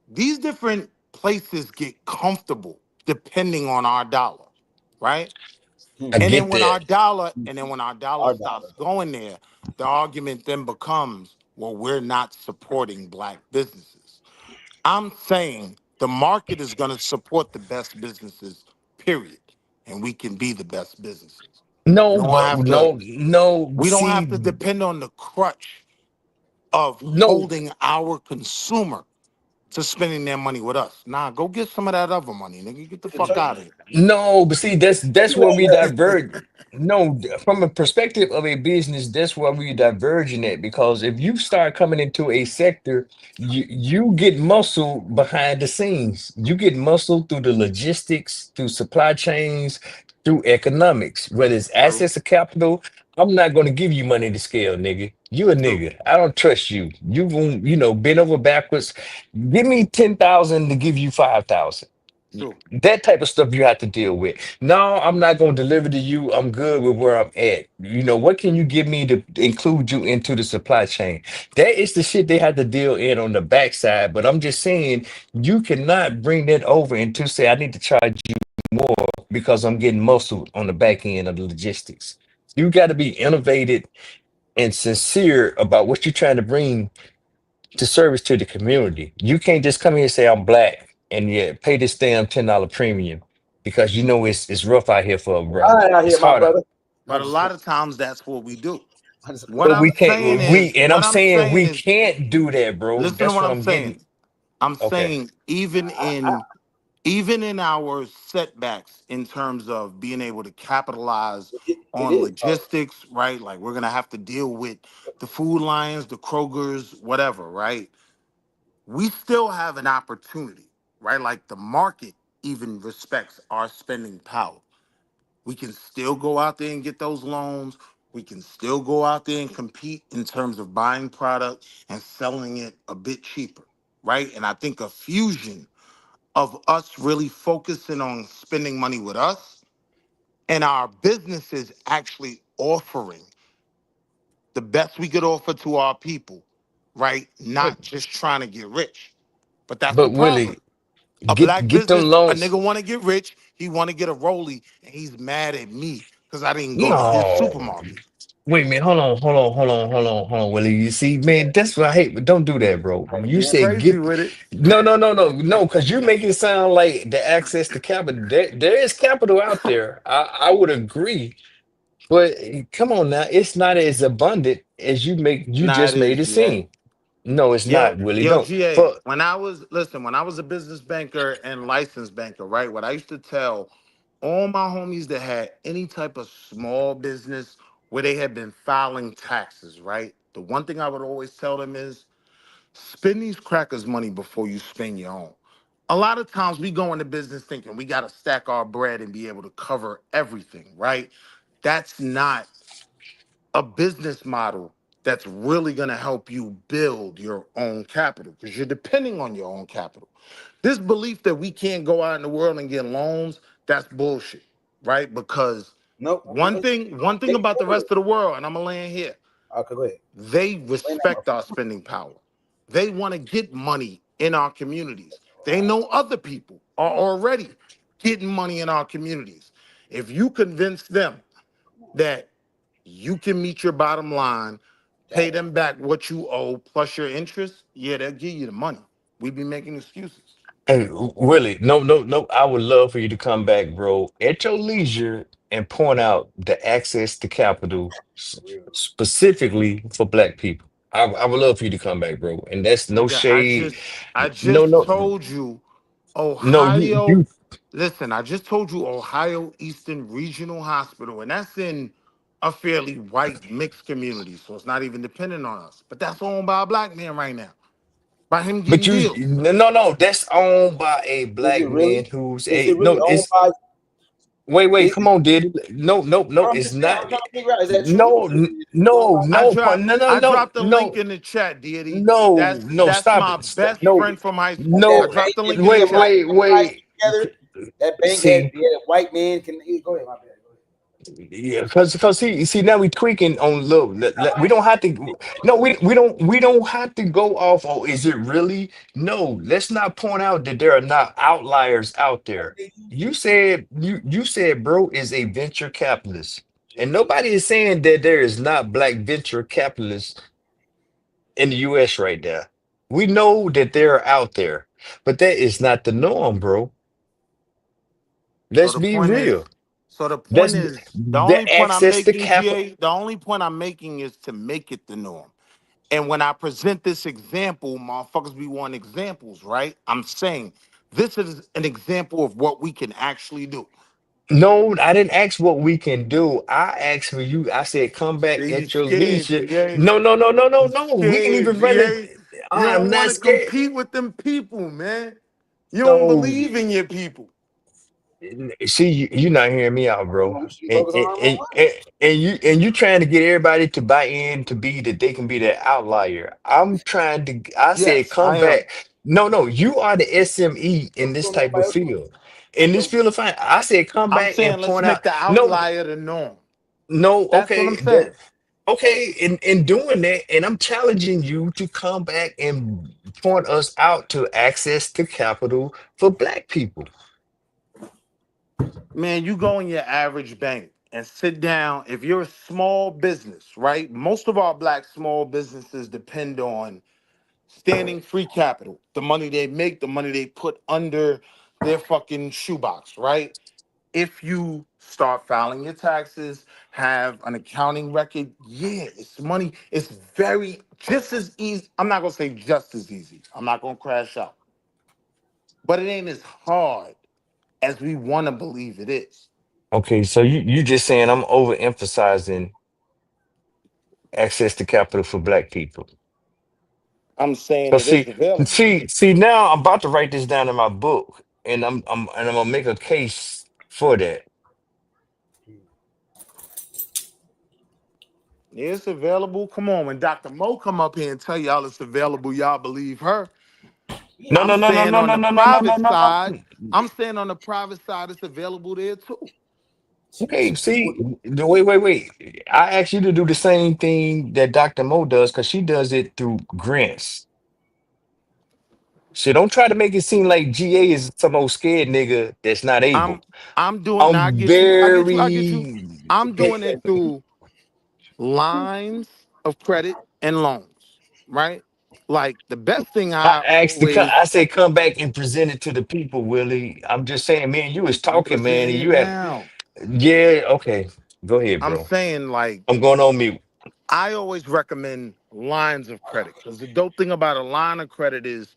these different places get comfortable depending on our dollar, right? I And then get when our that. dollar, and then when our dollar Our dollar. stops going there, the argument then becomes, well, we're not supporting black businesses. I'm saying the market is going to support the best businesses, period. And we can be the best businesses. We No, don't but have to, no. we don't have See, to depend on the crutch of no. holding our consumer to spending their money with us. Nah, go get some of that other money, nigga. Get the fuck out of here. No, but see, that's where we diverge. No, from a perspective of a business, that's where we diverging at. Because if you start coming into a sector, you get muscle behind the scenes. You get muscle through the logistics, through supply chains, through economics, whether it's True, assets or capital. I'm not going to give you money to scale, nigga. You a true. nigga. I don't trust you. You going bend over backwards. Give me 10,000 to give you 5,000. True. That type of stuff you have to deal with. No, I'm not going to deliver to you. I'm good with where I'm at. You know, what can you give me to include you into the supply chain? That is the shit they have to deal in on the backside. But I'm just saying, you cannot bring that over and to say, I need to charge you more because I'm getting muscled on the back end of the logistics. You got to be innovative and sincere about what you're trying to bring to service to the community. You can't just come here and say I'm black and yet pay this damn $10 premium because you know it's rough out here for a All brother. right, out It's here, my harder. brother. I But a just, lot of times that's what we do. I just, What But I'm we saying can't is, we and I'm what I'm saying saying we is, can't do that, bro. listen to That's what what I'm I'm saying. getting. I'm Okay. saying even in our setbacks in terms of being able to capitalize it on is. logistics, right? Like we're gonna have to deal with the Food Lions, the Krogers, whatever, right? We still have an opportunity, right? Like the market even respects our spending power. We can still go out there and get those loans. We can still go out there and compete in terms of buying product and selling it a bit cheaper, right? And I think a fusion of us really focusing on spending money with us and our businesses actually offering the best we could offer to our people, right? But Not just trying to get rich. But that's the but problem. Willie, A black get them business, a loans. nigga want to get rich, he want to get a rollie, and he's mad at me because I didn't go to his No. supermarket. Wait a minute, hold on, Willie. You see, man, that's what I hate, but don't do that, bro. You Get said crazy get with it. no, because you make it sound like the access to capital. There is capital out there. I would agree, but come on now, it's not as abundant as you Nah, it just made is, it GA. seem. No, it's not, Willie. Yo, Don't. GA, For when I was a business banker and licensed banker, right? What I used to tell all my homies that had any type of small business where they had been filing taxes, right? The one thing I would always tell them is spend these crackers money before you spend your own. A lot of times we go into business thinking we got to stack our bread and be able to cover everything, right? That's not a business model that's really going to help you build your own capital because you're depending on your own capital. This belief that we can't go out in the world and get loans, that's bullshit, right? Because Nope. one thing They about the cover rest it. of the world, and I'm gonna land here, Okay, go ahead. they Explain that, respect our spending power. They want to get money in our communities. They know other people are already getting money in our communities. If you convince them that you can meet your bottom line, pay them back what you owe plus your interest, yeah, they'll give you the money. We be making excuses. Hey, Willie, no. I would love for you to come back, bro, at your leisure and point out the access to capital specifically for Black people. I would love for you to come back, bro. And that's no Nigga, shade. I No, just no, told you no. Ohio. Listen, I just told you Ohio Eastern Regional Hospital, and that's in a fairly white mixed community, so it's not even dependent on us. But that's owned by a black man right now, by him But getting you, deals. no. That's owned by a Is black it really? man who's Is a it really no. owned It's by? wait. It, Come on, did no. I'm It's just saying. not. I'm trying to figure out. Is that true? No, Is it owned by? I dropped the link no. in the chat, deity. No, That's stop my it. Stop. best No, friend from high school. Like I that no. bank dropped the and link in me the and chat. white Wait. together. That bank See, had white men. Can go ahead, my bad. Go yeah, because he see now we tweaking on look. We don't have to. No, we don't have to go off. Oh, is it really? No, let's not point out that there are not outliers out there. You said bro is a venture capitalist, and nobody is saying that there is not black venture capitalists in the U.S. right now. We know that they're out there, but that is not the norm, bro. So Let's the be point real. is, so the That's point is, the the only point I'm access to making, capital. GA, the only point I'm making is to make it the norm. And when I present this example, motherfuckers be wanting examples, right? I'm saying this is an example of what we can actually do. No, I didn't ask what we can do. I asked for you. I said, come back See, you at your scared, leisure. GA. No. We can Scared, even run it. GA. You I'm don't want not to scared. compete with them people, man. You don't No, believe in your people. see, you're not hearing me out, ahead. bro. We should be And focused on and, our own and, money. and and you trying to get everybody to buy in to be that they can be that outlier. I said, Yes, come I am. back. No, you are the SME in Focus this on type everybody of else's money. field. in this field of finance, I said come I'm back and saying let's point out. make the No, outlier the norm. no, That's what I'm okay, that saying. okay. In doing that, and I'm challenging you to come back and point us out to access to capital for Black people. Man, you go in your average bank and sit down. If you're a small business, right? Most of our black small businesses depend on standing free capital, the money they make, the money they put under their fucking shoebox, right? If you start filing your taxes, have an accounting record, yeah, it's money. It's very just as easy. I'm not gonna say just as easy. I'm not gonna crash out, but it ain't as hard as we want to believe it is. Okay, so you just saying I'm overemphasizing access to capital for Black people. I'm saying So it is see, available. see now I'm about to write this down in my book, and I'm gonna make a case for that. Yeah, it's available. Come on, when Dr. Mo come up here and tell y'all it's available, y'all believe her. No, I'm no, no, no, saying no, on no, the no, no, no, no, private no, no. side, I'm saying on the private side, it's available there too. Okay, see, wait. I asked you to do the same thing that Dr. Mo does because she does it through grants. So don't try to make it seem like GA is some old scared nigga that's not I'm able. I'm doing. Now I I'm get you. I get you. I get you. very. I'm doing it through lines of credit and loans, right? Like the best thing I I asked to come. always I said, come back and present it to the people, Willie. I'm just saying, man. You was I'm talking, man, and presenting you it have. now. Yeah, okay. Go ahead, I'm bro. saying like I'm going on mute. I always recommend lines of credit because the dope thing about a line of credit is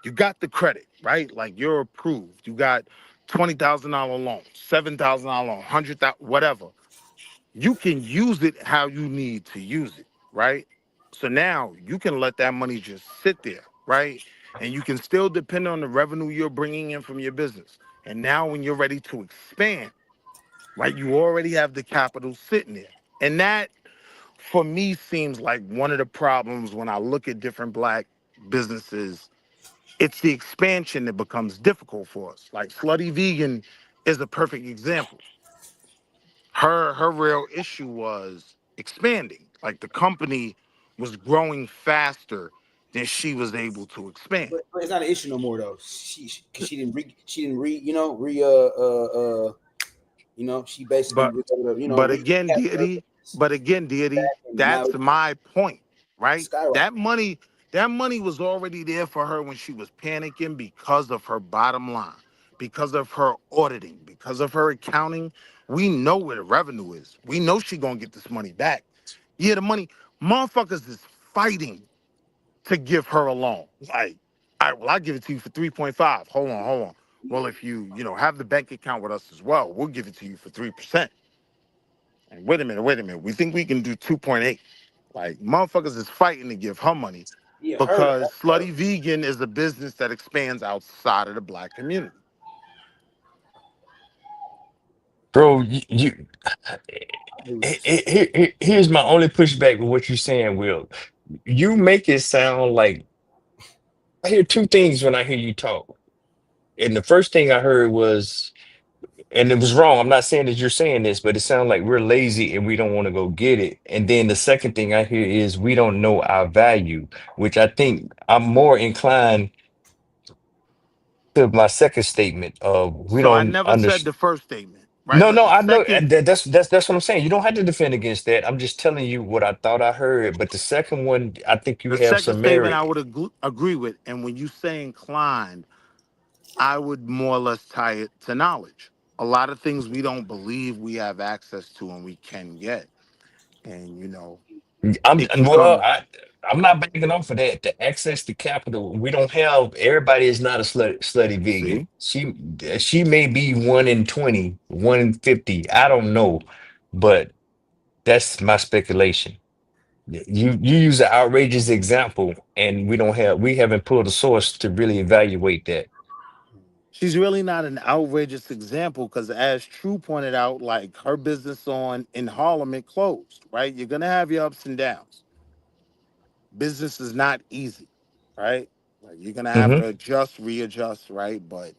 you got the credit, right? Like you're approved. You got $20,000 loan, $7,000 loan, 100,000, whatever. You can use it how you need to use it, right? So now you can let that money just sit there, right? And you can still depend on the revenue you're bringing in from your business. And now when you're ready to expand, right, you already have the capital sitting there. And that for me seems like one of the problems when I look at different black businesses. It's the expansion that becomes difficult for us. Like Slutty Vegan is a perfect example. Her real issue was expanding. Like the company was growing faster than she was able to expand. But it's not an issue no more though. Because she didn't re she basically But but again, deity, but again, deity, and now that's my point, right? skyrocket. That money was already there for her when she was panicking because of her bottom line, because of her auditing, because of her accounting. We know where the revenue is. We know she gonna get this money back. Yeah, the money, motherfuckers is fighting to give her a loan. Like, all right, well, I give it to you for 3.5. Hold on. Well, if you have the bank account with us as well, we'll give it to you for 3%. And wait a minute. We think we can do 2.8. Like motherfuckers is fighting to give her money Yeah, because Slutty Vegan is a business that expands outside of the black community. Bro, here's my only pushback with what you're saying, Will. You make it sound like I hear two things when I hear you talk. And the first thing I heard was, and it was wrong. I'm not saying that you're saying this, but it sounds like we're lazy and we don't want to go get it. And then the second thing I hear is we don't know our value, which I think I'm more inclined to my second statement of we So I don't never said understand. the first statement, right? No, But no, the I know second that's what I'm saying. You don't have to defend against that. I'm just telling you what I thought I heard. But the second one, I think you the have second some statement I merit. would agree with. And when you say inclined, I would more or less tie it to knowledge. A lot of things we don't believe we have access to and we can get. And I'm it can well, come. I'm not backing off of that. The access to capital, we don't have. Everybody is not a slutty vegan. See? She may be 1 in 20, 1 in 50. I don't know, but that's my speculation. You use an outrageous example, and we haven't pulled a source to really evaluate that. She's really not an outrageous example because, as True pointed out, like her business on in Harlem, it closed, right? You're going to have your ups and downs. Business is not easy, right? Like you're going to have Hmm. to adjust, readjust, right? But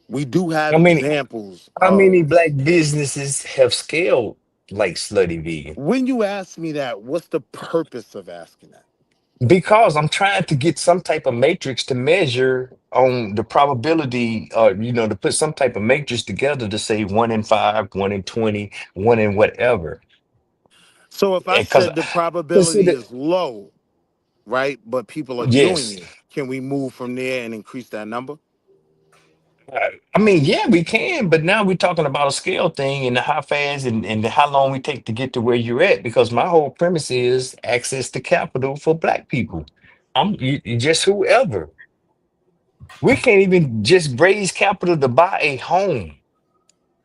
We do have I mean, examples how many of. black businesses have scaled like Slutty Vegan? When you ask me that, what's the purpose of asking that? Because I'm trying to get some type of matrix to measure on the probability, to put some type of matrix together to say 1 in 5, 1 in 20, one in whatever. So if I And because said the probability consider, is low, right, but people are doing yes. it, can we move from there and increase that number? I mean, yeah, we can, but now we're talking about a scale thing and how fast and how long we take to get to where you're at. Because my whole premise is access to capital for black people. Just whoever. We can't even just raise capital to buy a home.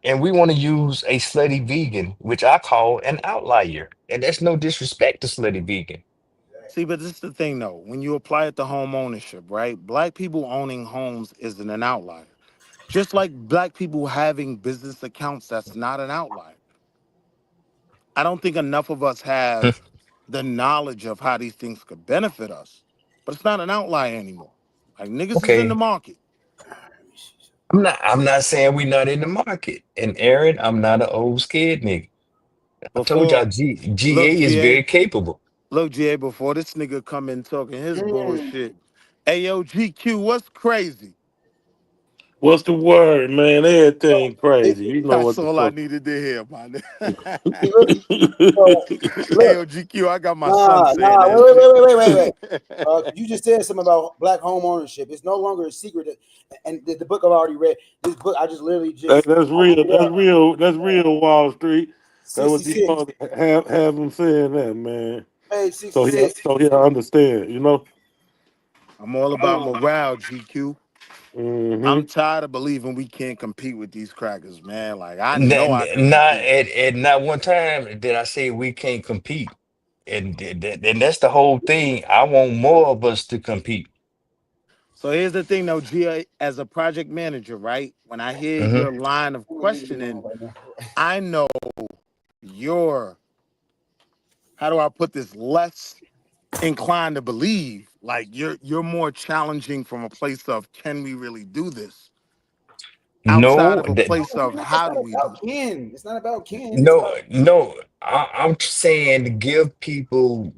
And we want to use a slutty vegan, which I call an outlier. And that's no disrespect to slutty vegan. See, but this is the thing though. When you apply it to home ownership, right? Black people owning homes isn't an outlier. Just like black people having business accounts, that's not an outlier. I don't think enough of us have the knowledge of how these things could benefit us, but it's not an outlier anymore. Like niggas is in the Okay. market. I'm not saying we're not in the market. And Aaron, I'm not an old scared nigga. I told Before, y'all look, GA is GA, very capable. look, GA, before this nigga come in talking his Mm. bullshit. Ayo, GQ, what's crazy? What's the word, man? Everything It, crazy. You know That's what the all I fuck. needed to hear, man. it really, so look, Ayo, GQ, I got my son nah, saying nah, that wait. shit. You just said something about black home ownership. It's no longer a secret. And the book I've already read, this book I just literally Hey, just that's I looked real. it That's up. real. That's real. Wall Street. That's what these 66, mother have them saying that, man. page So he 66. so he understand. You know. I'm all about morale, GQ. Mm-hmm. I'm tired of believing we can't compete with these crackers, man. Like I know I could Not compete. at not one time did I say we can't compete. And that's the whole thing. I want more of us to compete. So here's the thing though, Gia, as a project manager, right? When I hear Hmm. your line of questioning, I know you're, how do I put this, less inclined to believe. Like you're more challenging from a place of can we really do this? Outside No, of a that place of It's how not do we do about this? Ken. It's not about Ken. It's no, about no. I'm saying to give people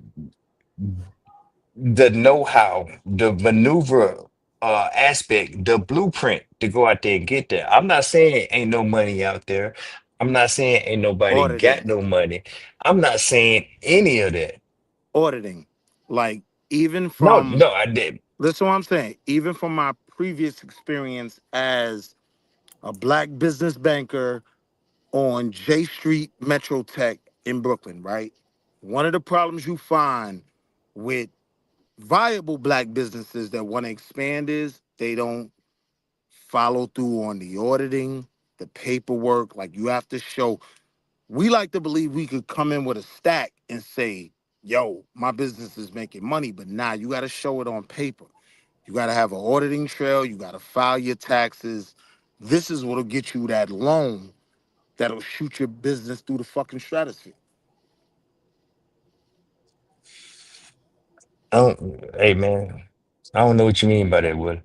the know-how, the maneuver aspect, the blueprint to go out there and get there. I'm not saying ain't no money out there. I'm not saying ain't nobody got Auditing. no money. I'm not saying any of that. Auditing. Like even No, from, no, I did. listen what I'm saying, even from my previous experience as a black business banker on J Street Metro Tech in Brooklyn, right? One of the problems you find with viable black businesses that want to expand is they don't follow through on the auditing, the paperwork. Like you have to show. We like to believe we could come in with a stack and say, yo, my business is making money, but nah, you got to show it on paper. You got to have an auditing trail. You got to file your taxes. This is what'll get you that loan that'll shoot your business through the fucking stratosphere. Hey man, I don't know what you mean by that, Will.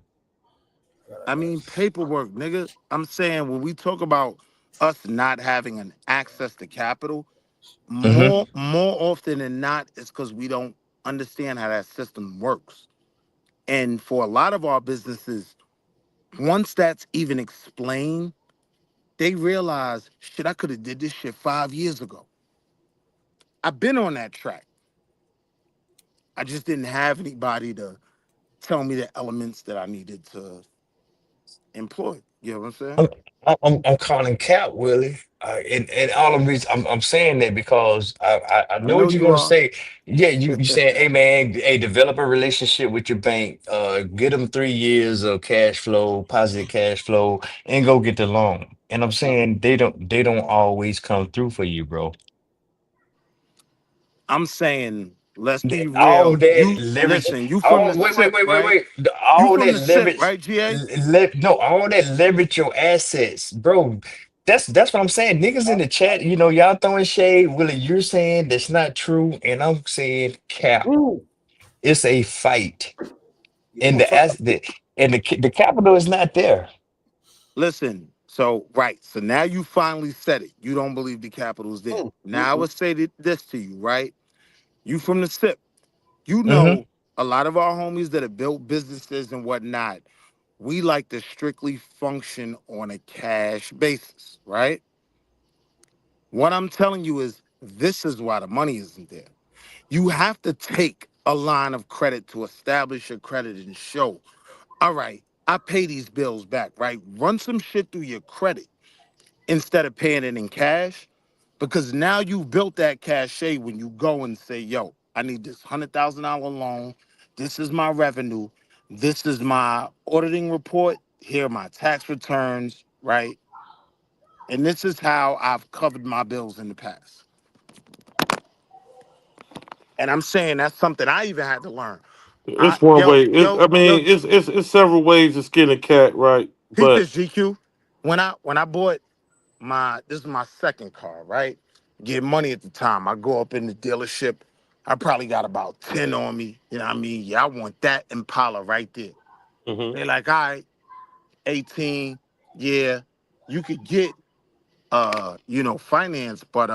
I mean, paperwork, nigga. I'm saying when we talk about us not having an access to capital, Hmm. more often than not, it's because we don't understand how that system works. And for a lot of our businesses, once that's even explained, they realize, shit, I could have did this shit 5 years ago. I've been on that track. I just didn't have anybody to tell me the elements that I needed to employ. You know what I'm saying? I'm, I'm calling Cap, Willie. And all of these, I'm saying that because I I know know what you're you gonna are. say. Yeah, you saying, hey man, hey, develop a relationship with your bank. Get them 3 years of cash flow, positive cash flow, and go get the loan. And I'm saying they don't always come through for you, bro. I'm saying, let's be All real. that You leverage. listen, you from Oh, the wait, wait, SIP, wait, wait, right? wait. You All from that the SIP, leverage. right, GA? No, all that leverage your assets, bro. That's what I'm saying. Niggas in the chat, y'all throwing shade. Willie, you're saying that's not true, and I'm saying cap. Ooh, It's a fight, yeah, we and gonna the fuck as the and the capital is not there. Listen, so right, so now you finally said it. You don't believe the capital's there. Now I would say this to you, right? You from the SIP, you Mm-hmm. know a lot of our homies that have built businesses and whatnot. We like to strictly function on a cash basis, right? What I'm telling you is this is why the money isn't there. You have to take a line of credit to establish your credit and show, all right, I pay these bills back, right? Run some shit through your credit instead of paying it in cash. Because now you've built that cachet when you go and say, yo, I need this $100,000 loan. This is my revenue. This is my auditing report. Here are my tax returns, right? And this is how I've covered my bills in the past. And I'm saying that's something I even had to learn. It's one Yo, way. yo, I yo, mean, it's several ways to skin a cat, right? peep But this, GQ. When I bought this is my second car, right? Get money at the time. I go up in the dealership. I probably got about 10 on me. You know what I mean? Yeah, I want that Impala right there. mhm. They're like, all right, 18, yeah, you could get finance, but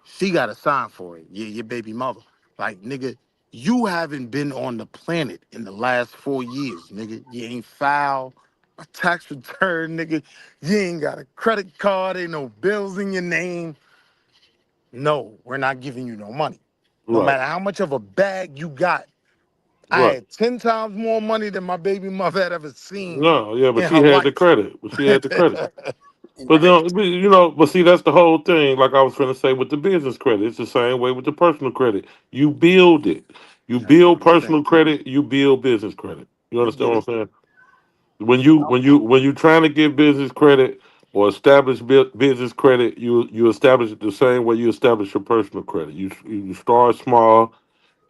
she got to sign for it. Yeah, your baby mother. Like, nigga, you haven't been on the planet in the last 4 years, nigga. You ain't filed a tax return, nigga. You ain't got a credit card, ain't no bills in your name. No, we're not giving you no money. No Right, matter how much of a bag you got. I right. had 10 times more money than my baby mother had ever seen No, yeah, but in she her had the life. credit. But she had the credit. But Right. but see, that's the whole thing. Like I was trying to say with the business credit, it's the same way with the personal credit. You build it. You That's what build I'm saying. personal credit. You build business credit. You You understand get what it? I'm saying? When you trying to get business credit or establish business credit, you establish it the same way you establish your personal credit. You start small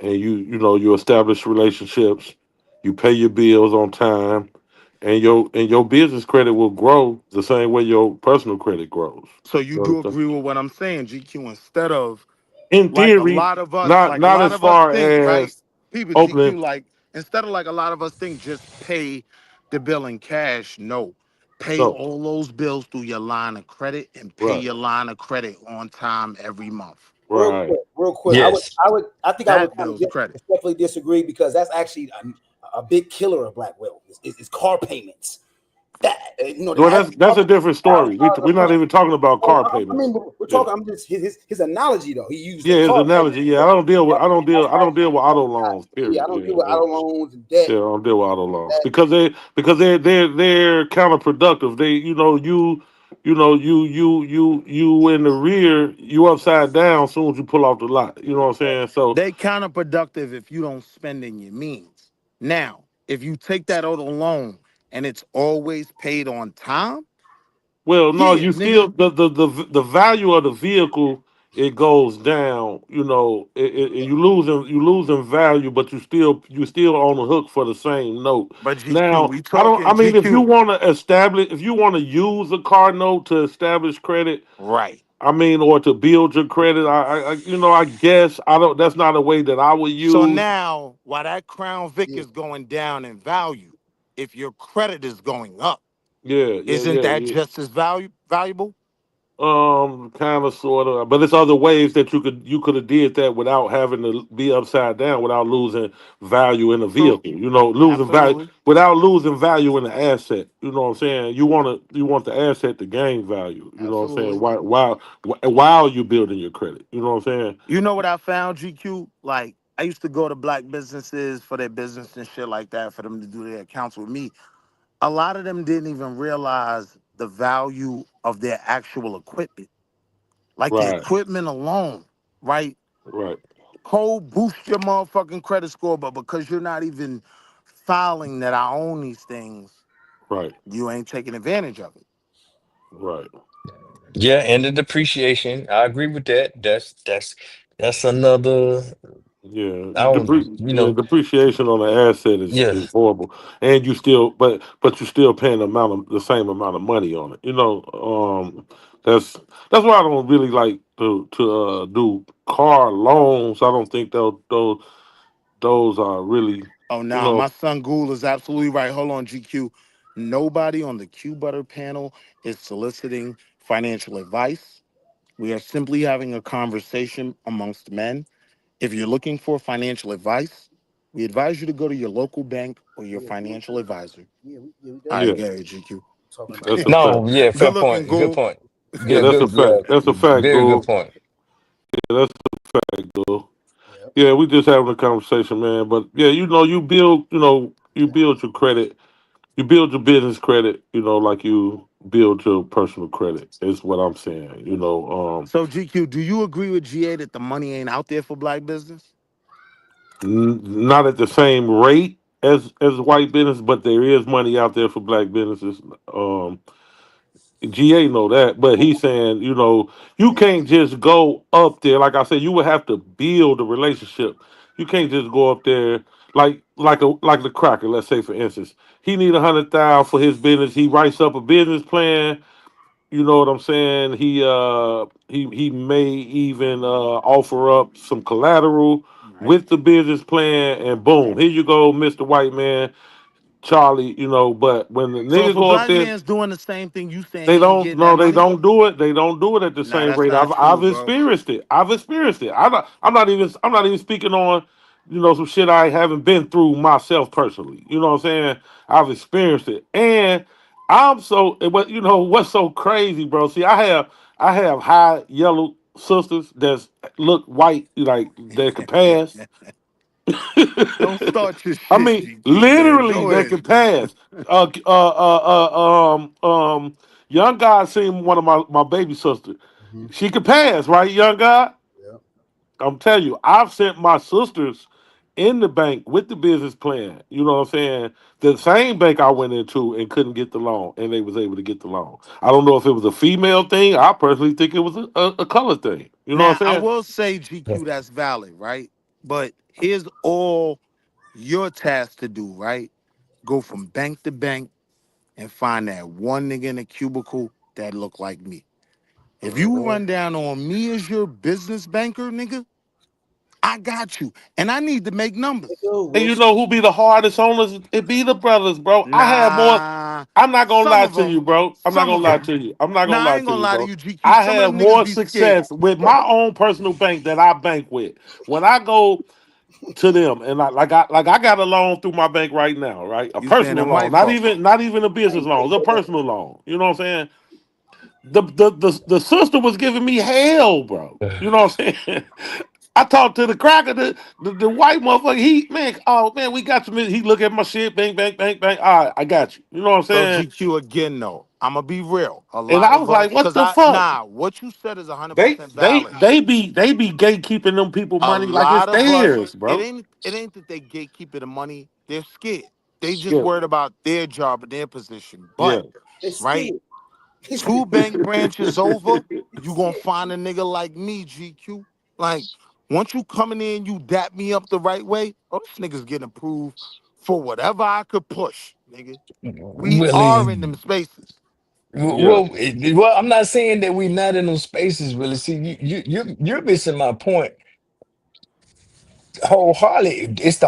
and you establish relationships. You pay your bills on time, and your business credit will grow the same way your personal credit grows. So you You do understand? agree with what I'm saying, GQ, instead of In theory, not like a not lot as of us far think, right? as People opening. GQ, like instead of like a lot of us think just pay the bill in cash. No. Pay No, all those bills through your line of credit and pay right, your line of credit on time every month. right. Real quick. Yes. I think I would That kind of builds credit. respectfully disagree because that's actually a big killer of black wealth is car payments. That the Well, average that's car a payment different story. We're not even talking about car I payments. mean, we're Yeah, talking. I'm just his analogy though. He used yeah. a His car analogy. payment. Yeah, So, I don't deal with auto loans. yeah, I Period. don't Yeah, deal with yeah. auto loans and debt. Yeah, I don't deal with auto loans That because they're counterproductive. They you in the rear, you upside down as soon as you pull off the lot. You know what I'm saying? So They counterproductive if you don't spend in your means. Now, if you take that auto loan and it's always paid on time, well, no, yeah, you still nigga. the value of the vehicle it goes down. You losing value, but you still on the hook for the same note. But GQ, Now, we I don't. talking I mean, GQ. if you want to use a car note to establish credit, Right. I mean, or to build your credit, I guess I don't. That's not a way that I would So use. now, while that Crown Vic is going down in value, if your credit is going up, Yeah, yeah, isn't yeah, that yeah. just as valuable? Kind of, sort of, but it's other ways that you could have did that without having to be upside down, without losing value in the True. vehicle. Losing value Absolutely. without losing value in the asset. You know what I'm saying? You want the asset to gain value. You know what I'm saying? Absolutely. While you building your credit. You know what I'm saying? You know what I found, GQ? Like, I used to go to black businesses for their business and shit like that for them to do their accounts with me. A lot of them didn't even realize the value of their actual equipment. Like the Right, equipment alone, right? right, Cold boost your motherfucking credit score, but because you're not even filing that I own these things, right, you ain't taking advantage of it. right. Yeah, and the depreciation. I agree with that. That's another. Yeah, I don't. depreciation on the asset Yeah. is horrible, and but you still paying the same amount of money on it. That's that's why I don't really like to do car loans. I don't think those are really Oh, you nah, know my son Ghoul is absolutely right. Hold on, GQ. Nobody on the Q Butter panel is soliciting financial advice. We are simply having a conversation amongst men. If you're looking for financial advice, we advise you to go to your local bank or your financial advisor. All right, Yeah, go ahead, GQ. that's a fact. No, yeah, fair Good looking, point. Good Gould. point. Yeah, Yeah, that's a good. Yeah, fact. That's a fact, very good Gould. point. Yeah, that's a fact, Gould. Yeah, we just having a conversation, man. But yeah, you build your credit, you build your business credit, like you build your personal credit. Is what I'm saying. So, GQ, do you agree with GA that the money ain't out there for black business? Not at the same rate as white business, but there is money out there for black businesses. GA know that, but he's saying, you can't just go up there. Like I said, you would have to build a relationship. You can't just go up there like the cracker. Let's say, for instance, he need 100,000 for his business. He writes up a business plan. You know what I'm saying? He may even offer up some collateral Right. with the business plan, and boom, here you go, Mr. White Man, Charlie. But when the So, nigga if a go up black there, man's doing the same thing, you saying they he ain't don't. getting No, that they money? don't do it. They don't do it at the Nah, same that's rate. not I've true, bro. experienced it. I've experienced it. I'm not even speaking on some shit I haven't been through myself personally. You know what I'm saying? I've experienced it, and I'm so. But what's so crazy, bro? See, I have high yellow sisters that look white, like they could pass. Don't start your I shit, mean, GQ, man. literally, Go they ahead. can pass. Young God seen one of my baby sister. She could pass, right, young God? I'm telling you, I've sent my sisters in the bank with the business plan. You know what I'm saying? The same bank I went into and couldn't get the loan, and they was able to get the loan. I don't know if it was a female thing. I personally think it was a color thing. You know Now, what I I'm saying? will say, GQ, that's valid, right? But here's all your task to do, right? Go from bank to bank and find that one nigga in a cubicle that look like me. If you run down on me as your business banker, nigga, I got you. And I need to make numbers. And you know who be the hardest on us? It be the brothers, bro. I have more. Nah, I'm not gonna some lie of to you, them, bro. I'm not some gonna of lie them. to you. I'm not Nah, gonna I lie ain't to gonna you, lie to bro. you, GQ. I Some of have them niggas more be scared. success with my own personal bank that I bank with. When I go to them, and I got a loan through my bank right now, right? A You saying personal them loan, white not folks. even a business loan. It's a personal loan. You know what I'm saying? The sister was giving me hell, bro. You know what I'm saying? I talked to the cracker, the white motherfucker. Oh man, we got you. He look at my shit, bang, bang, bang, bang. All right, I got you. You know what I'm So saying? GQ again, though. I'ma be real. A And lot I of was like, us, what cause the fuck? what you said is They 100% they valid. they be they be gatekeeping them people A money like it's lot of us, theirs, bro. it ain't that they gatekeeping the money. They're scared. They just Yeah, worried about their job and their position. But yeah. right, two bank branches over, you gonna find a nigga like me, GQ. Like, once you coming in, you dap me up the right way. Oh, this nigga's getting approved for whatever I could push, nigga. We are in them Willie. spaces. Yeah. Well, I'm not saying that we're not in those spaces, Willie. See, you're missing my point wholeheartedly. It's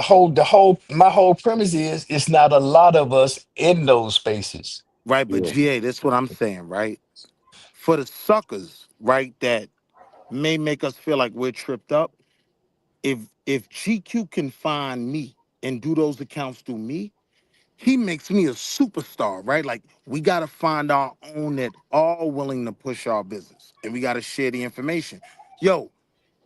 my whole premise is it's not a lot of us in those spaces. Right, but Yeah. GA, that's what I'm saying, right? For the suckers, right, that may make us feel like we're tripped up. If GQ can find me and do those accounts through me, he makes me a superstar, right? Like, we gotta find our own that are willing to push our business, and we gotta share the information. Yo,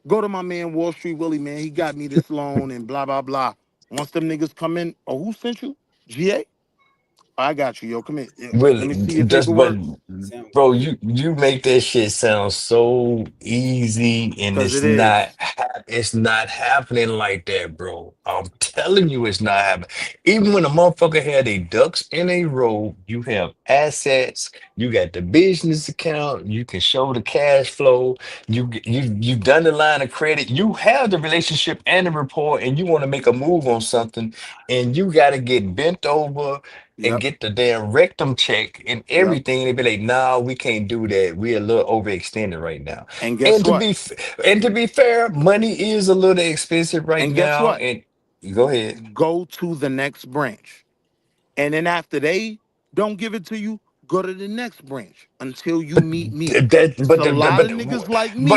go to my man Wall Street Willie, man. He got me this loan and blah blah blah. Once them niggas come in, oh, who sent you? GA? I got you, yo. Come in. Yeah, let Willie, me see your just but paperwork. bro, you make that shit sound so easy, and Cause it is. it's not happening like that, bro. I'm telling you, it's not happening. Even when a motherfucker had a ducks in a row, you have assets, you got the business account, you can show the cash flow, you've done the line of credit, you have the relationship and the rapport, and you want to make a move on something, and you got to get bent over and Yep, get the damn rectum check and yep. everything, they be like, "Nah, we can't do that. We're a little overextended right now." And guess And what? to be fair, money is a little expensive right And guess now. what? And go ahead. Go to the next branch. And then after they Don't give it to you, go to the next branch until you meet me. That, It's but a the, lot of niggas like me.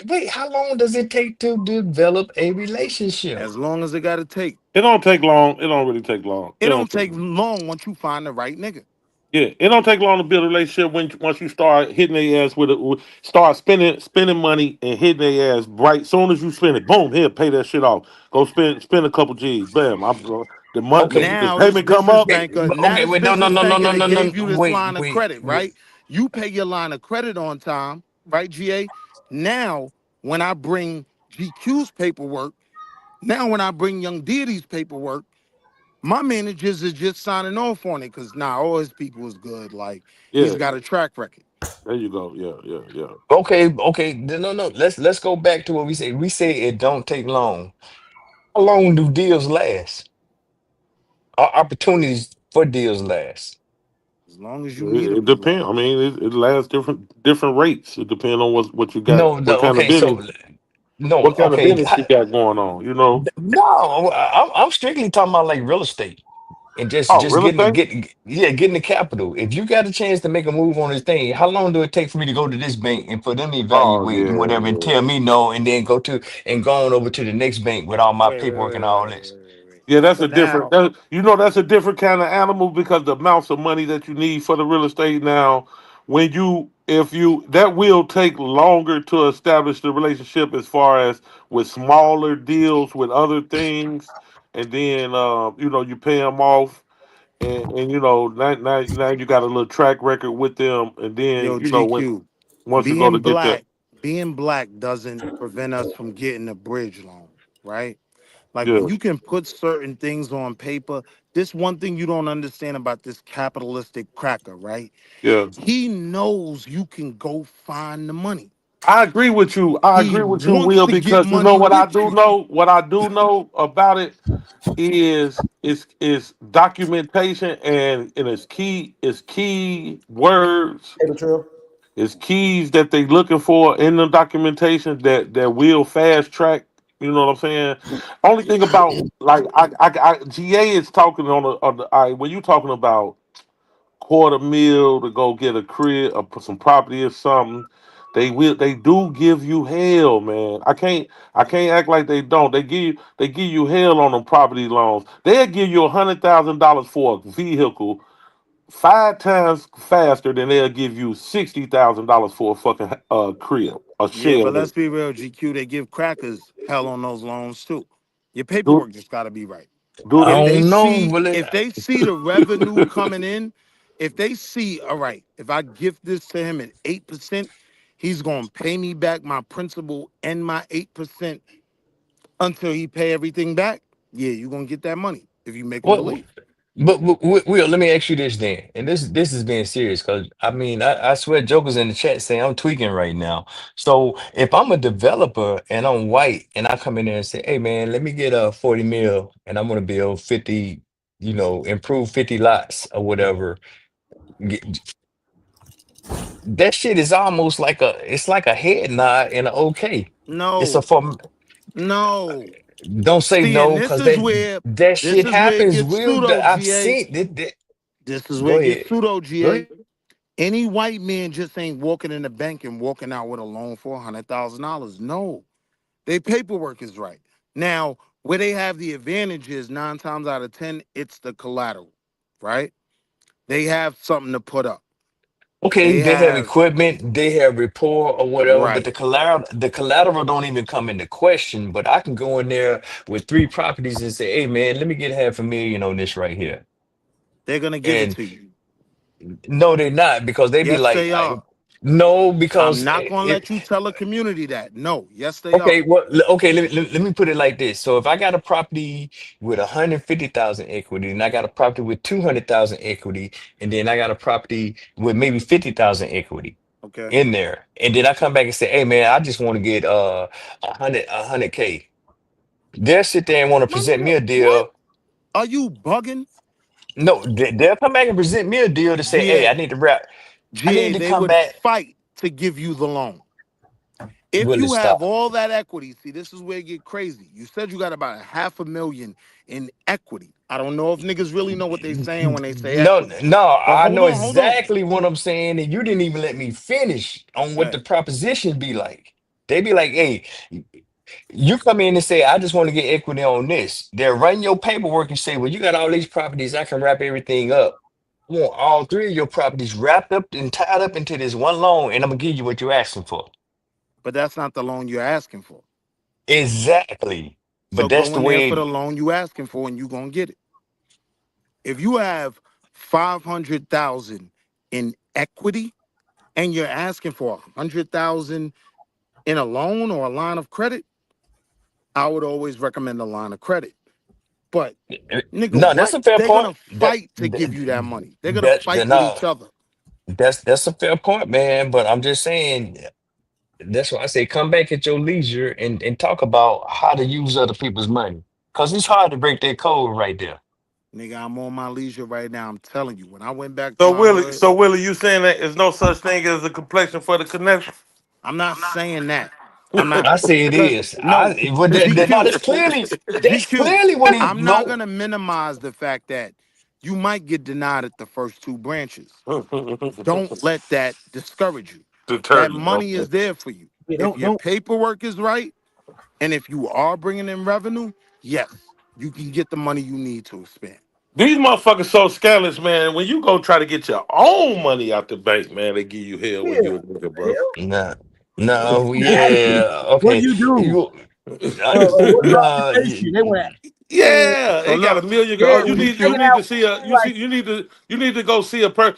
wait. How long does it take to develop a relationship? As long as it got to take. It don't take long. It don't really take long. It It don't don't take take long. long once you find the right nigga. Yeah, it don't take long to build a relationship when once you start hitting their ass start spending money and hitting their ass right. Soon as you spend it, boom, here, pay that shit off. Go spend a couple G's, bam. The month the Okay, Now this payment come business up. okay, banker, now this wait, no, no, business no, no, banker no, that no, no, gave you this wait, line of wait, credit, wait. right? You pay your line of credit on time, right, GA? Now, when I bring GQ's paperwork, now when I bring Young Deity's paperwork, my managers is just signing off on it because all his people is good. Like he's Yeah, got a track record. there you go. Yeah, yeah, yeah. Okay, no, no. Let's go back to what we say. We say it don't take long. How long do deals last? Opportunities for deals last? As long as you need It them to depends. I last. mean, it lasts different rates. It depends on what you got, No, what no. kind of Okay, business, so no. what kind of Okay, business you got going on. You know. no. I'm strictly talking about like real estate and Oh, just real estate. getting the capital. If you got a chance to make a move on this thing, how long do it take for me to go to this bank and for them to Oh evaluate and yeah, whatever and yeah. tell me no, and then go to and go on over to the next bank with all my Wait, wait, paperwork wait, and wait, all wait, this? wait, wait, wait. Yeah, that's So a different. now, That's a different kind of animal because the amounts of money that you need for the real estate now, when you if you that will take longer to establish the relationship as far as with smaller deals with other things, and then you pay them off, and now you got a little track record with them, and then yo, when GQ, once you go to being get that, black, being black doesn't prevent us from getting a bridge loan, right? Like yeah, when you can put certain things on paper, this one thing you don't understand about this capitalistic cracker, right? yeah. He knows you can go find the money. I agree with you. I He agree with you, wants Will, to get because you know money what I with do you. know. What I do know about it is documentation and it's key words, Paper trail. it's keys that they looking for in the documentation that will fast track. You know what I'm saying? Only thing about like GA is talking all right, when you talking about quarter mil to go get a crib or put some property or something, they do give you hell, man. I can't act like they don't. They give you hell on them property loans. They'll give you $100,000 for a vehicle 5 times faster than they'll give you $60,000 for a fucking crib, a Yeah, but shed. let's be real, GQ. They give crackers hell on those loans too. Your Do paperwork just got to be right. do I If they? they don't know, see, Willie. if they see the revenue coming in, if they see, all right, if I gift this to him at 8%, he's gonna pay me back my principal and my 8% until he pay everything back. Yeah, you're gonna get that money if you make him What? believe. But Will, let me ask you this then, and this is being serious because I mean I swear Joker's in the chat saying I'm tweaking right now. So if I'm a developer and I'm white and I come in there and say, hey man, let me get a 40 mil and I'm gonna build 50, improve 50 lots or whatever. Get, that shit is almost like it's like a head nod and a okay. It's a No, form. no. Don't say See, and no because that this shit is where it happens. gets Will pseudo I've GA. seen it. This is where Go it gets ahead. pseudo Go GA. ahead. Any white man just ain't walking in the bank and walking out with a loan for $100,000. No, their paperwork is right. Now, where they have the advantage is 9 times out of 10, it's the collateral, right? They have something to put up. Okay, They they have have equipment, they have rapport or whatever, but right. the collateral don't even come into question. But I can go in there with three properties and say, hey man, let me get 500,000 on this right here. They're gonna give it And to you. no, they're not because they be Yes, like, they are. no, I'm because not gonna let you tell a community that. No, yes, they are. okay, well, okay, let me put it like this. So if I got a property with 150,000 equity, and I got a property with 200,000 equity, and then I got a property with maybe 50,000 equity Okay. in there, and then I come back and say, "Hey, man, I just want to get 100K." They'll sit there and want to My present me nigga, a what? deal. Are you bugging? No, they'll come back and present me a deal to say, "Hey, I GA. need to wrap. I GA, need to they come would back." fight to give you the loan. If Will it you have stop? all that equity, see, this is where it get crazy. You said you got about $500,000 in equity. I don't know if niggas really know what they saying when they say No, equity. no, But I know hold on. exactly what I'm saying, and you didn't even let me finish on what the Hey, proposition be like. They be like, hey, you come in and say, I just want to get equity on this. They'll run your paperwork and say, well, you got all these properties, I can wrap everything up. I want all three of your properties wrapped up and tied up into this one loan, and I'm gonna give you what you're asking for. but that's not the loan you're asking for. Exactly. So But that's go the in there for way the loan you asking for, and you gonna get it. If you have 500,000 in equity and you're asking for 100,000 in a loan or a line of credit, I would always recommend a line of credit. But nigga, no, that's what? a fair They're gonna point. fight to give you that money. They're gonna That fight with no, each other. that's a fair point, man. But I'm just saying that's why I say come back at your leisure and talk about how to use other people's money. Cause it's hard to break that code right there. Nigga, I'm on my leisure right now. I'm telling you. When I went back to So my Willie, hood, so Willie, you saying that there's no such thing as a complexion for the connection? I'm not saying that. I'm not I say it because is. no No, GQ, that's GQ. clearly what he I'm not no. gonna minimize the fact that you might get denied at the first two branches. Don't let that discourage you. Deter That you. money Okay. is there for you. Yeah, If your don't. paperwork is right and if you are bringing in revenue, yes, you can get the money you need to expand. These motherfuckers so scandalous, man. When you go try to get your own money out the bank, man, they give you hell Yeah, when you a nigga, bro. hell, No, no, actually, yeah, what do okay. you do? You What's your no, occupation? They want to. Yeah, So they got a look, million. Oh, Yeah, you when you need hanging out, to see a they you like, see you need to go see a per.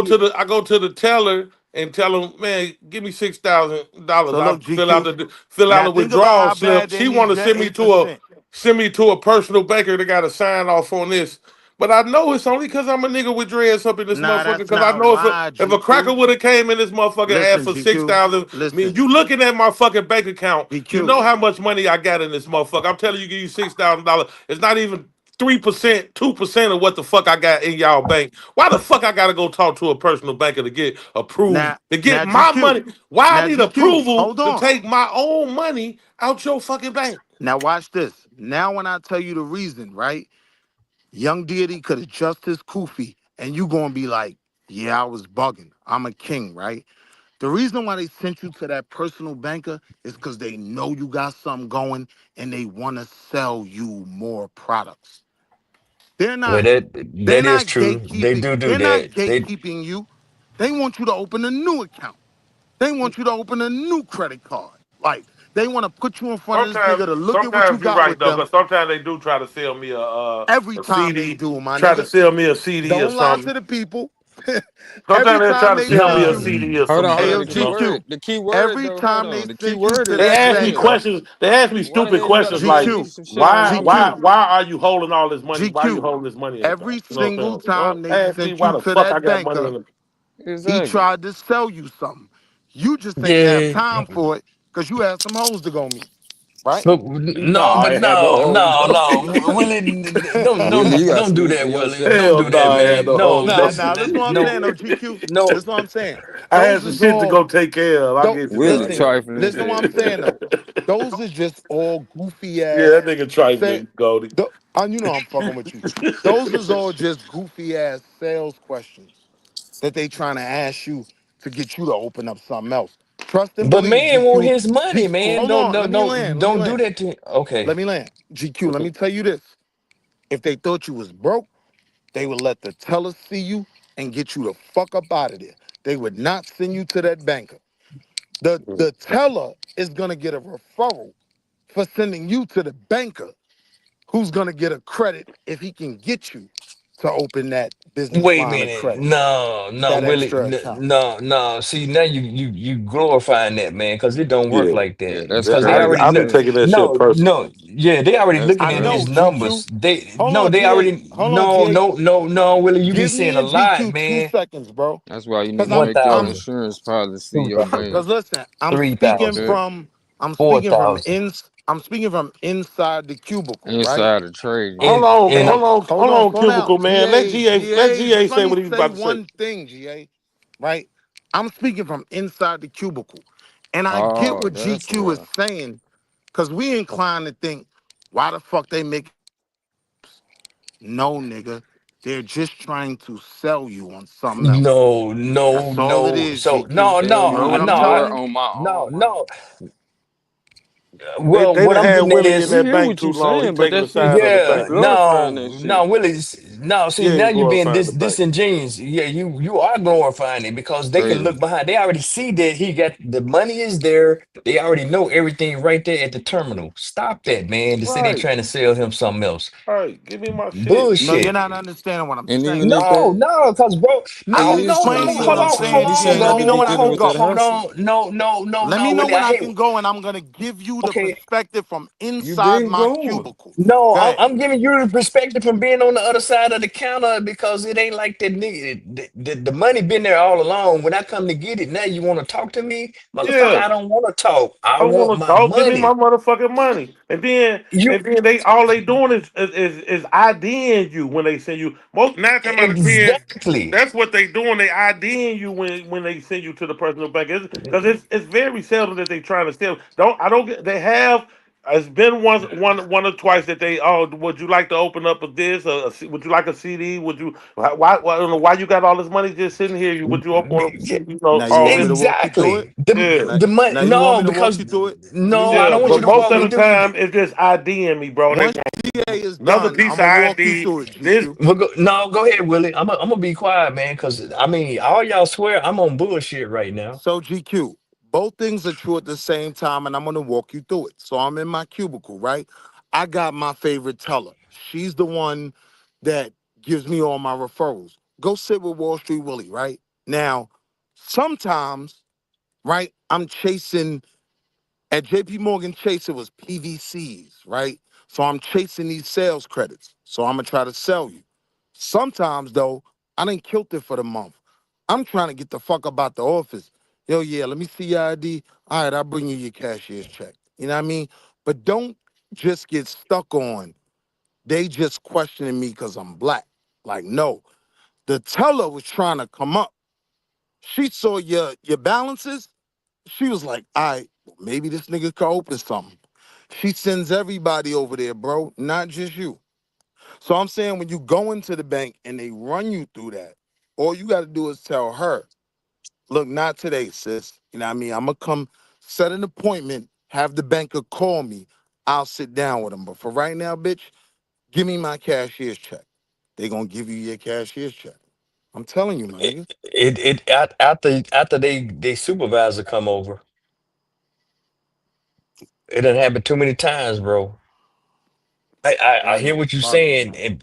yeah. I go to the teller and tell him, man, give me $6,000. so I look, GQ. fill out Now a think about withdrawal how slip. bad they She want need to that $8%. send me to a personal banker that got to sign off on this. But I know it's only because I'm a nigga with dreads up in this Nah, motherfucker. that's Because I not know why, if a cracker GQ. would have came in this motherfucker and asked Listen, for six GQ. thousand, I mean, Listen, you looking at my fucking bank account, you GQ. know how much money I got in this motherfucker. I'm telling you, give you $6,000. It's not even 3%, 2% of what the fuck I got in y'all bank. Why the fuck I gotta go talk to a personal banker to get approved Now, to get now my GQ. money? Why I Now need GQ. approval Hold to on. take my own money out your fucking bank? Now watch this. Now when I tell you the reason, right? Young Deity could adjust his kufi, and you gonna be like, yeah, I was bugging. I'm a king, right? The reason why they sent you to that personal banker is because they know you got something going and they want to sell you more products. They're well not they're that is not true. They gatekeeping. do They're not that. They gatekeeping you. They want you to open a new account. They want you to open a new credit card. Like they want to put you in front of this nigga to look at what you Sometimes you're got right with though, them because sometimes they do try to sell me every a time they CD, do, my try to nigga. sell me a CD or Don't lie to something. the people. Every Sometimes they try time to they sell me send a you, no. CD or Hold some on, hold on. AO shit, The you key know. word, GQ. the key word Every though. Hold time they on. The key send you word to is They that ask me banker, sell. questions. They ask me Why the stupid hell you gotta questions sell like, me GQ, some shit I already GQ, got? why are you holding all this money? Why are you GQ. holding this money in the bank? Every You know what single I'm saying? Don't time they ask me sent why you the to fuck I that got money banker, in the. he Exactly. tried to sell you something. You just ain't have Yeah. time for it because you had some hoes to go meet, right? But No, no, I but ain't had no hoes. Willie, Willie, you got don't some do you that, can go Willie. sell Don't Hell do some no, that, I ain't had man. no No, hoes. Nah, no, That's nah, this is what I'm saying, no, though, GQ. no. This is what I'm saying. I had Those some is shit to all, go take care of. I'll don't, get to Willie that. listen, trifling as listen what I'm hell. saying, though. Those is just all goofy Yeah, ass, that nigga say, trifling, Goldie. and you know I'm fucking with you. Those is all just goofy ass sales questions that they trying to ask you to get you to open up something else. Trust and But believe, man want GQ. his money, man. Hold on, let me land, let me Don't do land, that to. let Okay. me land. GQ, let me tell you this. If they thought you was broke, they would let the teller see you and get you the fuck up out of there. They would not send you to that banker. The teller is gonna get a referral for sending you to the banker, who's gonna get a credit if he can get you to open that business Wait a line of minute. credit, No, that Willie. extra account. No. See, now you glorifying that, man, because it don't work Yeah, like Yeah, that. that's Because they crazy already I be know. work. taking that shit personal. Yeah, they already That's looking I at know, these crazy. GQ. numbers. They Hold no, on, they GA. already Hold on, GA. no, Willie. You be Give saying me a and lot, GQ two man. seconds, bro. That's why you Cause need to I'm make your I'm 1,000, insurance policy your 2,000, bank. cause listen, Okay. I'm speaking from 4,000, I'm speaking from inside the cubicle, right? Inside the trading. and and Hold on, slow down. Cubicle man. Let Just GA let say me what he's say about to say. one thing, GA. Right? I'm speaking from inside the cubicle. And I get Oh, what that's GQ is why. saying, because we inclined to think, why the fuck they make. No, nigga. They're just trying to sell you on something else. No, no, That's all it no. is, So GQ. no, Sell You heard you what I'm no, telling more you? on my no, own money. no. They Well, they what done I'm had getting at Willie in is, We that hear bank what too you long. He saying, but taking the that shit side of the yeah, bank. you glorifying that shit. no, Willie, no. See, Yeah, now he you're being glorifying the bank. disingenuous. Yeah, you are glorifying it because they can Hey, look behind. They already see that he got the money is there. They already know everything right there at the terminal. Stop that, man. To say they Right, trying to sell him something else. right. Give me my shit. No, you're Bullshit. not understanding what I'm and saying. even if No, that no, because bro, I no, just is no, explained true, to no. you but what Hold I'm I'm on, saying. hold saying You he on, can't shouldn't let have me to know bro. be when I dealing can Hold with on, that go. hold hassle. on. No, no, no, Let no, me know Willie. when I I hate. can go, and I'm gonna give you the Okay, perspective from You inside been my going. cubicle. no, Go ahead. I'm giving you the perspective from being on the other side of the counter because it ain't like that nigga. The money been there all along. When I come to get it, now you want to talk to me, motherfucker? Yeah, I don't want to talk. I I want want to my talk. Give me my money. motherfucking money. You And then they all they doing is IDing you when they send you. Most 9 times out of 10, exactly. that's what they doing. They IDing you when they send you to the personal bank. Because it's very seldom that they trying to steal. I don't get. They have. It's been one or twice that they. Oh, would you like to open up of this? Would you like a CD? Would you? I don't know why you got all this money just sitting here. Would you open up? You know Now you all want me this. to walk you through it? Exactly. The Yeah. the money. Now you want No, me to walk because you through it? Let me no, I walk don't Yeah, you want but you to through it. most walk of me the through. time it's just IDing me, bro. They Once want GA is another done, piece I'm of gonna walk you ID. through it, This GQ. No, go ahead, Willie. I'm gonna be quiet, man, because I mean, all y'all swear I'm on bullshit right now. So GQ, both things are true at the same time, and I'm gonna walk you through it. So I'm in my cubicle, right? I got my favorite teller. She's the one that gives me all my referrals. Go sit with Wall Street Willie, right? Now, sometimes, right, I'm chasing at JP Morgan Chase, it was PVCs, right? So I'm chasing these sales credits. So I'm gonna try to sell you. Sometimes though, I done killed it for the month. I'm trying to get the fuck up out the office. Yo, yeah, let me see your ID. All right, I'll bring you your cashier's check. You know what I mean? But don't just get stuck on they just questioning me because I'm black. Like, no. The teller was trying to come up. She saw your balances. She was like, all right, well, maybe this nigga could open something. She sends everybody over there, bro, not just you. So I'm saying when you go into the bank and they run you through that, all you got to do is tell her, look, not today, sis. You know what I mean? I'm going to come set an appointment, have the banker call me. I'll sit down with him. But for right now, bitch, give me my cashier's check. They going to give you your cashier's check. I'm telling you, my It nigga. after they supervisor come over, it done happened too many times, bro. I That hear nigga what you're bugging, saying. man.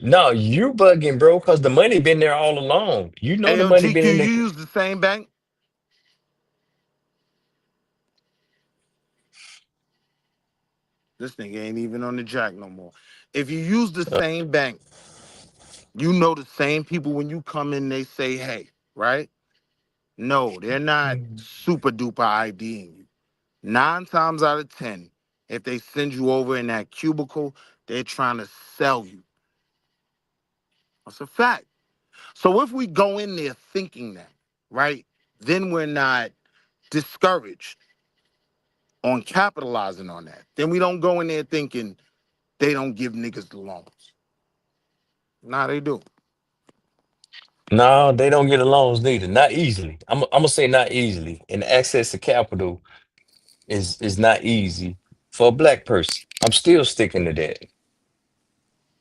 No, you bugging, bro, because the money been there all along. You know Hey, the yo, money been GQ, in you there. use the same bank? This nigga ain't even on the jack no more. If you use the Uh, same bank, you know the same people when you come in, they say, hey, right? No, they're not super duper IDing you. 9 times out of 10, if they send you over in that cubicle, they're trying to sell you. That's a fact. So if we go in there thinking that, right, then we're not discouraged on capitalizing on that. Then we don't go in there thinking they don't give niggas the loans. Nah, they do. no, they don't get the loans neither. Not easily. I'm gonna say not easily. And access to capital is not easy for a black person. I'm still sticking to that.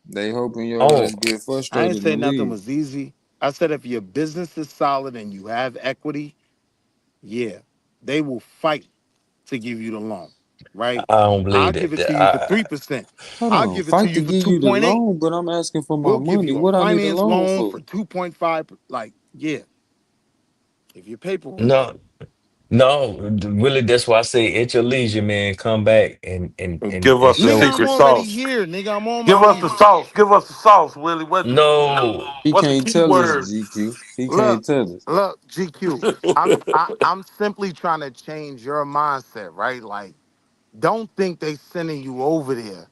They hoping your Oh, ass get I ain't frustrated say and nothing leave. was easy. I said if your business is solid and you have equity, yeah, they will fight to give you the loan, right? I don't I'll believe give that. it to you for 3%. Hold I'll on, give it to fight to you for give you the 2.8. loan, but I'm asking for my We'll give money. you a What I need a finance loan loan for? for 2.5. Like, yeah, if your paperwork right. No, no, Willie. That's why I say at your leisure, man. Come back give and us the show Nigga, us. I'm secret already sauce. here, nigga. I'm on my Give us the way. sauce. Give us the sauce, Willie. No, He What's the can't key tell us, word? GQ. He Look, can't tell us. look, GQ. I'm simply trying to change your mindset, right? Like, don't think they sending you over there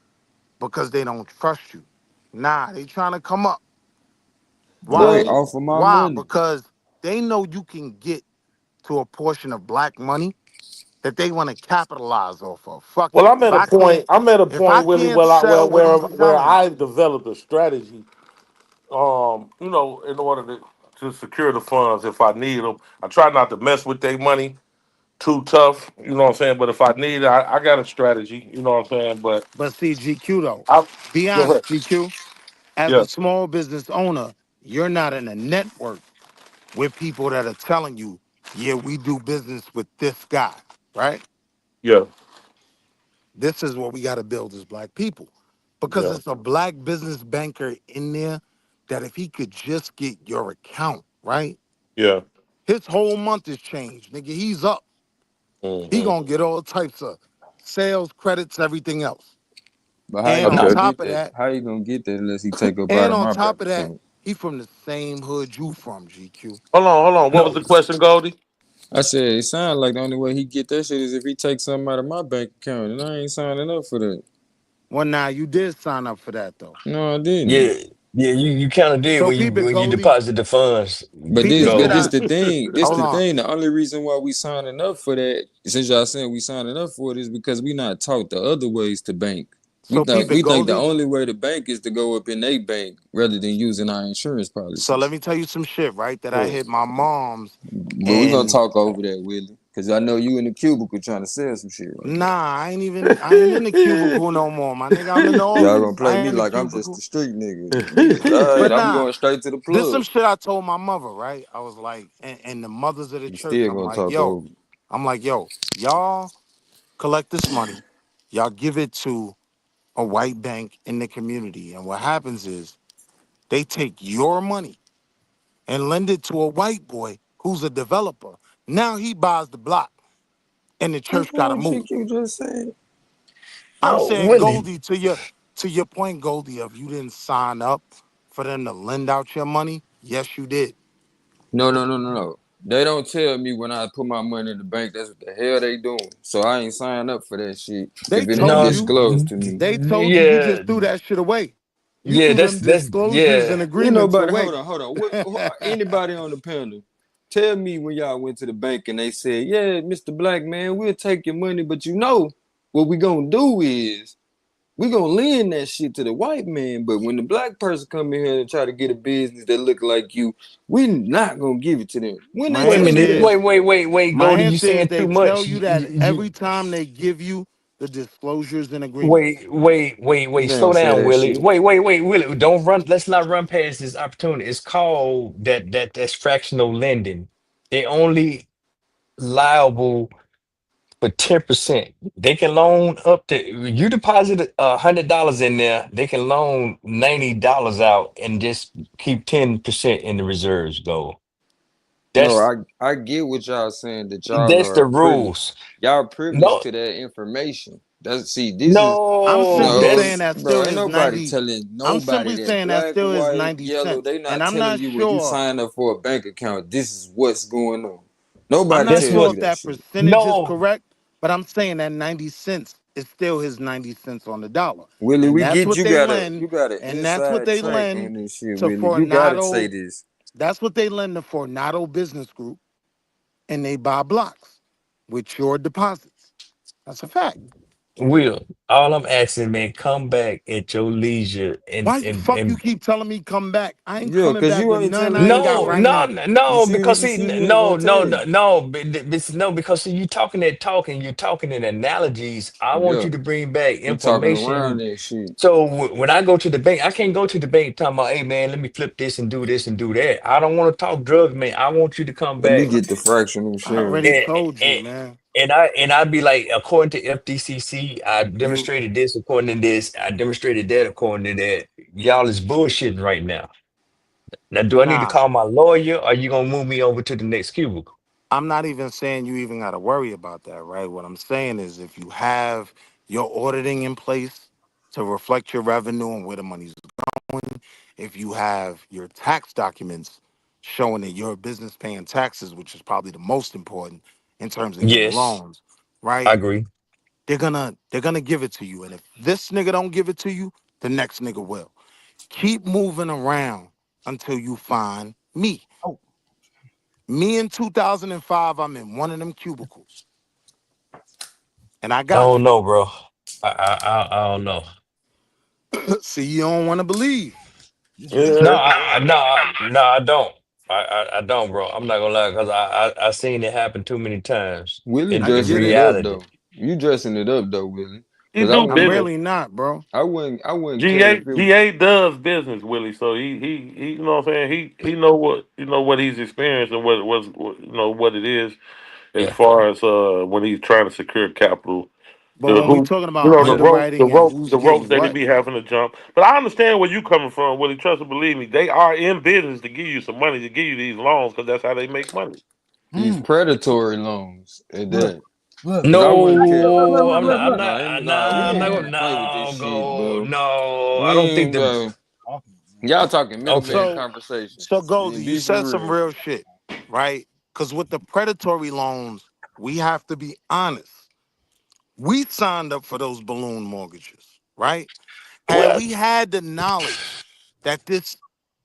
because they don't trust you. Nah, they trying to come up. Right, Why? well, off of my Why? money. Because they know you can get to a portion of black money that they want to capitalize off of. Fuck Well, it. I'm at a point. I'm at a If I point, Willie, can't where I, sell what he's where selling, I've developed a strategy. You know, in order to secure the funds if I need them. I try not to mess with their money too tough. You know what I'm saying? But if I need it, I got a strategy. You know what I'm saying? But but see, GQ though, I be go ahead. honest, GQ, as Yeah, a small business owner, you're not in a network with people that are telling you, yeah, we do business with this guy, right? yeah, This is what we got to build as black people. Because yeah, it's a black business banker in there that if he could just get your account, right? yeah. His whole month has changed, nigga. He's up. He Hmm. gonna get all types of sales, credits, everything else. But how And you on gonna Okay. top get of that? that, How you gonna get that unless he take up out and of on my bank top of that, account? he from the same hood you from, GQ. Hold on. What was No, the question, Goldie? I said it sounds like the only way he get that shit is if he takes something out of my bank account, and I ain't signing up for that. Well, now you did sign up for that though. No, I didn't. yeah, yeah, you kind of did So peep it, when you Goldie. deposit the funds, But Peep this, this shit but this Goldie. out. the thing. This Hold the on. thing. The only reason why we signing up for that, since y'all saying we signing up for it, is because we not taught the other ways to bank. So peep it, We think the Goldie. only way to bank is to go up in a bank rather than using our insurance So let policies. me tell you some shit, right? That I Hmm. hit my mom's, But we gonna and talk over that, Willie, because I know you in the cubicle trying to sell some shit right now. nah, I ain't in the cubicle no more, my nigga. I'm in the Y'all gonna office. play I ain't me in the like I'm just cubicle. the street nigga. All right, But I'm nah, going straight to the this some plug. shit I told my mother, right? I was like, and the mothers of the We church, still gonna talk over. y'all collect this money, y'all give it to a white bank in the community, and what happens is they take your money and lend it to a white boy who's a developer. Now he buys the block, and the That's church got to what move. GQ just said. I'm Oh, saying, Willie. Goldie, to your point, Goldie, of you didn't sign up for them to lend out your money. Yes, you did. No. They don't tell me when I put my money in the bank. That's what the hell they doing. So I ain't signed up for that shit They if it ain't told No, you. disclosed to me. They told you. You yeah, just threw that shit away. You yeah. threw them That's disclosures and yeah. You know, agreements but away. hold on. Anybody on the panel? Tell me when y'all went to the bank and they said, "Yeah, Mr. Black man, we'll take your money, but you know what we gonna do is we gonna lend that shit to the white man. But when the black person come in here and try to get a business that look like you, we not gonna give it to them." When they My Wait a tell answer you minute. that, is, Wait, my Goldie. You answer is saying they too tell much? you that every time they give you the disclosures and agreements. they Slow don't say down, that Willie. shit. Willie. Don't run. Let's not run past this opportunity. It's called that's fractional lending. They only liable for 10%. They can loan up to you deposit $100 in there. They can loan $90 out and just keep 10% in the reserves. Go. No, That's I get what y'all saying that y'all that's the are privileged. rules. Y'all privileged No, to that information. That's see, this is I'm no, simply no, saying that's that bro. still Ain't is nobody 90. telling I'm nobody simply that saying that black, still is white, 90 yellow. cents. They And not I'm telling not you when you sure, sign up for a bank account, this is what's going on. I'm Nobody not that's tells sure what. you if that that shit. percentage is No, correct, but I'm saying that 90 cents is still his 90 cents on the dollar. Willie, And we that's get what you they got a lend, you got an and that's what inside they track lend on this shit, to Willie. You gotta say Fornado. this. That's what they lend to Fornado Business Group, and they buy blocks with your deposits. That's a fact. Will. All I'm asking, man, come back at your leisure Why the fuck you and keep telling me come back? I ain't Yeah, coming cause back you with ain't none telling I me ain't to got no, right come. no, now. no, because You see, see, you ain't gonna tell me. no, because see, you talking that talk and you're talking in analogies. I want Yeah, you to bring back we talking around information. that shit. So when I go to the bank, I can't go to the bank talking about, hey man, let me flip this and do that. I don't want to talk drugs, man. I want you to come Let me back get the fractional I share. already and, told you, and man. I'd be like, according to FDCC, I You demonstrated this according to this, I demonstrated that according to that. Y'all is bullshitting right now. Now, do I need to nah. call my lawyer or are you gonna move me over to the next cubicle? I'm not even saying you even got to worry about that, right? What I'm saying is if you have your auditing in place to reflect your revenue and where the money's going, if you have your tax documents showing that you're a business paying taxes, which is probably the most important in terms of getting Yes, loans, I right? agree. They're gonna give it to you. And if this nigga don't give it to you, the next nigga will. Keep moving around until you find me. Oh, Me in 2005, I'm in one of them cubicles. and I I got don't know, bro. I don't know. you. See, you don't want to believe. No, Yeah. I don't. I don't, bro. I'm not gonna lie, because I seen it happen too many times Willie I in dressing get it it. up reality. though. You dressing it up though, Willie. He Because do I'm business. really not, bro. I wouldn't care GA if it. GA does business, Willie. So he you know what I'm saying? He know what he's experienced and what you know what it is as Yeah. far as when he's trying to secure capital. But The when we who talking you about know Yeah. underwriting and who's the ropes getting that he what, be having to jump. But I understand where you coming from, Willie. Trust and believe me, they are in business to give you some money to give you these loans because that's how they make money. These predatory loans at Look, that. look. Because I wouldn't care. No, I'm not. I'm Look. not. We Nah, I'm ain't not finna gonna. play with this No, shit, go. bro. No, We I don't think ain't, the. bro. Y'all talking middleman Okay. conversation. so Goldie, And you be for said some real. real shit, right? Because with the predatory loans, we have to be honest. We signed up for those balloon mortgages, right? Had Well, we had the knowledge that this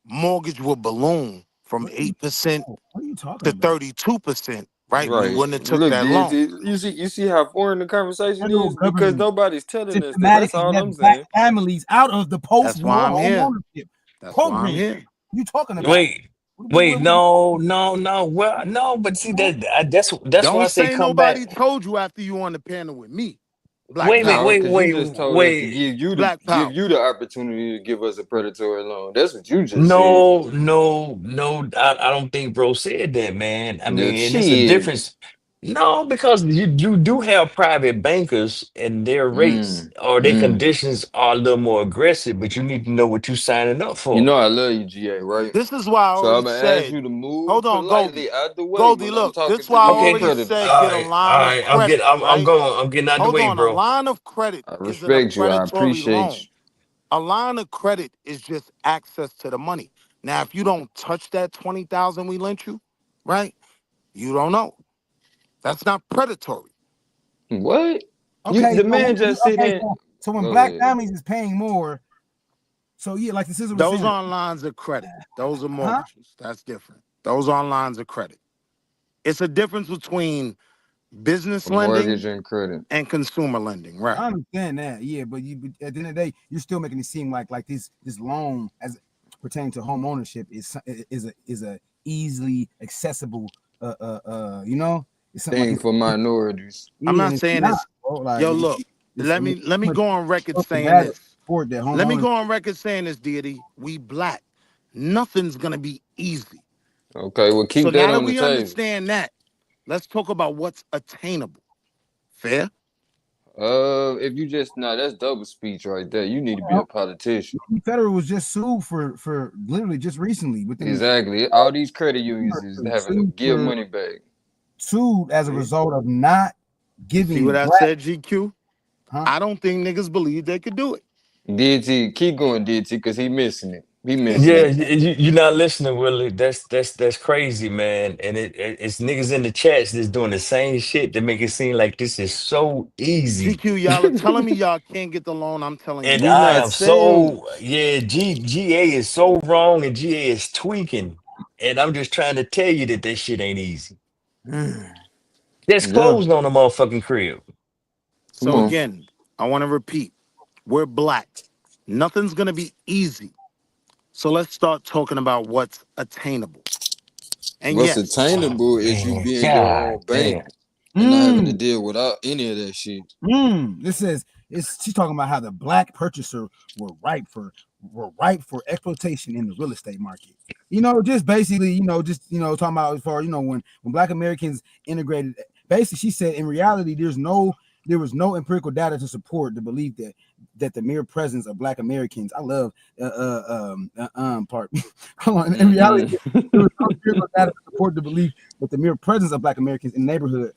mortgage will balloon from 8% What are you talking to about? 32%, right? We Right. wouldn't have took Look, that loan. DT, you see how foreign the conversation Federal is? Because government nobody's telling us that. That's systematically all left I'm black saying. families out of the That's why post-war I'm home here. ownership That's why I'm program. here. You talking about? wait, wait. No. Well, no. But see that's why I Don't say say come back. nobody told you after you on the panel with me. Black Wait, wait, power. No, wait, because you wait, just told us to wait. Black give power. you the opportunity to give us a predatory loan. That's what you just said. No. I don't think bro said that, man. I The mean, and it's a shit. difference. No, because you do have private bankers and their rates Mm, or their mm. conditions are a little more aggressive, but you need to know what you're signing up You for. know I love you, GA, right? This is why I So I'm already gonna ask said, you to move hold on, Goldie. politely out the way Goldie, when I'm look, this is talking why to I these Okay. already predators. said get a All line of right. I'm getting credit, I'm right? going. I'm getting out the Hold way, on. A bro. line of credit I isn't a respect you. I predatory appreciate loan. you. A line of credit is just access to the money. Now, if you don't touch that 20,000 we lent you, right? You don't know. That's not predatory. What? Okay, The man just sit in. so when Go black ahead. families is paying more, so yeah, like the sister was Those saying, aren't lines of credit. Those are huh? mortgages. That's different. Those aren't lines of credit. It's a difference between business A mortgage lending and credit. and consumer lending, right? I understand that, yeah, but at the end of the day, you're still making it seem like this loan as pertaining to home ownership is a easily accessible you know, it's something like Thing for minorities. I'm yeah, and not it's saying not, it's bro. Like yo, look, I mean, let me much go on record up and saying bad this. support that home Let me owners. go on record saying this, deity. We black. Nothing's gonna be easy. Okay, well So keep that now that on the we table. understand that, let's talk about what's attainable. Fair? If you just that's double speech right there. You need to be a politician. Federal was just sued for literally just recently within Exactly. All these credit unions is having to sued give money back. as a See? result of not You see what giving I black. said, GQ? Huh? I don't think niggas believe they could do it. DT, keep going, DT, because he missing it. He missing Yeah, it. you're not listening, Willie. That's crazy, man. And it's niggas in the chats that's doing the same shit that make it seem like this is so easy. GQ, y'all are telling me y'all can't get the loan. I'm telling you And y'all We I can. not am saying so yeah, GA is so wrong and GA is tweaking. And I'm just trying to tell you that this shit ain't easy. Just yeah. closed on a motherfucking crib. Come So on. again, I want to repeat. We're black. Nothing's gonna be easy. So let's start talking about what's attainable. And What's yes, Oh attainable is you man, being your god own bank damn. and not having to Mm, deal without any of that shit. This says she's talking about how the black purchaser were ripe for exploitation in the real estate market. Just basically, talking about as far when black Americans integrated. Basically, she said in reality, there was no empirical data to support the belief that the mere presence of black Americans. I love part. Hold on. In reality, there was no empirical data to support the belief that the mere presence of black Americans in the neighborhood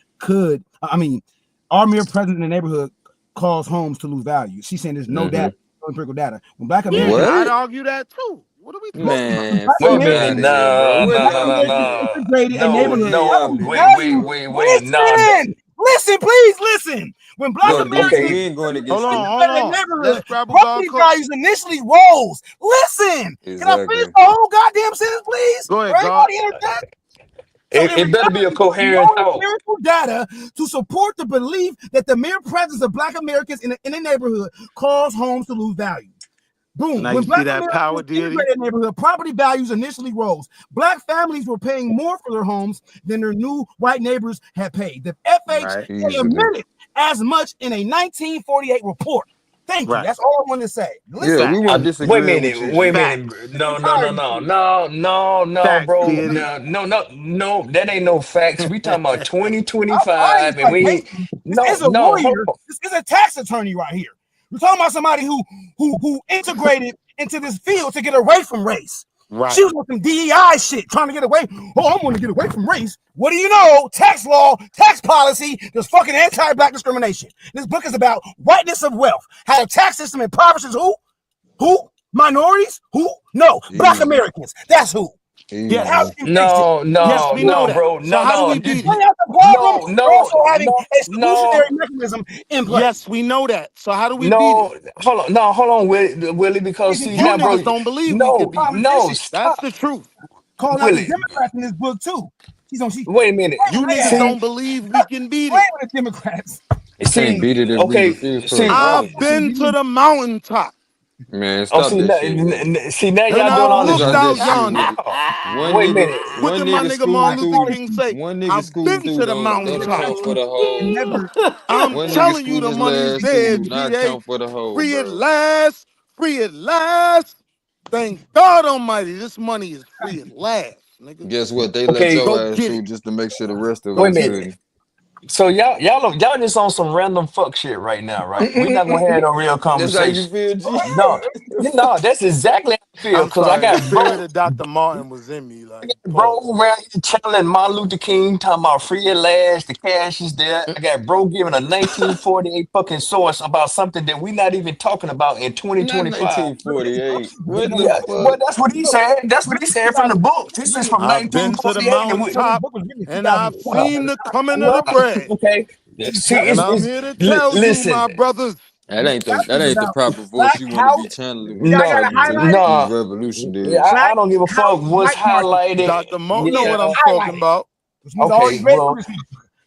our mere presence in the neighborhood cause homes to lose value. She's saying there's no data, no empirical data. When black yeah, Americans, I'd What? argue that too. What are we talking about? Man, black Wait a fuck Americans, minute, out of here, bro. no, What no, black no, y'all no, Americans mean? no, integrated a no, neighborhood What no. y'all cause mean? Wait, no. listen, please listen. When black Go Okay, Americans we ain't going Hold against on, you. hold integrated a on. Let's neighborhood, grab a guard property cook. values initially rose. Listen, can I finish Exactly. the whole goddamn sentence, please? Go For ahead, guard. everybody in the chat? So It better be a there is coherent no thought. empirical data to support the belief that the mere presence of Black Americans in a neighborhood cause homes to lose value. Boom. Now When you see Black that power, Americans deity? immigrated neighborhood, property values initially rose. Black families were paying more for their homes than their new white neighbors had paid. The Right. FHA admitted as much in a 1948 report. Thank you. Right. That's all I want to say. Yeah, Listen, we Facts. weren't disagreeing with you, Wait a G. minute. Facts. No, I'm no, no, tired of no, you. no, no, no, Facts, bro. deity. No, that ain't no facts. We talking about I'm tired of 2025, you and we ain't, citations. This no, is a no, hold lawyer. on. This is a tax attorney right here. We're talking about somebody who integrated into this field to get away from race. Right. She was with some DEI shit, trying to get away. Oh, I'm going to get away from race. What do you know? Tax law, tax policy, there's fucking anti-Black discrimination. This book is about whiteness of wealth. How the tax system impoverishes who? Who? Minorities? Who? No, Black Easy. Americans. That's who. Easy. How Yes. you can fix it? Yes, we know that. No, So no, how do no, we beat it? Bring out the problem. We're no, also having a no, solutionary mechanism in place. Yes, we know that. So how do we beat it? no. Hold on, Willie, because see You now, bro, niggas don't believe we no, could beat it. no, That's stop, the truth. Calling out the Willie. Democrats in this book too. She Wait a minute. You niggas See, don't believe we can beat playing it. with the Democrats. We can't beat it if we Okay, refuse to see, acknowledge I've it. been to the mountaintop Man, oh, stop that shit, Willie. see now and y'all I've doing all this. looked Stop that out shit, yonder. Willie. How? One Wait a nigga, minute. What one did my nigga nigga school Martin Luther through. King say? One nigga I've school been through to the don't mountaintop. count for the And whole. never I'm One nigga telling you school the his money's last there, school, not GA. count for the whole, Free at bro. last. Free at last. Thank God Almighty, this money is free at last, nigga. Guess what? They let Okay, your Go ass get through it. just to make sure the rest of Go wait a us get it. minute. couldn't. So y'all just on some random fuck shit right now, right? We're not gonna have no real That's how you conversation. feel, G? No, that's exactly how I feel. I'm Cause I sorry, the got spirit of Dr. Martin was in me. Like, bro pause. around here channeling Martin Luther King, talking about free at last, the cash is there. I got bro giving a 1948 fucking source about something that we not even talking about in Not 2025. 1948. What the Yeah, well, fuck? that's what he said. That's what he said from the book. This is from I've been to the 1948. And this mountaintop book was written in and I've 2012. seen the coming of well, the bread. okay. See, And I'm here to tell you, listen. my brothers. That This is ain't the about proper voice Black you want to house. be channeling when you I got No, to talking to highlight it. these no. Yeah, revolutionists. I Black don't give a fuck house what's white market, highlighted. Dr. Mo know what Yeah, I'm talking highlighted, about. which means I already okay. read through Well, this.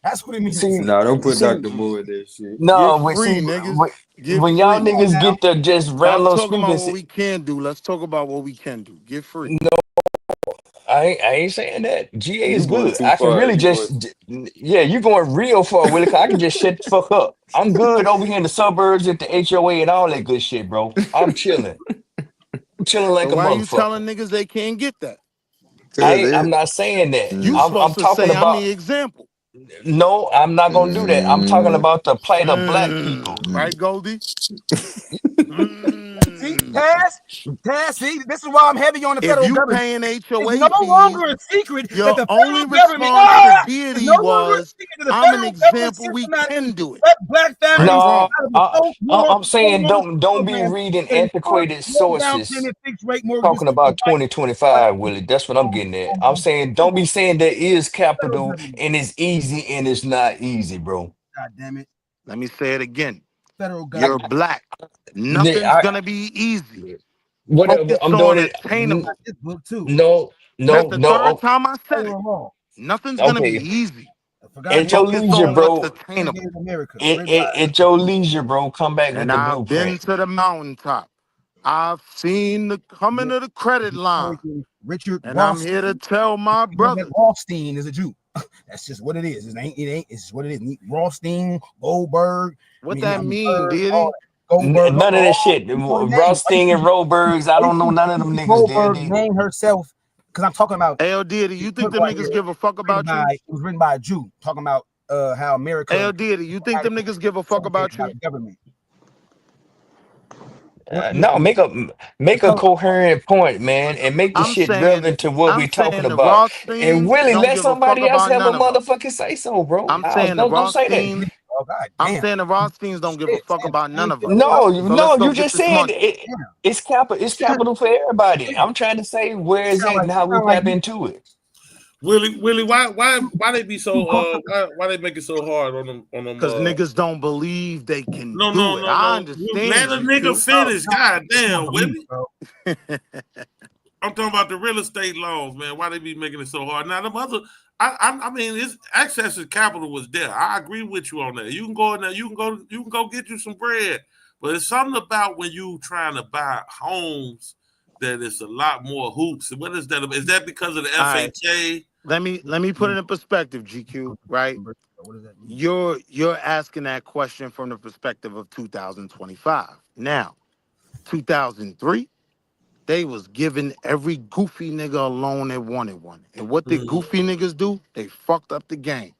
That's what it means. see, Nah, don't put see, Dr. Moore in that shit. Get no, but see, free, niggas. Get when y'all free. Come on niggas now. get to just Stop random talking about speaking, what we can do. Let's talk about what we can do. Get free. no, I ain't saying that. GA You is going good. too I can far. really You going yeah, you going real far, Willie. 'Cause I can just shut the fuck up. I'm good over here in the suburbs at the HOA and all that good shit, bro. I'm chilling. I'm chilling So like a why you telling motherfucker. niggas they can't get that? I'm not saying that. You I'm supposed to talking say I'm about the example. no, I'm not gonna do that. I'm talking about the plight of black people. Right, Goldie? See, Taz, see, this is why I'm heavy on the If federal you government. paying It's HOA no fees, longer a secret that your the only federal government, response to it's deity no longer a was, secret that the I'm an federal government example we can systematically do it. let Black Right or families No, wrong? out of the post-war I'm saying don't be program reading that ensures antiquated low down sources payment fixed rate mortgages talking for about white 2025, Willie. That's what I'm getting at. I'm saying don't be saying there is federal capital government. and it's easy and it's not easy, bro. God damn it, Let me say it again. federal You're government. black. Nothing's I, gonna be easy. whatever. Focus I'm doing on it. attainable. This book too. No, That's no, the no. third time I said it. Federal law. Nothing's gonna be Okay. easy. The Forgotten At your History Focus of leisure, on what's bro. attainable. Segregated America, At, written by at, at your leisure, bro. Come back with And the I've been blueprint. to the mountaintop. I've seen the coming of the credit line. Richard And I'm here to Rothstein. tell my You know that brothers. Rothstein is a Jew. That's just what it is. It ain't. It's what it is. Rothstein, Goldberg. What that mean, Berg, deity? Goldberg. None of that shit. Names. Rothstein and Robergs. I don't know none of them niggas, Goldberg did. named herself because I'm talking about L deity, you think book them right here. niggas give a fuck about you? It was written by a Jew talking about how America. L deity, you think them niggas give a fuck about you? Government. No, make a coherent point, man, and make the I'm shit saying relevant to what we're talking the about. And Rothsteins Willie, don't let give a fuck somebody else about have a none of us. motherfucking say so, bro. I'm No, saying the don't say that. Rothsteins. Oh God, I'm damn. saying the Rothsteins don't give a fuck about none of us. No, So let's no, go you get just this said money. it. It's capital for everybody. I'm trying to say where is it and how we tap into it. Willie, why they be so why they make it so hard on them Because niggas don't believe they can No. do it. I understand. Let a nigga finish. God damn, Willie. Bro. I'm talking about the real estate laws, man. Why they be making it so hard? Now, them other, I mean, his access to capital was there. I agree with you on that. You can go in there, you can go get you some bread. But it's something about when you trying to buy homes that it's a lot more hoops. What is that? Is that because of the All right. FHA? Let me put it in perspective, GQ, right? What does that mean? You're asking that question from the perspective of 2025. Now, 2003, they was giving every goofy nigga a loan that wanted one. And what did goofy niggas do? They fucked up the game.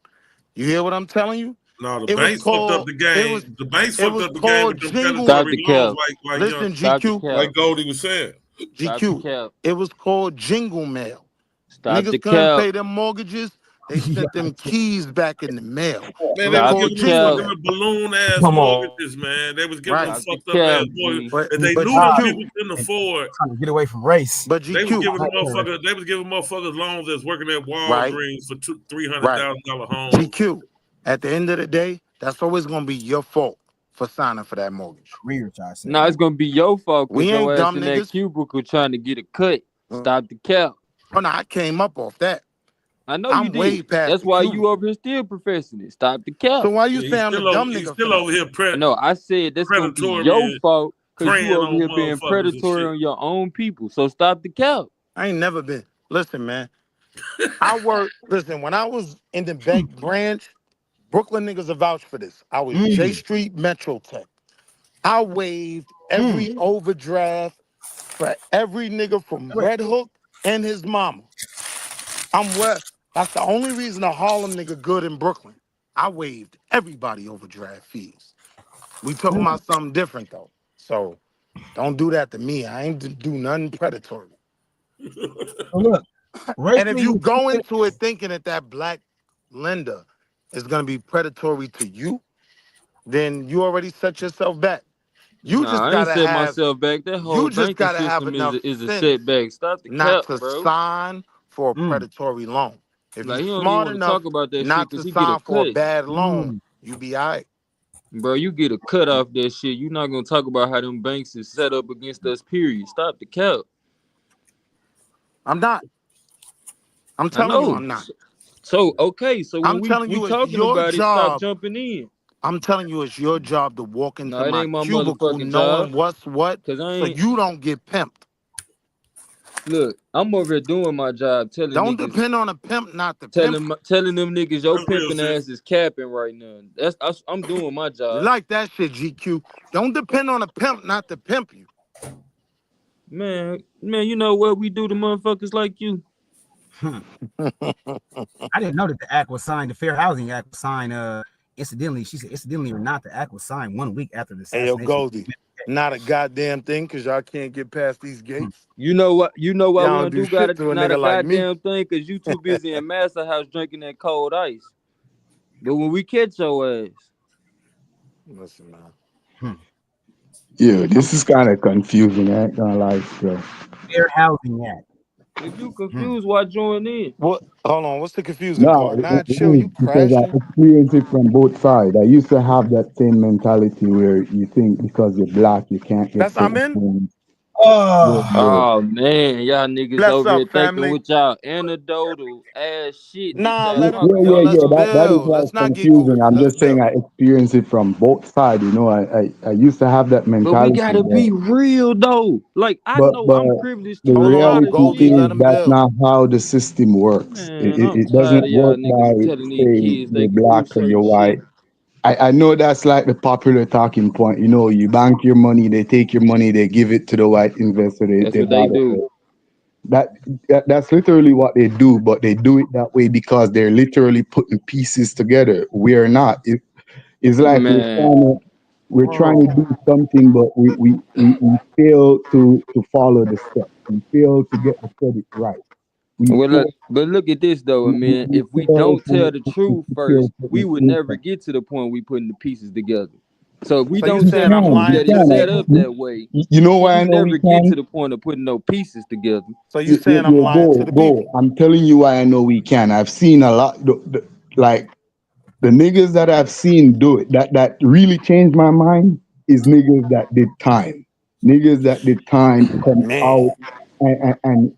You hear what I'm telling you? No, the It was banks fucked up called the it was game. The banks it fucked was up the game with called them jingle. Stop the predatory loans, cap. like young, Listen, Stop the GQ, cap. like Goldie was saying. Stop the GQ. cap. It was called jingle mail. Stop the Niggas couldn't cap. pay their mortgages. They sent them keys back in the mail. It Man, they was was Stop the called giving them jingle cap. fucking mail. balloon ass Come on. mortgages, man. They was giving them Right. Stop the fucked up cap, ass mortgages. G. If they But knew them GQ, people couldn't afford, Trying to get away from race. but they was GQ, giving motherfuckers. They was giving motherfuckers loans that's working at right, Walgreens for right. $300,000 homes. GQ. At the end of the day, that's always gonna be your fault for signing for that mortgage. Career, I said. Now it's gonna be your fault because We your ain't ass dumb in that niggas. cubicle trying to get a cut. Stop the cap. Oh no, I came up off that. I know you I'm way did. past That's the why you cubicle. over here still professing it. Stop the cap. So why you Yeah, say I'm the dumb he's nigga for still that? over here No, I said that's gonna be your predatory and fault because you preying over on here being motherfuckers and predatory shit. on your own people. So stop the cap. I ain't never been. Listen, man. I worked. Listen, when I was in the bank branch, Brooklyn niggas will vouch for this. I was J Street Metro Tech. I waived every overdraft for every nigga from Red Hook and his mama. I'm West. That's the only reason a Harlem nigga good in Brooklyn. I waived everybody overdraft fees. We talking about something different though. So don't do that to me. I ain't do nothing predatory. So look, And if you racially, go into it thinking that that black lender is gonna be predatory to you, then you already set yourself back. You Nah, just I ain't gotta set have myself back. That whole you just banking gotta have system enough is a sense setback. Stop the not cap, to bro. sign for a predatory loan. If you Like he don't even smart want to enough talk about that shit not because to he get a sign for a cut. bad loan, you be all right. Bro, you get a cut off that shit. You not gonna talk about how them banks is set up against us, period. Stop the cap. I'm not. I'm I telling you know. I'm not. So okay, so when I'm we telling we you it's talking your about it, stop job. jumping in. I'm telling you it's your job to walk No, into it my ain't my cubicle motherfucking job. knowing what's what Cause I so ain't you don't get pimped. look, I'm over here doing my job telling Don't niggas, depend on a pimp not to pimp you. telling them niggas your That's real pimping shit. ass is capping right now. I'm doing my You job. like that shit, GQ. Don't depend on a pimp not to pimp you. Man, you know what we do to motherfuckers like you? I didn't know that the act was signed. The Fair Housing Act was signed. Incidentally, she said incidentally or not, the act was signed 1 week after the Hey, yo, assassination. Goldie, not a goddamn thing because y'all can't get past these gates. You know what? You know why we Y'all don't don't do do shit to a not a nigga like me. goddamn thing? Cause you too busy in Master House drinking that cold ice. But when we catch your ass, Listen, man. Yeah, this is kind of confusing. I ain't gonna lie, bro. Fair Housing Act. if you confused, why join in? What? Hold on. What's the confusing No, part? Nah, it chill. is You because I crashing? experienced it from both sides. I used to have that same mentality where you think because you're black you can't get That's I'm certain in. things. Oh, Yeah. Oh man, y'all niggas Bless over here up, thinking family. with y'all anecdotal ass shit that Nah, y'all Yeah, let him. talking yeah, Yo, yeah, about. let's yeah. That is build. why Let's it's not get confusing. goofy. I'm Let's just saying build. I experienced it from both sides. You know, I used to have that But we mentality, gotta be real though. Like I know but I'm privileged the to Hold know a lot on, of reality Goldie. shit. is Let him that's build. not how the system works. Man, I'm It tired doesn't of work y'all niggas by telling these saying kids they you're can do black or you're certain white. shit. I know that's like the popular talking point. You know, you bank your money, they take your money, they give it to the white investor, That's they what buy they the do. whole. That's literally what they do, but they do it that way because they're literally putting pieces together. We're not. It's like Man, we're trying to do something, but we fail to follow the steps. We fail to get the credit right. We well, fail but look at this though, man. we If we fail don't tell the truth to first, fail to we would never income. get to the point we putting the pieces together. So if we So you don't tell saying the I'm truth We lying that to it's the can. set people? up that way, You know then why I we know we never get can? to the point of putting no pieces together. So you saying I'm You lying to the go. people? I'm telling you why I know we can. I've seen a lot, like the niggas that I've seen do it. That really changed my mind is niggas that did time. Niggas that did time come Man. out and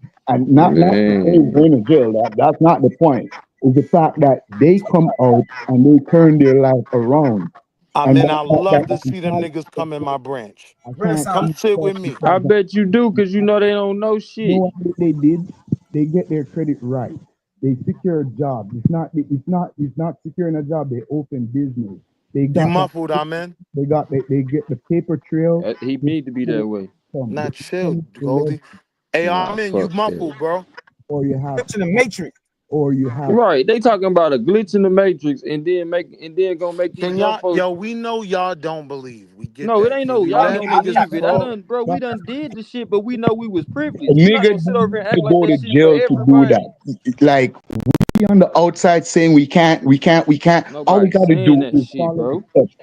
not to say Man, going to jail. That's not the point. is the fact that they come out and they turn their life around. I And mean, that, I that, love to that see them niggas come in my branch. I Bro, can't Come sound see sit that with me. I because bet you do, cause you know they don't know you know shit. what they did? They get their credit right. They secure jobs. It's not securing a job. They open business. They You got muffled, the I'm in. they get the paper trail. He The need to be that people way. come. The Not chill, people the Goldie. Hey, Nah, I'm in. You fuck that. muffled, bro. or you have to the matrix. or you have Right, they talking about a glitch in the matrix, and then gonna make these Can young y'all, folks. yo, we know y'all don't believe. We get No, it that. ain't Can no we y'all let don't niggas believe it. talk? Bro, we done did the shit, but we know we was a privileged. We not nigga gonna sit over don't and have act to like go that to shit for jail to do everybody. that. Like we on the outside saying we can't. All we Nobody got to saying do that is shit, follow the bro. steps.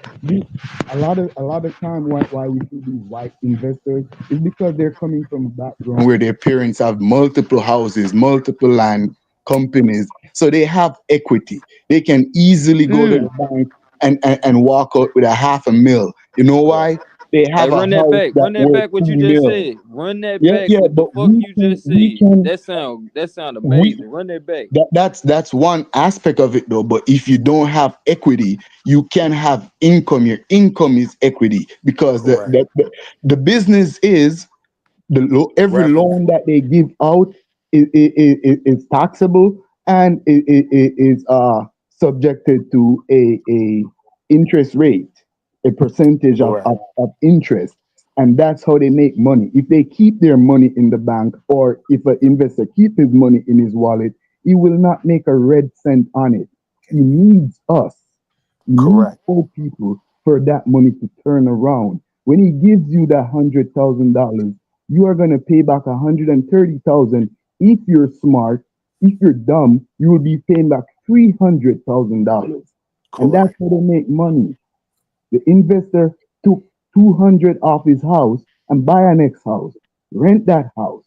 A lot of time why we see these white investors is because they're coming from a background where their parents have multiple houses, multiple land companies, so they have equity. They can easily go to the bank and walk out with a half a mil. You know Right. why? They Hey, have a house that run that worth back. What two you just mil. said. Run that Yeah, back. yeah, What the but fuck you just we said? can That sound we amazing. Run that back. that's one aspect of it though. But if you don't have equity, you can have income. Your income is equity because Correct. the business is every Revenue. loan that they give out is taxable and is subjected to a interest rate, a percentage of, Correct. of, of interest. And that's how they make money. If they keep their money in the bank, or if an investor keep his money in his wallet, he will not make a red cent on it. He needs us. He needs Correct. poor people for that money to turn around. When he gives you that $100,000, you are gonna pay back 130,000. If you're smart, if you're dumb, you will be paying back $300,000, and that's Correct. how they make money. The investor took 200 off his house and buy a next house, rent that house,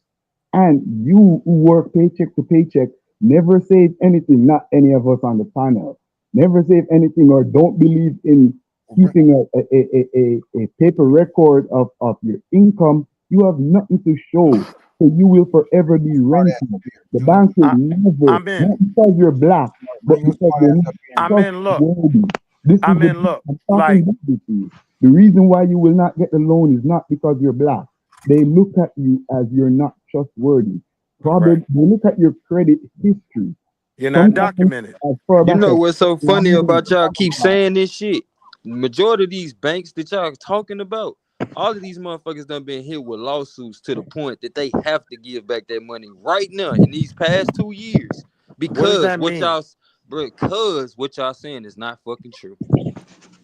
and you who work paycheck to paycheck never save anything. Not any of us on the panel never save anything or don't believe in keeping a paper record of your income. You have nothing to show. So you will forever be renting. The bank will I, never, I'm in. not because you're black, but Bring your because smart they're ass not up here. I'm in. Look. trustworthy. This is I'm the in. Look. I'm talking Like, about this to you. The reason why you will not get the loan is not because you're black. They look at you as you're not trustworthy. Probably correct. they look at your credit history. You're not Sometimes documented. as far You back know as what's so funny 1 about y'all keep saying this shit? Majority of these banks that y'all talking about, all of these motherfuckers done been hit with lawsuits to the point that they have to give back that money right now in these past 2 years What does because that mean? what y'all saying is not fucking true.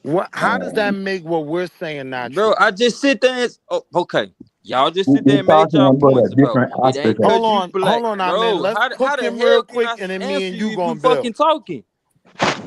What? How does that make what we're saying not Bro, true? I just sit there and okay. Y'all just sit there we're and made talking y'all about points a about different it aspect ain't of cause Hold you on. black. Hold on, I'm in. Bro, Let's how cook the him hell real can quick, I and then me answer and you you if you gonna build. fucking talking?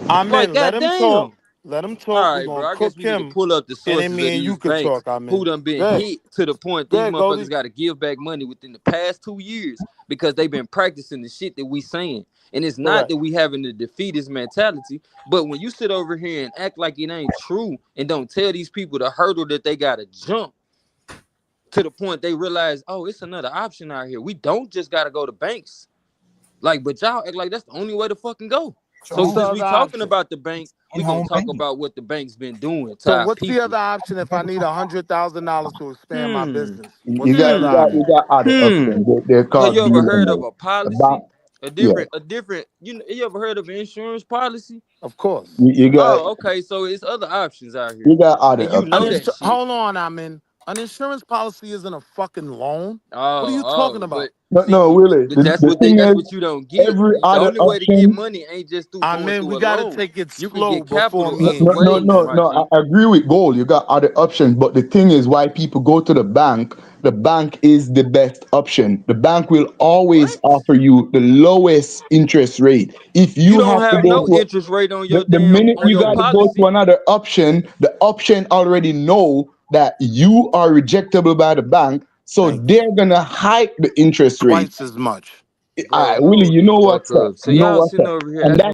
I'm Like, in. Let him talk. goddamn. Let him All talk. We're right, gonna bro. I guess cook we need to him, pull up the and then sources of me and these you could banks talk. I'm who in. done been Good. hit to the point these Good, motherfuckers Goldie. got to give back money within the past 2 years because they've been practicing the shit that we saying. And it's not Correct. that we having the defeatist mentality, but when you sit over here and act like it ain't true and don't tell these people the hurdle that they got to jump to the point they realize, oh, it's another option out here. We don't just got to go to banks. Like, but y'all act like that's the only way to fucking go. So What's the since we other talking option? about the bank, we gonna In-home talk banking. about what the bank's been doing to So our what's the people. other option if I need $100,000 to expand my Hmm. business? you What's the got other you got option? you got other Hmm. options. They're Have called you ever heard of BMO. a About policy? yeah. A different, you ever heard of an insurance policy? Of course. You got Oh, okay. So it's other options out here. you got other And you know options. that shit. Hold on, I'm in. An insurance policy isn't a fucking loan. What are you talking But about? see, No, Willie. but The thing that's is, what you don't get. every The other only way to get option. money ain't just through I going mean, through we a got to loan. take it You can slow get before capital me other and you do ways, that. my G. I agree with Gold. You got other options, but the thing is, why people go to the bank? The bank is the best option. The bank will always What? offer you the lowest interest rate. If You you don't have to have go no to interest rate on the, your the minute on you your got to go to policy. another option, the option already know that you are rejectable by the bank, so Thank you. they're gonna hike the interest rate. Twice as much. All Bro, right, Willie, hold you the know fuck what's up. up. So You know y'all what's sitting up, over here and acting that's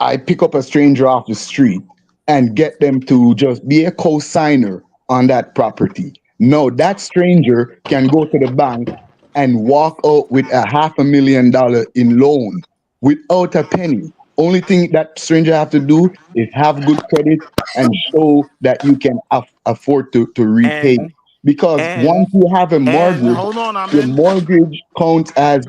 I pick up a stranger off the street and get them to just be a co-signer on that property. No, that stranger can go to the bank and walk out with $500,000 in loan without a penny. Only thing that stranger have to do is have good credit and show that you can afford to repay. And Because once and you have a and mortgage, hold on, your Amen. mortgage counts as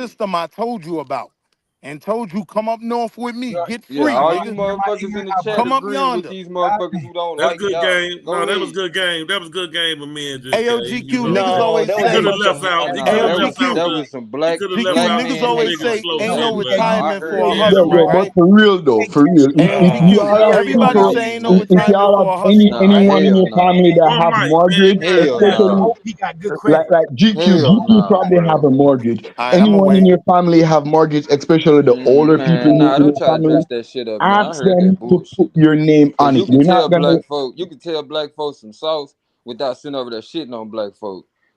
system I told you about and told you come up north with me, get Yeah, free, all you nigga. motherfuckers in the chat Come up agreeing with yonder. these motherfuckers who don't That's like good y'all. game. Go No, that was ahead. good game. That was good game, but man just gave. You AOGQ know, niggas No, always that he was a could say, have bunch left of out. He nah. could have That left was out AOGQ, That the. was some He black could have left GQ out niggas the hand always nigga say slow ain't shit. no shit, No, man. I retirement heard for a Yeah, that. Yo, hustler, yo, but right? for real though, for real, if AOGQ, y'all have Nah, everybody people, say ain't please, no man. if retirement y'all for have a hustler, Nah, right? anyone in hell your nah. family that One have mic, man. mortgage, Hell I especially nah. hope he got good like credit. GQ, Hell GQ nah, probably have bro. a mortgage. All right, I'm Anyone in away. your family have mortgage, especially the older people Man, nah, in don't your try to family. dress that shit up, man. I Ask heard that them to put bullshit. your name Cause on it. you can We're not tell gonna. black folk some sauce without sitting over there shitting on black folk.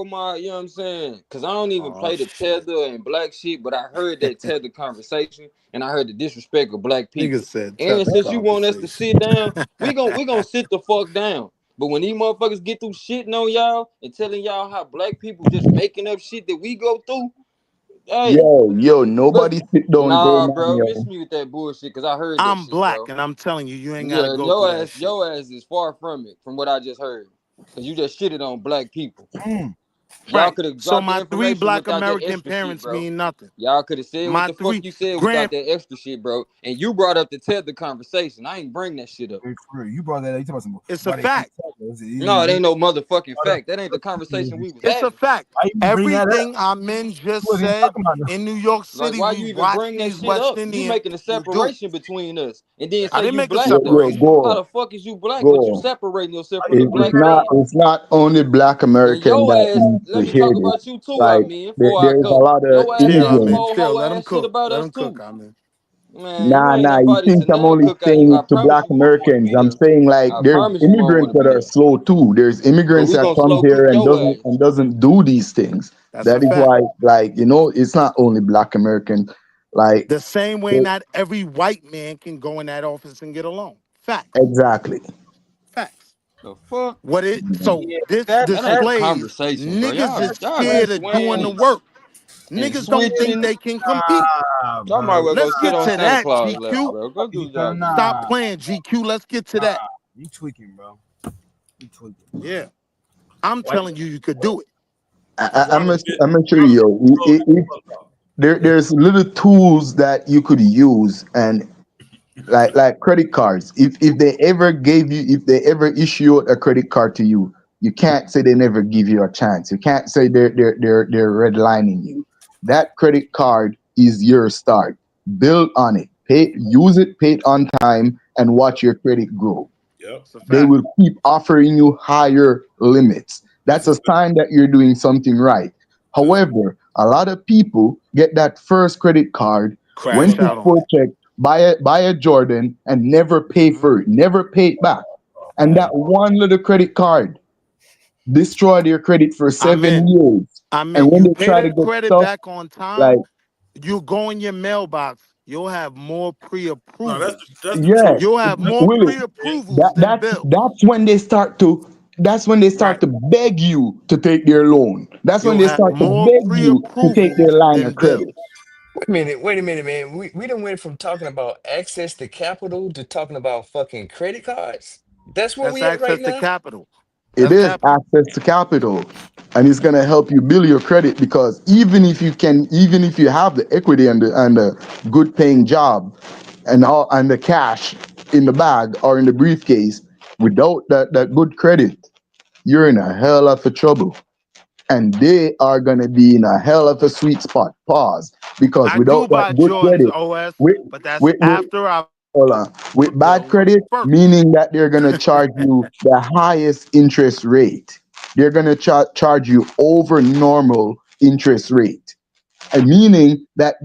with my, you know what I'm saying? Because I don't even play the tether and black shit, but I heard that tether conversation and I heard the disrespect of black people. Nigga said And tether since you want us to conversation. sit down, we gonna sit the fuck down. But when these motherfuckers get through shitting on y'all and telling y'all how black people just making up shit that we go through, hey, Yo, nobody sit down there, nah, man, bro, miss yo. me with that bullshit because I heard that I'm shit, black, bro. and I'm telling you, you ain't gotta Yeah, go through that shit. your ass is far from it, from what I just heard. Cause you just shitted on black people. Y'all Right. could have So dropped the my 3 information black without that American extra shit, parents bro. mean nothing. Y'all could have said what My the fuck 3 you said grand. without that extra shit, bro. And you brought up the tether conversation. I ain't bring that shit up. You brought that up. You talking about some, It's a why they keep fact. No, it ain't no motherfucking fact. That ain't the conversation we was It's a having. fact. Why you bring that up? Everything Amen just We wasn't even said talking about in New York Like, City, why we you even watch bring that these shit West up? You Indian making a people do. separation between us, and then I say didn't you make a black. Yo, separation. How the go, fuck is you black, but you go. separating yourself from the It's black not. man? It's not only Black And American your that ass, needs let to me hear talk this. about you too, I Like mean, before I there's a go. lot of Your ass Chill, say some Amen. immigrants. old Chill. hoe Let them ass shit cook. about Let us them cook, too. Amen. Man, you Nah, ain't nah. You invited think to I'm none only cookouts. saying I it to promise Black you won't want to Americans? be I'm there. saying like I there's promise you won't want immigrants to that be are there. slow too. There's But immigrants we that gonna come slow cook here and your doesn't ass. do these things. That's a That is fact. why, like it's not only Black American. Like The same way not every white man can go in that office and get along. Facts. exactly. Facts. The fuck? What it so yeah, this That ain't the displays conversation, bro. niggas Y'all, is y'all keep scared of doing the swaying work. and Niggas don't think switching. they can compete. Y'all might bro. well go Let's sit get on to Santa that, Claus lap, GQ. bro. Go do what y'all do. Stop Nah, playing, GQ. Let's get to nah. that. You tweaking, bro. You tweaking. Yeah. I'm Why? telling you, you could do it. I'm gonna show you. There's little tools that you could use, and like credit cards. If they ever gave you, if they ever issue a credit card to you, you can't say they never give you a chance. You can't say they're redlining you. That credit card is your start. Build on it. Use it, pay it on time, and watch your credit grow. Yep. It's a They fact. will keep offering you higher limits. That's That's a a fact. sign that you're doing something right. However, a lot of people get that first credit card, And Crash went fuck to out off. on store it. check, buy a Jordan, and never pay Mhm. for it, never pay it back. And that one little credit card destroyed their credit for I'm 7 in. years. I'm And in. when You they pay try to that get credit stuff, back on time, like, you go in your mailbox, you'll have more No, pre-approvals. that's the yeah, truth. You'll have That's the more Willie, truth, man. pre-approvals than bills. that's when they start to Right. beg you to take their loan. That's when You'll they have start to more beg you to take their pre-approvals line than of credit. bills. Wait a minute, man. We done went from talking about access to capital to talking about fucking credit cards. That's where That's we at right access to now. capital. It That's is capital. access to capital, and it's gonna help you build your credit because even if you have the equity and the good paying job and the cash in the bag or in the briefcase, without that good credit, you're in a hell of a trouble. And they are gonna be in a hell of a sweet spot. Pause. Because I without do that buy good Jordans credit, OS, with but that's with after I hold on. With bad bills credit, first. meaning that they're gonna charge you the highest interest rate. They're gonna charge you over normal interest rate, and meaning that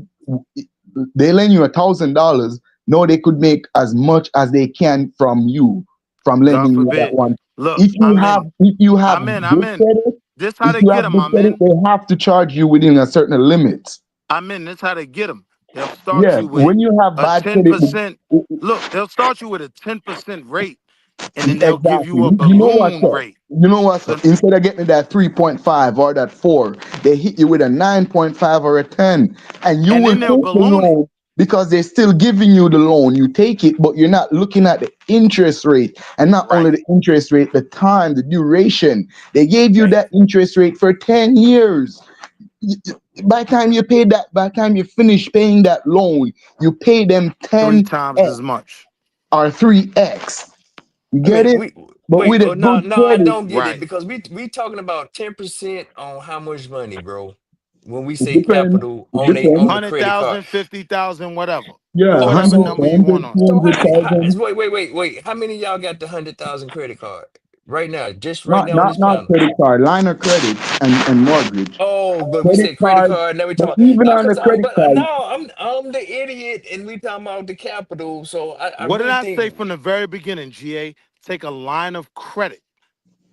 they lend you $1,000. No, they could make as much as they can from you from God lending you that forbid. one. Look, If you I'm have in. if you have I'm in. I'm good in. credit, This how if they you get have them. good I'm credit, in. they have to charge you within a certain limit. I'm in. This how they get them. They'll start Yeah, you with when you have a bad credit, 10%. Look, they'll start you with a 10% rate, and then they'll give exactly. you a You know what's balloon up? rate. You know what's So up? Instead of getting that 3.5 or that 4, they hit you with a 9.5 or a 10. And you and will then take they'll the balloon it. loan because they're still giving you the loan. You take it, but you're not looking at the interest rate. And not only Right. the interest rate, the time, the duration. They gave you that interest rate for 10 years. Y- by the time you finish paying that loan, you pay them 3 10x times as much. or 3x. You I get mean, it? we But wait. with a Oh no, good no, I credit, don't get it Right. because we talking about 10% on how much money, bro? When we it say depends. capital It on depends. the credit card. 100,000, 50,000, whatever. Yeah, Hold on. Whatever 100, number you want to. So how many? 200,000. Wait. How many of y'all got the 100,000 credit card right now? Just right Not now on not this not panel. credit card, line of credit and mortgage. Oh, but we Credit said credit card, card. Now we but talking even about on the because credit but card, no, I'm the idiot, and we talking about the capital. So I What did really I say think from the very beginning, GA? Take a line of credit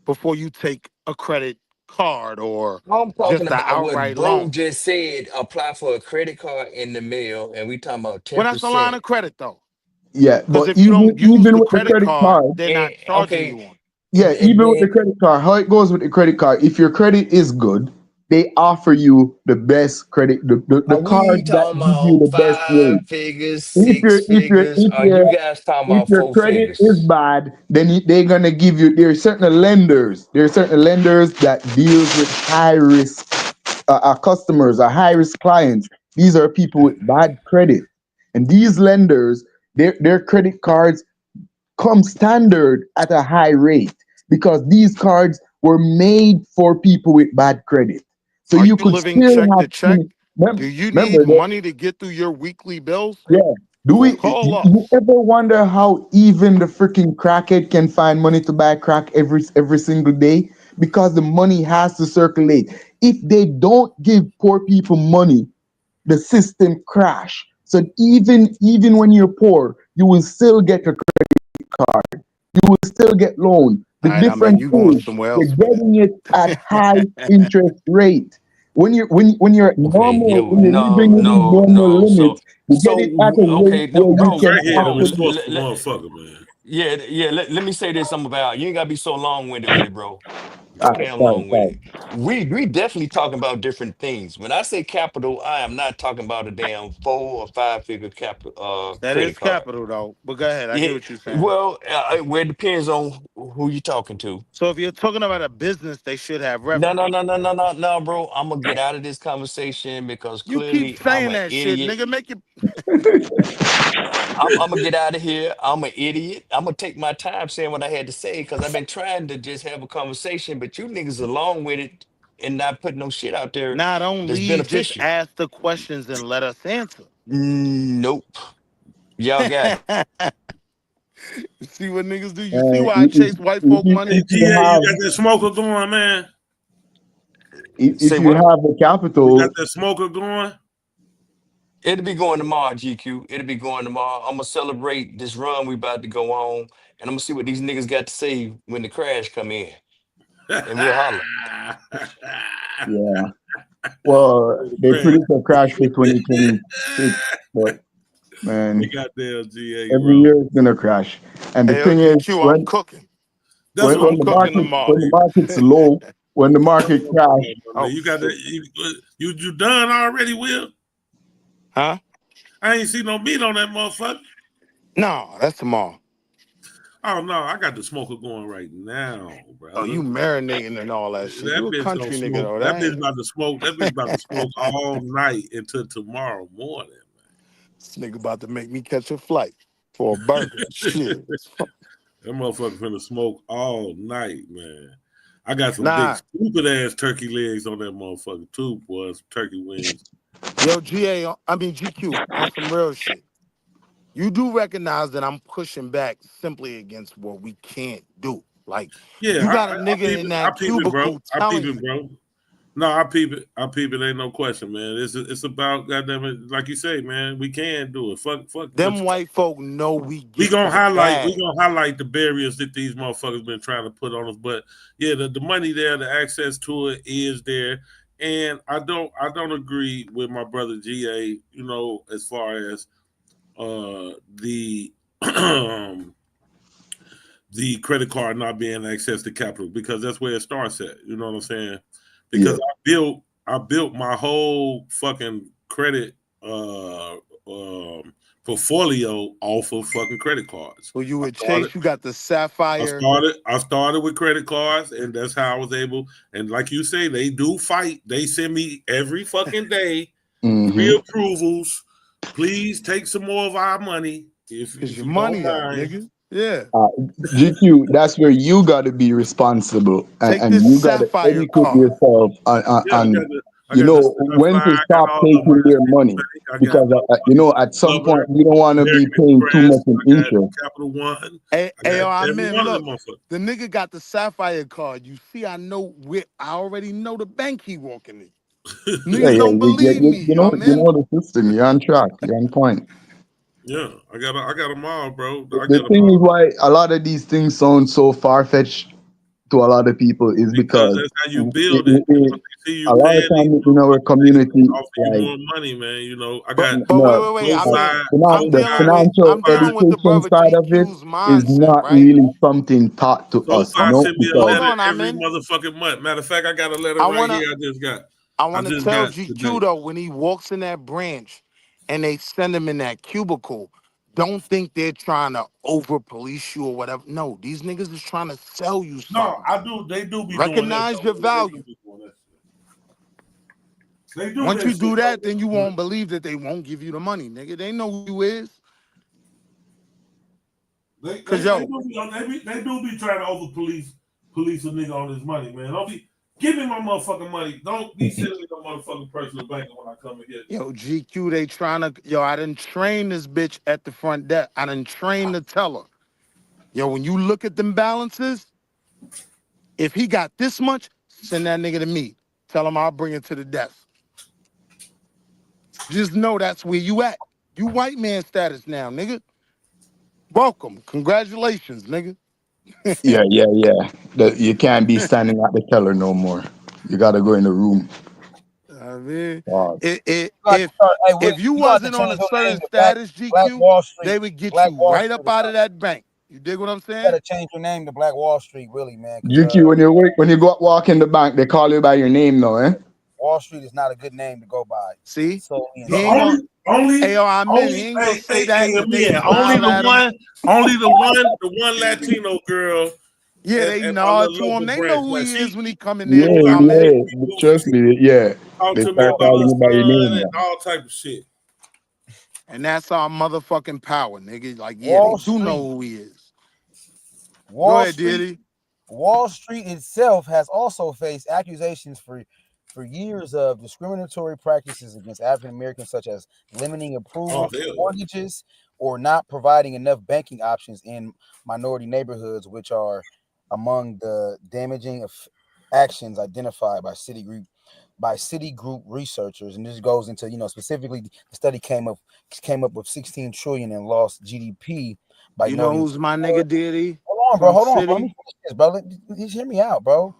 before you take a credit card or I'm talking just an about what outright bro loan. just said. Apply for a credit card in the mail, and we talking about Well, that's a line 10%. of credit, though. yeah. Because But if you don't use even the with the credit credit card, card, they're And not charging okay, you on it. yeah, and even with the then credit card, how it goes with the credit card, if your credit is good, they offer you the best credit, the are card we that talking gives you about the best rate. 5 figures, If six your if your figures? if Are you your guys talking if about your four credit is figures? bad, then they're gonna give you. There are certain lenders that deals with high risk customers or high risk clients. These are people with bad credit, and these lenders, their credit cards come standard at a high rate because these cards were made for people with bad credit. So Are you you could living still check have to check? Do you remember need that. money to get through your weekly bills? Yeah. Call You us. ever wonder how even the freaking crackhead can find money to buy crack every single day? Because the money has to circulate. If they don't give poor people money, the system crash. So even when you're poor, you will still get a credit card. You will still get loan. The All right, I mean, difference you going is somewhere else you're with getting it at high interest rate. When you're at Okay, yeah, normal, when you're no, living within no, normal no. So, limits, you get it at a rate okay, no, where you bro. can Crackhead don't afford. enforce the motherfucker, man. Yeah, yeah. Let me say this. I'm about. You ain't gotta be so long winded with it, bro. So All right, damn sorry, long with sorry. it. We definitely talking about different things. When I say capital, I am not talking about a damn 4 or 5 figure capital that is credit card. capital though. But go ahead, I Yeah, get what you're saying. well, where it depends on who you talking to. So if you're talking about a business, they should have No, revenue. no, no, no, no, no, no, bro. I'm gonna get out of this conversation because You keep clearly I'm saying an that shit, idiot. nigga. Make it. I'm gonna get out of here. I'm an idiot. I'm gonna take my time saying what I had to say because I've been trying to just have a conversation, but you niggas along with it and not putting no shit out there Nah, don't that's lead. Just beneficial. ask the questions and let us answer. Nope. Y'all got it. See what niggas do? You see Uh, why I if, chase white if, folk you, money? Hey, if you GA, you have got that smoker going, man. if Say you what? have the You got capital, that smoker going? It'll be going tomorrow, GQ. It'll be going tomorrow. I'm gonna celebrate this run we about to go on, and I'm gonna see what these niggas got to say when the crash come in, and we'll holler. yeah. Well, they Craig. predict a crash for 2026, but They man, got damn GA, every bro. year it's gonna crash. And the Hey, thing is, OGQ, I'm cooking. That's what when I'm the cooking market tomorrow. when the market's low, when the market crash, Man, Oh you got that? shit. You done already, Will? Huh? I ain't see no meat on that motherfucker. No, that's tomorrow. Oh no, I got the smoker going right now, Oh, brother. you marinating and all that shit. That You a bitch don't country nigga smoke. though. That That bitch ain't. about to smoke. That bitch about to smoke all night until tomorrow morning. This nigga about to make me catch a flight for a burger. Shit. That motherfucker finna smoke all night, man. I got some big Nah, stupid ass turkey legs on that motherfucker too, boy. Some turkey wings. yo, I mean GQ, on some real shit. You do recognize that I'm pushing back simply against what we can't do. Like, Yeah, you got a I nigga peep in it. I that peep it, bro. cubicle I peep telling it, you bro. No, I peep it. I peep it. Ain't no question, man. It's about goddamn it. Like you say, man, we can do it. Fuck what them you. white folk know we We get gonna the highlight. We bag. gonna highlight the barriers that these motherfuckers been trying to put on us. But yeah, the money there, the access to it is there, and I don't agree with my brother GA. You know, as far as the the credit card not being access to capital because that's where it starts at. You know what I'm saying? yeah, Because I built my whole fucking credit portfolio off of fucking credit cards. So you I would started chase, you got the I sapphire. started I started with credit cards and that's how I was able and like you say they do fight. They send me every fucking day hmm pre-approvals. Please take some more of our money Cause if your you don't money up, mind. nigga. Yeah. uh, GQ. That's where you got to be responsible, Take and this you got to sapphire educate card. yourself Yeah, on I got the when fly, to I got stop all of them. I taking got their Citibank, money, I got because at some point Discover, you don't want to be American paying too Express, much in I got interest. Capital One, Hey, I hey, got yo, I'm every in. one of them Look, motherfuckers. the nigga got the sapphire card. You see, I already know the bank he walking in. Yeah, Niggas yeah, don't believe me. you know, I'm in. the system. You're on track. You're on point. Yeah, I got them all, bro. I The got them thing is all why a lot of these things sound so far fetched to a lot of people is because because that's how you it, build it. it, it, Because they see you a lot of paying these time in our motherfuckers, they community, offer you like more money, man. You know, I But got but wait, no, wait, wait. I'm in. Cosign, the I'm financial dealing with the education brother side of it GQ's is mindset, not right? really something taught to us, Hold, no, Send me a because hold letter on, I'm every in. motherfucking month. Matter of fact, I got a letter I right wanna here. I I wanna just tell got GQ today. though, when he walks in that branch and they send him in that cubicle, don't think they're trying to over police you or whatever. No, these niggas is trying to sell you No, something. I do. They do be doing that Recognize your though. They do value. be doing that. They do Once that you shit do that, then you though. won't believe that they won't give you the money, nigga. They know who you is. They Cause they yo, do be trying to over police police a nigga on his money, man. Don't be give me my motherfucking money. Don't be sending me no motherfucking personal banking when I come in here. Yo, GQ, they trying to, I done train this bitch at the front desk. I done trained the teller. Yo, when you look at them balances, if he got this much, send that nigga to me. Tell him I'll bring it to the desk. Just know that's where you at. You white man status now, nigga. Welcome. Congratulations, nigga. Yeah, yeah, yeah. You can't be standing at the teller no more. You gotta go in the room. I mean, Wow. if you you got to wasn't on change a your name certain to status, Black GQ, Wall Street. they would get Black you Wall right Street up or out of something. that bank. You dig what I'm You saying? gotta change your name to Black Wall Street, really, man. GQ, when you go walk in the bank, they call you by your name now, eh? Wall Street is not a good name to go by. See, So he ain't gonna. Hey, yo, I mean, he ain't gonna say that if they only smile the at him. one Latino girl Yeah, they at my nod little to him. local They branch. know who Like he is when he come in there Yeah, and comment. yeah. Trust me, yeah. Talk They to me start about calling her you by your son name and now. all type of shit. And that's our motherfucking power, nigga. Like, yeah, they Wall do know Street. who he is. Go Wall ahead, Street. Diddy. Wall Street itself has also faced accusations for years of discriminatory practices against African Americans, such as limiting approval for mortgages or not providing enough banking options in minority neighborhoods, which are among the damaging actions identified by Citigroup researchers. And this goes into, specifically the study came up with 16 trillion in lost GDP by You know noting. who's my nigga, Diddy? Hold on, bro. Hold on, bro. Let me finish this, bro. Just hear me out, bro.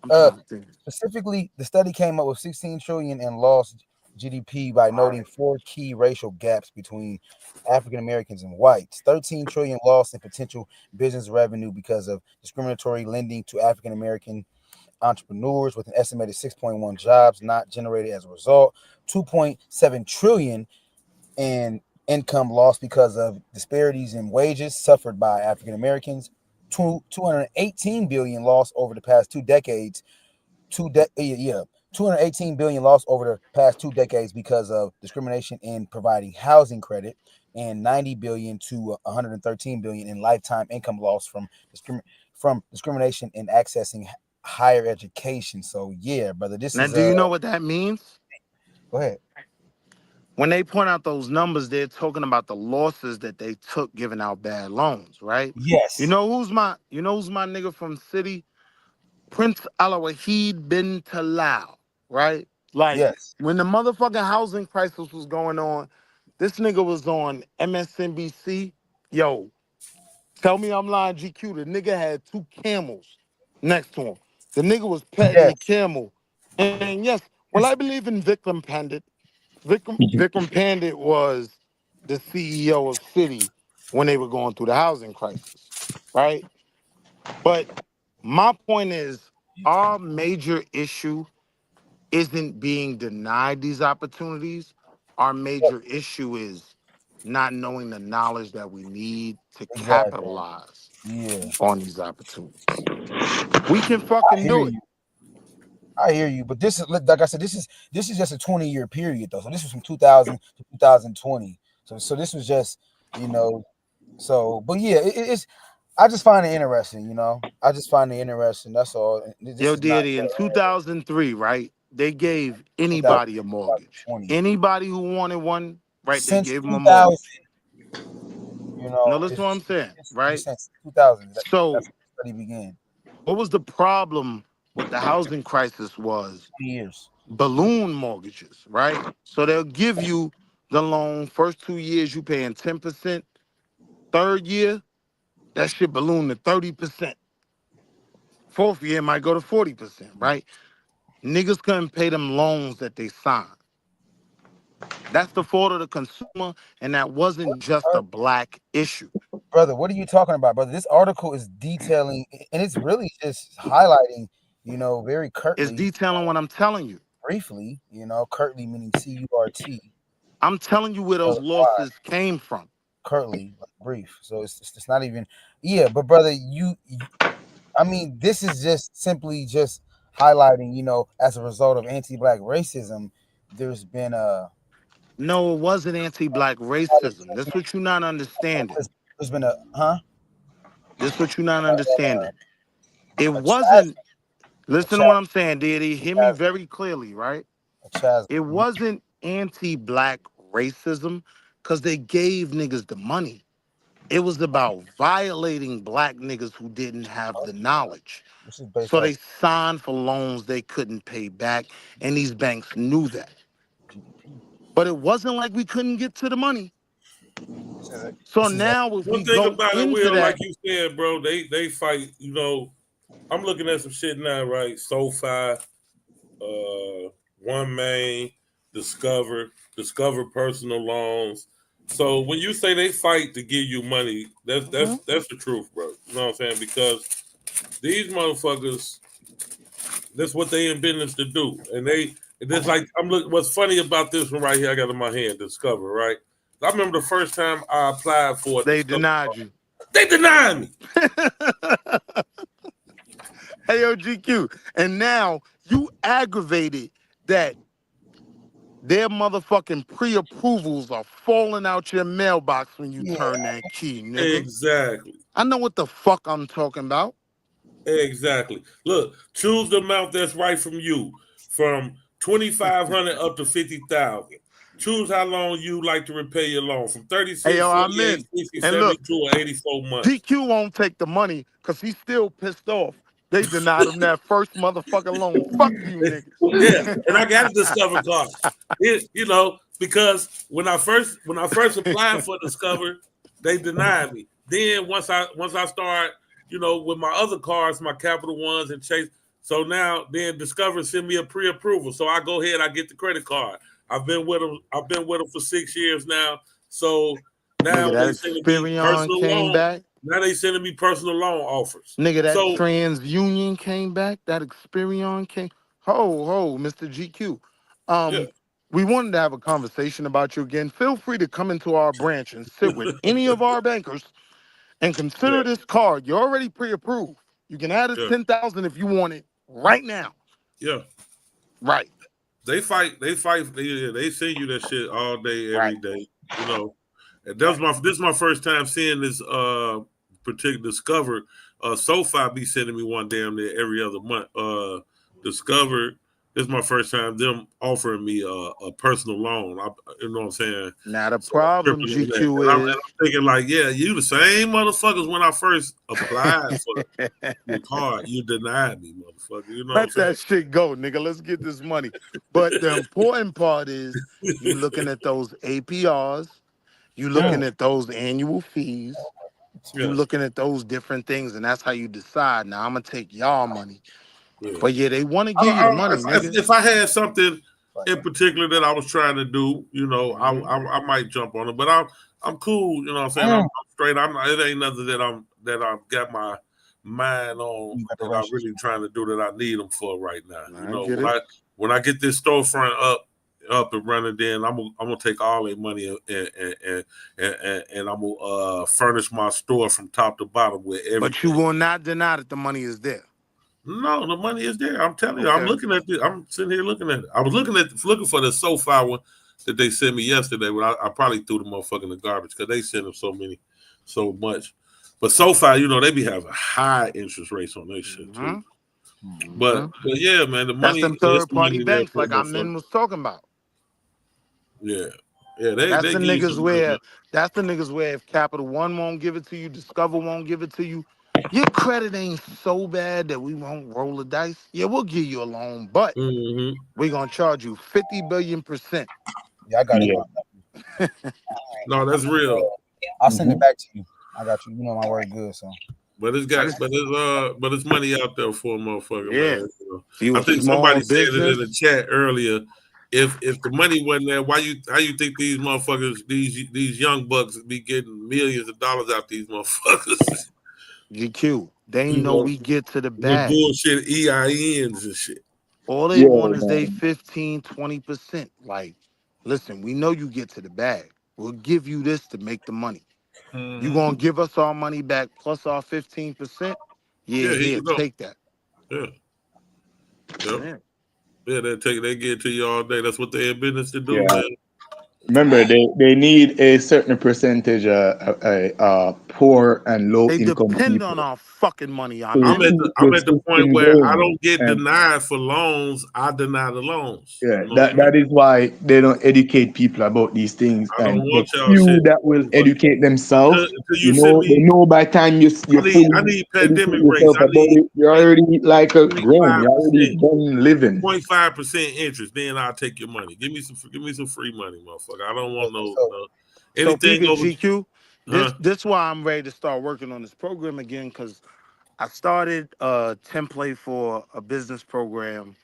I'm trying to think. Specifically, the study came up with 16 trillion in lost GDP by noting 4 key racial gaps between African Americans and whites. 13 trillion lost in potential business revenue because of discriminatory lending to African American entrepreneurs, with an estimated 6.1 jobs not generated as a result. 2.7 trillion in income lost because of disparities in wages suffered by African Americans. 218 billion lost over the past 2 decades. 218 billion lost over the past 2 decades because of discrimination in providing housing credit, and 90 billion to 113 billion in lifetime income loss from discrimination in accessing higher education. So yeah, brother, this Now, is do you know what that means? Go ahead. When they point out those numbers, they're talking about the losses that they took giving out bad loans, right? Yes. You know who's my nigga from City? Prince Alawahid bin Talal, right? Like, yes, when the motherfucking housing crisis was going on, this nigga was on MSNBC. Yo, tell me I'm lying, GQ. The nigga had 2 camels next to him. The nigga was petting the yes, camel. And yes, well, I believe in Vikram Pandit. Vikram Pandit was the CEO of Citi when they were going through the housing crisis, right? But my point is, our major issue isn't being denied these opportunities. Our major issue is not knowing the knowledge that we need to exactly. capitalize Yeah, on these opportunities. We can I fucking hear do it. you. I hear you, but this is, like I said, this is just a 20-year period though. So this was from 2000 to 2020. So this was just, you know, so but yeah, it's, I just find it interesting, I just find it interesting. That's all. This Yo, is not Daddy, in 2003, right? They gave anybody a mortgage. 2020. Anybody who wanted one, right? They Since gave them a 2000, mortgage. No, listen what I'm saying, right? since 2000, that's So, when the study began. what was the problem with the housing crisis was 20 years. balloon mortgages, right? So they'll give you the loan. First 2 years, you paying 10%. Third year, that shit balloon to 30%. Fourth year might go to 40%, right? Niggas couldn't pay them loans that they signed. That's the fault of the consumer, and that wasn't just a black issue. Brother, what are you talking about, brother? This article is detailing, and it's really just highlighting, very It's curtly, detailing what I'm telling you. briefly, curtly meaning CURT. I'm telling you where So those it's why losses came from. curtly, like brief. So it's not even, yeah. But brother, I mean, this is just simply just highlighting, as a result of anti-black racism, there's been a No, it wasn't anti-black racism. That's what you're not understanding. there's been a huh? This what you're not understanding. It wasn't. Listen to what I'm saying, Diddy. Hear me very clearly, right? It wasn't anti-black racism because they gave niggas the money. It was about violating black niggas who didn't have the knowledge. This is based So off they signed for loans they couldn't pay back, and these banks knew that. But it wasn't like we couldn't get to the money. So now if we One thing go about it, into Will, like that, you said, bro, they fight. You know, I'm looking at some shit now, right? SoFi, One Main, Discover personal loans. So when you say they fight to give you money, that's the truth, bro. You know what I'm saying? Because these motherfuckers, that's what they in business to do, and it's like I'm looking. What's funny about this one right here? I got in my hand, Discover, right? I remember the first time I applied for it. they denied you. They denied me. Hey, yo, GQ. And now you aggravated that their motherfucking pre-approvals are falling out your mailbox when you turn that key, nigga. Exactly. I know what the fuck I'm talking about. Exactly. Look, choose the amount that's right from you, from 2,500 up to 50,000. Choose how long you like to repay your loan, from 36, Hey, yo, 48, I'm in. 60, And look, 72, or 84 months. GQ won't take the money because he's still pissed off. They denied him that first motherfucking loan. Fuck you, niggas. Yeah, and I got a Discover card. You know, because when I first applied for Discover, they denied me. Then once I start, you know, with my other cards, my Capital Ones and Chase. So now then Discover send me a pre-approval. So I go ahead, I get the credit card. I've been with them for 6 years now. So now Nigga, that they sending me Experian personal came loan. back. Now they sending me personal loan offers. Nigga, that So TransUnion came back. That Experian came. Ho, Mr. GQ. yeah. We wanted to have a conversation about you again. Feel free to come into our branch and sit with any of our bankers and consider this card. You're already pre-approved. You can add a 10,000 if you want it right now. Yeah. Right. They fight. They send you that shit all day, every day. You know, and this is my first time seeing this particular Discover. SoFi be sending me one damn near every other month. Discover. This is my first time them offering me a personal loan. You know what I'm saying? Now the problem, GQ, and I'm thinking like, yeah, you the same motherfuckers when I first applied for your card. You denied me, motherfucker. You know what I'm let saying? that shit go, nigga. Let's get this money. But the important part is you looking at those APRs, you looking at those annual fees, you looking at those different things, and that's how you decide. Now I'm gonna take y'all money. Yeah. But yeah, they want to give you the money, nigga. If I had something in particular that I was trying to do, you know, I might jump on it. But I'm cool, you know what I'm saying? I'm straight. It ain't nothing that I've got my mind on that I'm really trying to do that I need them for right now. You know, when I get this storefront up and running, then I'm gonna take all their money and I'm gonna furnish my store from top to bottom with everything. But you will not deny that the money is there. No, the money is there. I'm telling you. I'm looking at this. I'm sitting here looking at it. I was looking for the SoFi one that they sent me yesterday, but I probably threw the motherfucker in the garbage because they send them so much. But SoFi, you know, they be having high interest rates on their shit too. But yeah, man, the money. That's them third party banks like Amin was talking about. Yeah. That's the niggas where if Capital One won't give it to you, Discover won't give it to you. Your credit ain't so bad that we won't roll the dice. Yeah, we'll give you a loan, but we're gonna charge you 50 billion%. Yeah, I got it. No, that's real. I'll send it back to you. I got you. You know my word good, so. But it's money out there for a motherfucker, man. You know? I think somebody said it in the chat earlier. If the money wasn't there, how you think these motherfuckers, these young bucks be getting millions of dollars out these motherfuckers? GQ, they know we get to the bag. Bullshit EINs and shit. All they want is they 15, 20%. Like, listen, we know you get to the bag. We'll give you this to make the money. You gonna give us our money back plus our 15%? Yeah, here, take that. Yeah. Yep. Yeah, they get it to you all day. That's what they're in business to do, man. Remember, they need a certain percentage poor and low They income depend on people our fucking money, I to I'm mean. at keep I'm the at the point system where I going. don't get And denied for loans. I deny the loans. yeah, You know what I that mean? is why they don't educate people about these things. I don't And the want y'all few shit. that will educate themselves, Until you send they me, know by the time you I fully need educate pandemic rates. yourself about it, you're already like a grown. You're already 0.5%, done living. 0.5% interest. Then I'll take your money. Give me some free money, motherfucker. I don't want no So anything peep it, over. GQ. Huh? This why I'm ready to start working on this program again, because I started a template for a business program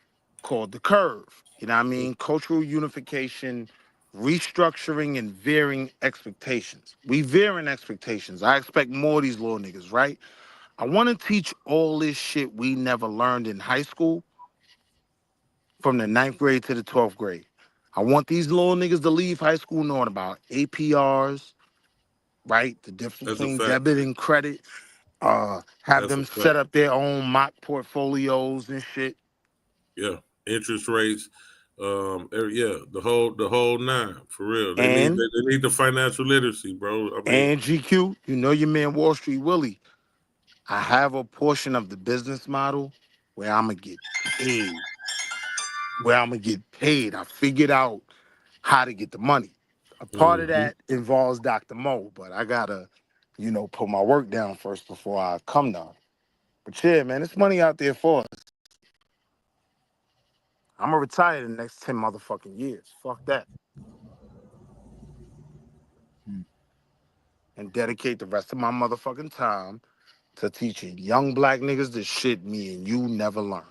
called The Curve. You know what I mean? Cultural unification, restructuring, and veering expectations. We veering expectations. I expect more of these little niggas, right? I want to teach all this shit we never learned in high school from the 9th grade to the 12th grade. I want these little niggas to leave high school knowing about APRs, right? The difference That's a between fact. debit and credit. Have That's a them fact. set up their own mock portfolios and shit. Yeah, interest rates. Yeah, the whole nine for real. And They need the financial literacy, bro. I mean, GQ, you know your man Wall Street Willie. I have a portion of the business model where I'm gonna get paid. I figured out how to get the money. A part of mhm. that involves Dr. Mo, but I gotta, put my work down first before I come down. But yeah, man, there's money out there for us. I'm gonna retire in the next 10 motherfucking years. Fuck that. And dedicate the rest of my motherfucking time to teaching young black niggas the shit me and you never learned.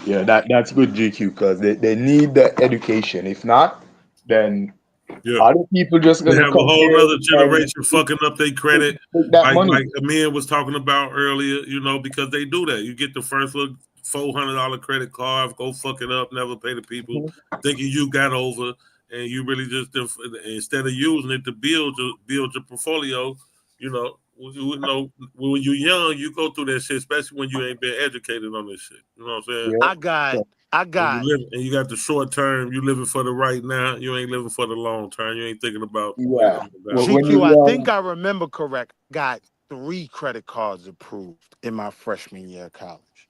Yeah, that's good, GQ, because they need the education. If not, then Yeah. other people just We gonna have a come whole here nother and generation fucking up their credit, take that money. like Amir was talking about earlier. Because they do that. You get the first little $400 credit card, go fuck it up, never pay the people, thinking you got over, and you really just instead of using it to build your portfolio. When you're young, you go through that shit, especially when you ain't been educated on this shit. You know what I'm saying? Yeah. I got And you got the short term. You living for the right now. You ain't living for the long term. You ain't thinking about where Yeah. I'm about. When GQ, you I think I remember correct. Got 3 credit cards approved in my freshman year of college.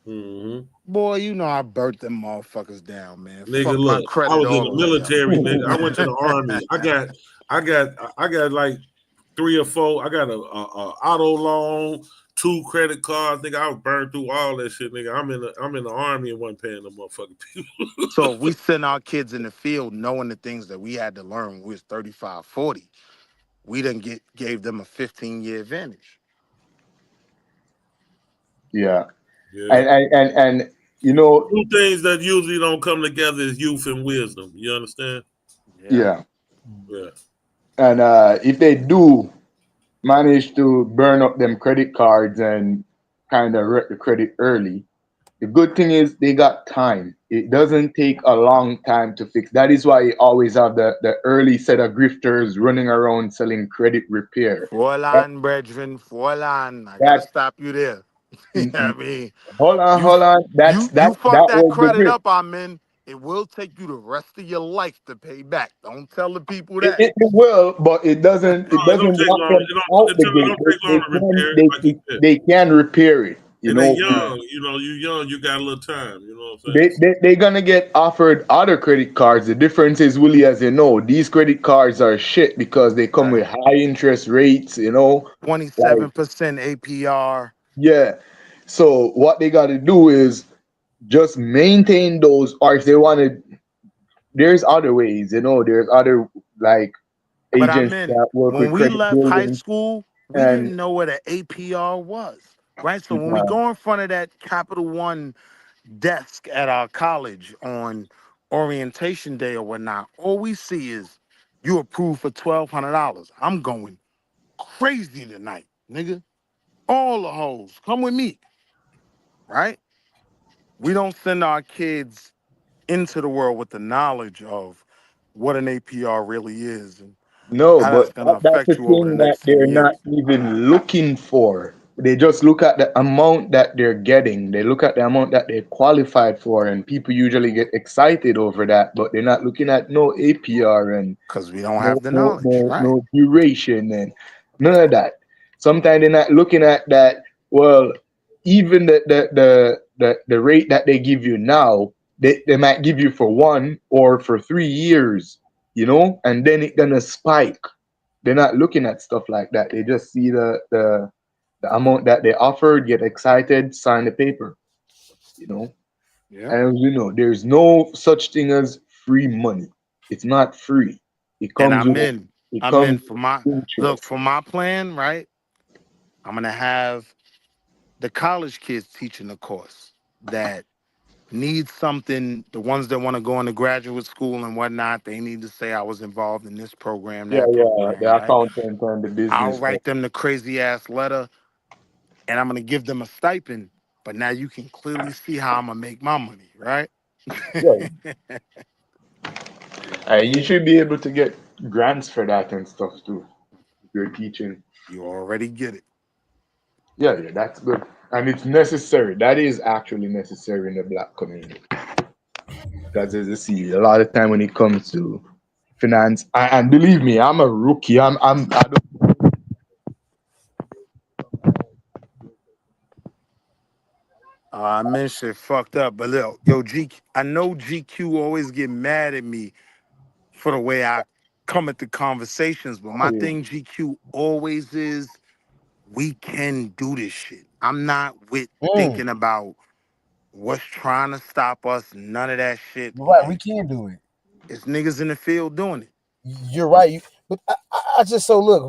Mm-hmm. Boy, I burnt them motherfuckers down, man. Nigga, Fuck my look, I credit was in all the the way up. military, nigga. I went to the army. I got like 3 or 4. I got a auto loan, 2 credit cards, nigga. I was burned through all that shit, nigga. I'm in the army and wasn't paying the motherfucking people. So if we send our kids in the field knowing the things that we had to learn when we was 35, 40, we done gave them a 15-year advantage. Yeah. Yeah. And 2 things that usually don't come together is youth and wisdom. You understand? yeah. Yeah. And if they do manage to burn up them credit cards and kind of wreck the credit early, the good thing is they got time. It doesn't take a long time to fix. That is why you always have the early set of grifters running around selling credit repair. Fräulein, brethren, Fräulein, I gotta That stop you there. You know what I mean? hold on, You hold on. That's you fuck that that was the credit grip. up, amen. It will take you the rest of your life to pay back. Don't tell the people It, that. it, it will, but it doesn't. No, It it don't doesn't take lock long. them out the It gate. don't take long to repair it, like you said. They can repair it. You And they know, young, you young, you got a little time. You know what I'm saying? they're gonna get offered other credit cards. The difference is, Willie, as you know, these credit cards are shit because they come with high interest rates. 27% APR. Yeah. So what they got to do is just maintain those, or if they want to, there's other ways. There's other like But agents amen. that work When with we credit left high building school, we and didn't know what an APR was. Right? So when we go in front of that Capital One desk at our college on orientation day or whatnot, all we see is you approved for $1,200. I'm going crazy tonight, nigga. All the hoes, come with me, right? We don't send our kids into the world with the knowledge of what an APR really is and no, how but that's gonna that's the affect you over the thing that next 10 they're not years. even looking for. They just look at the amount that they're getting. They look at the amount that they're qualified for, and people usually get excited over that, but they're not looking at no APR and Because we don't have the knowledge, right? no duration and none of that. Sometimes they're not looking at that. Well, even the rate that they give you now, they might give you for 1 or for 3 years, you know, and then it's gonna spike. They're not looking at stuff like that. They just see the amount that they offered, get excited, sign the paper, you know. Yeah. And you know, there's no such thing as free money. It's not free. It And comes with I'm in for interest. my plan, right? I'm gonna have the college kids teaching the course that need something. The ones that want to go into graduate school and whatnot, they need to say I was involved in this program, Yeah, that yeah, program, the right? accountant and the I'll business. write them the crazy ass letter, and I'm gonna give them a stipend. But now you can clearly see how I'm gonna make my money, right? Yeah. You should be able to get grants for that and stuff too. If you're teaching. You already get it. Yeah, yeah, that's good. And it's necessary. That is actually necessary in the black community. Because as you see, a lot of time when it comes to finance, and believe me, I'm a rookie. I don't. I mentioned fucked up, but look, yo, I know GQ always get mad at me for the way I come at the conversations, but my thing, GQ, always is we can do this shit. I'm not with thinking about what's trying to stop us, none of that shit. You're right. We Like, can do it. it's niggas in the field doing it. You're right. But I just so look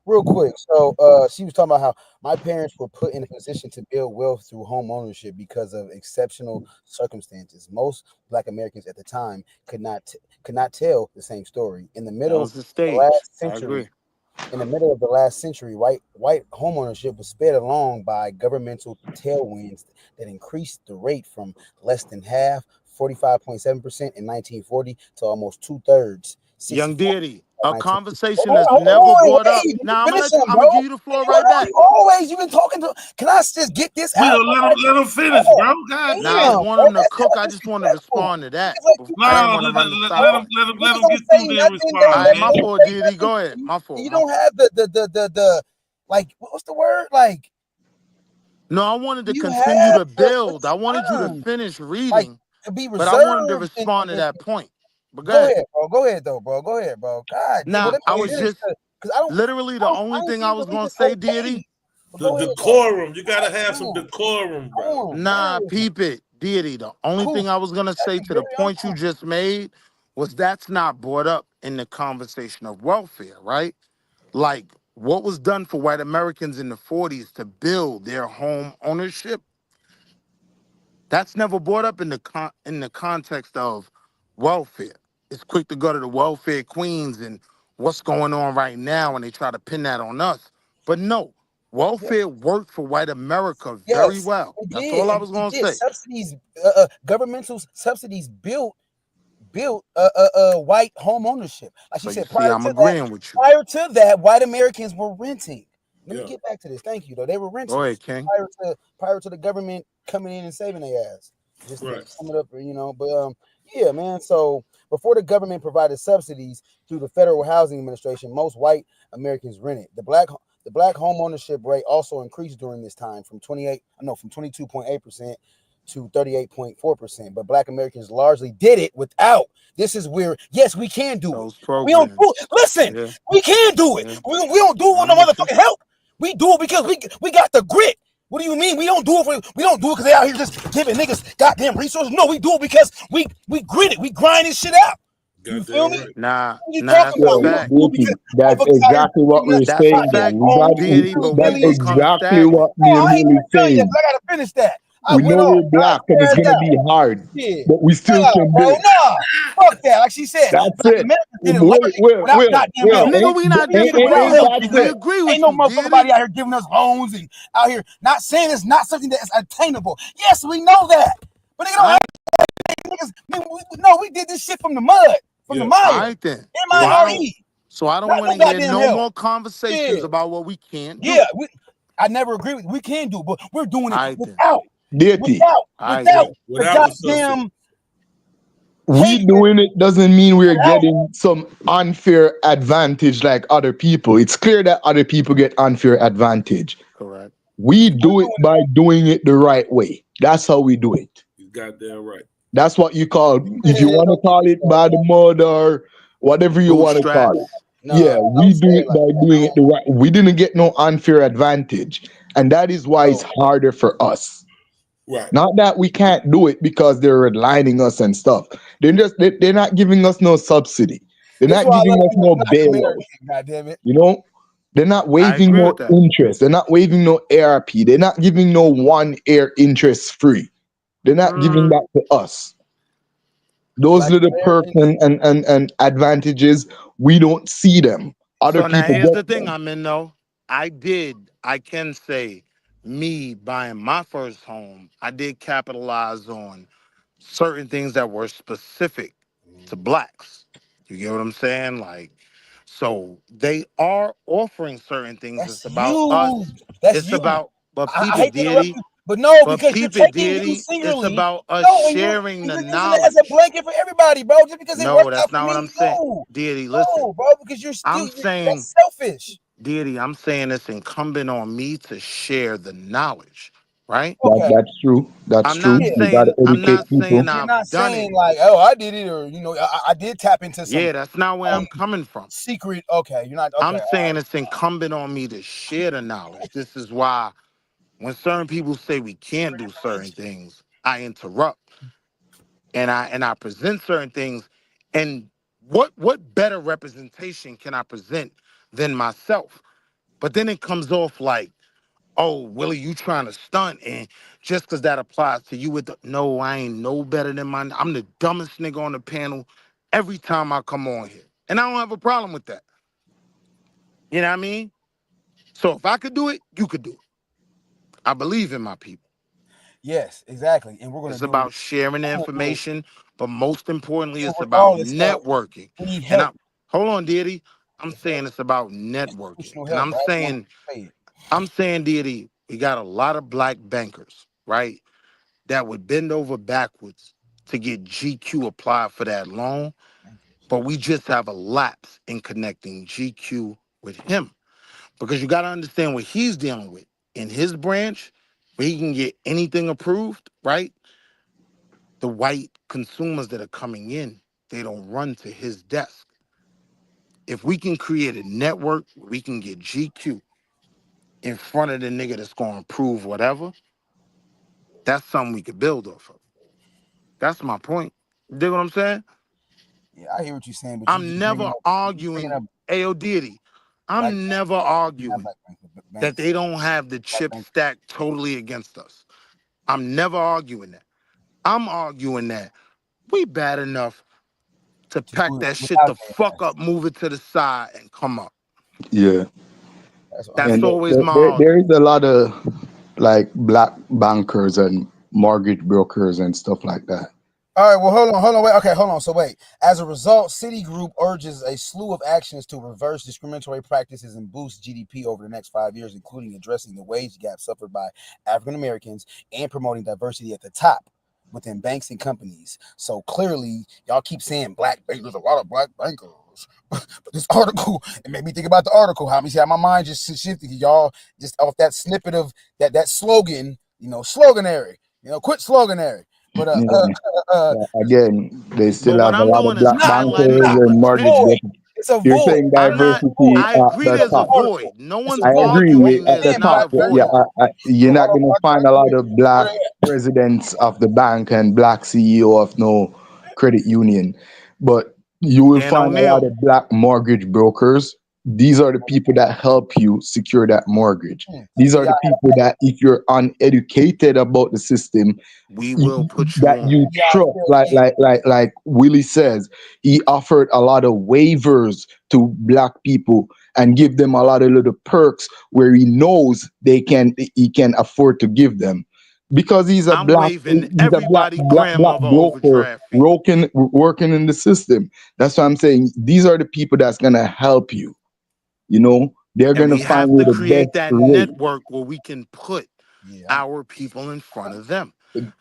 real quick. So she was talking about how my parents were put in a position to build wealth through home ownership because of exceptional circumstances. Most Black Americans at the time could not tell the same story. In the That middle was of the the stage. last I century, agree. white homeownership was sped along by governmental tailwinds that increased the rate from less than half, 45.7% in 1940 to almost 2/3, Young 64 deity, a in 19. conversation that's never brought up. Now I'm Finish I'm him, gonna bro. give you the floor right back. You've been talking to. Can I just get this We out? don't let him finish, bro. God Now I damn. want him to cook. I just want to respond to that. I didn't No, want to run the let stopwatch. him get through there and All respond, right, my man. fault, deity. Go ahead. My fault. You don't have the like what's the word like? No, I wanted to You continue have to the build. I wanted you to term finish like reading, to be but I wanted to reserved. respond to that point. But go Go ahead. ahead, bro. Go ahead, though, bro. Go ahead, bro. God, but Now let I me was finish just because I don't. literally the only I don't thing I even was believe gonna it's say, okay. deity. But The go ahead, though. decorum. You gotta have some decorum, bro. Nah, peep it, deity. The only Cool. thing I was gonna say to the point you just made was that's not brought up in the conversation of welfare, right? Like what was done for white Americans in the 40s to build their home ownership, that's never brought up in the context of welfare. It's quick to go to the welfare queens and what's going on right now, and they try to pin that on us. But no, welfare worked for white America very Yes, well. it That's did. all I was It gonna did. say. Subsidies, governmental subsidies built white home ownership. Like she So you said, see, I'm agreeing with you. prior to that, white Americans were renting. Let me Yeah. get back to this. Thank you, though. They were Go ahead, renters King. prior to the government coming in and saving their ass. Just to Right. sum it up, But yeah, man. So before the government provided subsidies through the Federal Housing Administration, most white Americans rented. The black home ownership rate also increased during this time from 22.8% to 38.4%. But Black Americans largely did it without. This is where, yes, we can do it. Those We don't do programs. it. Listen, Yeah, we can do it. yeah. We don't do it with no I'm with you. motherfucking help. We do it because we got the grit. What do you mean? We don't do it because they out here just giving niggas goddamn resources. No, we do it because we grit it. We grind this shit out. You feel Goddamn me? right. Nah, What you talking that's a about? We Yeah, don't fact. do it because that's motherfuckers out here exactly what giving us we're That's a saying there. fact, We goddamn got deity. But we that's become exactly stagnant. what me No, and I ain't Millie even done yet, saying. but I gotta finish that. I We went know off. we're I black and it's spazzed gonna out. be hard, Shit. but we still Nah, can bro. do it. Nah. Fuck that. Like she said, That's Black it. Americans did it Will, literally without goddamn help. Nigga, we not We did it without disagreeing help, with you. that's We G-Man. it. agree Ain't with no you, motherfucker deity. body out here giving us loans and out here not saying it's not something that's attainable. Yes, we know that. But nigga don't I act like niggas. No, we did this shit from the mud, from the Yeah. all mire. right then. So I don't MIRE. so I don't Not want no to hear goddamn no help. more Yeah. conversations about what we can't Yeah. do. I never agree with. We can do, but we're doing it Aight then. Deity. without Without the them. We doing it doesn't mean we're getting some unfair advantage like other people. It's clear that other people get unfair advantage. Correct. We do it by doing it the right way. That's how we do it. You goddamn right. That's what you call, if you want to call it by the mud or whatever you want to call it. Yeah, we do it by doing it the right. We didn't get no unfair advantage, and that is why it's harder for us. Right. Not that we can't do it because they're redlining us and stuff. They're not giving us no subsidy. They're That's not why I giving like us being a no Black bailout. American. God damn it. You know, they're not I waiving agree no with that. interest. They're not waiving no ARP. They're not giving no 1 year interest free. They're not giving that to us. Those Black little perks Americans. and advantages, we don't see them. Other So now people here's get the thing them. I'm in though. I can say me buying my first home, I did capitalize on certain things that were specific to blacks. You get what I'm saying? Like, so they are offering certain things. That's It's about us. you. That's It's you. about, but I peep it, hate to interrupt deity. you, but no, But because you're peep it, taking you deity. It's singularly. about us No, and you're sharing the using it as a knowledge. blanket for everybody, bro. Just because it No, worked that's out for not what me, I'm saying. no, Deity, listen. no, bro, because you're I'm still saying, that's selfish. deity, I'm saying it's incumbent on me to share the knowledge, right? Okay. That's true. That's I'm true. not Yeah. You gotta saying educate people. You're I've not done it. saying like, oh, I did it, or I did tap into some Yeah, that's not where I'm coming from. secret. Okay, you're not. Okay, I'm all saying right. it's incumbent on me to share the knowledge. This is why when certain people say we can't do certain things, I interrupt and I present certain things. And what better representation can I present than myself? But then it comes off like, oh, Willie, you trying to stunt, and just because that applies to you, no, I ain't no better than mine. I'm the dumbest nigga on the panel every time I come on here, and I don't have a problem with that. You know what I mean? So if I could do it, you could do it. I believe in my people. Yes, exactly, and we're gonna It's do about sharing the it. information, but most importantly, So it's about regardless, though, networking. we need And help. I hold on, deity. I'm saying it's about networking, Institutional and help, bro. I just want to say it. I'm saying, deity, we got a lot of black bankers, right? That would bend over backwards to get GQ applied for that loan, but we just have a lapse in connecting GQ with him. Because you got to understand what he's dealing with in his branch, where he can get anything approved, right? The white consumers that are coming in, they don't run to his desk. If we can create a network where we can get GQ in front of the nigga that's going to approve whatever, that's something we could build off of. That's my point. You dig what I'm saying? Yeah, I hear what you're saying, but I'm never arguing, Ayo deity. I'm never arguing that they don't have the chip stacked totally against us. I'm never arguing that. I'm arguing that we bad enough to pack that shit the fuck up, move it to the side, and come up. Yeah. That's And always my there argument. is a lot of like black bankers and mortgage brokers and stuff like that. All right, well, hold on, wait. Okay, hold on. So wait. As a result, Citigroup urges a slew of actions to reverse discriminatory practices and boost GDP over the next 5 years, including addressing the wage gap suffered by African Americans and promoting diversity at the top within banks and companies. So clearly, y'all keep saying black bankers, a lot of black bankers. But this article, it made me think about the article. How my mind just shifted. Y'all just off that snippet of that slogan, sloganary. Quit sloganary. But Again, they still But what have a I'm lot of doing is black highlighting bankers the and mortgage potential. brokers. it's a You're void. saying I'm not, diversity I at agree the there's a top. void. No It's one's a I void. agree arguing at the there's not top. a void. You're not going to find a lot of black presidents of the bank and black CEO of no credit union, but you will Dan find a lot O'Neill. of black mortgage brokers. These are the people that help you secure that mortgage. These So are the y'all, people that, if you're uneducated about the system, We will put you that on. you trust, like Willie says, he offered a lot of waivers to black people and give them a lot of little perks where he knows he can afford to give them because he's a I'm waiving everybody gram black of an broker overdraft fee. working in the system. That's what I'm saying. These are the people that's gonna help you. They're And gonna we find have where to the create best that rate. network where we can put Yeah. our people in front of them.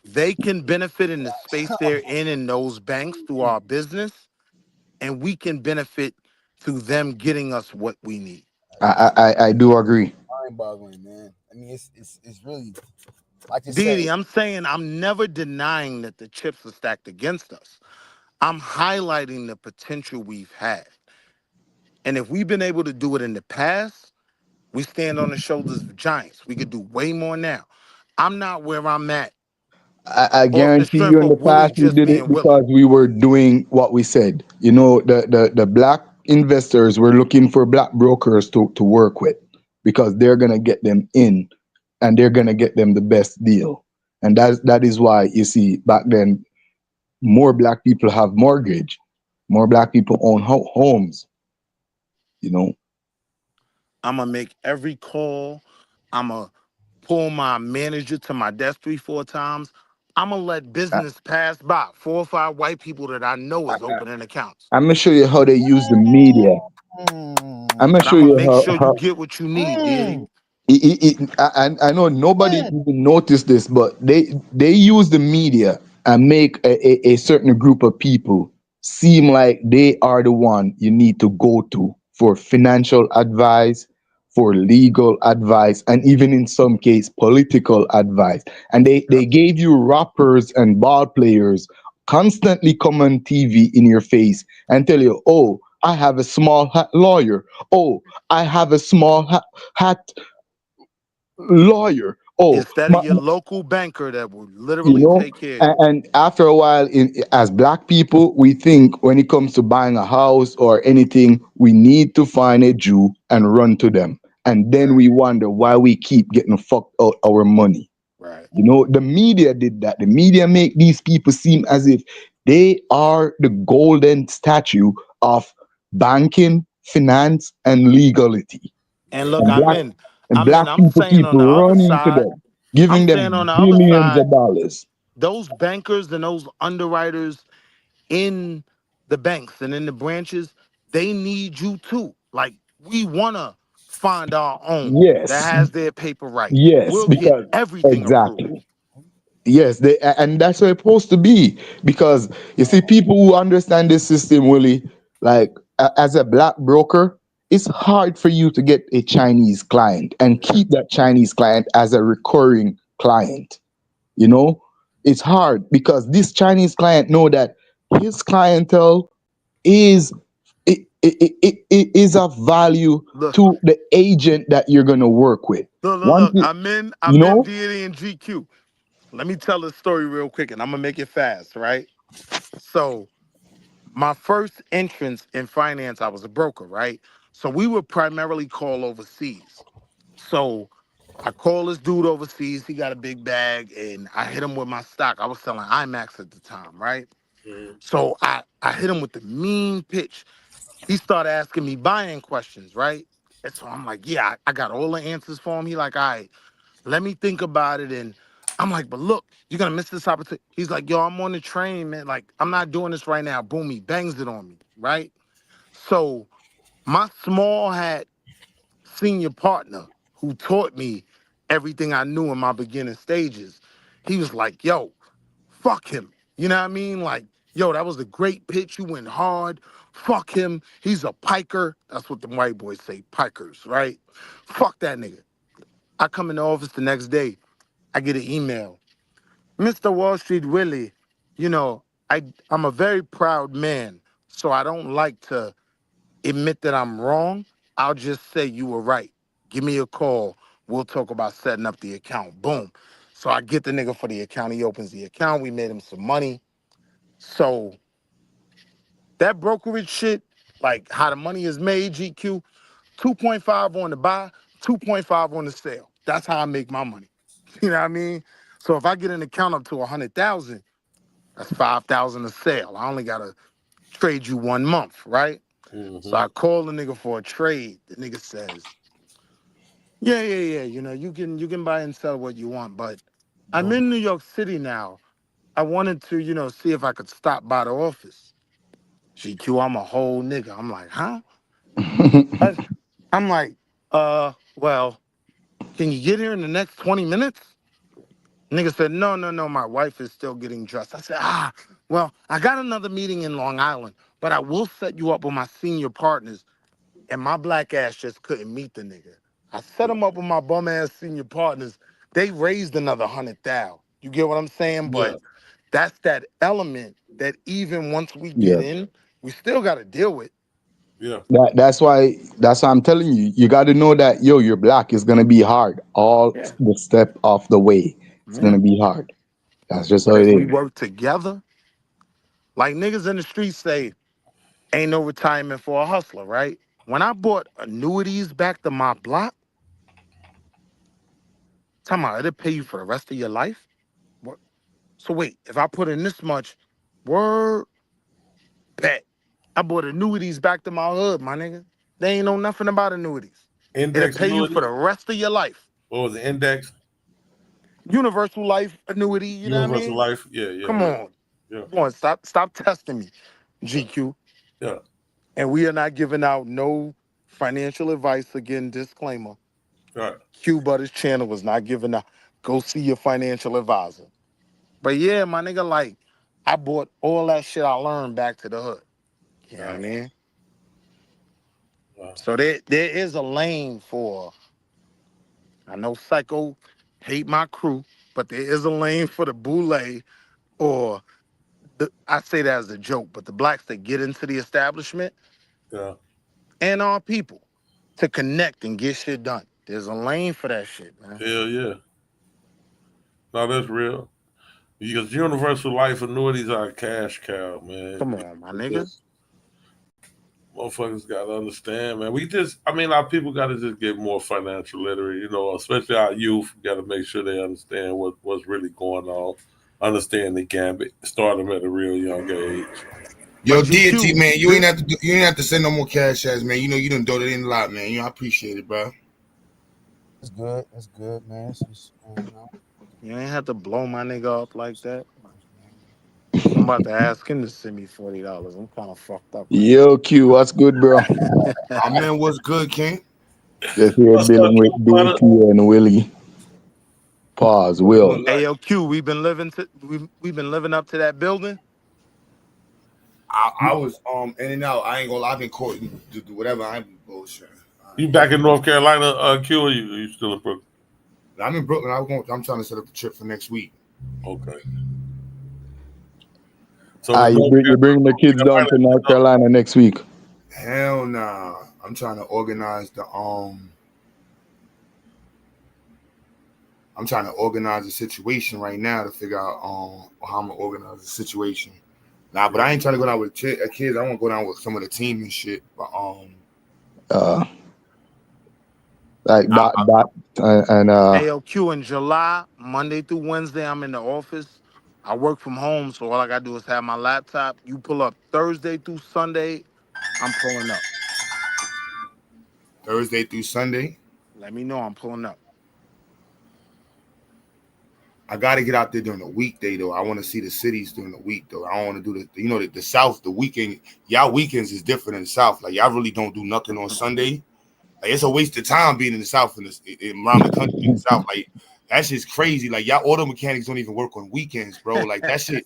They can benefit in the space they're in those banks through our business, and we can benefit through them getting us what we need. I do agree. Mind boggling, man. I mean, it's really like you Didi, say. I'm saying I'm never denying that the chips are stacked against us. I'm highlighting the potential we've had. And if we've been able to do it in the past, we stand on the shoulders of giants. We could do way more now. I'm not where I'm at I off the guarantee you strength in the of Willie past we just did it being Willie. because we were doing what we said. You know, the black investors were looking for black brokers to work with because they're gonna get them in and they're gonna get them the best deal. And that is why you see back then more black people have mortgage, more black people own homes, you know. I'm going to make every call. I'm going to pull my manager to my desk 3-4 times. I'm going to let I, business pass by. 4 or 5 white people that I know I, is opening accounts. I'm gonna show you how they use the media. I'm gonna But show I'm going to you make sure you how get what you need, Diddy. I know nobody even noticed this, but they use the media and make a certain group of people seem like they are the one you need to go to for financial advice, for legal advice, and even in some case political advice. And they gave you rappers and ball players constantly come on TV in your face and tell you, oh, I have a small hat lawyer. Oh, I have a small hat lawyer. Oh, Instead of your local banker that will you literally know, take care of you. and after a while, as black people, we think when it comes to buying a house or anything, we need to find a Jew and run to them, and then we wonder why we keep getting fucked out our money. Right. You know, the media did that. The media make these people seem as if they are the golden statue of banking, finance, and legality. And look, And I'm black in. and I'm black in. I'm people saying keep on the other running to side, them, giving I'm saying them on the other billions side, of dollars. those bankers and those underwriters in the banks and in the branches, they need you too. Like, we want to find our own that Yes, has their paper right. yes, We'll get because everything approved. exactly. Yes, and that's what it's supposed to be. Because you see, people who understand this system, Willie, like as a black broker, it's hard for you to get a Chinese client and keep that Chinese client as a recurring client. You know, it's hard because this Chinese client know that his clientele is it is of value Look, to the agent that you're gonna work with. Once look. you I'm in know, DNA and GQ. Let me tell this story real quick, and I'm gonna make it fast, right? So my first entrance in finance, I was a broker, right? So we would primarily call overseas. So I call this dude overseas. He got a big bag, and I hit him with my stock. I was selling IMAX at the time, right? So I hit him with the mean pitch. He started asking me buying questions, right? And so I'm like, yeah, I got all the answers for him. He like, all right, let me think about it. And I'm like, but look, you're gonna miss this opportunity. He's like, yo, I'm on the train, man. Like, I'm not doing this right now. Boom, he bangs it on me, right? So my small hat senior partner who taught me everything I knew in my beginning stages, he was like, yo, fuck him. You know what I mean? Like, yo, that was a great pitch. You went hard. Fuck him. He's a piker. That's what the white boys say, pikers, right? Fuck that nigga. I come in the office the next day. I get an email. Mr. Wall Street Willie, you know, I'm a very proud man, so I don't like to admit that I'm wrong. I'll just say you were right. Give me a call. We'll talk about setting up the account. Boom. So I get the nigga for the account. He opens the account. We made him some money. So that brokerage shit, like how the money is made, GQ, 2.5 on the buy, 2.5 on the sale. That's how I make my money. You know what I mean? So if I get an account up to 100,000, that's 5,000 a sale. I only gotta trade you 1 month, right? So I call the nigga for a trade. The nigga says, yeah. You know, you can buy and sell what you want, but I'm in New York City now. I wanted to, see if I could stop by the office. GQ, I'm a whole nigga. I'm like, huh? I'm like, Well, can you get here in the next 20 minutes? Nigga said, no, my wife is still getting dressed. I said, well, I got another meeting in Long Island, but I will set you up with my senior partners. And my black ass just couldn't meet the nigga. I set him up with my bum ass senior partners. They raised another 100,000. You get what I'm saying? Yeah. But that's that element that even once we Yeah. get in, we still got to deal with. Yeah. That's why I'm telling you. You got to know that your black is gonna be hard all Yeah. the step of the way. It's Yeah. gonna be hard. That's just But how it if we is. work together, like niggas in the streets say, ain't no retirement for a hustler, right? When I bought annuities back to my block, tell me, it'll pay you for the rest of your life? What? So wait, if I put in this much, word, bet. I bought annuities back to my hood, my nigga. They ain't know nothing about annuities. It'll Index pay you for annuity. the rest of your life. What was the index? Universal life annuity, you know what I Universal mean? life. Yeah. Come on. Yeah. Come on, stop testing me, GQ. Yeah. And we are not giving out no financial advice. Again, disclaimer. Right. Q Butter's channel was not giving out. Go see your financial advisor. But yeah, my nigga, like, I bought all that shit I learned back to the hood. You know what I mean? So there is a lane for, I know Psycho hate my crew, but there is a lane for the boule, or I say that as a joke, but the blacks that get into the establishment Yeah. and our people to connect and get shit done. There's a lane for that shit, man. Hell yeah. No, that's real. Because universal life annuities are a cash cow, man. Come on, my nigga. Motherfuckers gotta understand, man. Our people gotta just get more financial literate, especially our youth. Gotta make sure they understand what's really going on, understand the gambit, start them at a real young age. Yo, deity, man, you ain't have to send no more cash ads, man. You done donated in a lot, man. I appreciate it, bro. It's good. It's good, man. You ain't have to blow my nigga up like that. I'm about to ask him to send me $40. I'm kind of fucked up right Yo, Q, what's good, bro? Oh man, what's good, King? Just here dealing with DT and Willie. Pause. Will. Hey, yo, Q, we've been living up to that building. I was in and out. I ain't gonna lie, I've been caught do whatever. I ain't bullshit. You back in North Carolina, Q, or you still in Brooklyn? I'm in Brooklyn. I'm trying to set up a trip for next week. Okay. So you bring the kids down to North Carolina next week. Hell nah. I'm trying to organize the situation right now to figure out how I'm gonna organize the situation. Nah, but I ain't trying to go down with kids. I want to go down with some of the team and shit. But ALQ in July, Monday through Wednesday, I'm in the office. I work from home, so all I gotta do is have my laptop. You pull up Thursday through Sunday, I'm pulling up. Thursday through Sunday. Let me know I'm pulling up. I got to get out there during the weekday though. I want to see the cities during the week though. I don't want to do the South. The weekend, y'all weekends is different in the South. Like y'all really don't do nothing on Sunday. Like it's a waste of time being in the South and around the country in the South. Like that shit's crazy. Like y'all auto mechanics don't even work on weekends, bro. Like that shit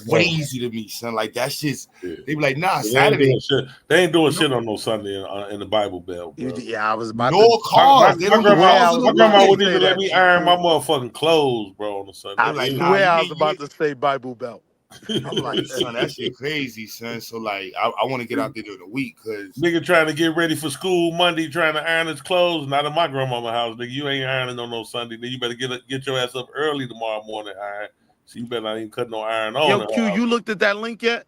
crazy to me, son. Like that shit's. They be like, nah, Saturday. They ain't doing shit on no Sunday in the Bible Belt, bro. Yeah, I was about no to. cars. They My don't do cars on the grandma would weekend. even let me iron my motherfucking clothes, bro, on the Sunday. I swear I was about to say Bible Belt. I'm like, son, that shit crazy, son. So like, I want to get out there during the week because nigga trying to get ready for school Monday, trying to iron his clothes. Not in my grandmama's house, nigga. You ain't ironing on no Sunday. Then you better get your ass up early tomorrow morning, iron. So you better not even cut no iron on. Yo, Q, you looked at that link yet?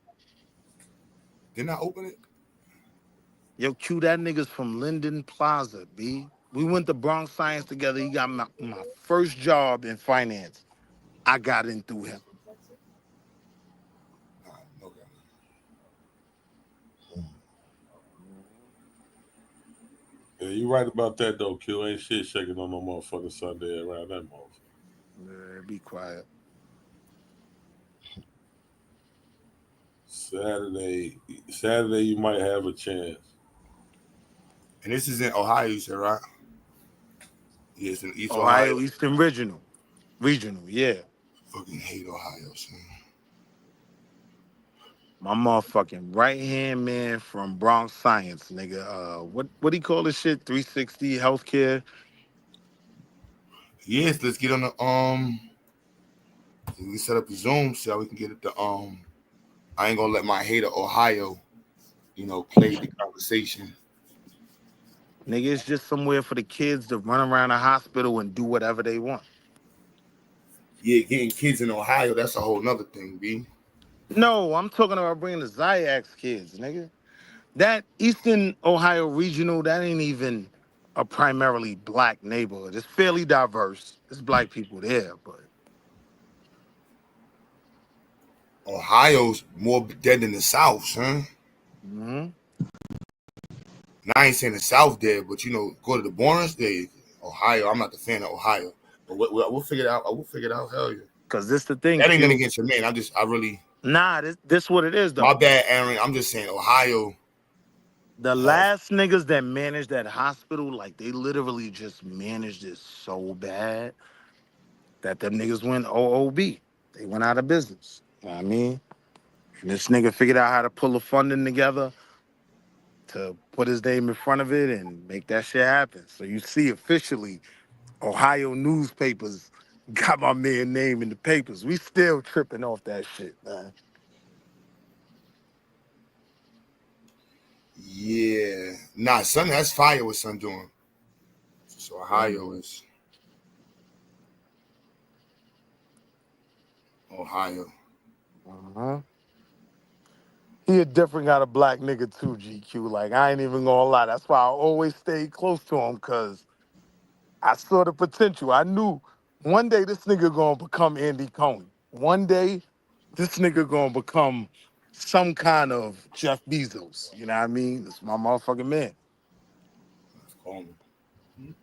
Didn't I open it? Yo, Q, that nigga's from Linden Plaza, B. We went to Bronx Science together. He got my first job in finance. I got in through him. Yeah, you right about that though, Q. Ain't shit shaking on no motherfucking Sunday around that motherfucker. Yeah, be quiet. Saturday you might have a chance. And this is in Ohio, you said, right? Yes, in East Ohio. Ohio Eastern Regional, yeah. Fucking hate Ohio, son. My motherfucking right hand man from Bronx Science, nigga. What do you call this shit? 360 healthcare. Yes, let's get on the we can set up a Zoom, see how we can get it to I ain't gonna let my hater Ohio, play the conversation. Nigga, it's just somewhere for the kids to run around the hospital and do whatever they want. Yeah, getting kids in Ohio, that's a whole nother thing, B. No, I'm talking about bringing the Ziax kids, nigga. That Eastern Ohio Regional, that ain't even a primarily black neighborhood. It's fairly diverse. There's black people there, but Ohio's more dead than the South, son. mm-hmm. Now, I ain't saying the South dead, but go to the Borns, Ohio. I'm not the fan of Ohio, but we'll figure it out. I will figure it out. Hell yeah. Cause this the thing. That ain't nothing against your man. I really. Nah, this what it is though. My bad, Aaron. I'm just saying Ohio. The last niggas that managed that hospital, like they literally just managed it so bad that them niggas went OOB. They went out of business. You know what I mean? And this nigga figured out how to pull the funding together to put his name in front of it and make that shit happen. So you see officially Ohio newspapers got my man name in the papers. We still tripping off that shit, man. Yeah. Nah, son, that's fire what son doing. So Ohio is Ohio. Uh-huh. He a different kind of black nigga too, GQ. Like, I ain't even gonna lie. That's why I always stayed close to him, because I saw the potential. I knew one day this nigga gonna become Andy Cohen. One day, this nigga gonna become some kind of Jeff Bezos. You know what I mean? That's my motherfucking man. Call me.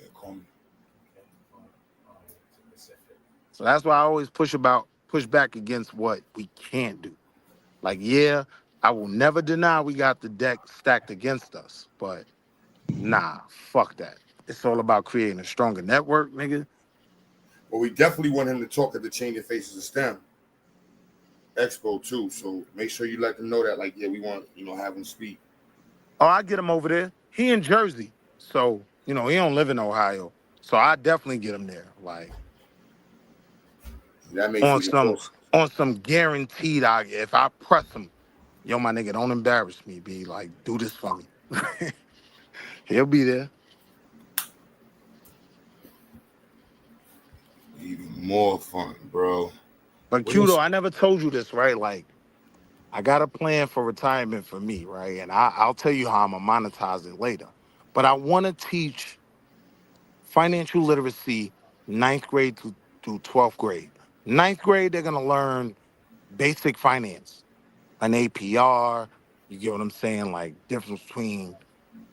Yeah, call me. So that's why I always push back against what we can't do. Like, yeah, I will never deny we got the deck stacked against us, but nah, fuck that. It's all about creating a stronger network, nigga. Well, we definitely want him to talk at the Changing Faces of STEM Expo too. So make sure you let them know that, like, yeah, we want, have him speak. Oh, I get him over there. He in Jersey. So, he don't live in Ohio. So I definitely get him there. Like, that makes it close. On some guaranteed, if I press him, yo, my nigga, don't embarrass me. Be like, do this for me. He'll be there. Even more fun, bro. But Q, I never told you this, right? Like, I got a plan for retirement for me, right? And I'll tell you how I'm gonna monetize it later. But I want to teach financial literacy ninth grade through 12th grade. Ninth grade, they're gonna learn basic finance, an APR. You get what I'm saying? Like, difference between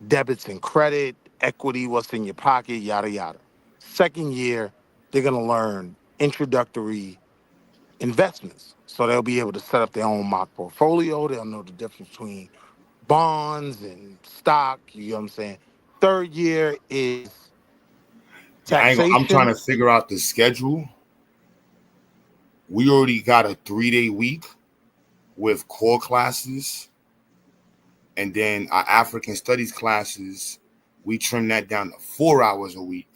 debits and credit, equity, what's in your pocket, yada yada. Second year, they're gonna learn introductory investments. So they'll be able to set up their own mock portfolio. They'll know the difference between bonds and stock. You know what I'm saying? Third year is taxation. I'm trying to figure out the schedule. We already got a 3-day week with core classes. And then our African studies classes, we trim that down to 4 hours a week.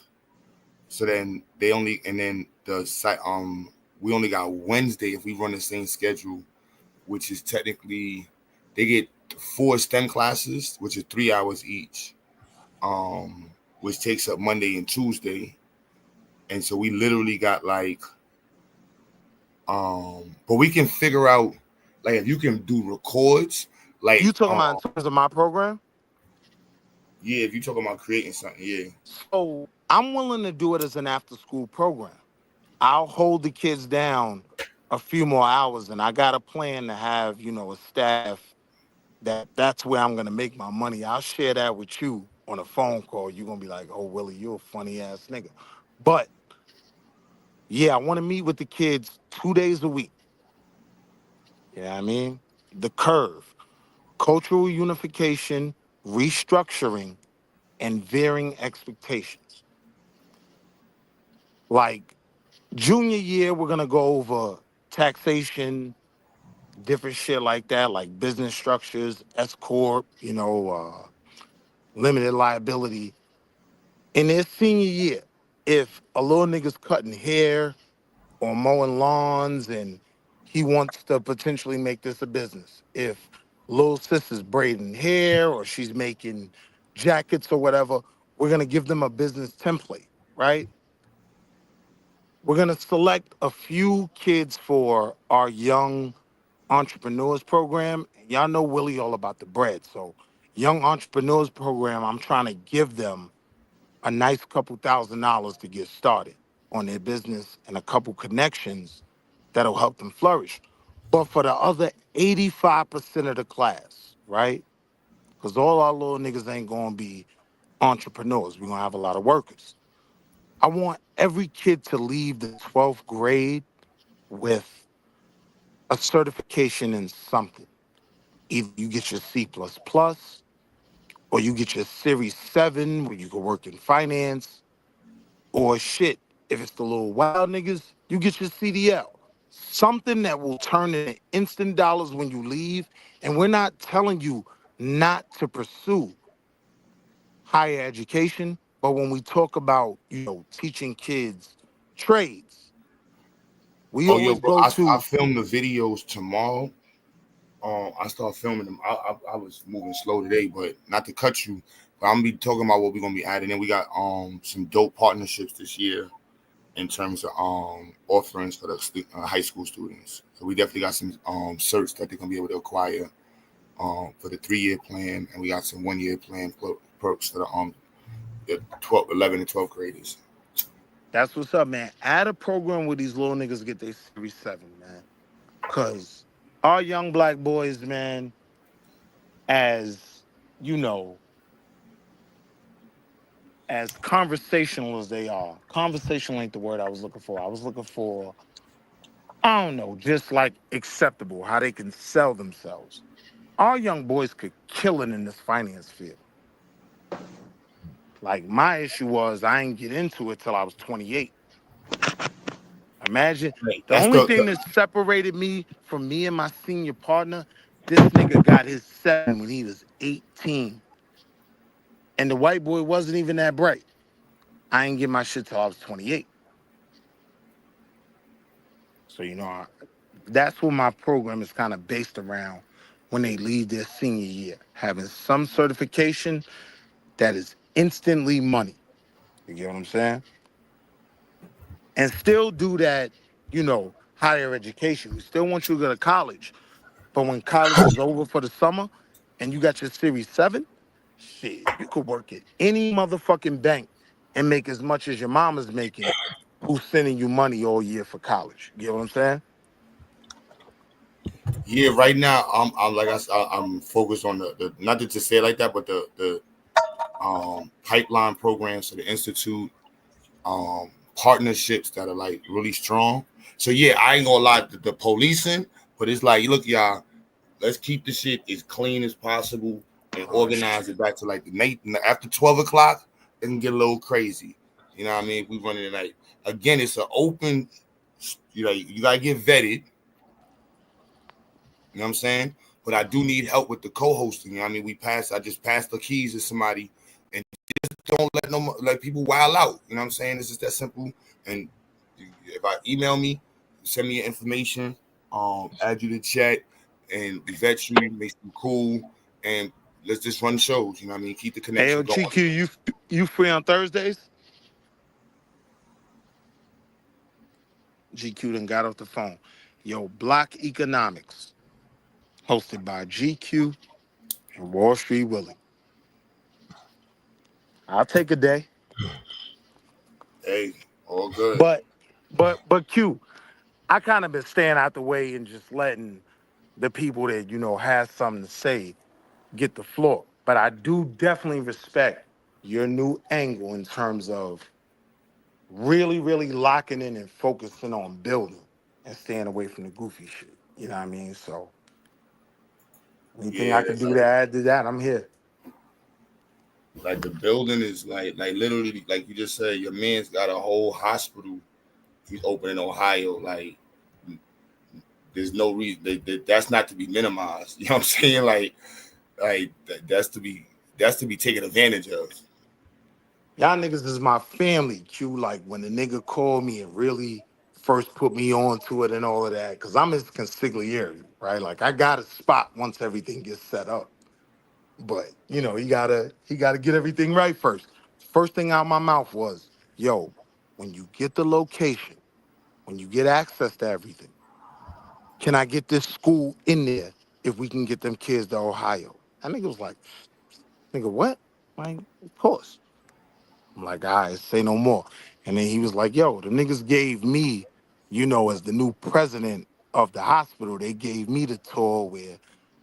So then we only got Wednesday if we run the same schedule, which is technically they get 4 STEM classes, which is 3 hours each, which takes up Monday and Tuesday. And so we literally got like, but we can figure out, like, if you can do records, like, you talking about in terms of my program? Yeah, if you talking about creating something, yeah. So I'm willing to do it as an after-school program. I'll hold the kids down a few more hours, and I got a plan to have, a staff that's where I'm gonna make my money. I'll share that with you on a phone call. You're gonna be like, oh, Willie, you're a funny ass nigga. But yeah, I want to meet with the kids 2 days a week. You know what I mean? The curve, cultural unification, restructuring, and then strategic planning. That's what I'm gonna do. And then, like, 3 days a week, I'm gonna have, a staff that that's where I'm gonna make my money. I'll share that with you on a phone call. You're gonna be like, oh, Willie, you're a funny ass nigga. But yeah, I want to meet with the kids 2 days a week. You know what I mean? The curve, cultural unification, restructuring, and varying expectations. Like junior year, we're gonna go over taxation, different shit like that, like business structures, S corp, limited liability. In their senior year, if a little nigga's cutting hair or mowing lawns and he wants to potentially make this a business, if little sis is braiding hair or she's making jackets or whatever, we're gonna give them a business template, right? We're gonna select a few kids for our young entrepreneurs program. Y'all know Willie all about the bread. So young entrepreneurs program, I'm trying to give them a nice couple $1,000s to get started on their business and a couple connections that'll help them flourish. But for the other 85% of the class, right? Because all our little niggas ain't gonna be entrepreneurs. We're gonna have a lot of workers. I want every kid to leave the 12th grade with a certification in something. Either you get your C++, or you get your Series 7 where you can work in finance, or shit, if it's the little wild niggas, you get your CDL. Something that will turn into instant dollars when you leave. And we're not telling you not to pursue higher education, but when we talk about, teaching kids trades, we Oh, yo, always bro, go I to, filmed the videos tomorrow. I start filming them. I was moving slow today, but not to cut you, but I'm gonna be talking about what we're gonna be adding in. We got some dope partnerships this year in terms of offerings for the high school students. So we definitely got some certs that they're gonna be able to acquire for the 3-year plan, and we got some 1-year plan perks for the 12, 11, and 12th graders. that's what's up, man. Add a program where these little niggas get their Series 7, man. Because our young black boys, man, as you know, as conversational as they are, conversational ain't the word I was looking for. I was looking for, I don't know, just like acceptable, how they can sell themselves. Our young boys could kill it in this finance field. Like my issue was I didn't get into it till I was 28. Imagine Right. the That's only the thing that separated me from me and my senior partner, this nigga got his 7 when he was 18. And the white boy wasn't even that bright. I ain't get my shit till I was 28. So, that's what my program is kind of based around when they leave their senior year, having some certification that is instantly money. You get what I'm saying? And still do that, higher education. We still want you to go to college. But when college is over for the summer and you got your Series 7, shit, you could work at any motherfucking bank and make as much as your mama's making who's sending you money all year for college. You get what I'm saying? Yeah, right now I'm like I'm focused on the not to just say it like that, but the pipeline programs to the institute, partnerships that are like really strong. So yeah, I ain't gonna lie, the policing, but it's like, look, y'all, let's keep the shit as clean as possible and Oh organize shit. it back to like the night after 12 o'clock. It can get a little crazy. You know what I mean? We running it like again. It's an open. You gotta get vetted. You know what I'm saying? But I do need help with the co-hosting. You know what I mean? I just passed the keys to somebody, and just don't let people wild out. You know what I'm saying? It's just that simple. And if I email me, send me your information, add you to chat, and we vet you, make you cool, and let's just run shows. You know what I mean? Keep the Hey, connection yo, going. GQ, you free on Thursdays? GQ done got off the phone. Yo, Block Economics, hosted by GQ and Wall Street Willie. I'll take a day. Hey, all good. But Q, I kind of been staying out the way and just letting the people that, has something to say get the floor. But I do definitely respect your new angle in terms of really, really locking in and focusing on building and staying away from the goofy shit. You know what I mean? So anything I Yeah, can do to add to that, I'm here. Like the building is like literally like you just said, your man's got a whole hospital he's opening in Ohio. Like there's no reason that's not to be minimized. You know what I'm saying? That's to be taken advantage of. Y'all niggas is my family, Q. Like when the nigga called me and really first put me on to it and all of that, because I'm his consigliere, right? Like I got a spot once everything gets set up. But you know, he gotta get everything right first. First thing out my mouth was, yo, when you get the location, when you get access to everything, can I get this school in there if we can get them kids to Ohio? That nigga was like, nigga, what? Like, of course. I'm like, all right, say no more. And then he was like, yo, the niggas gave me, as the new president of the hospital, they gave me the tour where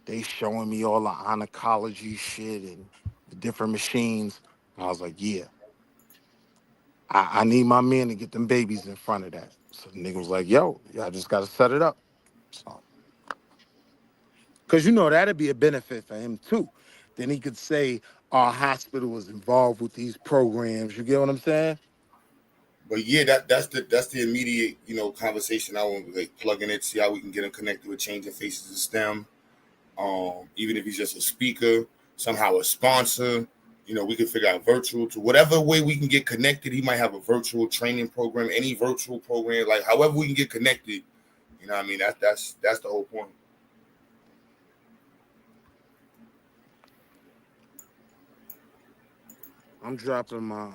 they showing me all the oncology shit and the different machines. And I was like, yeah, I need my man to get them babies in front of that. So the nigga was like, yo, yeah, I just got to set it up. So, because, that'd be a benefit for him, too. Then he could say our hospital was involved with these programs. You get what I'm saying? But yeah, that's the immediate conversation I want to like plug in it, see how we can get him connected with Changing Faces of STEM. Even if he's just a speaker, somehow a sponsor, we can figure out virtual to whatever way we can get connected. He might have a virtual training program, any virtual program, like however we can get connected. You know what I mean? That's the whole point. I'm dropping my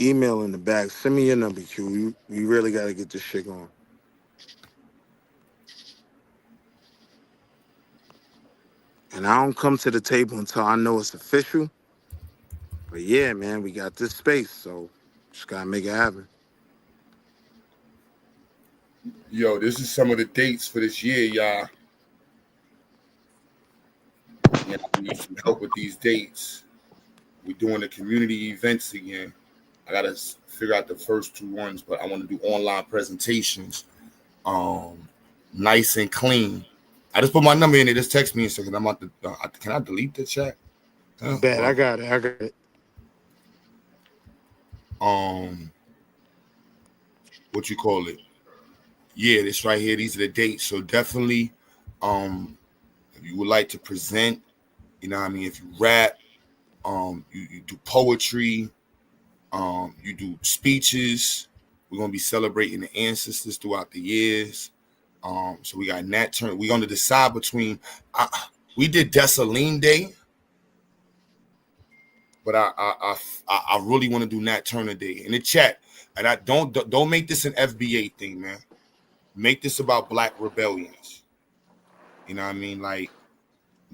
email in the back. Send me your number, Q. You really got to get this shit going. And I don't come to the table until I know it's official. But yeah, man, we got this space, so just got to make it happen. Yo, this is some of the dates for this year, y'all. Yeah, I need some help with these dates. We're doing the community events again. I gotta figure out the first two ones, but I want to do online presentations, nice and clean. I just put my number in there. Just text me a second. I'm about to. Can I delete the chat? Bet I got it. What you call it? Yeah, this right here. These are the dates. So definitely, if you would like to present, what I mean, if you rap, you do poetry, you do speeches. We're gonna be celebrating the ancestors throughout the years. So we got Nat Turner. We're gonna decide between. We did Dessalines Day, but I really want to do Nat Turner Day in the chat. And I don't make this an FBA thing, man. Make this about Black rebellions. You know what I mean? Like,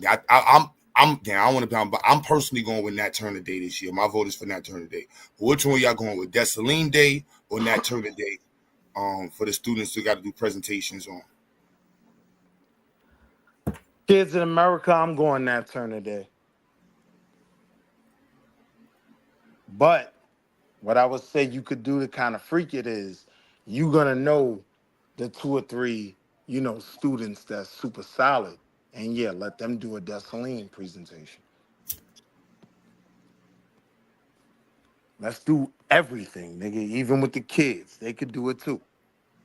I want to be. I'm personally going with Nat Turner Day this year. My vote is for Nat Turner Day. But which one y'all going with, Dessalines Day or Nat Turner Day? For the students who got to do presentations on. Kids in America, I'm going Nat Turner Day. But what I would say you could do to kind of freak it is you're going to know the 2 or 3, students that's super solid. And yeah, let them do a Dessalines presentation. Let's do everything, nigga. Even with the kids, they could do it too.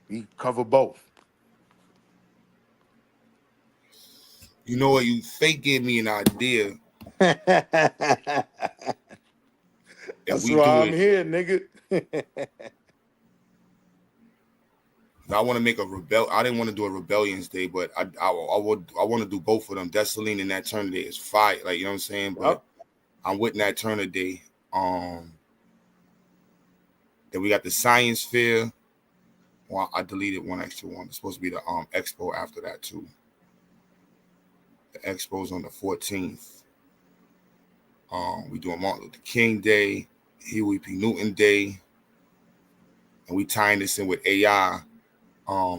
We cover both. You know what? You fake gave me an idea. That's why I'm here, nigga. I want to make a I didn't want to do a Rebellions Day, but I want to do both of them. Dessalines and Nat Turner Day is fire. Like, you know what I'm saying? But I'm with Nat Turner Day. Then we got the Science Fair. Well, I deleted one extra one. It's supposed to be the expo after that too. The expo's on the 14th. We doing Martin Luther King Day, Huey P. Newton Day, and we tying this in with AI,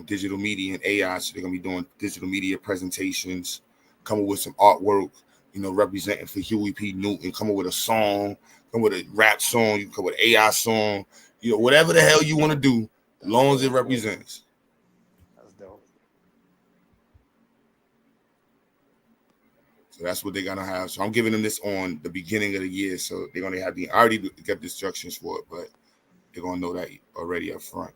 digital media and AI. So they're gonna be doing digital media presentations, coming with some artwork, representing for Huey P. Newton, coming with a song, come with a rap song, you come with an AI song, whatever the hell you want to do, as long as it represents. That's dope. So So that's what they're gonna have. So I'm giving them this on the beginning of the year. So they're gonna have I already got the instructions for it, but they're gonna know that already up front.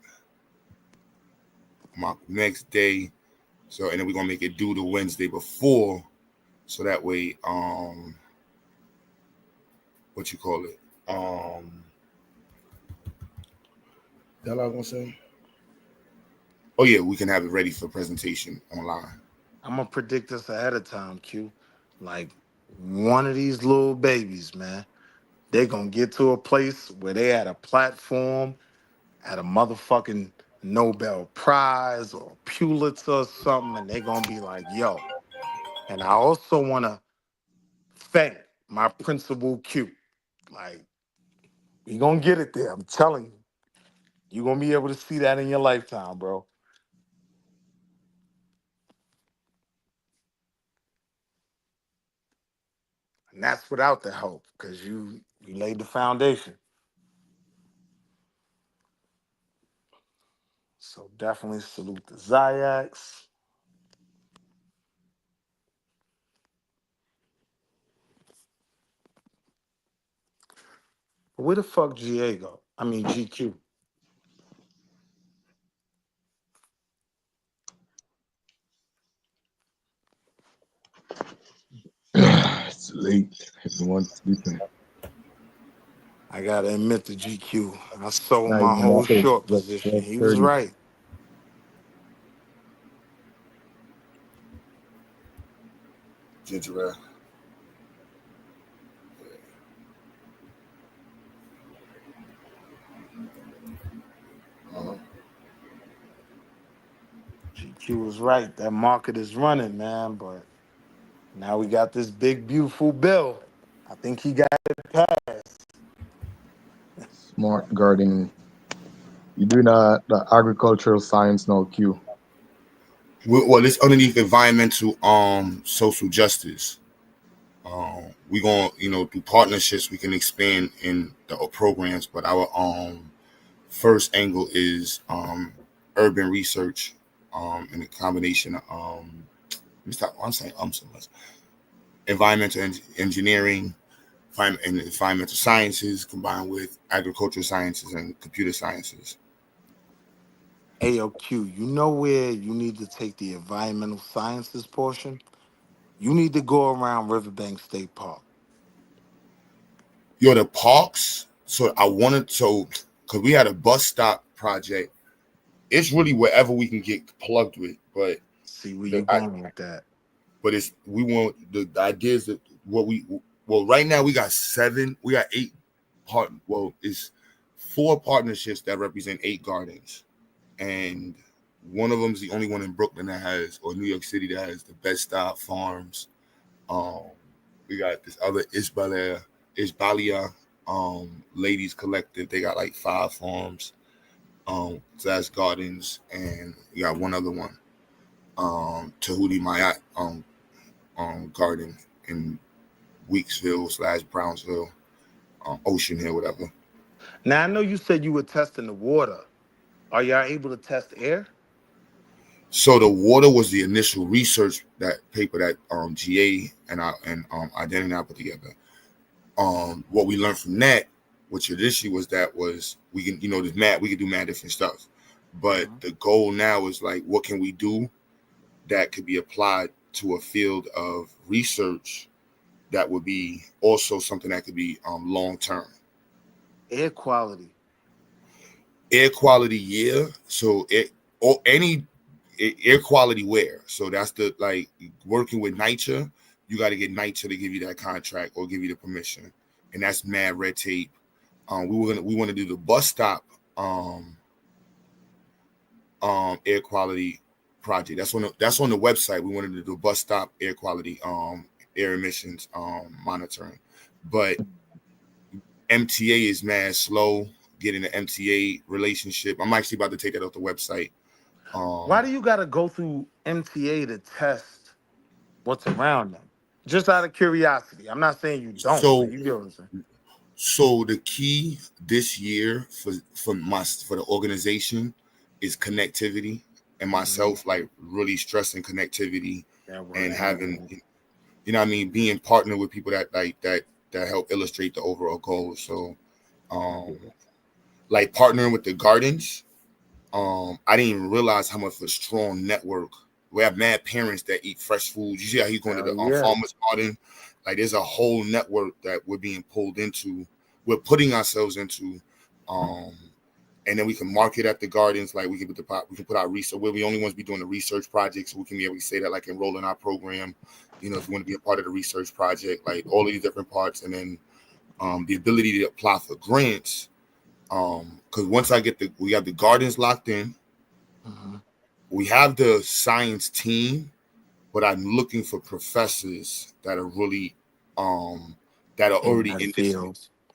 My next day. So and then we're gonna make it due the Wednesday before. So that way, what you call it? That I was gonna say. Oh yeah, we can have it ready for presentation online. I'm gonna predict this ahead of time, Q. Like one of these little babies, man, they're gonna get to a place where they at a platform at a motherfucking Nobel Prize or Pulitzer or something, and they're gonna be like, yo. And I also wanna thank my principal Q. Like, you gonna get it there. I'm telling you. You're gonna be able to see that in your lifetime, bro. And that's without the help, because you laid the foundation. So definitely salute the Zayaks. Where the fuck GA go? I mean GQ. It's late. Everyone's sleeping. I gotta admit to GQ. I sold Not my even whole after short like position. He was 12:30. right. Ginger ale. GQ was right. That market is running, man. But now we got this big, beautiful bill. I think he got it passed. Smart gardening. You do not the agricultural science now, Q. Well, it's underneath environmental social justice. We gonna through partnerships we can expand in the programs, but our first angle is urban research and a combination of I'm saying so much environmental engineering and environmental sciences combined with agricultural sciences and computer sciences. AOQ, you know where you need to take the environmental sciences portion? You need to go around Riverbank State Park. The parks. So I wanted because we had a bus stop project. It's really wherever we can get plugged with, but see where you going with that. But we want the ideas that right now we got 8 it's 4 partnerships that represent 8 gardens, and one of them is the only one in Brooklyn that has, or New York City, that has the Best Stop Farms. We got this other Isbalia Ladies Collective. They got like 5 farms, slash gardens, and we got one other one, Tahuti Mayat garden in Weeksville / Brownsville, Ocean Hill, whatever. Now I know you said you were testing the water. Are y'all able to test air? So the water was the initial research paper that GA and Identity and I put together. What we learned from that, which initially was we can we can do mad different stuff, but the goal now is like, what can we do that could be applied to a field of research that would be also something that could be long term. Air quality. Air quality, yeah. So air quality where. So that's working with NYCHA. You got to get NYCHA to give you that contract or give you the permission, and that's mad red tape. We want to do the bus stop air quality project. That's on the website. We wanted to do bus stop air quality air emissions monitoring, but MTA is mad slow getting the MTA relationship. I'm actually about to take that off the website. Why do you got to go through MTA to test what's around them? Just out of curiosity. I'm not saying you don't, but you get what I'm saying. So the key this year for the organization is connectivity, and myself like really stressing connectivity and having. you know what I mean, being partnered with people that that help illustrate the overall goals. So like partnering with the gardens, I didn't even realize how much of a strong network. We have mad parents that eat fresh foods. You see how he's going to the farmer's garden? Like there's a whole network that we're being pulled into. We're putting ourselves into, and then we can market at the gardens. Like we can put our research. We're the only ones be doing the research project, so we can be able to say that like enroll in our program. You know, if you want to be a part of the research project, like all of these different parts, and then the ability to apply for grants. Because once we have the gardens locked in. We have the science team, but I'm looking for professors that are really that are already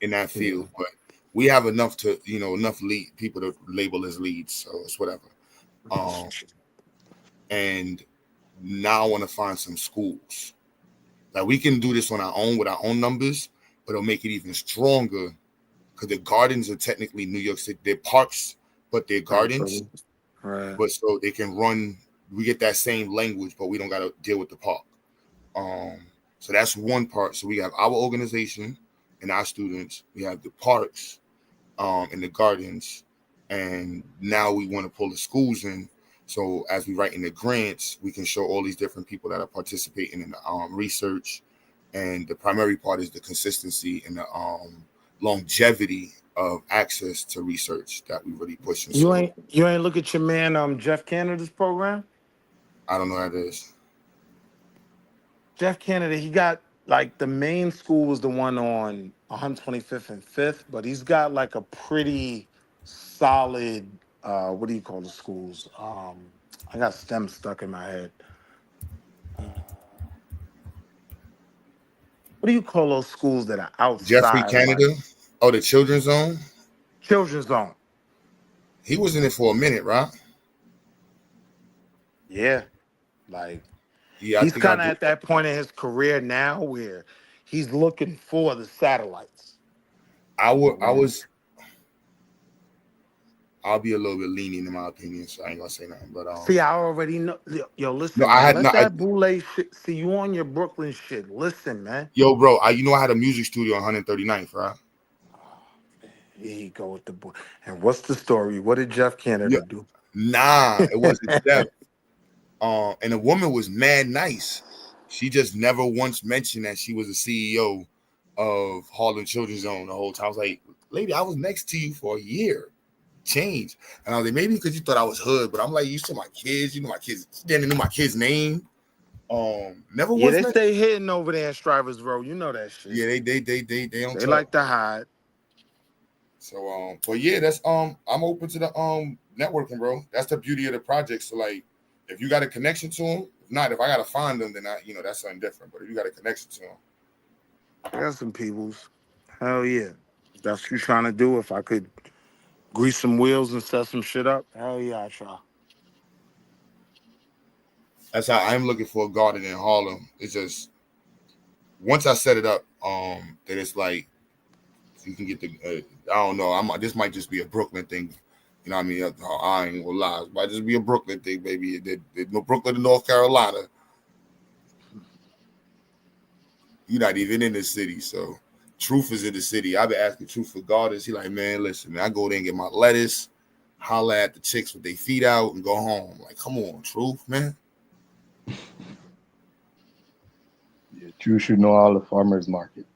in that field. But we have enough to enough lead people to label as leads, so it's whatever. And now I want to find some schools. Like we can do this on our own with our own numbers, but it'll make it even stronger because the gardens are technically New York City. They're parks, but they're gardens. Right. But so they can run, we get that same language, but we don't got to deal with the park. So that's one part. So we have our organization and our students. We have the parks and the gardens. And now we want to pull the schools in. So as we write in the grants, we can show all these different people that are participating in the research. And the primary part is the consistency and the longevity of access to research that we really pushing. You ain't look at your man Jeff Canada's program? I don't know how that is. Jeff Canada, he got like the main school was the one on 125th and 5th, but he's got like a pretty solid what do you call the schools? I got STEM stuck in my head. What do you call those schools that are outside? Jeffrey Canada? Like, oh, the Children's Zone? Children's Zone. He was in it for a minute, right? Yeah. Like, he's kind of at that point in his career now where he's looking for the satellites. I'll be a little bit lenient in my opinion, so I ain't gonna say nothing. But see, I already know. Yo, listen, man, let that boule shit. See, you on your Brooklyn shit. Listen, man. Yo, bro, I had a music studio on 139th, right? Here you go with the boy. And what's the story? What did Jeff Canada do? Nah, it wasn't Jeff. And the woman was mad nice. She just never once mentioned that she was the CEO of Harlem Children's Zone the whole time. I was like, lady, I was next to you for a year. Change. And I was like, maybe because you thought I was hood, but I'm like, you saw my kids, you know my kids, she didn't know my kid's name. Never once. They stay hidden over there in Strivers Road. You know that shit. Yeah, they don't. They like to hide. So but yeah, that's I'm open to the networking, bro. That's the beauty of the project. So like, if you got a connection to them, if not, if I gotta find them, then that's something different. But if you got a connection to them, I got some peoples. Hell yeah, if that's what you're trying to do. If I could grease some wheels and set some shit up, hell yeah, I try. That's how I'm looking for a garden in Harlem. It's just once I set it up, that it's like you can get the. I don't know. This might just be a Brooklyn thing. You know what I mean? I ain't gonna lie. It might just be a Brooklyn thing, baby. There's no Brooklyn to North Carolina. You're not even in the city, so Truth is in the city. I've been asking Truth for gardens. He like, man, listen, man, I go there and get my lettuce, holler at the chicks with their feet out, and go home. Like, come on, Truth, man. Yeah, Truth should know all the farmers market.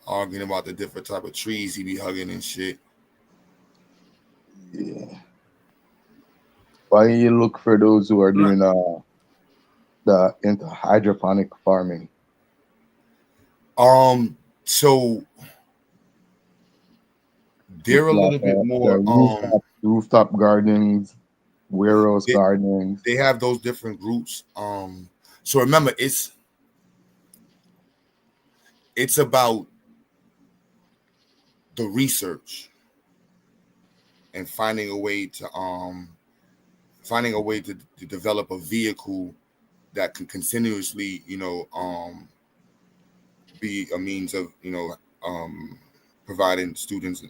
Arguing about the different type of trees he be hugging and shit. Yeah. Why don't you look for those who are doing into hydroponic farming? So they're a little bit more rooftop gardens, WEIRDOS gardens. They have those different groups. So remember, it's about the research and finding a way to develop a vehicle that can continuously, be a means of, providing students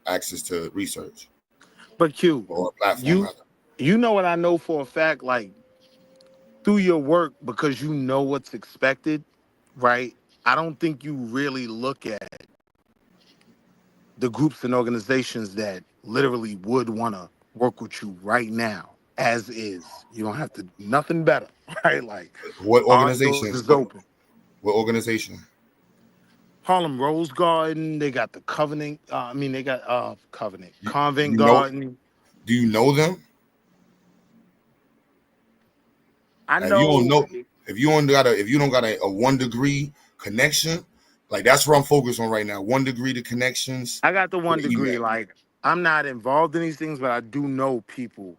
access to research. But you know what I know for a fact, like through your work, because you know what's expected, right? I don't think you really look at the groups and organizations that literally would want to work with you right now, as is. You don't have to do nothing better, right? Like, What our doors organization? is open. What organization? Harlem Rose Garden, they got the Covenant. They got Covenant You, Convent you know? Garden. Do you know them? I If you don't know. know, if you don't got a 1 degree connection, like that's what I'm focused on right now. 1 degree to connections I got the for 1 degree. email. Like, I'm not involved in these things, but I do know people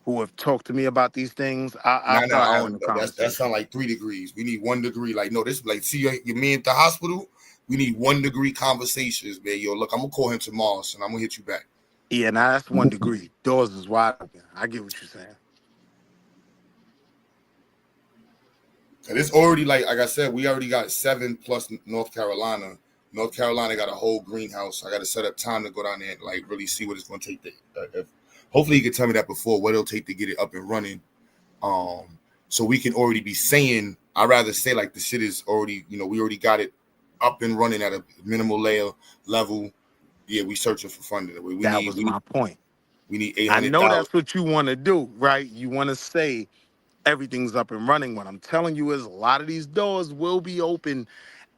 who have talked to me about these things. I'll Nah, start nah, having a that conversation. sound like 3 degrees. We need 1 degree. Like, no, this like see your man at the hospital. We need 1 degree conversations, man. Yo, look, I'm gonna call him tomorrow, and I'm gonna hit you back. Yeah, now that's 1 degree. Doors is wide open. I get what you're saying. And it's already like I said, we already got 7 plus North Carolina. North Carolina got a whole greenhouse. I got to set up time to go down there and like really see what it's going to take. Hopefully, you can tell me that before what it'll take to get it up and running. So we can already be saying. I'd rather say like the shit is already, we already got it up and running at a minimal level. Yeah, we searching for funding. That was my point. We need I know 800,000. that's what you want to do, right? You want to say everything's up and running. What I'm telling you is a lot of these doors will be open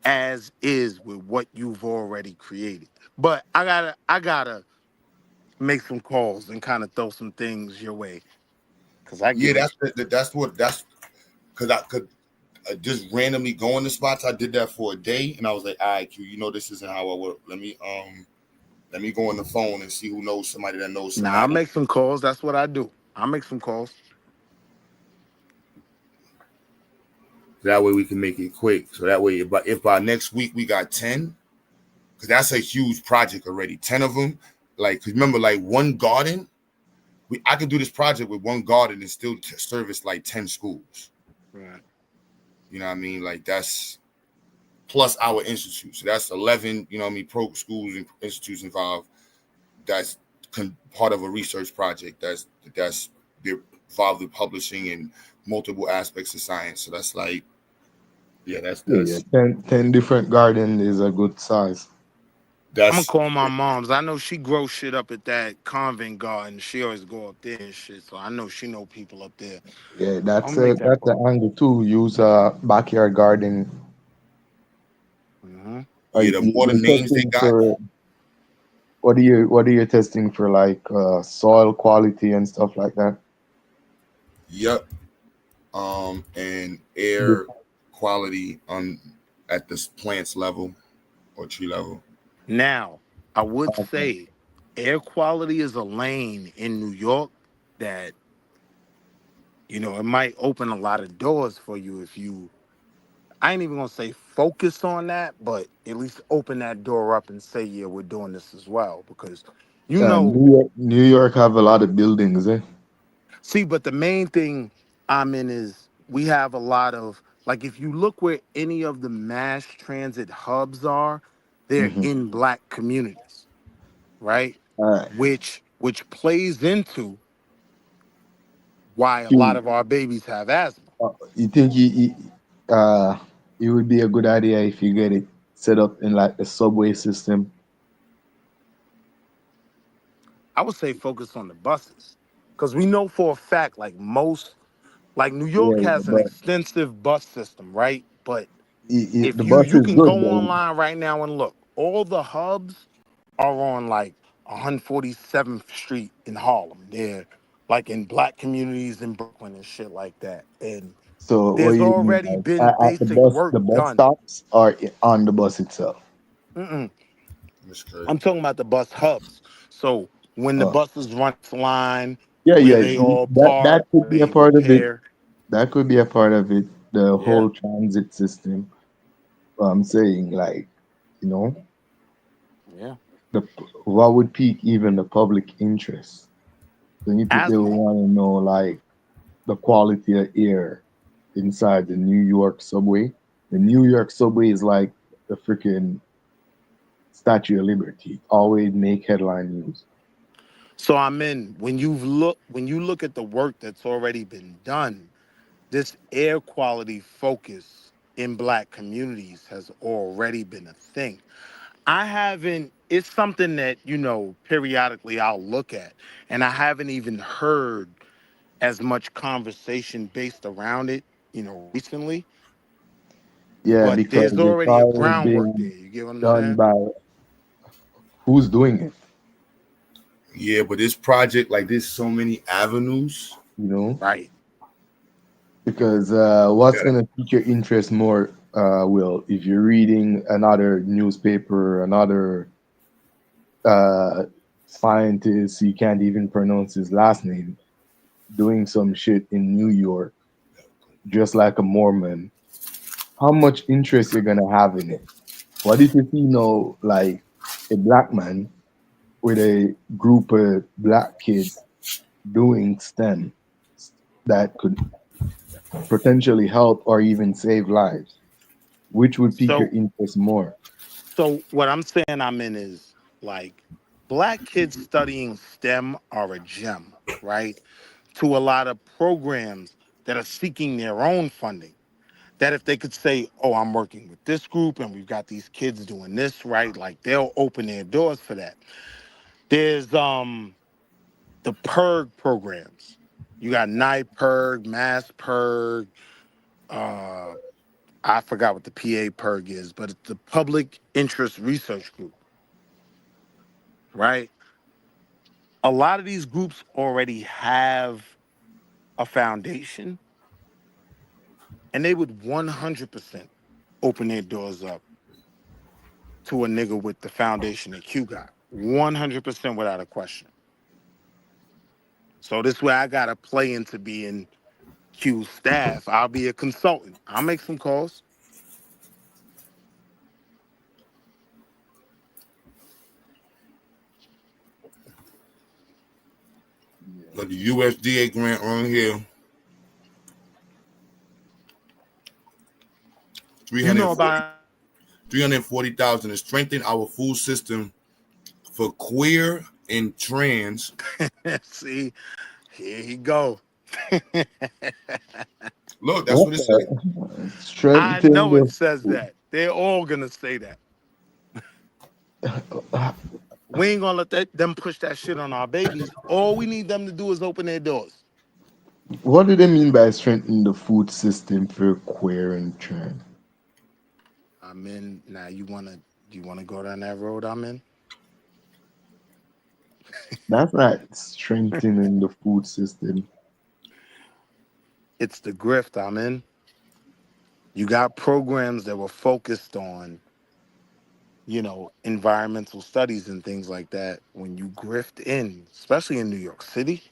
as is with what you've already created. But I gotta make some calls and kind of throw some things your way, because I Yeah, get it. that's because I could just randomly going to spots. I did that for a day, and I was like, "All right, Q, this isn't how I work. Let me go on the phone and see who knows somebody that knows Now I'll somebody." make some calls. That's what I do. I'll make some calls. That way we can make it quick. So that way, if by next week we got 10, because that's a huge project already. 10 of them, like, 'cause remember, like one garden, I could do this project with one garden and still service like 10 schools. Right. You know what I mean? Like that's plus our institute. So that's 11, pro schools and institutes involved. That's part of a research project. That's they're involved with publishing and multiple aspects of science. So that's like, yeah, Yeah, 10 different garden is a good size. I'm gonna that's call my mom's. I know she grows shit up at that convent garden. She always go up there and shit. So I know she know people up there. Yeah, I'll make that that's the call. angle too. Use backyard garden. Hmm. yeah. The more the You're names they testing got, for what are you testing for, like soil quality and stuff like that? yep. And The- air quality on at the plants level or tree level. Now, I would okay. say air quality is a lane in New York that, it might open a lot of doors for you if you, I ain't even gonna say focus on that, but at least open that door up and say, yeah, we're doing this as well. Because, you know, New York have a lot of buildings, eh? see, but the main thing I'm in is we have a lot of, like, if you look where any of the mass transit hubs are, they're Mm-hmm. in black communities, right? All right. Which plays into why a lot You, of our babies have asthma. you think it would be a good idea if you get it set up in like the subway system? I would say focus on the buses. Because we know for a fact, like New York Yeah, has an but extensive bus system, right? But if the you bus you is can good go though. online right now and look, all the hubs are on like 147th Street in Harlem. They're like in black communities in Brooklyn and shit like that. And So what there's do you mean, already like been at basic the work bus done. stops or on the bus itself? Mm-mm. That's crazy. I'm talking about the bus hubs. So when the Oh, buses run its line, yeah, where yeah. they all That park, could where be a they part of it. repair. That could be a part of it. The Yeah. whole transit system. I'm saying, like, you know, Yeah. the what would pique even the public interest? Don't you think they would Asthma. want to know, like, the quality of air inside the New York subway? The New York subway is like the freaking Statue of Liberty. Always make headline news. So I'm in when you look at the work that's already been done, this air quality focus in black communities has already been a thing. I haven't, it's something that, periodically I'll look at, and I haven't even heard as much conversation based around it, recently, Yeah, but because there's it's already a all groundwork there. being You get what I'm done saying? by who's doing it, Yeah, but this project, like, there's so many avenues. you know? Right. Because what's gonna pique your interest more, Will, if you're reading another newspaper, another scientist, you can't even pronounce his last name, doing some shit in New York, just like a Mormon, how much interest you're gonna have in it? What if you see like a black man with a group of black kids doing STEM that could potentially help or even save lives? Which would pique your So, interest more? so what I'm saying I'm in is like black kids studying STEM are a gem, right? To a lot of programs that are seeking their own funding. That if they could say, oh, I'm working with this group and we've got these kids doing this, right? Like they'll open their doors for that. There's the PERG programs. You got NIPERG, Mass PERG, uh, I forgot what the PA PERG is, but it's the Public Interest Research Group, right? A lot of these groups already have a foundation and they would 100% open their doors up to a nigga with the foundation that Q got. 100% without a question. So this way I got to play into being Q's staff. I'll be a consultant. I'll make some calls. But the USDA grant on here, You know 340 about 340,000 to strengthen our food system for queer and trans. see, here he go. Look, that's what it said. Okay. I Strengthen know it the says that. They're all gonna say that. We ain't gonna let them push that shit on our babies. All we need them to do is open their doors. What do they mean by strengthening the food system for queer and trans? I'm in now. You wanna go down that road? I'm in. That's not strengthening the food system. It's the grift I'm in. You got programs that were focused on, environmental studies and things like that. When you grift in, especially in New York City,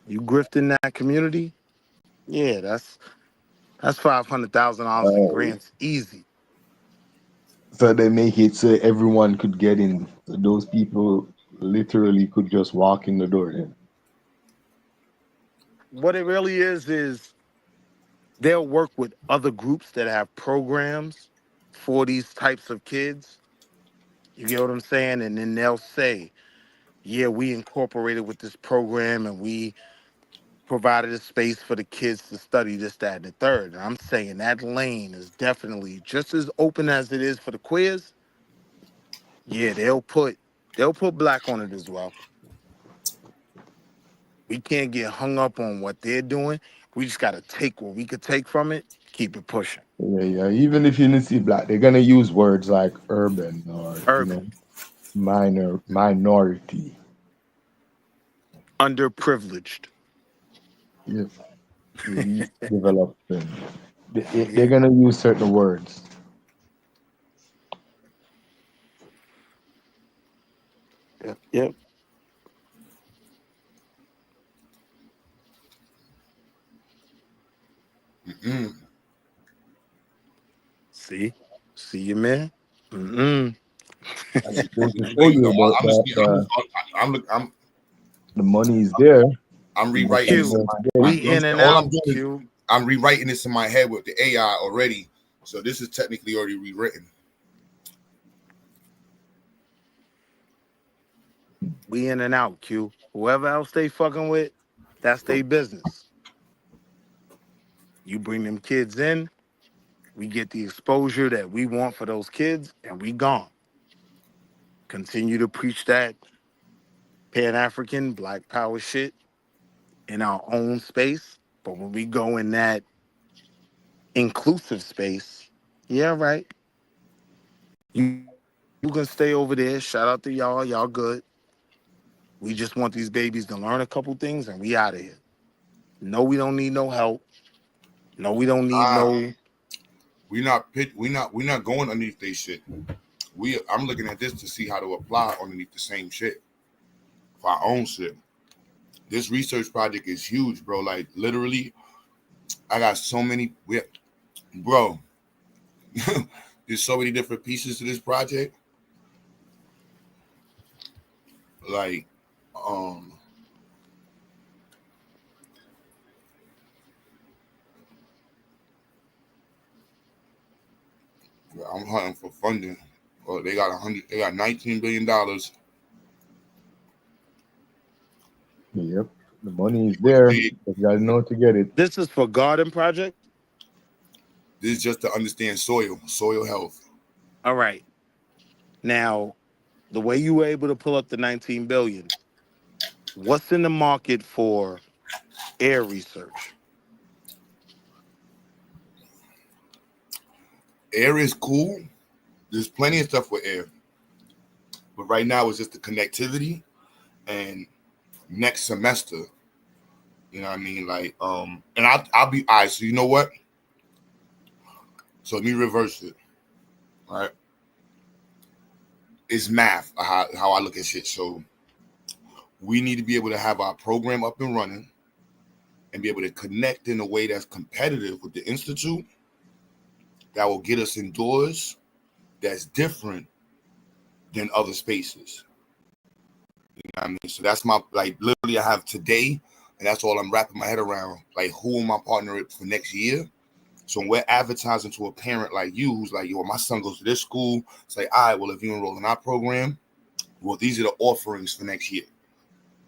you grift in that community. Yeah, that's $500,000 in Uh, grants, easy. so they make it so everyone could get in. So those people literally could just walk in the door then. What it really is they'll work with other groups that have programs for these types of kids. You get what I'm saying? And then they'll say, yeah, we incorporated with this program and we provided a space for the kids to study this, that, and the third. And I'm saying that lane is definitely just as open as it is for the queers. Yeah, they'll put black on it as well. We can't get hung up on what they're doing. We just gotta take what we could take from it, keep it pushing. Yeah, yeah. Even if you didn't see black, they're gonna use words like urban or Urban, minority. underprivileged. Yes, the least developed thing. They're Yeah, gonna use certain words. yep. Mm-mm. See you, man. Mm-mm. And it goes to I'm show waiting you though. I'm just, the money is there. I'm You just rewriting have this in Q, my. to get we it. You know what I'm in saying? and All I'm out. doing is Q, I'm rewriting this in my head with the AI already. So this is technically already rewritten. we in and out. Q, whoever else they fucking with, that's their business. You bring them kids in, we get the exposure that we want for those kids, and we gone. Continue to preach that Pan-African Black Power shit in our own space. But when we go in that inclusive space, yeah, right. You can stay over there. Shout out to y'all. Y'all good. We just want these babies to learn a couple things and we out of here. No, we don't need no help. No, we don't need no. We're not going underneath they shit. I'm looking at this to see how to apply underneath the same shit for our own shit. This research project is huge, bro. Like literally, I got so many. Bro, there's so many different pieces to this project. Like, I'm hunting for funding. Well, they got $19 billion. Yep, the money is there. You gotta know to get it. This is for garden project. This is just to understand soil health. All right. Now, the way you were able to pull up the 19 billion, what's in the market for air research? Air is cool. There's plenty of stuff with air. But right now it's just the connectivity, and next semester, you know what I mean? Like, and I'll be all right, so you know what? So let me reverse it. All right. It's math, how I look at shit. So we need to be able to have our program up and running and be able to connect in a way that's competitive with the institute that will get us indoors that's different than other spaces. You know what I mean? So that's my, like, literally I have today, and that's all I'm wrapping my head around. Like, who am I partnering with for next year? So when we're advertising to a parent like you who's like, yo, my son goes to this school, say, all right, well, if you enroll in our program, well, these are the offerings for next year.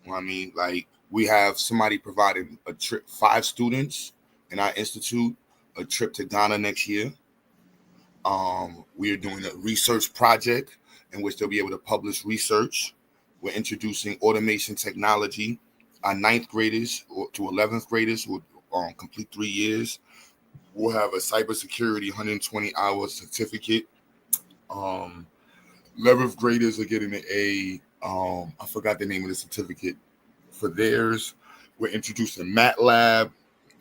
You know what I mean? Like, we have somebody providing a trip, 5 students in our institute, a trip to Ghana next year. We are doing a research project in which they'll be able to publish research. We're introducing automation technology. Our 9th graders to 11th graders will complete 3 years. We'll have a cybersecurity 120-hour certificate. 11th graders are getting I forgot the name of the certificate for theirs. We're introducing MATLAB.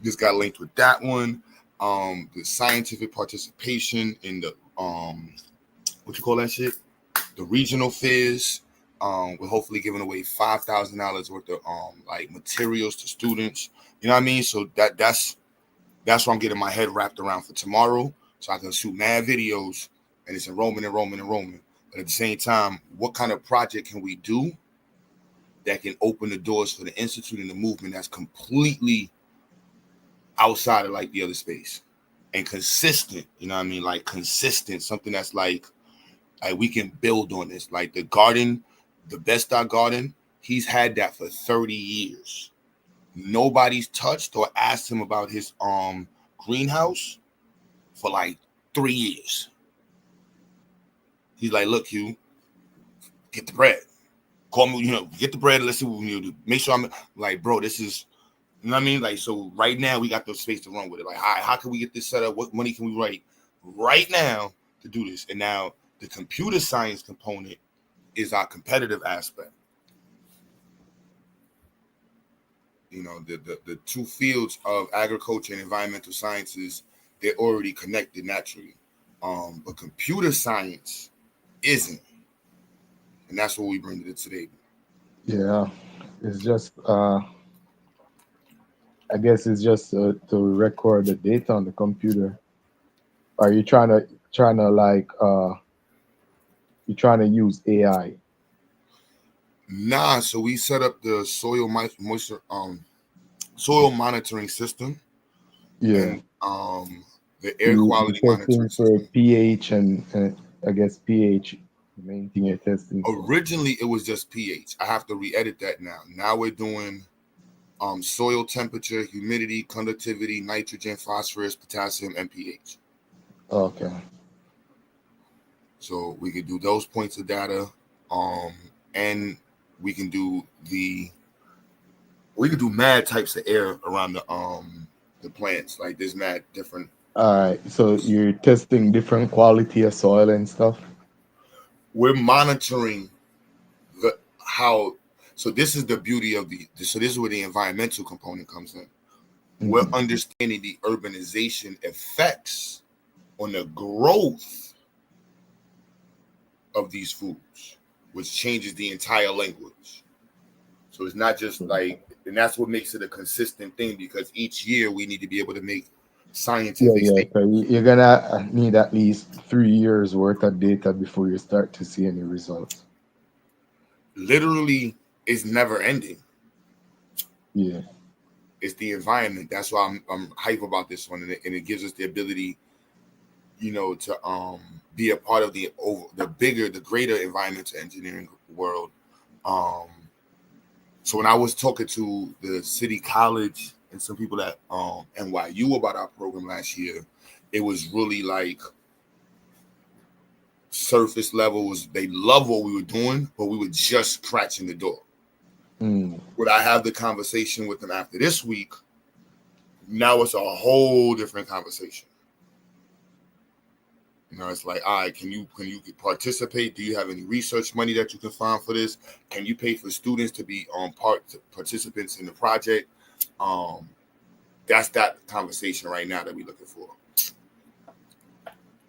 This got linked with that one. The scientific participation in the what you call that shit? The regional fairs. We're hopefully giving away $5,000 worth of like materials to students. You know what I mean? So that's what I'm getting my head wrapped around for tomorrow, so I can shoot mad videos, and it's enrollment. But at the same time, what kind of project can we do that can open the doors for the institute and the movement that's completely outside of like the other space and consistent? You know what I mean? Like consistent, something that's like we can build on this. Like the garden, the Best Garden, he's had that for 30 years. Nobody's touched or asked him about his greenhouse for like 3 years. He's like, look, Hugh, get the bread. Call me, get the bread. Let's see what we need to do. Make sure I'm like, bro, this is, you know what I mean? Like, so right now we got the space to run with it. Like, all right, how can we get this set up? What money can we write right now to do this? And now the computer science component is our competitive aspect. The two fields of agriculture and environmental sciences, they're already connected naturally. But computer science isn't. And that's what we bring to it today. Yeah, it's just I guess it's just to record the data on the computer. Are you trying to like you trying to use AI? Nah, so we set up the soil moisture soil monitoring system. Yeah. And the air quality monitoring for pH and I guess pH, the main thing you're testing. Originally it was just pH. I have to re-edit that now. Now we're doing soil temperature, humidity, conductivity, nitrogen, phosphorus, potassium, and pH. Okay. So we could do those points of data, and we can do mad types of air around the plants. Like there's mad different. All right. So you're testing different quality of soil and stuff. We're monitoring how. So this is the beauty of so this is where the environmental component comes in. We're understanding the urbanization effects on the growth of these foods, which changes the entire language. So it's not just like, and that's what makes it a consistent thing, because each year we need to be able to make scientific Yeah. statements. So you're gonna need at least 3 years worth of data before you start to see any results. Literally, it's never ending. Yeah. It's the environment. That's why I'm hype about this one, and it gives us the ability, to be a part of the greater environmental engineering world. So when I was talking to the city college and some people at NYU about our program last year, it was really like surface levels. They love what we were doing, but we were just scratching the door. Would I have the conversation with them after this week? Now it's a whole different conversation. It's like, all right, can you participate? Do you have any research money that you can find for this? Can you pay for students to be participants in the project? That's that conversation right now that we're looking for.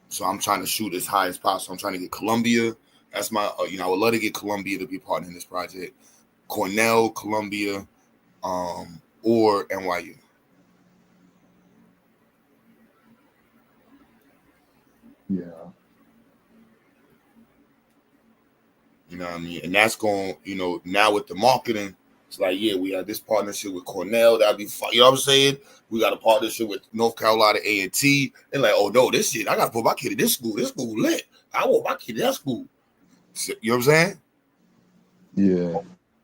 So I'm trying to shoot as high as possible. I'm trying to get Columbia. That's my, I would love to get Columbia to be part in this project. Cornell, Columbia, or NYU. Yeah. You know what I mean? And that's going, now with the marketing, it's like, yeah, we have this partnership with Cornell. That'd be fun. You know what I'm saying? We got a partnership with North Carolina A&T. And like, oh no, this shit, I got to put my kid in this school. This school lit. I want my kid in that school. You know what I'm saying? Yeah.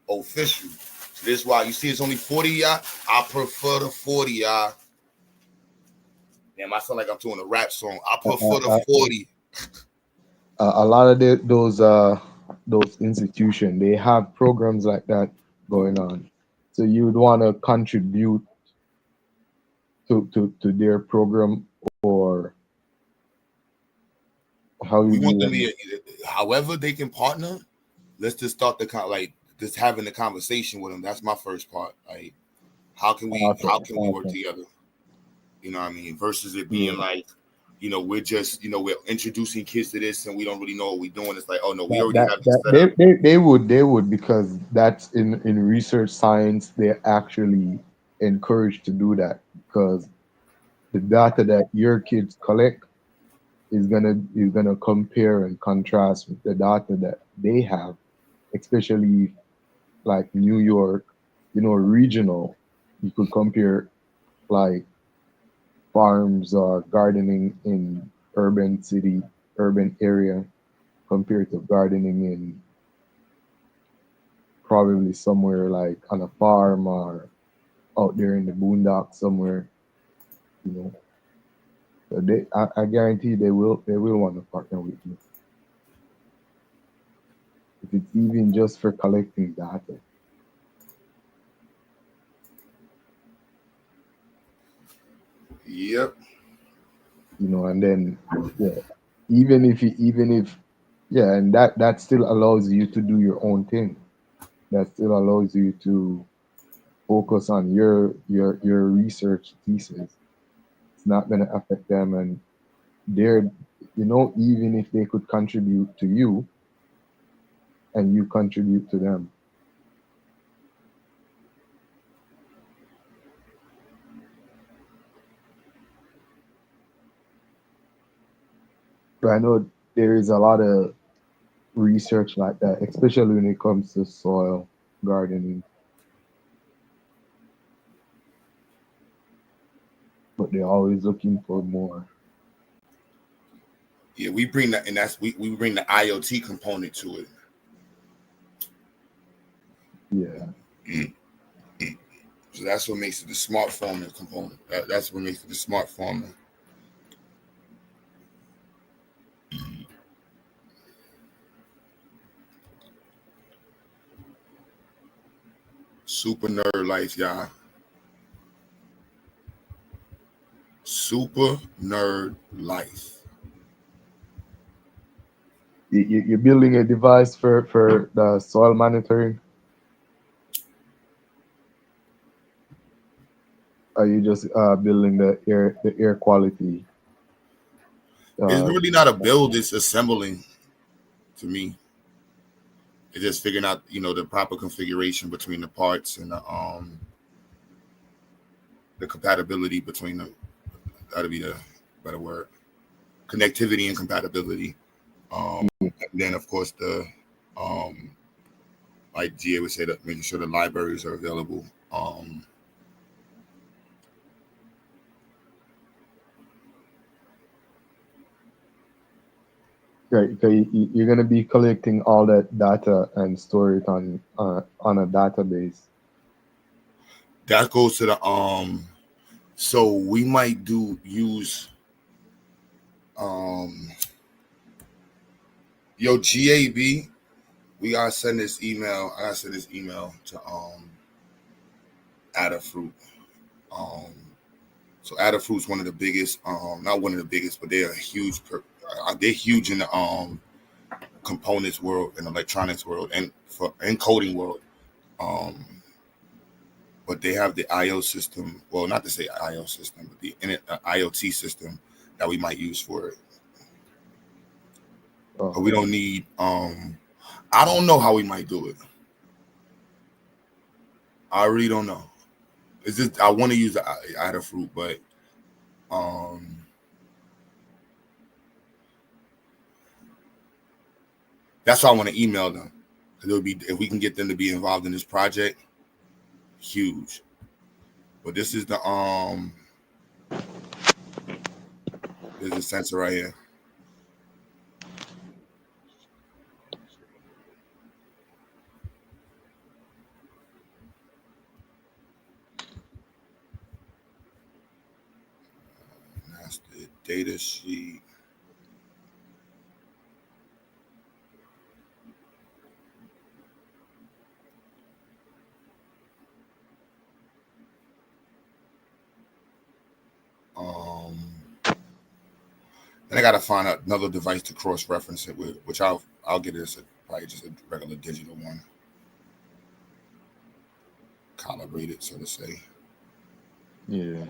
Official. So this is why you see it's only 40, y'all. I prefer the 40, y'all. Damn, I sound like I'm doing a rap song. I prefer the 40. A lot of those institutions, they have programs like that going on. So you would want to contribute to their program, or how We you want them do to, however they can partner. Let's just start just having the conversation with them. That's my first part. Like, how can we work together? You know what I mean? Versus it being like, we're just, we're introducing kids to this and we don't really know what we're doing. It's like, oh no, we already have this set up. They would, because that's in research science, they're actually encouraged to do that, because the data that your kids collect is gonna compare and contrast with the data that they have, especially like New York, regional. You could compare like farms or gardening in urban area compared to gardening in probably somewhere like on a farm or out there in the boondocks somewhere. So I guarantee they will want to partner with you, if it's even just for collecting data. Yep. And then even if and that still allows you to do your own thing. That still allows you to focus on your research thesis. It's not going to affect them, and they're, even if they could contribute to you and you contribute to them. But I know there is a lot of research like that, especially when it comes to soil gardening. But they're always looking for more. Yeah, we bring that, and we bring the IoT component to it. Yeah. So that's what makes it the smart formula component. That's what makes it the smart formula. Super nerd life, y'all. Super nerd life. You're building a device for the soil monitoring. Are you just building the air quality? It's really not a build; it's assembling. To me, it's just figuring out, the proper configuration between the parts and the compatibility between them. That'll be the better word. Connectivity and compatibility. And then of course the like GA would say, that making sure the libraries are available. Right, so you're gonna be collecting all that data and store it on a database. That goes to the so we might use yo GAB. We gotta send this email. I gotta send this email to Adafruit. So Adafruit's one of the biggest, not one of the biggest, but they're huge. They're huge in the components world and electronics world and for encoding world. But they have the IO system. Well, not to say IO system, but the IoT system that we might use for it. Oh. But we don't need. I don't know how we might do it. I really don't know. It's just I want to use the Adafruit, but that's why I want to email them. Because it'll be, if we can get them to be involved in this project, huge. But this is the there's a sensor right here. That's the data sheet. Then I gotta find another device to cross-reference it with, which I'll get it as probably just a regular digital one, calibrated, so to say. Yeah.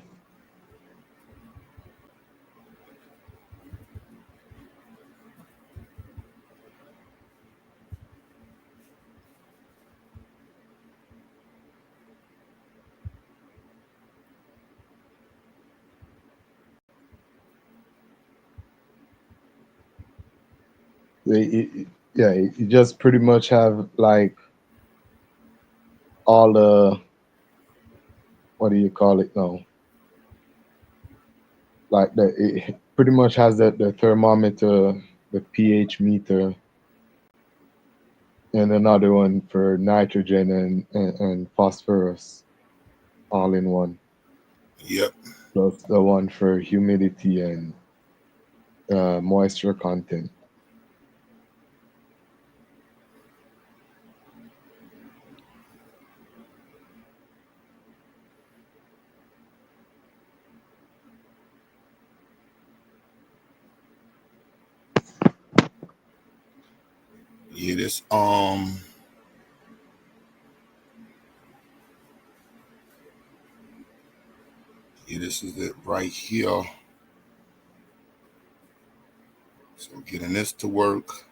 You just pretty much have like all the, what do you call it now? Like it pretty much has the thermometer, the pH meter, and another one for nitrogen and phosphorus, all in one. Yep. Plus the one for humidity and moisture content. Yeah, this yeah, this is it right here. So getting this to work,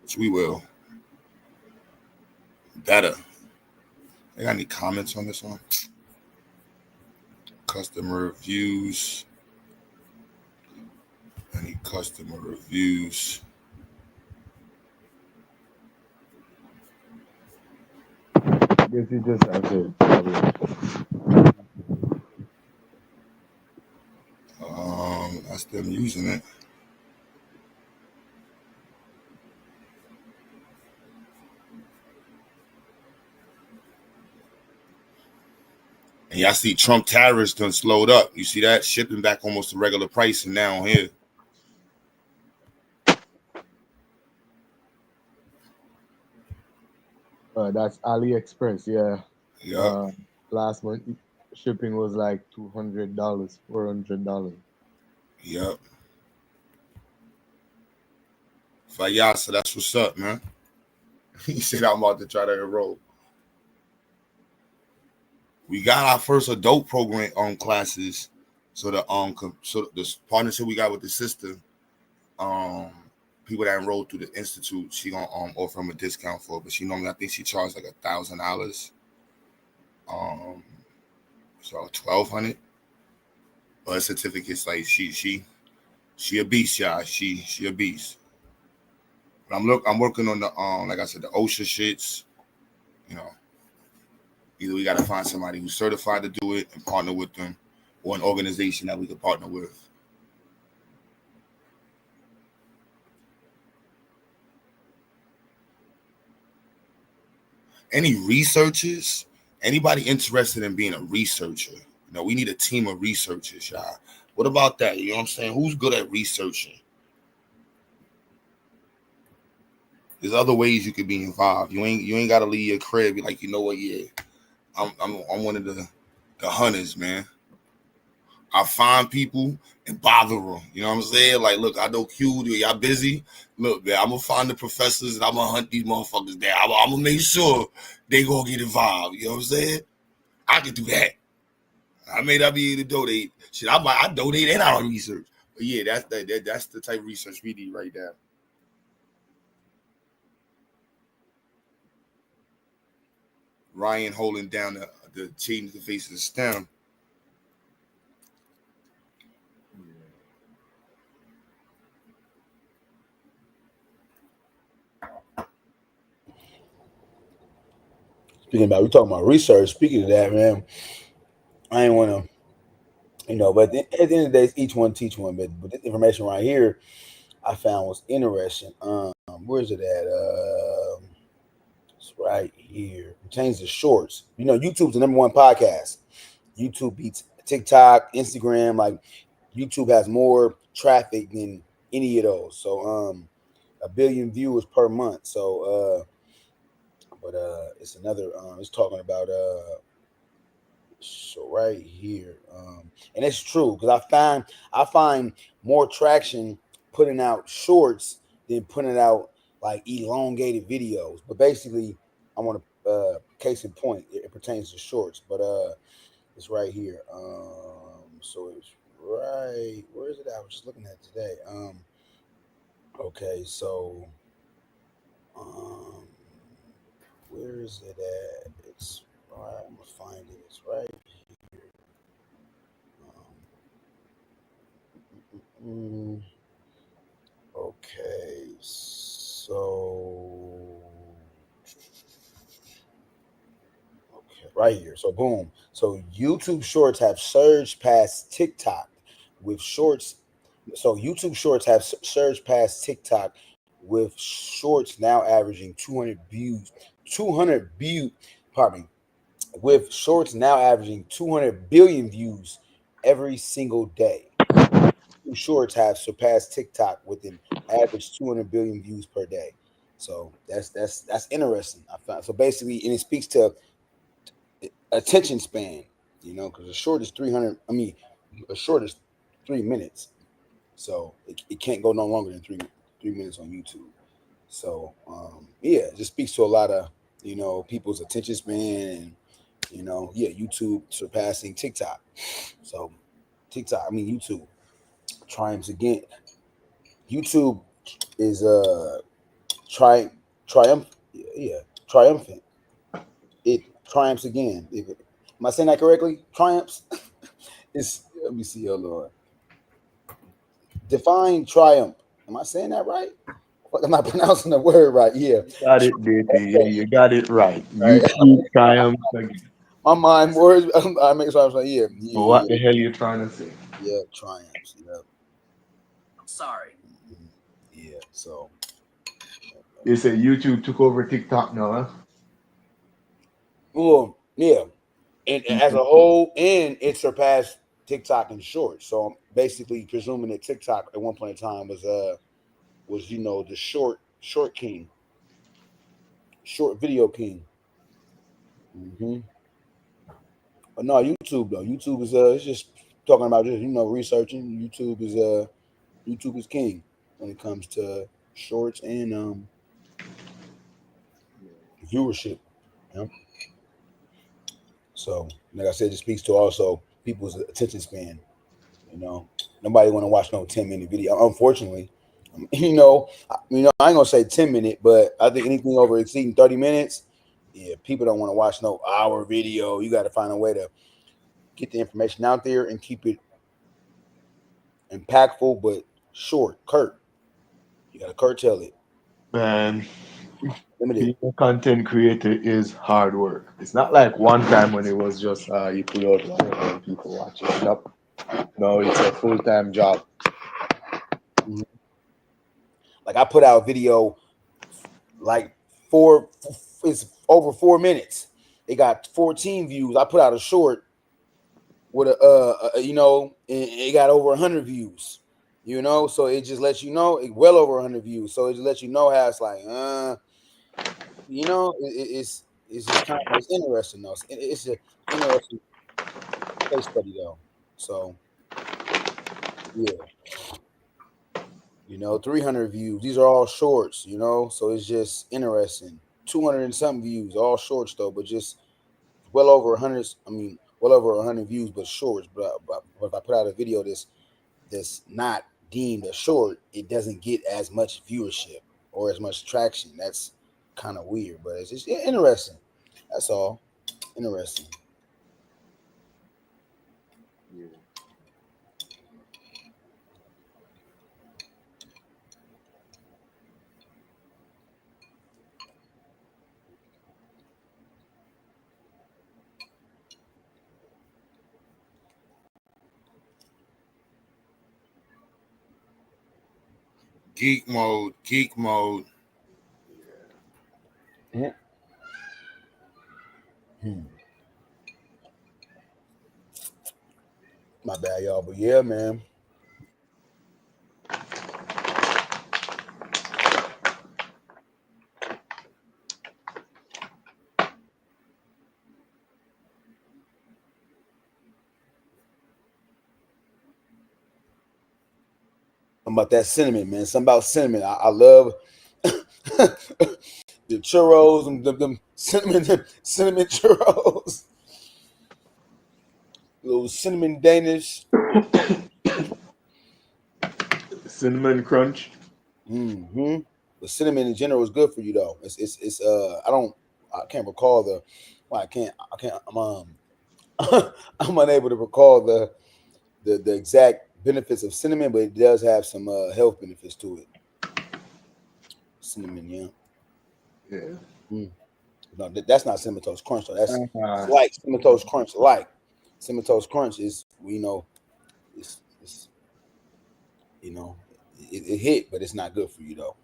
which we will. Better. I got any comments on this one? Customer reviews. Any customer reviews? I guess you just have to That's them using it. Yeah, I see Trump tariffs done slowed up. You see that? Shipping back almost to regular price and now here. That's AliExpress, yeah. Yep. Last month shipping was like $200, $400. Yep. Fayasa, that's what's up, man. He said I'm about to try to enroll. We got our first adult program classes. So the partnership we got with the sister, people that enrolled through the institute, she gonna offer them a discount for it, but she normally I think she charged like $1,000. So 1,200. But certificates like she a beast, y'all. She a beast. But I'm working on the like I said, the OSHA shits. You know, either we gotta find somebody who's certified to do it and partner with them, or an organization that we could partner with. Any researchers? Anybody interested in being a researcher? You know, we need a team of researchers, y'all. What about that? You know what I'm saying? Who's good at researching? There's other ways you could be involved. You ain't gotta leave your crib. Be like, you know what? Yeah, I'm one of the hunters, man. I find people and bother them. You know what I'm saying? Like, look, I know Q, y'all busy. Look, man, I'm gonna find the professors and I'm gonna hunt these motherfuckers down. I'm gonna make sure they gonna get involved. You know what I'm saying? I can do that. I may not be able to donate. Shit, I donate and I don't research. But yeah, that's the type of research we need right now. Ryan holding down the change the face of the stem. Speaking about, we talking about research. Speaking of that, man, I ain't want to, but at the end of the day, it's each one teach one. But this information right here, I found was interesting. Where's it at? It's right here. It pertains to shorts. YouTube's the #1 podcast. YouTube beats TikTok, Instagram. Like YouTube has more traffic than any of those. So 1 billion viewers per month. So but it's another it's talking about so right here. And it's true because I find more traction putting out shorts than putting out like elongated videos. But basically I want to case in point, it pertains to shorts, but it's right here. So it's right, where is it? I was just looking at today. Okay, so where is it at? It's all right, I'm gonna find it. It's right here. Okay, so right here. So boom. So YouTube Shorts have surged past TikTok with shorts. So YouTube Shorts have surged past TikTok with shorts now averaging 200 views. 200 views. Pardon me. With shorts now averaging 200 billion views every single day. Shorts have surpassed TikTok with an average 200 billion views per day. So that's interesting. I found so basically, and it speaks to attention span, because a short is 300. I mean, a short is 3 minutes, so it can't go no longer than 3 minutes on YouTube. So yeah, it just speaks to a lot of people's attention span, and YouTube surpassing TikTok. So YouTube triumphs again. YouTube is triumphant. It triumphs again. Am I saying that correctly? Triumphs. Let me see. Hold on. Define triumph. Am I saying that right? Am I pronouncing the word right? Yeah. Got it, DT. Yeah, you got it right. Right. YouTube triumphs again. My mind words. I make sure I'm saying So what the hell you trying to say? Yeah, triumphs. Yeah. Sorry. Yeah. So. You say YouTube took over TikTok now, huh? Well, yeah. and as a whole, and it surpassed TikTok and Shorts. So I'm basically presuming that TikTok at one point in time was the short king, short video king. But no, YouTube though. YouTube is it's just talking about just researching. YouTube is king when it comes to shorts and viewership. You know? So like I said, it speaks to also people's attention span. Nobody want to watch no 10-minute video. Unfortunately, I ain't gonna say 10-minute, but I think anything over exceeding 30 minutes, yeah, people don't want to watch no hour video. You got to find a way to get the information out there and keep it impactful but short, curt. You got to curtail it. Man, Limited. being a content creator is hard work. It's not like one time when it was just you put out one and people watch it. Nope. No, it's a full-time job. Like I put out video like it's over 4 minutes. It got 14 views. I put out a short with and it got over 100 views. So it just lets you know it well over 100 views. So it just lets you know how it's like, it's just kind of it's interesting though. It's an interesting case study though. So yeah. 300 views. These are all shorts, so it's just interesting. 200 and something views, all shorts though, but just well over 100. I mean, well over 100 views, but shorts. But if I put out a video that's not deemed a short, it doesn't get as much viewership or as much traction. That's kind of weird, but it's just interesting. That's all. Interesting. Yeah. Geek mode. Yeah. My bad, y'all. But yeah, man. About that cinnamon, man. Something about cinnamon. I love the churros and them cinnamon churros. Those cinnamon Danish. Cinnamon crunch. But cinnamon in general is good for you though. It's I can't recall the well, I can't I'm unable to recall the exact benefits of cinnamon, but it does have some health benefits to it. Cinnamon, yeah. Yeah. No, that's not cinnamon toast crunch though. That's like cinnamon toast crunch. Like cinnamon toast crunch is it's it hit, but it's not good for you though.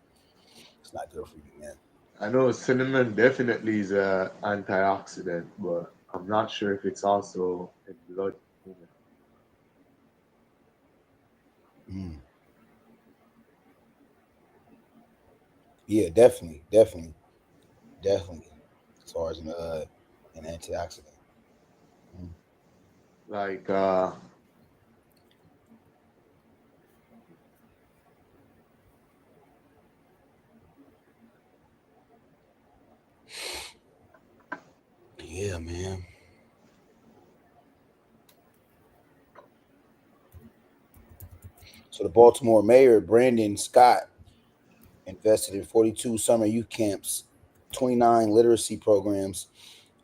It's not good for you, man. I know cinnamon definitely is a antioxidant, but I'm not sure if it's also in blood. Yeah, definitely. As far as an antioxidant. Like yeah, man. So the Baltimore mayor, Brandon Scott, invested in 42 summer youth camps, 29 literacy programs,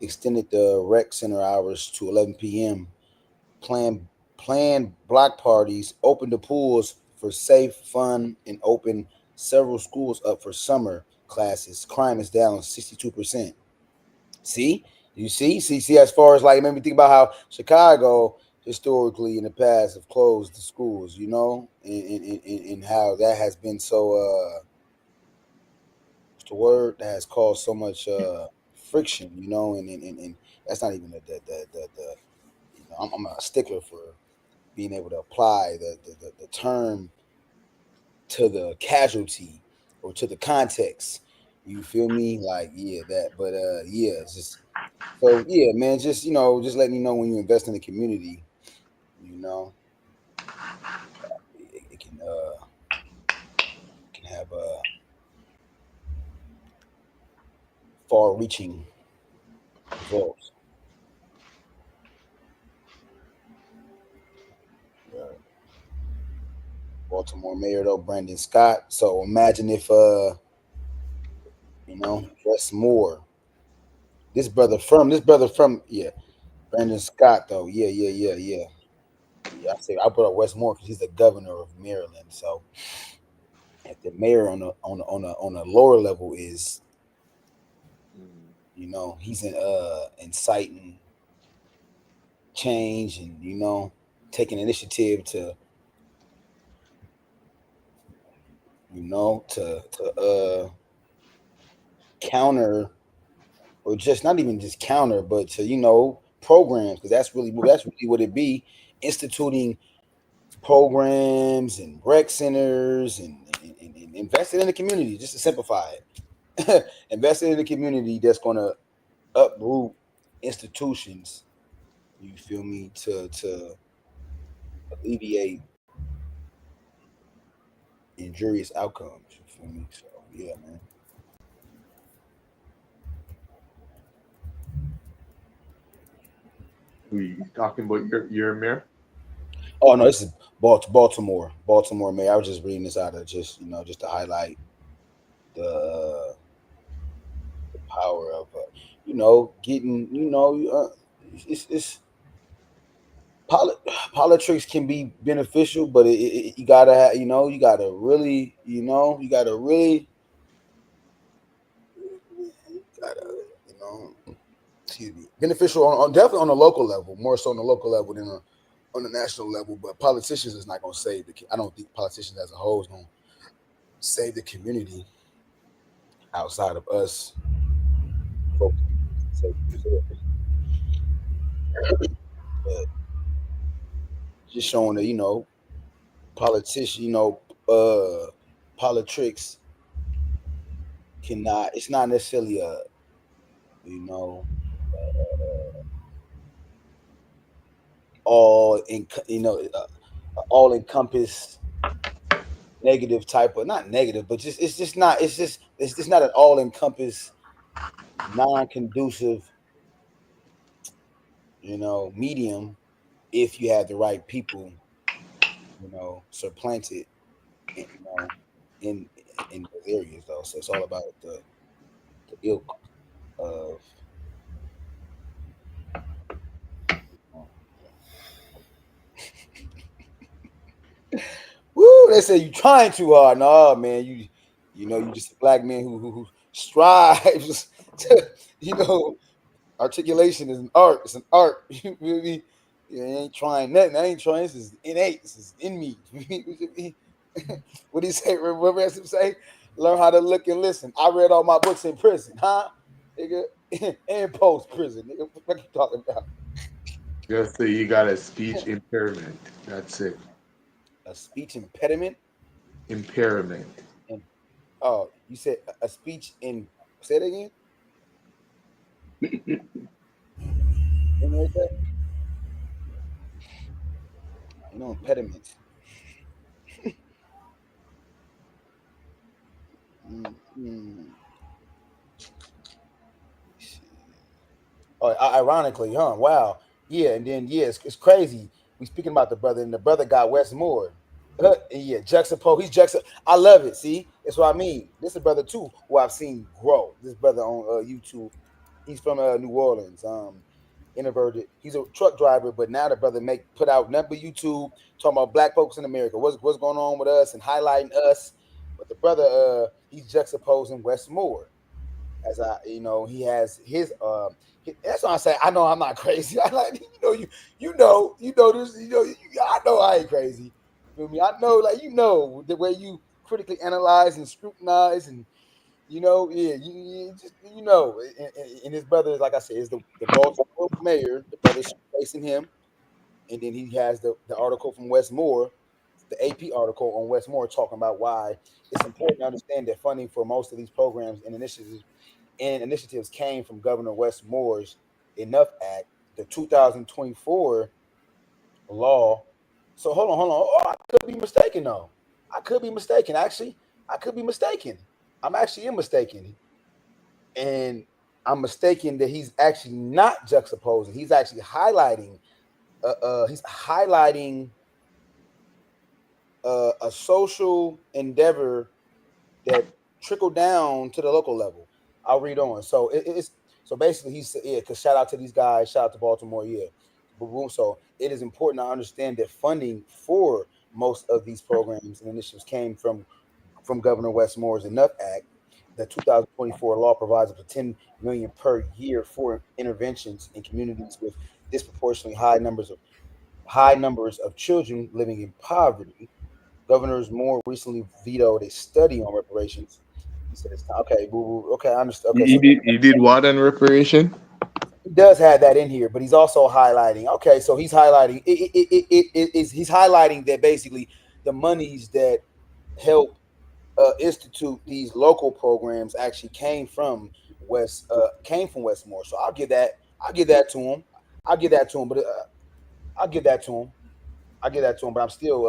extended the rec center hours to 11 p.m., planned block parties, opened the pools for safe, fun, and opened several schools up for summer classes. Crime is down 62%. See? See, as far as like, it made me think about how Chicago historically in the past have closed the schools, and how that has been so what's the word that has caused so much friction, you know, and that's not even the you know, I'm a stickler for being able to apply the term to the casualty or to the context. You feel me? Like, yeah, that. But yeah, it's just so yeah, man. Just just letting you know when you invest in the community, you know, it can have far-reaching results. Yeah. Baltimore Mayor though, Brandon Scott. So imagine if Wes Moore, this brother from yeah, Brandon Scott though. Yeah. Yeah, I brought up Wes Moore because he's the governor of Maryland. So if the mayor on a lower level is, he's inciting change and taking initiative to counter, or just not even just counter, but to programs, because that's really what it be, instituting programs and rec centers and investing in the community, just to simplify it. Investing in the community that's going to uproot institutions, you feel me, to alleviate injurious outcomes, you feel me. So yeah, man. We talking about your mayor? Oh no, this is Baltimore, man. I was just reading this out of just to highlight the power of getting it's politics can be beneficial, but you gotta you gotta really excuse me, beneficial on definitely on a local level, more so on the local level than on the national level. But politicians is not going to save I don't think politicians as a whole is going to save the community outside of us folks. But just showing that politician, politics cannot. It's not necessarily a you know all in all encompass negative type of, not negative, but just it's just not an all encompass non conducive medium if you have the right people supplanted in in those areas though. So it's all about the ilk of woo, they say you trying too hard. No, man, you just a black man who strives to, articulation is an art. It's an art. You feel me? You ain't trying nothing. I ain't trying. This is innate. This is in me. What do you say? What does him say? Learn how to look and listen. I read all my books in prison, huh? Nigga, and post prison. Nigga, what you talking about? Just say you got a speech impairment. That's it. A speech impediment? Impairment. And, oh, you said a speech in. Say it again. Impediment. Mm-hmm. Oh, ironically, huh? Wow. Yeah, and then it's crazy. We speaking about the brother, and the brother got Wes Moore. Yeah, juxtapose. I love it. See, that's what I mean. This is a brother too, who I've seen grow. This brother on YouTube. He's from New Orleans. Introverted. He's a truck driver, but now the brother put out number YouTube talking about black folks in America. What's going on with us and highlighting us. But the brother, he's juxtaposing Wes Moore. As he has his that's what I say. I know I'm not crazy. I like this. I know I ain't crazy. You feel me? I know, like the way you critically analyze and scrutinize and You know, yeah, you just you know, and his brother, like I said, is the Baltimore mayor. The brother's facing him, and then he has the article from Westmore, the AP article on Westmore talking about why it's important to understand that funding for most of these programs and initiatives came from Governor Westmore's Enough Act, the 2024 law. So hold on. Oh, I could be mistaken though. I could be mistaken. Actually, I could be mistaken. I'm actually mistaken, and I'm mistaken that he's actually not juxtaposing. He's actually highlighting. He's highlighting a social endeavor that trickled down to the local level. I'll read on. So it's so basically he said, yeah, because shout out to these guys, shout out to Baltimore, yeah. So it is important to understand that funding for most of these programs and initiatives came from Governor Westmore's Enough Act. The 2024 law provides up to $10 million per year for interventions in communities with disproportionately high numbers of children living in poverty. Governors Moore recently vetoed a study on reparations. He said it's time. Okay, boo, boo. Okay, I understand. Okay, so He did what on reparation? he does have that in here, but he's also highlighting. Okay, so he's highlighting. He's highlighting that basically the monies that help institute these local programs actually came from Westmore. So I'll give that. I'll give that to him. I'll give that to him. But I'll give that to him. I get that to him, but I'm still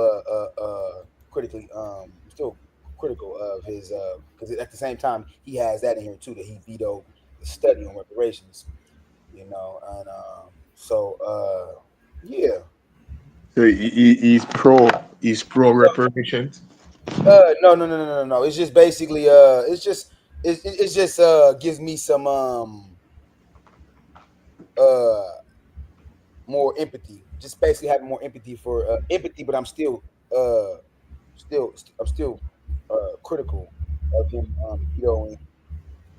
still critical of his because at the same time he has that in here too that he vetoed the study on reparations, you know, and yeah. So he's pro reparations. No. It's just basically it's just gives me some uh more empathy. Just basically having more empathy for empathy, but I'm still uh I'm still critical of him vetoing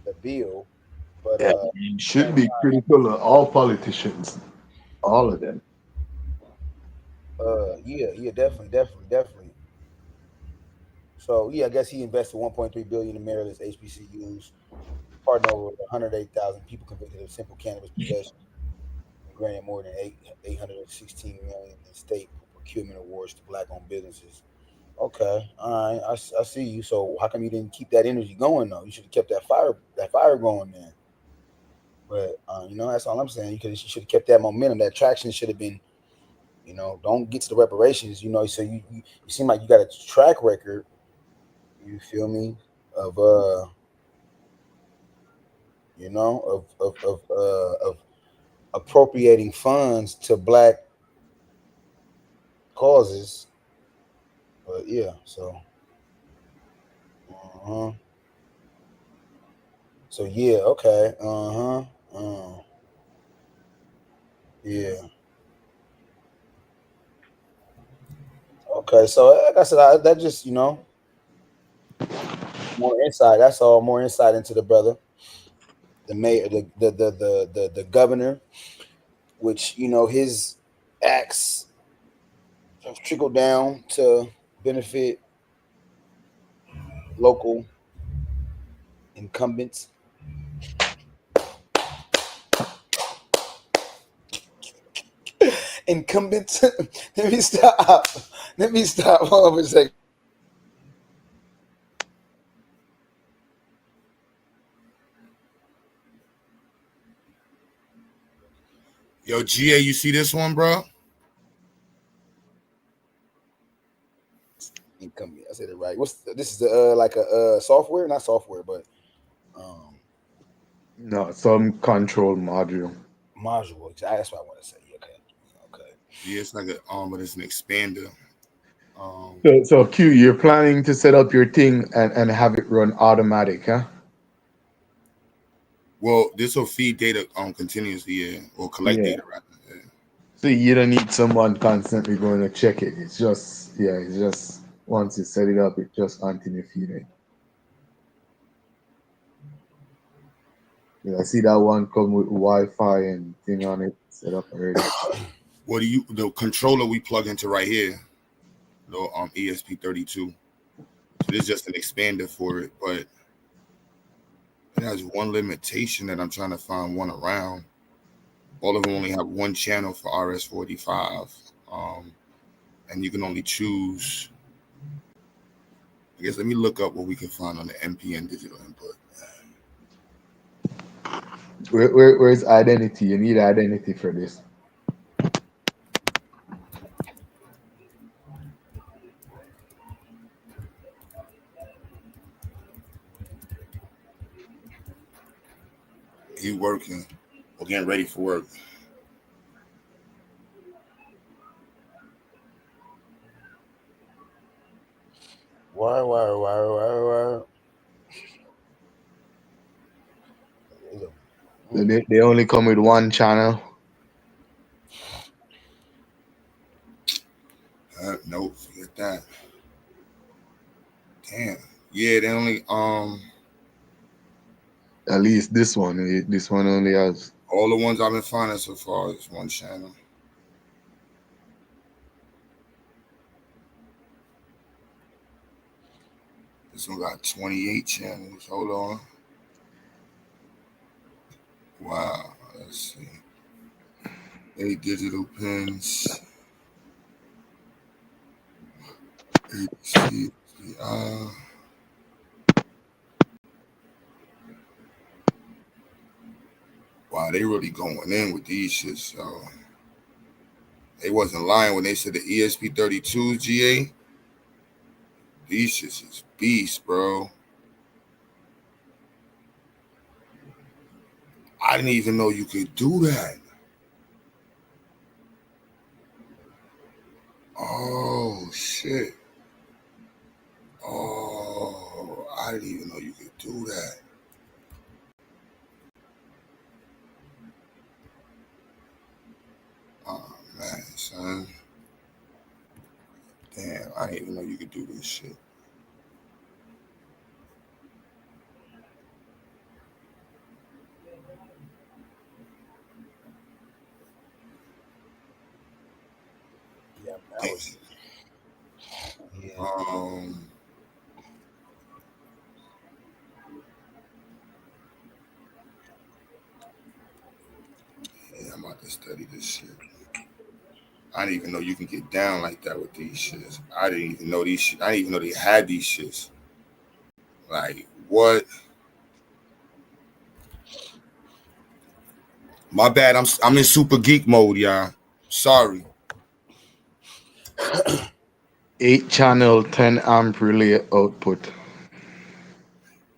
the bill, but Yeah, at you the should same be time, critical of all politicians, all of them. yeah, definitely. So yeah, I guess he invested 1.3 billion in Maryland's HBCUs, pardon over 108,000 people convicted of simple cannabis possession, and granted more than 816 million in state procurement awards to black-owned businesses. Okay, all right, I see you. So how come you didn't keep that energy going though? You should have kept that fire going then. But you know, that's all I'm saying. You should have kept that momentum. That traction should have been, you know, don't get to the reparations. You know, so you seem like you got a track record. You feel me? Of you know, of appropriating funds to black causes. But yeah, so uh-huh. So yeah, okay, yeah, okay. So like I said, that just more insight. That's all. More insight into the brother, the mayor, the governor, which his acts have trickled down to benefit local incumbents. Incumbents. Let me stop. Let me stop. Hold on for a second. Yo, GA, you see this one, bro? Incumbent. I said it right. This is like a software, not software, but No, some control module. module. That's what I want to say. Okay. Yeah, it's like but it's an expander. So Q, you're planning to set up your thing and have it run automatic, huh? Well, this will feed data continuously, yeah, or collect Yeah. data rather. Yeah. So you don't need someone constantly going to check it. It's just once you set it up, it just continue feeding. Yeah, I see that one come with Wi-Fi and thing on it set up already. What do you the controller we plug into right here? The ESP32. So this is just an expander for it, but It has one limitation that I'm trying to find one around. All of them only have one channel for RS-485, and you can only choose. I guess let me look up what we can find on the MPN digital input. Where's identity? You need identity for this. He working or getting ready for work. Why? They only come with one channel. Nope, forget that. Damn. Yeah, they only At least this one only has. all the ones I've been finding so far is one channel. This one got 28 channels. Hold on. Wow. Let's see. 8 digital pins. ABC. Wow, they really going in with these shits. So they wasn't lying when they said the ESP32s GA. These shits is beast, bro. I didn't even know you could do that. Oh shit. Oh, I didn't even know you could do that. Oh man, son. Damn, I didn't even know you could do this shit. Yeah, that was. Yeah. Yeah, I'm about to study this shit. I didn't even know you can get down like that with these shits. I didn't even know these shit. I didn't even know they had these shits. Like, what? My bad. I'm in super geek mode, y'all. Sorry. 8 channel, 10 amp relay output.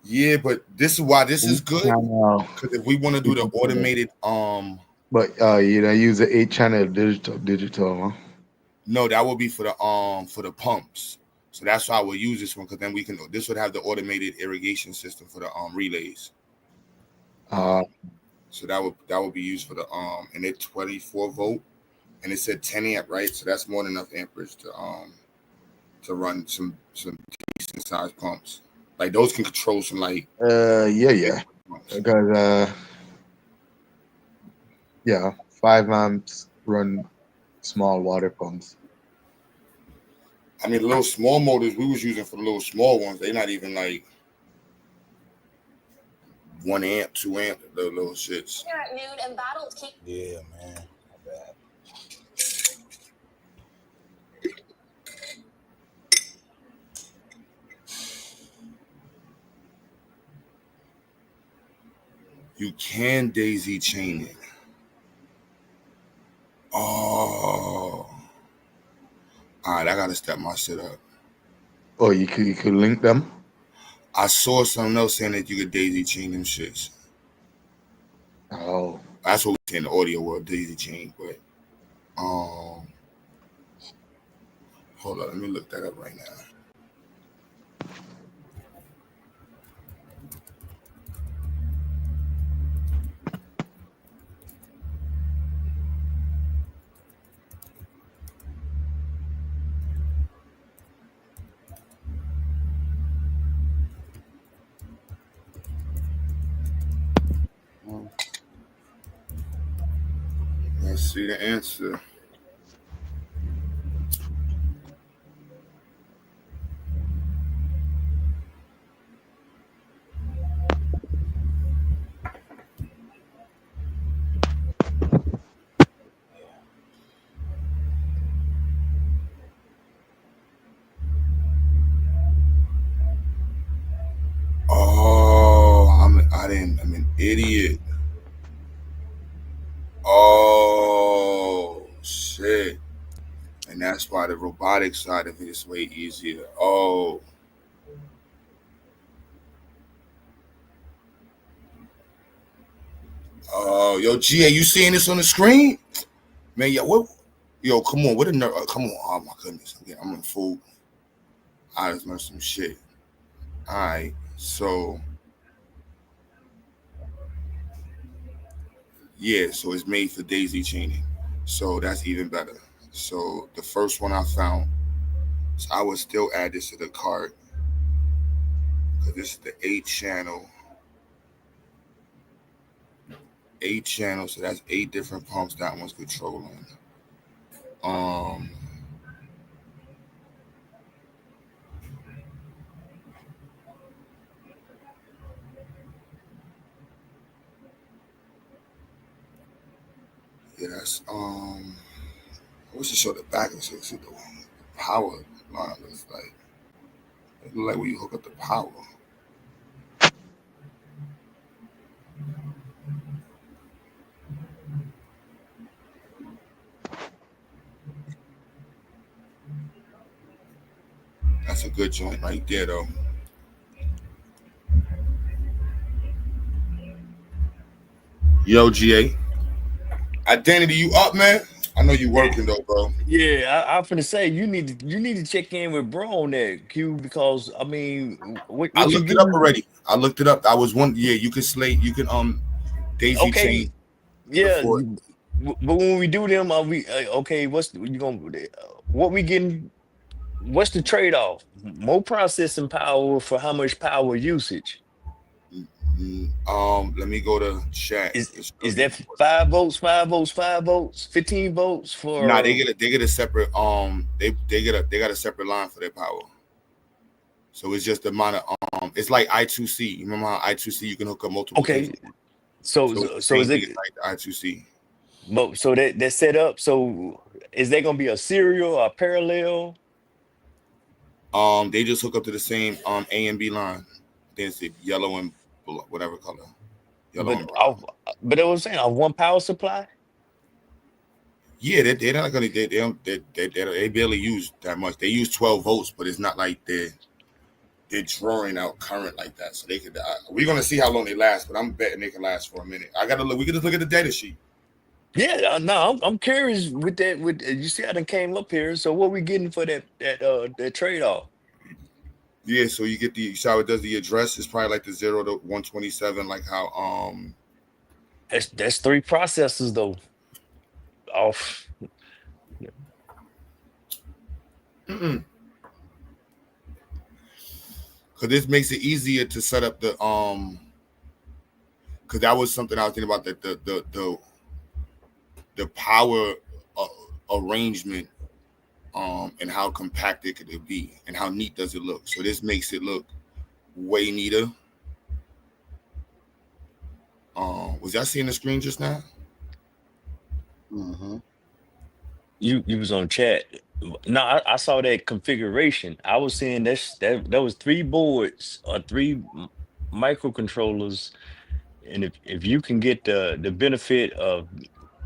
Yeah, but this is why this is good. Channel. Because if we want to do the automated, But you don't use the 8 channel digital, huh? no, that would be for the pumps. So that's why I would use this one, because then we can. This would have the automated irrigation system for the relays. So that would be used for the and it's 24 volt, and it said 10 amp, right? So that's more than enough amperage to run some decent sized pumps. Like those can control some like Yeah. Because 5 amps run small water pumps. I mean, the little small motors we was using for the little small ones, they're not even like 1 amp, 2 amp, the little shits. Yeah, man. Not bad. You can daisy chain it. Oh. All right, I gotta step my shit up. Oh, you could link them? I saw something else saying that you could daisy chain them shits. Oh. That's what we say in the audio world, daisy chain, but hold on, let me look that up right now. Let's see the answer. idiot. Oh shit. And that's why the robotic side of it is way easier. Oh. Oh, yo, GA, you seeing this on the screen? Man, yo, what? Yo, come on, what a nerve! Come on, oh my goodness, I'm in food. I just learned some shit. All right, so yeah, so it's made for daisy chaining, so that's even better. So the first one I found, so I would still add this to the cart because this is the 8 channel. 8 channels, so that's 8 different pumps that one's controlling. Yeah, that's we should show the back and shit. See the power line is like it look like when you hook up the power. That's a good joint right there, though. Yo, GA. Identity, you up, man? I know you working though, bro. Yeah, I'm finna say you need to check in with bro on that Q because I mean, I what you looked it up getting? already. I looked it up. I was one. Yeah, you can slate. You can daisy chain Okay, yeah, before. but when we do them, are we okay? What's you gonna what we getting? What's the trade off? More processing power for how much power usage? Let me go to chat. Is that 5 volts, 5 volts, 5 volts, 15 volts Nah, for? they get a separate they got a separate line for their power. So it's just the amount of it's like I2C. You remember how I2C you can hook up multiple things? Okay, so So it's the so same is thing it? as like the I2C. But so that set up. So is that gonna be a serial or parallel? They just hook up to the same A and B line. Then it's yellow and whatever color, yellow But and brown. but I was saying of one power supply. Yeah, they're not gonna they don't they barely use that much. They use 12 volts, but it's not like they're drawing out current like that. So they could. We're gonna see how long they last, but I'm betting they can last for a minute. I gotta look. We can just look at the data sheet. Yeah, no, I'm curious with that. With you see, I done came up here. So what we getting for that trade off? Yeah, so you get the how it does the address. It's probably like the 0 to 127, like how That's 3 processors though. Off. because this makes it easier to set up the because that was something I was thinking about that the power arrangement and how compacted could it be and how neat does it look. So this makes it look way neater. Was y'all seeing the screen just now? Mm-hmm. You was on chat. No, I saw that configuration. I was saying that was 3 boards or 3 microcontrollers, and if you can get the benefit of.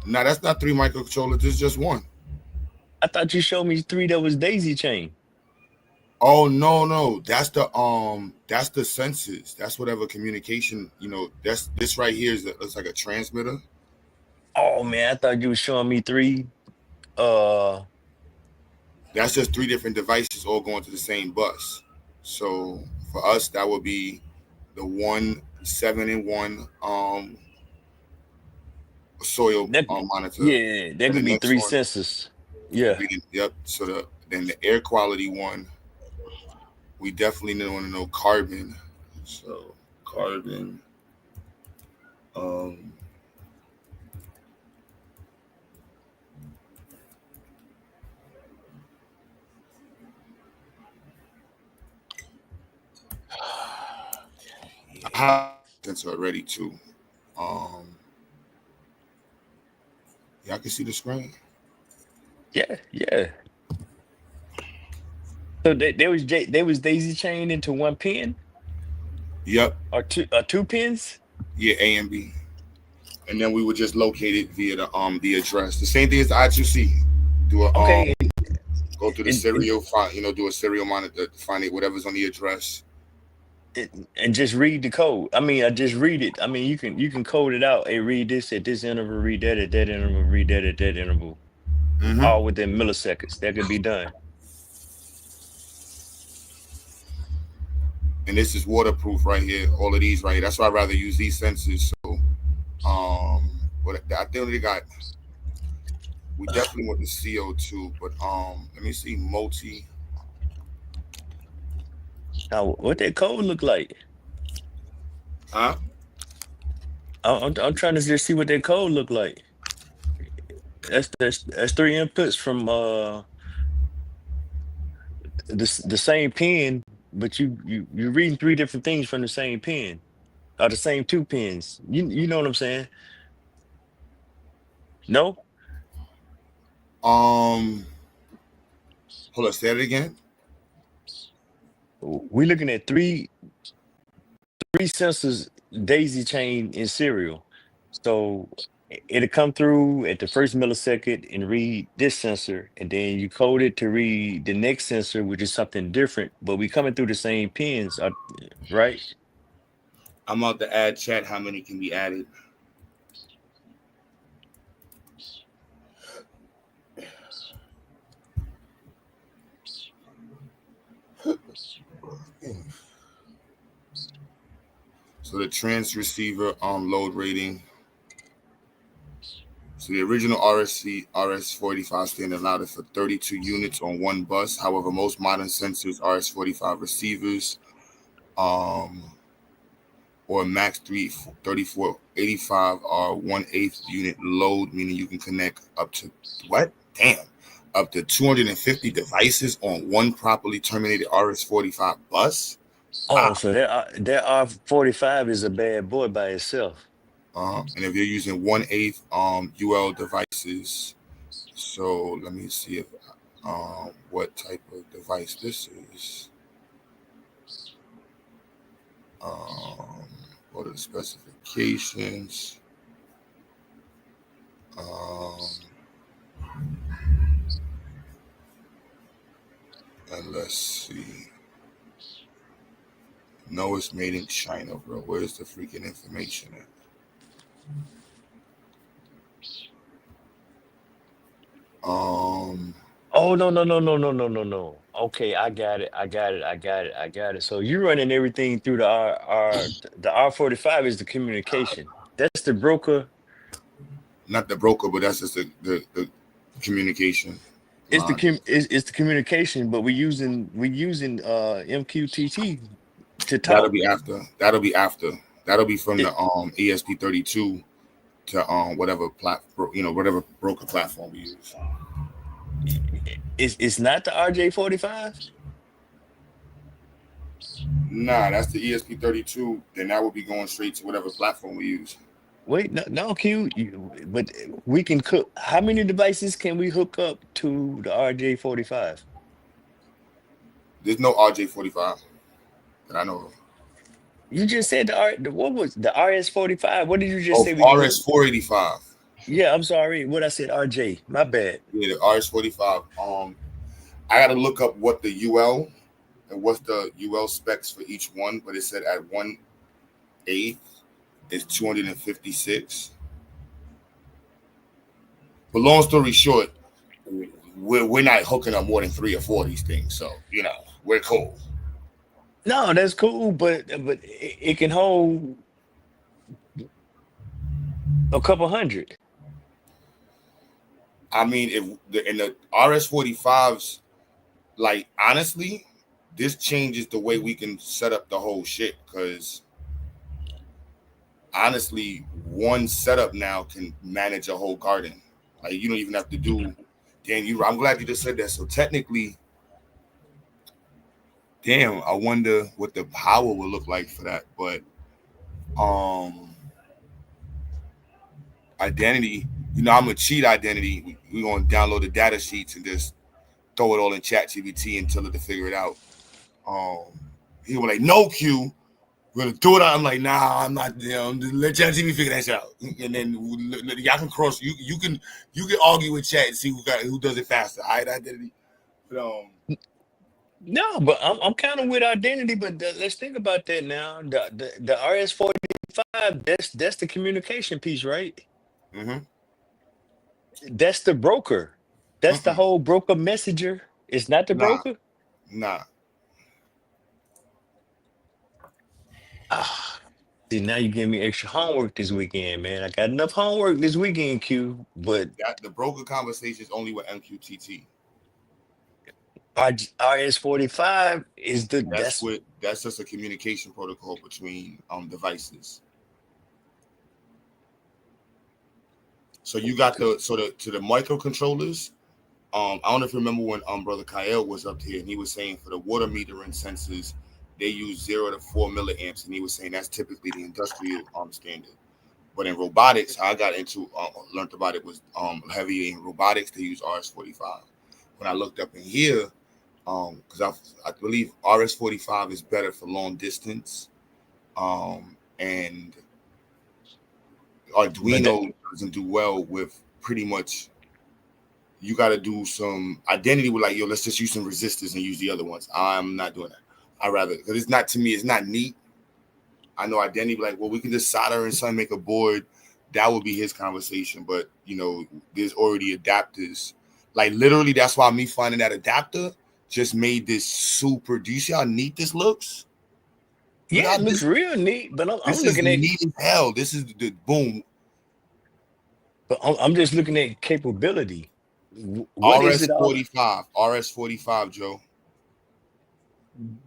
Nah, that's not 3 microcontrollers. This is just one. I thought you showed me 3 that was daisy chain. Oh no, that's the sensors. That's whatever communication. That's this right here looks like a transmitter. Oh man, I thought you were showing me 3. That's just 3 different devices all going to the same bus. So for us, that would be the 1 7-in-1 soil monitor. Yeah, that And the could be next 3 one, sensors. Yeah. yep. So then the air quality one, we definitely want to know carbon. So carbon. I have sensor already too. Y'all can see the screen. Yeah. So they was daisy chained into 1 pin. Yep. Or two pins. Yeah, A and B. And then we would just locate it via the address. The same thing as the I2C. Do a Okay, go through the and serial, find do a serial monitor, find it whatever's on the address. and just read the code. I mean, I just read it. I mean, you can code it out. Hey, read this at this interval, read that at that interval, read that at that interval, Mm-hmm. all within milliseconds. That could be done. And this is waterproof right here. All of these right here. That's why I'd rather use these sensors. So, but I think they got. We definitely want the CO2, but let me see multi. Now, what that code look like? Huh? I'm trying to just see what that code look like. That's three inputs from the same pin, but you're reading three different things from the same pin, or the same two pins. You know what I'm saying? No, Um, hold on, say it again. we looking at three sensors daisy chain in serial. So it'll come through at the first millisecond and read this sensor, and then you code it to read the next sensor, which is something different, but we coming through the same pins, right? I'm about to add chat. How many can be added? So the transceiver load rating. So the original RS-485 standard allowed it for 32 units on one bus. However, most modern sensors RS-485 receivers or max 3485 are 1/8 unit load, meaning you can connect up to what? Damn. Up to 250 devices on one properly terminated RS-485 bus. Oh, so that R45 is a bad boy by itself. And if you're using 1/8 UL devices, so let me see if what type of device this is. What are the specifications? And let's see. No, it's made in China, bro. Where's the freaking information at? Oh, no. Okay, I got it. So you're running everything through the R45 is the communication. That's the broker. Not the broker, but that's just the communication line. It's the communication, but we using MQTT to That'll talk. be after. That'll be after. That'll be from the ESP32 to whatever whatever broker platform we use. It's not the RJ45. Nah, that's the ESP32. Then that would be going straight to whatever platform we use. Wait, no, Q. But we can cook. How many devices can we hook up to the RJ45? There's no RJ45 that I know of. You just said what was the RS45? What did you just Oh, say we can hook? RS485. Yeah, I'm sorry. What I said, RJ. My bad. Yeah, the RS45. I gotta look up what the UL and what's the UL specs for each one, but it said at 1/8 is 256. But long story short, we're not hooking up more than 3 or 4 of these things, so we're cool. No, that's cool, but it can hold a couple hundred. I mean, in the RS45s, like honestly, this changes the way we can set up the whole shit. Because honestly, one setup now can manage a whole garden. Like you don't even have to do. Dan, I'm glad you just said that. So technically, damn, I wonder what the power will look like for that. But identity, I'm gonna cheat identity. We're gonna download the data sheets and just throw it all in ChatGPT and tell it to figure it out. He was like, no, Q, we're gonna do it. I'm like, nah, I'm not. Let ChatGPT figure that shit out, and then y'all can cross. You can argue with Chat and see who does it faster. All right, identity. But No, but I'm kind of with identity. But let's think about that now. The RS-45. That's the communication piece, right? mm-hmm. That's the broker. That's the whole broker messenger. It's not the Nah, broker. nah. Ah, see, now you give me extra homework this weekend, man. I got enough homework this weekend, Q. But That the broker conversation is only with MQTT. RS-45 is that's That's just a communication protocol between devices. So you got okay. to the microcontrollers. I don't know if you remember when brother Kyle was up here and he was saying for the water metering sensors they use 0 to 4 milliamps, and he was saying that's typically the industrial standard. But in robotics, how I got into learned about it was heavy in robotics. They use RS-45. When I looked up in here, because I believe RS-45 is better for long distance, and But that, Arduino doesn't do well with pretty much. You got to do some identity with like, yo, let's just use some resistors and use the other ones. I'm not doing that. I rather, because it's not, to me, it's not neat. I know identity, like, well, we can just solder and something, make a board. That would be his conversation. But, there's already adapters. Like, literally, that's why me finding that adapter just made this super. Do you see how neat this looks? Look yeah, how it looks real neat. But I'm this is looking at, neat as hell. This is the boom. but I'm just looking at capability. What is it all? RS-45, Joe.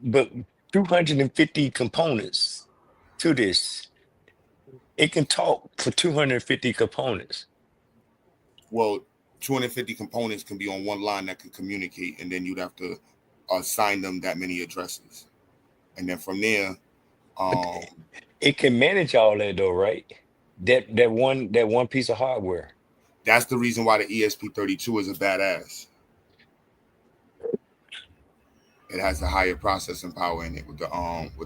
But 250 components to this. It can talk for 250 components. Well, 250 components can be on one line that can communicate, and then you'd have to assign them that many addresses, and then from there, But it can manage all that though, right? That one piece of hardware. that's the reason why the ESP32 is a badass. It has the higher processing power in it with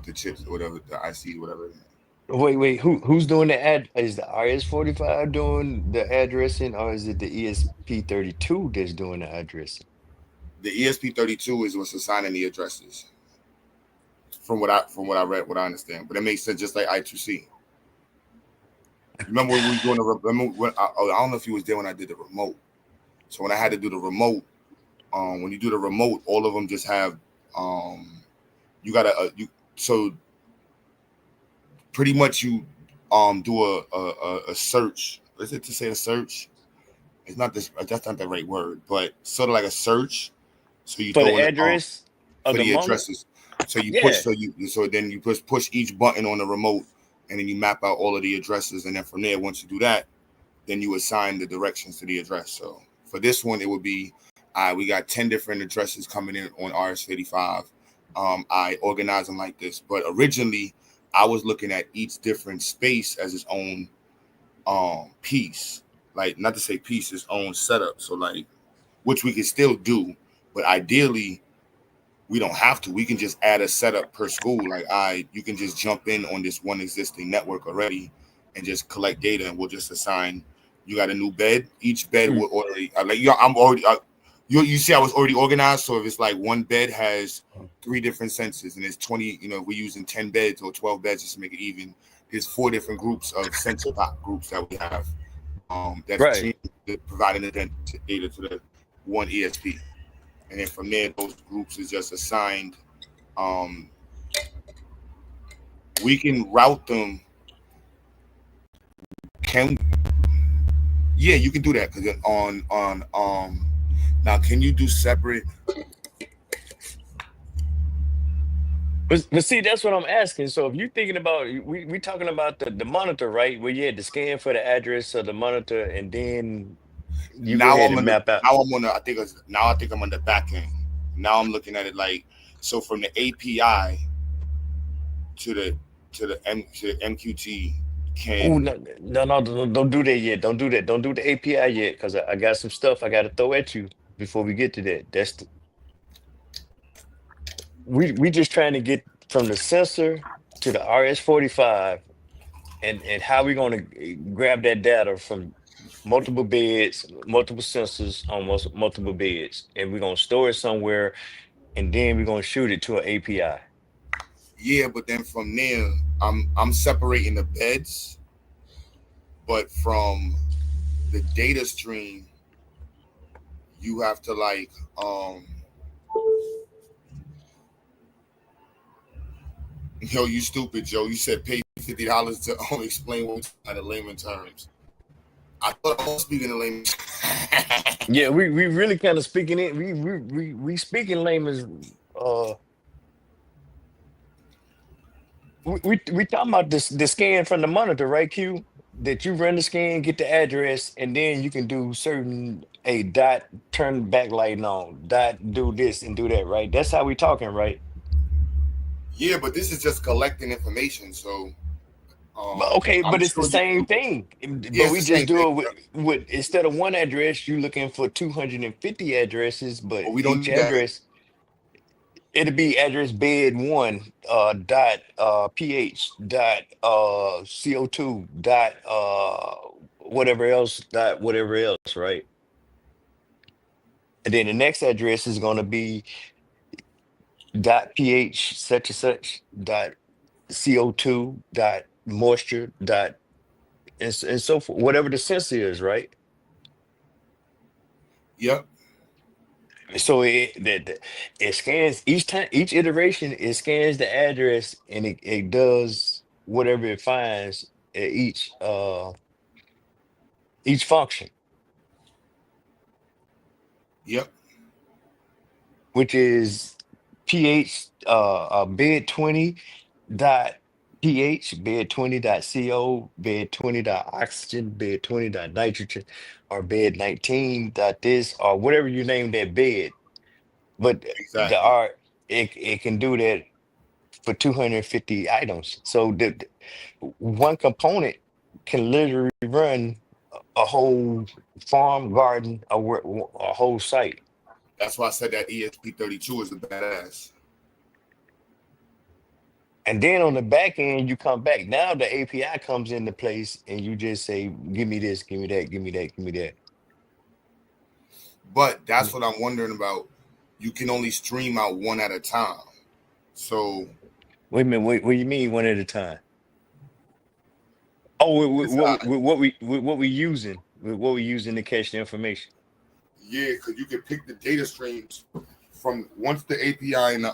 the chips, whatever the IC, whatever. Wait. Who's doing the ad? Is the RS-45 doing the addressing, or is it the ESP32 that's doing the addressing? The ESP32 is what's assigning the addresses. From what I read, what I understand, but it makes sense just like I2C. Remember when we were doing I don't know if you was there when I did the remote. So when I had to do the remote, when you do the remote, all of them just have you gotta so pretty much you do a search. Is it to say a search? It's not this. That's not the right word, but sort of like a search. So you For throw the in address of for the the moment? addresses. So you push. Yeah. So then you push each button on the remote, and then you map out all of the addresses, and then from there, once you do that, then you assign the directions to the address. So for this one, it would be, we got 10 different addresses coming in on RS-85. I organize them like this, but originally I was looking at each different space as its own piece, like not to say piece, its own setup. So like, which we can still do, but ideally we don't have to. We can just add a setup per school. Like you can just jump in on this one existing network already and just collect data, and we'll just assign. You got a new bed. Each bed will already I'm already. You see, I was already organized. So if it's like one bed has 3 different sensors, and it's 20. If we're using 10 beds or 12 beds just to make it even. There's 4 different groups of sensor groups that we have. That's Right. providing the data to the one ESP. And then from there, those groups is just assigned. We can route them. Yeah, you can do that because on now can you do separate? But see, that's what I'm asking. So if you're thinking about, we talking about the monitor, right? Where you had to scan for the address of the monitor, and then you go Now ahead I'm and on the map out. now I'm on the I think I'm on the back end. Now I'm looking at it like, so from the API to the MQT Oh, can. no, don't do that yet. Don't do that. Don't do the API yet, because I got some stuff I got to throw at you before we get to that. We just trying to get from the sensor to the RS-45, and how we gonna grab that data from multiple beds, multiple sensors on multiple beds, and we're gonna store it somewhere, and then we're gonna shoot it to an API. Yeah, but then from there, I'm separating the beds, but from the data stream, you have to like yo, you stupid, Joe. You said pay $50 to explain what we're talking in layman terms. I thought I was speaking in layman. Yeah, we really kind of speaking it. We speaking layman's. Uh, we talking about this the scan from the monitor, right? Q, that you run the scan, get the address, and then you can do certain a dot turn backlighting on, dot do this and do that, right? That's how we talking, right? Yeah, but this is just collecting information. So Okay, I'm but it's the sure you same can. thing. Yeah, But it's we the just same thing. do it with instead of one address, you're looking for 250 addresses, but But we don't each need that. address it'll be address bed one dot ph dot CO2 dot whatever else dot whatever else, right? And then the next address is gonna be dot pH such and such dot CO2 dot moisture dot and so forth, whatever the sensor is, right? Yep. So it scans each time, each iteration, it scans the address and it does whatever it finds at each function, Yep. which is pH bed 20 dot pH, bed 20 dot CO, bed 20 dot oxygen, bed 20 dot nitrogen, or bed 19 dot this, or whatever you name that bed. But the Exactly. art it can do that for 250 items. So one component can literally run a whole farm, garden, a whole site. That's why I said that ESP32 is a badass. And then on the back end, you come back. Now the API comes into place, and you just say, "Give me this, give me that, give me that, give me that." But that's what I'm wondering about. You can only stream out one at a time. So Wait a minute. What do you mean one at a time? Oh, it's not. what we using? What we using to catch the information? Yeah, because you can pick the data streams from once the API and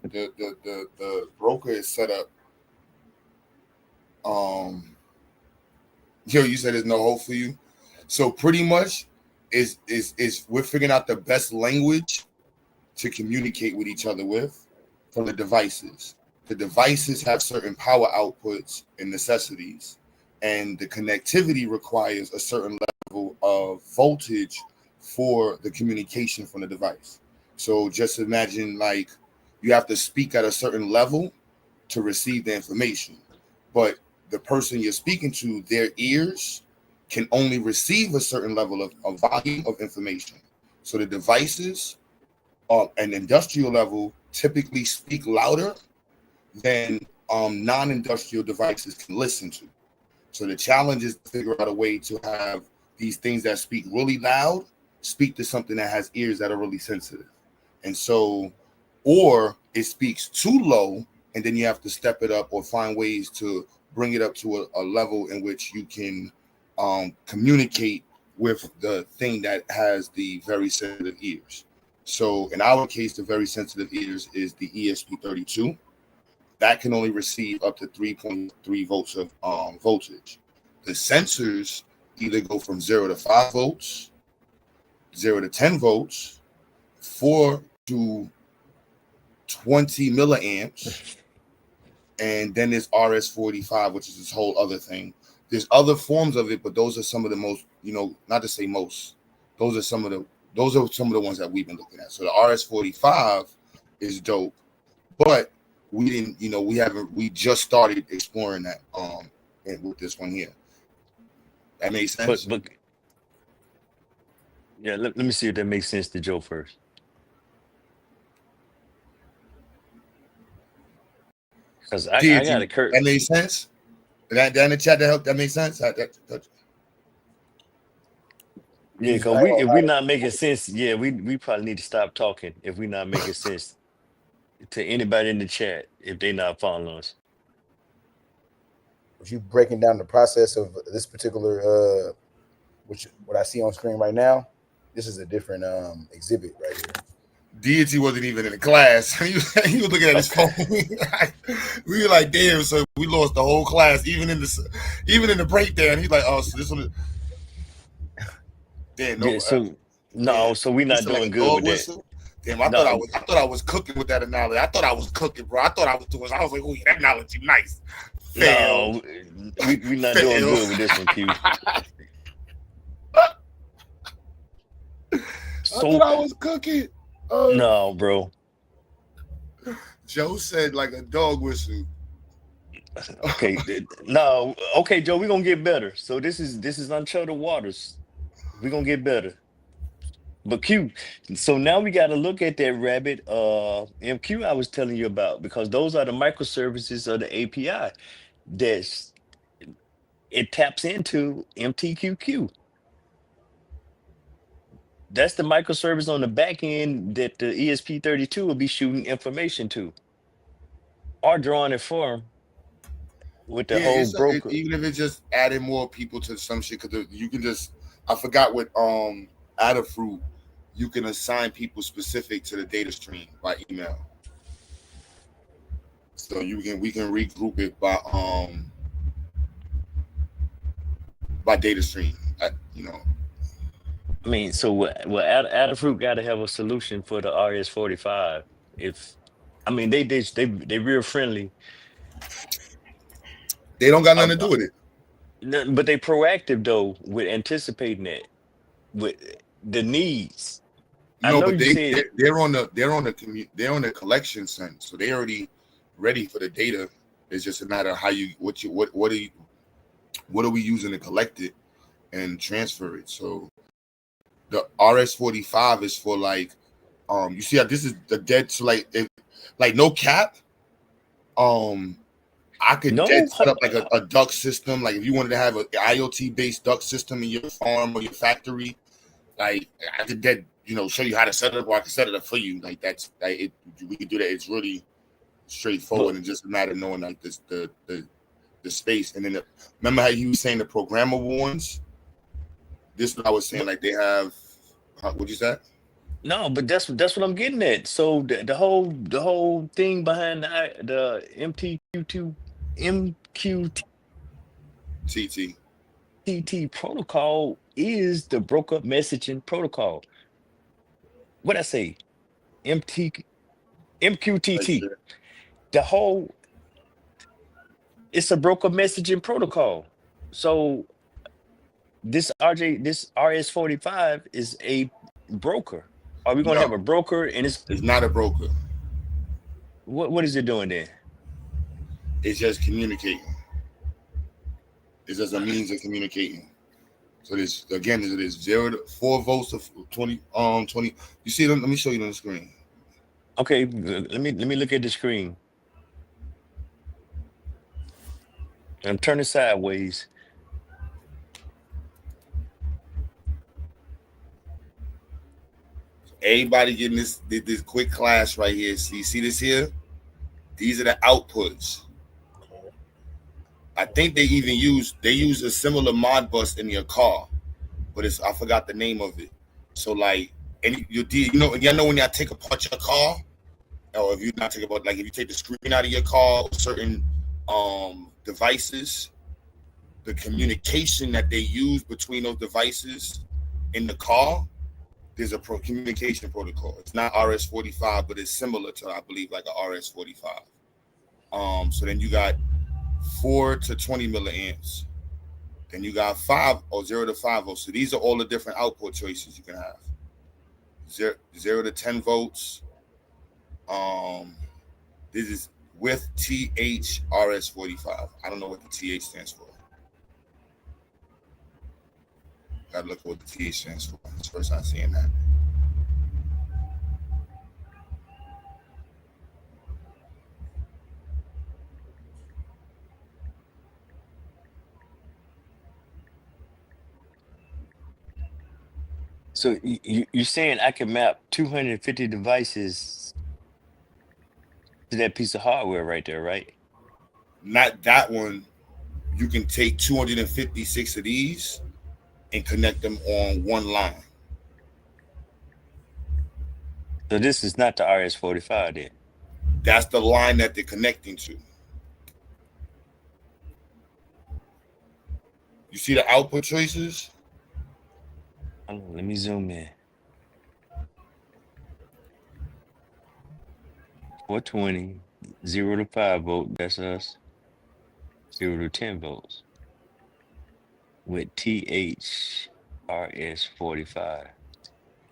the broker is set up. Yo, you said there's no hope for you. So pretty much is we're figuring out the best language to communicate with each other with from the devices. The devices have certain power outputs and necessities, and the connectivity requires a certain level of voltage for the communication from the device. So just imagine like you have to speak at a certain level to receive the information, but the person you're speaking to, their ears can only receive a certain level of volume of information. So the devices an industrial level typically speak louder than non-industrial devices can listen to. So the challenge is to figure out a way to have these things that speak really loud speak to something that has ears that are really sensitive. And so, or it speaks too low, and then you have to step it up or find ways to bring it up to a level in which you can communicate with the thing that has the very sensitive ears. So in our case, the very sensitive ears is the ESP32. That can only receive up to 3.3 volts of voltage. The sensors either go from 0 to 5 volts, 0 to 10 volts, 4 to 20 milliamps, and then there's RS-45, which is this whole other thing. There's other forms of it, but those are some of the most, not to say most, those are some of the ones that we've been looking at. So the RS-45 is dope, but we didn't, we just started exploring that and with this one here. That makes sense. But yeah, let me see if that makes sense to Joe first. Because I got Deity. a Kurt. That made sense. That in the chat that helped. That makes sense. Yeah, because if we not making sense, yeah, we probably need to stop talking if we not making sense to anybody in the chat if they not following us. If you breaking down the process of this particular what I see on screen right now, this is a different exhibit right here. Deity wasn't even in the class. he was looking at his phone. We were like, damn, so we lost the whole class, even in the breakdown. He's like, oh, so this one. Damn, no. Yeah, so we not like doing a good dog with that. whistle. Damn, I No, thought I was cooking with that analogy. I thought I was cooking, bro. I thought I was doing. I was like, oh, that analogy nice. Fail. no, we not doing good with this one, Q. I thought I was cooking. No, bro. Joe said like a dog whistle. Okay, no, okay, Joe, we're gonna get better. So this is uncharted waters. We're gonna get better. But Q, so now we got to look at that rabbit MQ I was telling you about, because those are the microservices of the API that's it taps into MTQQ. That's the microservice on the back end that the ESP32 will be shooting information to or drawing it from with the Yeah, whole broker. even if it's just adding more people to some shit, because you can just, I forgot what Adafruit, you can assign people specific to the data stream by email. So we can regroup it by data stream. I mean, so Adafruit got to have a solution for the RS-45. I mean, they real friendly. They don't got nothing to do with it. But they proactive though with anticipating it with the needs. No, but they're on the collection center, so they already ready for the data. It's just a matter of how what are we using to collect it and transfer it. So the RS-45 is for like you see how this is the dead, so like no cap. I could dead set up like a duct system. Like if you wanted to have an IoT based duct system in your farm or your factory, like I could dead show you how to set it up, or I can set it up for you. Like that's like it. We could do that. It's really straightforward, and just a matter of knowing like the space. And then remember how you were saying the programmable ones? This is what I was saying. Like they have. What'd you say? No, but that's what I'm getting at. So the whole thing behind the MQTT protocol is the broker messaging protocol. What I say? MQTT. It's a broker messaging protocol. So this RS-45 is a broker. Are we gonna have a broker and it's not a broker? What is it doing then? It's just communicating. It's just a means of communicating. So this again it is 0 to 4 volts of 20 20. You see them? Let me show you on the screen. Okay, let me look at the screen. I'm turning sideways. Everybody getting this quick class right here. So you see this here? These are the outputs. I think they use a similar Modbus in your car, but I forgot the name of it. So like, and y'all know when y'all take apart your car, or if you not take apart, like if you take the screen out of your car, certain devices, the communication that they use between those devices in the car, there's a communication protocol. It's not RS-45, but it's similar to, I believe, like a RS-45. So then you got 4 to 20 milliamps. Then you got 0 to 5 volts. So these are all the different output choices you can have. 0 to 10 volts. This is with TH RS-45. I don't know what the TH stands for. Gotta look at what the TH stands for. It's the first time seeing that. So you're saying I can map 250 devices to that piece of hardware right there, right? Not that one. You can take 256 of these and connect them on one line. So this is not the RS-45 then. That's the line that they're connecting to. You see the output choices? Hold on, let me zoom in. 420, 0 to 5 volt, that's us. 0 to 10 volts with THRS-45.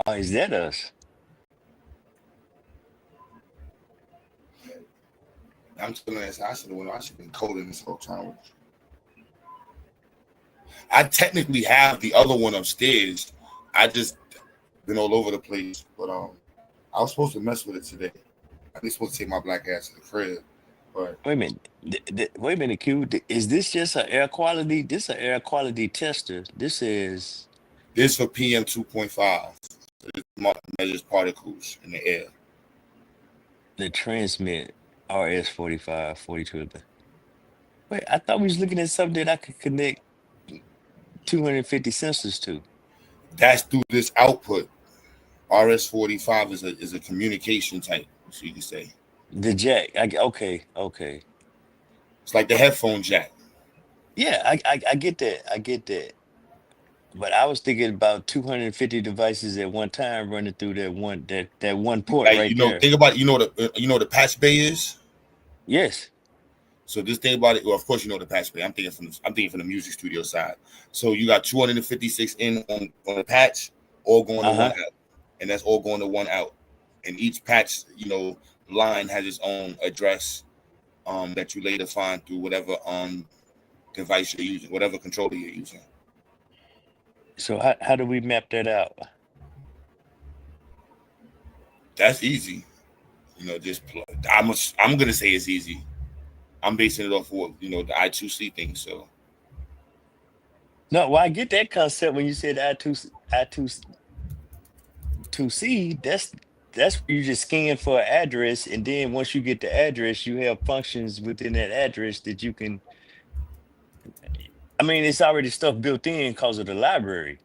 Oh, is that us? I'm telling you, I should have been coding this whole time. I technically have the other one upstairs. I just been all over the place. But I was supposed to mess with it today. I was supposed to take my black ass to the crib. But Wait a minute. Wait a minute, Q. Is this just an air quality? This an air quality tester. This is this for PM 2.5. It measures particles in the air. the transmit RS-45, 42. Wait, I thought we was looking at something that I could connect 250 sensors to. That's through this output. RS-45 is a communication type, so you can say. The jack. Okay. It's like the headphone jack. Yeah, I get that. I get that. But I was thinking about 250 devices at one time running through that one port Like, right there. think about it, you know the patch bay is? Yes. So just think about it. Well, of course you know the patch bay. I'm thinking from the music studio side. So you got 256 in on the patch, all going to one out. And that's all going to one out. And each patch, line has its own address that you later find through whatever device you're using, whatever controller you're using. So how do we map that out? That's easy. Just I'm gonna say it's easy. I'm basing it off of the I2C thing. So no, well, I get that concept when you said I2C. That's you just scan for an address, and then once you get the address, you have functions within that address that you can. I mean, it's already stuff built in because of the library,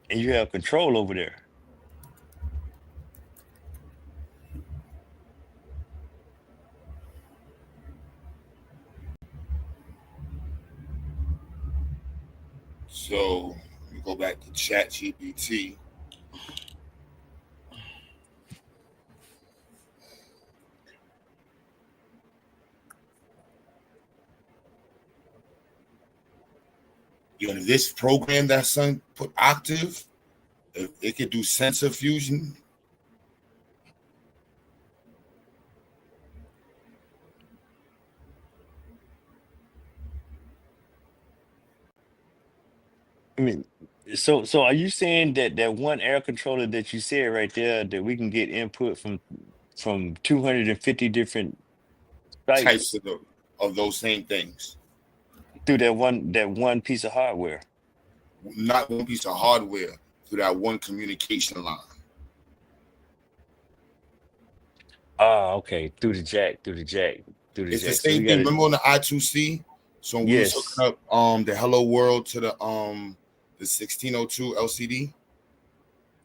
and you have control over there. So we go back to ChatGPT. This program that son put Octave, it could do sensor fusion. I mean, so are you saying that one air controller that you said right there that we can get input from 250 different Types sites of those same things through that one piece of hardware? Not one piece of hardware, through that one communication line. Oh, okay. Through the jack. It's the same thing. Remember on the I2C? So when we was hooking up the Hello World to the 1602 LCD.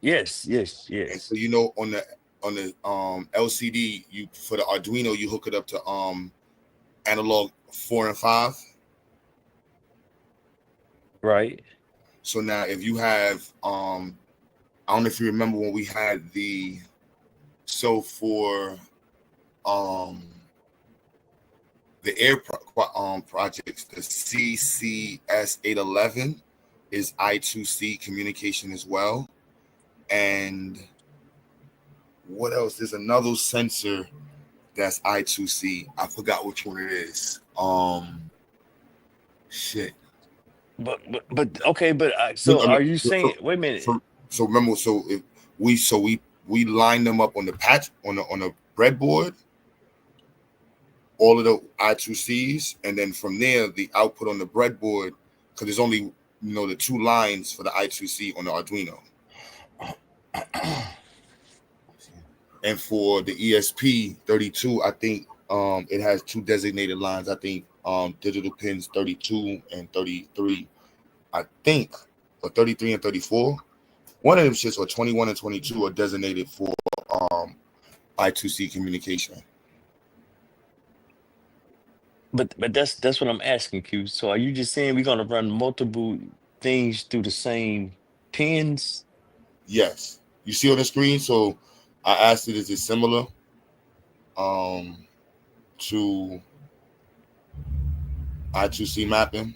Yes. And so on the LCD, you for the Arduino, you hook it up to analog 4 and 5. Right. So now if you have I don't know if you remember when we had for the air projects, the CCS 811 is I2C communication as well. And what else? There's another sensor that's I2C. I forgot which one it is. Shit. But okay, so are you saying? Wait a minute. So remember, if we line them up on the patch on a breadboard, all of the I2Cs, and then from there the output on the breadboard, because there's only the two lines for the I2C on the Arduino. And for the ESP32, I think it has two designated lines. I think digital pins 32 and 33. I think, or 33 and 34. One of them shits, or 21 and 22, are designated for I2C communication. But that's what I'm asking, Q. So are you just saying we're gonna run multiple things through the same pins? Yes. You see on the screen? So I asked it, is it similar to I2C mapping?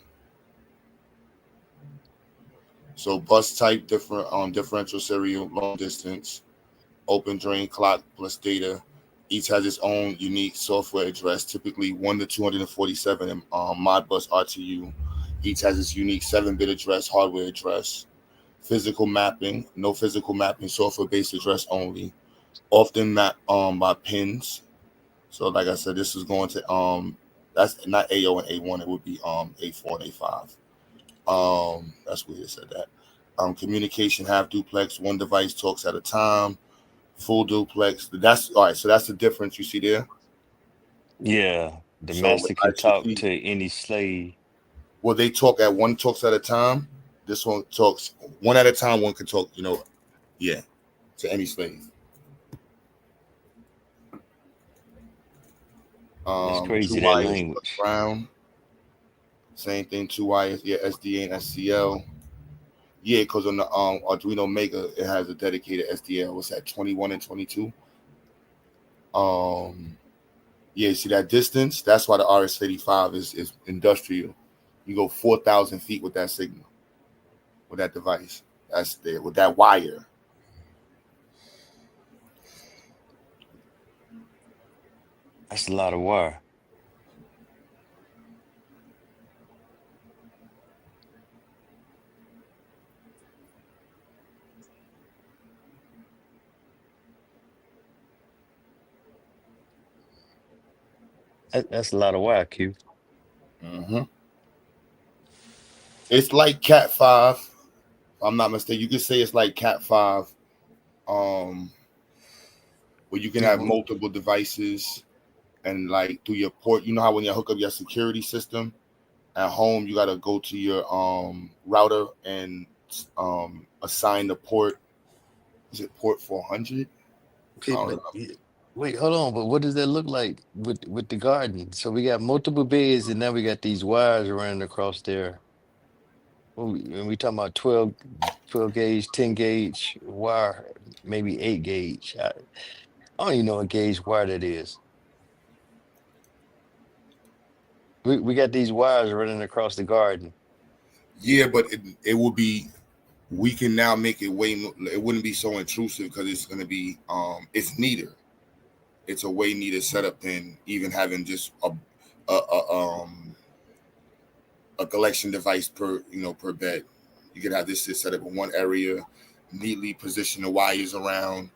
So bus type, different differential serial, long distance, open drain clock plus data. Each has its own unique software address, typically 1 to 247 Modbus RTU. Each has its unique 7-bit address, hardware address. Physical mapping, no physical mapping, software-based address only. Often mapped by pins. So like I said, this is going to that's not AO and A1, it would be A4 and A5. That's weird it said that. Communication half duplex, one device talks at a time. Full duplex. That's all right. So that's the difference you see there. Yeah. The So with master can talk I2C, to any slave. well, they talk at one talks at a time. This one talks one at a time. One can talk, yeah, to any slave. That's Two crazy, that wires plus language. ground. Same thing. Two wires. Yeah, SDA and SCL. Yeah, because on the Arduino Mega, it has a dedicated SDL. What's that? 21 and 22. Yeah, see that distance? That's why the RS-85 is industrial. You go 4,000 feet with that signal, with that device. That's there with that wire. That's a lot of wire. That's a lot of wire, Q. Mm-hmm. It's like Cat 5. If I'm not mistaken. You could say it's like Cat 5, where you can have multiple devices and like through your port. You know how when you hook up your security system at home, you gotta go to your router and assign the port. Is it port 400? Okay, but wait, hold on. But what does that look like with the garden? So we got multiple beds, and now we got these wires running across there. When we talking about 12 gauge, 10 gauge wire, maybe 8 gauge. I don't even know what gauge wire that is. We got these wires running across the garden. Yeah, but it will be. We can now make it way. It wouldn't be so intrusive because it's going to be. It's neater. It's a way neater setup than even having just a collection device per bed. You could have this set up in one area, neatly position the wires around,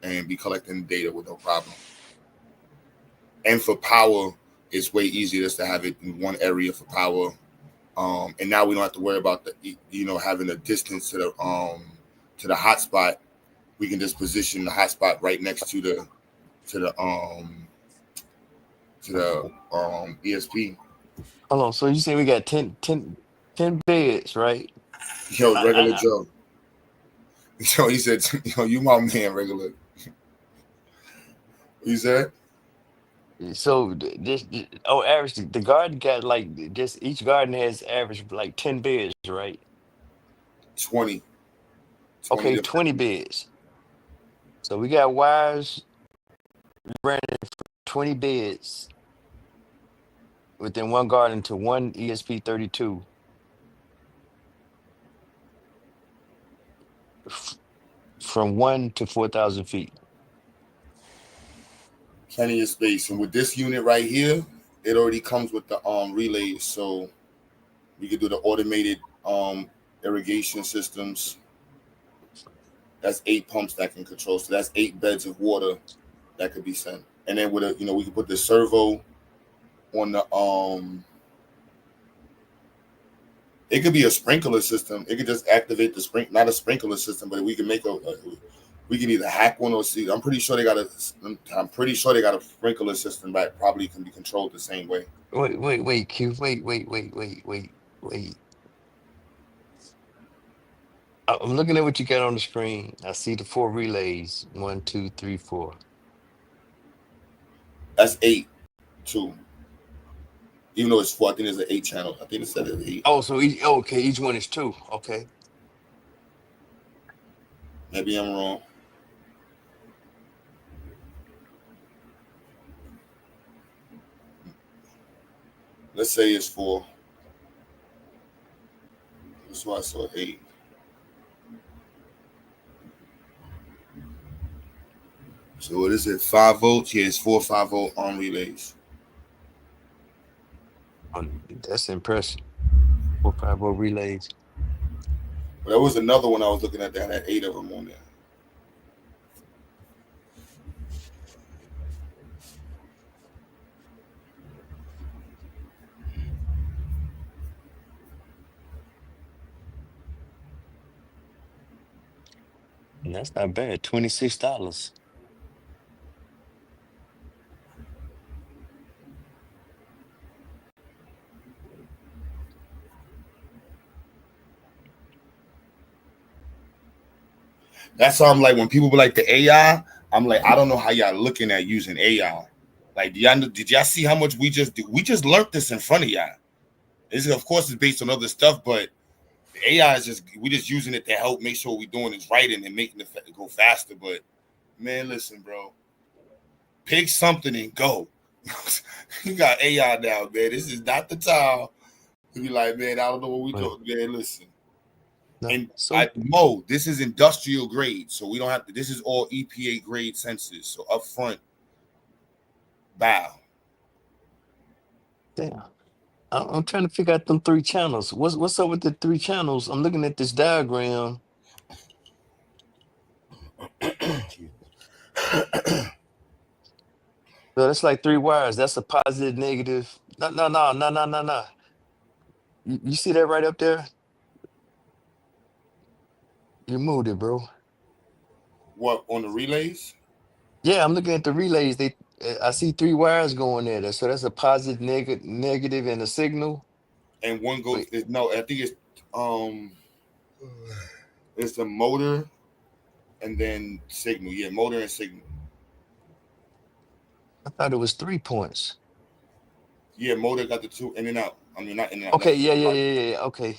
and be collecting data with no problem. And for power, it's way easier just to have it in one area for power. And now we don't have to worry about having a distance to the hotspot. We can just position the hotspot right next to the ESP. Hold on. So you say we got 10 beds, right? Yo, regular I, Joe. So he said, you my man, regular. You said? So on average, the garden got like just each garden has average like 10 beds, right? 20 Okay, different. 20 beds. So we got wires running for 20 beds within one garden to one ESP32 from 1 to 4,000 feet. Plenty of space. And with this unit right here, it already comes with the relays. So we could do the automated irrigation systems. That's 8 pumps that can control. So that's 8 beds of water that could be sent. And then with we could put the servo on the It could be a sprinkler system. It could just activate the not a sprinkler system, but we can make we can either hack one or see. I'm pretty sure they got a sprinkler system that probably can be controlled the same way. Wait, Q. Wait. I'm looking at what you got on the screen. I see the 4 relays. 1, 2, 3, 4. That's 8, too. Even though it's 4, I think there's an 8 channel. I think it said it's 8. Oh, so each one is 2. Okay. Maybe I'm wrong. Let's say it's 4. That's why I saw 8. So what is it? 5 volts? Yeah, it's 4 5-volt on relays. That's impressive. 4 5-volt relays. But there was another one I was looking at that had 8 of them on there. And that's not bad. $26. That's why I'm like, when people be like the AI, I'm like, I don't know how y'all looking at using AI. Like, did y'all see how much we just do? We just learned this in front of y'all. This is, of course, is based on other stuff, but the AI is we just using it to help make sure we're doing is right and making it go faster. But man, listen, bro, pick something and go. You got AI now, man. This is not the time to be like, man, I don't know what we doing. Man, listen. No, And so Mo, this is industrial grade, so we don't have to. This is all EPA grade sensors. So up front, bow. damn. I'm trying to figure out them 3 channels. What's up with the 3 channels? I'm looking at this diagram. So that's like 3 wires. That's a positive, negative. No. You see that right up there? You moved it, bro. What, on the relays? Yeah, I'm looking at the relays. I see 3 wires going there. So that's a positive, negative, and a signal. And one goes. Wait, No, I think it's the motor and then signal. Yeah, motor and signal. I thought it was 3 points. Yeah, motor got the 2 in and out. I mean, not in and out. Okay, Like, yeah. Okay.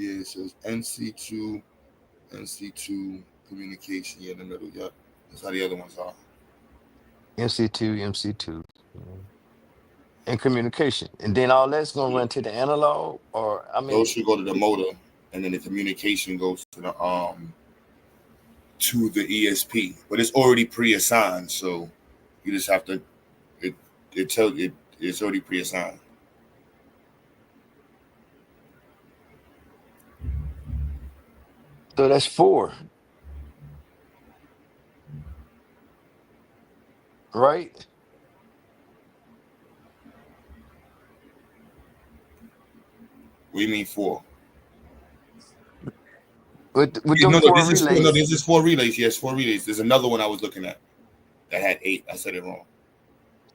yeah, it says NC2 communication. Yeah, in the middle. Yep, that's how the other ones are. MC2. And communication. And then all that's going to run to the analog, or I mean, Those should go to the motor, and then the communication goes to the ESP. But it's already pre-assigned, so you just have to. It's already pre-assigned. so that's 4, right? What do you mean 4? With Yeah, them no, 4 this is 4. No, relays. this is 4 relays. Yes, 4 relays. There's another one I was looking at that had 8. I said it wrong.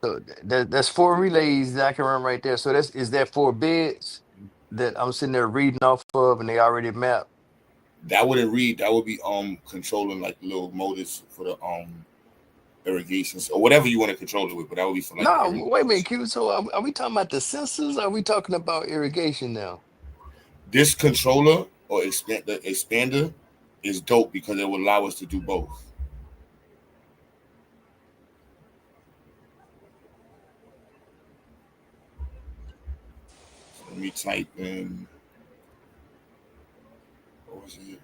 So that's 4 relays that I can run right there. So is that 4 beds that I'm sitting there reading off of, and they already mapped? That wouldn't read. That would be controlling like little motors for the irrigations or whatever you want to control it with. But that would be for like. No, wait a minute, Q. So are we talking about the sensors? Or are we talking about irrigation now? This controller or the expander is dope because it will allow us to do both. So let me type in. What was it?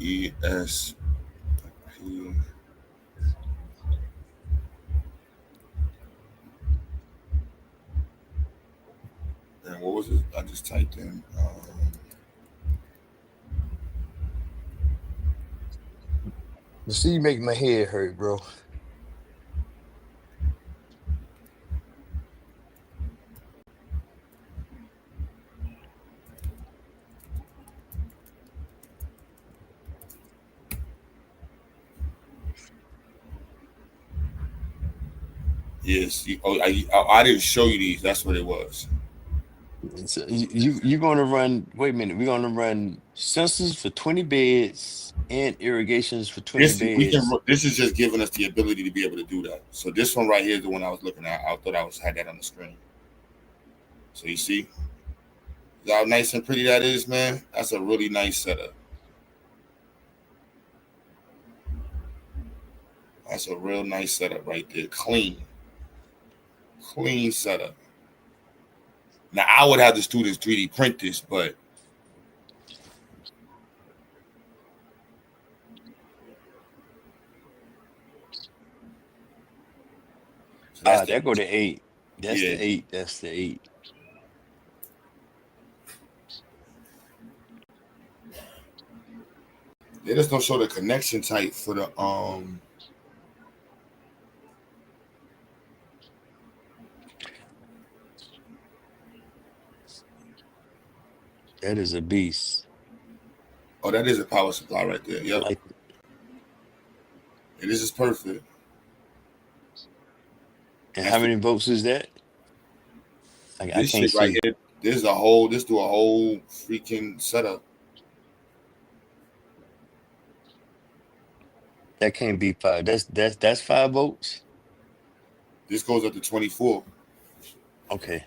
ESP. in. What was it? I just typed in. See, you make my head hurt, bro. Yes. I didn't show you these. That's what it was. So you're gonna run. Wait a minute. We're gonna run sensors for 20 beds and irrigations for 20 beds. This is just giving us the ability to be able to do that. So this one right here is the one I was looking at. I thought had that on the screen. So you see how nice and pretty that is, man. That's a really nice setup. That's a real nice setup right there. Clean setup. Now I would have the students 3D print this, but So that go to 8. That's yeah. the 8. That's the 8. They just don't show the connection type for the That is a beast. Oh, that is a power supply right there. Yep. Like, this is perfect. and how many volts is that? I This can't shit right see. here. This do a whole freaking setup. That can't be 5. That's 5 volts. This goes up to 24. Okay.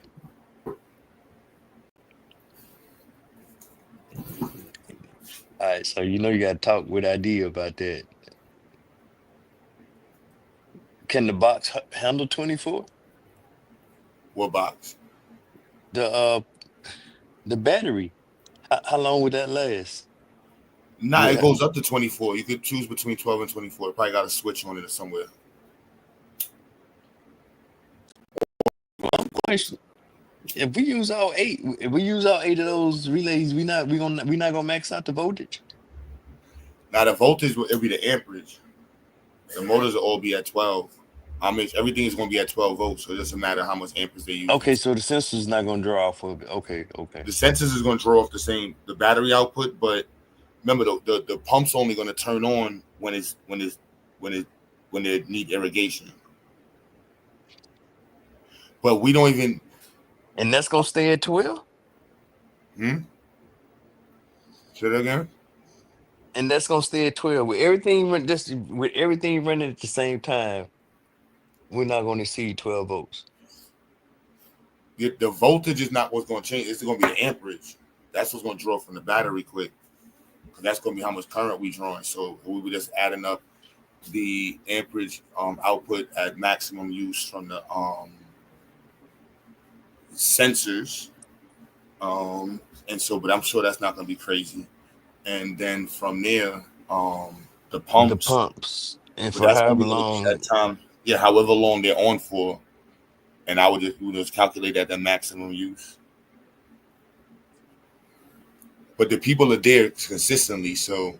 All right, so you gotta talk with ID about that. Can the box handle 24? What box? The battery. How long would that last? Nah, it goes up to 24. You could choose between 12 and 24. Probably got a switch on it somewhere. If we use all 8, of those relays, we're not gonna max out the voltage. Now the voltage it'll be the amperage. The motors will all be at 12. Everything is gonna be at 12 volts, so it doesn't matter how much amperage they use. Okay, so the sensor is not gonna draw off of it. Okay. The sensors is gonna draw off the battery output, but remember the pump's only gonna turn on when they need irrigation. But we don't even. And that's gonna stay at 12. Say that again. And that's gonna stay at 12 with everything running at the same time. We're not gonna exceed 12 volts. The voltage is not what's gonna change. It's gonna be the amperage. That's what's gonna draw from the battery quick. That's gonna be how much current we drawing. So we were just adding up the amperage output at maximum use from the sensors. But I'm sure that's not gonna be crazy. And then from there, the pumps. And for however long that time, however long they're on for. And I would just calculate at the maximum use. But the people are there consistently, so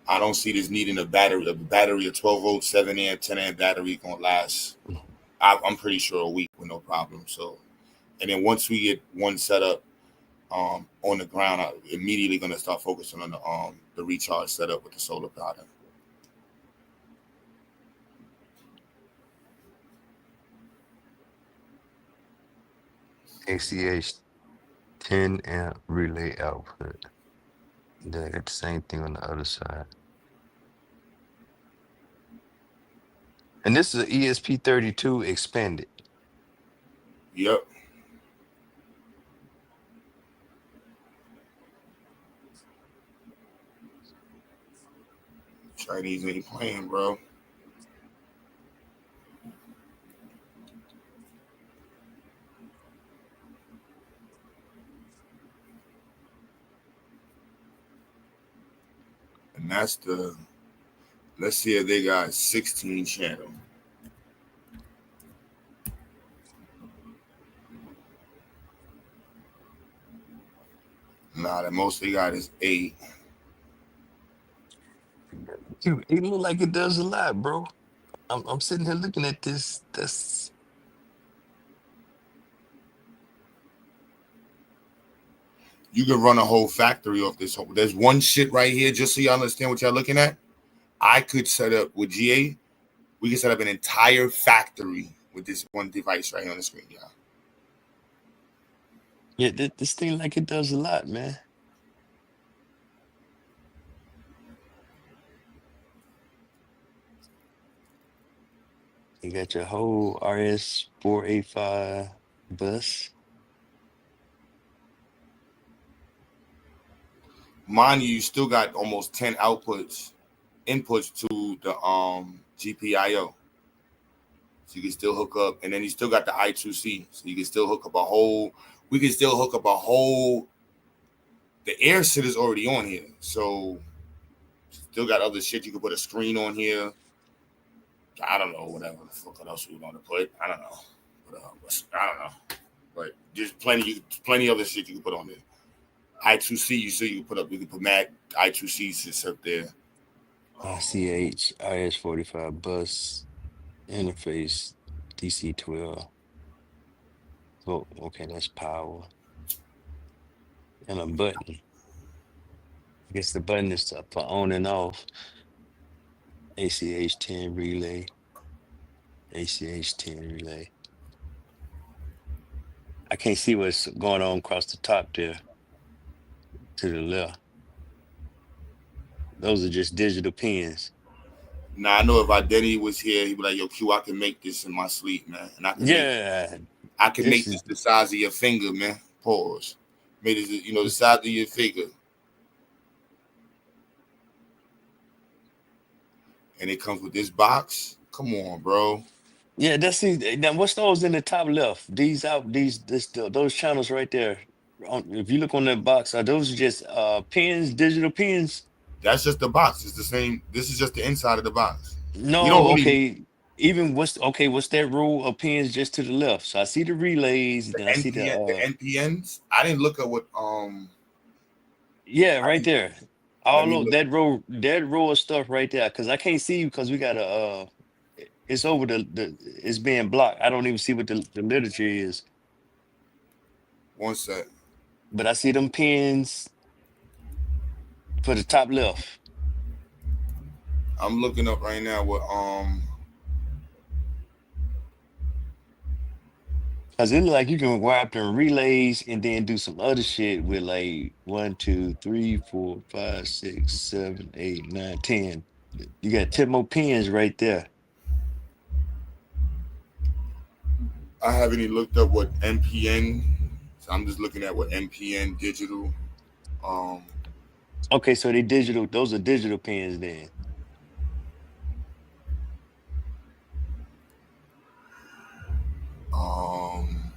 I don't see this needing a battery of 12 volt, 7 amp, 10 amp battery gonna last. I'm pretty sure a week with no problem. So, and then once we get one set up on the ground, I'm immediately gonna start focusing on the recharge setup with the solar powder. ACH 10 amp relay output. Then I got the same thing on the other side. And this is an ESP32 expanded. Yep. Chinese ain't playing, bro. And that's let's see if they got 16 channel. Nah, the most they got is 8. Dude, it look like it does a lot, bro. I'm sitting here looking at this. That's You can run a whole factory off this. There's one shit right here, just so y'all understand what y'all looking at. I could set up with GA. We can set up an entire factory with this one device right here on the screen, y'all. yeah. This thing like it does a lot, man. You got your whole RS-485 bus. Mind you, you still got almost 10 inputs to the GPIO. So you can still hook up, and then you still got the I2C. So you can still hook up a whole, we can still hook up a whole, the air shit is already on here. So still got other shit. You can put a screen on here. I don't know, whatever the fuck else we want to put. I don't know. I don't know. But there's plenty other shit you can put on there. I2C, you can put Mac I2C sits up there. ICH RS-45 bus interface DC-12. Oh, okay, that's power. And a button. I guess the button is for on and off. ACH10 relay. ACH10 relay. I can't see what's going on across the top there to the left. Those are just digital pins. Now I know if Identity was here, he'd be like, "Yo, Q, I can make this in my sleep, man, and I can Yeah, make this this is the size of your finger, man. Pause. Made it, the size of your finger, and it comes with this box. Come on, bro. yeah. Now what's those in the top left? Those channels right there. If you look on that box, are those just pins, digital pins? That's just the box. It's the same. This is just the inside of the box. You don't No, really okay. What's that row of pins just to the left? So I see the relays, then I see the the NPNs. I didn't look at what yeah, right there. Let All me of look. that row of stuff right there. Cause I can't see because we got it's over it's being blocked. I don't even see what the literature is. One sec. But I see them pins for the top left. I'm looking up right now what Cause it look like you can wire up them relays and then do some other shit with like 1, 2, 3, 4, 5, 6, 7, 8, 9, 10. You got 10 more pins right there. I haven't even looked up what NPN. So I'm just looking at what NPN digital. Okay, so those are digital pins then. Um,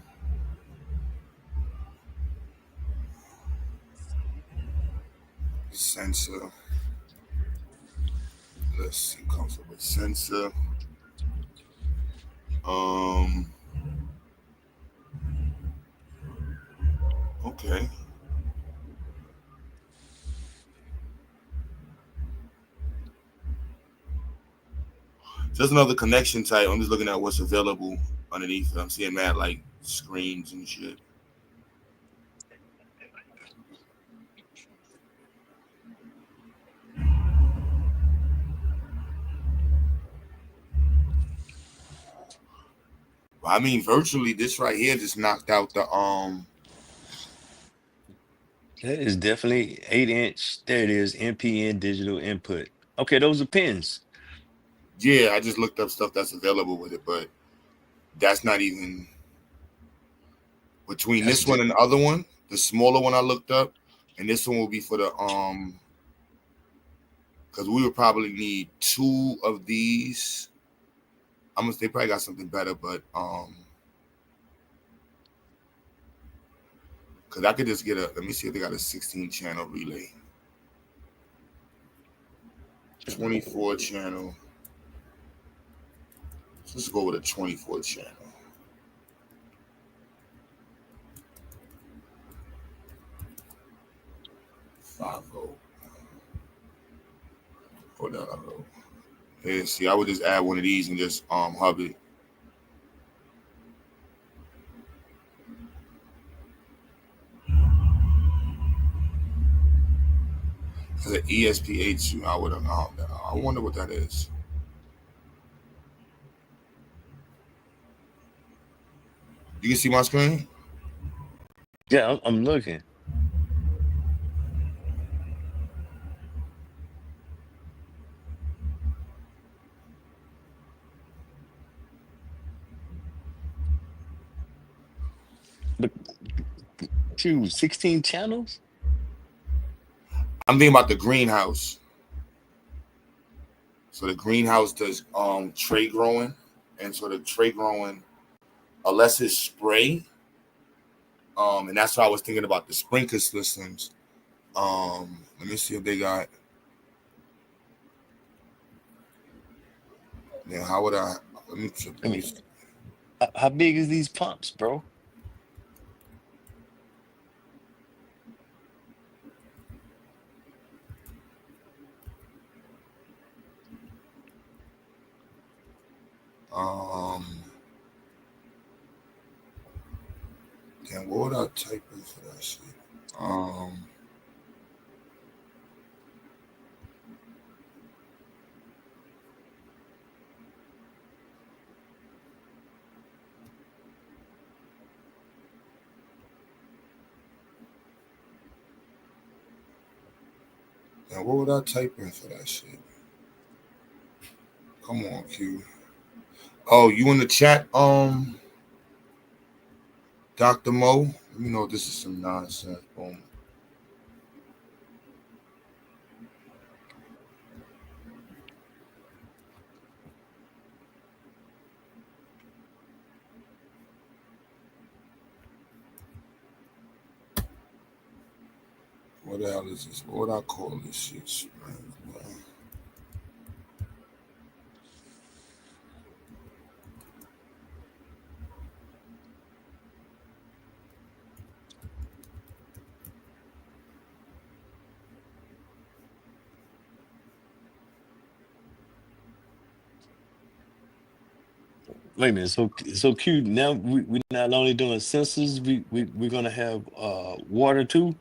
Sensor. Let's see, comes up with sensor. Okay. Just another connection type. I'm just looking at what's available underneath it. I'm seeing that like screens and shit. I mean, virtually, this right here just knocked out the That is definitely 8-inch. There it is, NPN digital input. Okay, those are pins. Yeah, I just looked up stuff that's available with it, but that's not even between That's this one di- and the other one. The smaller one I looked up, and this one will be for the because we would probably need 2 of these. They probably got something better, but because I could just get let me see if they got a 16 channel relay, 24 channel. Let's go with a 24 channel. 5 volt. Hold on. Yeah, see, I would just add one of these and just hub it. Cause an ESP82, I would have. I wonder what that is. You can see my screen. Yeah, I'm looking. But 16 channels? I'm thinking about the greenhouse. So the greenhouse does tray growing, and so the tray growing, unless it's spray, and that's why I was thinking about the sprinkler systems. Let me see if they got. Yeah, how would I? I mean, how big is these pumps, bro? Um, Damn, what would I type in for that shit? Damn, what would I type in for that shit? Come on, Q. Oh, you in the chat, Dr. Mo? You know this is some nonsense. Boom. What the hell is this? What would I call this shit? Wait a minute. So Q, now we not only doing sensors, we're gonna have water too.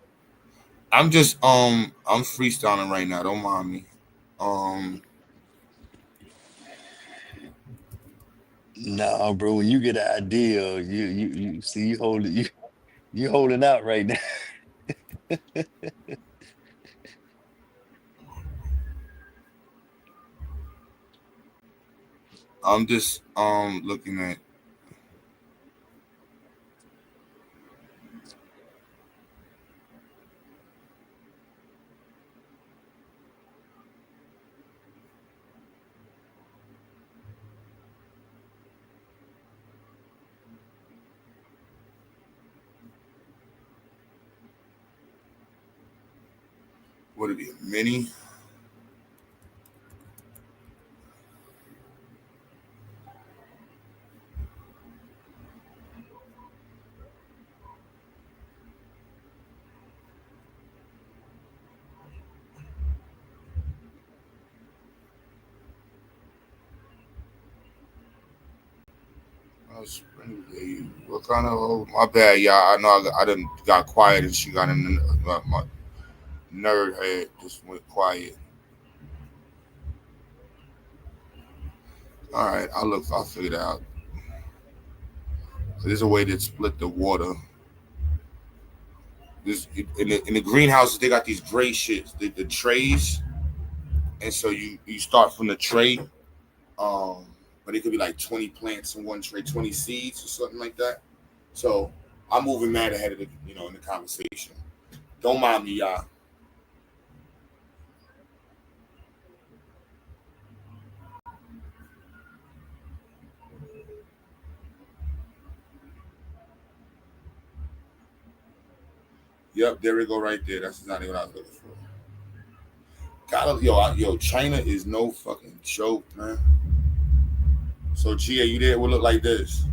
I'm just I'm freestyling right now. Don't mind me. Nah, bro. When you get an idea, you see you holding out right now. I'm just looking at. Would it be a mini? Spring Day. What kind of? Oh, my bad, y'all. I know I done got quiet and she got in my nerd head just went quiet. All right, I'll figure it out. There's a way to split the water. This in the greenhouses they got these gray shits, the trays, and so you start from the tray, but it could be like 20 plants in one tray, 20 seeds or something like that. So I'm moving mad ahead of the in the conversation. Don't mind me, y'all. Yep, there we go right there. That's exactly what I was looking for. Yo, China is no fucking joke, man. So Gia, you there? It would look like this.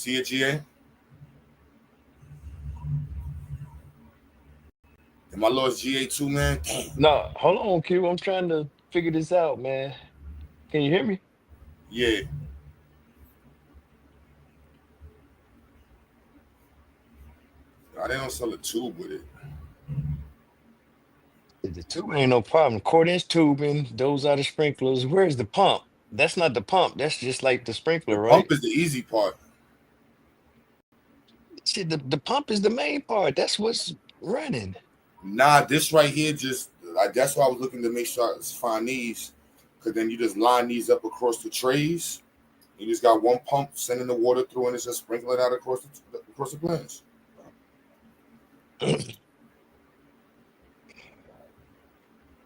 see it, GA? Am I lost GA too, man? Damn. No, hold on, Q. I'm trying to figure this out, man. Can you hear me? Yeah. Nah, they don't sell a tube with it. The tubing ain't no problem. Quarter-inch tubing, those are the sprinklers. Where's the pump? That's not the pump. That's just like the The sprinkler, right? pump is the easy part. See, the pump is the main part. That's what's running. Nah, this right here just like that's why I was looking to make sure I find these, because then you just line these up across the trays. You just got one pump sending the water through, and it's just sprinkling out across the plants.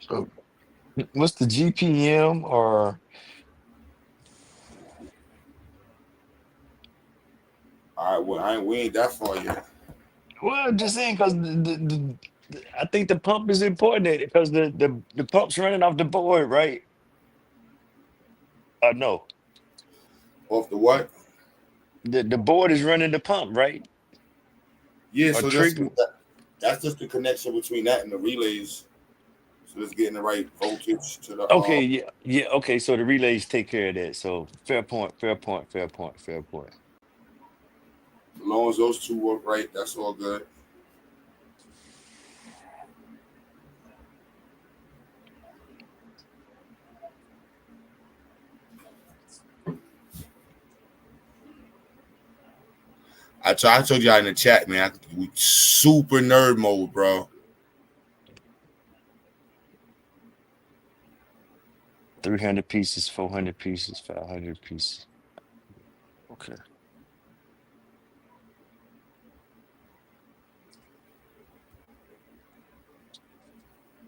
So, what's the GPM or All right, well, we ain't that far yet. well, I'm just saying because I think the pump is important because the pump's running off the board, right? No, Off the what? the board is running the pump, right? Yeah, Or so trigger. that's just the connection between that and the relays. So it's getting the right voltage to the Okay, yeah, okay. So the relays take care of that. So fair point, fair point, fair point, fair point. as long as those two work right, that's all good. I told y'all in the chat, man. We super nerd mode, bro. 300 pieces, 400 pieces, 500 pieces. Okay.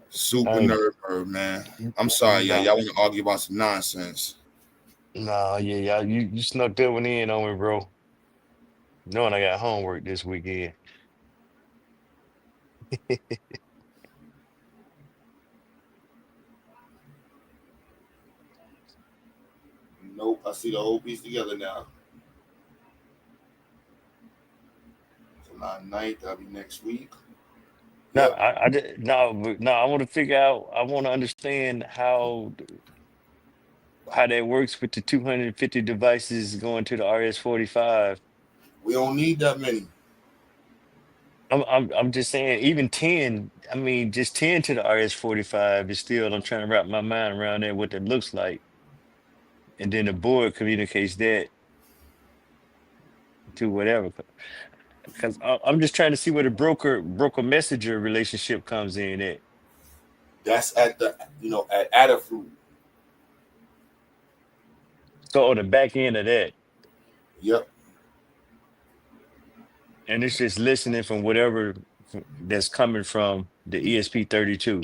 Super I ain't, nerd mode, man. I'm sorry, nah, y'all want to argue about some nonsense. nah, yeah, you snuck that one in on me, bro. Knowing I got homework this weekend. Nope, I see the whole piece together now. July 9th, that'll be next week. No, Yep. I did no, I want to figure out, I want to understand how that works with the 250 devices going to the RS-45. We don't need that many. I'm just saying, even 10, I mean, just 10 to the RS-45 is still, I'm trying to wrap my mind around that, what that looks like. And then the board communicates that to whatever. Because I'm just trying to see where the broker messenger relationship comes in at. That's at the at Adafruit. So on the back end of that, Yep. and it's just listening from whatever that's coming from the ESP32.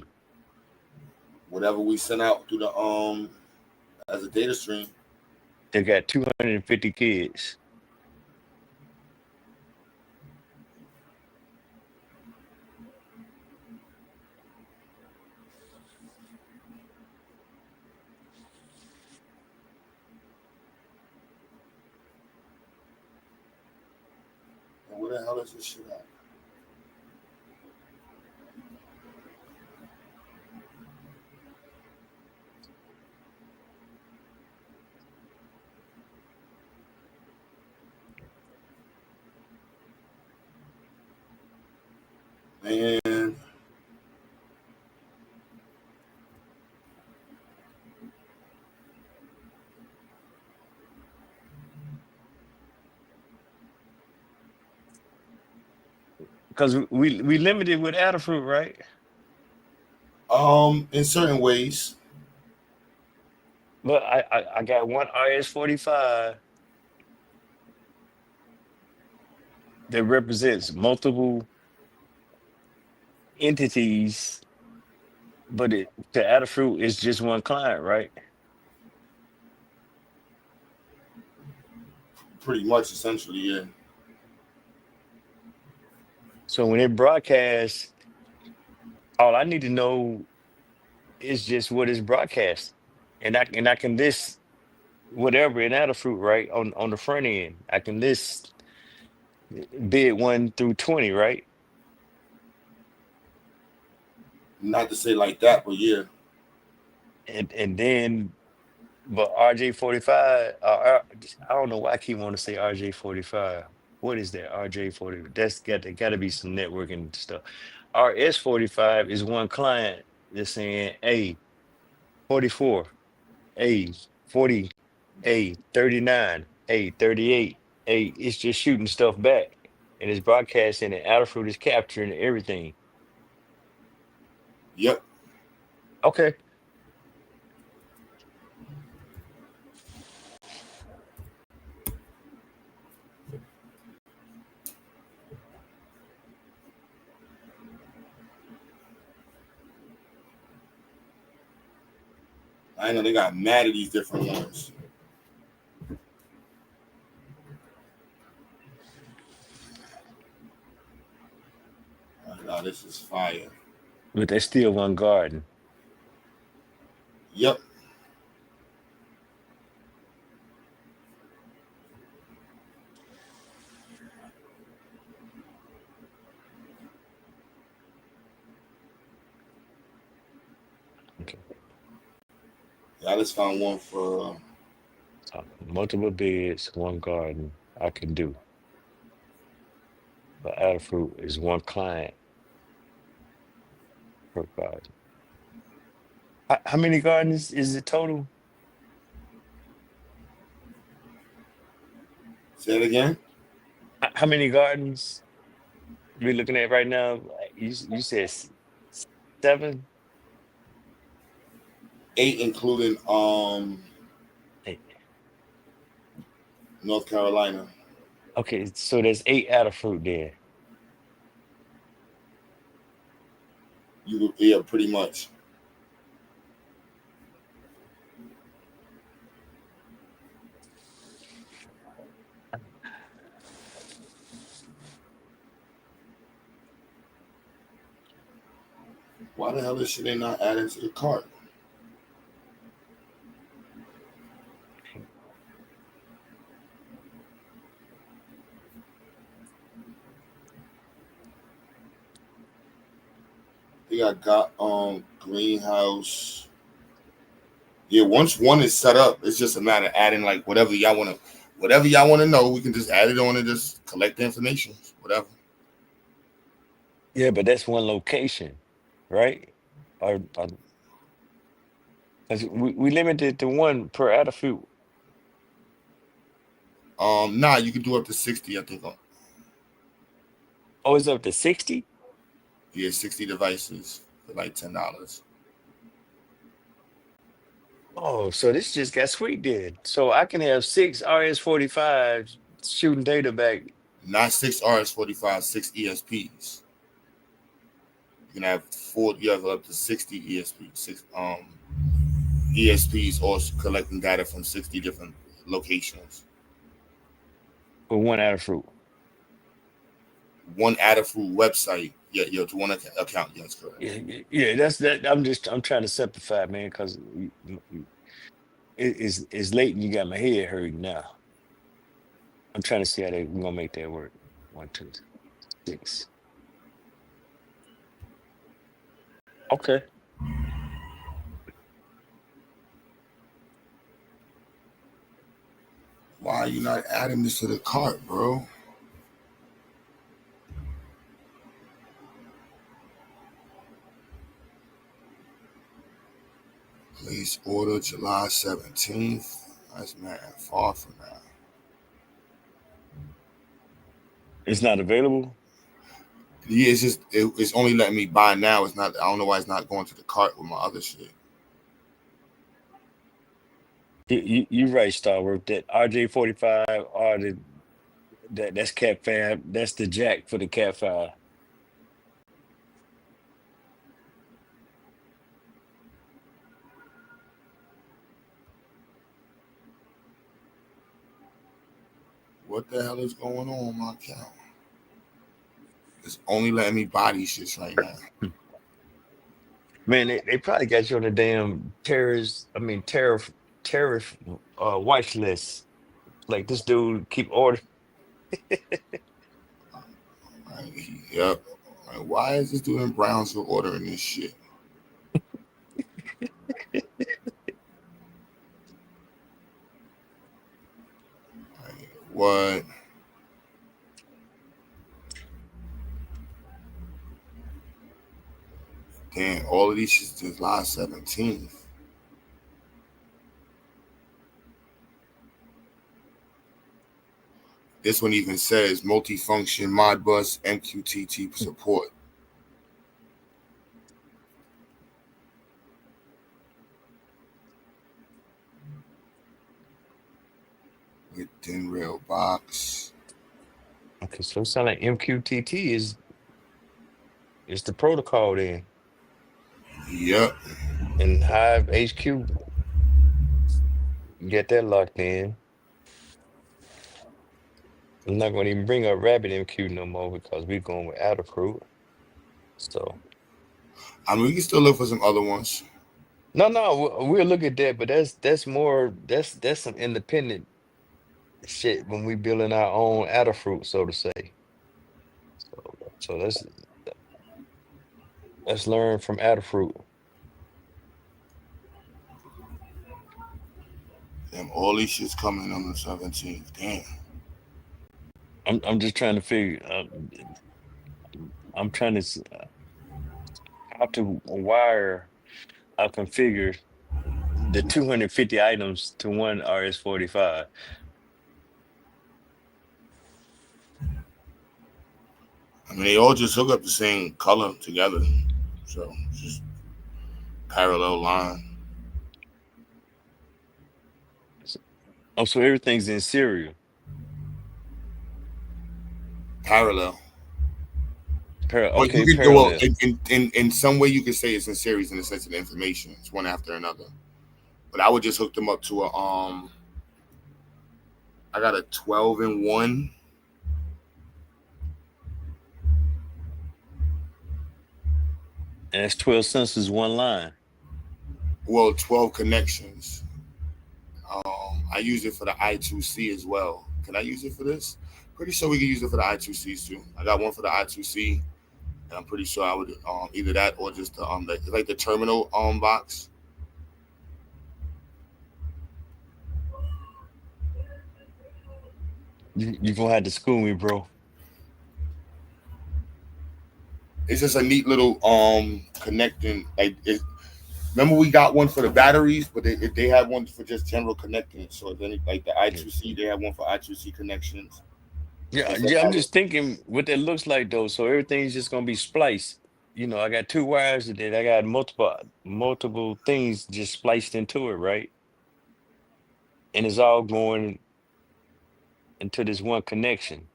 Whatever we send out through the as a data stream. They got 250 kids. And where the hell is this shit at? Man, Because we limited with Adafruit, right? in certain ways. But I got one RS-45 that represents multiple entities, but the Adafruit is just one client, right? Pretty much, essentially, yeah. So when it broadcasts, all I need to know is just what is broadcast, and I can list whatever in Adafruit, right, on the front end. I can list bid 1 through 20, right? Not to say like that, but yeah. And then, but RJ45, I don't know why I keep wanting to say RJ45. What is that? RJ40. Got to be some networking stuff. RS45 is one client that's saying, hey, 44, hey, 40, hey, 39, hey, 38, hey, it's just shooting stuff back. And it's broadcasting and Adafruit is capturing everything. Yep. Okay. I know they got mad at these different ones. Oh, this is fire. But there's still one garden. Yep. Okay. Yeah, I just found one for Multiple beds, one garden I can do. But Adafruit is one client per garden. How many gardens is it total? say it again. How many gardens we looking at right now? You said 7? 8 including Eight. North Carolina. Okay, so there's 8 Adafruit there. Yeah, pretty much. Why the hell this shit ain't not added to the cart? They got greenhouse. Yeah, once one is set up, it's just a matter of adding like whatever y'all wanna know. We can just add it on and just collect the information, whatever. Yeah, but that's one location, right? Or 'cause we limited to one per Adafruit. Nah, you can do up to 60, I think. Oh, it's up to 60? Yeah, 60 devices for like $10. Oh, so this just got sweet then. So I can have 6 RS-45s shooting data back. Not 6 RS-45, 6 ESPs. You can have you have up to 60 ESPs, ESPs also collecting data from 60 different locations. For one Adafruit. One Adafruit website. Yeah, to one account. Yes, correct. Yeah, that's that. I'm trying to simplify, man, because it's late and you got my head hurting now. I'm trying to see how we're gonna make that work. 1, 2, 6. Okay. Why are you not adding this to the cart, bro? Please order July 17th. That's man far from now. It's not available. Yeah, it's only letting me buy now. It's not. I don't know why it's not going to the cart with my other shit. You right, Star Wars. That RJ-45 or that's Cat 5. That's the jack for the Cat 5. What the hell is going on my account? It's only letting me buy these shits right now. Man, they probably got you on the damn tariff watch list. Like this dude keep ordering. Yep. Like, why is this dude in Brownsville ordering this shit? What? Damn, all of these shit is July 17th. This one even says multifunction Modbus MQTT support. With thin rail box. Okay, so it sounds like MQTT is the protocol then. Yep. And Hive HQ get that locked in. I'm not going to even bring up Rabbit MQ no more because we're going with Adafruit. So I mean, we can still look for some other ones. no, we'll look at that, but that's more that's some independent shit when we building our own Adafruit, so to say. So let's learn from Adafruit. Damn, all these shit's coming on the 17th. Damn. I'm just trying to figure. I'm trying to how to wire. I'll configure the 250 items to one RS-45. I mean, they all just hook up the same color together. So, just parallel line. Oh, so everything's in serial. Parallel. But you Okay, can well parallel. in some way you could say it's in series in the sense of the information. It's one after another. But I would just hook them up to a I got a 12-in-1. And that's 12 sensors, one line. Well, 12 connections. I use it for the I2C as well. Can I use it for this? Pretty sure we can use it for the I2Cs too. I got one for the I2C, and I'm pretty sure I would either that or just the like the terminal box. You gonna have to school me, bro. It's just a neat little connecting. Like remember we got one for the batteries, but they had one for just general connecting. So then like the I2C, they have one for I2C connections. Yeah, And yeah. I'm just thinking what that looks like though. So everything's just gonna be spliced. You know, I got two wires and then I got multiple things just spliced into it, right? And it's all going into this one connection.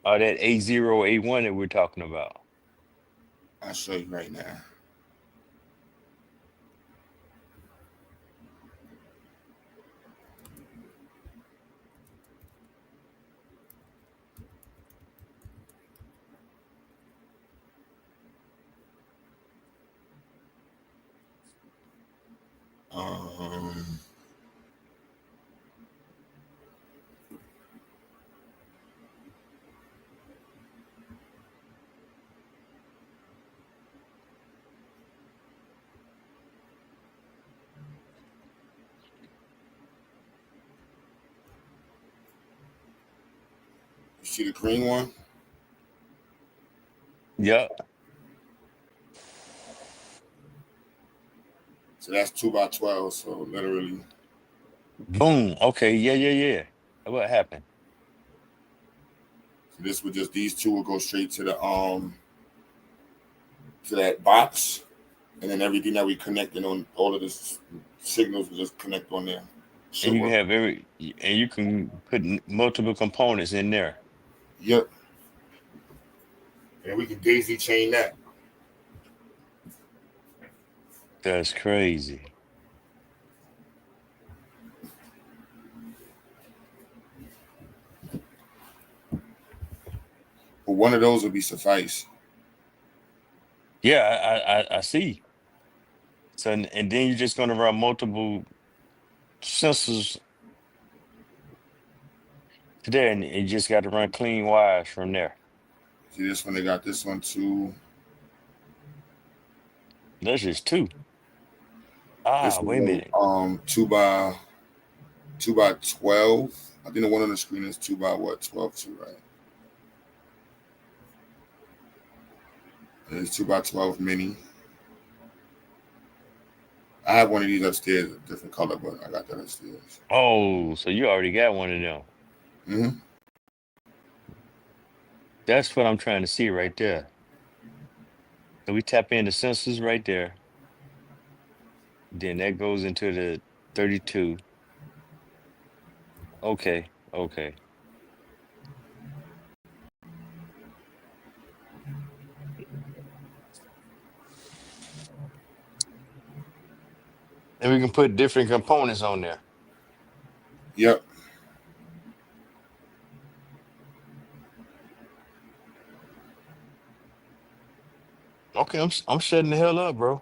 Or that A0, A1 that we're talking about. I'll show you right now. Um, you see the green one? Yep. So that's 2x12. So literally. Boom. Okay. Yeah. What happened? So this would just these two will go straight to the to that box, and then everything that we connected on all of the signals will just connect on there. And Should you can work. have and you can put multiple components in there. Yep. And we can daisy chain that. That's crazy. But one of those would be suffice. Yeah, I see. So and then you're just gonna run multiple sensors there, and you just got to run clean wires from there. See this one? They got this one too. That's just two. This Wait a one, minute. 2x12. I think the one on the screen is 2x 12 too, right? And it's 2x12 mini. I have one of these upstairs, a different color, but I got that upstairs. Oh, so you already got one of them. Mm-hmm. That's what I'm trying to see right there. So we tap into sensors right there. Then that goes into the 32. Okay, okay. And we can put different components on there. Yep. Okay, I'm shutting the hell up, bro.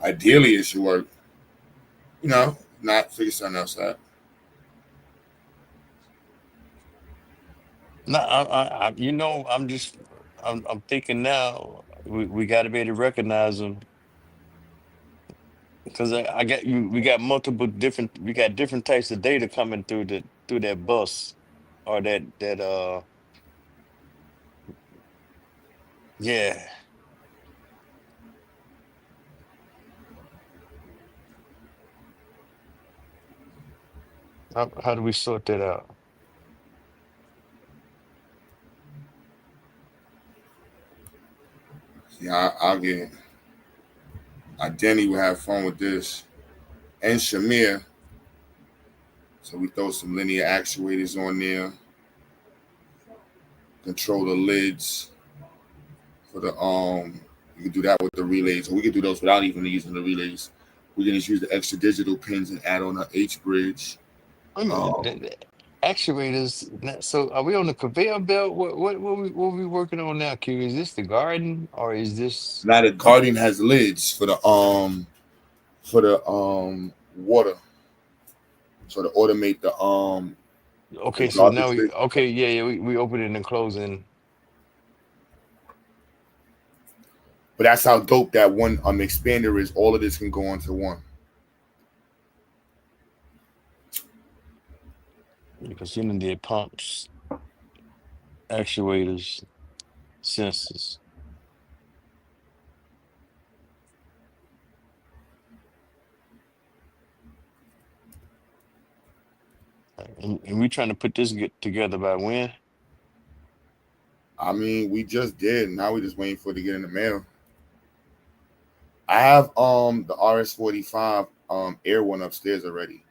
Ideally, it should work. You know, not figure something else out. No, I'm thinking now we got to be able to recognize them because I got you. We got we got different types of data coming through that bus or that yeah. How do we sort that out? Yeah, I'll get. Denny will have fun with this, and Shamir. So we throw some linear actuators on there. Control the lids for the You can do that with the relays, or we can do those without even using the relays. We can just use the extra digital pins and add on an H bridge. Wait a minute, the actuators. So are we on the conveyor belt? What we working on now, Q? Is this the garden or is this? Now the Guardian has lids for the water, so to automate the Okay, so now garbage. we okay, yeah, we opening and closing. But that's how dope that one expander is. All of this can go onto one. Because you know the pumps, actuators, sensors. And we trying to put this get together by when? I mean, we just did. Now we just waiting for it to get in the mail. I have the RS-45 Air one upstairs already.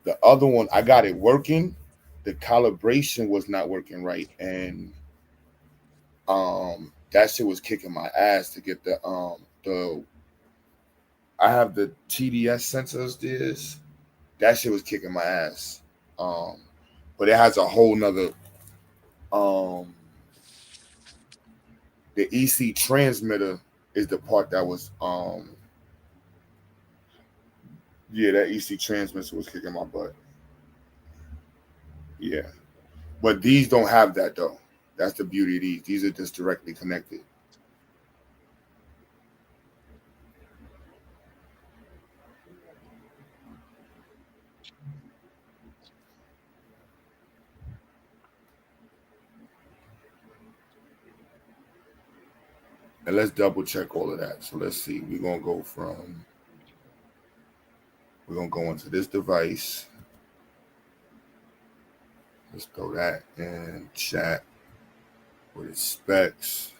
The other one I got it working. The calibration was not working right, and that shit was kicking my ass to get the I have the TDS sensors. This that shit was kicking my ass. But it has a whole nother the EC transmitter is the part that was yeah, that EC transmitter was kicking my butt. Yeah. But these don't have that though. That's the beauty of these. These are just directly connected. And let's double check all of that. So let's see. We're gonna go into this device. Let's throw that in chat with its specs.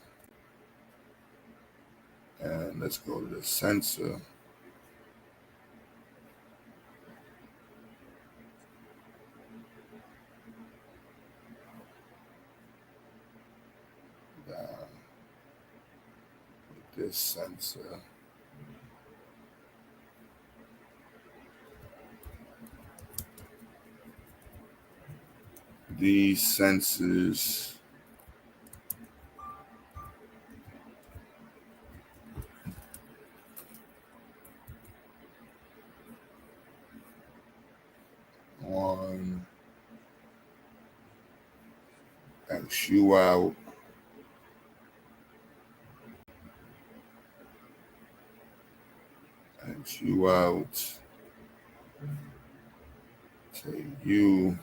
And let's go to the sensor. This sensor. These sensors X you out. X you out. Take you.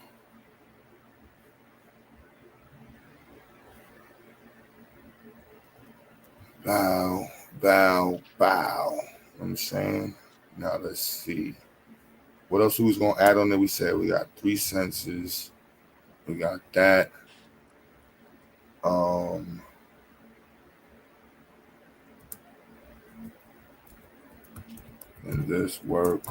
Bow, bow, bow. You know what I'm saying? Now let's see. What else who's gonna add on there? We said we got 3 senses. We got that. And this work.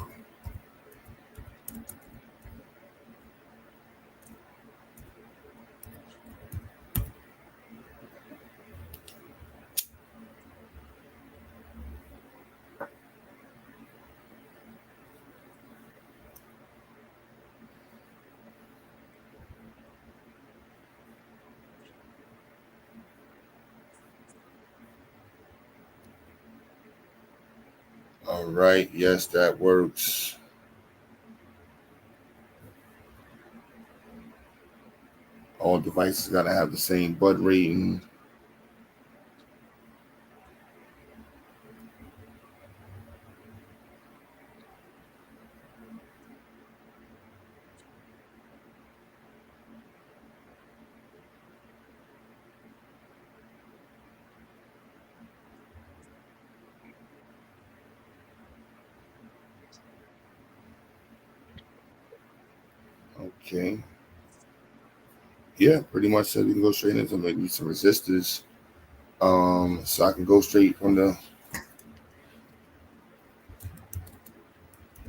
All right, yes, that works. All devices gotta have the same bud rating. Okay. Yeah, pretty much said we can go straight into maybe some resistors. So I can go straight from the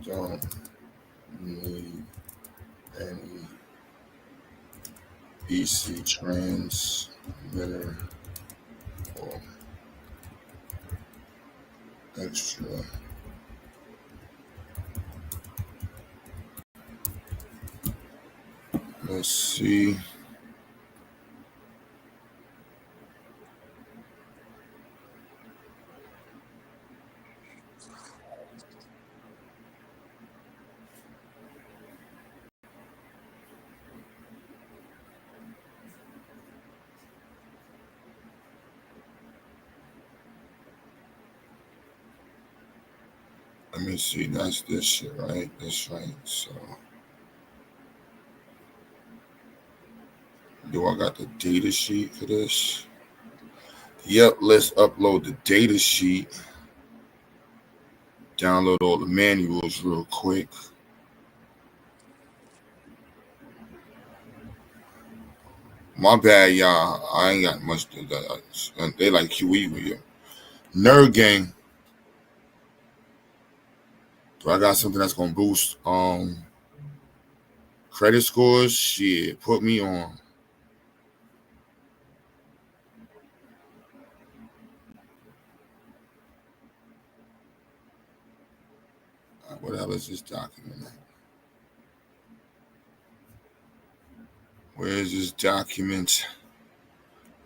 don't need any PC transmitter or extra. Let's see. Let me see. That's this shit, right? This right. So, do I got the data sheet for this? Yep. Let's upload the data sheet. Download all the manuals real quick. My bad, y'all. I ain't got much to that. They like QE with you. Nerd gang. Do I got something that's gonna boost credit scores? Shit, put me on. What the hell is this document? Where is this document?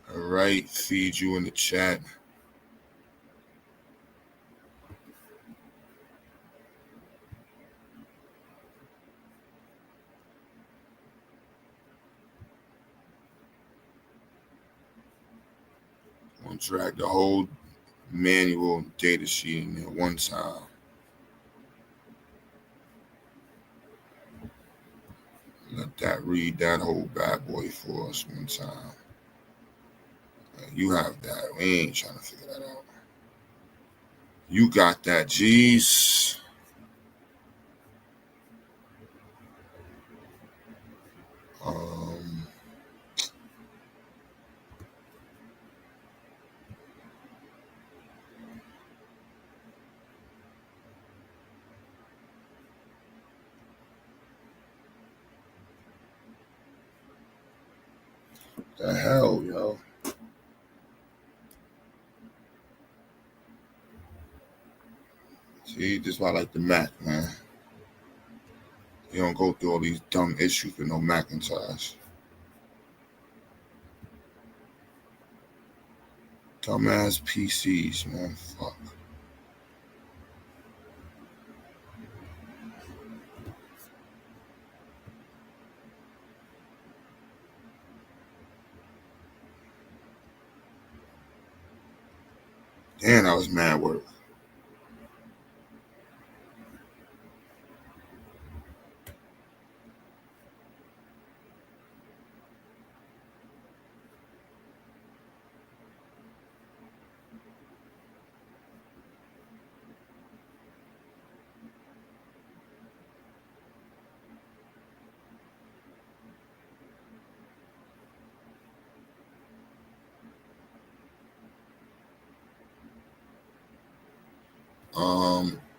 All right, feed you in the chat. I'm gonna drag the whole manual data sheet in there one time. Let that read that whole bad boy for us one time. You have that. We ain't trying to figure that out. You got that, G's. The hell, yo. See, this is why I like the Mac, man. You don't go through all these dumb issues with no Macintosh. Dumbass PCs, man. Fuck. And I was mad work.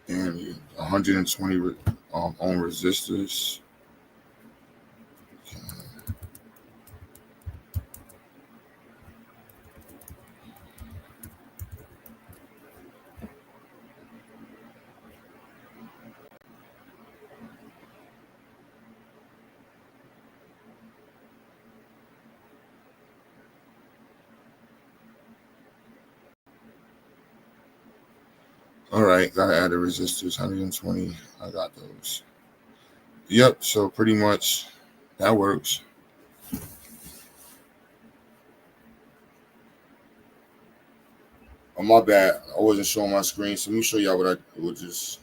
And 120 on resistors. All right, gotta add the resistors. 120. I got those. Yep. So pretty much that works. Oh, my bad. I wasn't showing my screen, so let me show y'all what I would just.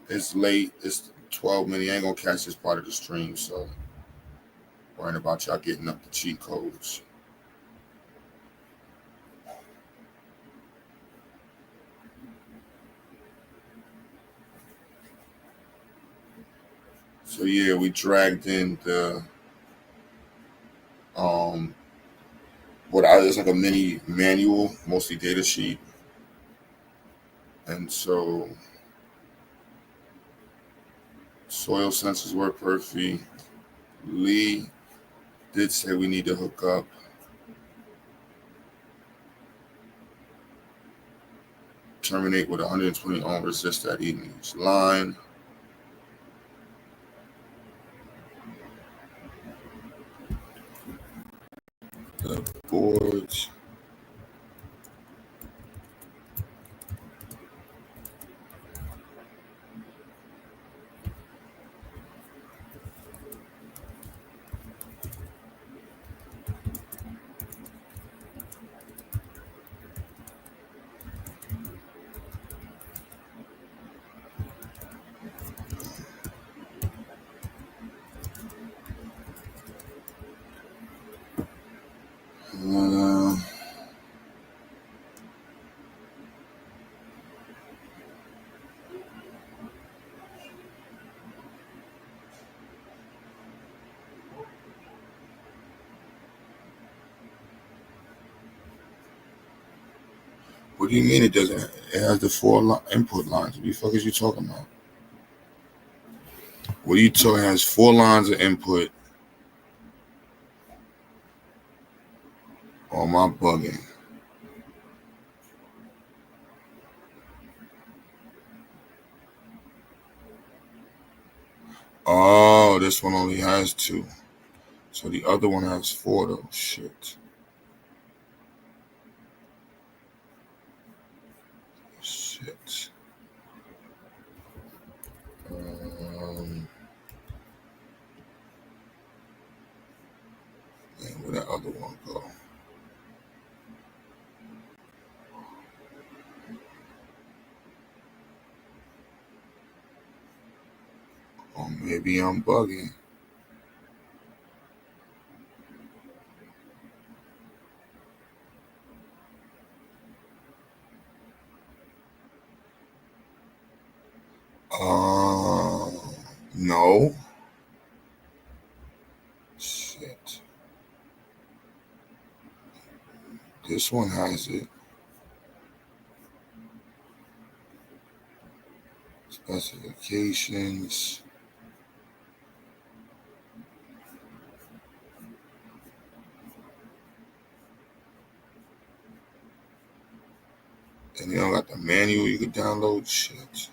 It's late. It's 12 minutes. I ain't gonna catch this part of the stream, so worrying about y'all getting up the cheat codes. So yeah, we dragged in the it's like a mini manual, mostly data sheet, and so soil sensors work perfectly. Lee did say we need to hook up. Terminate with 120 ohm resistor at each line. The boards. What do you mean it doesn't? It has the input lines. What the fuck is you talking about? What are you talking? It has 4 lines of input. Oh, my bugging. Oh, this one only has 2. So the other one has 4 though. Shit. Shit. Man, where that other one go? Oh, maybe I'm bugging. No. Shit. This one has it. Specifications. And you don't got the manual you can download. Shit.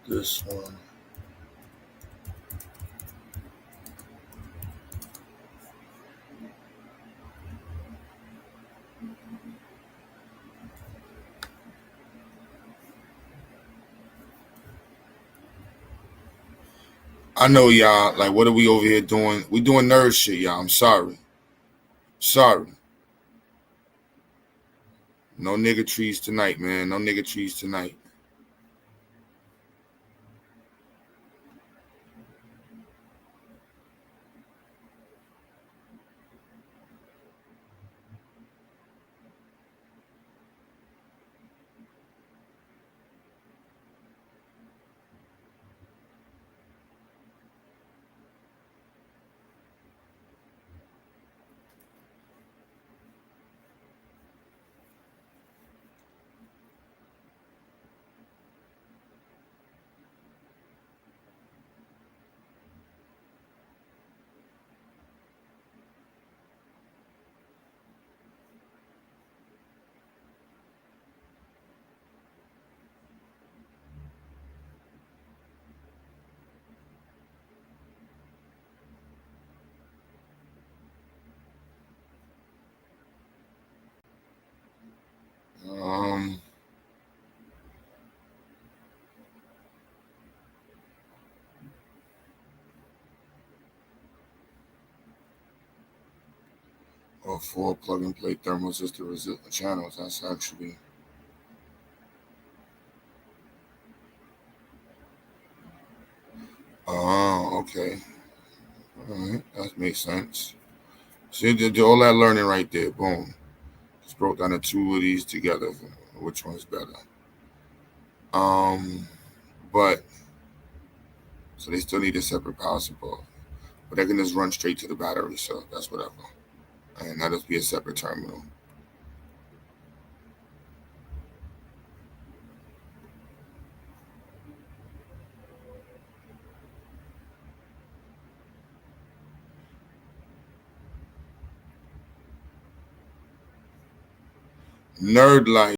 This one. I know y'all, like, what are we over here doing? We doing nerd shit, y'all. I'm sorry. Sorry. No nigga trees tonight, man. No nigga trees tonight. Or 4 plug and play thermosistor resistant channels. That's actually. Oh, okay. All right, that makes sense. So you did all that learning right there. Boom. Just broke down the 2 of these together. Which one's better? But so they still need a separate power support, but they can just run straight to the battery. So that's whatever, and that'll be a separate terminal. Nerd life.